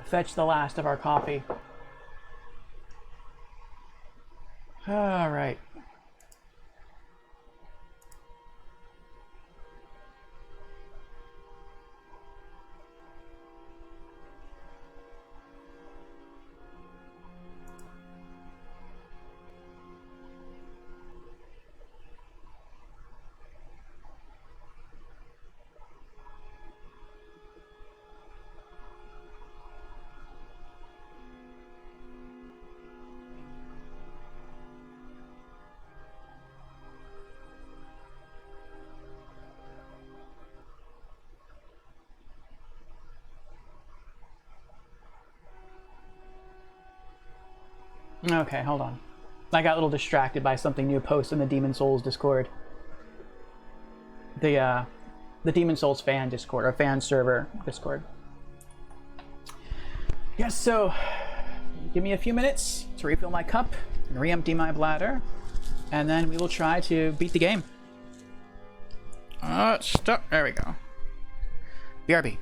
fetch the last of our coffee. All right. Okay, hold on. I got a little distracted by something new posted in the Demon Souls Discord. the Demon Souls fan Discord, or fan server Discord. Yes, so give me a few minutes to refill my cup and re-empty my bladder, and then we will try to beat the game. Stop. There we go. BRB.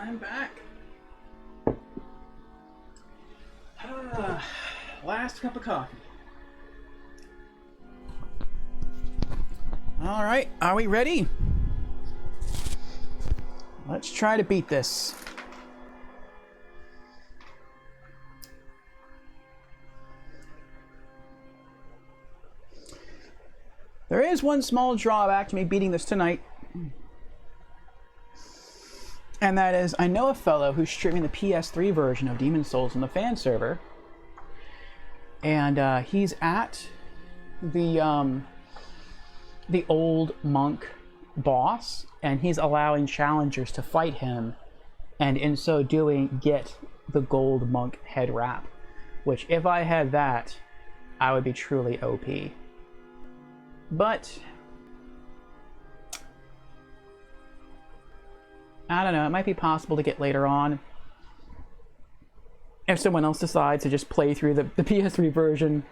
I'm back. Last cup of coffee. All right, are we ready? Let's try to beat this. There is one small drawback to me beating this tonight. And that is, I know a fellow who's streaming the PS3 version of Demon's Souls on the fan server. And he's at the old monk boss, and he's allowing challengers to fight him, and in so doing get the gold monk head wrap, which if I had that, I would be truly OP. But I don't know, it might be possible to get later on if someone else decides to just play through the PS3 version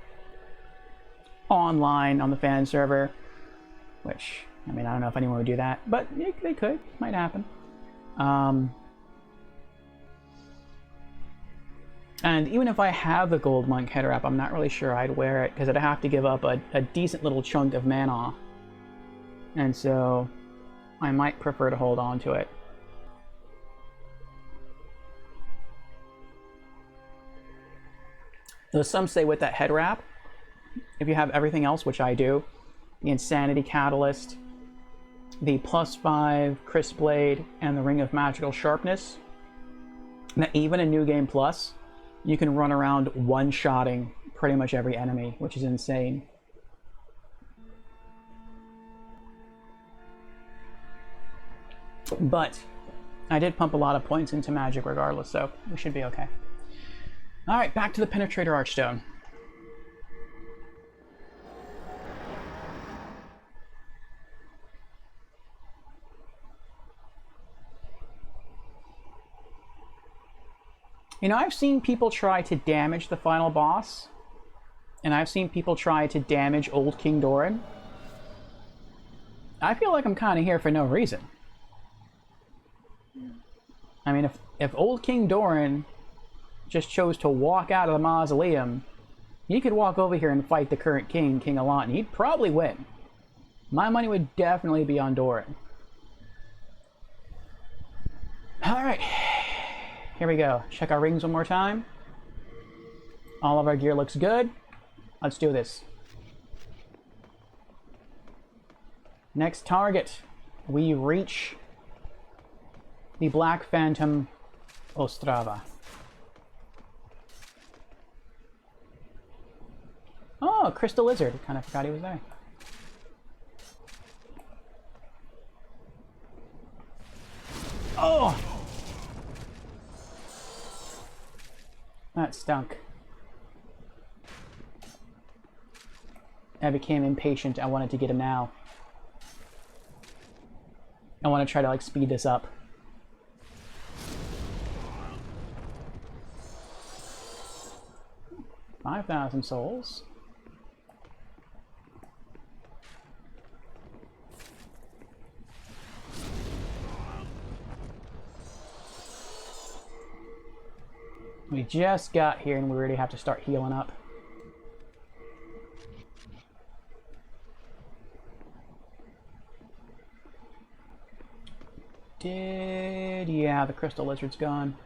online on the fan server, which, I mean, I don't know if anyone would do that, but they could. Might happen. And even if I have the gold monk head wrap, I'm not really sure I'd wear it, because I'd have to give up a decent little chunk of mana. And so I might prefer to hold on to it. Though some say with that head wrap, if you have everything else, which I do, the Insanity Catalyst, the +5 Crisp Blade, and the Ring of Magical Sharpness, that even in New Game Plus, you can run around one-shotting pretty much every enemy, which is insane. But I did pump a lot of points into magic regardless, so we should be okay. Alright, back to the Penetrator Archstone. You know, I've seen people try to damage the final boss, and I've seen people try to damage old King Doran. I feel like I'm kind of here for no reason. I mean, if old King Doran just chose to walk out of the mausoleum, he could walk over here and fight the current king, King Allant, and he'd probably win. My money would definitely be on Doran. Alright, here we go. Check our rings one more time. All of our gear looks good. Let's do this. Next target, we reach the Black Phantom Ostrava. Oh, Crystal Lizard. Kind of forgot he was there. Oh! That stunk. I became impatient. I wanted to get him now. I want to try to, like, speed this up. $5,000 souls. We just got here and we already have to start healing up. Yeah, the Crystal Lizard's gone.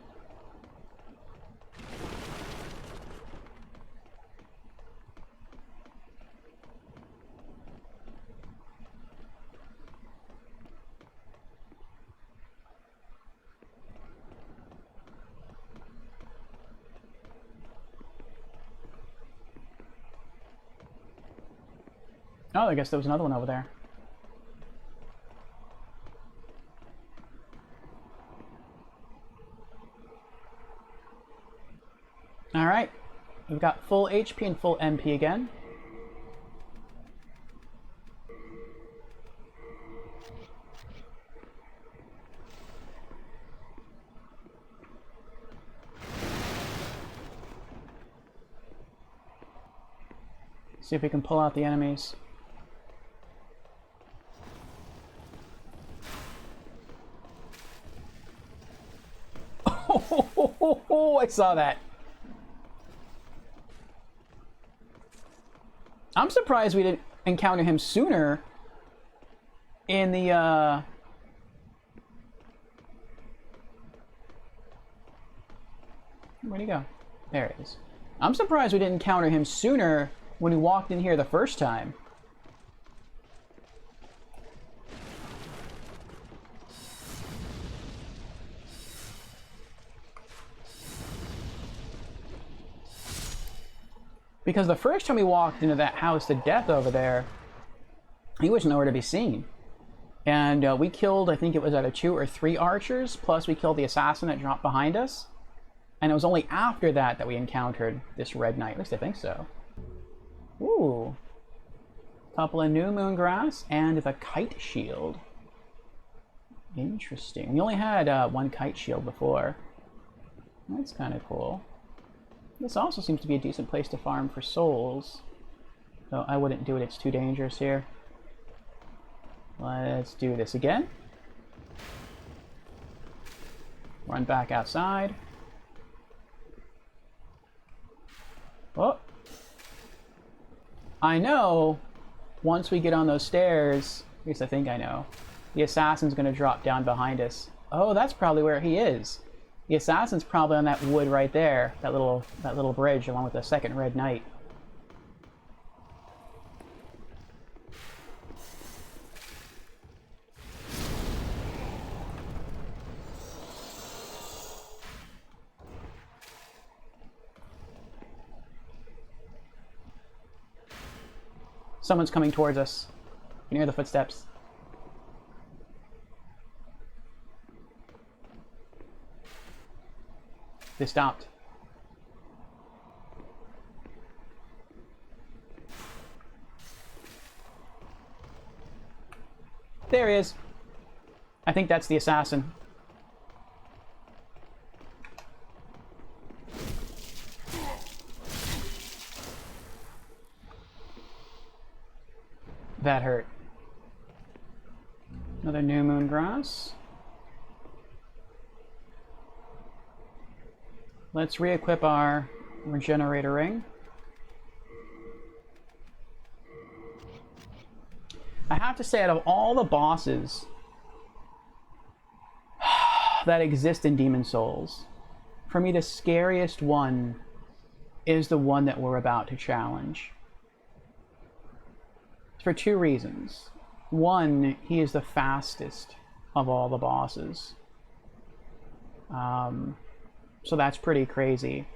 Oh, I guess there was another one over there. Alright, we've got full HP and full MP again. See if we can pull out the enemies. Oh, I saw that. I'm surprised we didn't encounter him sooner in the, Where'd he go? There he is. I'm surprised we didn't encounter him sooner when we walked in here the first time. Because the first time we walked into that house to death over there, he was nowhere to be seen. And we killed, I think it was either 2 or 3 archers, plus we killed the assassin that dropped behind us. And it was only after that that we encountered this Red Knight. At least I think so. Ooh. Couple of new moon grass and the kite shield. Interesting. We only had 1 kite shield before. That's kind of cool. This also seems to be a decent place to farm for souls. Though I wouldn't do it, it's too dangerous here. Let's do this again. Run back outside. Oh. I know once we get on those stairs, at least I think I know, the assassin's going to drop down behind us. Oh, that's probably where he is. The assassin's probably on that wood right there, that little bridge, along with the second Red Knight. Someone's coming towards us. You can hear the footsteps. They stopped. There he is. I think that's the assassin. That hurt. Another new moon grass. Let's re-equip our Regenerator Ring. I have to say, out of all the bosses that exist in Demon Souls, for me the scariest one is the one that we're about to challenge. For 2 reasons. One, he is the fastest of all the bosses. So that's pretty crazy.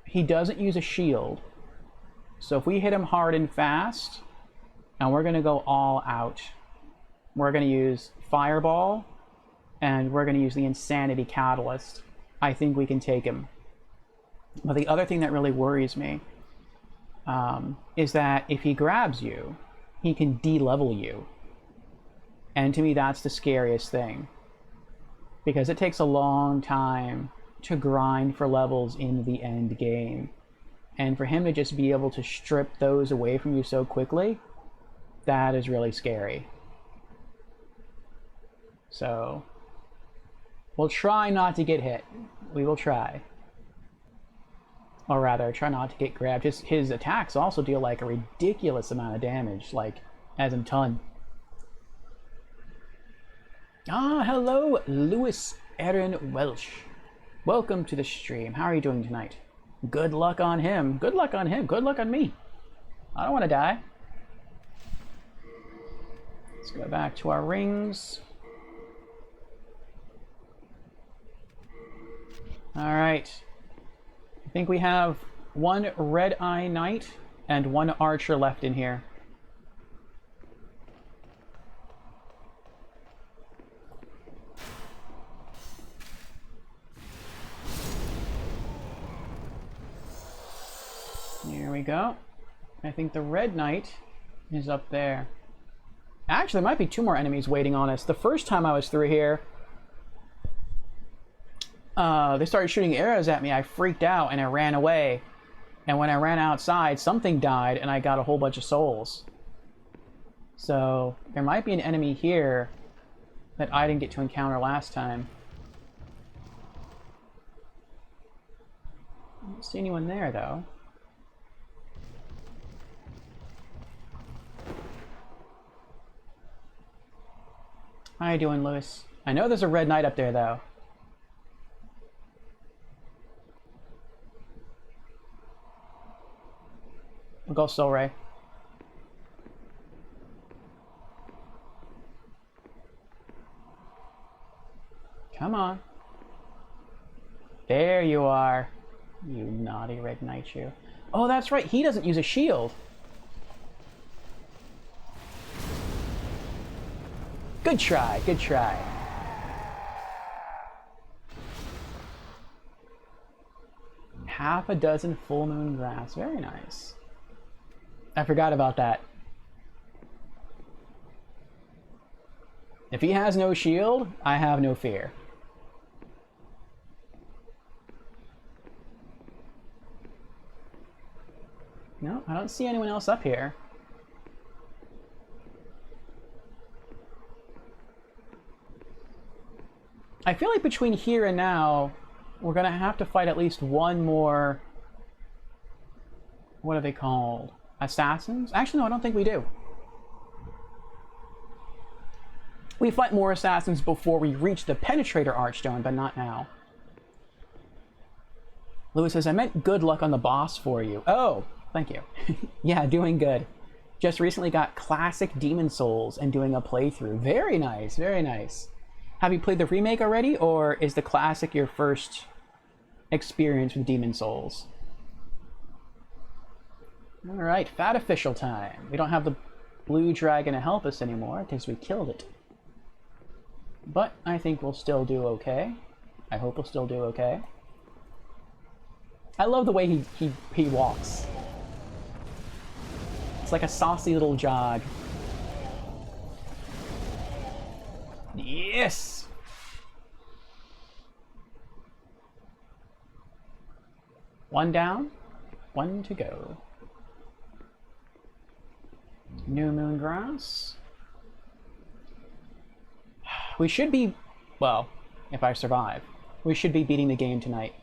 He doesn't use a shield. So if we hit him hard and fast, and we're going to go all out, we're going to use Fireball, and we're going to use the Insanity Catalyst, I think we can take him. But the other thing that really worries me is that if he grabs you, he can de-level you. And to me, that's the scariest thing. Because it takes a long time to grind for levels in the end game. And for him to just be able to strip those away from you so quickly, that is really scary. So, we'll try not to get hit. We will try. Or rather, try not to get grabbed. His attacks also deal like a ridiculous amount of damage, like as in ton. Ah, hello, Lewis Aaron Welsh. Welcome to the stream. How are you doing tonight? Good luck on him. Good luck on him. Good luck on me. I don't want to die. Let's go back to our rings. All right. I think we have 1 Red Eye Knight and 1 Archer left in here. Here we go. I think the Red Knight is up there. Actually, there might be 2 more enemies waiting on us. The first time I was through here, they started shooting arrows at me. I freaked out and I ran away. And when I ran outside, something died and I got a whole bunch of souls. So there might be an enemy here that I didn't get to encounter last time. see anyone there, though. How you doing, Lewis? I know there's a red knight up there, though. We'll go Soul Ray. Come on. There you are. You naughty red knight, you. Oh, that's right. He doesn't use a shield. Good try. Good try. Half a dozen full moon grass. Very nice. I forgot about that. If he has no shield, I have no fear. No, I don't see anyone else up here. I feel like between here and now, we're gonna have to fight at least one more... What are they called? Assassins? Actually, no, I don't think we do. We fight more assassins before we reach the Penetrator Archstone, but not now. Lewis says, I meant good luck on the boss for you. Oh, thank you. Yeah, doing good. Just recently got classic Demon Souls and doing a playthrough. Very nice, very nice. Have you played the remake already, or is the classic your first experience with Demon Souls? Alright, Fat Official time. We don't have the blue dragon to help us anymore because we killed it. But I think we'll still do okay. I hope we'll still do okay. I love the way he walks. It's like a saucy little jog. Yes! One down, one to go. New moon grass. We should be, well, if I survive, we should be beating the game tonight.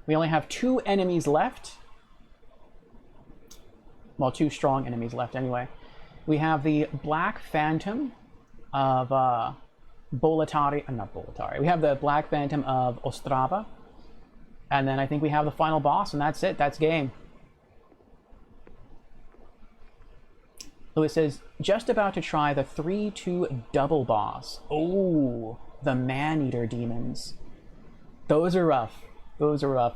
We only have 2 enemies left. Well, 2 strong enemies left anyway. We have the Black Phantom of Bolatari, not Bolatari. We have the Black Phantom of Ostrava. And then I think we have the final boss, and that's it. That's game. Lewis says, just about to try the 3-2 double boss. Oh, the Man-Eater demons. Those are rough. Those are rough.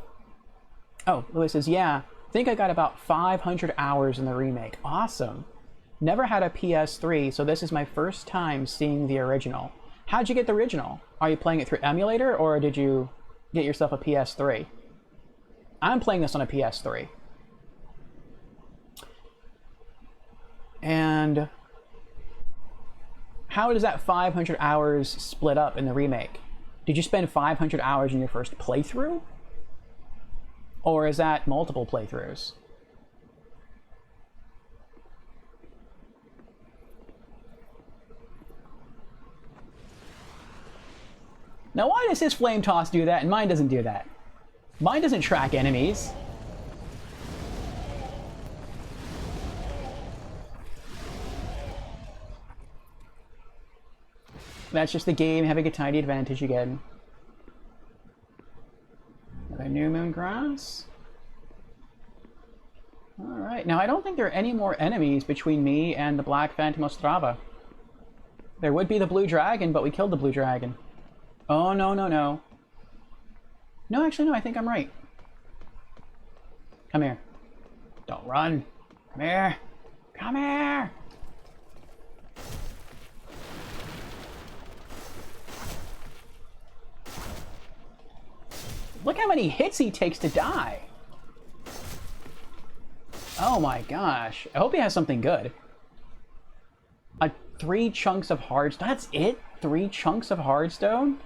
Oh, Lewis says, yeah, I think I got about 500 hours in the remake. Awesome. Never had a PS3, so this is my first time seeing the original. How'd you get the original? Are you playing it through emulator, or did you get yourself a PS3? I'm playing this on a PS3. And how does that 500 hours split up in the remake? Did you spend 500 hours in your first playthrough? Or is that multiple playthroughs? Now why does his flame toss do that and mine doesn't do that? Mine doesn't track enemies. That's just the game having a tiny advantage again. Another new moon grass. Alright, now I don't think there are any more enemies between me and the Black Phantom Ostrava. There would be the blue dragon, but we killed the blue dragon. Oh, no, no, no. No, actually, no, I think I'm right. Come here. Don't run. Come here. Come here! Look how many hits he takes to die. Oh my gosh. I hope he has something good. 3 chunks of hardstone. That's it? 3 chunks of hardstone?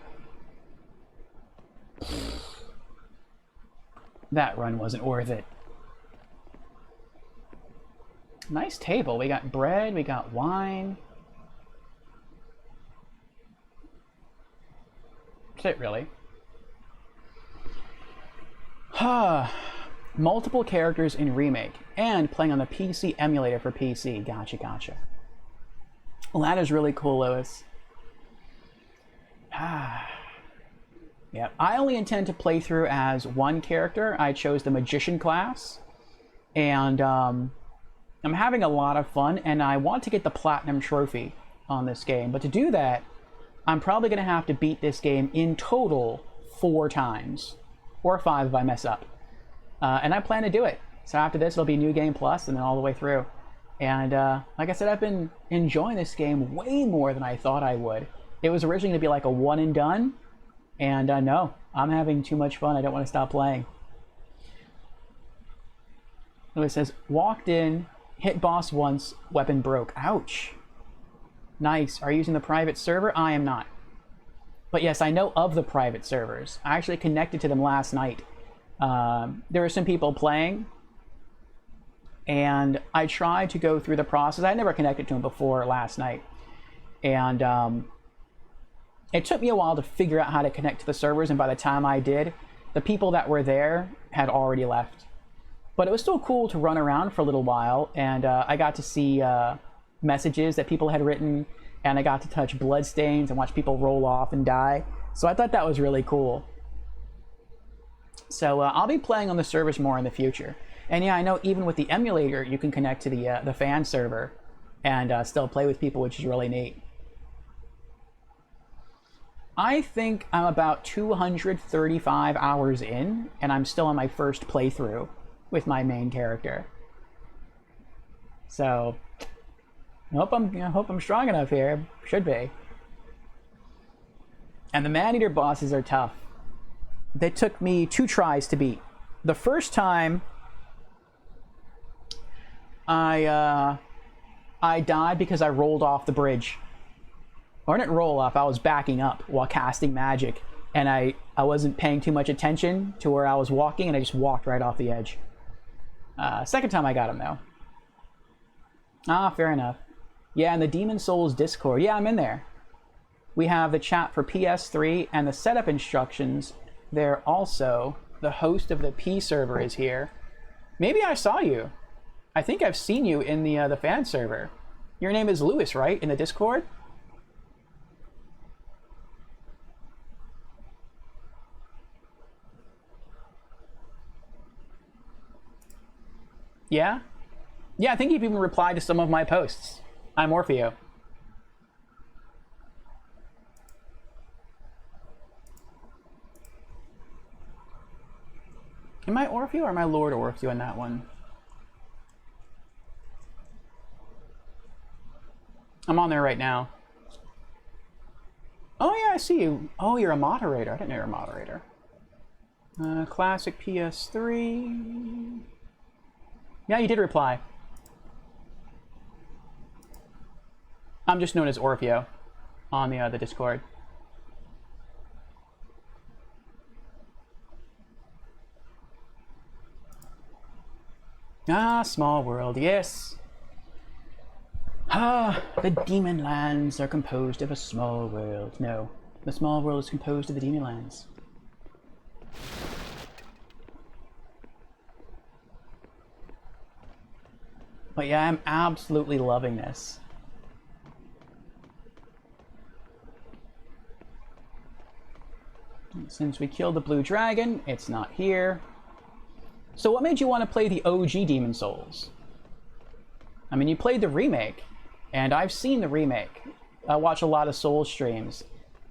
That run wasn't worth it. Nice table. We got bread, we got wine. That's it, really. Multiple characters in Remake, and playing on the PC emulator for PC. Gotcha, gotcha. Well, that is really cool, Lewis. Yeah, I only intend to play through as one character. I chose the Magician class, and I'm having a lot of fun, and I want to get the Platinum Trophy on this game. But to do that, I'm probably going to have to beat this game in total 4 times, or 5 if I mess up. And I plan to do it. So after this, it'll be New Game Plus, and then all the way through. And like I said, I've been enjoying this game way more than I thought I would. It was originally going to be like a one and done, and no, I'm having too much fun. I don't want to stop playing. So it says, walked in, hit boss once, weapon broke. Ouch. Nice. Are you using the private server? I am not. But yes, I know of the private servers. I actually connected to them last night. There were some people playing, and I tried to go through the process. I never connected to them before last night, and it took me a while to figure out how to connect to the servers, and by the time I did, the people that were there had already left. But it was still cool to run around for a little while, and I got to see messages that people had written, and I got to touch bloodstains and watch people roll off and die. So I thought that was really cool. So I'll be playing on the servers more in the future. And yeah, I know even with the emulator, you can connect to the fan server and still play with people, which is really neat. I think I'm about 235 hours in, and I'm still on my first playthrough with my main character. So I hope I'm strong enough here. Should be. And the Man-Eater bosses are tough. They took me 2 tries to beat. The first time, I died because I rolled off the bridge. Or I didn't roll off, I was backing up while casting magic. And I wasn't paying too much attention to where I was walking, and I just walked right off the edge. Second time I got him, though. Ah, fair enough. Yeah, in the Demon Souls Discord. Yeah, I'm in there. We have the chat for PS3 and the setup instructions there also. The host of the P server is here. Maybe I saw you. I think I've seen you in the fan server. Your name is Lewis, right? In the Discord? Yeah? Yeah, I think you've even replied to some of my posts. I'm Orfeo. Am I Orfeo or am I Lord Orfeo in that one? I'm on there right now. Oh yeah, I see you. Oh, you're a moderator. I didn't know you were a moderator. Classic PS3. Yeah, you did reply. I'm just known as Orfeo on the Discord. Ah, small world, yes. Ah, the demon lands are composed of a small world. No, the small world is composed of the demon lands. But yeah, I'm absolutely loving this. Since we killed the blue dragon, it's not here. So what made you want to play the OG Demon Souls? I mean, you played the remake, and I've seen the remake. I watch a lot of Souls streams,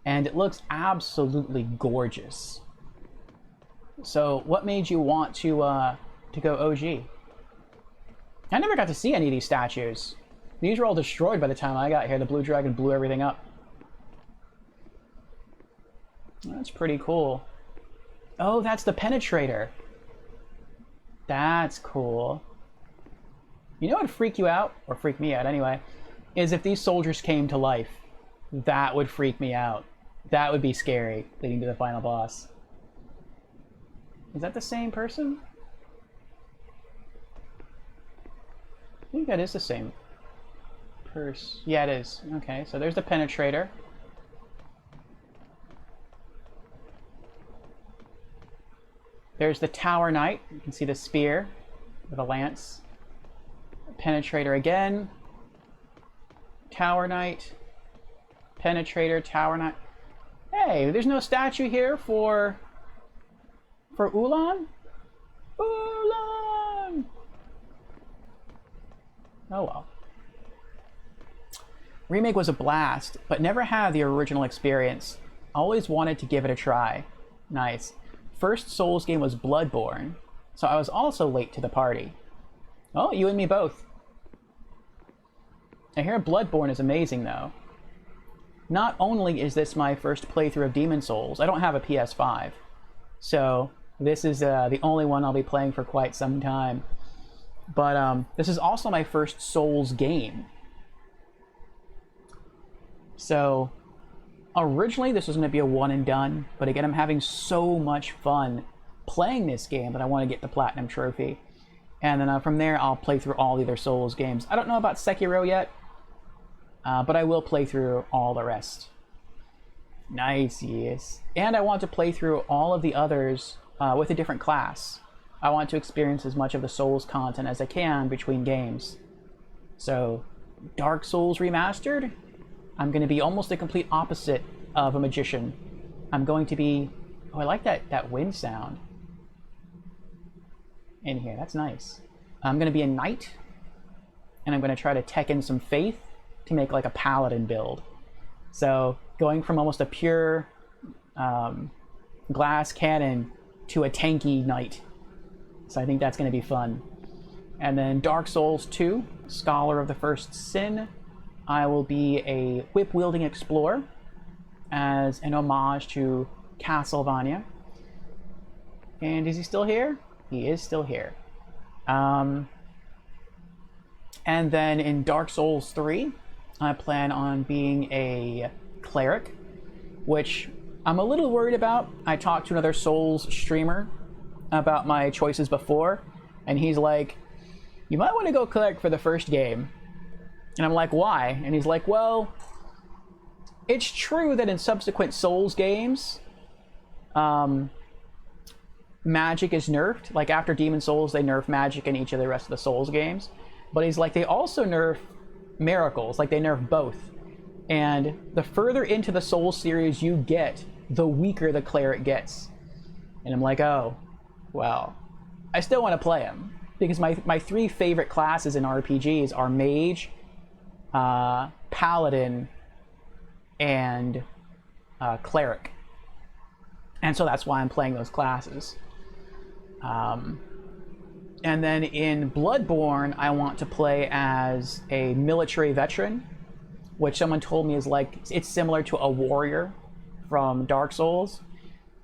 and it looks absolutely gorgeous. So what made you want to go OG? I never got to see any of these statues. These were all destroyed by the time I got here. The blue dragon blew everything up. That's pretty cool. Oh, that's the Penetrator. That's cool. You know what would freak you out, or freak me out anyway, is if these soldiers came to life. That would freak me out. That would be scary, leading to the final boss. Is that the same person? I think that is the same person. Yeah, it is. Okay, so there's the Penetrator. There's the Tower Knight. You can see the spear with a lance. Penetrator again. Tower Knight. Penetrator, Tower Knight. Hey, there's no statue here for Ulan? Ulan! Oh well. Remake was a blast, but never had the original experience. Always wanted to give it a try. Nice. First Souls game was Bloodborne, so I was also late to the party. Oh, you and me both. I hear Bloodborne is amazing, though. Not only is this my first playthrough of Demon Souls, I don't have a PS5, so this is the only one I'll be playing for quite some time. But this is also my first Souls game. So originally this was going to be a one and done, but again I'm having so much fun playing this game that I want to get the Platinum Trophy. And then from there I'll play through all the other Souls games. I don't know about Sekiro yet, but I will play through all the rest. Nice, yes. And I want to play through all of the others with a different class. I want to experience as much of the Souls content as I can between games. So, Dark Souls Remastered, I'm going to be almost the complete opposite of a magician. I'm going to be... Oh, I like that wind sound in here. That's nice. I'm going to be a knight, and I'm going to try to tech in some faith to make like a paladin build. So, going from almost a pure glass cannon to a tanky knight. So I think that's going to be fun. And then Dark Souls 2, Scholar of the First Sin. I will be a whip-wielding explorer as an homage to Castlevania. And is he still here? He is still here. And then in Dark Souls 3, I plan on being a cleric, which I'm a little worried about. I talked to another Souls streamer about my choices before, and he's like, you might want to go cleric for the first game. And I'm like, why? And he's like, well, it's true that in subsequent Souls games, magic is nerfed. Like after Demon Souls, they nerf magic in each of the rest of the Souls games. But he's like, they also nerf miracles. Like they nerf both. And the further into the Souls series you get, the weaker the cleric gets. And I'm like, oh, well, I still want to play him. Because my three favorite classes in RPGs are Mage, Paladin, and Cleric. And so that's why I'm playing those classes. And then in Bloodborne, I want to play as a military veteran, which someone told me is like, it's similar to a warrior from Dark Souls.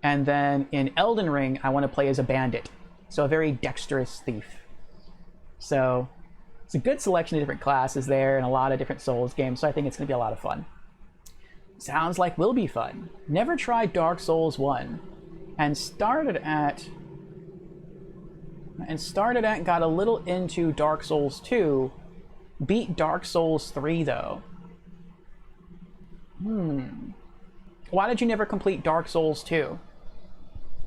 And then in Elden Ring, I want to play as a bandit. So a very dexterous thief. So it's a good selection of different classes there and a lot of different Souls games, so I think it's going to be a lot of fun. Sounds like will be fun. Never tried Dark Souls 1 and started at got a little into Dark Souls 2, beat Dark Souls 3 though. Why did you never complete Dark Souls 2?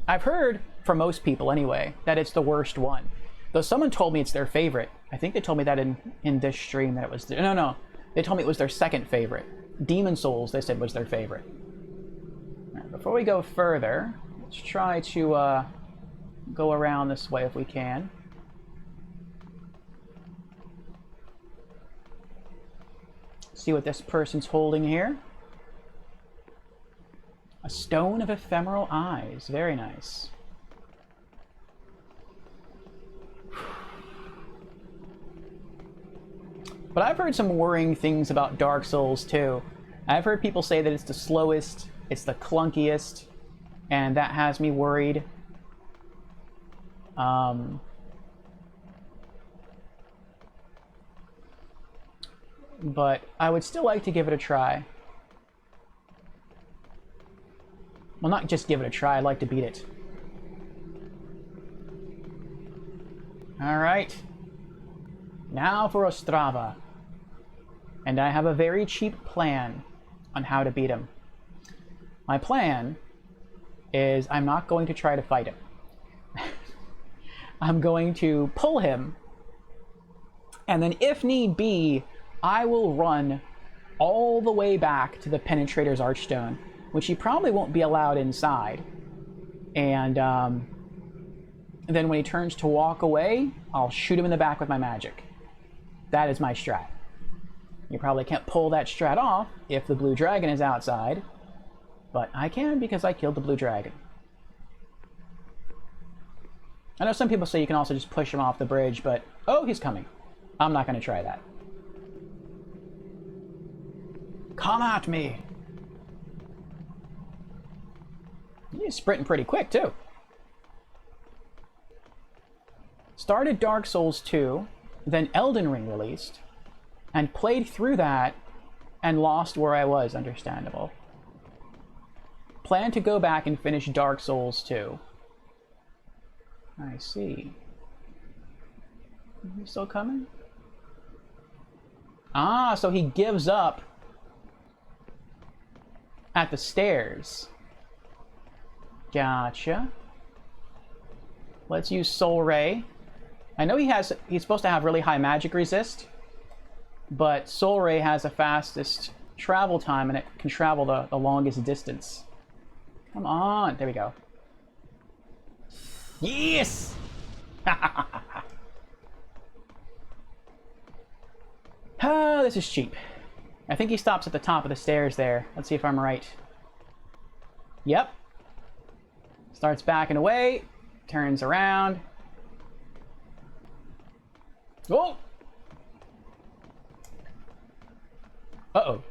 I've heard, from most people anyway, that it's the worst one. Though someone told me it's their favorite. I think they told me that in this stream that it was... No. They told me it was their second favorite. Demon Souls, they said, was their favorite. Right, before we go further, let's try to go around this way if we can. See what this person's holding here. A stone of ephemeral eyes. Very nice. But I've heard some worrying things about Dark Souls too. I've heard people say that it's the slowest, it's the clunkiest, and that has me worried. But I would still like to give it a try. Well, not just give it a try, I'd like to beat it. Alright. Now for Ostrava. And I have a very cheap plan on how to beat him. My plan is I'm not going to try to fight him. I'm going to pull him, and then if need be, I will run all the way back to the Penetrator's Archstone, which he probably won't be allowed inside. And then when he turns to walk away, I'll shoot him in the back with my magic. That is my strat. You probably can't pull that strat off if the blue dragon is outside, but I can because I killed the blue dragon. I know some people say you can also just push him off the bridge, but oh, he's coming. I'm not going to try that. Come at me! He's sprinting pretty quick, too. Started Dark Souls 2, then Elden Ring released, and played through that and lost where I was, understandable. Plan to go back and finish Dark Souls 2. I see. He's still coming? Ah, so he gives up at the stairs. Gotcha. Let's use Soul Ray. I know he's supposed to have really high magic resist, but Soul Ray has the fastest travel time and it can travel the longest distance. Come on. There we go. Yes! Oh, this is cheap. I think he stops at the top of the stairs there. Let's see if I'm right. Yep. Starts backing away. Turns around. Oh! Uh-oh.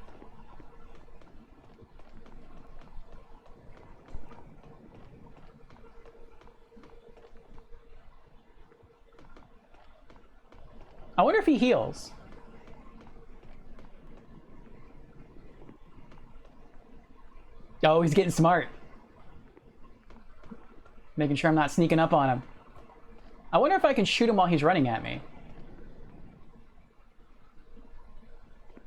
I wonder if he heals. Oh, he's getting smart. Making sure I'm not sneaking up on him. I wonder if I can shoot him while he's running at me.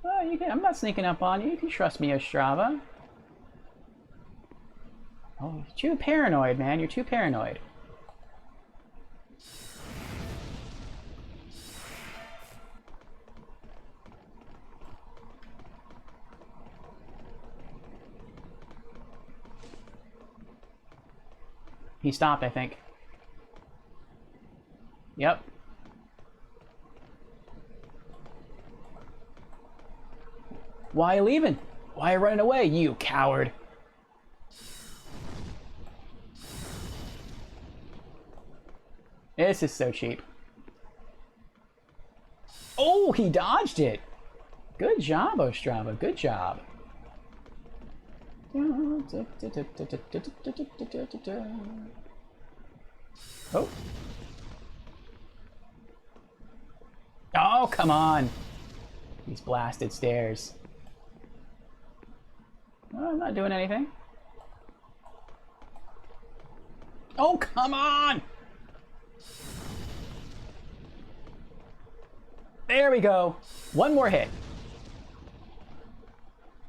Oh, you can, I'm not sneaking up on you. You can trust me, Ostrava. Oh, you're too paranoid, man. You're too paranoid. He stopped, I think. Yep. Why are you leaving? Why are you running away, you coward? This is so cheap. Oh, he dodged it. Good job, Ostrava. Good job. Oh. Oh, come on. These blasted stairs. Oh, I'm not doing anything. Oh, come on! There we go. One more hit.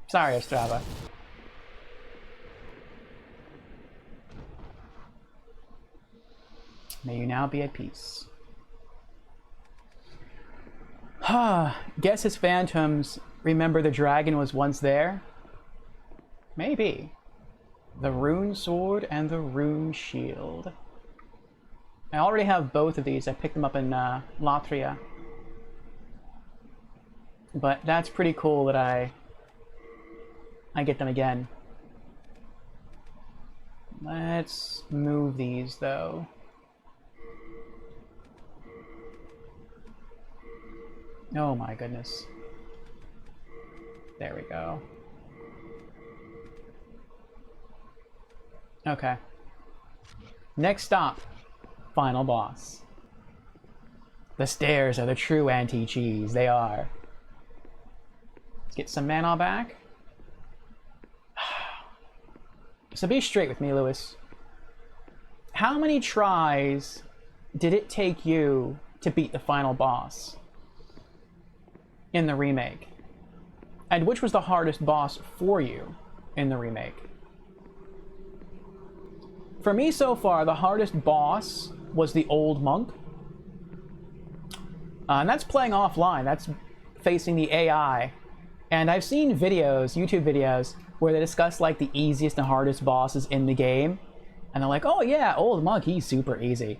Sorry, Ostrava. May you now be at peace. Guess his phantoms remember the dragon was once there? Maybe. The rune sword and the rune shield. I already have both of these. I picked them up in Latria. But that's pretty cool that I get them again. Let's move these, though. Oh my goodness. There we go. Okay. Next stop. Final boss. The stairs are the true anti-cheese. They are. Let's get some mana back. So be straight with me, Lewis. How many tries did it take you to beat the final boss in the remake? And which was the hardest boss for you in the remake? For me so far, the hardest boss was the old monk. And that's playing offline. That's facing the AI. And I've seen videos, YouTube videos, where they discuss like the easiest and hardest bosses in the game. And they're like, oh yeah, old monk, he's super easy.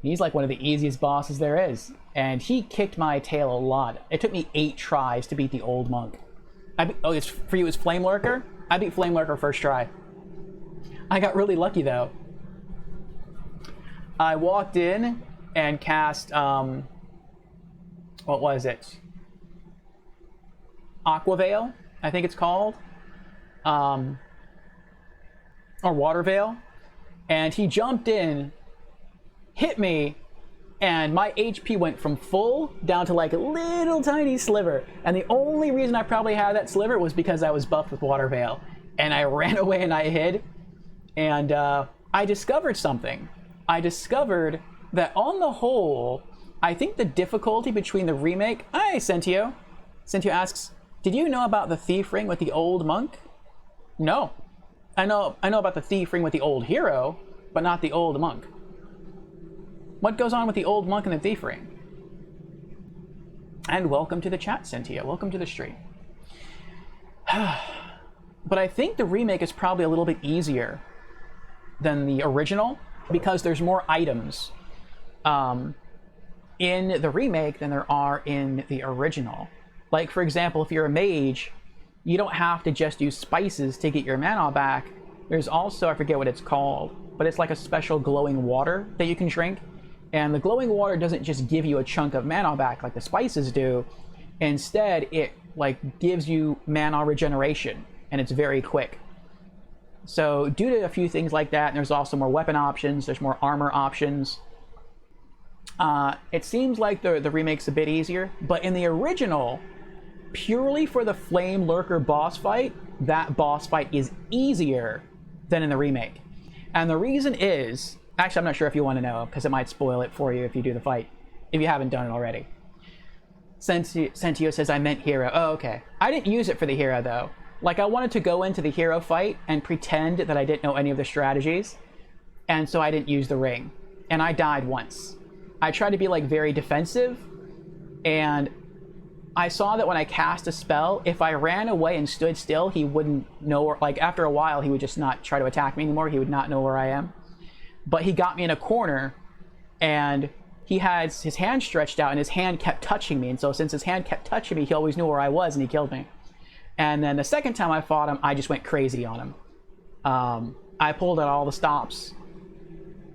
He's like one of the easiest bosses there is. And he kicked my tail a lot. It took me 8 tries to beat the old monk. For you, it's Flame Lurker? I beat Flame Lurker first try. I got really lucky though. I walked in and cast, what was it? Aqua Veil, I think it's called. Or Water Veil. And he jumped in, hit me, and my HP went from full down to like a little tiny sliver. And the only reason I probably had that sliver was because I was buffed with Water Veil. And I ran away and I hid. And I discovered something. I discovered that on the whole, I think the difficulty between the remake... Hi, Sentio. Sentio asks, did you know about the Thief Ring with the old monk? No. I know about the Thief Ring with the old hero, but not the old monk. What goes on with the old monk and the Thief Ring? And welcome to the chat, Cynthia. Welcome to the stream. But I think the remake is probably a little bit easier than the original because there's more items in the remake than there are in the original. Like, for example, if you're a mage, you don't have to just use spices to get your mana back. There's also, I forget what it's called, but it's like a special glowing water that you can drink. And the glowing water doesn't just give you a chunk of mana back like the spices do. Instead, it like gives you mana regeneration, and it's very quick. So due to a few things like that, and there's also more weapon options, there's more armor options. It seems like the remake's a bit easier, but in the original, purely for the Flame Lurker boss fight, that boss fight is easier than in the remake. And the reason is, actually I'm not sure if you want to know, because it might spoil it for you if you do the fight, if you haven't done it already. Sentio says, I meant hero. Oh, okay. I didn't use it for the hero, though. Like, I wanted to go into the hero fight and pretend that I didn't know any of the strategies, and so I didn't use the ring. And I died once. I tried to be, like, very defensive, and I saw that when I cast a spell, if I ran away and stood still, he wouldn't know, where, like, after a while, he would just not try to attack me anymore. He would not know where I am. But he got me in a corner, and he had his hand stretched out, and his hand kept touching me. And so since his hand kept touching me, he always knew where I was, and he killed me. And then the second time I fought him, I just went crazy on him. I pulled out all the stops.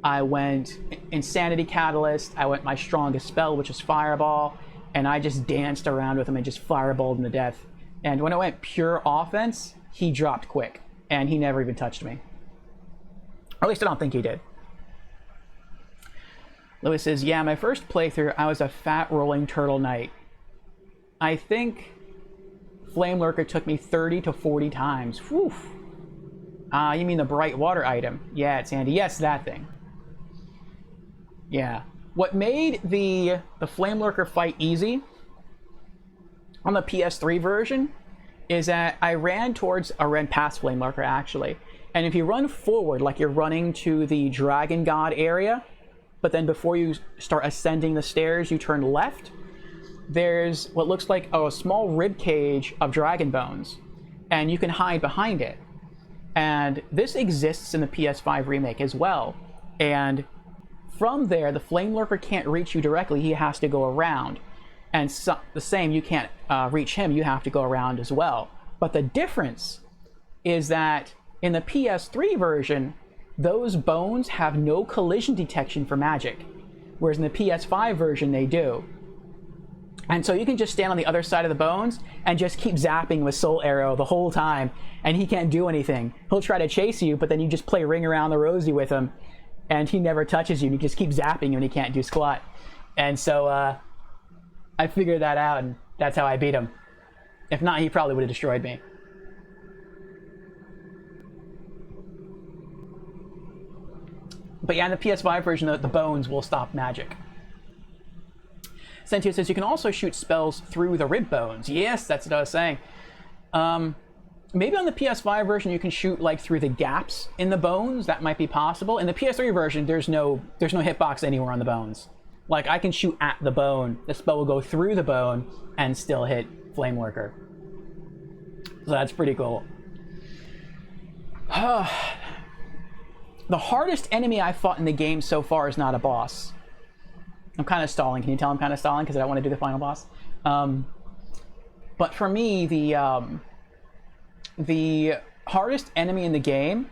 I went Insanity Catalyst. I went my strongest spell, which was Fireball. And I just danced around with him and just fireballed him to death. And when I went pure offense, he dropped quick. And he never even touched me. Or at least I don't think he did. Lewis says, yeah, my first playthrough, I was a fat rolling turtle knight. I think Flame Lurker took me 30 to 40 times. Whew. You mean the bright water item? Yeah, it's handy. Yes, that thing. Yeah. What made the Flame Lurker fight easy on the PS3 version is that I ran past Flame Lurker, actually. And if you run forward, like you're running to the Dragon God area, but then before you start ascending the stairs, you turn left, there's what looks like a small rib cage of dragon bones, and you can hide behind it. And this exists in the PS5 remake as well. And from there, the Flame Lurker can't reach you directly, he has to go around. And so, the same, you can't reach him, you have to go around as well. But the difference is that in the PS3 version, those bones have no collision detection for magic, whereas in the PS5 version they do. And so you can just stand on the other side of the bones and just keep zapping with Soul Arrow the whole time, and he can't do anything. He'll try to chase you, but then you just play Ring Around the Rosie with him, and he never touches you, and you just keep zapping you, and he can't do squat. And so I figured that out, and that's how I beat him. If not, he probably would have destroyed me. But yeah, in the PS5 version, the bones will stop magic. Sentio says you can also shoot spells through the rib bones. Yes, that's what I was saying. Maybe on the PS5 version you can shoot like through the gaps in the bones. That might be possible. In the PS3 version, there's no hitbox anywhere on the bones. Like, I can shoot at the bone. The spell will go through the bone and still hit Flameworker. So that's pretty cool. The hardest enemy I fought in the game so far is not a boss. I'm kind of stalling. Can you tell I'm kind of stalling because I don't want to do the final boss? But for me, the hardest enemy in the game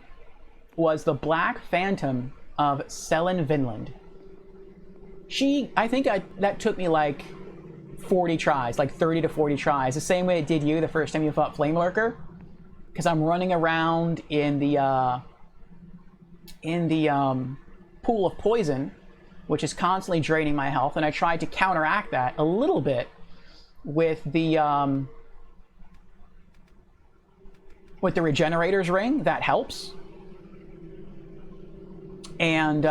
was the Black Phantom of Selen Vinland. I think that took me like 40 tries, like 30 to 40 tries, the same way it did you the first time you fought Flamelurker, because I'm running around in the pool of poison, which is constantly draining my health, and I tried to counteract that a little bit with the Regenerators Ring. That helps. And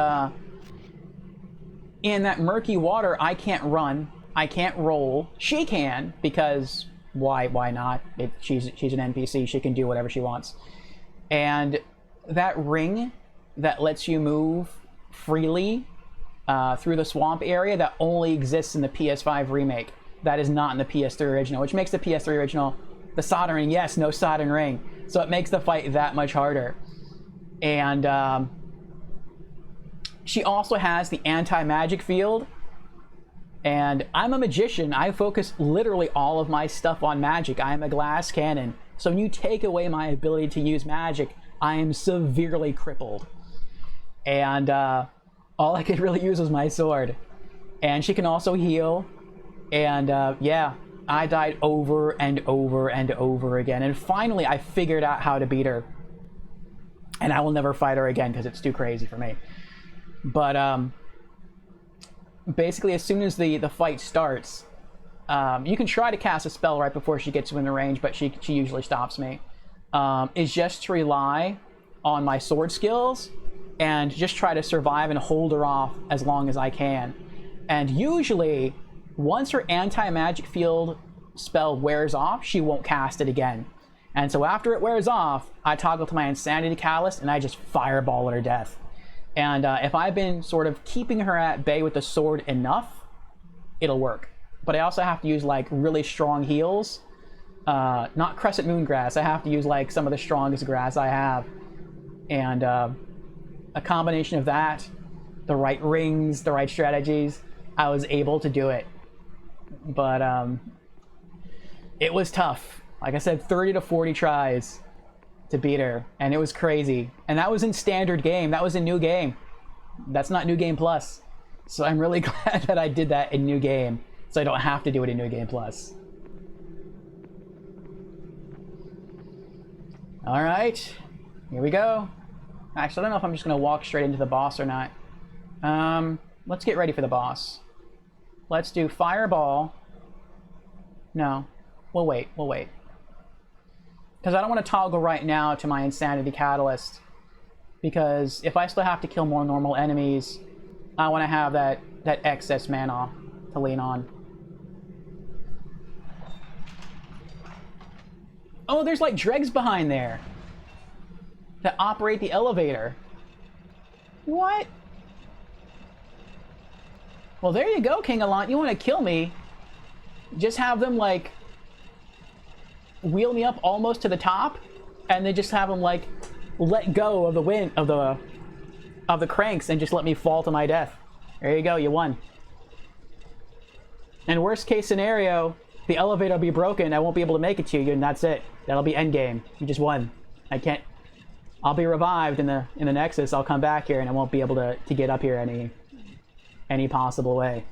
in that murky water, I can't run, I can't roll. She can, because why not? She's an NPC, she can do whatever she wants. And that ring that lets you move freely through the swamp area, that only exists in the PS5 remake. That is not in the PS3 original, which makes the PS3 original the soldering, yes, no soldering ring. So it makes the fight that much harder. And she also has the anti-magic field. And I'm a magician. I focus literally all of my stuff on magic. I am a glass cannon. So when you take away my ability to use magic, I am severely crippled. And all I could really use was my sword. And she can also heal. And yeah, I died over and over and over again. And finally, I figured out how to beat her. And I will never fight her again because it's too crazy for me. But basically, as soon as the fight starts, you can try to cast a spell right before she gets within range, but she usually stops me. Is just to rely on my sword skills and just try to survive and hold her off as long as I can. And usually, once her anti-magic field spell wears off, she won't cast it again. And so after it wears off, I toggle to my Insanity Catalyst and I just fireball at her death. And if I've been sort of keeping her at bay with the sword enough, it'll work. But I also have to use like really strong heals. Not Crescent Moon Grass. I have to use like some of the strongest grass I have. And a combination of that, the right rings, the right strategies, I was able to do it. But it was tough. Like I said, 30 to 40 tries to beat her, and it was crazy. And that was in standard game. That was in new game. That's not new game plus. So I'm really glad that I did that in new game, so I don't have to do it in new game plus. All right, here we go. Actually, I don't know if I'm just gonna walk straight into the boss or not. Let's get ready for the boss. Let's do Fireball. No, we'll wait. Because I don't want to toggle right now to my Insanity Catalyst. Because if I still have to kill more normal enemies, I want to have that excess mana to lean on. Oh, there's like dregs behind there that operate the elevator. What? Well, there you go, King Allant. You want to kill me? Just have them like wheel me up almost to the top, and then just have them like let go of the wind of the cranks and just let me fall to my death. There you go, you won. And worst case scenario, the elevator will be broken, I won't be able to make it to you, and that's it. That'll be endgame. You just won. I can't. I'll be revived in the Nexus. I'll come back here and I won't be able to get up here any possible way.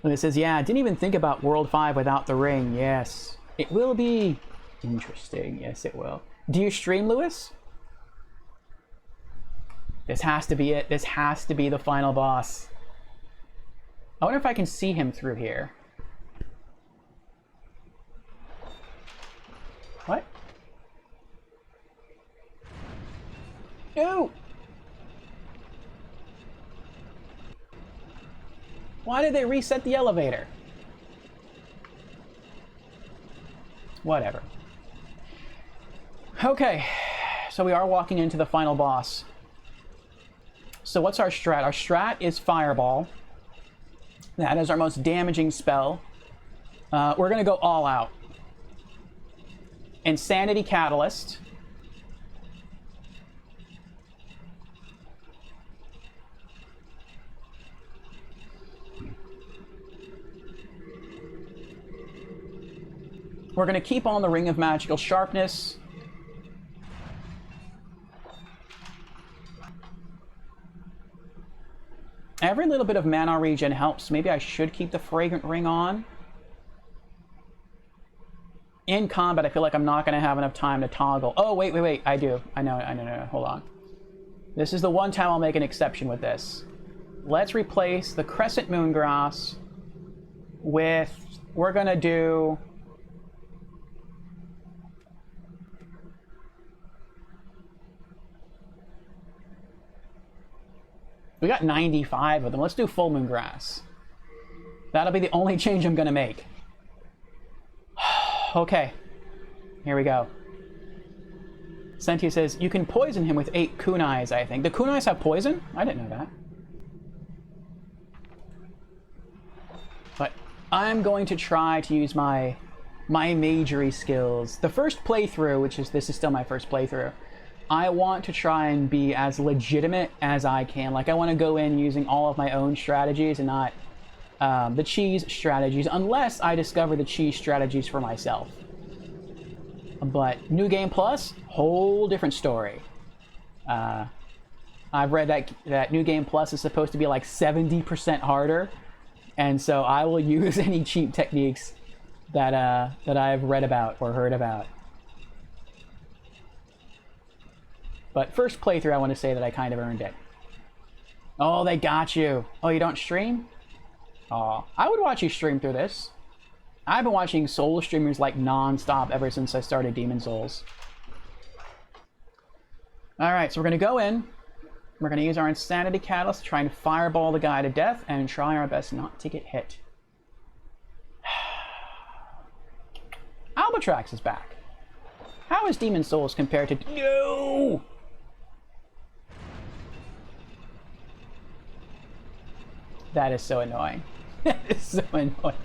When it says, yeah, I didn't even think about World 5 without the ring. Yes. It will be interesting. Yes, it will. Do you stream, Lewis? This has to be it. This has to be the final boss. I wonder if I can see him through here. What? No! Why did they reset the elevator? Whatever. Okay, so we are walking into the final boss. So what's our strat? Our strat is Fireball. That is our most damaging spell. We're going to go all out. Insanity Catalyst. We're going to keep on the Ring of Magical Sharpness. Every little bit of mana regen helps. Maybe I should keep the Fragrant Ring on. In combat, I feel like I'm not going to have enough time to toggle. Oh, wait. I do. I know. Hold on. This is the one time I'll make an exception with this. Let's replace the Crescent Moongrass with... We're going to do... We got 95 of them. Let's do Full Moon Grass. That'll be the only change I'm going to make. Okay. Here we go. Sentia says, you can poison him with 8 kunais, I think. The kunais have poison? I didn't know that. But I'm going to try to use my magery skills. The first playthrough, this is still my first playthrough, I want to try and be as legitimate as I can. Like, I want to go in using all of my own strategies and not the cheese strategies, unless I discover the cheese strategies for myself. But New Game Plus, whole different story. I've read that New Game Plus is supposed to be like 70% harder, and so I will use any cheap techniques that I've read about or heard about. But first playthrough, I want to say that I kind of earned it. Oh, they got you. Oh, you don't stream? Oh, I would watch you stream through this. I've been watching Soul streamers like non-stop ever since I started Demon Souls. Alright, so we're going to go in. We're going to use our Insanity Catalyst to try and fireball the guy to death and try our best not to get hit. Albatrax is back. How is Demon Souls compared to... No! That is so annoying. That is so annoying.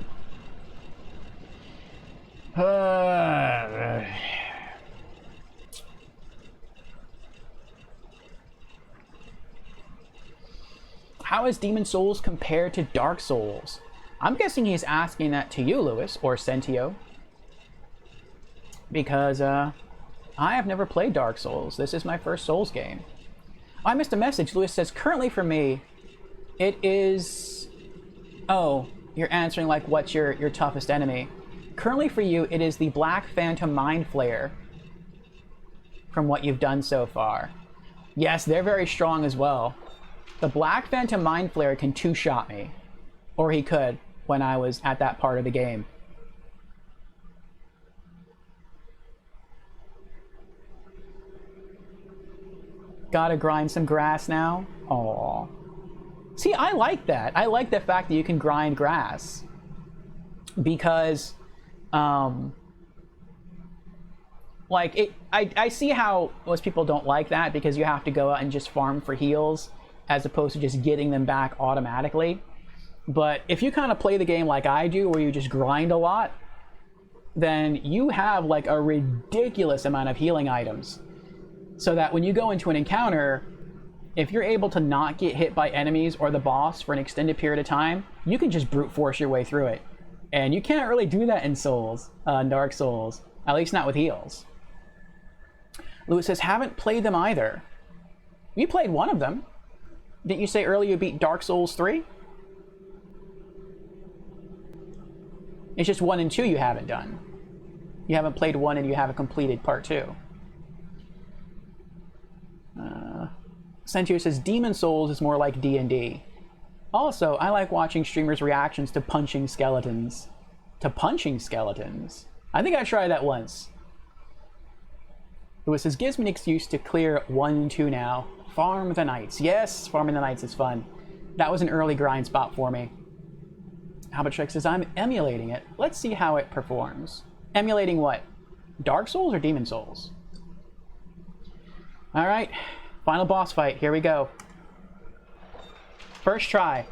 How is Demon Souls compared to Dark Souls? I'm guessing he's asking that to you, Lewis, or Sentio. Because, I have never played Dark Souls. This is my first Souls game. I missed a message. Lewis says, currently for me, it is... Oh, you're answering like what's your toughest enemy. Currently for you, it is the Black Phantom Mind Flayer. From what you've done so far. Yes, they're very strong as well. The Black Phantom Mind Flayer can two-shot me. Or he could, when I was at that part of the game. Gotta grind some grass now? Aww. See, I like that. I like the fact that you can grind grass. Because, like, I see how most people don't like that because you have to go out and just farm for heals as opposed to just getting them back automatically. But if you kind of play the game like I do, where you just grind a lot, then you have, like, a ridiculous amount of healing items. So that when you go into an encounter, if you're able to not get hit by enemies or the boss for an extended period of time, you can just brute force your way through it. And you can't really do that in Souls, Dark Souls. At least not with heals. Lewis says, haven't played them either. You played one of them. Didn't you say earlier you beat Dark Souls 3? It's just 1 and 2 you haven't done. You haven't played 1 and you haven't completed part 2. Sentio says, Demon Souls is more like D&D. Also, I like watching streamers' reactions to punching skeletons. To punching skeletons? I think I tried that once. Lewis says, gives me an excuse to clear 1 and 2 now. Farm the Knights. Yes, farming the Knights is fun. That was an early grind spot for me. Albatrax says, I'm emulating it. Let's see how it performs. Emulating what? Dark Souls or Demon Souls? Alright, final boss fight. Here we go. First try.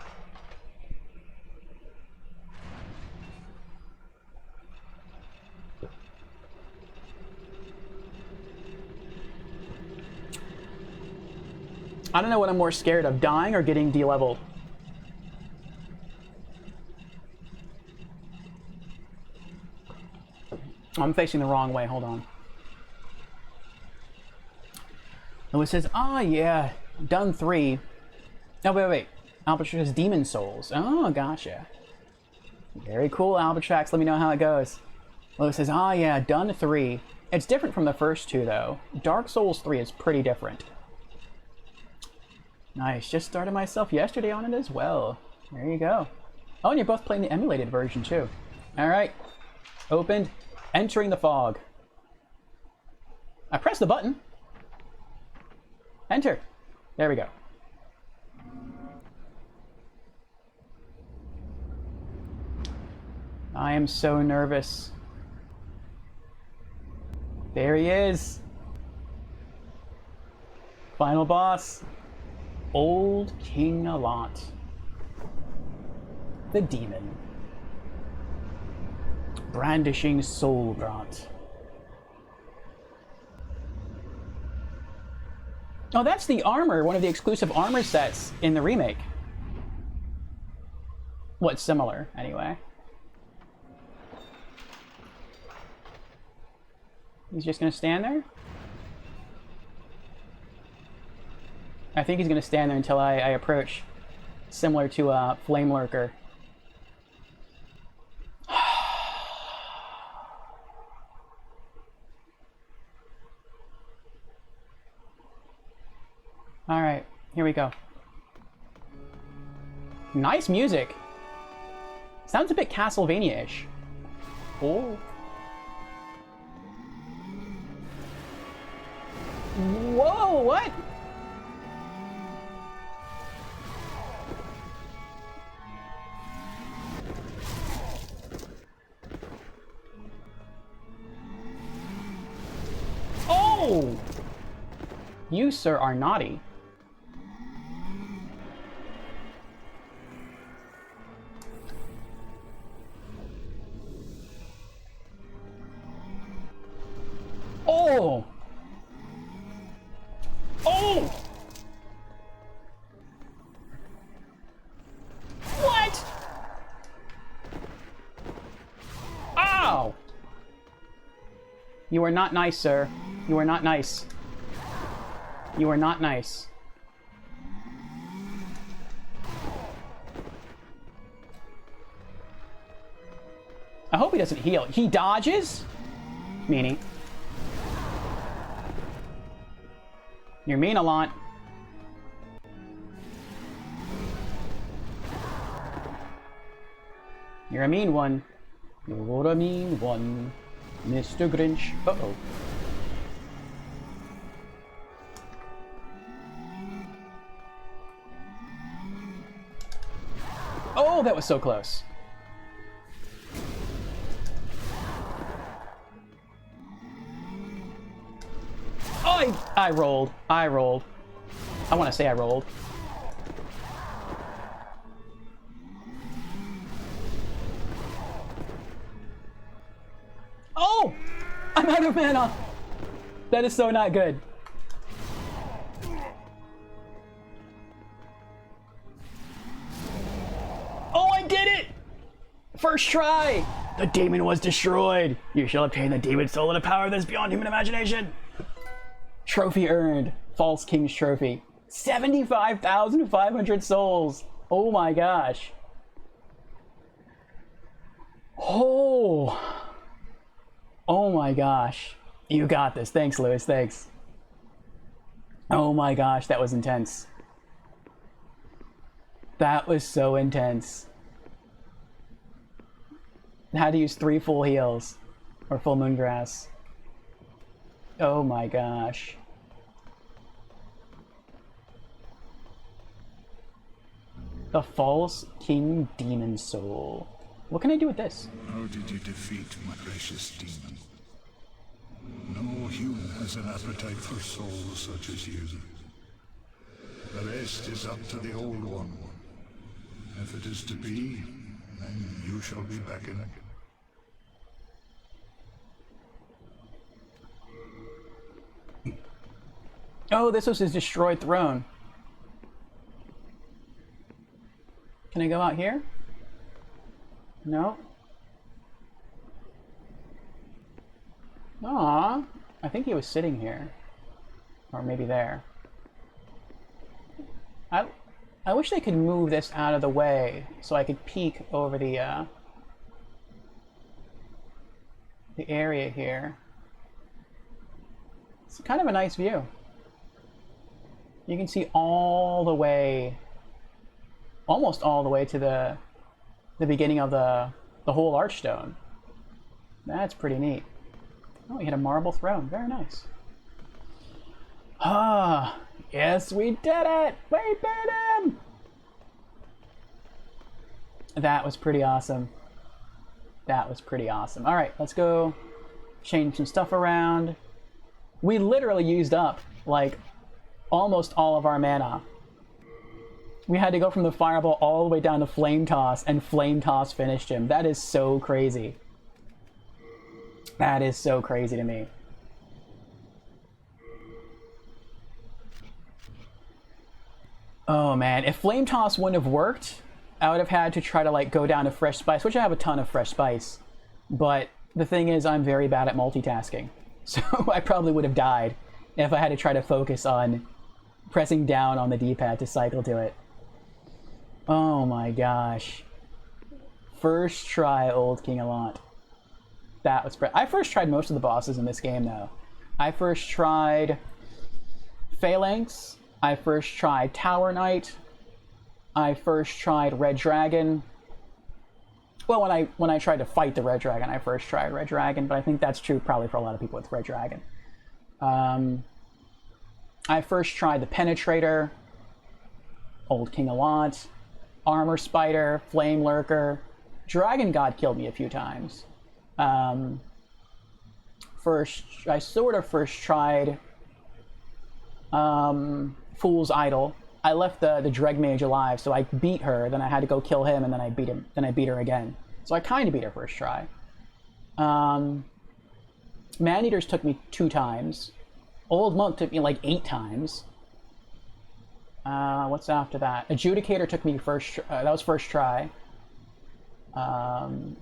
I don't know what I'm more scared of, dying or getting de-leveled. I'm facing the wrong way, hold on. Oh, it says, ah, yeah, done 3. No, wait. Albatrax Demon Souls. Oh, gotcha. Very cool, Albatrax. Let me know how it goes. Well, it says, ah, yeah, done 3. It's different from the first 2, though. Dark Souls 3 is pretty different. Nice. Just started myself yesterday on it as well. There you go. Oh, and you're both playing the emulated version, too. Alright. Opened. Entering the fog. I pressed the button. Enter. There we go. I am so nervous. There he is. Final boss. Old King Alot. The demon. Brandishing soul rot. Oh, that's the armor, one of the exclusive armor sets in the remake. What's similar, anyway. He's just gonna stand there? I think he's gonna stand there until I approach. Similar to Flame Lurker. Alright, here we go. Nice music. Sounds a bit Castlevania-ish. Oh. Whoa, what? Oh! You, sir, are naughty. Oh! Oh! What? Ow! You are not nice, sir. You are not nice. You are not nice. I hope he doesn't heal. He dodges? Meanie. You're mean a lot. You're a mean one. You're a mean one, Mr. Grinch. Uh-oh. Oh, that was so close. Oh, I rolled. I rolled. I want to say I rolled. Oh! I'm out of mana! That is so not good. Oh, I did it! First try! The demon was destroyed. You shall obtain the demon soul and a power that is beyond human imagination. Trophy earned. False King's Trophy. 75,500 souls. Oh my gosh. Oh. Oh my gosh. You got this. Thanks, Lewis. Thanks. Oh my gosh, that was intense. That was so intense. I had to use 3 full heals. Or full moongrass. Oh my gosh. The False King Demon Soul. What can I do with this? How did you defeat my precious demon? human has an appetite for souls such as you. The rest is up to the Old One. If it is to be, then you shall be beckoned. Oh, this was his destroyed throne. Can I go out here? No. Aw, I think he was sitting here. Or maybe there. I wish they could move this out of the way so I could peek over the area here. It's kind of a nice view. You can see all the way, almost all the way to the beginning of the whole archstone. That's pretty neat. Oh, we hit a marble throne. Very nice. Ah, yes, we did it! We did him! That was pretty awesome. That was pretty awesome. All right, let's go change some stuff around. We literally used up, like, almost all of our mana. We had to go from the fireball all the way down to flame toss, and flame toss finished him. That is so crazy. That is so crazy to me. Oh man, if flame toss wouldn't have worked, I would have had to try to like go down to fresh spice, which I have a ton of fresh spice. But the thing is, I'm very bad at multitasking. So I probably would have died if I had to try to focus on pressing down on the D-pad to cycle to it. Oh my gosh. First try, Old King Allant. That was I first tried most of the bosses in this game though. I first tried Phalanx. I first tried Tower Knight. I first tried Red Dragon. Well, when I tried to fight the Red Dragon, I first tried Red Dragon, but I think that's true probably for a lot of people with Red Dragon. I first tried the Penetrator, Old King Allant, Armor Spider, Flame Lurker. Dragon God killed me a few times. I sort of first tried Fool's Idol. I left the Dreg Mage alive, so I beat her, then I had to go kill him, and then I beat him, then I beat her again. So I kind of beat her first try. Man-Eaters took me 2 times. Old Monk took me like 8 times. What's after that? Adjudicator took me that was first try.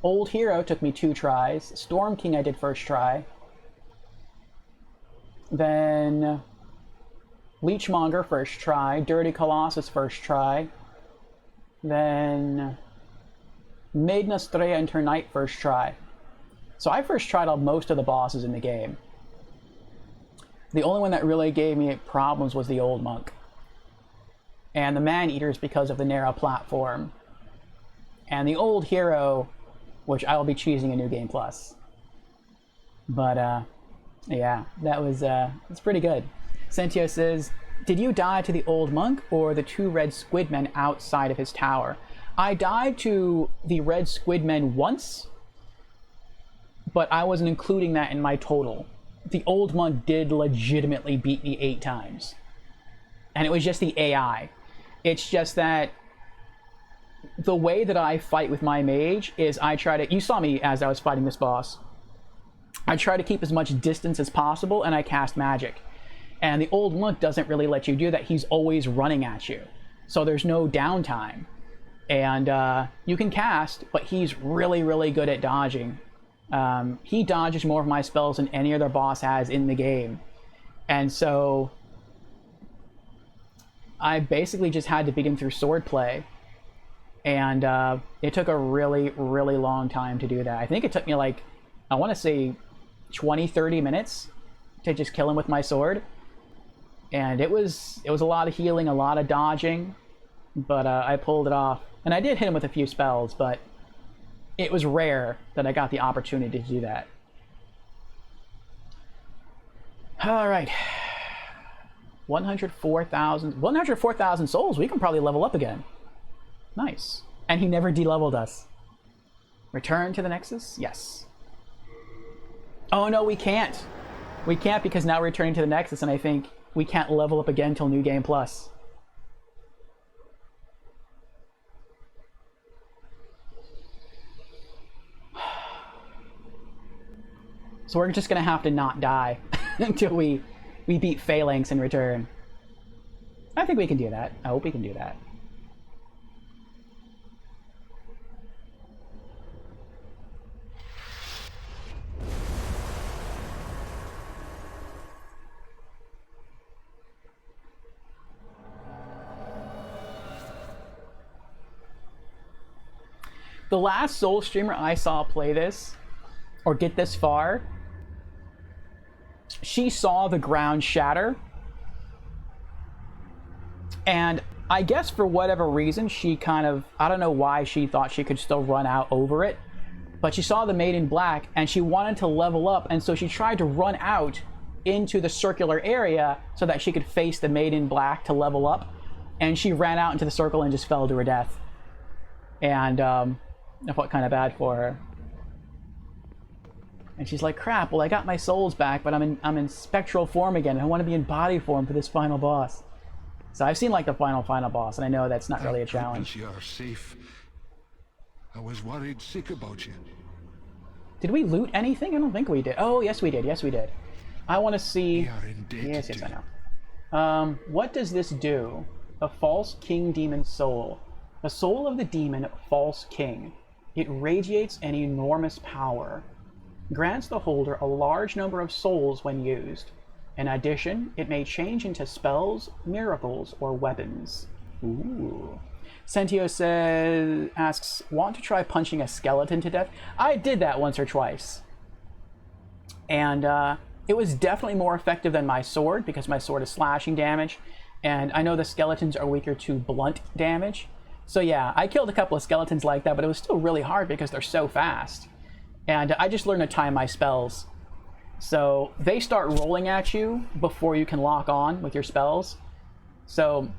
Old Hero took me 2 tries. Storm King I did first try. Then Leechmonger first try. Dirty Colossus first try. Then Maiden Astrea and Her Knight first try. So I first tried out most of the bosses in the game. The only one that really gave me problems was the Old Monk. And the Man-Eaters because of the narrow platform. And the Old Hero, which I will be choosing in New Game Plus. But, yeah, that was, it's pretty good. Sentio says, did you die to the Old Monk or the 2 red squidmen outside of his tower? I died to the red squidmen once, but I wasn't including that in my total. The Old Monk did legitimately beat me 8 times. And it was just the AI. It's just that the way that I fight with my mage is I try to... You saw me as I was fighting this boss. I try to keep as much distance as possible, and I cast magic. And the Old Monk doesn't really let you do that. He's always running at you. So there's no downtime. And you can cast, but he's really, really good at dodging. He dodges more of my spells than any other boss has in the game. And so I basically just had to beat him through swordplay. And it took a really, really long time to do that. I think it took me like, I want to say 20-30 minutes to just kill him with my sword. And it was a lot of healing, a lot of dodging, but I pulled it off. And I did hit him with a few spells, but it was rare that I got the opportunity to do that. All right. 104,000 souls. We can probably level up again. Nice. And he never de-leveled us. Return to the Nexus? Yes. Oh no, we can't. We can't because now we're returning to the Nexus, and I think we can't level up again till New Game Plus. So we're just gonna have to not die until we beat Phalanx in return. I think we can do that. I hope we can do that. The last Soul streamer I saw play this, or get this far, she saw the ground shatter, and I guess for whatever reason she kind of, I don't know why she thought she could still run out over it, but she saw the Maid in Black and she wanted to level up, and so she tried to run out into the circular area so that she could face the Maid in Black to level up, and she ran out into the circle and just fell to her death. And I felt kind of bad for her. And she's like, crap, well I got my souls back, but I'm in spectral form again. I want to be in body form for this final boss. So I've seen like the final boss, and I know that's not really a challenge. You are safe. I was worried sick about you. Did we loot anything? I don't think we did. Oh, yes we did. Yes we did. I want to see. We are indebted yes, I know. What does this do? A false king demon soul. The soul of the demon false king. It radiates an enormous power. Grants the holder a large number of souls when used. In addition, it may change into spells, miracles, or weapons. Ooh. Sentio asks, want to try punching a skeleton to death? I did that once or twice. And it was definitely more effective than my sword, because my sword is slashing damage. And I know the skeletons are weaker to blunt damage. So yeah, I killed a couple of skeletons like that, but it was still really hard because they're so fast. And I just learned to time my spells. So they start rolling at you before you can lock on with your spells. So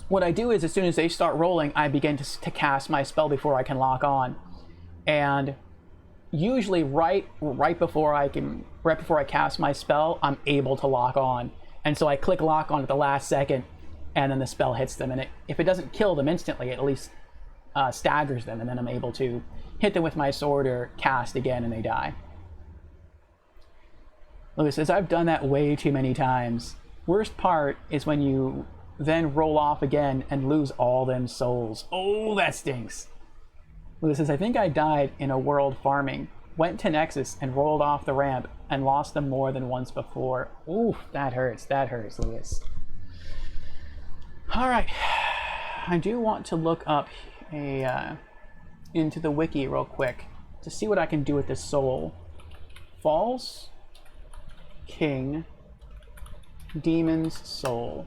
what I do is as soon as they start rolling, I begin to cast my spell before I can lock on. And usually right before I cast my spell, I'm able to lock on. And so I click lock on at the last second, and then the spell hits them. And if it doesn't kill them instantly, it at least staggers them, and then I'm able to hit them with my sword or cast again and they die. Lewis says, I've done that way too many times. Worst part is when you then roll off again and lose all them souls. Oh, that stinks. Lewis says, I think I died in a world farming. Went to Nexus and rolled off the ramp and lost them more than once before. Oof, that hurts, Lewis. Alright. I do want to look up into the wiki real quick to see what I can do with this soul. False King Demon's Soul.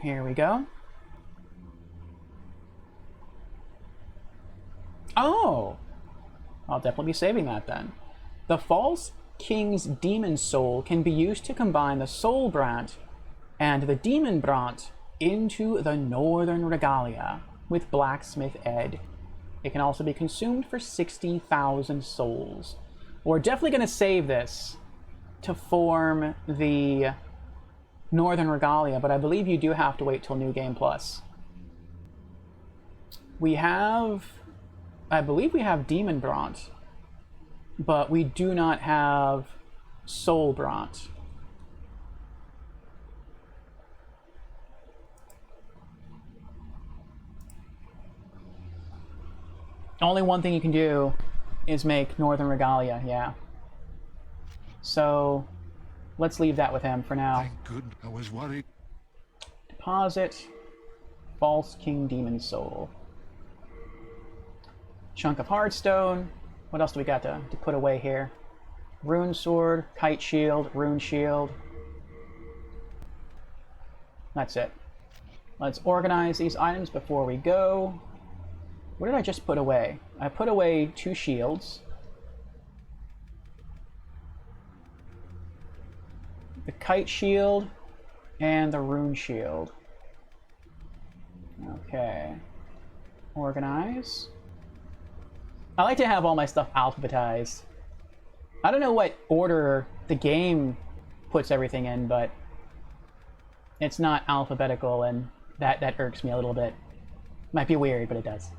Here we go. Oh! I'll definitely be saving that then. The False King's Demon Soul can be used to combine the Soul Brant and the Demon Brant into the Northern Regalia with Blacksmith Ed. It can also be consumed for 60,000 souls. We're definitely going to save this to form the Northern Regalia, but I believe you do have to wait till New Game Plus. I believe we have Demon Brant, but we do not have Soul Brant. Only one thing you can do is make Northern Regalia, yeah. So let's leave that with him for now. Thank goodness, I was worried. Deposit False King Demon Soul. Chunk of Heartstone. What else do we got to put away here? Rune Sword, Kite Shield, Rune Shield. That's it. Let's organize these items before we go. What did I just put away? I put away 2 shields. The Kite Shield and the Rune Shield. Okay. Organize. I like to have all my stuff alphabetized. I don't know what order the game puts everything in, but it's not alphabetical, and that irks me a little bit. Might be weird, but it does.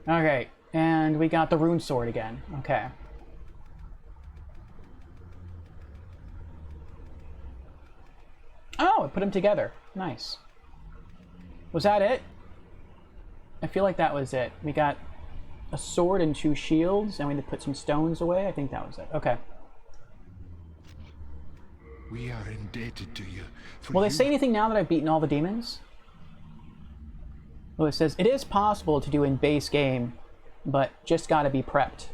Okay, and we got the rune sword again. Okay. Oh, it put them together. Nice. Was that it? I feel like that was it. We got a sword and 2 shields, and we had to put some stones away. I think that was it. Okay. We are indebted to you. Will they say anything now that I've beaten all the demons? Well, it says, it is possible to do in base game, but just gotta be prepped.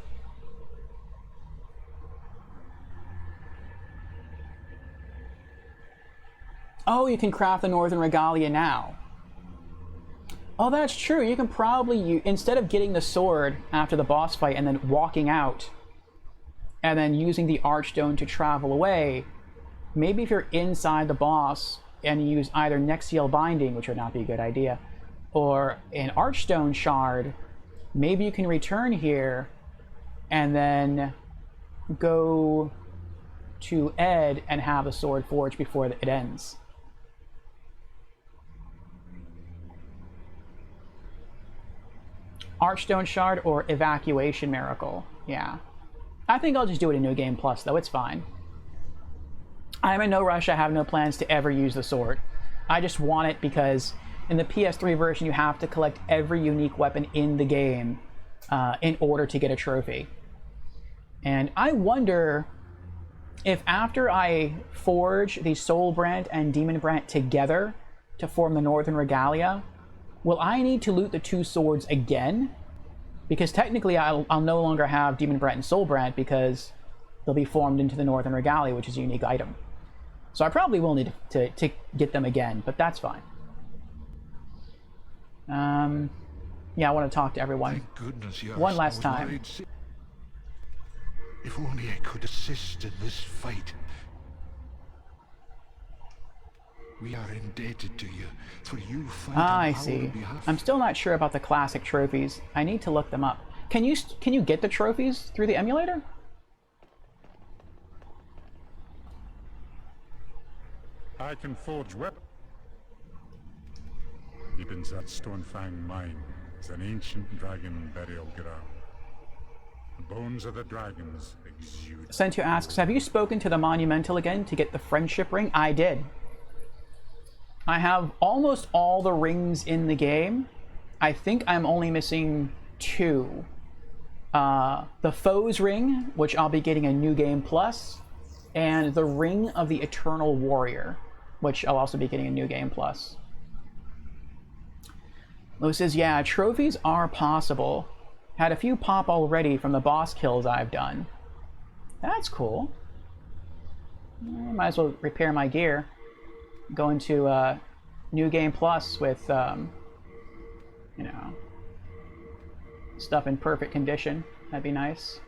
Oh, you can craft the Northern Regalia now. Oh, that's true. You can probably, instead of getting the sword after the boss fight and then walking out, and then using the Archstone to travel away, maybe if you're inside the boss and you use either Nexiel Binding, which would not be a good idea, or an Archstone Shard, maybe you can return here and then go to Ed and have the sword forged before it ends. Archstone Shard or Evacuation Miracle. Yeah. I think I'll just do it in New Game Plus, though. It's fine. I'm in no rush. I have no plans to ever use the sword. I just want it because in the PS3 version, you have to collect every unique weapon in the game in order to get a trophy. And I wonder if after I forge the Soul Brand and Demon Brand together to form the Northern Regalia, will I need to loot the 2 swords again? Because technically I'll no longer have Demon Brand and Soul Brand because they'll be formed into the Northern Regalia, which is a unique item. So I probably will need to get them again, but that's fine. Yeah, I want to talk to everyone. Thank goodness you one last time. If only I could assist in this fight. We are indebted to you, for you fight I on see. our behalf. I'm still not sure about the classic trophies. I need to look them up. Can you get the trophies through the emulator? I can forge weapons. Deep inside Stonefang Mine is an ancient dragon burial ground. The bones of the dragons exude. Sentu asks, have you spoken to the Monumental again to get the friendship ring? I did. I have almost all the rings in the game. I think I'm only missing 2. The Foe's Ring, which I'll be getting a New Game Plus, and the Ring of the Eternal Warrior, which I'll also be getting a New Game Plus. Lou says, yeah, trophies are possible. Had a few pop already from the boss kills I've done. That's cool. Might as well repair my gear. Go into New Game Plus with, you know, stuff in perfect condition. That'd be nice.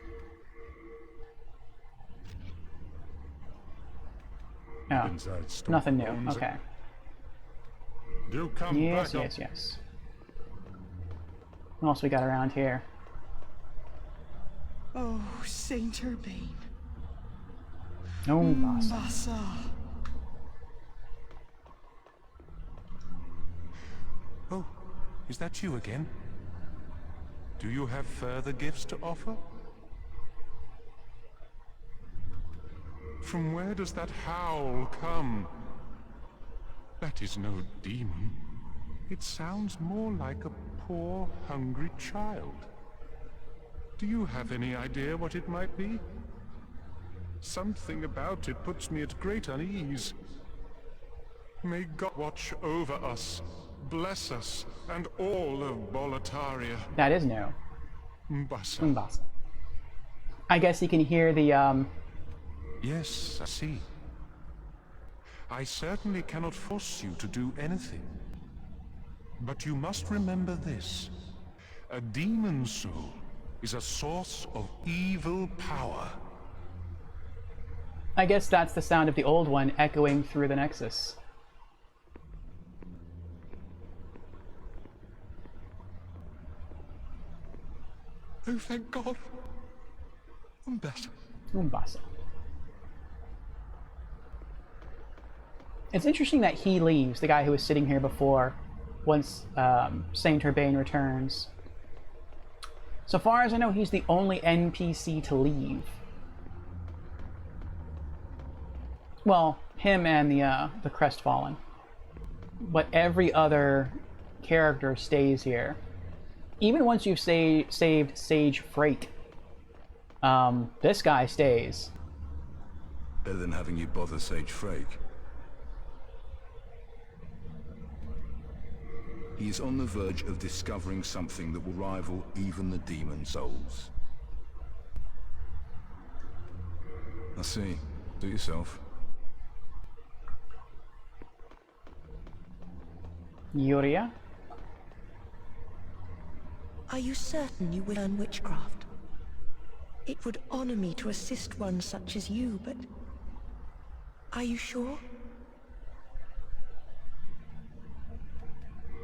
Oh, nothing new. Okay. Do come yes, back yes, yes. What else we got around here? Oh, Saint Urbane. No, Massa. Oh, is that you again? Do you have further gifts to offer? From where does that howl come? That is no demon. It sounds more like a poor, hungry child. Do you have any idea what it might be? Something about it puts me at great unease. May God watch over us, bless us, and all of Boletaria. That is new. Mbasa. Mbasa. I guess you can hear the, Yes, I see. I certainly cannot force you to do anything. But you must remember this. A demon soul is a source of evil power. I guess that's the sound of the old one echoing through the Nexus. Oh, thank God. Umbasa. Umbasa. It's interesting that he leaves, the guy who was sitting here before, once Saint Urbain returns. So far as I know, he's the only NPC to leave. Well, him and the Crestfallen. But every other character stays here. Even once you've saved Sage Frake, this guy stays. Better than having you bother Sage Frake. He is on the verge of discovering something that will rival even the demon souls. I see. Do it yourself. Yuria? Are you certain you will learn witchcraft? It would honor me to assist one such as you, but... are you sure?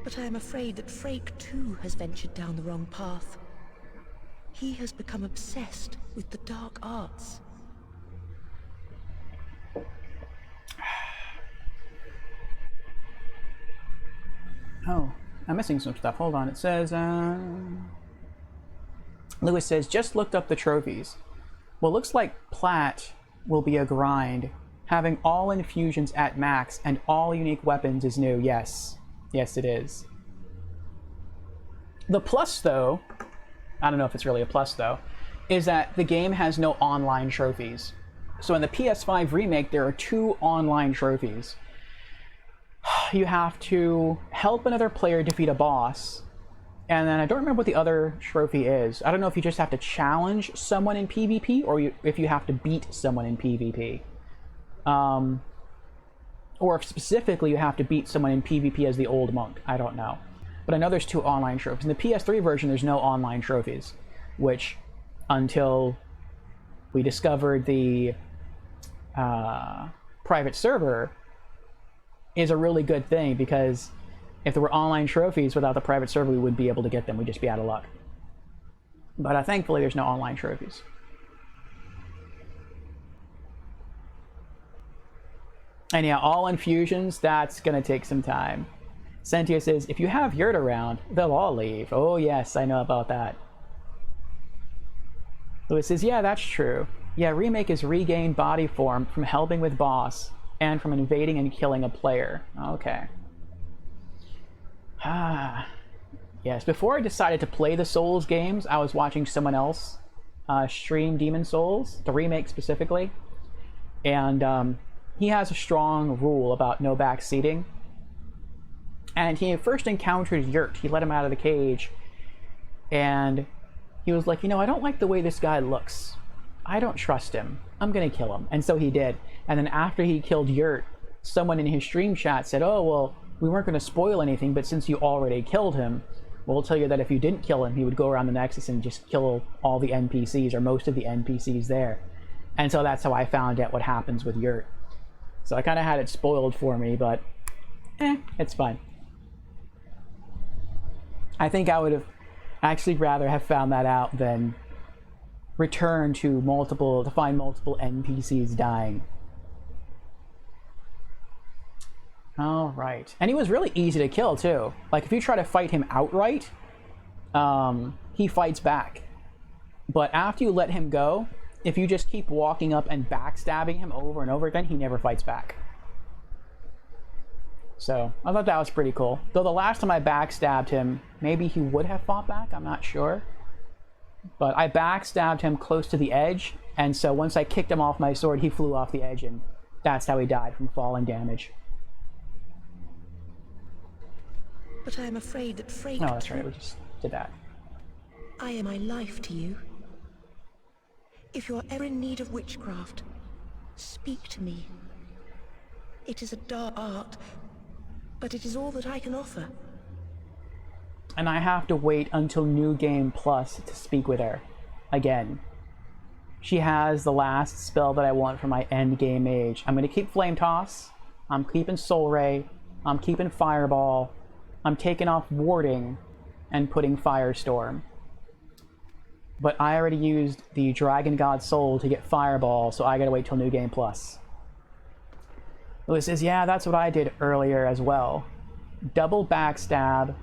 But I am afraid that Frake too has ventured down the wrong path. He has become obsessed with the dark arts. Oh, I'm missing some stuff. Hold on. It says, Lewis says, just looked up the trophies. Well, looks like Plat will be a grind. Having all infusions at max and all unique weapons is new. Yes. Yes, it is. The plus, though, I don't know if it's really a plus, though, is that the game has no online trophies. So in the PS5 remake, there are 2 online trophies. You have to help another player defeat a boss, and then I don't remember what the other trophy is. I don't know if you just have to challenge someone in PvP, or if you have to beat someone in PvP. Or if specifically you have to beat someone in PvP as the old monk. I don't know. But I know there's 2 online trophies. In the PS3 version, there's no online trophies, which, until we discovered the private server, is a really good thing, because if there were online trophies without the private server, we wouldn't be able to get them. We'd just be out of luck. But thankfully, there's no online trophies. And yeah, all infusions, that's going to take some time. Sentia says, if you have Yurt around, they'll all leave. Oh yes, I know about that. Lewis says, yeah, that's true. Yeah, Remake is regained body form from helping with boss and from invading and killing a player. Okay. Yes, before I decided to play the Souls games, I was watching someone else stream Demon Souls, the remake specifically. And he has a strong rule about no backseating. And he first encountered Yurt. He let him out of the cage. And he was like, you know, I don't like the way this guy looks. I don't trust him. I'm going to kill him. And so he did. And then after he killed Yurt, someone in his stream chat said, oh, well, we weren't going to spoil anything, but since you already killed him, we'll tell you that if you didn't kill him, he would go around the Nexus and just kill all the NPCs, or most of the NPCs there. And so that's how I found out what happens with Yurt. So I kind of had it spoiled for me, but it's fine. I think I would have actually rather have found that out than return to find multiple NPCs dying. All right. And he was really easy to kill too. Like if you try to fight him outright, he fights back. But after you let him go, if you just keep walking up and backstabbing him over and over again, he never fights back. So I thought that was pretty cool. Though the last time I backstabbed him, maybe he would have fought back, I'm not sure. But I backstabbed him close to the edge, and so once I kicked him off my sword, he flew off the edge, and that's how he died, from falling damage. But I am afraid that Frake... Oh, that's right, we just did that. I am my life to you. If you are ever in need of witchcraft, speak to me. It is a dark art, but it is all that I can offer. And I have to wait until New Game Plus to speak with her again. She has the last spell that I want for my end game mage. I'm going to keep Flame Toss. I'm keeping Soul Ray. I'm keeping Fireball. I'm taking off Warding and putting Firestorm. but I already used the Dragon God Soul to get Fireball, so I gotta wait till New Game Plus. Lewis says, yeah, that's what I did earlier as well. Double backstab,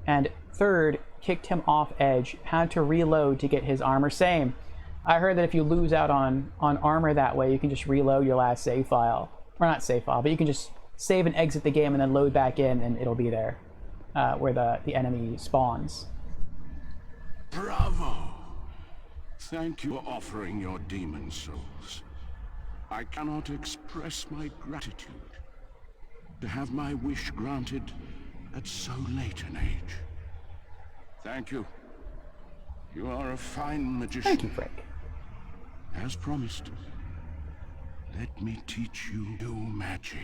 and third, kicked him off edge, had to reload to get his armor. Same. I heard that if you lose out on armor that way, you can just reload your last save file. Or not save file, but you can just save and exit the game and then load back in and it'll be there, where the enemy spawns. Bravo! Thank you for offering your demon souls. I cannot express my gratitude to have my wish granted at so late an age. Thank you. You are a fine magician. Thank you, Frank. As promised, let me teach you new magic.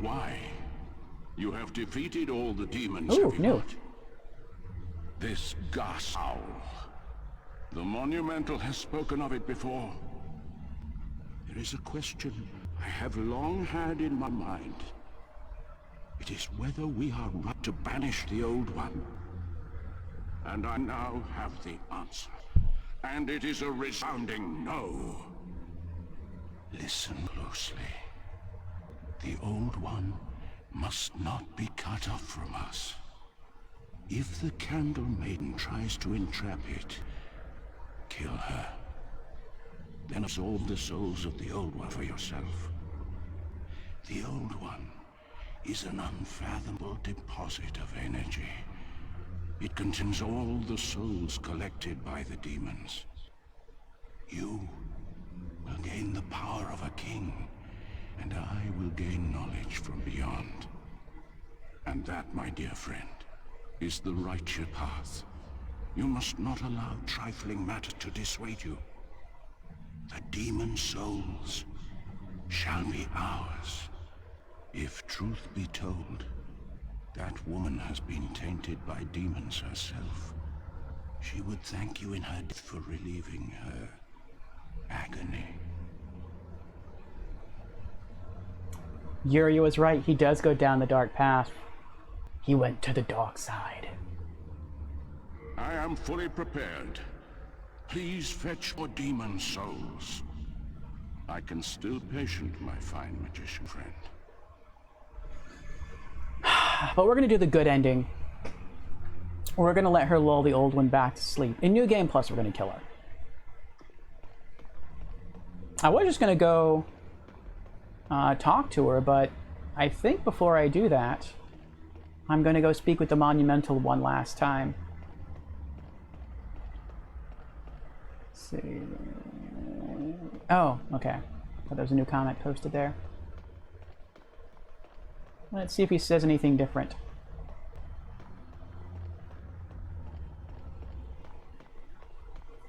Why? You have defeated all the demons, Ooh, have you new. not? This gas owl. The Monumental has spoken of it before. There is a question I have long had in my mind. It is whether we are right to banish the Old One. And I now have the answer. And it is a resounding no. Listen closely. The Old One must not be cut off from us. If the Candle Maiden tries to entrap it, kill her. Then absorb the souls of the Old One for yourself. The Old One is an unfathomable deposit of energy. It contains all the souls collected by the demons. You will gain the power of a king, and I will gain knowledge from beyond. And that, my dear friend, is the righteous path. You must not allow trifling matter to dissuade you. The demon souls shall be ours. If truth be told, that woman has been tainted by demons herself. She would thank you in her death for relieving her agony. Yuri was right. He does go down the dark path. He went to the dark side. I am fully prepared. Please fetch your demon souls. I can still patient, my fine magician friend. But we're going to do the good ending. We're going to let her lull the Old One back to sleep. In New Game Plus, we're going to kill her. I was just going to go talk to her, but I think before I do that, I'm going to go speak with the Monumental one last time. Let's see. Oh, okay. Thought there was a new comment posted there. Let's see if he says anything different.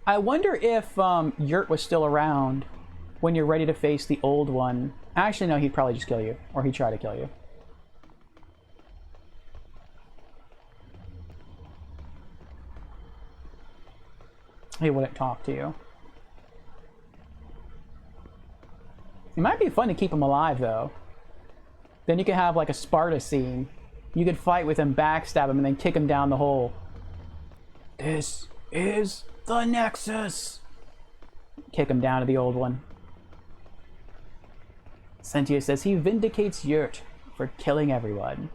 I wonder if Yurt was still around when you're ready to face the Old One. Actually, no, he'd probably just kill you. Or he'd try to kill you. He wouldn't talk to you. It might be fun to keep him alive, though. Then you could have like a Sparta scene. You could fight with him, backstab him, and then kick him down the hole. This is the Nexus! Kick him down to the Old One. Sentia says he vindicates Yurt for killing everyone.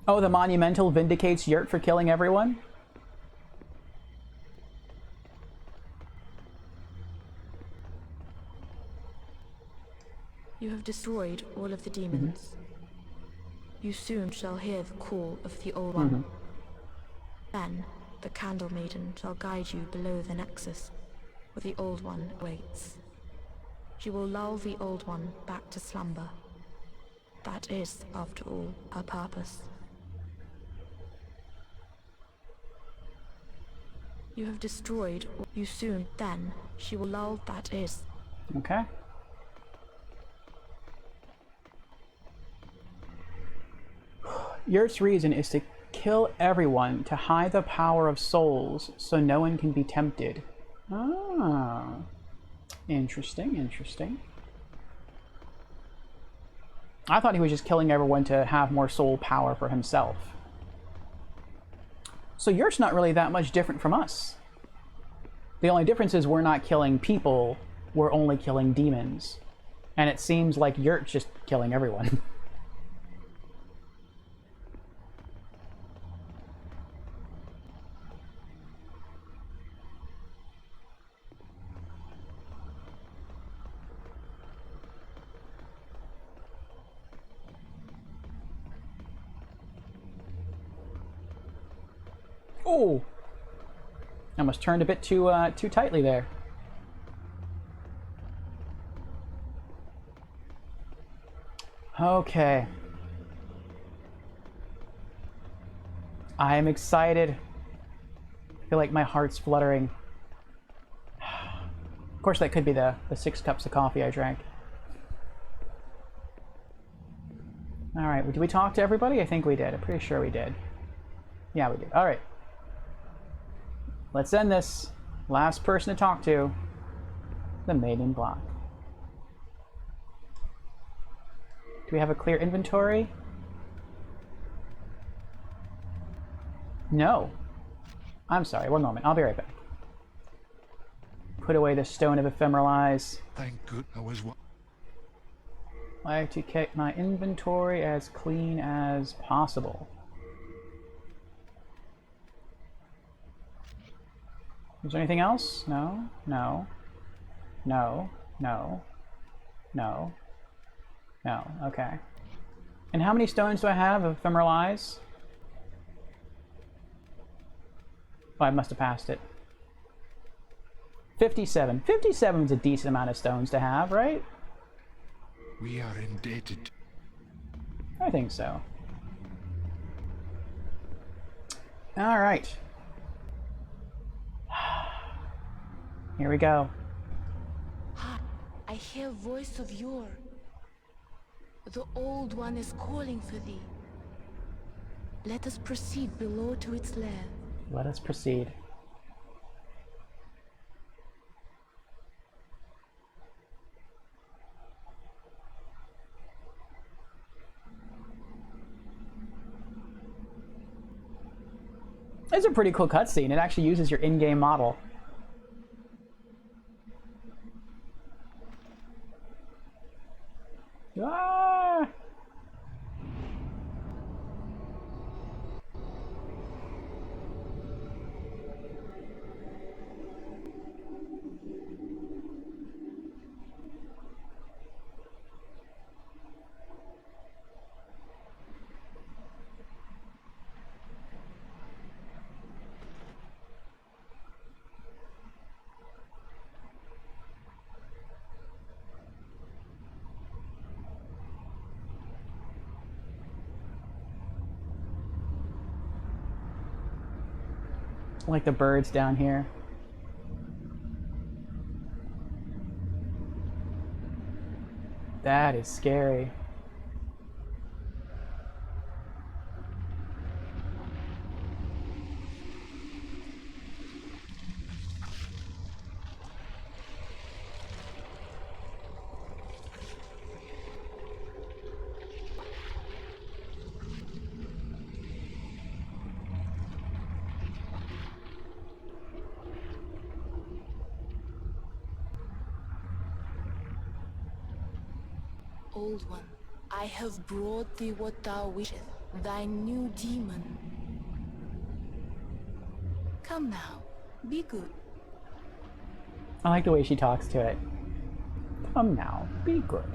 Oh, the Monumental vindicates Yurt for killing everyone? You have destroyed all of the demons. You soon shall hear the call of the Old One. Then, the Candle Maiden shall guide you below the Nexus, where the Old One waits. She will lull the Old One back to slumber. That is, after all, her purpose. You have destroyed, you soon, then, she will lull, that is. Okay. Yurt's reason is to kill everyone to hide the power of souls so no one can be tempted. Ah. Interesting, interesting. I thought he was just killing everyone to have more soul power for himself. So yours not really that much different from us. The only difference is we're not killing people, we're only killing demons. And it seems like you're just killing everyone. Oh! Almost turned a bit too tightly there. Okay. I am excited. I feel like my heart's fluttering. Of course, that could be the 6 cups of coffee I drank. Alright, did we talk to everybody? I think we did. I'm pretty sure we did. Yeah, we did. Alright. Let's end this. Last person to talk to. The Maiden in Black. Do we have a clear inventory? No. I'm sorry, one moment. I'll be right back. Put away the Stone of Ephemeral Eyes. Thank good I was... I like to keep my inventory as clean as possible. Is there anything else? No, no, no, no, no, no. Okay. And how many stones do I have of Ephemeral Eyes? Oh, I must have passed it. 57. 57 is a decent amount of stones to have, right? We are indebted. I think so. All right. Here we go. I hear a voice of yore. The Old One is calling for thee. Let us proceed below to its lair. Let us proceed. It's a pretty cool cutscene. It actually uses your in-game model. Ah! I like the birds down here. That is scary. Old One, I have brought thee what thou wishest, thy new demon. Come now, be good. I like the way she talks to it. Come now, be good.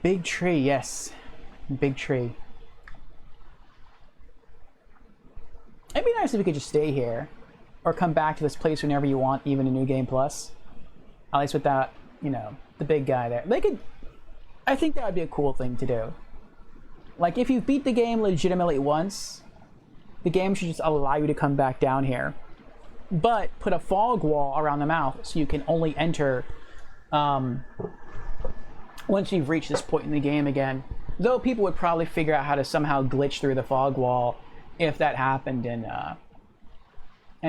Big tree, yes. Big tree. It'd be nice if we could just stay here. Or come back to this place whenever you want, even in New Game Plus. At least without, you know, the big guy there. They could... I think that would be a cool thing to do. Like, if you beat the game legitimately once, the game should just allow you to come back down here. But put a fog wall around the mouth so you can only enter once you've reached this point in the game again. Though people would probably figure out how to somehow glitch through the fog wall if that happened and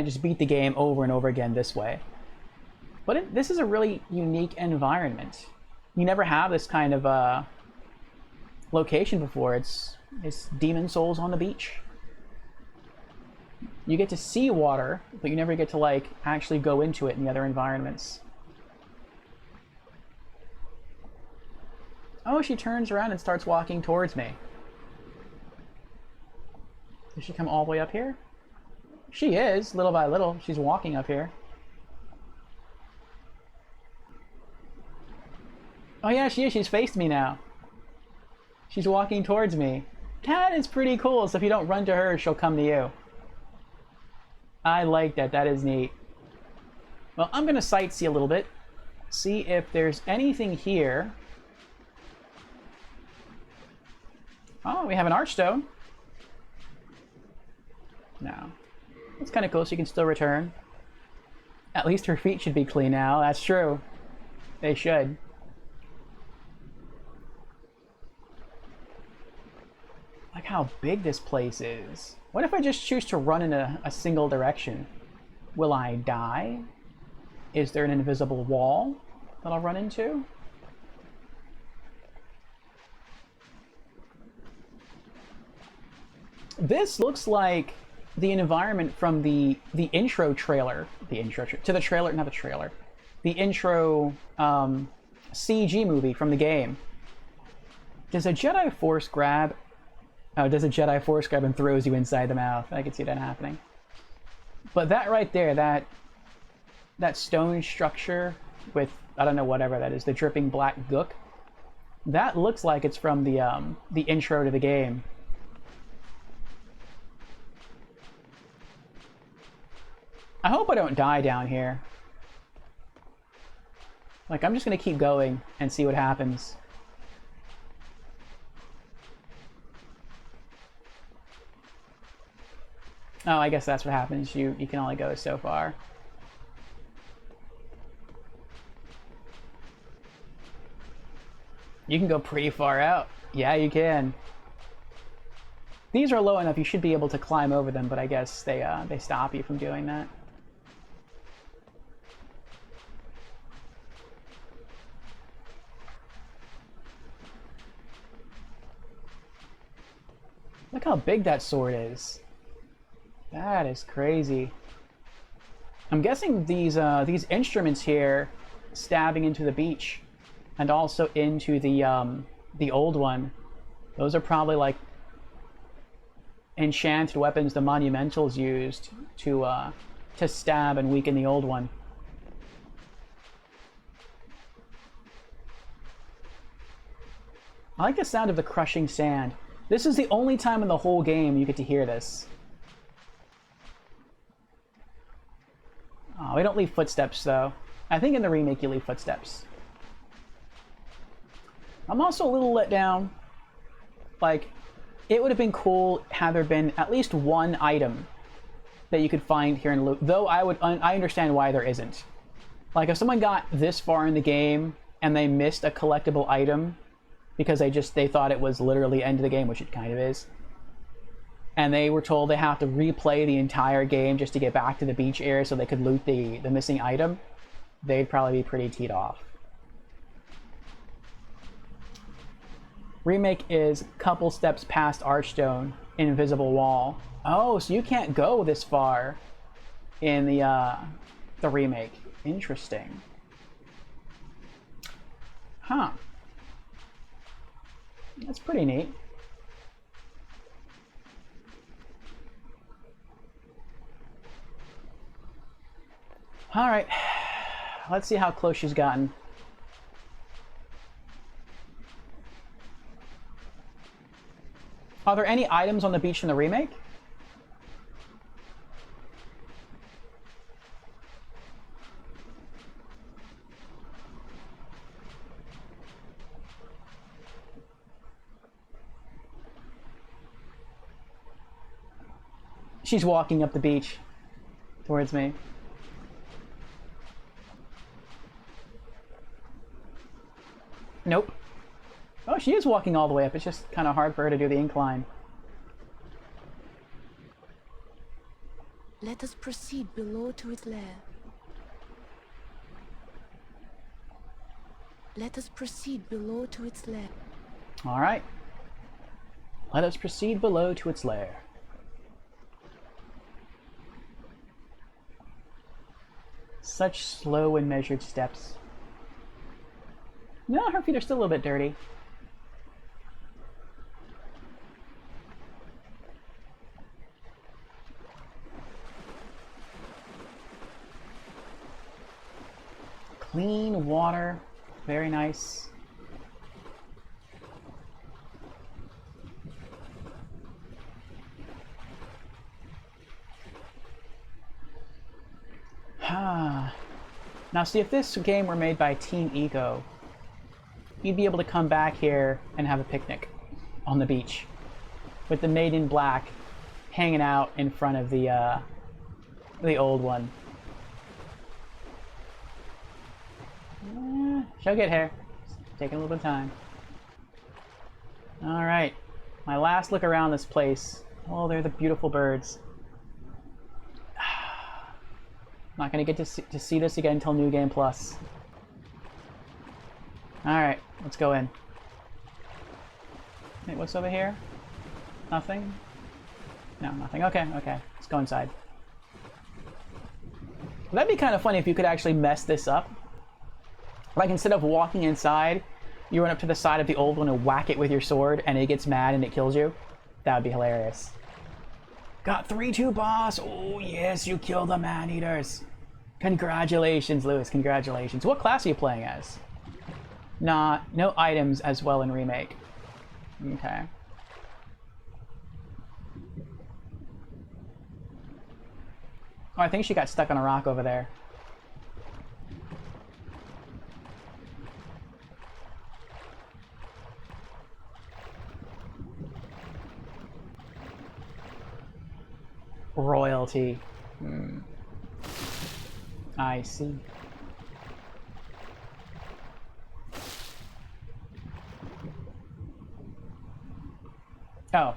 just beat the game over and over again this way. But this is a really unique environment. You never have this kind of location before. It's demon souls on the beach. You get to see water, but you never get to, like, actually go into it in the other environments. Oh, she turns around and starts walking towards me. Does she come all the way up here? She is, little by little. She's walking up here. Oh yeah, she is. She's faced me now. She's walking towards me. That is pretty cool, so if you don't run to her, she'll come to you. I like that. That is neat. Well, I'm going to sightsee a little bit. See if there's anything here. Oh, we have an archstone. No. That's kind of cool, so you can still return. At least her feet should be clean now. That's true. They should. Like how big this place is. What if I just choose to run in a single direction? Will I die? Is there an invisible wall that I'll run into? This looks like the environment from the intro trailer. The intro to the trailer, not the trailer. The intro CG movie from the game. Does a Jedi Force grab? Oh, does a Jedi Force grab and throws you inside the mouth? I can see that happening. But that right there, that stone structure with, I don't know, whatever that is, the dripping black gook, that looks like it's from the intro to the game. I hope I don't die down here. Like, I'm just gonna keep going and see what happens. Oh, I guess that's what happens. You can only go so far. You can go pretty far out. Yeah, you can. These are low enough, you should be able to climb over them, but I guess they stop you from doing that. Look how big that sword is. That is crazy. I'm guessing these instruments here, stabbing into the beach, and also into the old one, those are probably like enchanted weapons the Monumentals used to stab and weaken the old one. I like the sound of the crushing sand. This is the only time in the whole game you get to hear this. Oh, we don't leave footsteps, though. I think in the remake you leave footsteps. I'm also a little let down. Like, it would have been cool had there been at least one item that you could find here in loot. Though I understand why there isn't. Like, if someone got this far in the game and they missed a collectible item because they thought it was literally end of the game, which it kind of is, and they were told they have to replay the entire game just to get back to the beach area so they could loot the missing item, they'd probably be pretty teed off. Remake is couple steps past Archstone, invisible wall. Oh, so you can't go this far in the remake. Interesting. Huh. That's pretty neat. All right, let's see how close she's gotten. Are there any items on the beach in the remake? She's walking up the beach towards me. Nope. Oh, she is walking all the way up. It's just kind of hard for her to do the incline. Let us proceed below to its lair. Let us proceed below to its lair. All right. Let us proceed below to its lair. Such slow and measured steps. No, her feet are still a little bit dirty. Clean water, very nice. Now see, if this game were made by Team Eco, you'd be able to come back here and have a picnic on the beach with the Maid in Black hanging out in front of the old one. She'll get here. It's taking a little bit of time. All right, my last look around this place. Oh, they're the beautiful birds. Not gonna get to see this again until New Game Plus. Alright, let's go in. Wait, what's over here? Nothing? No, nothing. Okay, okay. Let's go inside. That'd be kind of funny if you could actually mess this up. Like, instead of walking inside, you run up to the side of the old one and whack it with your sword, and it gets mad and it kills you. That would be hilarious. Got 3-2 boss! Oh yes, you killed the man-eaters! Congratulations, Lewis, congratulations. What class are you playing as? No items as well in Remake. Okay. Oh, I think she got stuck on a rock over there. Royalty. I see. Oh.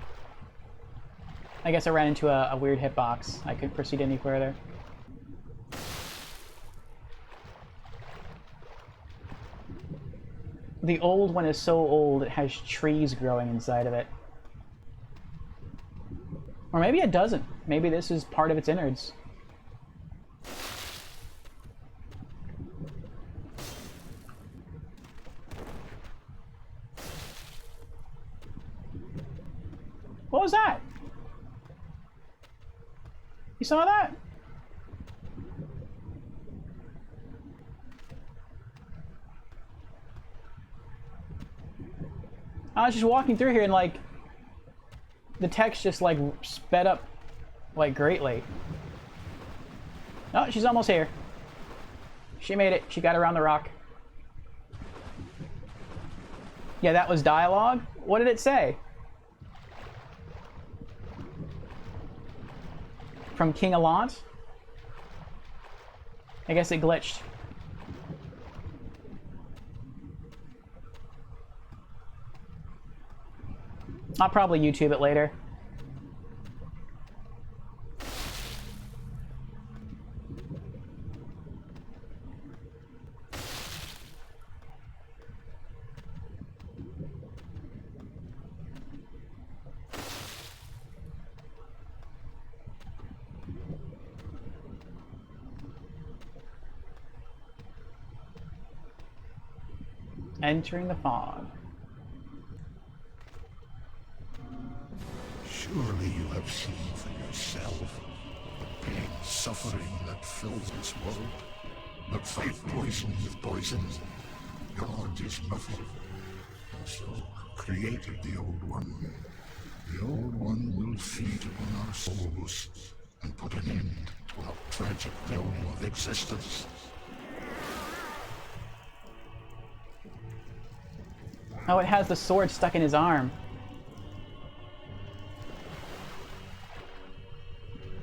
I guess I ran into a weird hitbox. I couldn't proceed any further. The old one is so old it has trees growing inside of it. Or maybe it doesn't. Maybe this is part of its innards. What was that? You saw that? I was just walking through here and like the text just like sped up like greatly. Oh, she's almost here. She made it. She got around the rock. Yeah, that was dialogue. What did it say? From King Allant? I guess it glitched. I'll probably YouTube it later. Entering the fog. Surely you have seen for yourself the pain, suffering that fills this world. The fight poison with poison. God is nothing. So created the old one. The will feed on our souls and put an end to our tragic flow of existence. Oh, it has the sword stuck in his arm.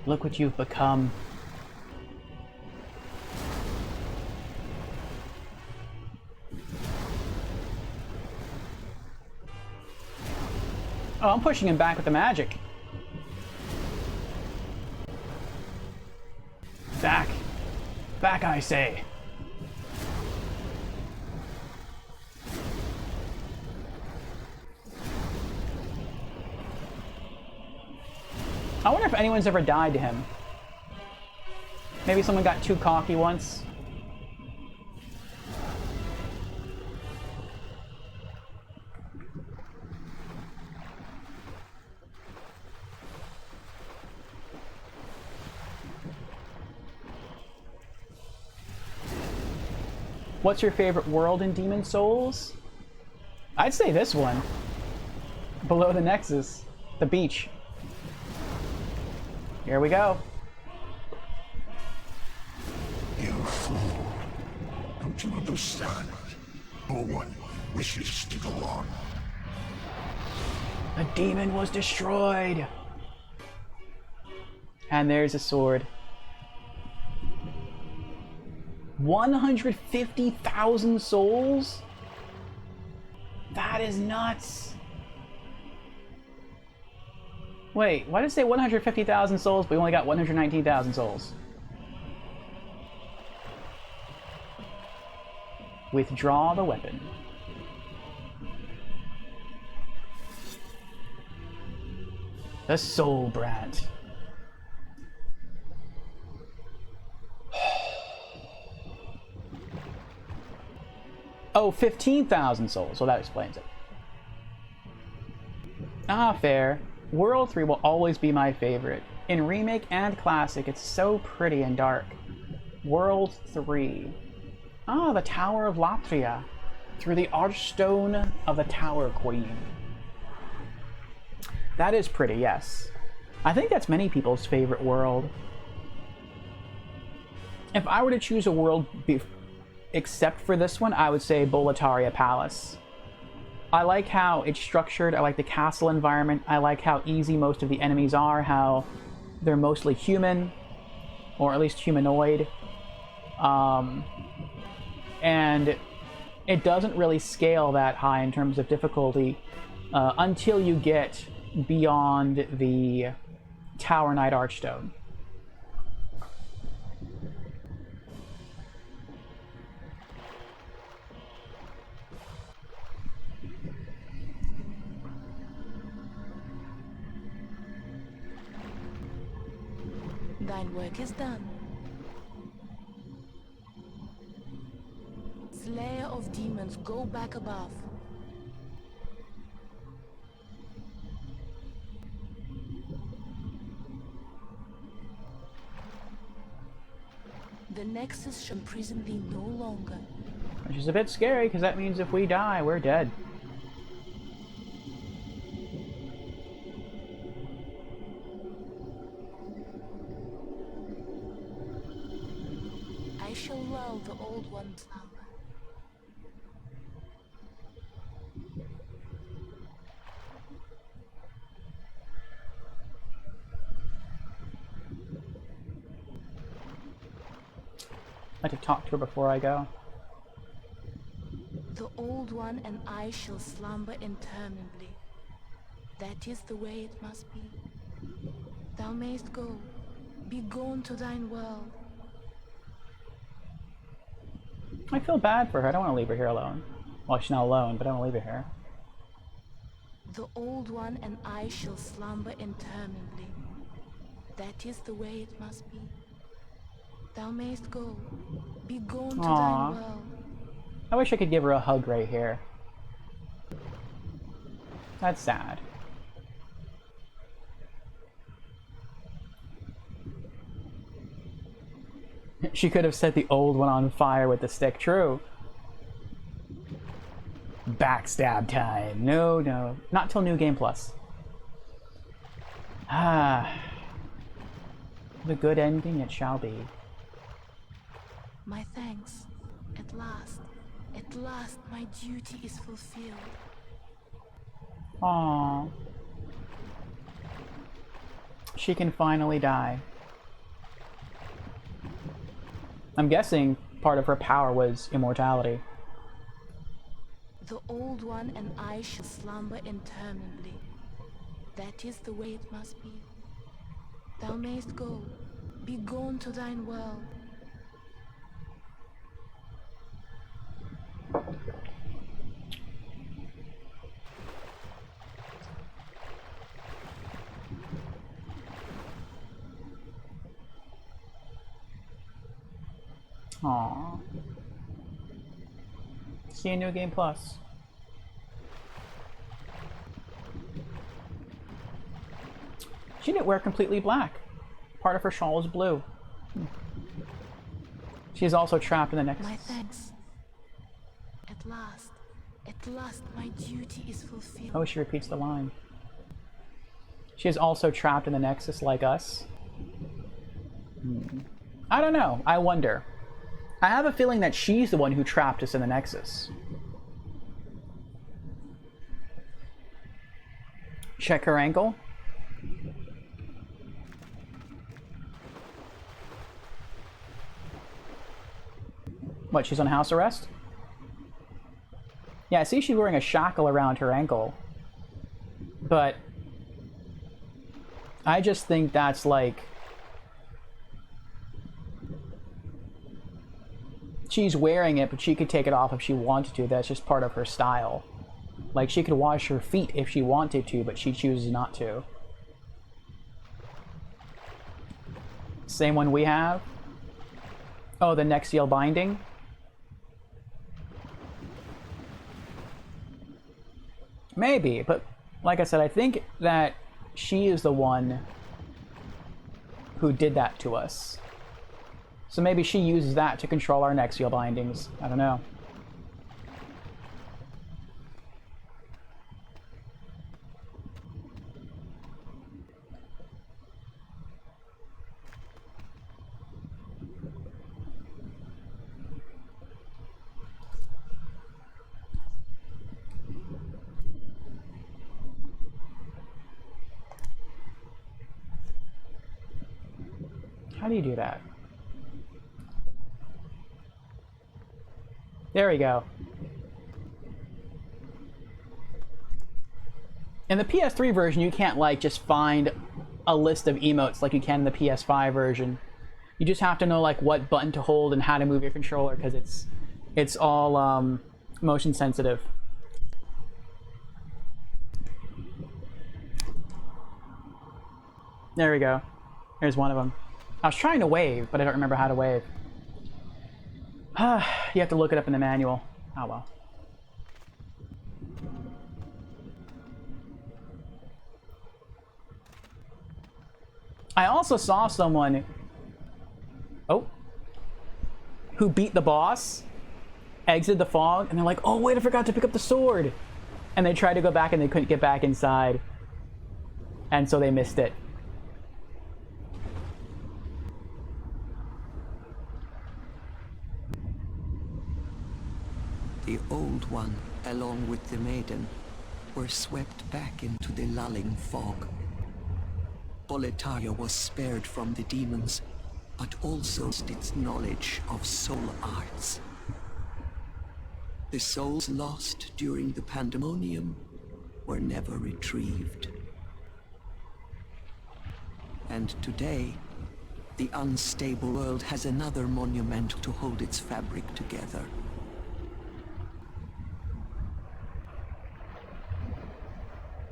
Look what you've become. Oh, I'm pushing him back with the magic. Back. Back, I say. I wonder if anyone's ever died to him. Maybe someone got too cocky once. What's your favorite world in Demon Souls? I'd say this one. Below the Nexus. The beach. Here we go. You fool. Don't you understand? No one wishes to go on. The demon was destroyed. And there's a sword. 150,000 souls? That is nuts. Wait, why did it say 150,000 souls, but we only got 119,000 souls? Withdraw the weapon. The Soul Brat. Oh, 15,000 souls. Well, that explains it. Ah, fair. World 3 will always be my favorite. In Remake and Classic, it's so pretty and dark. World 3. Ah, the Tower of Latria. Through the Archstone of the Tower Queen. That is pretty, yes. I think that's many people's favorite world. If I were to choose a world except for this one, I would say Boletaria Palace. I like how it's structured, I like the castle environment, I like how easy most of the enemies are, how they're mostly human, or at least humanoid. And it doesn't really scale that high in terms of difficulty until you get beyond the Tower Knight Archstone. Thine work is done. Slayer of demons, go back above. The Nexus shall imprison thee no longer. Which is a bit scary, because that means if we die, we're dead. I shall lull the old one slumber. I'd like to talk to her before I go. The old one and I shall slumber interminably. That is the way it must be. Thou mayst go. Be gone to thine world. I feel bad for her. I don't want to leave her here alone. Well, she's not alone, but I don't want to leave her here. The old one and I shall slumber interminably. That is the way it must be. Thou mayst go. Be gone to thine world. I wish I could give her a hug right here. That's sad. She could have set the old one on fire with the stick. True. Backstab time. No, no. Not till New Game Plus. Ah. The good ending it shall be. My thanks. At last my duty is fulfilled. Aww. She can finally die. I'm guessing part of her power was immortality. The Old One and I shall slumber interminably. That is the way it must be. Thou mayst go. Be gone to thine world. Aww. See you in New Game Plus. She didn't wear completely black. Part of her shawl is blue. She is also trapped in the Nexus. My thanks. At last my duty is fulfilled. Oh, she repeats the line. She is also trapped in the Nexus like us. I don't know. I wonder. I have a feeling that she's the one who trapped us in the Nexus. Check her ankle. What, she's on house arrest? Yeah, I see she's wearing a shackle around her ankle. But I just think that's like... she's wearing it, but she could take it off if she wanted to. That's just part of her style. Like, she could wash her feet if she wanted to, but she chooses not to. Same one we have. Oh, the Nexial binding. Maybe, but like I said, I think that she is the one who did that to us. So maybe she uses that to control our Nexial bindings. I don't know. How do you do that? There we go. In the PS3 version, you can't, like, just find a list of emotes like you can in the PS5 version. You just have to know, like, what button to hold and how to move your controller, because it's all motion sensitive. There we go. Here's one of them. I was trying to wave, but I don't remember how to wave. You have to look it up in the manual. Oh well. I also saw someone who beat the boss, exited the fog, and they're like, oh wait, I forgot to pick up the sword. And they tried to go back and they couldn't get back inside. And so they missed it. The Old One, along with the Maiden, were swept back into the lulling fog. Boletaria was spared from the demons, but also its knowledge of soul arts. The souls lost during the pandemonium were never retrieved. And today, the unstable world has another monument to hold its fabric together.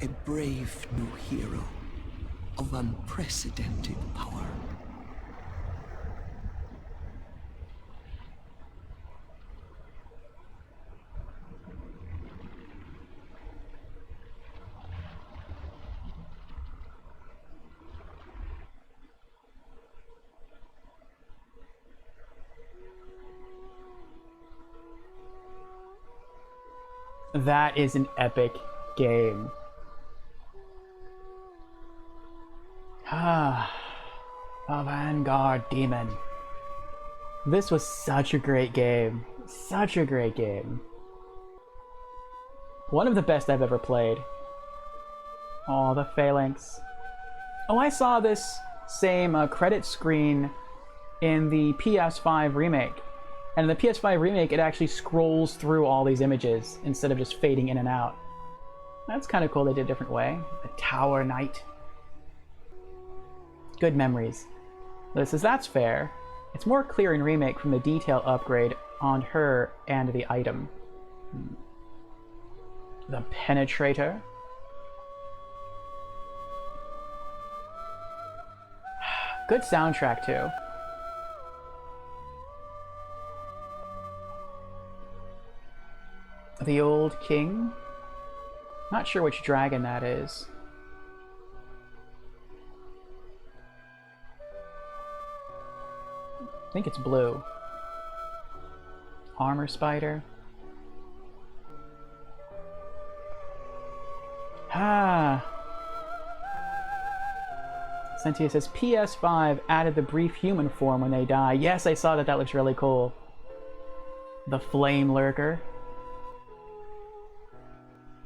A brave new hero of unprecedented power. That is an epic game. Ah, a Vanguard Demon. This was such a great game. Such a great game. One of the best I've ever played. Oh, the phalanx. Oh, I saw this same credit screen in the PS5 remake. And in the PS5 remake, it actually scrolls through all these images instead of just fading in and out. That's kind of cool they did a different way. The Tower Knight. Good memories. This says that's fair. It's more clear in remake from the detail upgrade on her and the item. The Penetrator. Good soundtrack too. The Old King. Not sure which dragon that is. I think it's blue. Armor Spider. Ah. Sentia says PS5 added the brief human form when they die. Yes, I saw that. That looks really cool. The Flame Lurker.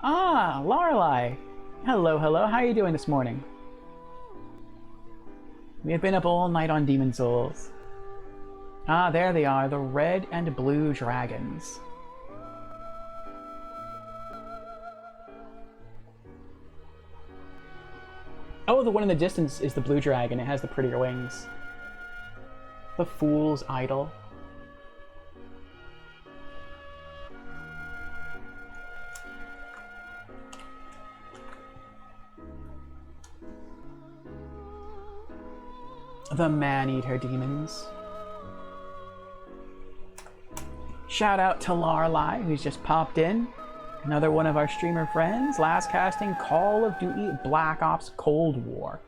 Ah, Lorelei. Hello, hello. How are you doing this morning? We have been up all night on Demon Souls. Ah, there they are, the red and blue dragons. Oh, the one in the distance is the blue dragon. It has the prettier wings. The Fool's Idol. The Man-Eater Demons. Shout out to Lorelei, who's just popped in. Another one of our streamer friends, last casting Call of Duty Black Ops Cold War.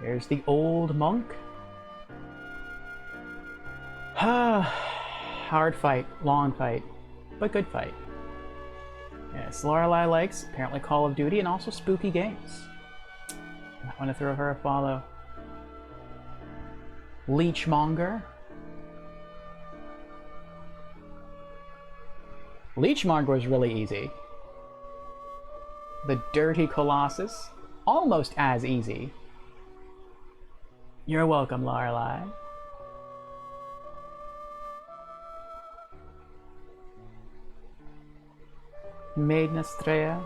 There's the Old Monk. Hard fight, long fight, but good fight. Yes, Lorelei likes apparently Call of Duty and also spooky games. I want to throw her a follow. Leechmonger. Leechmonger was really easy. The Dirty Colossus, almost as easy. You're welcome, Lorelei. Maiden Estrella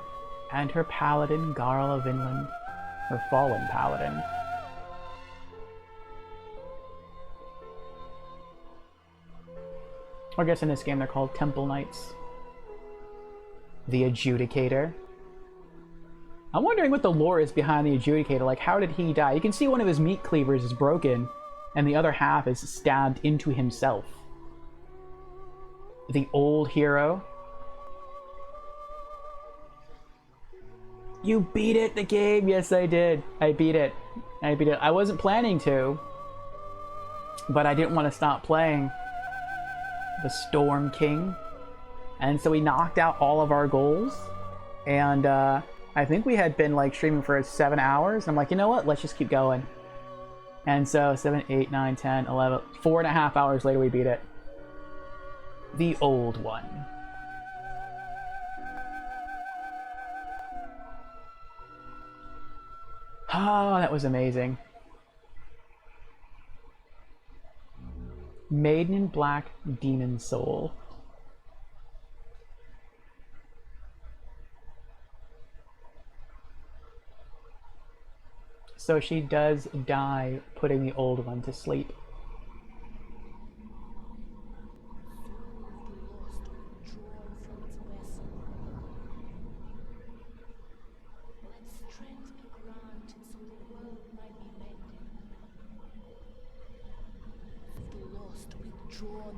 and her paladin, Garl of Vinland, her fallen paladin. Or I guess in this game they're called Temple Knights. The Adjudicator. I'm wondering what the lore is behind the Adjudicator. Like, how did he die? You can see one of his meat cleavers is broken, and the other half is stabbed into himself. The Old Hero. You beat it, the game! Yes, I did. I beat it. I beat it. I wasn't planning to, but I didn't want to stop playing. The Storm King. And so we knocked out all of our goals, and I think we had been like streaming for 7 hours. I'm like, you know what? Let's just keep going. And so 7, 8, 9, 10, 11, 4.5 hours later we beat it. The Old One. Oh, that was amazing. Maiden in Black Demon Soul. So she does die putting the Old One to sleep.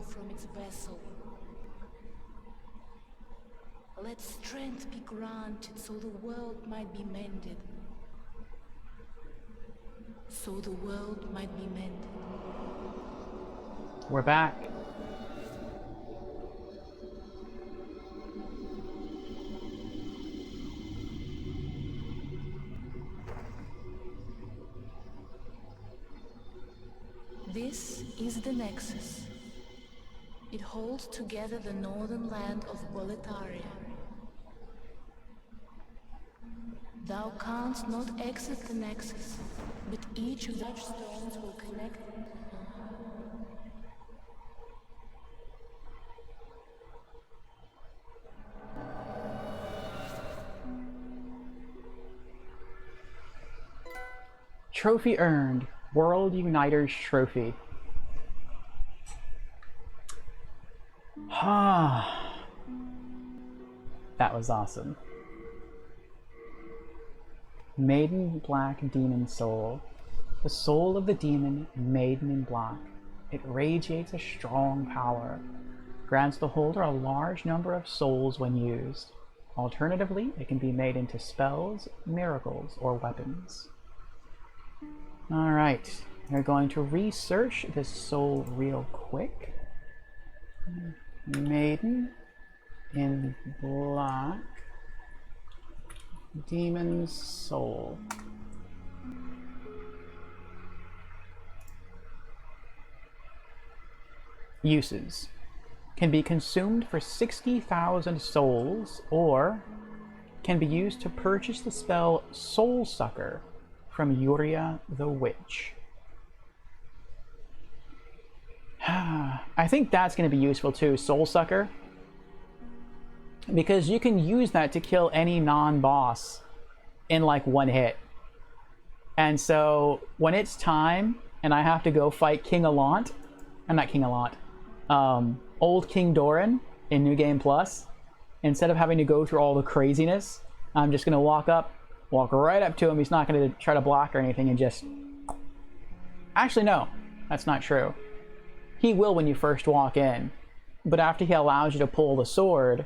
From its vessel. Let strength be granted so the world might be mended. So the world might be mended. We're back. This is the Nexus. It holds together the northern land of Boletaria. Thou canst not exit the Nexus, but each of such stones will connect. Trophy earned. World Uniters Trophy. Ah, that was awesome. Maiden Black Demon Soul. The soul of the demon, Maiden in Black. It radiates a strong power. Grants the holder a large number of souls when used. Alternatively, it can be made into spells, miracles, or weapons. Alright, we're going to research this soul real quick. Maiden in Black. Demon's Soul. Uses. Can be consumed for 60,000 souls, or can be used to purchase the spell Soul Sucker from Yuria the Witch. I think that's going to be useful too, Soul Sucker. Because you can use that to kill any non-boss in like one hit. And so when it's time and I have to go fight King Allant, not King Allant, old King Doran in New Game Plus, instead of having to go through all the craziness, I'm just going to walk right up to him. He's not going to try to block or anything and just... Actually, no, that's not true. He will when you first walk in, but after he allows you to pull the sword,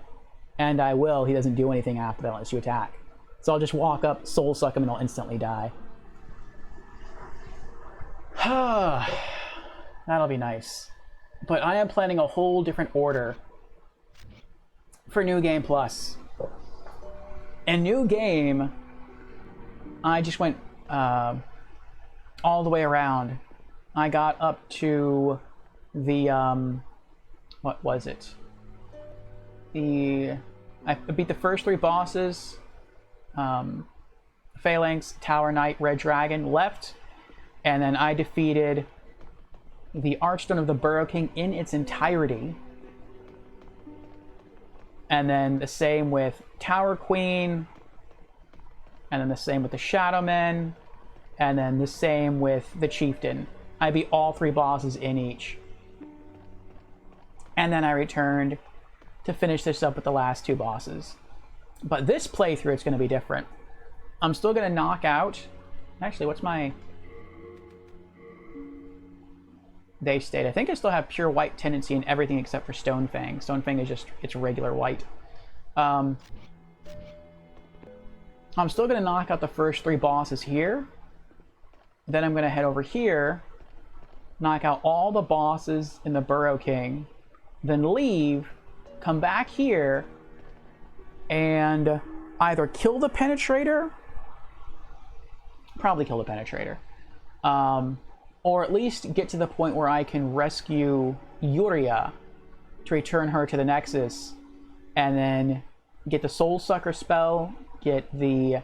and I will, he doesn't do anything after that unless you attack. So I'll just walk up, soul suck him, and he'll instantly die. That'll be nice. But I am planning a whole different order for New Game Plus. In New Game, I just went all the way around. I got up to the, what was it? I beat the first three bosses, Phalanx, Tower Knight, Red Dragon, left, and then I defeated the Archstone of the Burrow King in its entirety. And then the same with Tower Queen, and then the same with the Shadowmen, and then the same with the Chieftain. I beat all three bosses in each. And then I returned to finish this up with the last two bosses. But this playthrough, it's going to be different. I'm still going to knock out... Actually, what's my... Day state? I think I still have pure white tendency in everything except for Stonefang. Stonefang is just... it's regular white. I'm still going to knock out the first three bosses here. Then I'm going to head over here, knock out all the bosses in the Burrow King, then leave, come back here, and either kill the Penetrator, probably kill the Penetrator, or at least get to the point where I can rescue Yuria to return her to the Nexus, and then get the Soul Sucker spell, get the,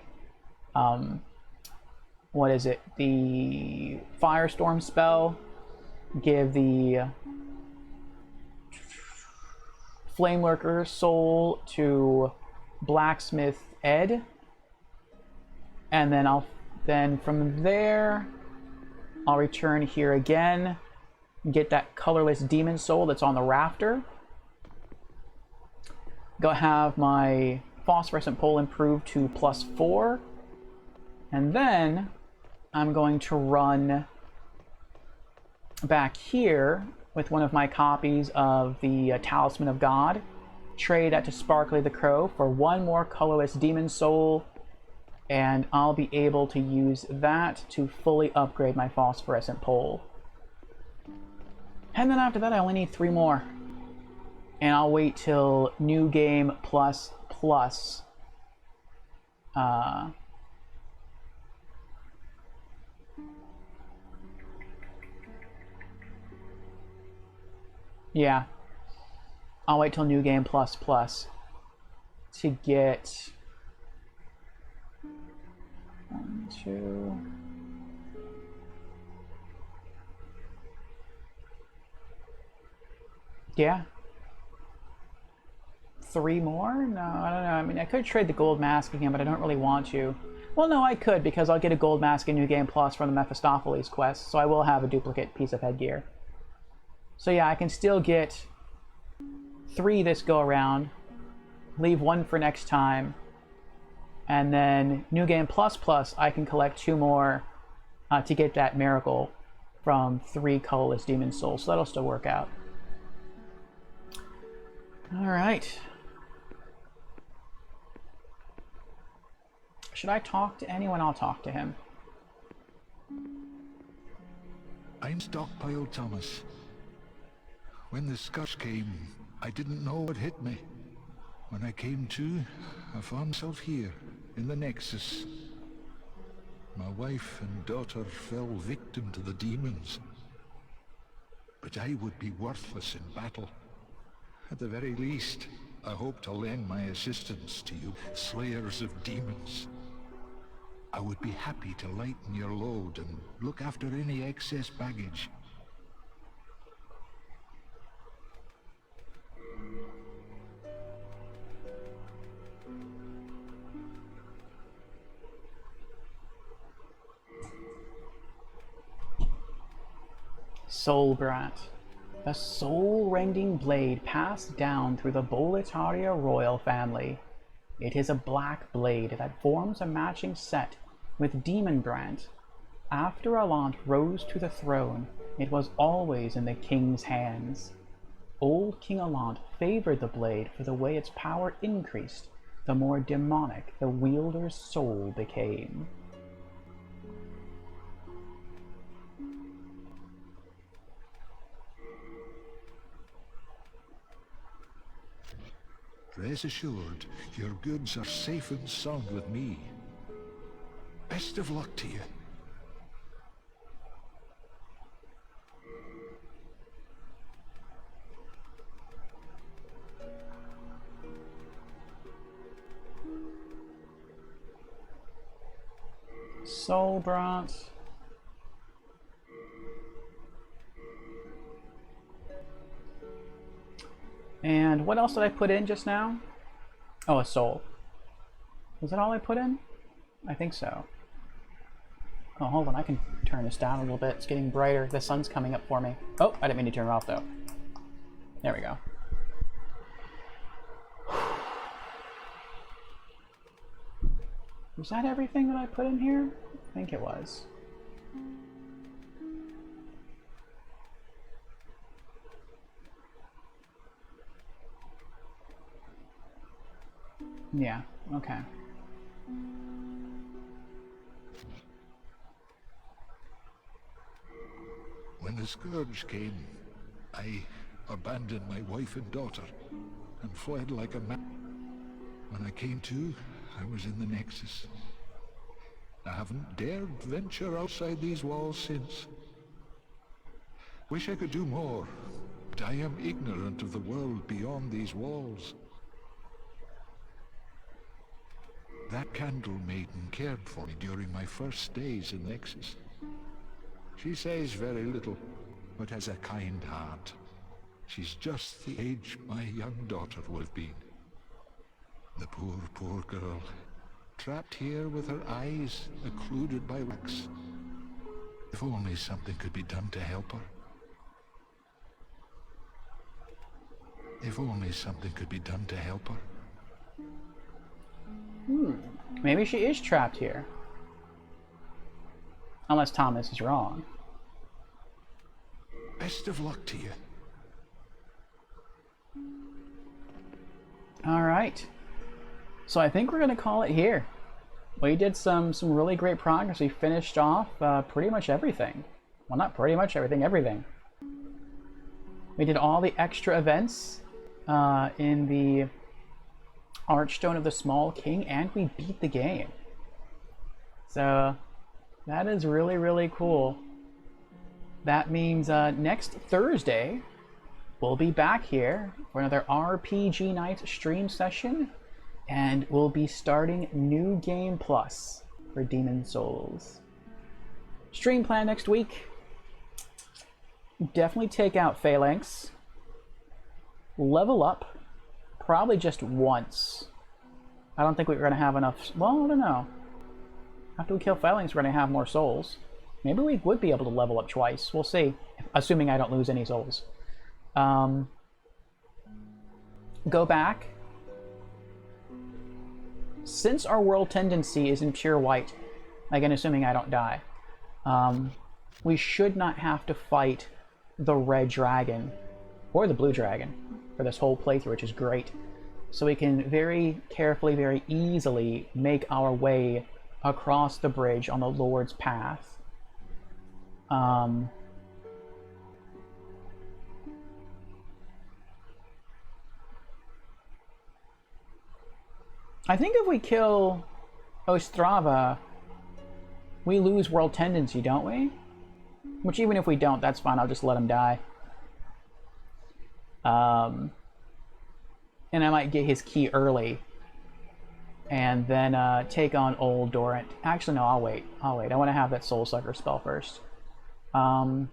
what is it, the Firestorm spell, give the Flamelurker soul to Blacksmith Ed, and then from there I'll return here again, get that colorless demon soul that's on the rafter, go have my phosphorescent pole improved to +4, and then I'm going to run back here with one of my copies of the Talisman of God, trade that to Sparkly the Crow for one more colorless demon soul, and I'll be able to use that to fully upgrade my phosphorescent pole. And then after that I only need 3 more. And I'll wait till New Game Plus. Yeah. I'll wait till New Game Plus Plus to get 1, 2. Yeah. 3 more? No, I don't know. I mean, I could trade the gold mask again, but I don't really want to. Well, no, I could, because I'll get a gold mask in New Game Plus from the Mephistopheles quest, so I will have a duplicate piece of headgear. So yeah, I can still get 3 this go around, leave 1 for next time, and then New Game Plus Plus, I can collect 2 more to get that miracle from 3 colorless demon souls, so that'll still work out. Alright. Should I talk to anyone? I'll talk to him. I'm stockpiled, Thomas. When the scourge came, I didn't know what hit me. When I came to, I found myself here, in the Nexus. My wife and daughter fell victim to the demons. But I would be worthless in battle. At the very least, I hope to lend my assistance to you, slayers of demons. I would be happy to lighten your load and look after any excess baggage. Soul Brat. The soul-rending blade passed down through the Boletaria royal family. It is a black blade that forms a matching set with Demon Brand. After Alant rose to the throne, it was always in the king's hands. Old King Alant favored the blade for the way its power increased, the more demonic the wielder's soul became. Rest assured, your goods are safe and sound with me. Best of luck to you. Soul Brat. And what else did I put in just now? Oh, a soul. Was that all I put in? I think so. Oh, hold on. I can turn this down a little bit. It's getting brighter. The sun's coming up for me. Oh, I didn't mean to turn it off, though. There we go. Was that everything that I put in here? I think it was. Yeah, okay. When the scourge came, I abandoned my wife and daughter and fled like a man. When I came to, I was in the Nexus. I haven't dared venture outside these walls since. Wish I could do more, but I am ignorant of the world beyond these walls. That Candle Maiden cared for me during my first days in Nexus. She says very little, but has a kind heart. She's just the age my young daughter would have been. The poor, poor girl, trapped here with her eyes occluded by wax. If only something could be done to help her. If only something could be done to help her. Maybe she is trapped here. Unless Thomas is wrong. Best of luck to you. Alright. So I think we're going to call it here. We did some really great progress. We finished off pretty much everything. Well, not pretty much everything, everything. We did all the extra events in the Archstone of the Small King, and we beat the game. So that is really, really cool. That means next Thursday, we'll be back here for another RPG Night stream session, and we'll be starting New Game Plus for Demon Souls. Stream plan next week. Definitely take out Phalanx. Level up. Probably just once. I don't think we're going to have enough... Well, I don't know. After we kill Phalanx, we're going to have more souls. Maybe we would be able to level up twice. We'll see. Assuming I don't lose any souls. Go back. Since our world tendency is in pure white, again, assuming I don't die, we should not have to fight the red dragon or the blue dragon for this whole playthrough, which is great. So we can very carefully, very easily make our way across the bridge on the Lord's path. I think if we kill Ostrava, we lose world tendency, don't we? Which even if we don't, that's fine. I'll just let him die. And I might get his key early. And then take on old Dorant. Actually, no, I'll wait. I'll wait. I want to have that Soul Sucker spell first. But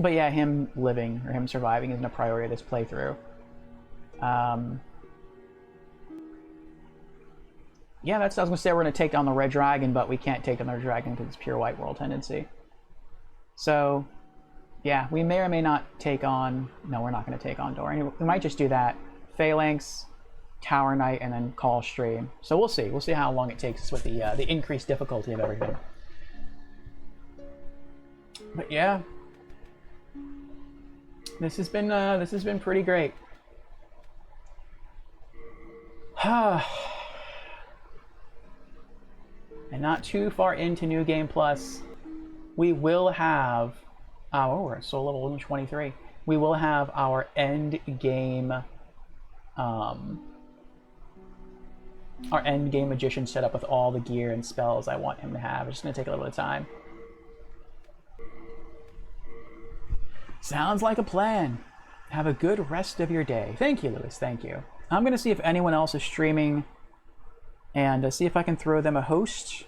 yeah, him living, or him surviving, isn't a priority of this playthrough. Yeah, that's I was going to say we're going to take down the red dragon, but we can't take down the red dragon because it's pure white world tendency. So, yeah, we may or may not take on... No, we're not going to take on Dorian. We might just do that. Phalanx, Tower Knight, and then call stream. So we'll see. We'll see how long it takes us with the increased difficulty of everything. But yeah, this has been pretty great. And not too far into New Game Plus, we will have we're soul level 123. We will have our end game magician set up with all the gear and spells I want him to have. It's just gonna take a little bit of time. Sounds like a plan. Have a good rest of your day. Thank you, Lewis. Thank you. I'm gonna see if anyone else is streaming and see if I can throw them a host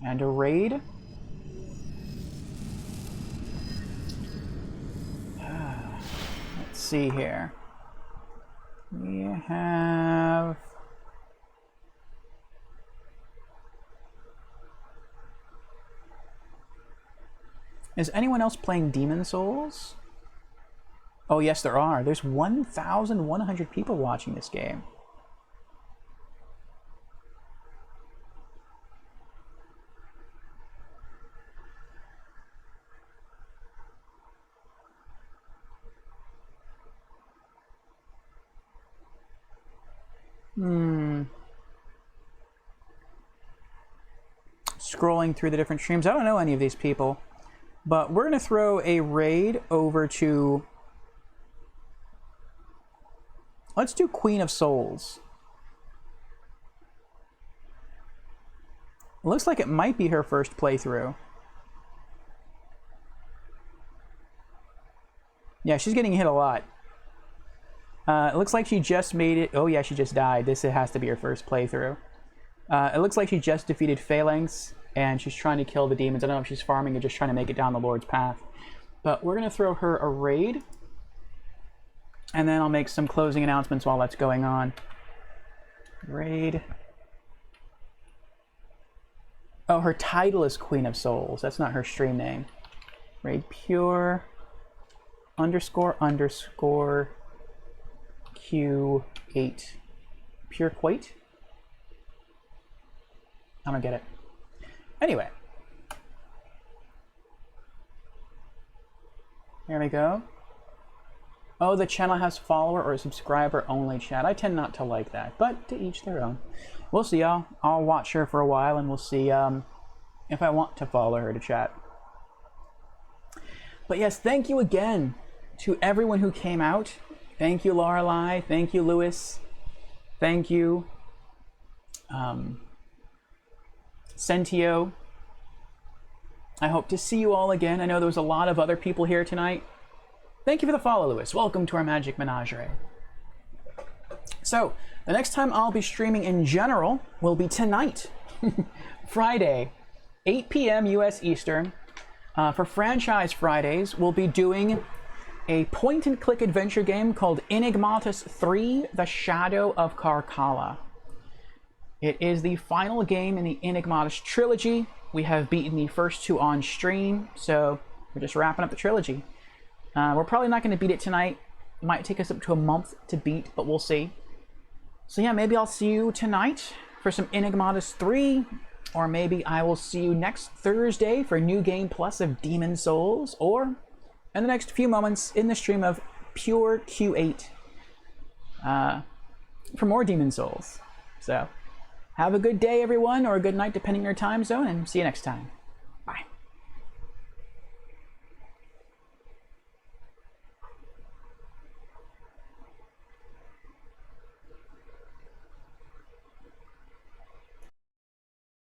and a raid. Let's see here. We have... Is anyone else playing Demon Souls? Oh yes, there are. There's 1,100 people watching this game. Scrolling through the different streams. I don't know any of these people, but we're going to throw a raid over to... Let's do Queen of Souls. It looks like it might be her first playthrough. Yeah, she's getting hit a lot. It looks like she just made it... Oh yeah, she just died. This has to be her first playthrough. It looks like she just defeated Phalanx, and she's trying to kill the demons. I don't know if she's farming or just trying to make it down the Lord's path. But we're going to throw her a raid. And then I'll make some closing announcements while that's going on. Raid. Oh, her title is Queen of Souls. That's not her stream name. Raid pure __ Q8. Pure Quate? I don't get it. Anyway. There we go. Oh, the channel has follower or subscriber only chat. I tend not to like that, but to each their own. We'll see, y'all. I'll watch her for a while and we'll see if I want to follow her to chat. But yes, thank you again to everyone who came out. Thank you, Lorelei. Thank you, Lewis. Thank you, Sentio. I hope to see you all again. I know there was a lot of other people here tonight. Thank you for the follow, Lewis. Welcome to our Magic Menagerie. So, the next time I'll be streaming in general will be tonight, Friday, 8 p.m. US Eastern. For Franchise Fridays, we'll be doing a point-and-click adventure game called Enigmatus 3: The Shadow of Carcalla. It is the final game in the Enigmatus trilogy. We have beaten the first two on stream, so we're just wrapping up the trilogy. We're probably not going to beat it tonight. It might take us up to a month to beat, but we'll see. So yeah, maybe I'll see you tonight for some Enigmatus 3, or maybe I will see you next Thursday for New Game Plus of Demon Souls, or in the next few moments in the stream of Pure Q8 for more Demon Souls. So have a good day, everyone, or a good night, depending on your time zone, and see you next time.